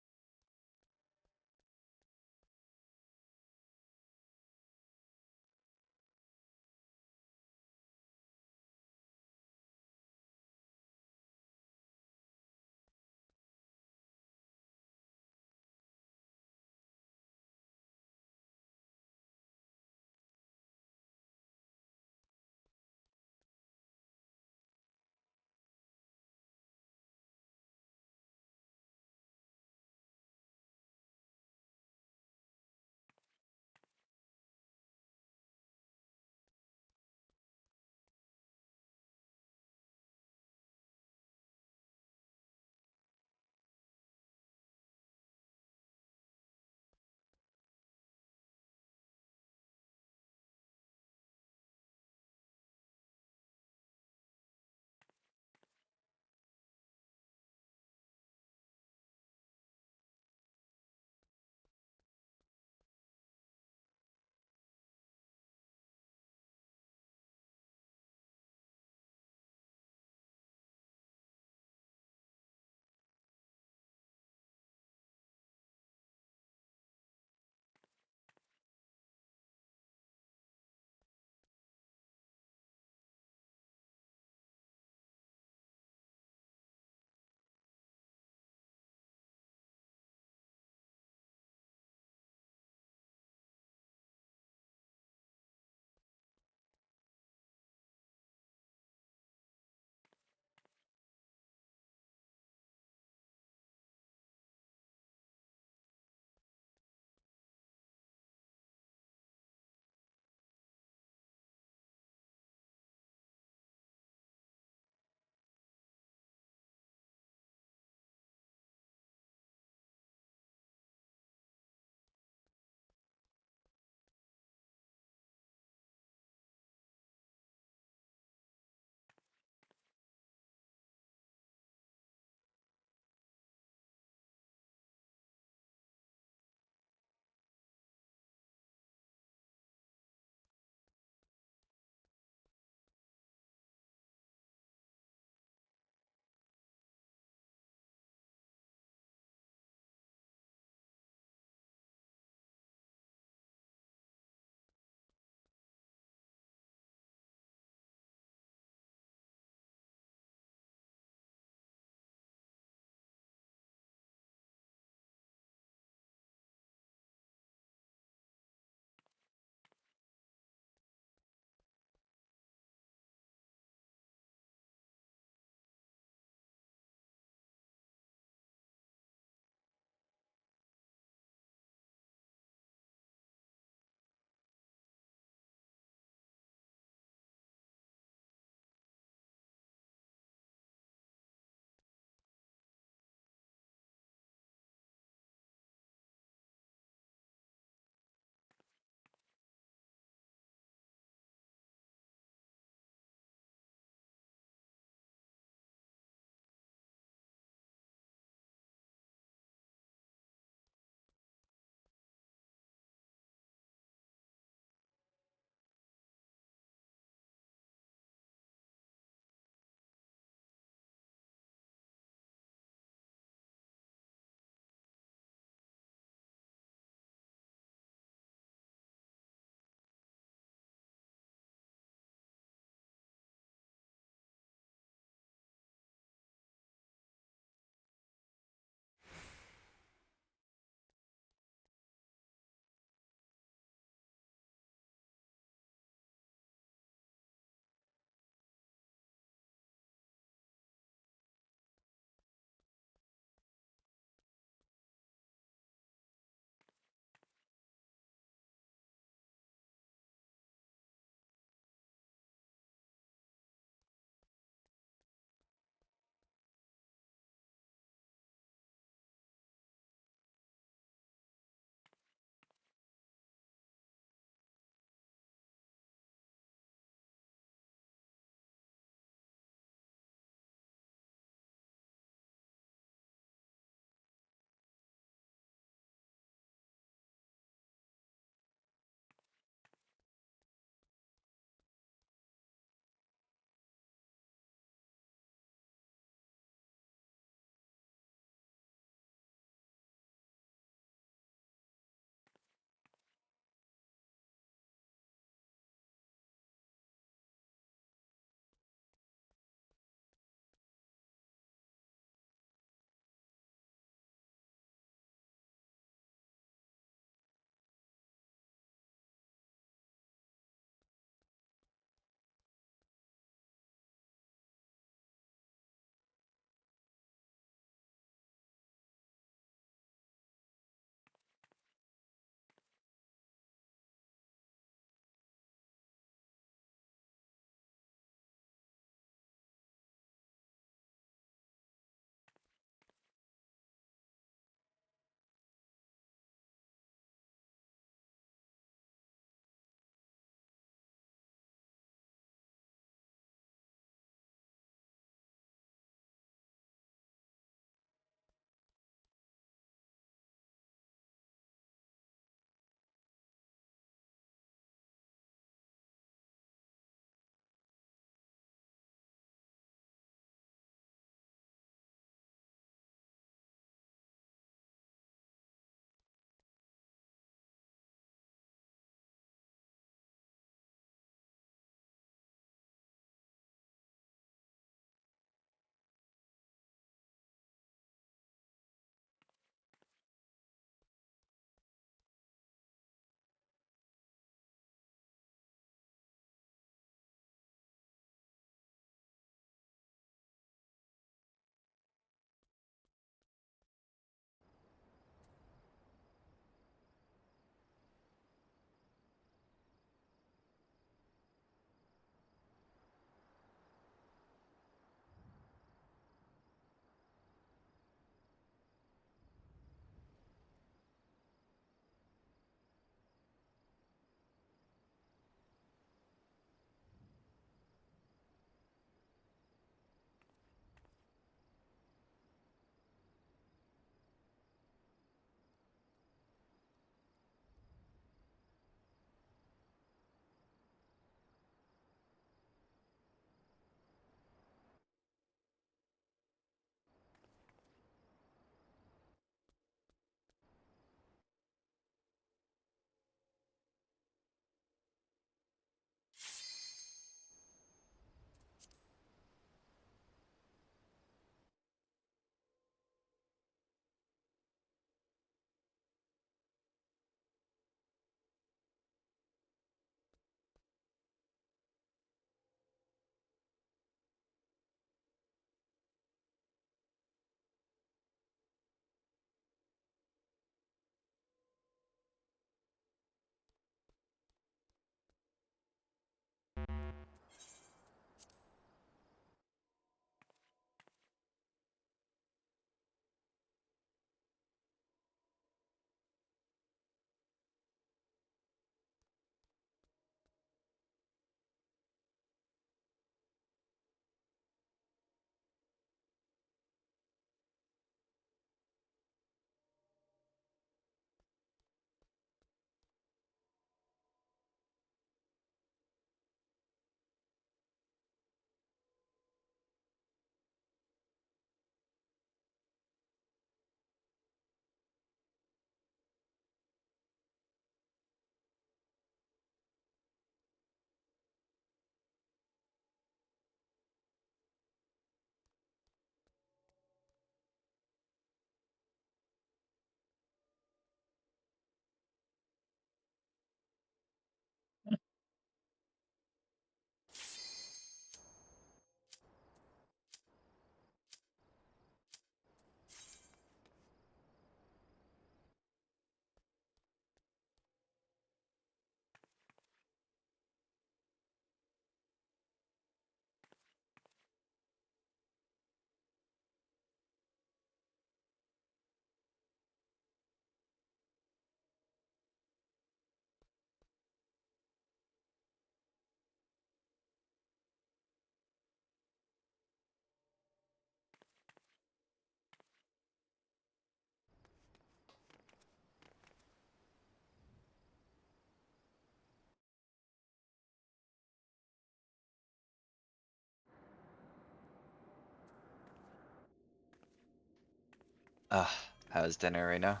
How's dinner right now?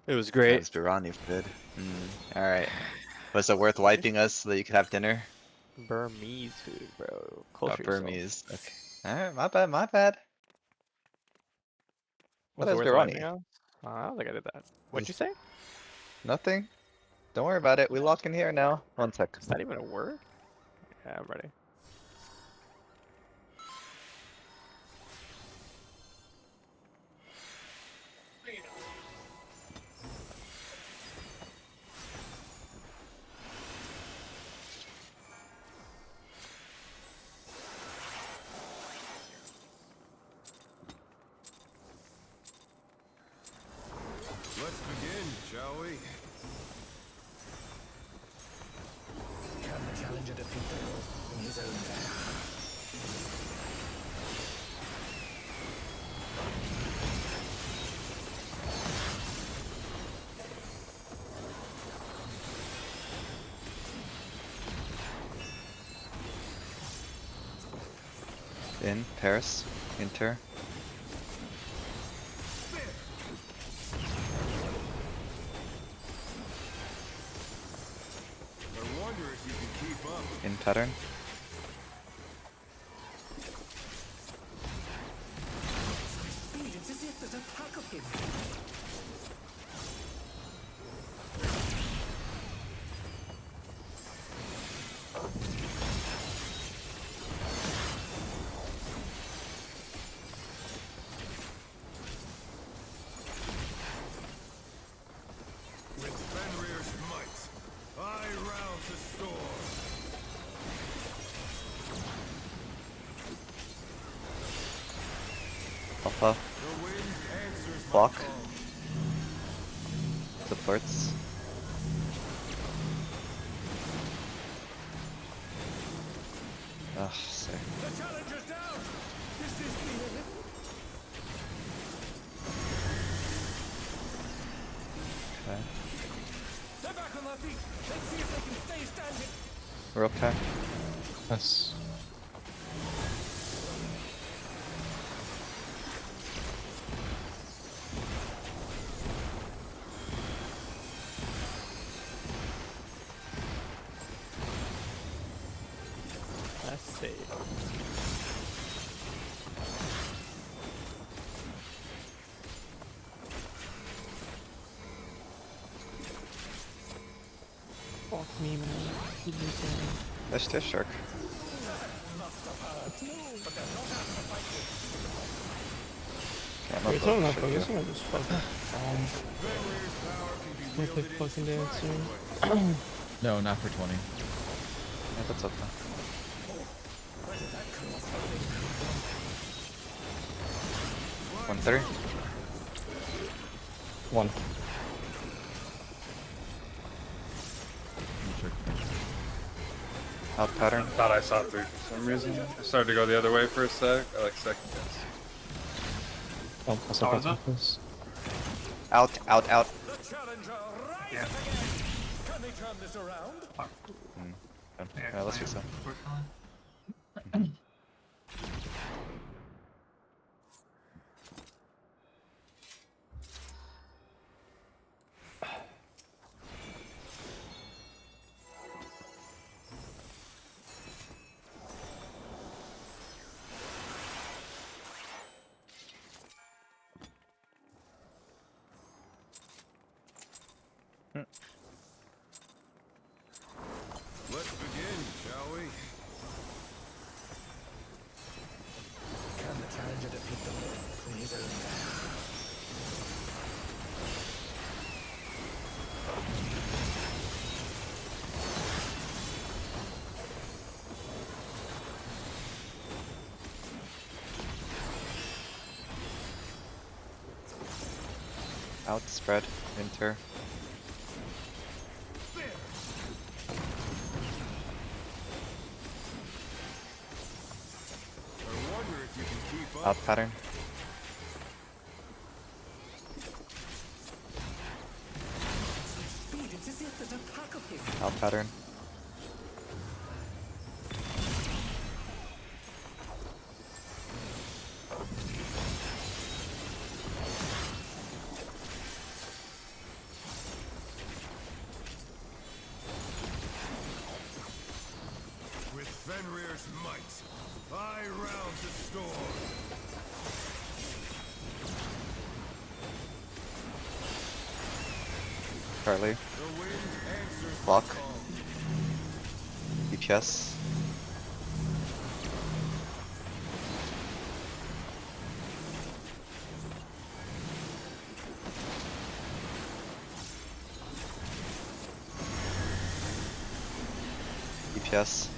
It was great. How's Birani food? Alright. Was it worth wiping us so that you could have dinner? Burmese food, bro. Oh, Culture yourself. Burmese. Okay. Alright, my bad, my bad. What Was it is worth wiping Birani? out? I don't think I did that. What'd you say? Nothing. Don't worry about it. We lock in here now. 1 sec. Is that even a word? Yeah, I'm ready. Let's begin, shall we? Can the challenger defeat the North in his own lair? In Paris. Inter. I wonder if you can keep up. In pattern. Speed, it's as if there's a pack of him. With Fenrir's might, I rouse the storm. Alpha. The wind answers my Block. call. Supports. Sick. The challenger's down. This is the end. Okay. They're back on their feet. Let's see if they can stay standing. We're okay. Yes. Let's see. Fuck me, man. Keep me down. That's just shark. Can't Wait, tell him not shark focus. you. I'm gonna just fucking. Fenrir's power can be I'm gonna play wielded in fucking surprising dance soon. ways. No, not for 20. Yeah, that's okay. One three. One. Out pattern. Thought I saw 3 for some reason. I started to go the other way for a sec. I like second guess. Oh, also Oh, is got it? this. Out, out, out. The challenger rise Yeah. again. Can they turn this around? Yeah, let's do so. Unfortunately. Let's begin, shall we? Can the challenger defeat the North in his own lair? Out, spread, inter. I wonder if you can keep up. Out pattern. Speed, it's as if there's a pack of him. Out pattern. Fenrir's might. I round the storm. Charlie. The wind answers my Block. call. DPS. DPS.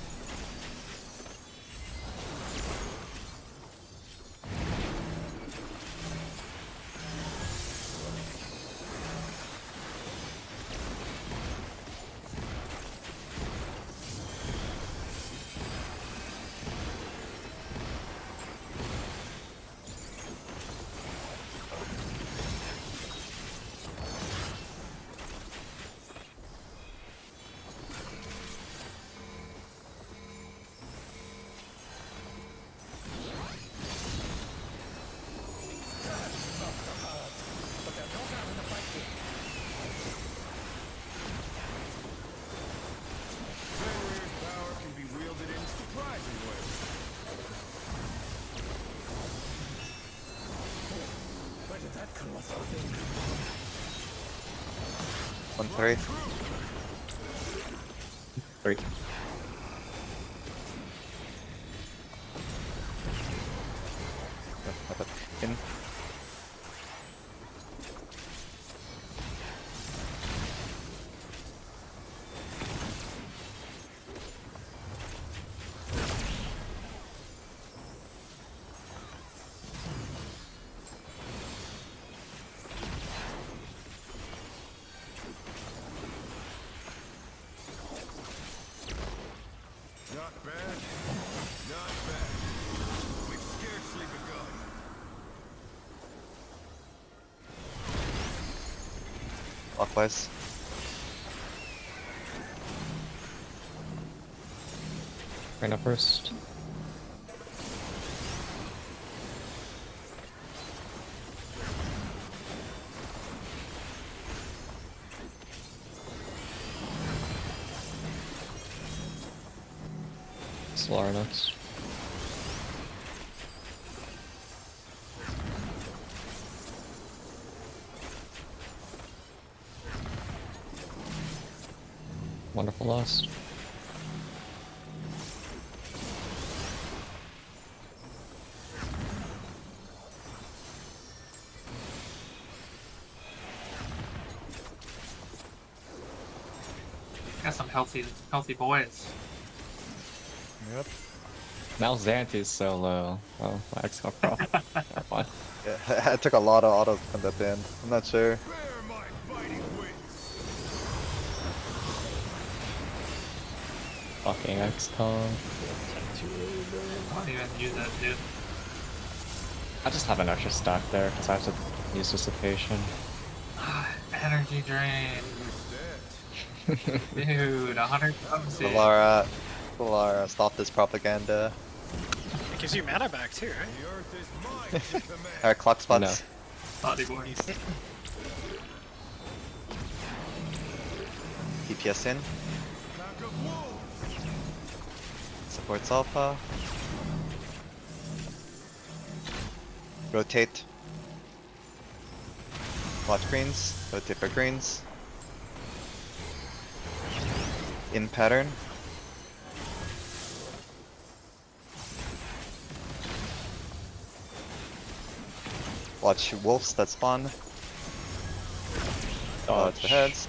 Fenrir's power can be wielded in surprising ways. Where did that colossal thing come 1-3. 3. In. Not bad. Not bad. We've scarcely begun. Clockwise. Right up first. Solar next. Wonderful loss. Got some healthy boys. Yep. Now Xanti's so low. Oh, Max got prop. Never mind. Yeah, I took a lot of autos at that band. I'm not sure. Bear my fighting wings. Fucking XCOM. I don't even use that dude. I just have an extra stack there because I have to use dissipation. Energy drain. Dude, 100 Solara, stop this propaganda. It gives you mana back too, right? The earth is mine to command. Alright, clock spots. Body boys. DPS in. Pack of wolves. Supports alpha. Rotate. Watch greens. Rotate for greens. In pattern. Watch wolves that spawn. Dodge the heads.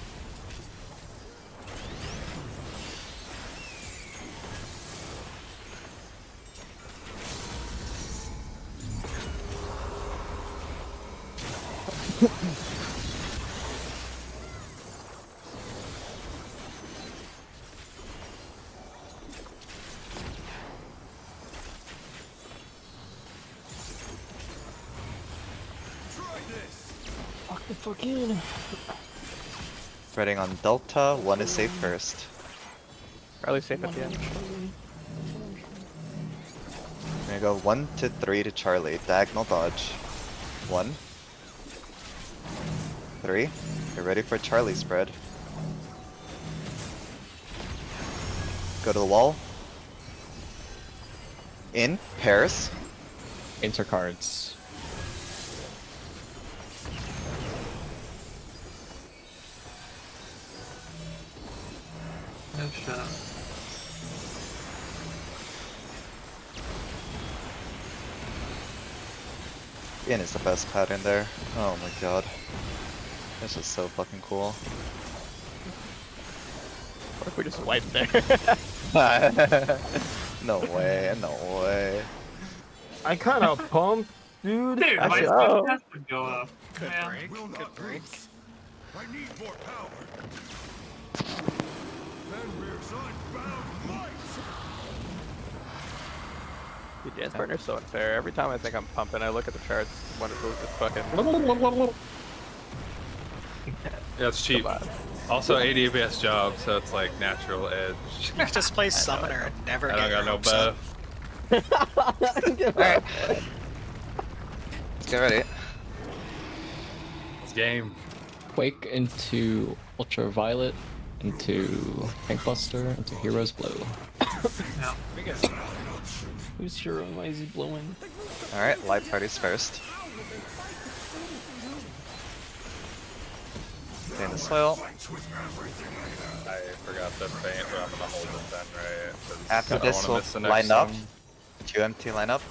Try this. Fuck the fuck in. Spreading on Delta, one is safe first. Probably safe at the end. We're gonna go 1 to 3 to Charlie. Diagonal dodge. 1. 3. Get ready for Charlie spread. Go to the wall. In pairs. Intercards. Oh shit. In is the best pattern there. Oh my god. This is so fucking cool. Or if we just wipe there. No way, no way. I kind of pumped, dude. Dude, my Actually, stuff has to go up. Good Man. break. Good break. I need more power. Fenrir's unbound might. Dude, Dance Burner's so unfair. Every time I think I'm pumping, I look at the charts. Wonderful, just fucking. Yeah, it's cheap. Also, ADBS job, so it's like natural edge. You just play summoner and never I get don't got your no hopes up. buff. Alright. Let's get ready. It's game. Quake into Ultraviolet, into Tankbuster, into Hero's Blow. Yeah. who's hero? Why is he blowing? Alright, light parties first. Stay in the soil. I forgot the feint, but I'm gonna hold it then, right? 'Cause After I don't this, wanna we'll miss the next line up. one. 2 empty line up.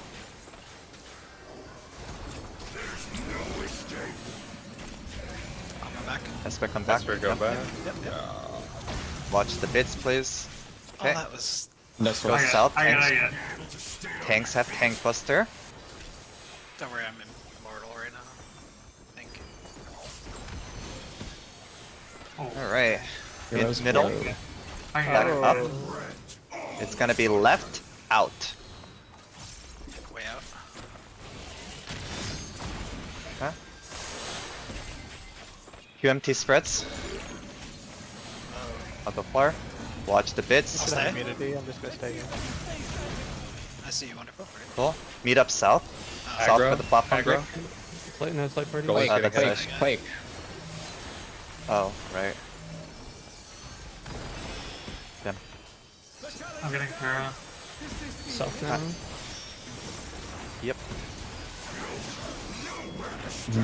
Come back. Esper come back. Esper go back. Watch the bits, please. Oh, Okay. that was. No I sword. got- South, I tanks. got Tanks have tank buster. Don't worry, I'm immortal right now. I think. Alright. Hero's Middle. Blow. I Back got up. It's gonna be left, out. Way out. Huh? QMT spreads. On the floor. Watch the bits. I'll stay. Immunity, I'm just gonna stay here. I see you, wonderful. Cool. Meet up south. South for the platform break. Light, no, light party. Quake, that's Quake, nice. Quake. Oh, right. Damn. I'm getting Kara. South now. Yep.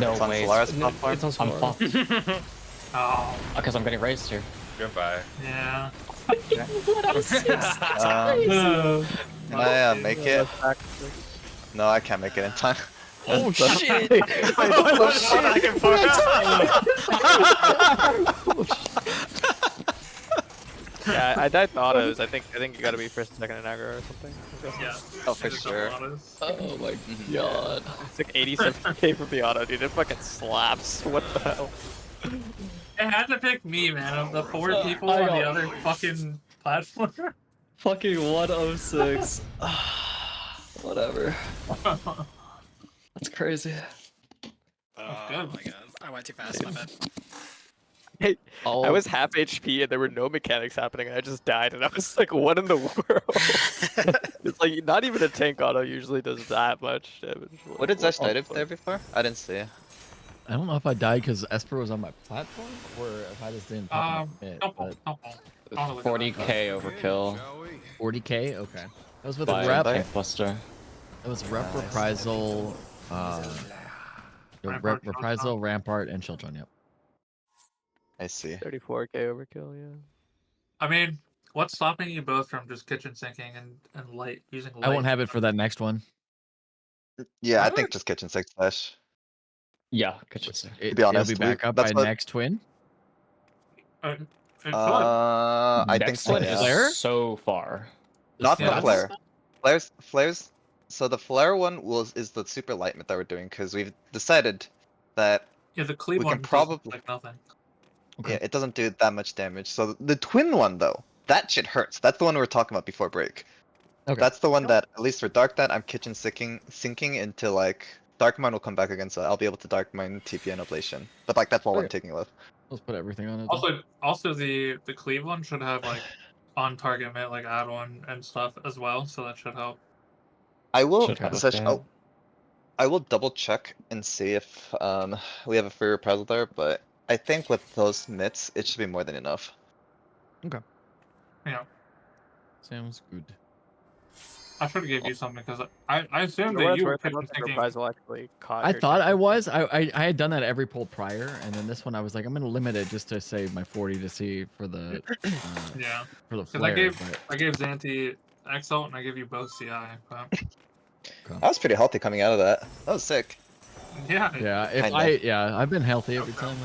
No It's on way. Solaris No, platform. it's on I'm Solaris. fucked. Oh, Because I'm getting raised here. Goodbye. yeah. Can I make it? No, I can't make it in time. Oh shit! Back and Yeah, I died to autos. I think you gotta be first and second in aggro or something. Yeah. Oh, for sure. Oh my god. It's like 87k for the auto, dude. It fucking slaps. What the hell? It had to pick me, man, of the 4 people I on the know. other fucking platform. Fucking 1 of 6. Whatever. That's crazy. Oh my god. I went too fast, my bad. Hey, Oh, I was half HP and there were no mechanics happening. And I just died, and I was like, "What in the world?" It's like not even a tank auto usually does that much damage. What did Zesh die the to there before? I didn't see. I don't know if I died because Esper was on my platform or if I just didn't pop my mid, Couple, but couple. 40k overkill. 40k? Okay. That was with By rep. Tankbuster. It was rep, reprisal, reprisal, rampart, and children. Yep. I see. 34k overkill, yeah. I mean, what's stopping you both from just kitchen sinking and light using light? I won't have it for that next one. Yeah, I think just kitchen six dash. Yeah, kitchen sink. be honest, it'll be back up that's by what- next twin. It should. I think Next so. one Yeah. is Flare? so far. Not Yeah, the that's- flare. Flares. So the flare one is the super light mid that we're doing because we've decided that Yeah, the cleave we one can does probably like nothing. Okay. yeah, it doesn't do that much damage. So the twin one though, that shit hurts. That's the one we were talking about before break. Okay. That's the one that at least for Dark Knight I'm kitchen sinking into like Dark Mine will come back again, so I'll be able to Dark Mine TP and Ablation. But like that's all I'm Okay. taking left. Let's put everything on it. then. Also the cleave one should have like on target mid like add on and stuff as well, so that should help. I will Should have a Sesh, fan. I will double check and see if we have a free reprisal there, but I think with those mitts it should be more than enough. Yeah. Sounds good. I should have gave you something because I assumed For what that it's you were worth, I picking don't think thinking. Reprisal actually caught I your thought tank I before. was. I had done that every poll prior, and then this one I was like, I'm gonna limit it just to save my 40 to see for the Yeah, for the because flare. But I gave Xanthi Exalt and I gave you both CI. But I was pretty healthy coming out of that. That was sick. yeah, yeah, if Kinda. I've been healthy every Okay. time.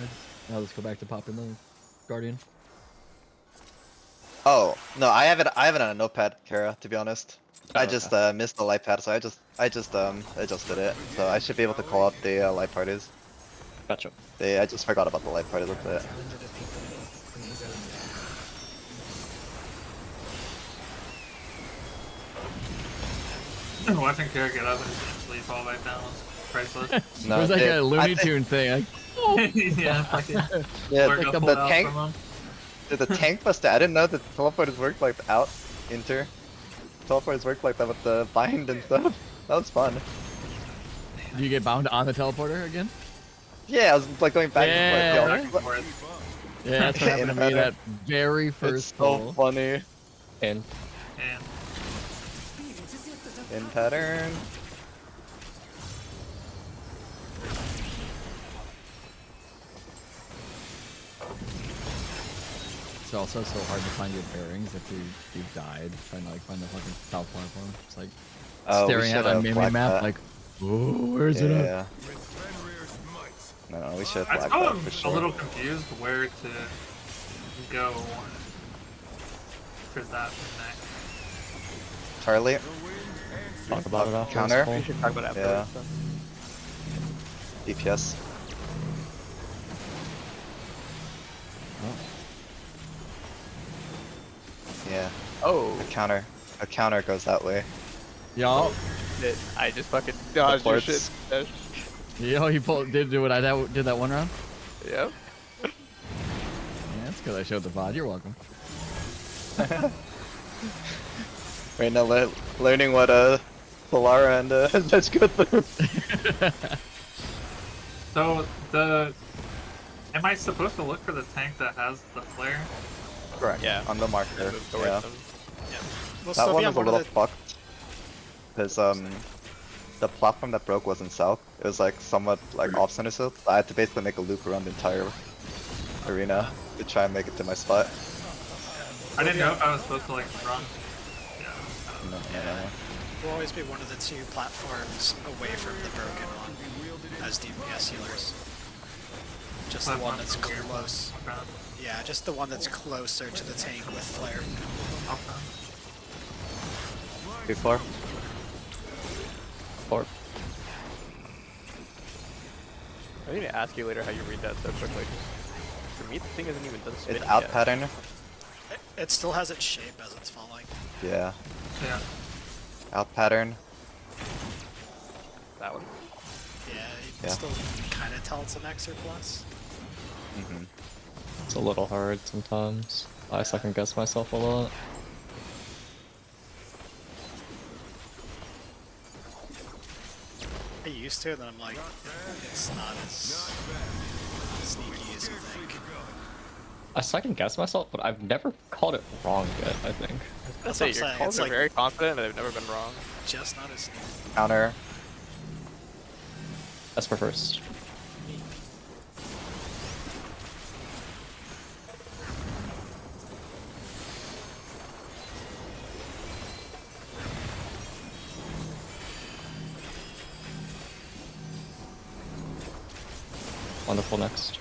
I'll just go back to popping the Guardian. Oh no, I have it on a notepad, Kara. To be honest, Oh, I just missed the light pad, so I just adjusted it. So I should be able to call out the light parties. Gotcha. I just forgot about the light parties. That's it. Challenger defeated in his own lair. Watching Kara get up and sleep all back down was priceless. It was like a Looney Tune thing. Yeah, fucking Yeah, Lord like got the pulled out tank. from him. Did the tank bust? I didn't know that teleporters worked like out, inter. Teleporters worked like that with the bind and stuff. That was fun. Do you get bound on the teleporter again? Yeah, I was like going back Yeah. and forth. Yeah, that's what happened to me that very first It's so poll. funny. And And In pattern. It's also so hard to find your bearings if you've died trying to like find the fucking top platform. It's like Oh, we staring at should a have mini flagged map that. like, oh, where's it at? Yeah. No, we should I have flagged still that am for a sure. little confused where to go for that next. Charlie. talk about it after Counter. this poll. We should talk about it Yeah. afterwards. DPS. Yeah. Oh. A counter goes that way. Yo, Shit, I just fucking dodged your shit. Reports. yo, he did do what I did that one round. Yep. Yeah, that's because I showed the VOD. You're welcome. Right now, learning what Solara and let's go through. So am I supposed to look for the tank that has the flare? Correct. Yeah. On the marker. Move towards Yeah. them. We'll That still one be was on a one little of the fucked. Because the platform that broke wasn't south. It was like somewhat like off center south. I had to basically make a loop around the entire arena to try and make it to my spot. I didn't know if I was supposed to like run. Yeah. No. We'll always be one of the two platforms away from the broken one as DPS healers. Just the one that's close. Okay. Yeah, just the one that's closer to the tank with flare. Okay. Before. Or I need to ask you later how you read that so quickly. 'Cause for me, the thing isn't even done spinning It's out yet. pattern. It still has its shape as it's falling. Yeah. Yeah. Out pattern. That one. Yeah, you can Yeah. still kind of tell it's an X or plus. it's a little hard sometimes. I second guess myself a lot. I used to, then I'm like, it's not as sneaky as you think. I second guess myself, but I've never called it wrong yet, I think. That's Say what I'm your saying. calls It's are like very confident and they've never been wrong. just not as sneaky. Counter. That's for first. Wonderful next.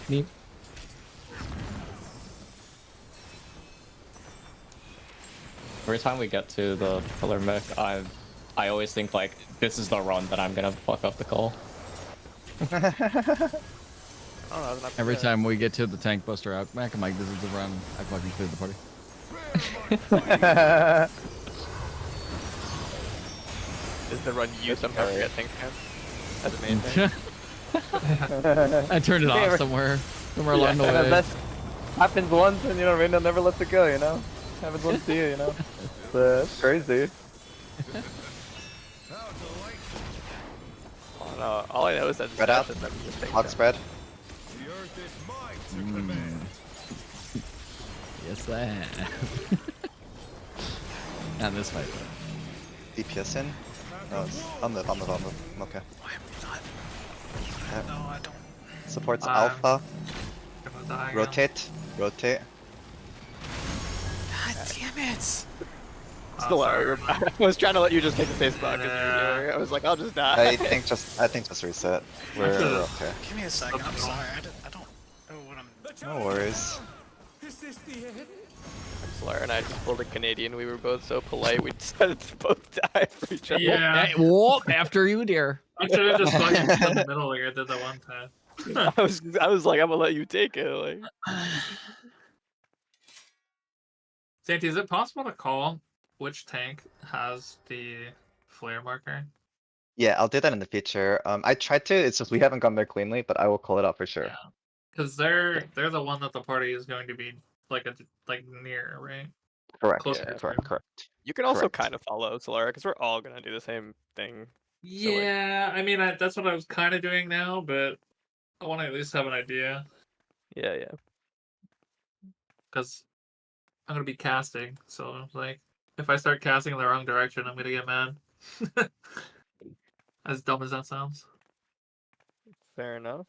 Neat. Every time we get to the pillar mech, I always think like this is the run that I'm gonna fuck up the call. I don't know, not Every bad. time we get to the tank buster out, Mac, I'm like, this is the run. I fucking cleared the party. Is the run you somehow forget tank cam? That's the main thing. I turned it off somewhere along the way. That's happens once, and you know, Reyna never lets it go. You know, happens once to you. You know, it's crazy. Oh no, all I know is that Spread out. discussion that we just take Hog down. spread. The earth is mine to command. Yes, I have. Not this fight, though. DPS in. No, it's on the. I'm okay. Why am I not? Yep. No, I don't. Supports alpha. Gonna die again. Rotate. God damn it! Still are. I was trying to let you just take the safe spot because you were here. I was like, I'll just die. I think just reset. We're okay. Give me a second. I'm sorry. I don't know what I'm. No worries. Is this the end? Slayer and I just pulled a Canadian. We were both so polite. We decided to both die for each other. Yeah. Hey, whoop, after you, dear. I should have just fucking stood in the middle like I did that one time. I was like, I'm gonna let you take it. Like, Santi, is it possible to call which tank has the flare marker? Yeah, I'll do that in the future. I tried to. It's just we haven't gone there cleanly, but I will call it out for sure. Yeah. Because they're the one that the party is going to be like near, right? Correct. Closer Yeah. to. Correct. you can also Correct. kind of follow Solara because we're all gonna do the same thing. Yeah, I mean that's what I was kind of doing now, but I want to at least have an idea Yeah. because I'm gonna be casting. So like, if I start casting in the wrong direction, I'm gonna get mad. As dumb as that sounds. Fair enough.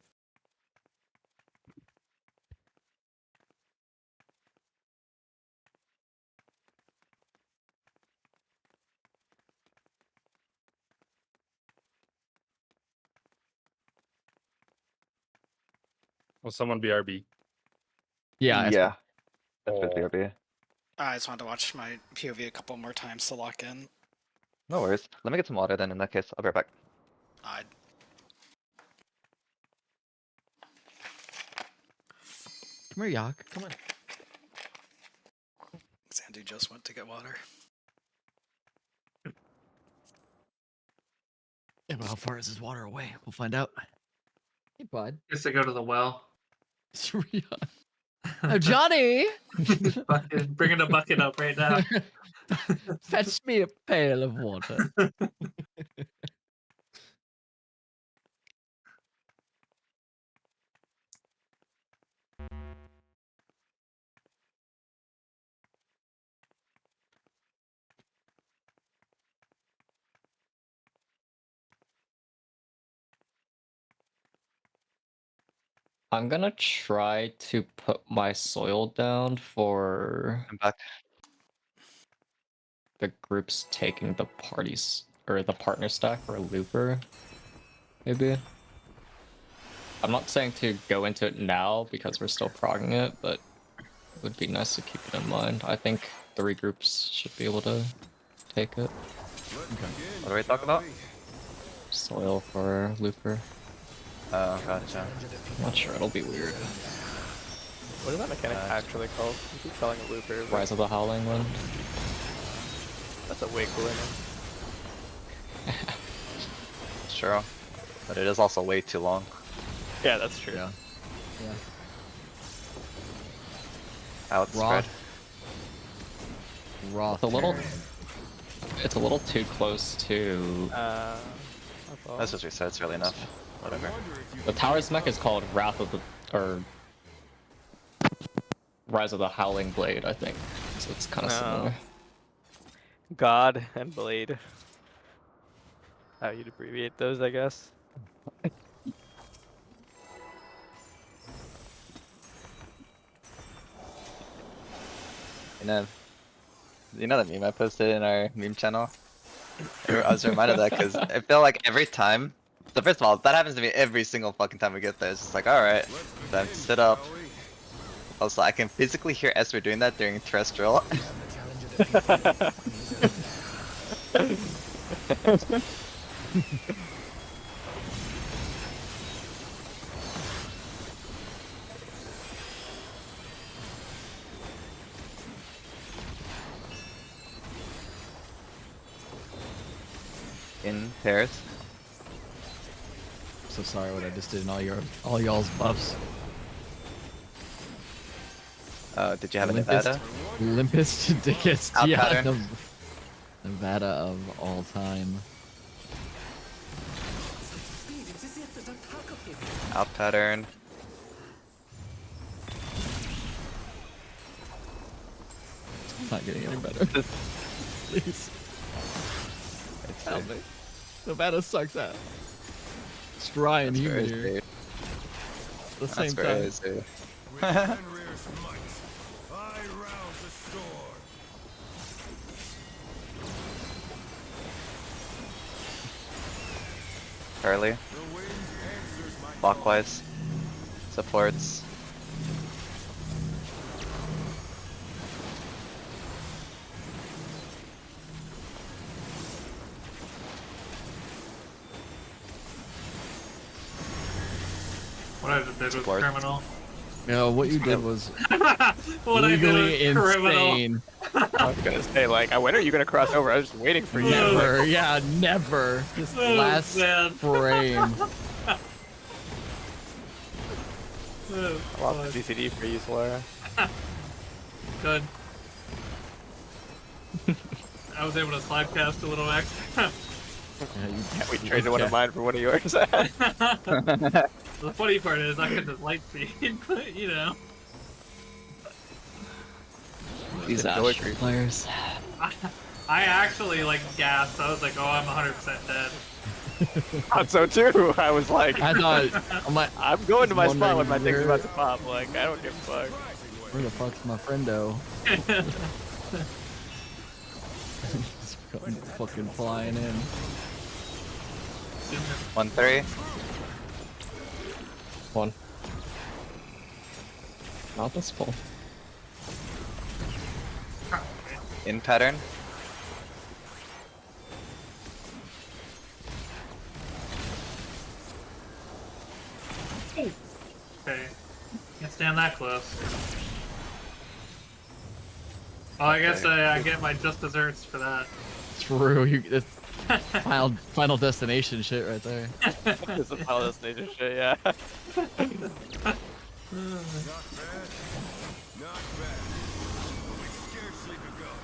Will someone BRB? Yeah. Yeah. Oh. That's good, BRB. I just wanted to watch my POV a couple more times to lock in. No worries. Let me get some water then. In that case, I'll be right back. I Come here, Yak. Come on. Sandy just went to get water. Yeah, but how far is his water away? We'll find out. Hey, bud. Just to go to the well. Surya. Oh, Johnny! Bringing a bucket up right now. Fetch me a pail of water. I'm gonna try to put my soil down for I'm back. the groups taking the parties or the partner stack or looper. Maybe. I'm not saying to go into it now because we're still progging it, but it would be nice to keep it in mind. I think 3 groups should be able to take it. What are we talking about? Soil for looper. Oh, gotcha. I'm not sure, it'll be weird. What is that mechanic actually called? You keep calling it looper. but Rise of the Howling Wind. That's a way cooler name. Sure. But it is also way too long. Yeah, that's true. Yeah. Outspread. Raw. It's a little too close to... That's just reset. It's really enough. Whatever. The tower's mech is called Wrath of the... or... Rise of the Howling Blade, I think. So it's kind of similar. God and Blade. How you'd abbreviate those, I guess. You know the meme I posted in our meme channel? I was reminded of that because I feel like every time. So first of all, that happens to me every single fucking time we get there. It's just like, alright, time to sit up. Also, I can physically hear Esper doing that during terrestrial. In pairs. So sorry what I just did in all y'all's buffs. Did you have a Nevada? Limpest, Dickest, Out yeah. pattern. Nevada of all time. Out pattern. It's not getting any better. Please. Help me. Nevada sucks at. It's dry and humid here. At the same time. With Fenrir's might, I rouse the storm. Charlie. Clockwise. Supports. What I just did was Support. criminal. No, what you did was What legally I did was criminal. insane. I was gonna say, like, when are you gonna cross over? I was just waiting for you. Never, yeah, never. This Oh, last man. frame. Oh, I lost DCD for you, Flora. Good. I was able to slide cast a little extra. Yeah, we traded one of mine for one of yours. The funny part is I could just light speed, but you know. These Astro players. I actually like gasped. I was like, oh, I'm 100% dead. I thought so too. I was like, I thought, I'm going to my spot when my wondering thing's where- about to pop. Like, I don't give a fuck. Where the fuck's my friendo? Just going fucking flying in. 1-3. 1. Not this full. In pattern. Okay. Can't stand that close. Well, I guess I get my just desserts for that. True, it's final destination shit right there. It's the final destination shit, yeah. Not bad. Not bad. We've scarcely begun.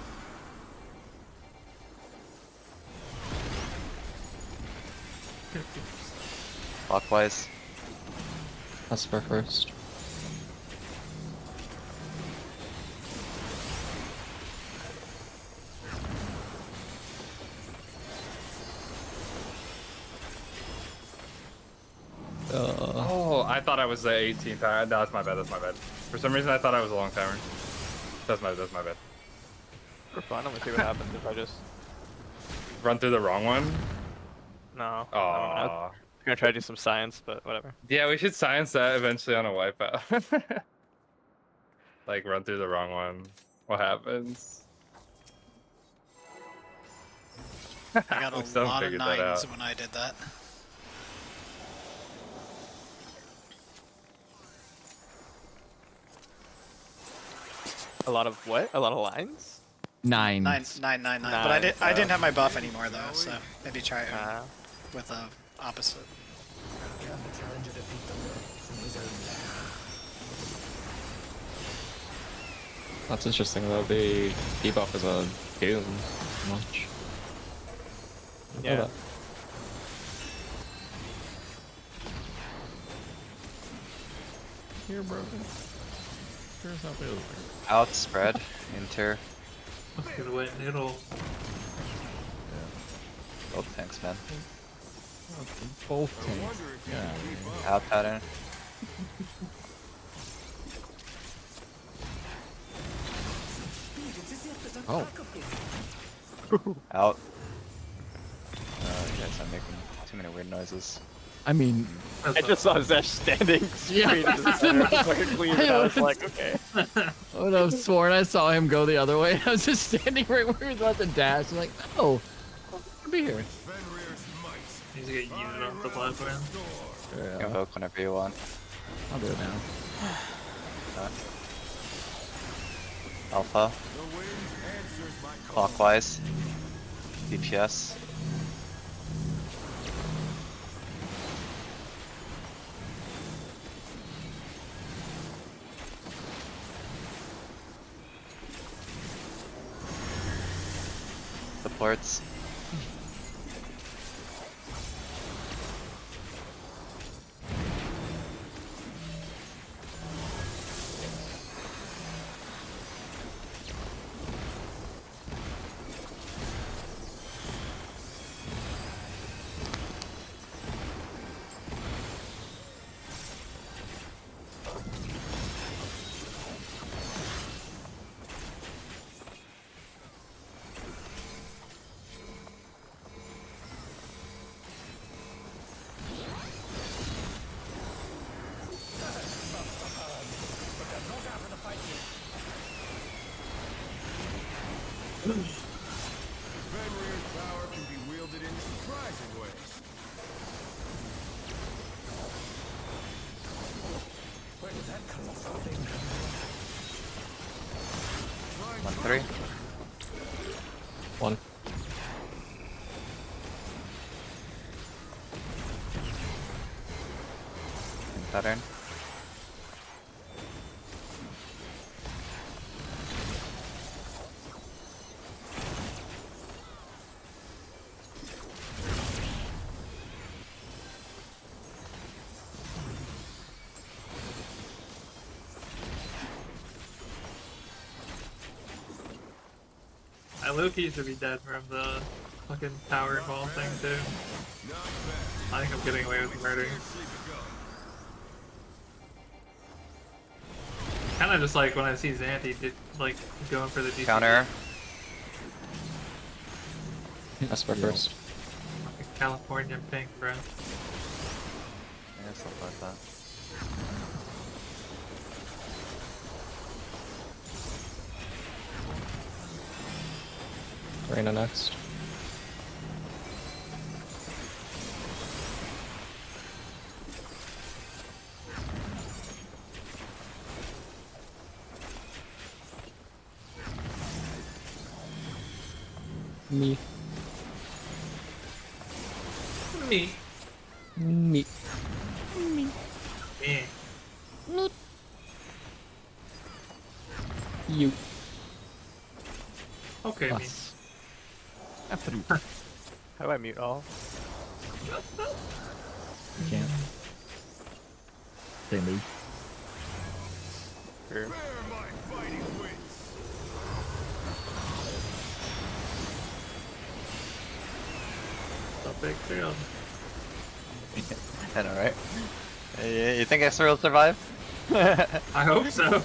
Clockwise. Esper first. Oh, I thought I was the 18th. No, that's my bad. That's my bad. For some reason, I thought I was a long timer. That's my bad. For fun, I'm gonna see what happens if I just Run through the wrong one. no. Oh. I'm gonna try to do some science, but whatever. Yeah, we should science that eventually on a wipeout. Like run through the wrong one. What happens? I got We a still haven't lot of figured that nines out. when I did that. A lot of what? A lot of lines? Nine. Nine. But I didn't have my buff anymore though, so maybe try it with a opposite. Can the challenger defeat the wolf from his own lair? That's interesting though. The debuff is a doom. Much. Yeah. Here, bro. Here's how it feels. Out spread. Inter. Let's get away noodle. Both tanks, man. Both tanks. Yeah. Out pattern. Oh. Out. You guys are making too many weird noises. I mean, I just saw Zesh standing straight into the center of the fucking cleave, and I was like, okay. I would have sworn I saw him go the other way. I was just standing right where he was about to dash. I'm like, no, I'll be here. Needs to get yeeted off the platform. You can invoke whenever you want. I'll do it now. Alpha. Clockwise. DPS. Supports. Fenrir's power can be wielded in surprising ways. Where did that come from? 1-3. 1. In pattern. I low-key should be dead from the fucking tower ball thing too. I think I'm getting away with murder. Kinda just like when I see Xanthi like going for the DP. Counter. Esper first. California pink, bro. Yeah, something like that. Reina next. Me. Me. Me. Me. Me. You. Okay, me. Us. F3. How do I mute all? You can't. They move. Sure. A big field. I know, right? You think Esther will survive? I hope so.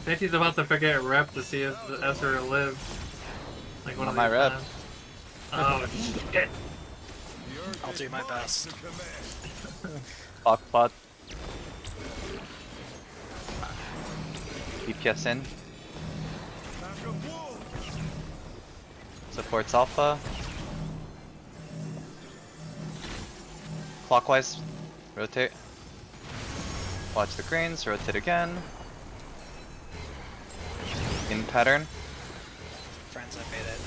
Xanthi's about to forget rep to see if the Esper will live. Like one Not of my these rep. times. Oh shit. I'll do my best. Clock pot. DPS in. Supports alpha. Clockwise. Rotate. Watch the greens. Rotate again. In pattern. Friends, I made it.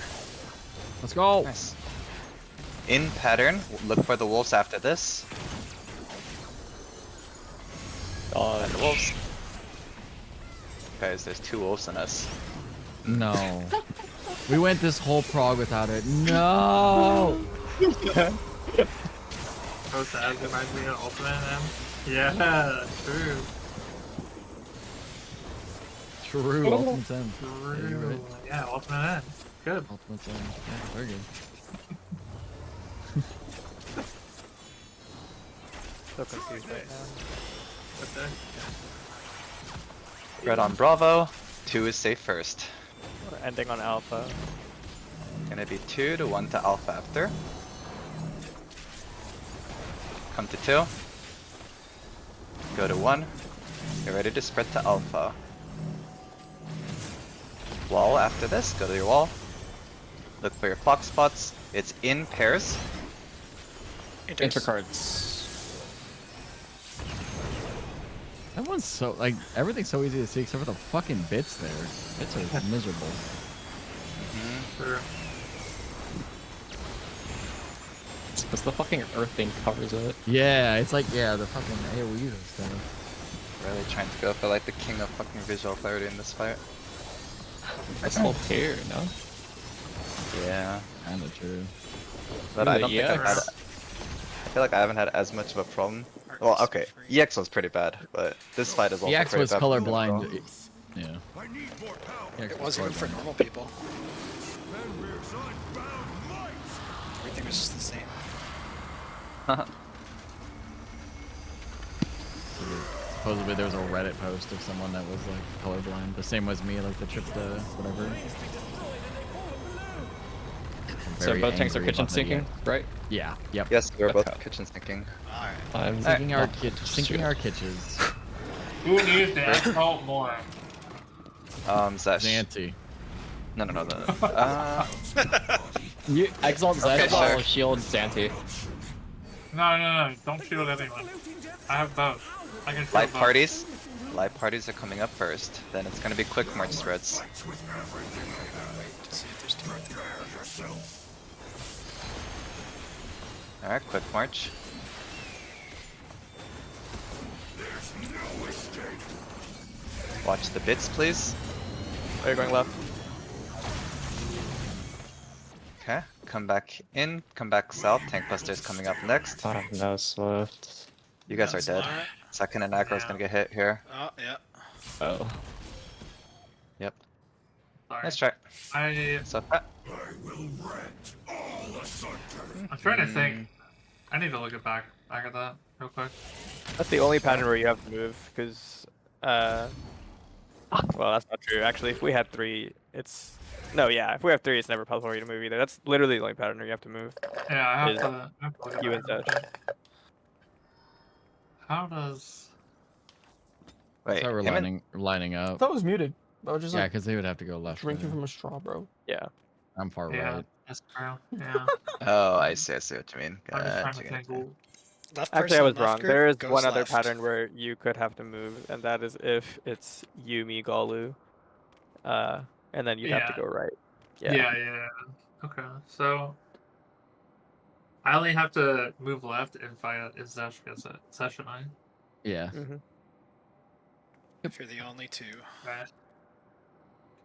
Let's go. Nice. In pattern. Look for the wolves after this. And the wolves. Guys, there's 2 wolves in us. No. We went this whole prog without it. No. Oh, sad. Reminds me of Ultimate M. Yeah, true. True. Ultimate 10. True. Yeah, you're right. Yeah, Ultimate M. Good. Ultimate 10. Yeah, very good. So confused right now. What the? Red on Bravo. 2 is safe first. We're ending on alpha. Gonna be 2 to 1 to alpha after. Come to 2. Go to 1. Get ready to spread to alpha. Wall after this. Go to your wall. Look for your clock spots. It's in pairs. Intercards. Everyone's so like everything's so easy to see except for the fucking bits there. Bits are miserable. Sure. Because the fucking earth thing covers it. Yeah, it's like the fucking AoEs and stuff. Really trying to go for like the king of fucking visual clarity in this fight. That's whole tier, no? Yeah. Kinda true. But I don't think I've had. EX. I feel like I haven't had as much of a problem. Well, okay, EX was pretty bad, but this fight is also EX pretty was bad. colorblind. Yeah. I need more power. EX It wasn't even for colorblind. normal people. Fenrir's unbound might. Everything was just the same. Supposedly there was a Reddit post of someone that was like colorblind. The same was me, like the trip to whatever. So Very both tanks are angry kitchen about the sinking, EX. right? Yeah. Yep. Yes, we were both Okay. kitchen sinking. Alright. I'm Sinking our not sinking sure. our kitchens. Who needs to exalt more? Zesh. Zanti. No. You exalt Zed Okay, while sure. shield Zanti. No. Don't shield anyone. I have both. I can shield Live both. parties. Live parties are coming up first. Then it's gonna be quick march spreads. See if there's two. Alright, quick march. Watch the bits, please. Are you going left? Okay, come back in, come back south. Tank Buster's coming up next. I have no Swift. You guys are That's dead. alright. Second and aggro's gonna get hit here. Oh, yeah. Oh. Yep. Sorry. Nice try. I'm trying to think. I need to look it back at that real quick. That's the only pattern where you have to move, because, well, that's not true. Actually, if we had 3, it's... No, yeah, if we have 3, it's never possible for you to move either. That's literally the only pattern where you have to move. Yeah, I is have to look you it and back. Zesh. How does... Wait, So we're him and- lining I up. thought it was muted. I was just Yeah, like because they would have to go left. drinking there. from a straw, bro. Yeah. I'm far Yeah, right. that's true. Yeah. Oh, I see what you mean. I'm just trying to Gotcha, think. gotcha. Left Actually, I person, was left wrong. group There is goes one other left. pattern where you could have to move, and that is if it's Yumi Galu. And then you'd have to Yeah. go right. Yeah. Okay, so I only have to move left if Zesh gets it. Zesh and I. Yeah. Mm-hmm. If you're the only two. Right.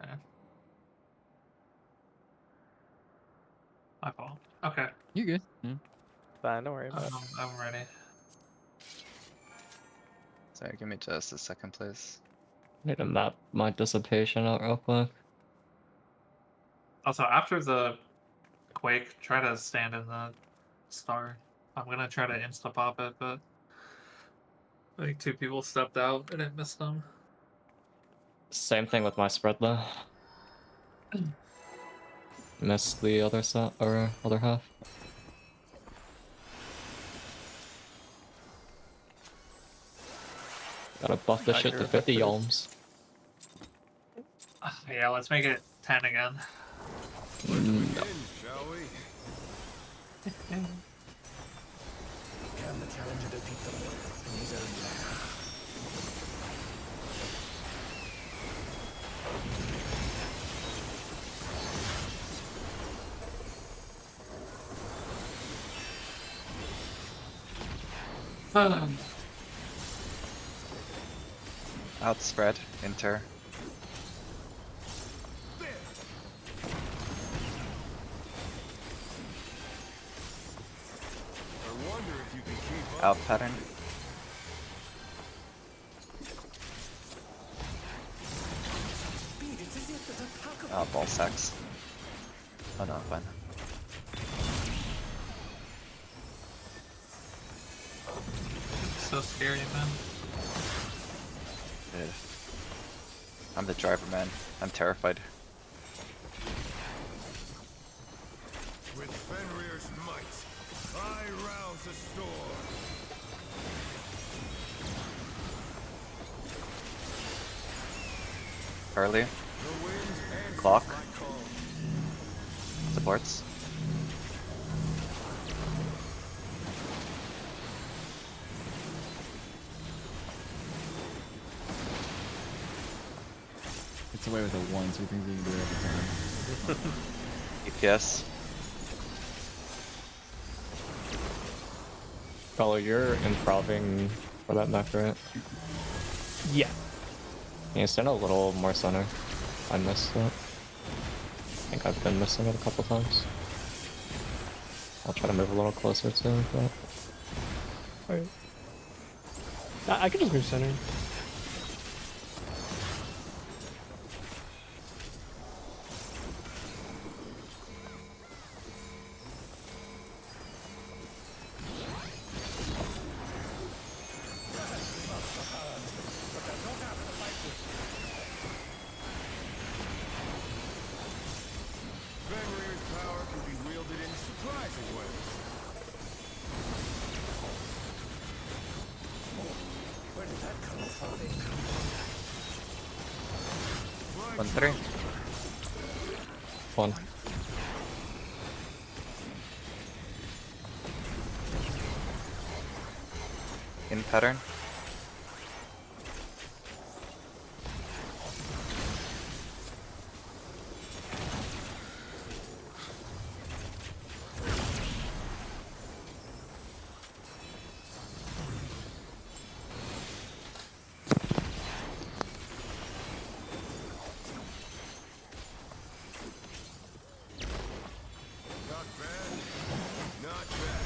Okay. My fault. Okay. You good? Yeah. Fine, don't worry about it. I'm ready. Sorry, give me just a second, please. Need to map my dissipation out real quick. Also, after the quake, try to stand in the star. I'm gonna try to insta pop it, but I think 2 people stepped out and it missed them. Same thing with my spread though. Missed the other side or other half. Gotta buff this shit to 50 yalms. Yeah, let's make it 10 again. No. Shall we? Can the challenger defeat them in his own lair? Outspread, inter. I wonder if you can keep up. Out pattern. Oh, ball sacks. Oh no, fine. So scary, man. Dude. I'm the driver, man. I'm terrified. With Fenrir's might, I rouse a storm. Early. The wind answers Clock. my call. Supports. Gets away with a 1, so he thinks he can do it every time. EPS. Follow, you're improving for that mech, right? Yeah. Can you stand a little more center? I missed it. I think I've been missing it a couple times. I'll try to move a little closer to it, but... Alright. I could just move center. Fenrir's power can be wielded in surprising ways. Where did that come from? 1-3. One. In pattern. Not bad. Not bad.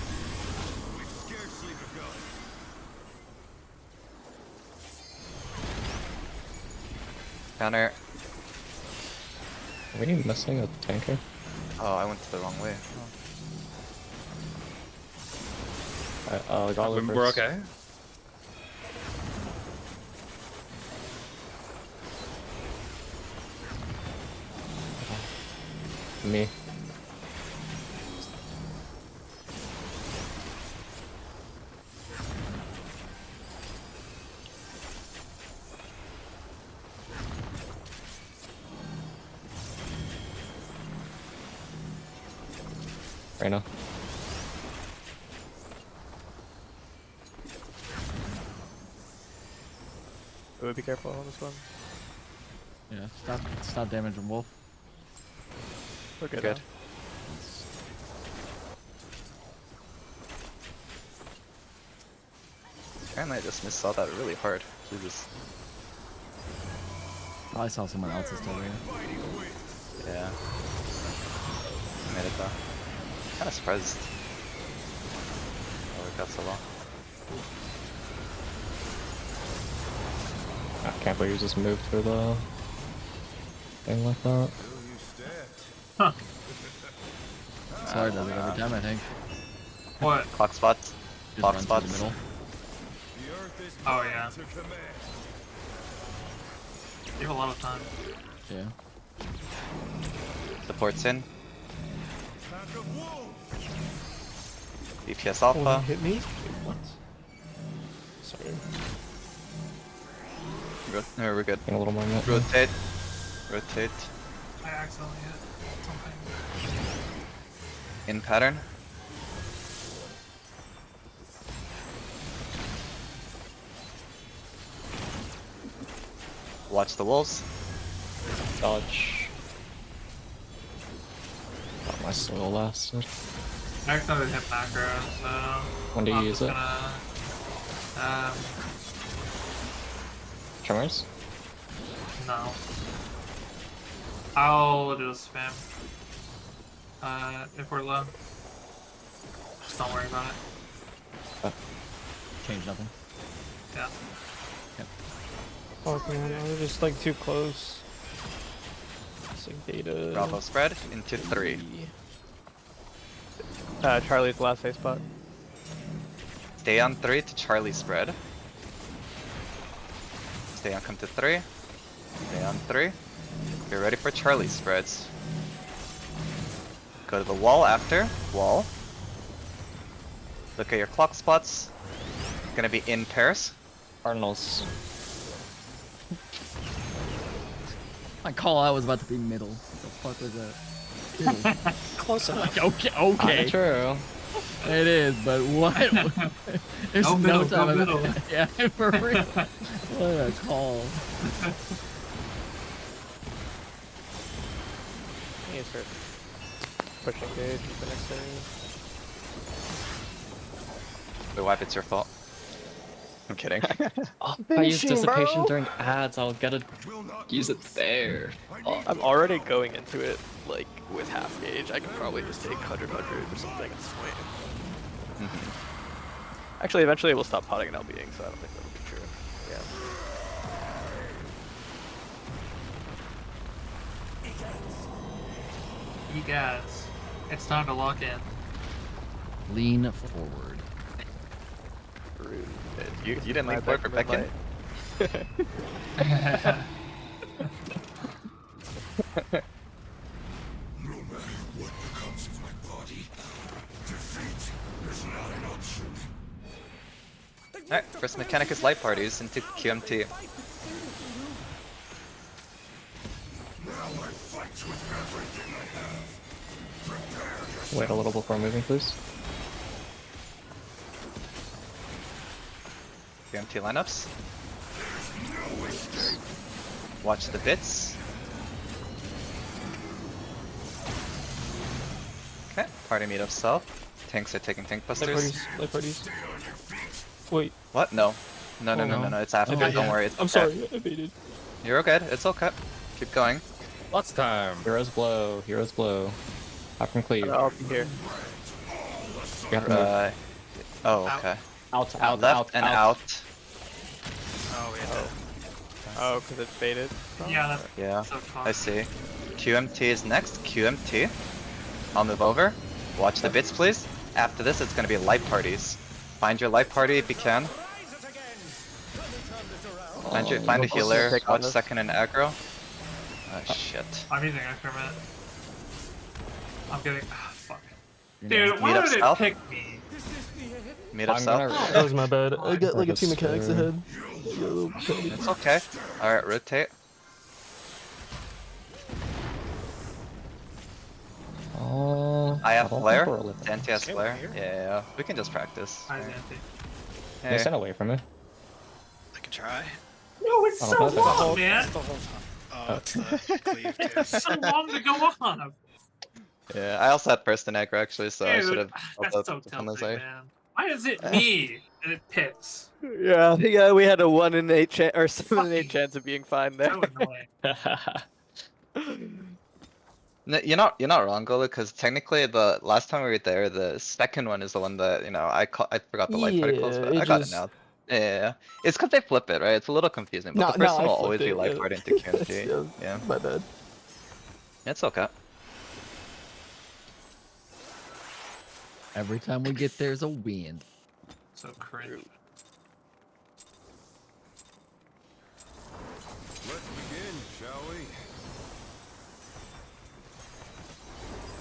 We've scarcely begun. Counter. Are we missing a tanker? Oh, I went the wrong way. We're okay. Me. Reyna. Ooh, be careful on this one. Yeah, stop damaging Wolf. We're good. Good. Now. Apparently I just missaw that really hard. Jesus. Oh, I saw someone else's still there. Yeah. Made it though. Kinda surprised. Oh, it got so long. I can't believe you just moved through the thing like that. Huh. Sorry, does it every time, I think. What? Clock spots. Just Clock run through spots. the middle. Oh yeah. You have a lot of time. Yeah. Supports in. DPS Oh, alpha. hit me? What? Sorry. No, we're good. A little more net. Rotate. Rotate. I accidentally hit something. In pattern. Watch the wolves. Dodge. Oh, my soul lasted. I accidentally hit macro, so. When do you I'm use just it? Gonna, Tremors? no. I'll just spam. If we're low. Just don't worry about it. Change nothing. Yeah. Fuck man, I was just like too close. It's like data. Bravo spread into 3. Charlie's last safe spot. Stay on 3 to Charlie spread. Stay on come to 3. Stay on 3. Get ready for Charlie spreads. Go to the wall after. Wall. Look at your clock spots. Gonna be in pairs. Cardinals. My call out was about to be middle. What the fuck was that? Close enough. Okay, okay. True. It is, but what? There's Go no middle, time go of middle. that. Yeah, for real. What a call. You need to start pushing gauge the next day. The wipe, it's your fault. I'm kidding. Oh, if I use Finishing, dissipation bro. during ads, I'll get to use it there. Oh, I'm already going into it like with half gauge. I could probably just take 100 or something at this point. Actually, eventually it will stop potting and LBing, so I don't think that'll be true. Yeah. You guys, it's time to lock in. Lean forward. Rude. You didn't lean forward for Beckon? No matter what becomes of my body, defeat is not an option. Alright, first mechanic is light parties into QMT. Now I fight with everything I have. Prepare yourself. wait a little before moving, please. QMT lineups. Watch the bits. Okay, party meet of self. Tanks are taking tank busters. Light parties. Wait. What? No. No, Oh, no, it's after. okay, Don't yeah. worry. It's I'm okay. sorry, I baited. You're good. It's okay. Keep going. Lots of time. Heroes blow, heroes blow. Hop from cleave. I'll be here. You have to move. Oh, okay. Out, Left and out. Oh, yeah. Oh, because it's baited. Yeah, that's Yeah, so fun. I see. QMT is next. QMT. I'll move over. Watch the bits, please. After this, it's gonna be light parties. Find your light party if you can. Find a healer. Take on Watch this. second and aggro. Oh shit. I'm using Excrement. I'm getting. Fuck. You're Dude, not- why Meet up did it south. pick me? Meet up I'm south. gonna- That was my bad. I got like a few Register. mechanics ahead. Yo, petty. It's okay. Alright, rotate. Oh, I have don't flare. think we're living. Dante has Stay flare. here. Yeah, we can just practice. Hi, Hey. Zanti. They Hey. stand away from me. I can try. No, it's Oh, so that's the whole- long, man. The whole time. Oh, it's the cleave too. It's so long to go on. Yeah, I also had first and aggro actually, so I Dude, should have. that's so tilting, man. Why is it me and it picks? Yeah, we had a 1 in 8 chance or 7 in 8 chance of being fine there. So annoying. No, you're not wrong, Gola, because technically the last time we were there, the second one is the one that I forgot the light particles, but Yeah, I it got just- it now. Yeah, it's because they flip it, right? It's a little confusing, but the first one will always be light part into QMT. Yeah, My bad. it's okay. Every time we get there's a win. So cringe. Let's begin, shall we?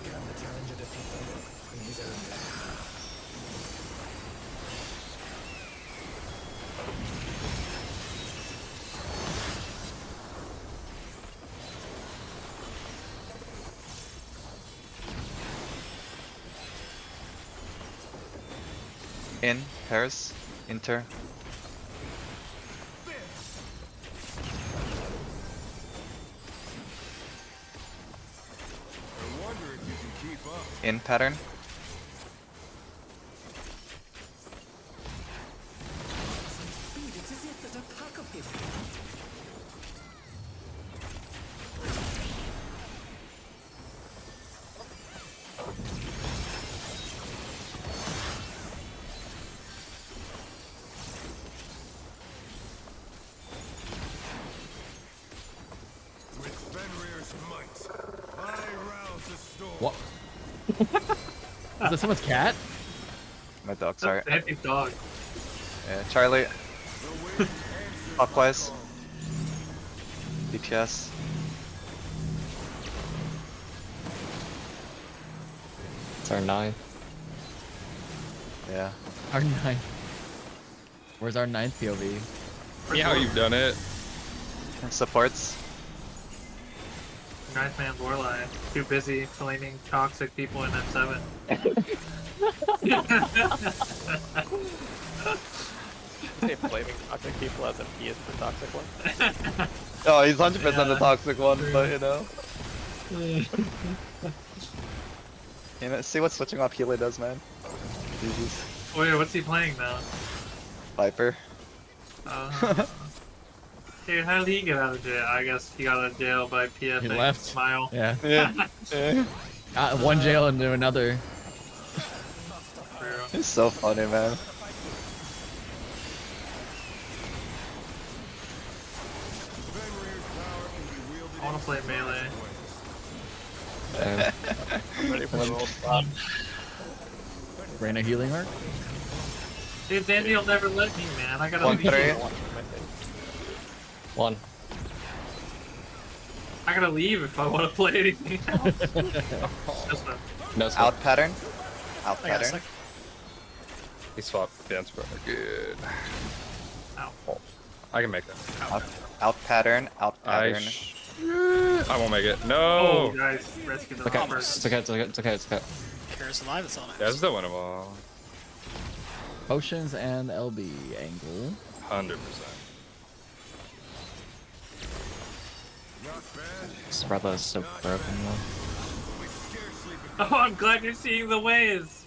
Can the challenger defeat the rook from his own lair? In pairs, inter. I wonder if you can keep up. In pattern. Speed, it's as if there's a pack of him. With Fenrir's might, I rouse a storm. What? Is that someone's cat? My dog, sorry. Fancy dog. Yeah, Charlie. The wind answers Clockwise. my call. DPS. It's our 9. Yeah. Our 9th. Where's our 9th POV? See how you've done it. Supports. Ninth man Lorelei. Too busy flaming toxic people in M7. Say flaming toxic people as if he is the toxic one. Oh, he's 100% the Yeah. toxic one, but see what switching off Healy does, man. Jesus. Wait, what's he playing now? Viper. Dude, how did he get out of jail? I guess he got out of jail by PFing. He left. Smile. Yeah. Yeah. One jail into another. True. It's so funny, man. I want to play melee. I'm ready for the roll spot. Rain a healing arc. Dude, Zandy will never let me, man. I gotta 1-3. One. I gotta leave if I want to play anything else. Just a, No smoke. Out pattern. Out I got a pattern. sec. He swapped dance bro. Good. ow. I can make that. Out pattern. Out I pattern. I won't make it. Oh, No. guys, rescue the Okay, wrong person. it's okay, it's okay, it's okay, it's okay. Kara's alive, it's on it. That's the winnable. Potions and LB angle. 100%. Spreadla is so broken though. Oh, I'm glad you're seeing the ways.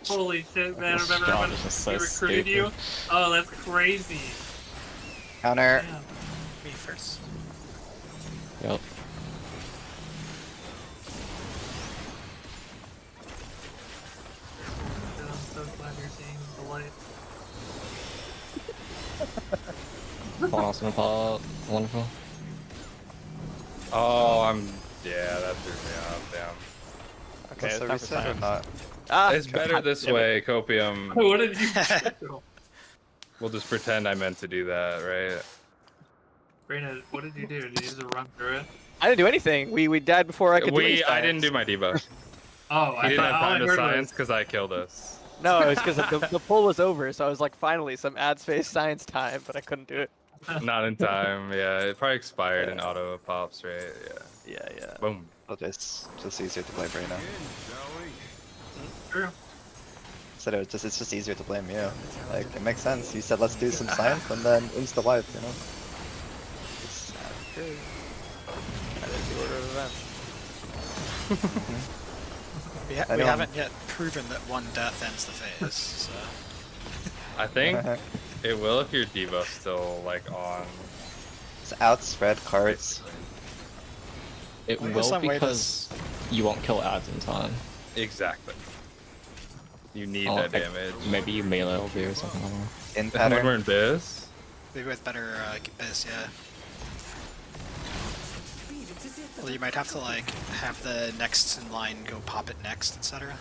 Holy shit, man! This Remember job when is just so we recruited you? stupid. Oh, that's crazy. Counter. Damn. Me first. Yep. I'm so glad you're seeing the light. One awesome pop. Wonderful. Oh, yeah, that threw me off. Damn. Okay, Is it's this a time for reset or science. not? Ah, It's better God this damn it. way, Copium. What did you do? We'll just pretend I meant to do that, right? Brina, what did you do? Did you just run through it? I didn't do anything. We died before I could do any I didn't science. do my debuff. Oh, He I didn't thought have all I time to heard science was because I killed us. No, it was because the pull was over, so I was like, finally, some ad space science time, but I couldn't do it. Not in time. Yeah, it probably expired in auto pops, right? Yeah. Yeah. Boom. Oh, it's just easier to play Brina. true. Said it's just easier to blame you. Like it makes sense. You said let's do some science and then insta wipe, you know. It's, I didn't do order of events. I We don't- haven't yet proven that one death ends the phase, so. I think it will if your debuff's still like on. It's outspread cards. It Well, will some way because you won't kill ads in time. Exactly. You need Oh, that like, damage. Maybe you melee will be or something like that. In And pattern. when we're in biz, Maybe with better biz, yeah. Well, you might have to like have the next in line go pop it next, etc.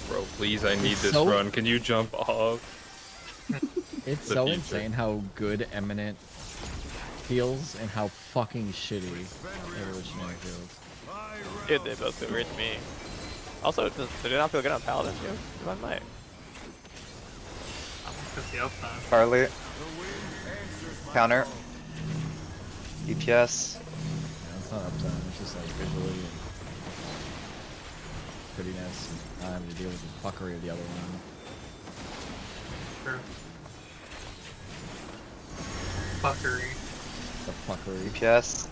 bro, please, I need It's this so- run. Can you jump off? It's The so future. insane how good Eminent feels and how fucking shitty Evolutionary feels. Dude, they both feel weird to me. Also, did it not feel good on Paladin too? I might. I'm just the uptime. Carly. Counter. DPS. Yeah, it's not uptime, it's just like visually and prettiness and not having to deal with the fuckery of the other one. True. Fuckery. The fuckery. DPS.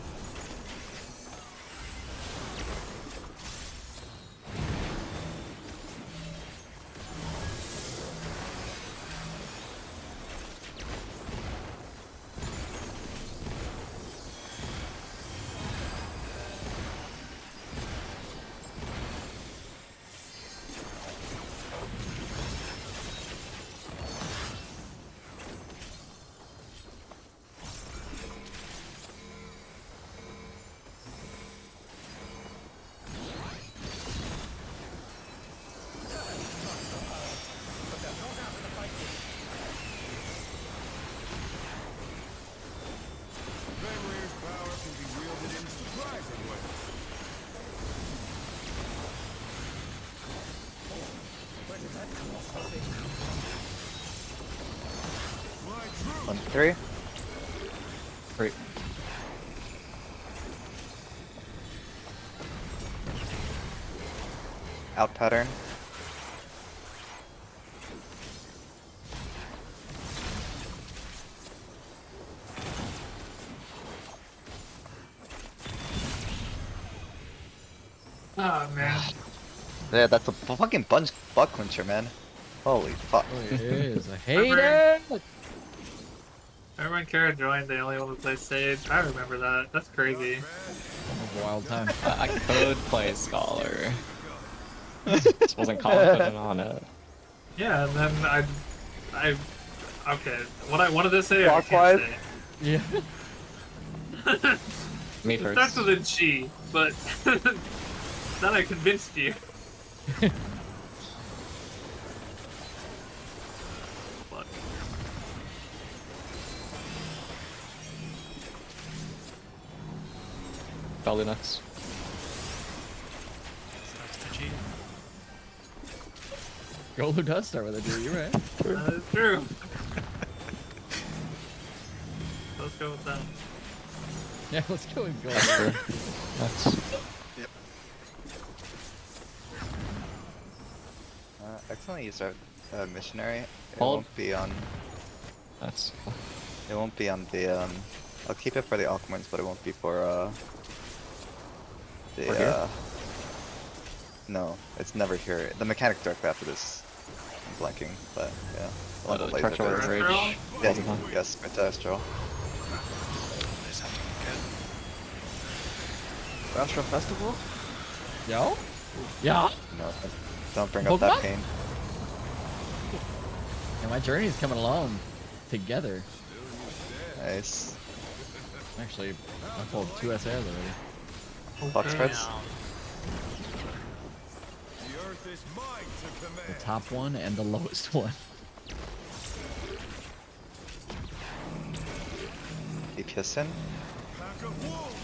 Fenrir's power can be wielded in surprising ways. My truth 1-3. Great. Out pattern. Oh man. Yeah, that's a fucking butt clincher, man. Holy fuck. Oh, it is. I hate it. Remember when Kara joined, they only want to play Sage? I remember that. That's crazy. A wild time. I could play Scholar. Just wasn't confident on it. Yeah, and then okay. What I wanted to say, I can't say. Yeah. Me It first. starts with a G, but then I convinced you. Fuck. Probably next. Golu does start with a G, you're right. That is true. Let's go with that. Yeah, let's go with That's Golu. true. That's Excellent use of missionary. It Hold. won't be on. that's It won't be on the. I'll keep it for the Alchemorns, but it won't be for the. For here? No, it's never here. The mechanic directly after this. I'm blanking, but yeah. We'll have a laser Treacherous bit. Rage. Yes, yes, Astral. Astral Festival? Yo? Yeah. No, don't bring up that Pokemon? pain. Yeah, my journey's coming along together. Nice. Actually, I pulled 2 SAs already. Box spreads. The earth is mine to The command. top one and the lowest one. DPS in. Pack of wolves.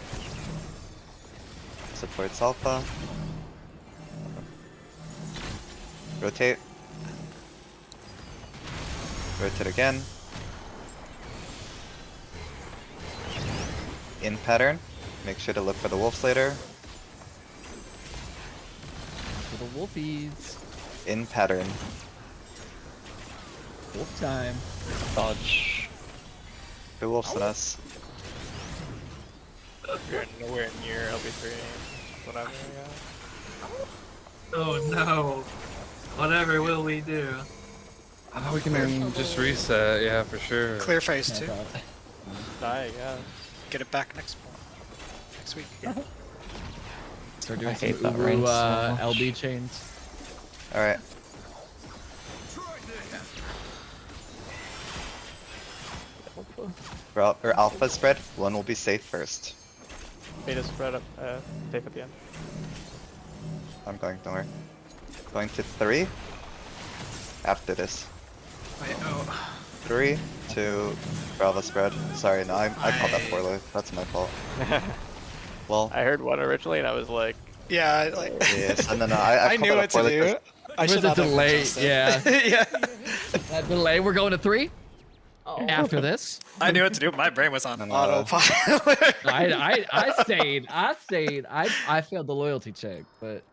Supports alpha. Rotate. Rotate again. In pattern. Make sure to look for the wolf slater. For the wolfies. In pattern. Wolf time. dodge. The wolves in us. You're nowhere near LB3. Whatever. Yeah. Oh no. Whatever will we do? Oh, we can just reset, yeah, for sure. Clear phase 2. Die, yeah. Get it back next week. Start I doing some hate that Uru, ring so much. LB chains. Alright. For alpha spread, one will be safe first. Beta spread up, safe at the end. I'm going, don't worry. Going to 3. After this. Wait, oh. 3, 2, Bravo spread. Sorry, no, I called that poorly. That's my fault. Well, I heard one originally and I was like, Yeah, like yes, no, I I called knew that what to poorly 'cause do. I With should the not have delay, adjusted. yeah. yeah. That delay, we're going to 3. After this. I knew what to do. My brain was on No. autopilot. I stayed. I failed the loyalty check, but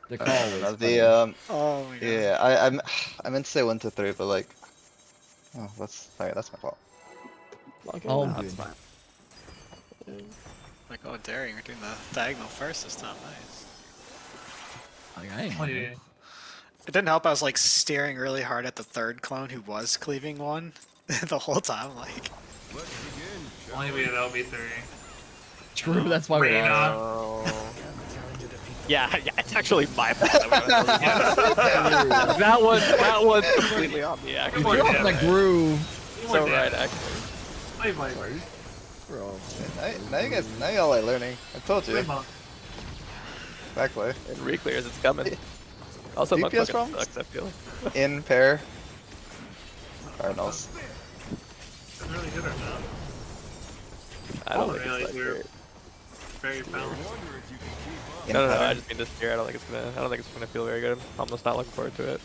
the call was no, funny. Oh my god. yeah, I meant to say 1 to 3, but like, oh, that's my fault. Oh, That's good. fine. Like, oh, daring, we're doing the diagonal first this time. Nice. Like, I ain't Oh, yeah. It didn't help. I was like staring really hard at the third clone who was cleaving one the whole time. Like, Let's begin. Only we had LB3. True, that's why we Rain lost. on. yeah, it's actually my fault. That one's completely on me, actually. Come on, You're off damn the it. groove. So right, actually. Play Viper. Bro. Now y'all are learning. I told Play you. Monk. Back way. And re-clears, it's coming. Also, Monk DPS fucking problems? sucks, I feel. In pair. Cardinals. It's really good or not? I don't All think the it's that rallies were great. very balanced. Wonder if you can keep up. In No, I pattern. just mean this year. I don't think it's gonna feel very good. I'm just not looking forward to it.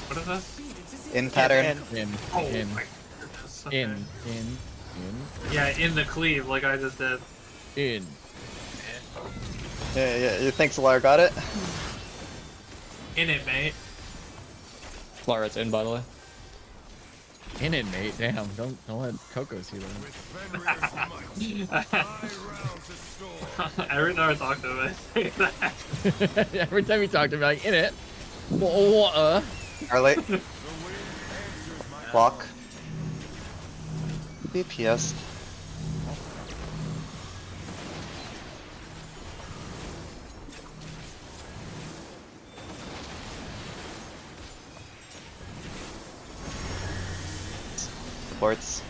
What is this? In pattern. In. Oh In. my goodness. Okay. In. Yeah, in the cleave, like I just did. In. Yeah, you think Solar got it? In it, mate. Flara's in, by the way. In it, mate. Damn, don't let Coco see that. Every time I talk to him, I say that. Every time you talk to me, like, in it. Early. Block. DPS. Supports.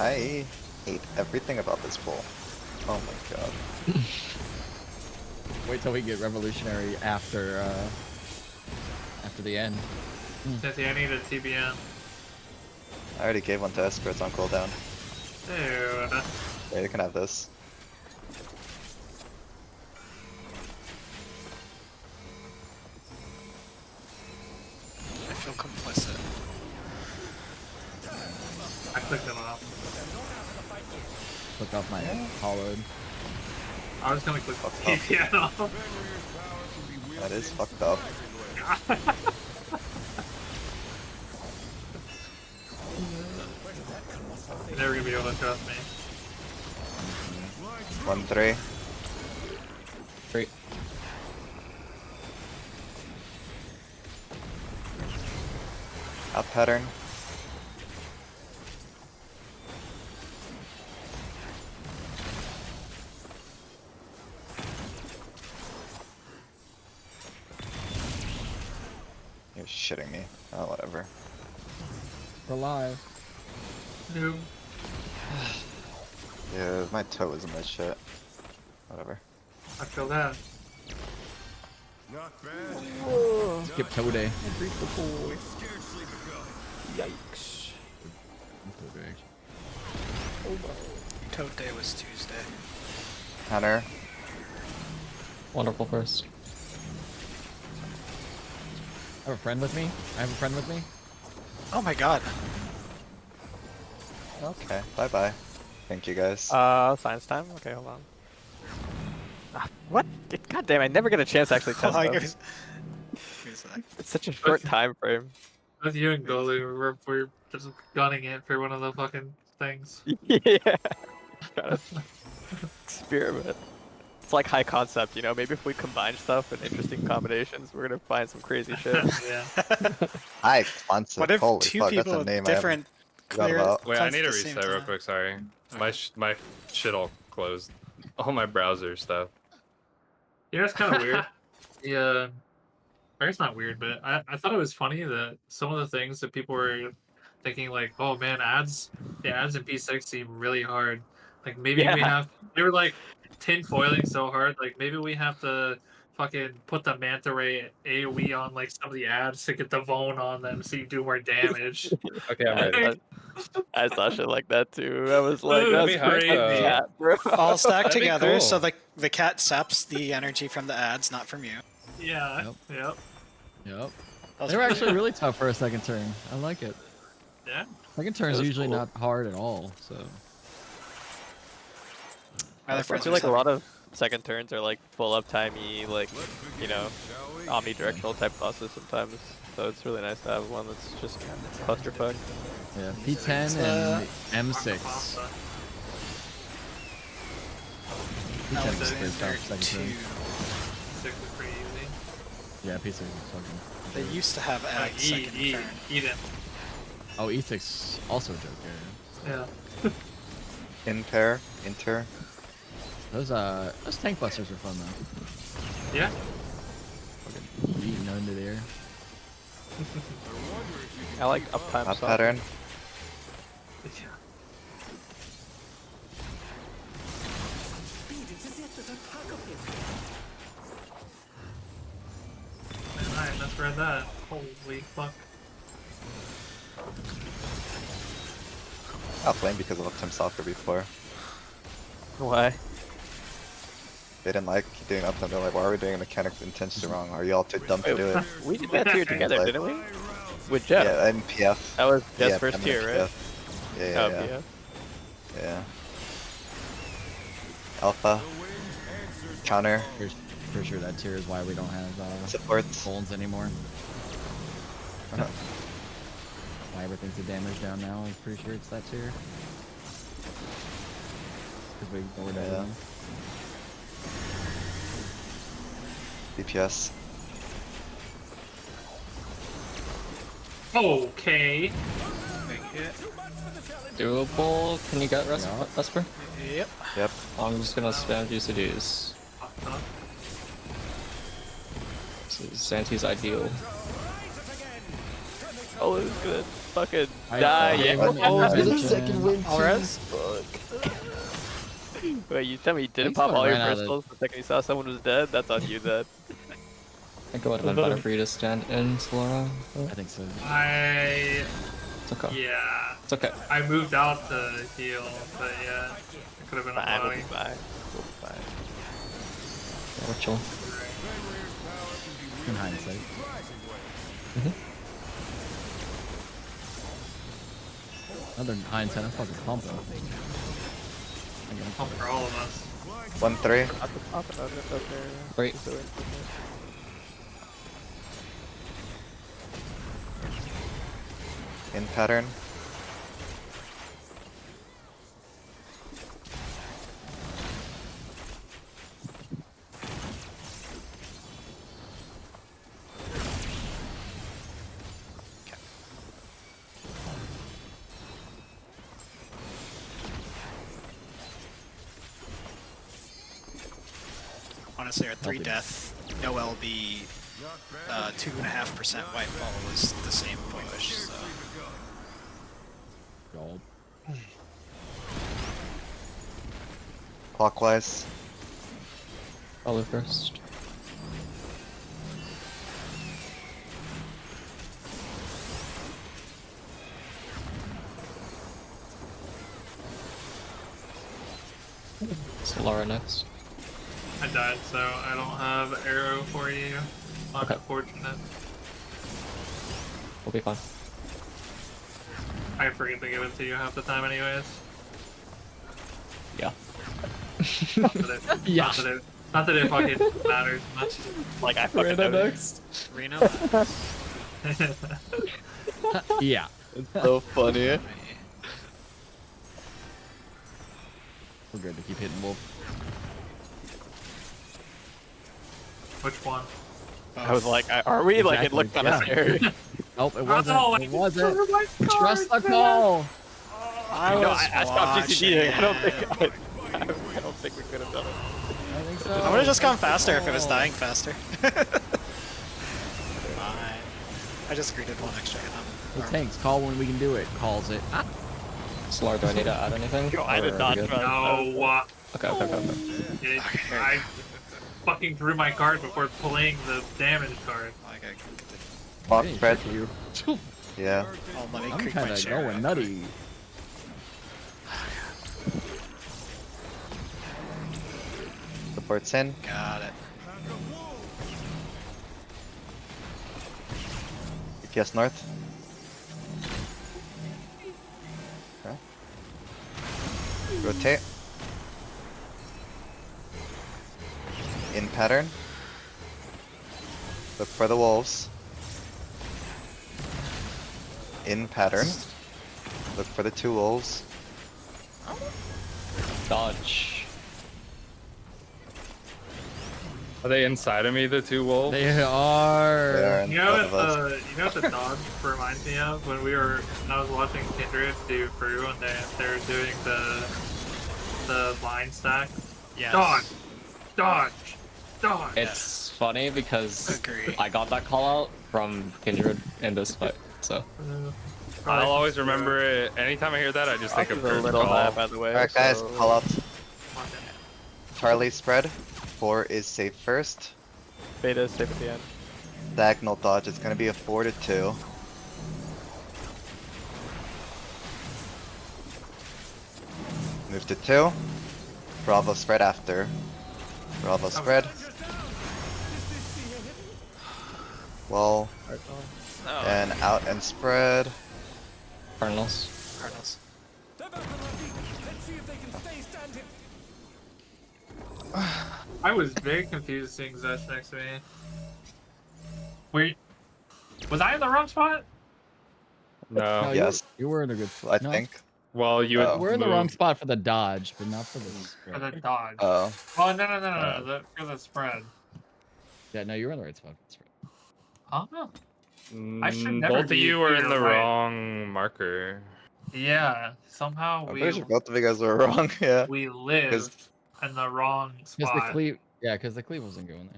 I hate everything about this pool. Oh my god. Wait till we get revolutionary after the end. Cynthia, I need a TBM. I already gave one to Esper, it's on cooldown. Dude. Yeah, you can have this. I feel complicit. I clicked him off. Click off my hollowed. I was gonna click off TBM off. That is fucked up. You're never gonna be able to trust me. 1-3. 3. Out pattern. You're shitting me. Oh, whatever. We're live. Nope. Yeah, my toe was in that shit. Whatever. I feel that. Not bad. Skip toe day. Scarcely begun. Yikes. Toad Day was Tuesday. Hunter. Wonderful first. I have a friend with me. Oh my god. Okay, bye bye. Thank you guys. Science time? Okay, hold on. What? God damn, I never get a chance to actually test Hold on, them. give me a sec. It's such a short time frame. With you and Golu, we're just gunning it for one of the fucking things. Yeah. Gotta experiment. It's like high concept, you know? Maybe if we combine stuff in interesting combinations, we're gonna find some crazy shit. Yeah. Hi, concept. What if Holy two fuck, that's people a with name different I haven't clear forgot about. Wait, I need to at the same reset real time? quick. Sorry, my shit all closed. All my browser stuff. You know, it's kind of weird. Yeah. I guess not weird, but I thought it was funny that some of the things that people were thinking, like, oh man, the ads in P6 seem really hard. Like, maybe we have, they were like tinfoiling so hard, like, maybe we have to fucking put the manta ray AoE on, like, some of the ads to get the Vone on them so you do more damage. Okay, I'm ready. I saw shit like that too. I was like, That'd that's be hype, crazy. though. Bro. All stacked That'd be together, so cool. the cat saps the energy from the ads, not from you. Yeah, yep. Yep. That's They were pretty actually good. really tough for a second turn. I like it. Yeah. Second turn is was usually cool. not hard at all, so. My other I friends feel are like a having- lot of second turns are like full uptimey, like, you know, omnidirectional type bosses sometimes. So it's really nice to have one that's just clusterfuck. Yeah, P10 and M6. That P10 was is pretty tough second two. turn. 6 is pretty easy. Yeah, P6 is fucking. They used to have ads second turn. Eat it. Oh, E6 also a joke, yeah. Yeah. In pair, inter. Those tank busters are fun though. Yeah. Fucking eating into the air. I like uptime Out stuff. pattern. Man, I misread that. Holy fuck. I'll blame because of uptime soccer before. Why? They didn't like doing uptime. They're like, why are we doing mechanics intentionally wrong? Are you all too dumb to do it? We did that tier together, Like- didn't we? With Jeff. Yeah, MPF. That was Jeff's Yeah, first I'm tier, right? MPF. Yeah, Oh, yeah, yeah. yeah. Yeah. Alpha. Counter. For sure that tier is why we don't have Supports. Golds anymore. Why everything's a damage down now, I'm pretty sure it's that tier. Because we ignored everything. DPS. Okay. Doable. Can you get Vesper? Yep. Yep. I'm just gonna spam GCDs. Santi's ideal. Oh, it was good. Fucking I die. gave Yeah. him Oh, the the second win. too. Fuck. Wait, you tell me you didn't I pop think all your someone ran out of- crystals the second you saw someone was dead? That's on you then. I think it would have been better for you to stand in, Laura. I think so. It's okay. Yeah. It's okay. I moved out to heal, but yeah, it could have been a Fine, we'll body. be fine. We'll be fine. Yeah, we're chilling. In hindsight. Another hindsight, I'm fucking pumping. Pump for all of us. 1-3. At the top of it, okay. Great. In pattern. Honestly, our 3 death, no LB, 2.5% white ball was the same point push, so. Gold. Clockwise. I'll live first. Solara next. I died, so I don't have arrow for you. Unfortunate. We'll be fine. I forget to give it to you half the time anyways. Yeah. Not that it, Yeah. not that it fucking matters much. Like I fucking Reno noticed. next. Reno. Yeah. It's so funny. We're good to keep hitting Wolf. Which one? I was like, are we? Like, it looked kind of scary. Nope, it wasn't. Oh, it wasn't. my Trust the cards, call. I stopped GCDing. I don't watching. I don't think we could have done it. I think so. I would have just gone faster if it was dying faster. Fine. I just greeted one extra hit on. The tanks call when we can do it. Calls it. Ah. Solar, do I need to add anything? Yo, I did Or are not we good? trust. No, Okay. I fucking drew my card before playing the damage card. Like I Clock Hey, spread. check you. Yeah. oh, let me I'm creep my kind of chair. going nutty. Supports in. Got it. DPS north. Okay. Rotate. In pattern. Look for the wolves. In pattern. Look for the 2 wolves. Dodge. Are they inside of me, the 2 wolves? They They are. are in You know front what of us. you know what the dodge reminds me of when I was watching Kindred do Brew and they're doing the line stack. Yes. Dodge. It's funny because Agree. I got that call out from Kindred in this fight, so. I'll always remember it. Anytime I hear that, I just think of a Curtain little Call. high, by the way. Alright guys, so- call out. Charlie spread. 4 is safe first. Beta is safe at the end. Diagonal dodge, it's gonna be a 4 to 2. Move to 2. Bravo spread after. Bravo spread. Well, and out and spread. Cardinals. Cardinals. I was very confused seeing Zesh next to me. Wait, was I in the wrong spot? No. No, Yes. you were in a good spot. I No, think. Well, you would Oh. you were in the wrong move. spot for the dodge, but not for the For spread. the dodge. Oh. Oh no, for the spread. Yeah, no, you were in the right spot for the spread. Huh? I should never Both of be you were in either the right. wrong marker. Yeah, somehow I'm we pretty sure both of you guys were wrong. Yeah. we lived in the wrong Because the spot. cleave, yeah, because the cleave wasn't going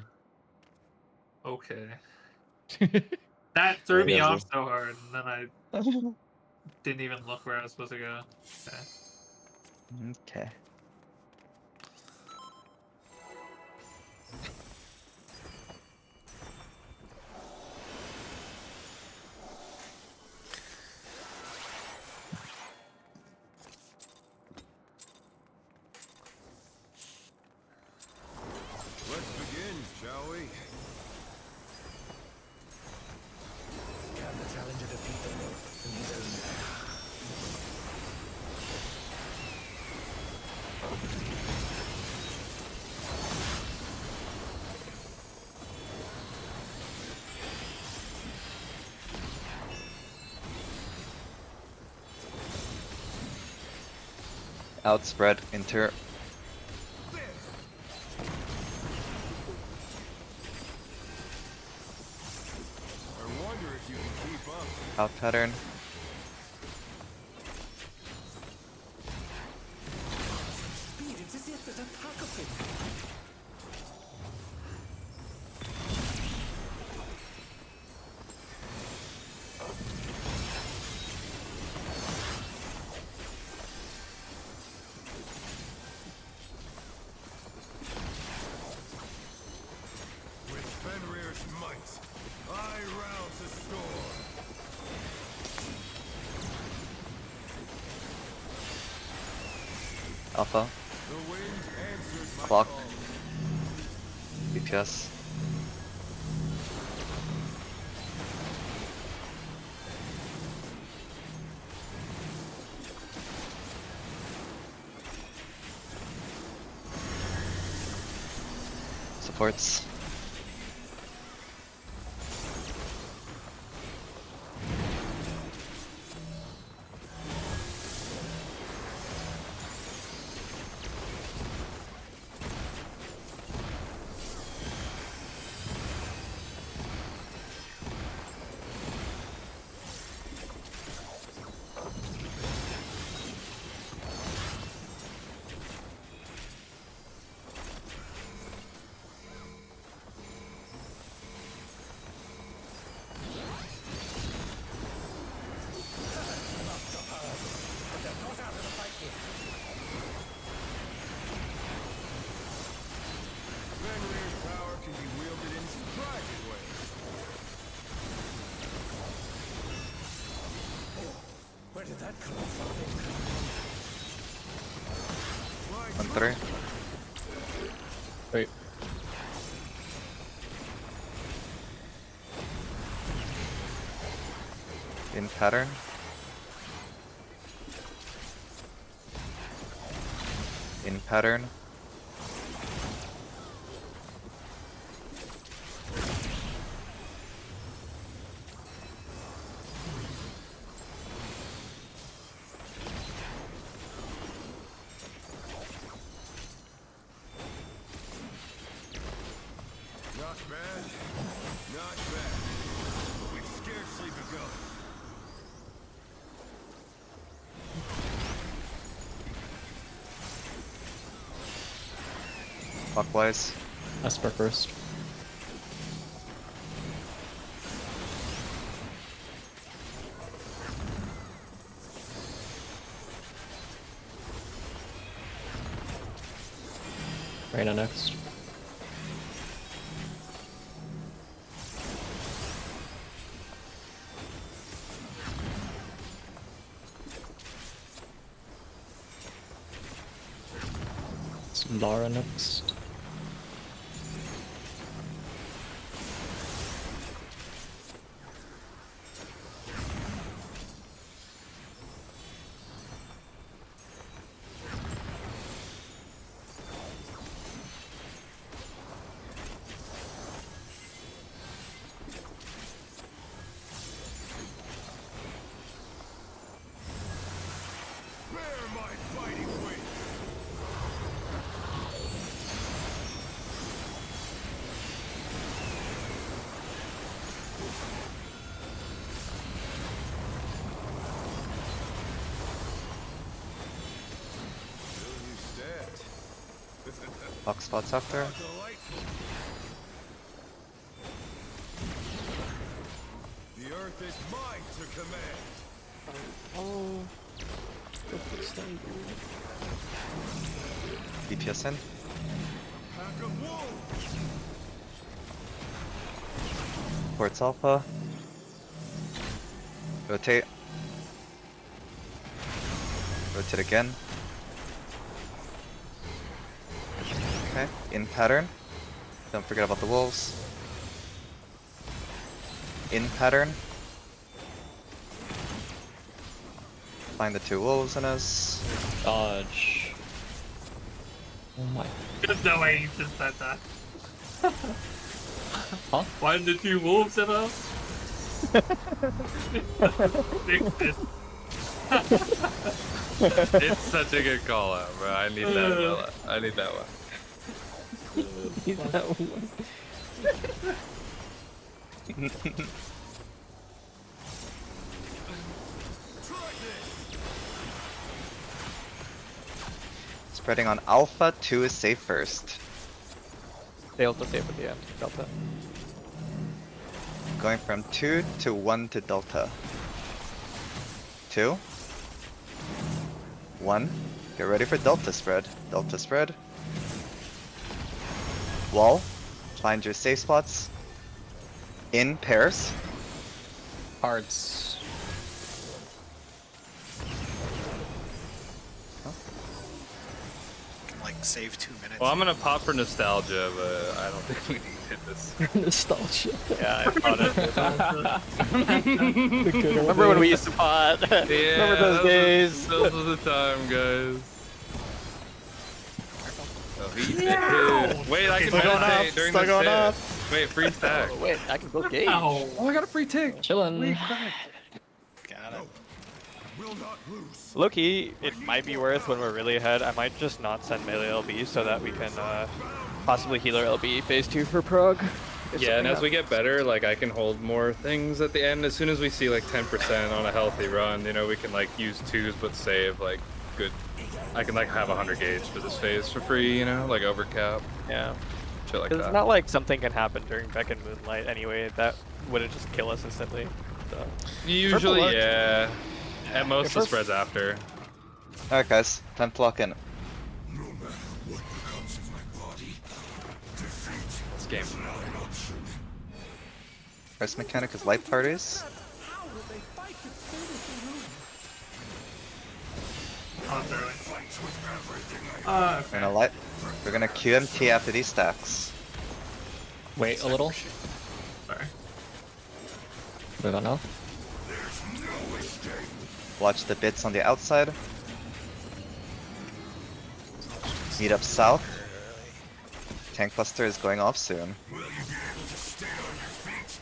Okay. there. That threw me Yes, off so hard, and then I didn't even look where I was supposed to go. Okay. Okay. Let's begin, shall we? Can the challenger defeat the North in his own lair? Outspread, inter. I wonder if you can keep up. Out pattern. Speed, it's as if there's a pack of them. With Fenrir's might, I rouse the storm. Alpha. The wind answers my Clock. call. BPS. Supports. Fenrir's power can be wielded in surprising ways. Where did that come from? 1-3. Wait. In pattern. In pattern. Not bad. Not bad. But we've scarcely begun. Clockwise. Esper first. Reyna next. Lara next. Box spots after. The earth is mine to command. Oh. DPS in. Pack of wolves. Ports alpha. Rotate. Rotate again. Okay, in pattern. Don't forget about the wolves. In pattern. Find the 2 wolves in us. Dodge. Oh my. There's no way you just said that. Huh? Find the 2 wolves in us? It's such a good call out, bro. I need that. I need that one. Need that one. Spreading on alpha, 2 is safe first. Delta safe at the end. Delta. Going from 2 to 1 to delta. 2. 1. Get ready for delta spread. Delta spread. Wall. Find your safe spots. In pairs. Hearts. Like save 2 minutes. Well, I'm gonna pop for nostalgia, but I don't think we needed this. Nostalgia. Yeah, I thought it. Remember when we used to pod? Remember those days? Those were the time, guys. Oh, he did. Wait, I can meditate during this hit. Wait, free stack. Oh, wait, I can build gauge. Oh, I got a free tick. Chillin'. Got it. Will not lose. Low-key, it might be worth when we're really ahead. I might just not send melee LB so that we can possibly heal our LB phase 2 for prog. Yeah, and as we get better, like I can hold more things at the end. As soon as we see like 10% on a healthy run, you know, we can like use 2s but save like good. I can like have 100 gauge for this phase for free, you know, like overcap. Yeah. Shit like 'Cause that. it's not like something can happen during Beck and Moonlight anyway. That wouldn't just kill us instantly. So. Usually, Purple yeah. At most, the first- spread's after. Alright guys, time to lock in. No matter what becomes of my body, defeat This game. is not an option. First mechanic is light parties. We're gonna light. We're gonna QMT after these stacks. Wait a little. Sorry. Move on now. Watch the bits on the outside. Meet up south. Tank Buster is going off soon. Will you be able to stay on your feet?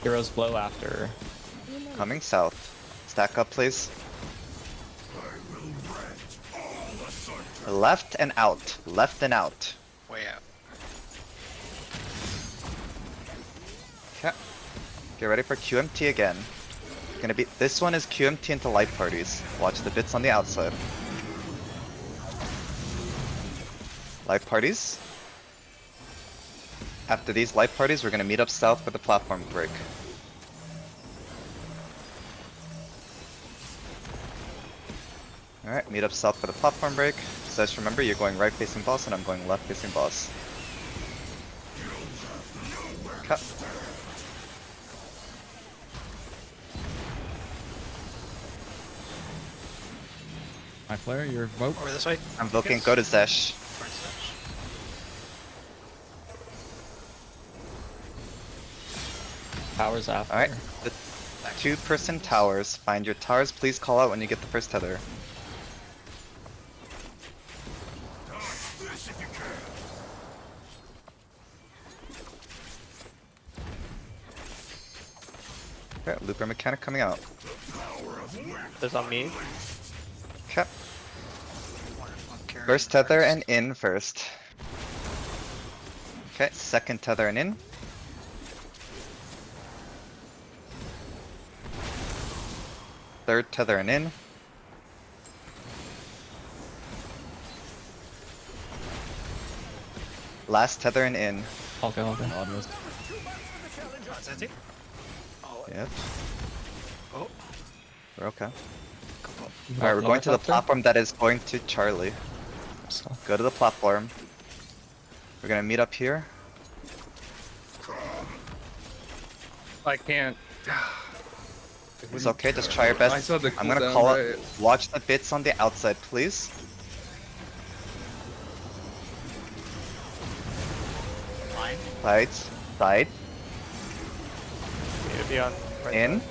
Heroes blow after. Coming south. Stack up, please. I will rent all asunder. Left and out. Left and out. Way out. Okay. Get ready for QMT again. Gonna be this one is QMT into light parties. Watch the bits on the outside. Light parties. After these light parties, we're gonna meet up south for the platform break. Alright, meet up south for the platform break. So just remember, you're going right facing boss and I'm going left facing boss. Cut. My player, your vote. Over this way. I'm looking, go to Zesh. Towers after. Alright, the 2-person towers. Find your towers, please call out when you get the first tether. This if you can. Okay, Looper mechanic coming out. There's on me. Okay. First tether and in first. Okay, second tethering in. Third tethering in. Last tethering in. Okay, okay. Santi? Oh, Yep. oh. We're okay. Couple. Alright, we're going to the Helicopter? platform that is going to Charlie. So, Go to the platform. We're gonna meet up here. I can't. It's okay, just try your I best. saw the I'm gonna cooldown, call right? it. Watch the bits on the outside, please. Line. Sides. Side. Need to be on right In. side.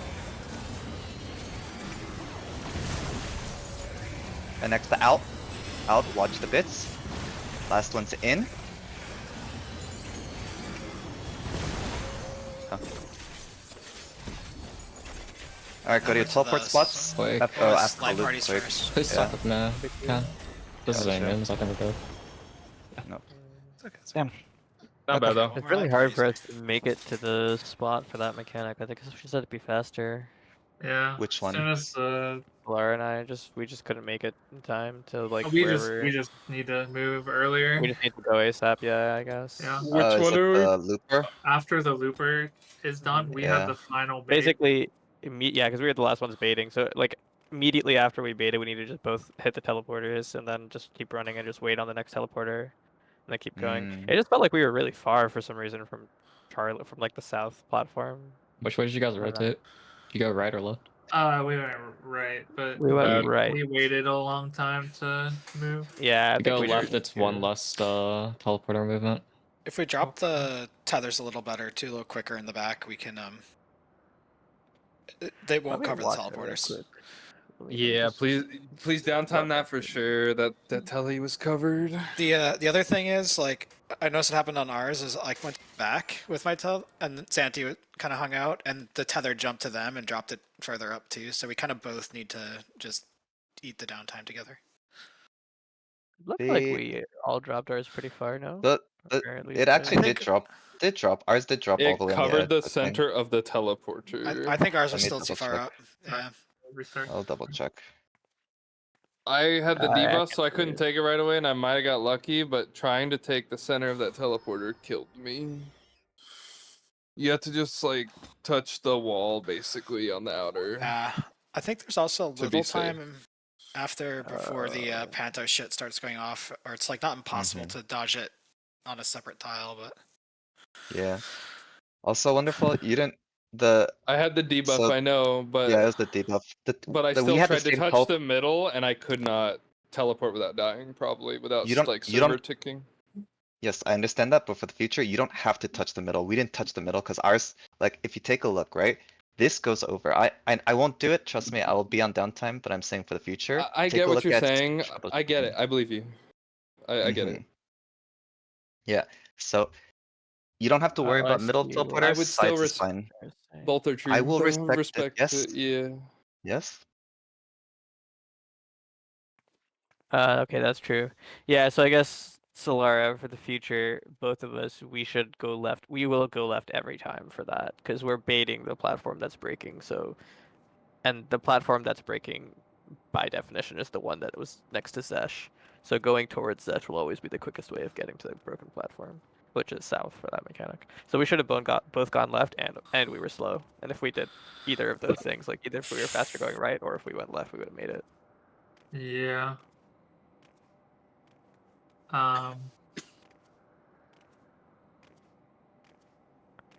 And next to out. Out, watch the bits. Last one's in. Oh. Alright, go to your teleport spots. Quick. After, Oh, it's after slide loop, parties quick. first. please Yeah. stop with me. Okay. This is Gotcha. Amiens, I think we're good. Nope. It's okay. Damn. Not bad though. It's More really light hard for parties. us to make it to the spot for that mechanic. I think she said it'd be faster. Yeah. Which As one? soon as Laura and I we just couldn't make it in time to like we wherever. just need to move earlier. We just need to go ASAP. Yeah, I guess. Yeah. Which Is one it are we? the looper? After the looper is done, we have Yeah. the final bait. Basically, yeah, because we were the last ones baiting. So like immediately after we baited, we need to just both hit the teleporters and then just keep running and just wait on the next teleporter, and then keep going. Mm. It just felt like we were really far for some reason from Charlotte, from like the south platform. Which way did you guys I don't know. rotate? Did you go right or left? We went right, but We went right. we waited a long time to move. Yeah, I If you think go we left, did it's one too. less teleporter movement. If we drop the tethers a little better, too, a little quicker in the back, we can they Let won't me cover the watch it real teleporters. quick. Let me Yeah, just- please downtime that for sure. That telly was covered. The other thing is, like, I noticed it happened on ours, is I went back with my tel, and Santi kind of hung out, and the tether jumped to them and dropped it further up too, so we kind of both need to just eat the downtime together. Looked like The- we all dropped ours pretty far, no? The, Or at it least actually I did think- drop. Did drop. Ours did drop all It the way on the covered edge, the I think. center of the teleporter. I think ours Let was me still too double far check. up. Yeah. Restart. I'll double check. I had the I debuff, so I can couldn't see. take it right away, and I might have got lucky, but trying to take the center of that teleporter killed me. You have to just like touch the wall basically on the outer. I think there's also a To be little safe. time after before the Panto shit starts going off, or it's like not impossible to dodge it on a separate tile, but Yeah. Also wonderful. You didn't I had the debuff, So- I know, but yeah, it was the debuff. but I we still had the tried to same touch health. the middle, and I could not teleport without dying, probably without You don't- like you server don't- ticking. Yes, I understand that, but for the future, you don't have to touch the middle. We didn't touch the middle because ours, like, if you take a look, right? This goes over. I won't do it. Trust me, I will be on downtime. But I'm saying for the future, I take get a what look you're at saying. triple I get it. checking. I believe you. I get it. Mhm. Yeah. So you don't have to worry Oh, I about middle see. teleporters. I would still Sides is fine. Both are true. I will though. respect it. Yes. Yeah. Yes. Okay, that's true. Yeah, so I guess Solara, for the future, both of us, we should go left. We will go left every time for that because we're baiting the platform that's breaking. So, and the platform that's breaking, by definition, is the one that was next to Zesh. So going towards Zesh will always be the quickest way of getting to the broken platform, which is south for that mechanic. So we should have both gone left and we were slow. And if we did either of those things, like either if we were faster going right or if we went left, we would have made it. Yeah.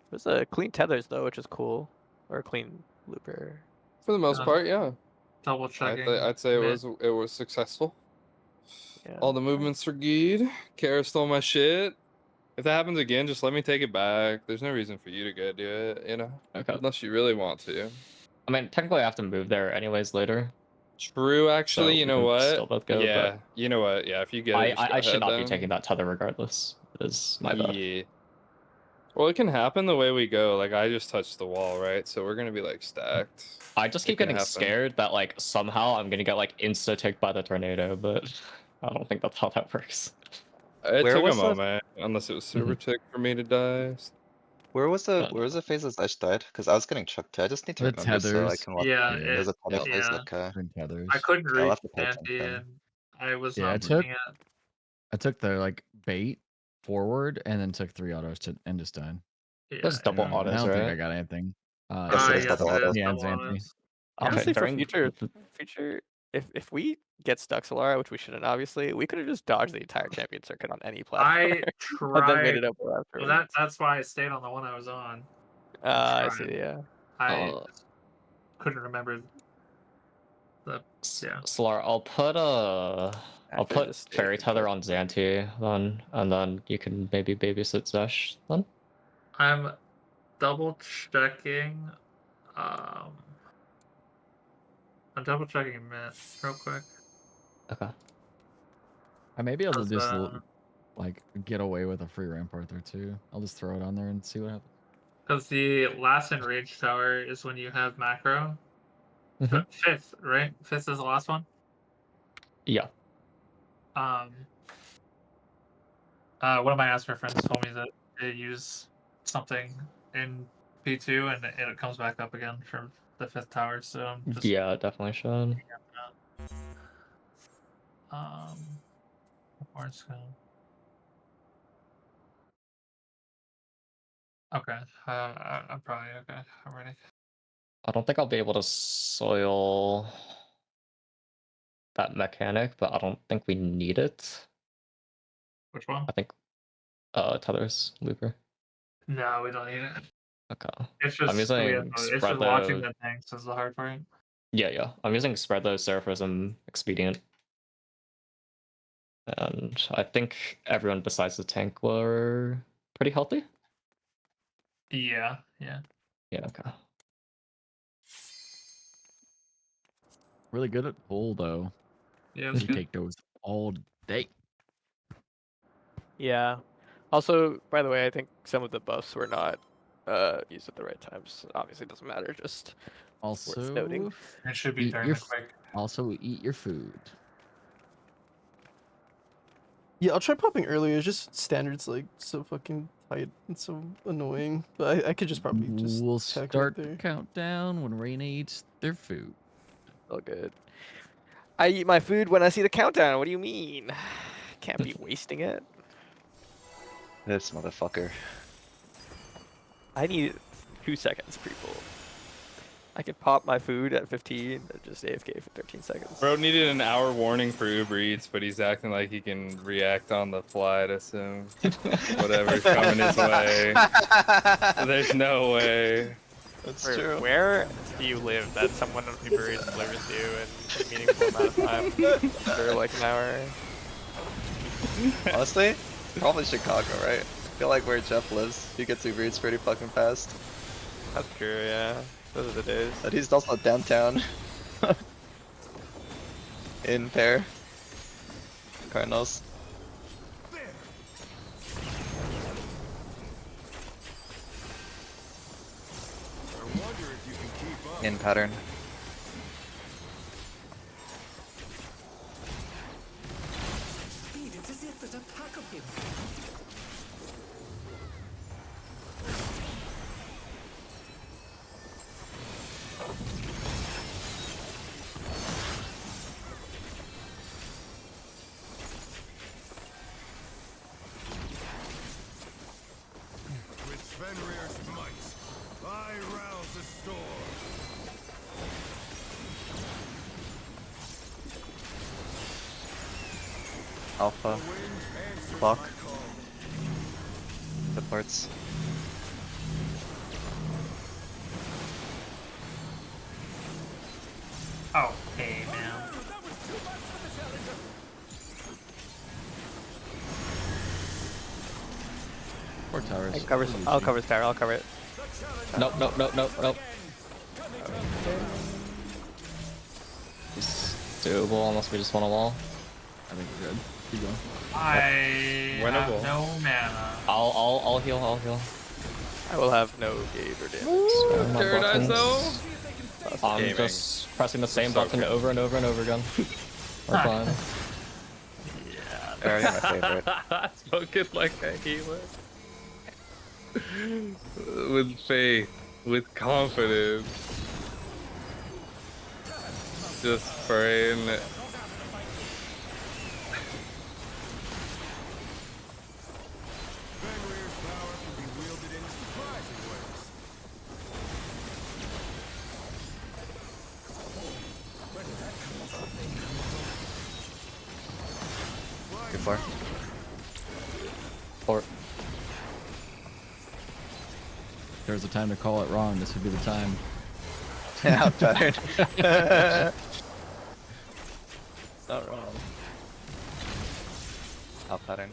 There's a clean tethers though, which is cool, or a clean looper. For the most part, yeah. Double checking. I'd say mid. it was successful. Yeah. All the movements are good. Kara stole my shit. If that happens again, just let me take it back. There's no reason for you to go do it, you know? Okay. Unless you really want to. I mean, technically I have to move there anyways later. True, actually, So you we know can what? still both go, yeah, but- you know what? Yeah, if you get it, just go I should ahead not be then. taking that tether regardless. It is my bad. Yeah. Well, it can happen the way we go. Like, I just touched the wall, right? So we're gonna be, like, stacked. I just It keep can getting happen. scared that like somehow I'm gonna get like insta-ticked by the tornado, but I don't think that's how that works. It Where took a was the moment, unless it was super tick for me to die. where was the phase that Ash died? Because I was getting chucked too. I just need to The remember so I tethers. can watch. Yeah, Yeah. There's a tether Yep. phase. yeah. Okay. Twin I tethers. couldn't I'll reach have to pay Andy, attention. and I was Yeah, not I moving it. took the like bait forward and then took 3 autos to and just died. That's double I autos, don't think I right? got anything. Yes, it is Yes, double it auto. is Yeah, double Xanthi. honest. Honestly, for during future, if we get stuck Solara, which we shouldn't, obviously, we could have just dodged the entire champion circuit on any platform, I and then made tried. it up Well, afterwards. that's why I stayed on the one I was on. I see. tried. Yeah. I just couldn't remember the yeah. Solar, I'll After put this Fairy stage, Tether on Xanthi then, and then you can maybe babysit Zesh then. I'm double checking. I'm double checking Mint real quick. Okay. I may be able to Cause, just like get away with a free rampart there too. I'll just throw it on there and see what happens. Because the last enrage tower is when you have macro. Fifth, right? Fifth is the last one. Yeah. One of my Asper friends told me that they use something in P2 and it comes back up again from the fifth tower. So I'm just Yeah, definitely should. Horse Cone. Okay, I'm probably okay. I'm ready. I don't think I'll be able to soil that mechanic, but I don't think we need it. Which one? I think Tethers Looper. No, we don't need it. Okay. It's I'm just using it's spread just watching the the tanks is the hard part. yeah. I'm using spread the Seraphism expedient. And I think everyone besides the tank were pretty healthy. Yeah. Yeah, okay. Really good at pull though. Yeah, You take those all day. Yeah. Also, by the way, I think some of the buffs were not used at the right times. Obviously, it doesn't matter. Just worth noting. Also, It should be eat during your the quick. also eat your food. Yeah, I'll try popping earlier. Just standards like so fucking tight and so annoying. But I could just probably just We'll attack start right the there. countdown when Reina eats their food. All good. I eat my food when I see the countdown. What do you mean? Can't be wasting it. This motherfucker. I need 2 seconds pre-pull. I could pop my food at 15 and just AFK for 13 seconds. Bro needed an hour warning for Uber Eats, but he's acting like he can react on the fly to some whatever's coming his way. There's no way. That's Wait, true. where do you live that someone on Uber Eats delivers you in a meaningful amount of time for like an hour? Honestly, probably Chicago, right? I feel like where Jeff lives, he gets Uber Eats pretty fucking fast. That's true, yeah. Those are the days. But he's also downtown. In pair. Cardinals. In pattern. Speed, it's as if there's a pack of him. With Fenrir's might, I rouse the storm. Alpha. Clock. Supports. Oh, hey man. Or towers. I'll cover Skyr, I'll cover it. Nope. It's doable unless we just want a wall. I think we're good. Keep going. I Winnable. have no mana. I'll heal. I will have no gauge or damage. Paradise though. I'm Gaming. just pressing the same So button good. over and over and over again. We're fine. Already my favorite. Spoken like a healer. With faith, with confidence. Just praying. Fenrir's power can be wielded in surprising ways. Good far. Or There's a time to call it wrong. This would be the time. Yeah, pattern. Not wrong. Out pattern.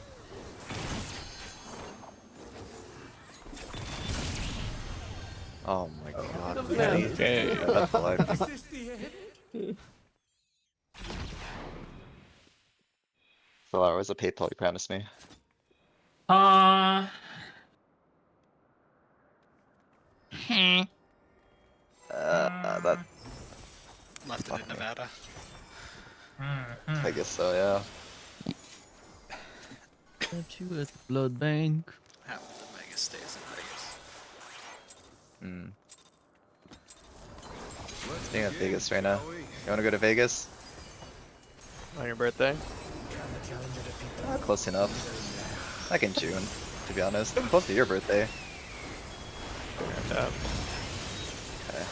Oh my god. Okay. That's life. So, where's the PayPal you promised me? That. Left it in Nevada. I guess so, yeah. Got you at the blood bank. Half of the Vegas stays in Vegas. Staying at Vegas right now. You wanna go to Vegas? On your birthday? Close enough. Like in June, to be honest. Close to your birthday. Yeah. Okay.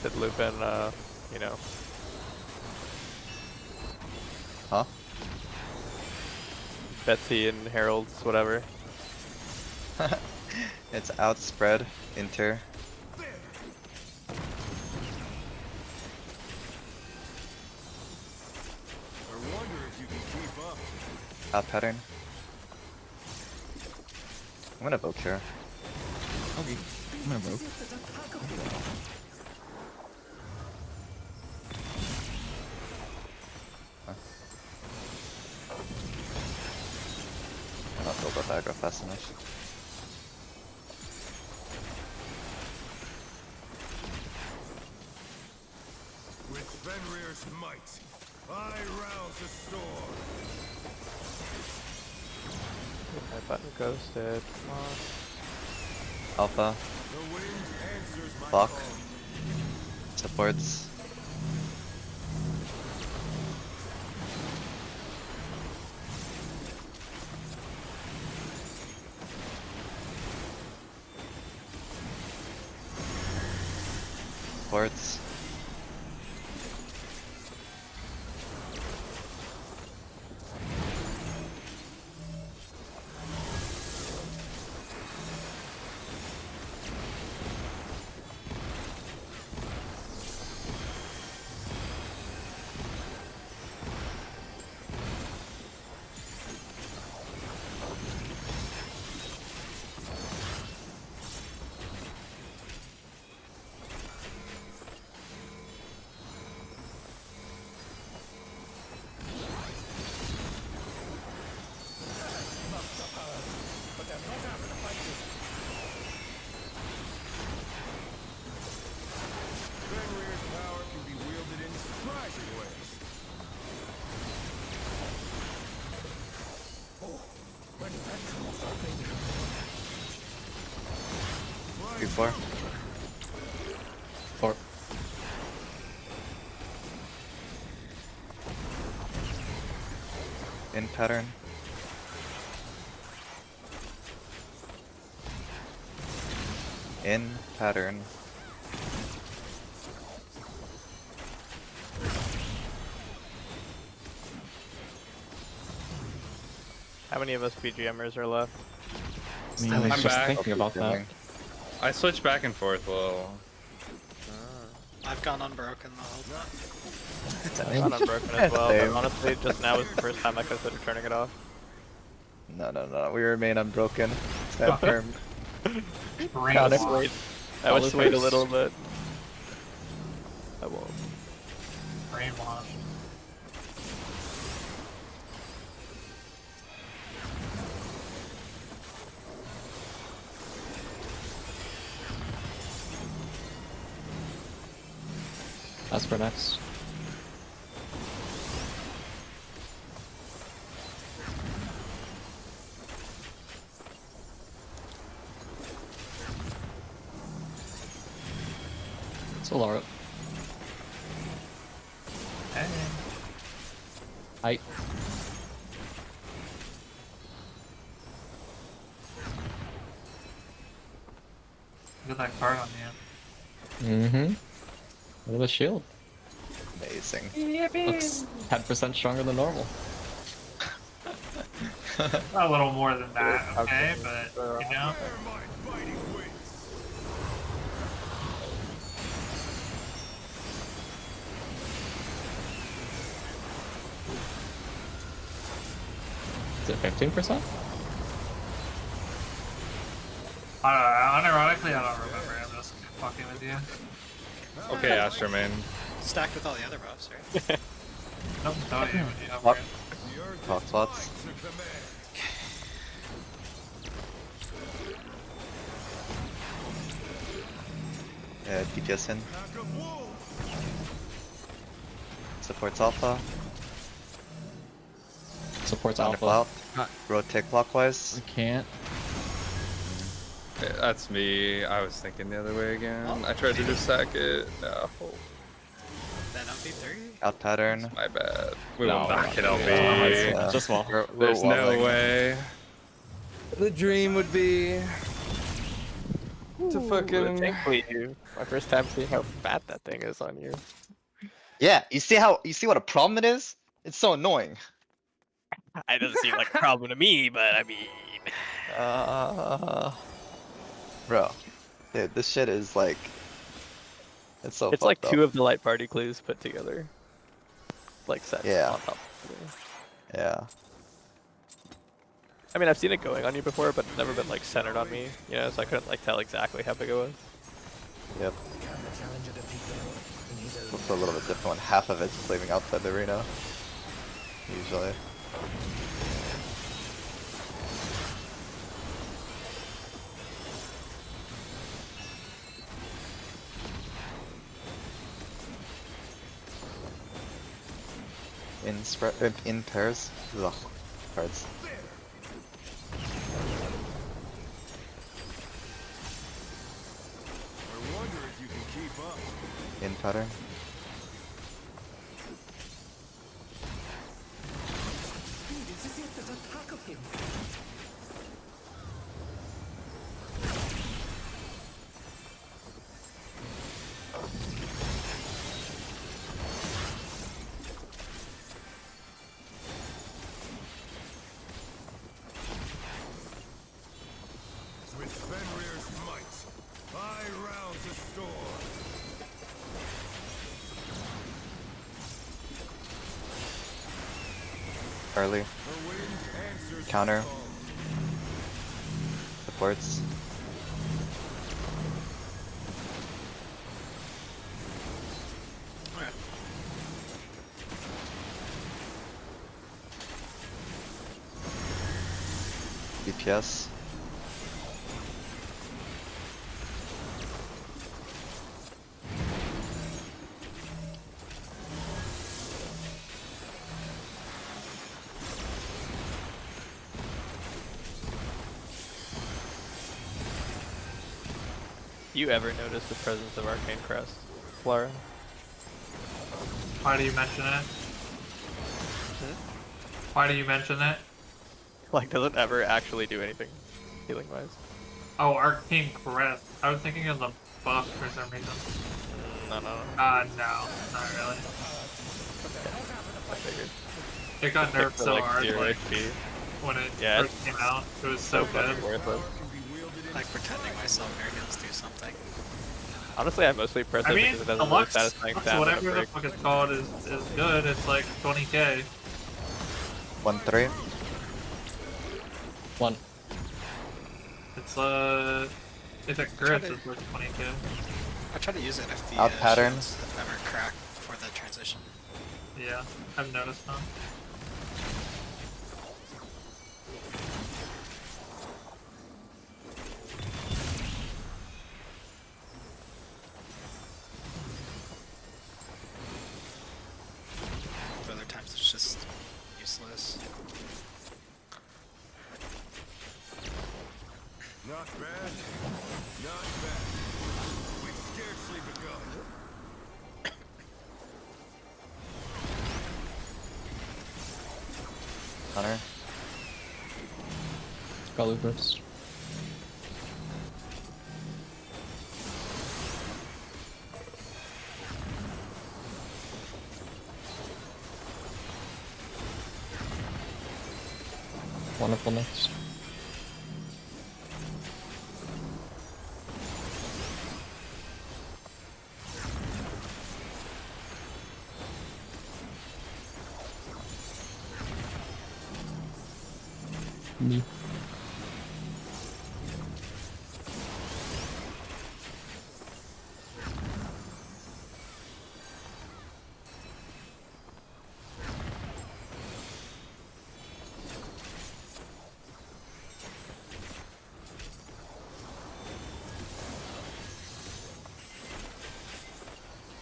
Did Lupin, you know. Huh? Betsy and Harold's, whatever. It's outspread, inter. I wonder if you can keep up. Out pattern. I'm gonna evoke here. Okay. I'm gonna vote. I'm not build up aggro fast enough. With Fenrir's might, I rouse the storm. My button ghosted. Come on. Alpha. The wind answers my Block. call. Supports. Supports. Fenrir's power can be wielded in surprising ways. Before. or In pattern. In pattern. How many of us BGMers are left? I mean, I was I'm just back. thinking about that. I switch back and forth a little. I've gone unbroken the whole time. I'm not unbroken as well, but Same. honestly, just now was the first time I considered turning it off. No. We remain unbroken. Stand firm. Honestly, I would swayed a little bit. I won't. Brainwash. That's for next. Solar. Hey. I. Look at that card on you. Mm-hmm. Look at the shield. Amazing. Looks 10% stronger than normal. A little more than that, okay, but you know. Is it 15%? Unironically, I don't remember. I'm just fucking with you. Okay, Astro Man. Stacked with all the other buffs, right? Don't tell you when you have Fuck. random. Talk slots. Yeah, DPS in. Supports alpha. Supports Wonderful alpha. out. Rotate clockwise. We can't. That's me. I was thinking the other way again. I tried to just sack it. No. Then LP3? Out pattern. My bad. We No, went back at no, LB. Yeah. Just small. There's no wobbling. way. The dream would be to fucking. Thankfully, my first time seeing how fat that thing is on you. Yeah, you see what a problem it is? It's so annoying. It doesn't seem like a problem to me, but I mean, Bro. Dude, this shit is like it's so it's like fucked two up. of the light party clues put together, like set Yeah. on top of each other. Yeah. I mean, I've seen it going on you before, but it's never been like centered on me, you know, so I couldn't like tell exactly how big it was. Yep. It's a little bit different when half of it's leaving outside the arena. Usually. In spread in pairs. Ugh. Cards. I wonder if you can keep up. In pattern. It's as if there's a pack of him. With Fenrir's might, I rouse a storm. Early. The wind answers Counter. the call. Supports. Okay. DPS. Do you ever notice the presence of Arcane Crest, Flora? Why do you mention it? Why do you mention it? Like, does it ever actually do anything, healing wise? Oh, Arcane Crest. I was thinking of the buff for some reason. No. No, not really. I figured. It got nerfed so like, hard, 0 like, HP. when it Yeah, first came out. It was so good. fucking worth it. Like pretending my Silver Heals do something. Honestly, I mostly press I it mean, because it the doesn't really Lux, satisfying stat whatever when the it fuck breaks. it's called, is good. It's like 20k. 1-3. 1. If it crits, it's like 20k. I try to use it if the Out pattern. shields ever crack before the transition. Yeah, I've noticed them. Other times it's just useless. Not bad. Not bad. We've scarcely begun. Hunter. Got Lucas. Wonderful next. Me.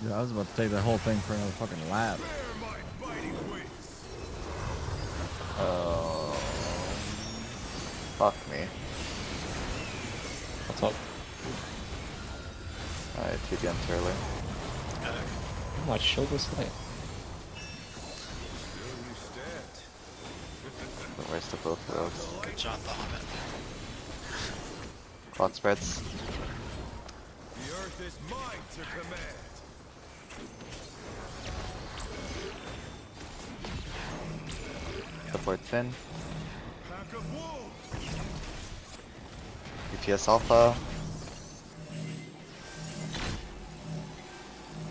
Dude, I was about to take the whole thing for another fucking lap. Oh. Fuck me. What's up? I TP on Turley. Oh, my shield was light. The worst of both worlds. Good job, Bahamut. Clock spreads. The earth is mine to command. Support Finn. Pack of wolves. DPS Alpha.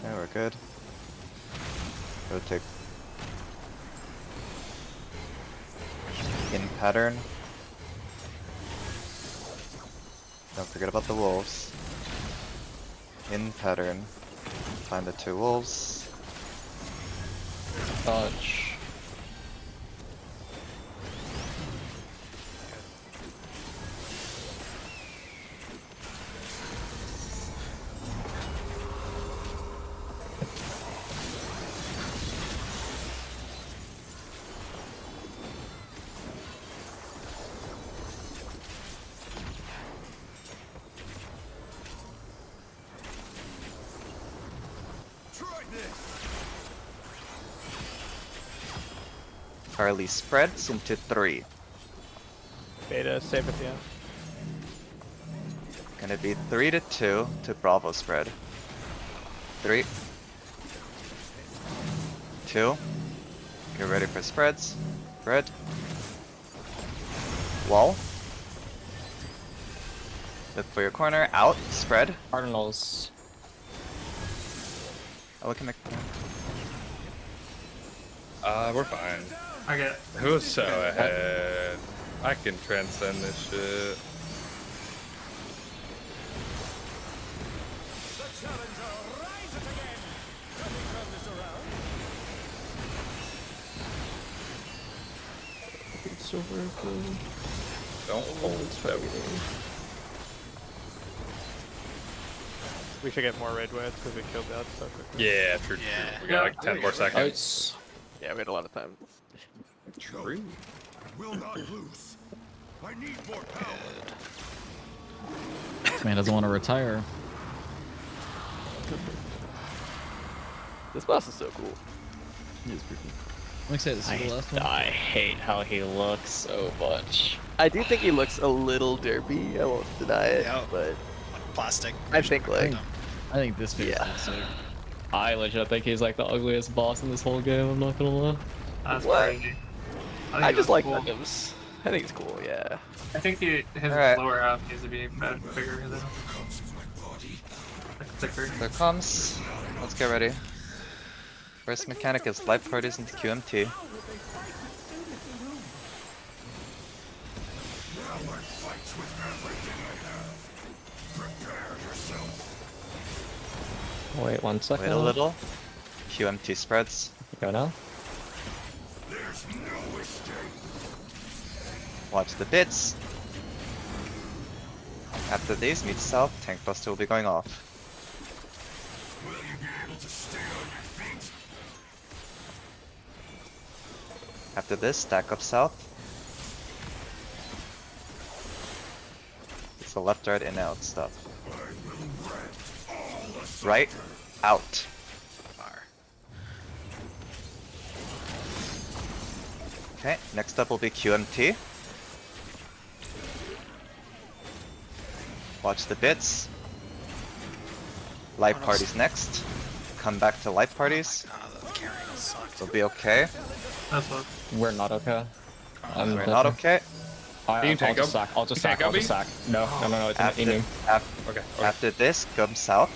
Yeah, we're good. Rotate. In pattern. Don't forget about the wolves. In pattern. Find the 2 wolves. Dodge. Charlie spreads into 3. Beta, save at the end. Gonna be 3 to 2 to Bravo spread. 3. 2. Get ready for spreads. Spread. Wall. Look for your corner. Out. Spread. Cardinals. Oh, we can make. We're fine. I get. Who's so ahead? I can transcend this shit. The challenger rises again. Let me turn this around. It's over good. Don't hold so. We should get more raid wins because we killed that so quickly. Yeah, true. We got like 10 more seconds. Yeah, we had a lot of time. True. Will not lose. I need more power. This man doesn't want to retire. This boss is so cool. He is pretty cool. I'm excited to see the last one. I hate how he looks so much. I do think he looks a little derpy. I won't deny it, Yeah. but Plastic. I think like I think this face Yeah. looks sick. I legit think he's like the ugliest boss in this whole game, I'm not gonna lie. That's What? crazy. I think just that's like cool. Gundams. I think it's cool, yeah. I think his Alright. lower half needs to be bigger than like thicker. There comes. Let's get ready. First mechanic is light parties into QMT. Wait 1 second. Wait a little. QMT spreads. Go now. There's no escape. Watch the bits. After these meet south, Tank Buster will be going off. Will you be able to stay on your feet? After this, stack up south. It's the left, right, in, out stuff. Right, out. Far. Okay, next up will be QMT. Watch the bits. Light parties next. Come back to light parties. The carrying sucked. We'll be okay. That's what. We're not okay. We're not okay. You can take I'll just him. sack. I'll just You can't sack. I'll go just B? sack. No, it's After, an Inu. Okay. after this, go south.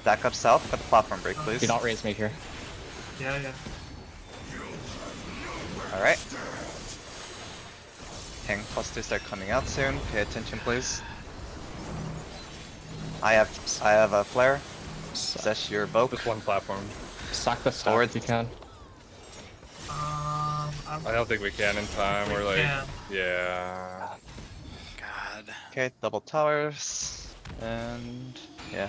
Back up south. Got the platform break, please. Do not raise me here. Yeah, yeah. Alright. Tank clusters start coming out soon. Pay attention, please. I have a flare. Sesh your evoke. Just one platform. Sack the stack if you can. I don't think we can in time. We're like, can. yeah. God. Okay, double towers. And yeah.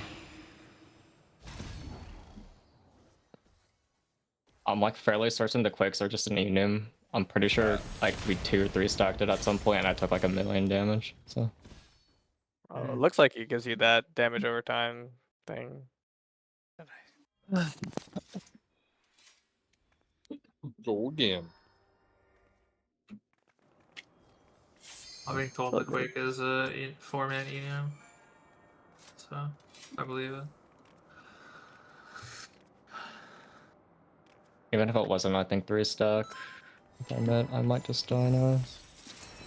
I'm like fairly certain the quakes are just an enum. I'm pretty sure like we 2 or 3 stacked it at some point and I took like 1,000,000 damage. So It looks like it gives you that damage over time thing. Go again. I'm being told the Quake is a 4-man EM. So, I believe it. even if it wasn't, I think 3 stack. I might just die now.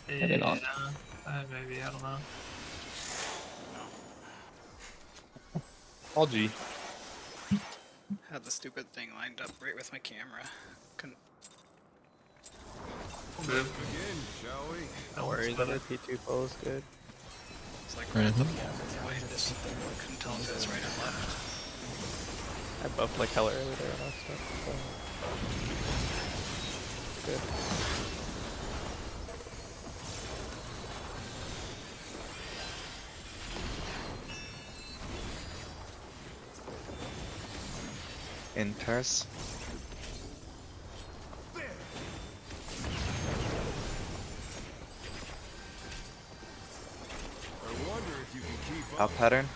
Maybe not. Maybe, I don't know. All G. Had the stupid thing lined up right with my camera. Couldn't. Good. Again, shall we? No worries, that P2 pull is good. It's like right at the wait, this couldn't tell if it was right or left. I buffed like hella early there on that stuff. So. Good. In pairs. I wonder if you can keep Out pattern.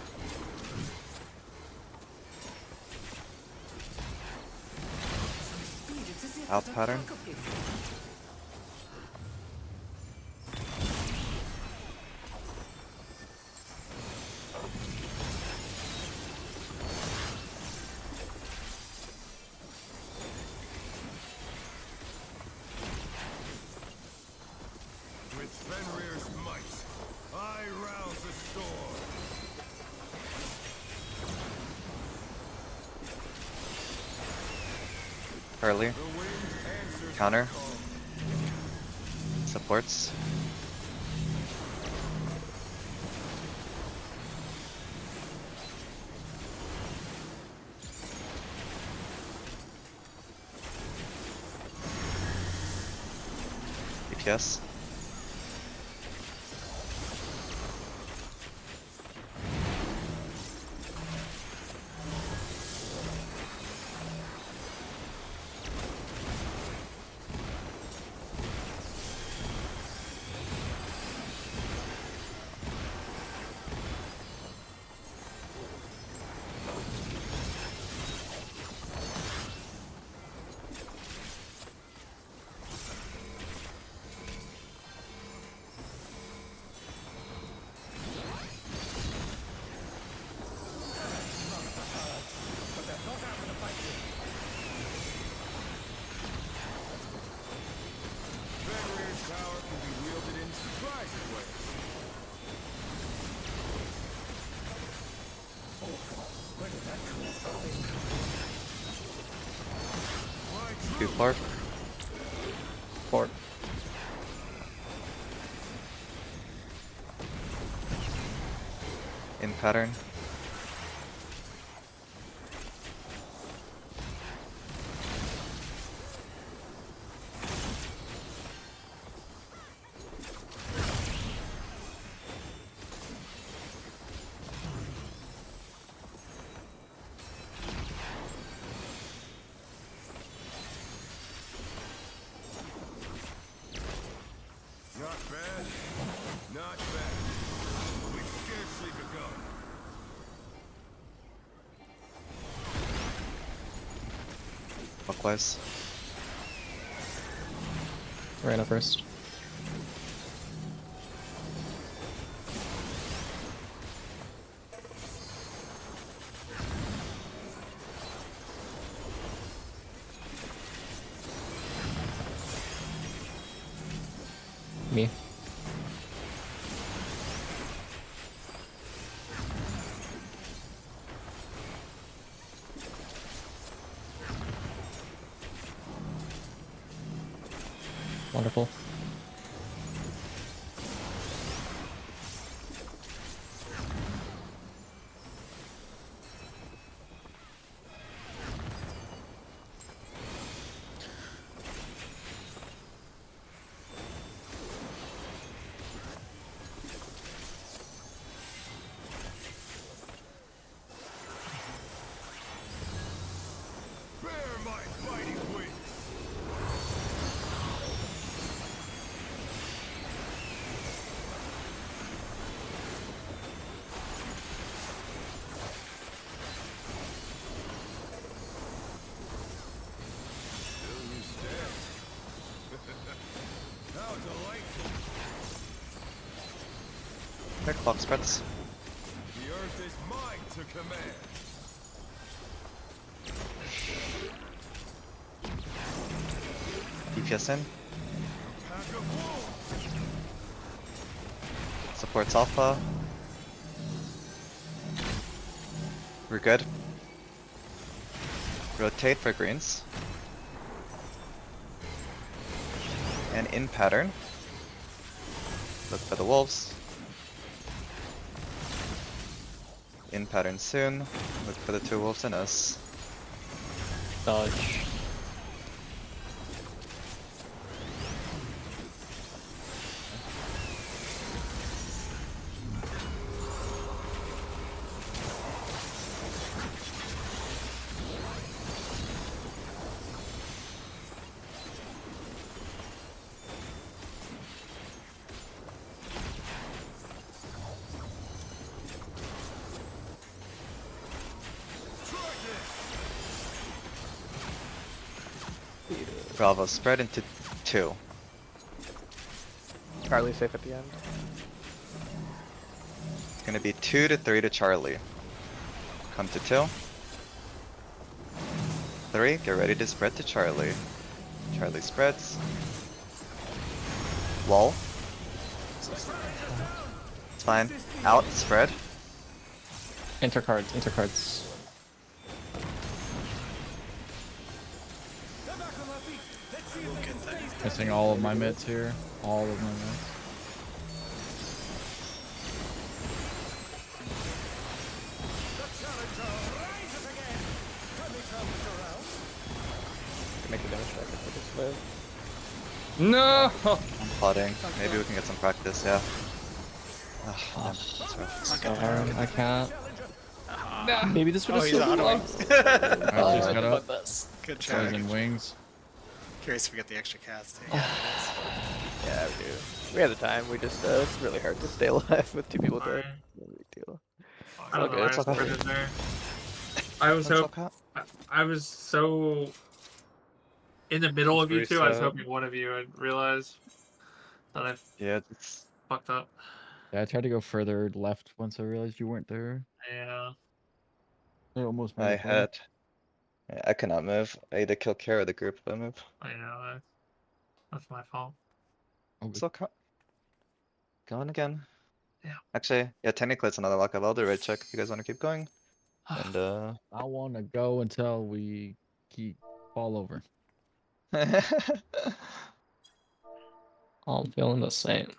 Out pattern. with Fenrir's might. I rouse the storm. Early. Counter. Supports. DPS. Fenrir's power can be wielded in surprising ways. Two Clark. Fort. In pattern. Not bad. Not bad. We've scarcely begun. Clockwise. Ran up first. Me. Wonderful. Bear my fighting wings. Still you stand. How delightful. Quick clock spreads. The earth is mine to command. DPS in. Pack of wolves. Supports alpha. We're good. Rotate for greens. And in pattern. Look for the wolves. In pattern soon. Look for the 2 wolves and us. Dodge. Bravo spread into 2. Charlie safe at the end. It's gonna be 2 to 3 to Charlie. Come to 2. 3, get ready to spread to Charlie. Charlie spreads. Wall. It's fine. Out, spread. Intercards, intercards. Missing all of my mids here. All of my mids. Can make the damage check if we just live. No. I'm plotting. Maybe we can get some practice, yeah. Ugh, damn, that's rough. Darn, I can't. Maybe this would have he's still been autoing. like. I just got up. Good Poison job. wings. Curious if we get the extra cast. Yeah, it Yeah, we do. We have the time. We just it's really hard to stay alive with 2 people dead. Fine. No big deal. I don't know why I It's all good. started there. I was That's hope okay. I was so in the middle of you two. I was Reset. hoping one of you would realize that I Yeah, it's fucked up. Yeah, I tried to go further left once I realized you weren't there. Yeah. I almost made I a play. had. Yeah, I cannot move. I either kill Kara or the group if I move. I know. That's my fault. So going again. Yeah. Actually, yeah, technically it's another lockup. I'll do a raid check if you guys want to keep going. And I want to go until we keep fall over. All feeling the same.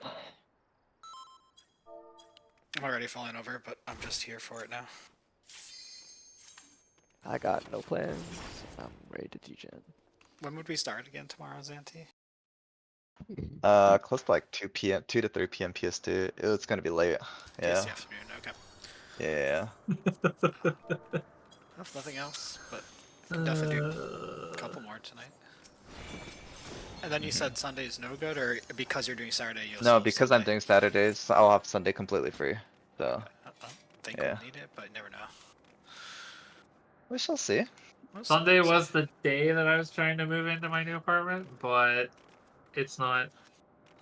I'm already falling over, but I'm just here for it now. I got no plans. I'm ready to degen. When would we start again tomorrow, Zanti? close to like 2 p.m., 2 to 3 p.m. PST. It's gonna be late. Yeah. PST afternoon, okay. Yeah. If nothing else, but we can definitely do a couple more tonight. And then you said Sunday's no good, or because you're doing Saturday, you'll No, still because I'm Sunday? doing Saturdays, I'll have Sunday completely free. So I don't think yeah. we'll need it, but you never know. We shall see. We'll see, Sunday we'll see. was the day that I was trying to move into my new apartment, but it's not.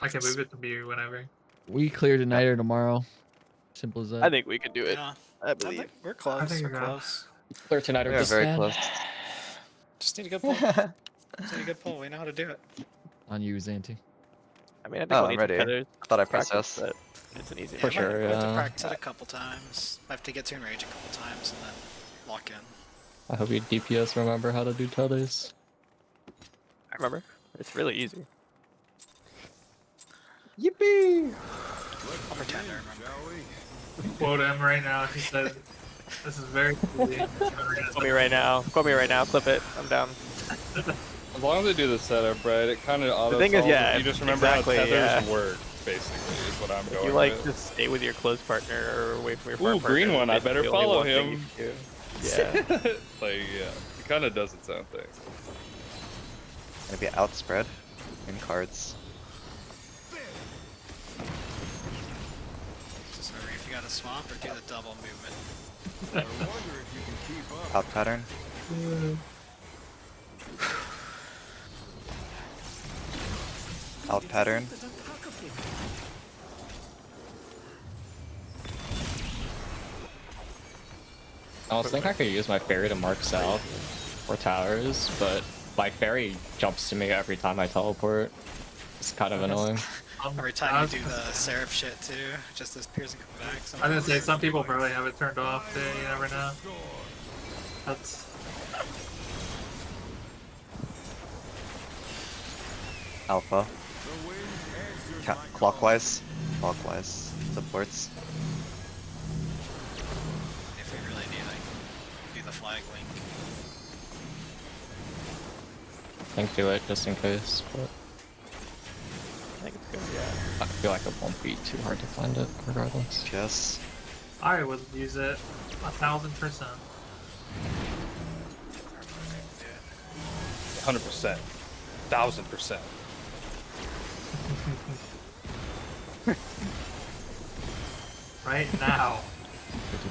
I can move it to be whenever. We clear tonight or tomorrow. Simple as that. I think we can do it. Yeah, I believe. we're close. think We're you're good. close. Clear tonight or We are just very bad. close. Just need a good pull. Just need a good pull. We know how to do it. On you, Zanti. I mean, I think Oh, we'll I'm need ready. some tethers I thought I to pressed practice, yes. but it's an easy For one. sure, We have to yeah. practice it a couple times. I have to get to enrage a couple times and then lock in. I hope you DPS remember how to do tethers. I remember. It's really easy. Yippee! I'll pretend I remember. Quote him right now. He said, "This is very easy." Quote me right now. Quote me right now. Clip it. I'm down. As long as they do the setup right, it kind of auto. thing is, yeah, you just remember exactly, how tethers yeah. work. Basically, is what I'm going You like with. just stay with your close partner or away from your farm Ooh, partner. green one. I It's better the only follow one thing him. you can do. Yeah. Like, yeah, it kind of does its own thing. Maybe outspread in cards. So if you got a swamp or do the double movement. I wonder if you can keep up. Out pattern. Out pattern. I was thinking I could use my fairy to mark south or towers, but my fairy jumps to me every time I teleport. It's kind of annoying. Every time you do the Seraph shit too, just as appears and come back. I was gonna say some people probably have it turned off. Too, you never know. That's Alpha. Clockwise. Clockwise. Supports. If we really need like do the flag link. I think do it just in case, but I think it's good. Yeah. I feel like it won't be too hard to find it regardless. Yes. I would use it 1000%. 100%, 1000%. Right now.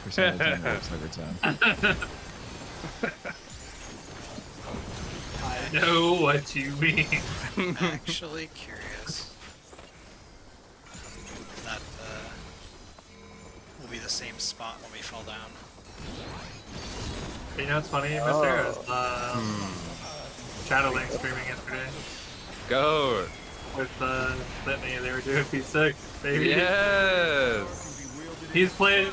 50% of the time works every time. I know what you mean. I'm actually curious if that will be the same spot when we fall down. You know what's funny, Mister? Shadowlink streaming yesterday Go. with Litany. They were doing P6, baby. Yes. He's playing.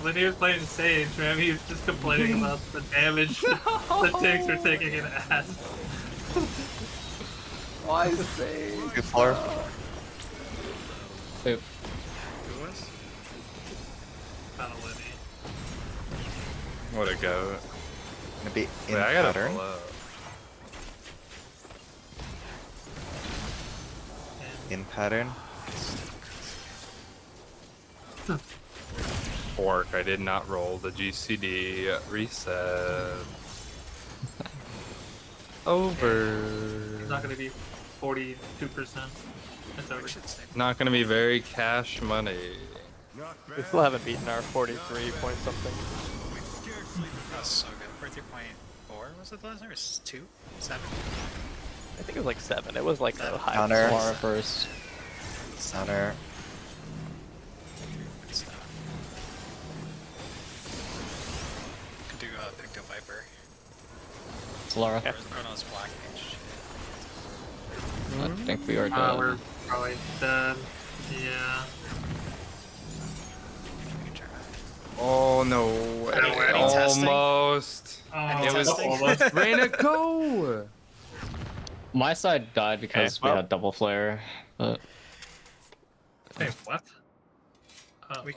When he was playing Sage, man, he was just complaining about the damage the tanks were taking in ass. Why Sage? Good floor. Oop. Who was? Kind of Litany. What a go. Gonna be in Wait, I gotta pattern. pull up. In pattern. Fork, I did not roll the GCD reset. Over. It's not going to be 42%. It's over. Not gonna be very cash money. We still haven't beaten our 43 point something. That's so good. 43.4 was it the last time? Or 2? 7? I think it was like 7. It was like a high Counter. score. First. Center. Could do Picto Viper. Solara. Yeah. Oh no, it's Black Mage. I think we are dead. We're probably dead. Yeah. Oh no. Any testing? Almost. Oh, It was testing? almost. Raina, go! My side died because we well. had double flare, but Hey, what? We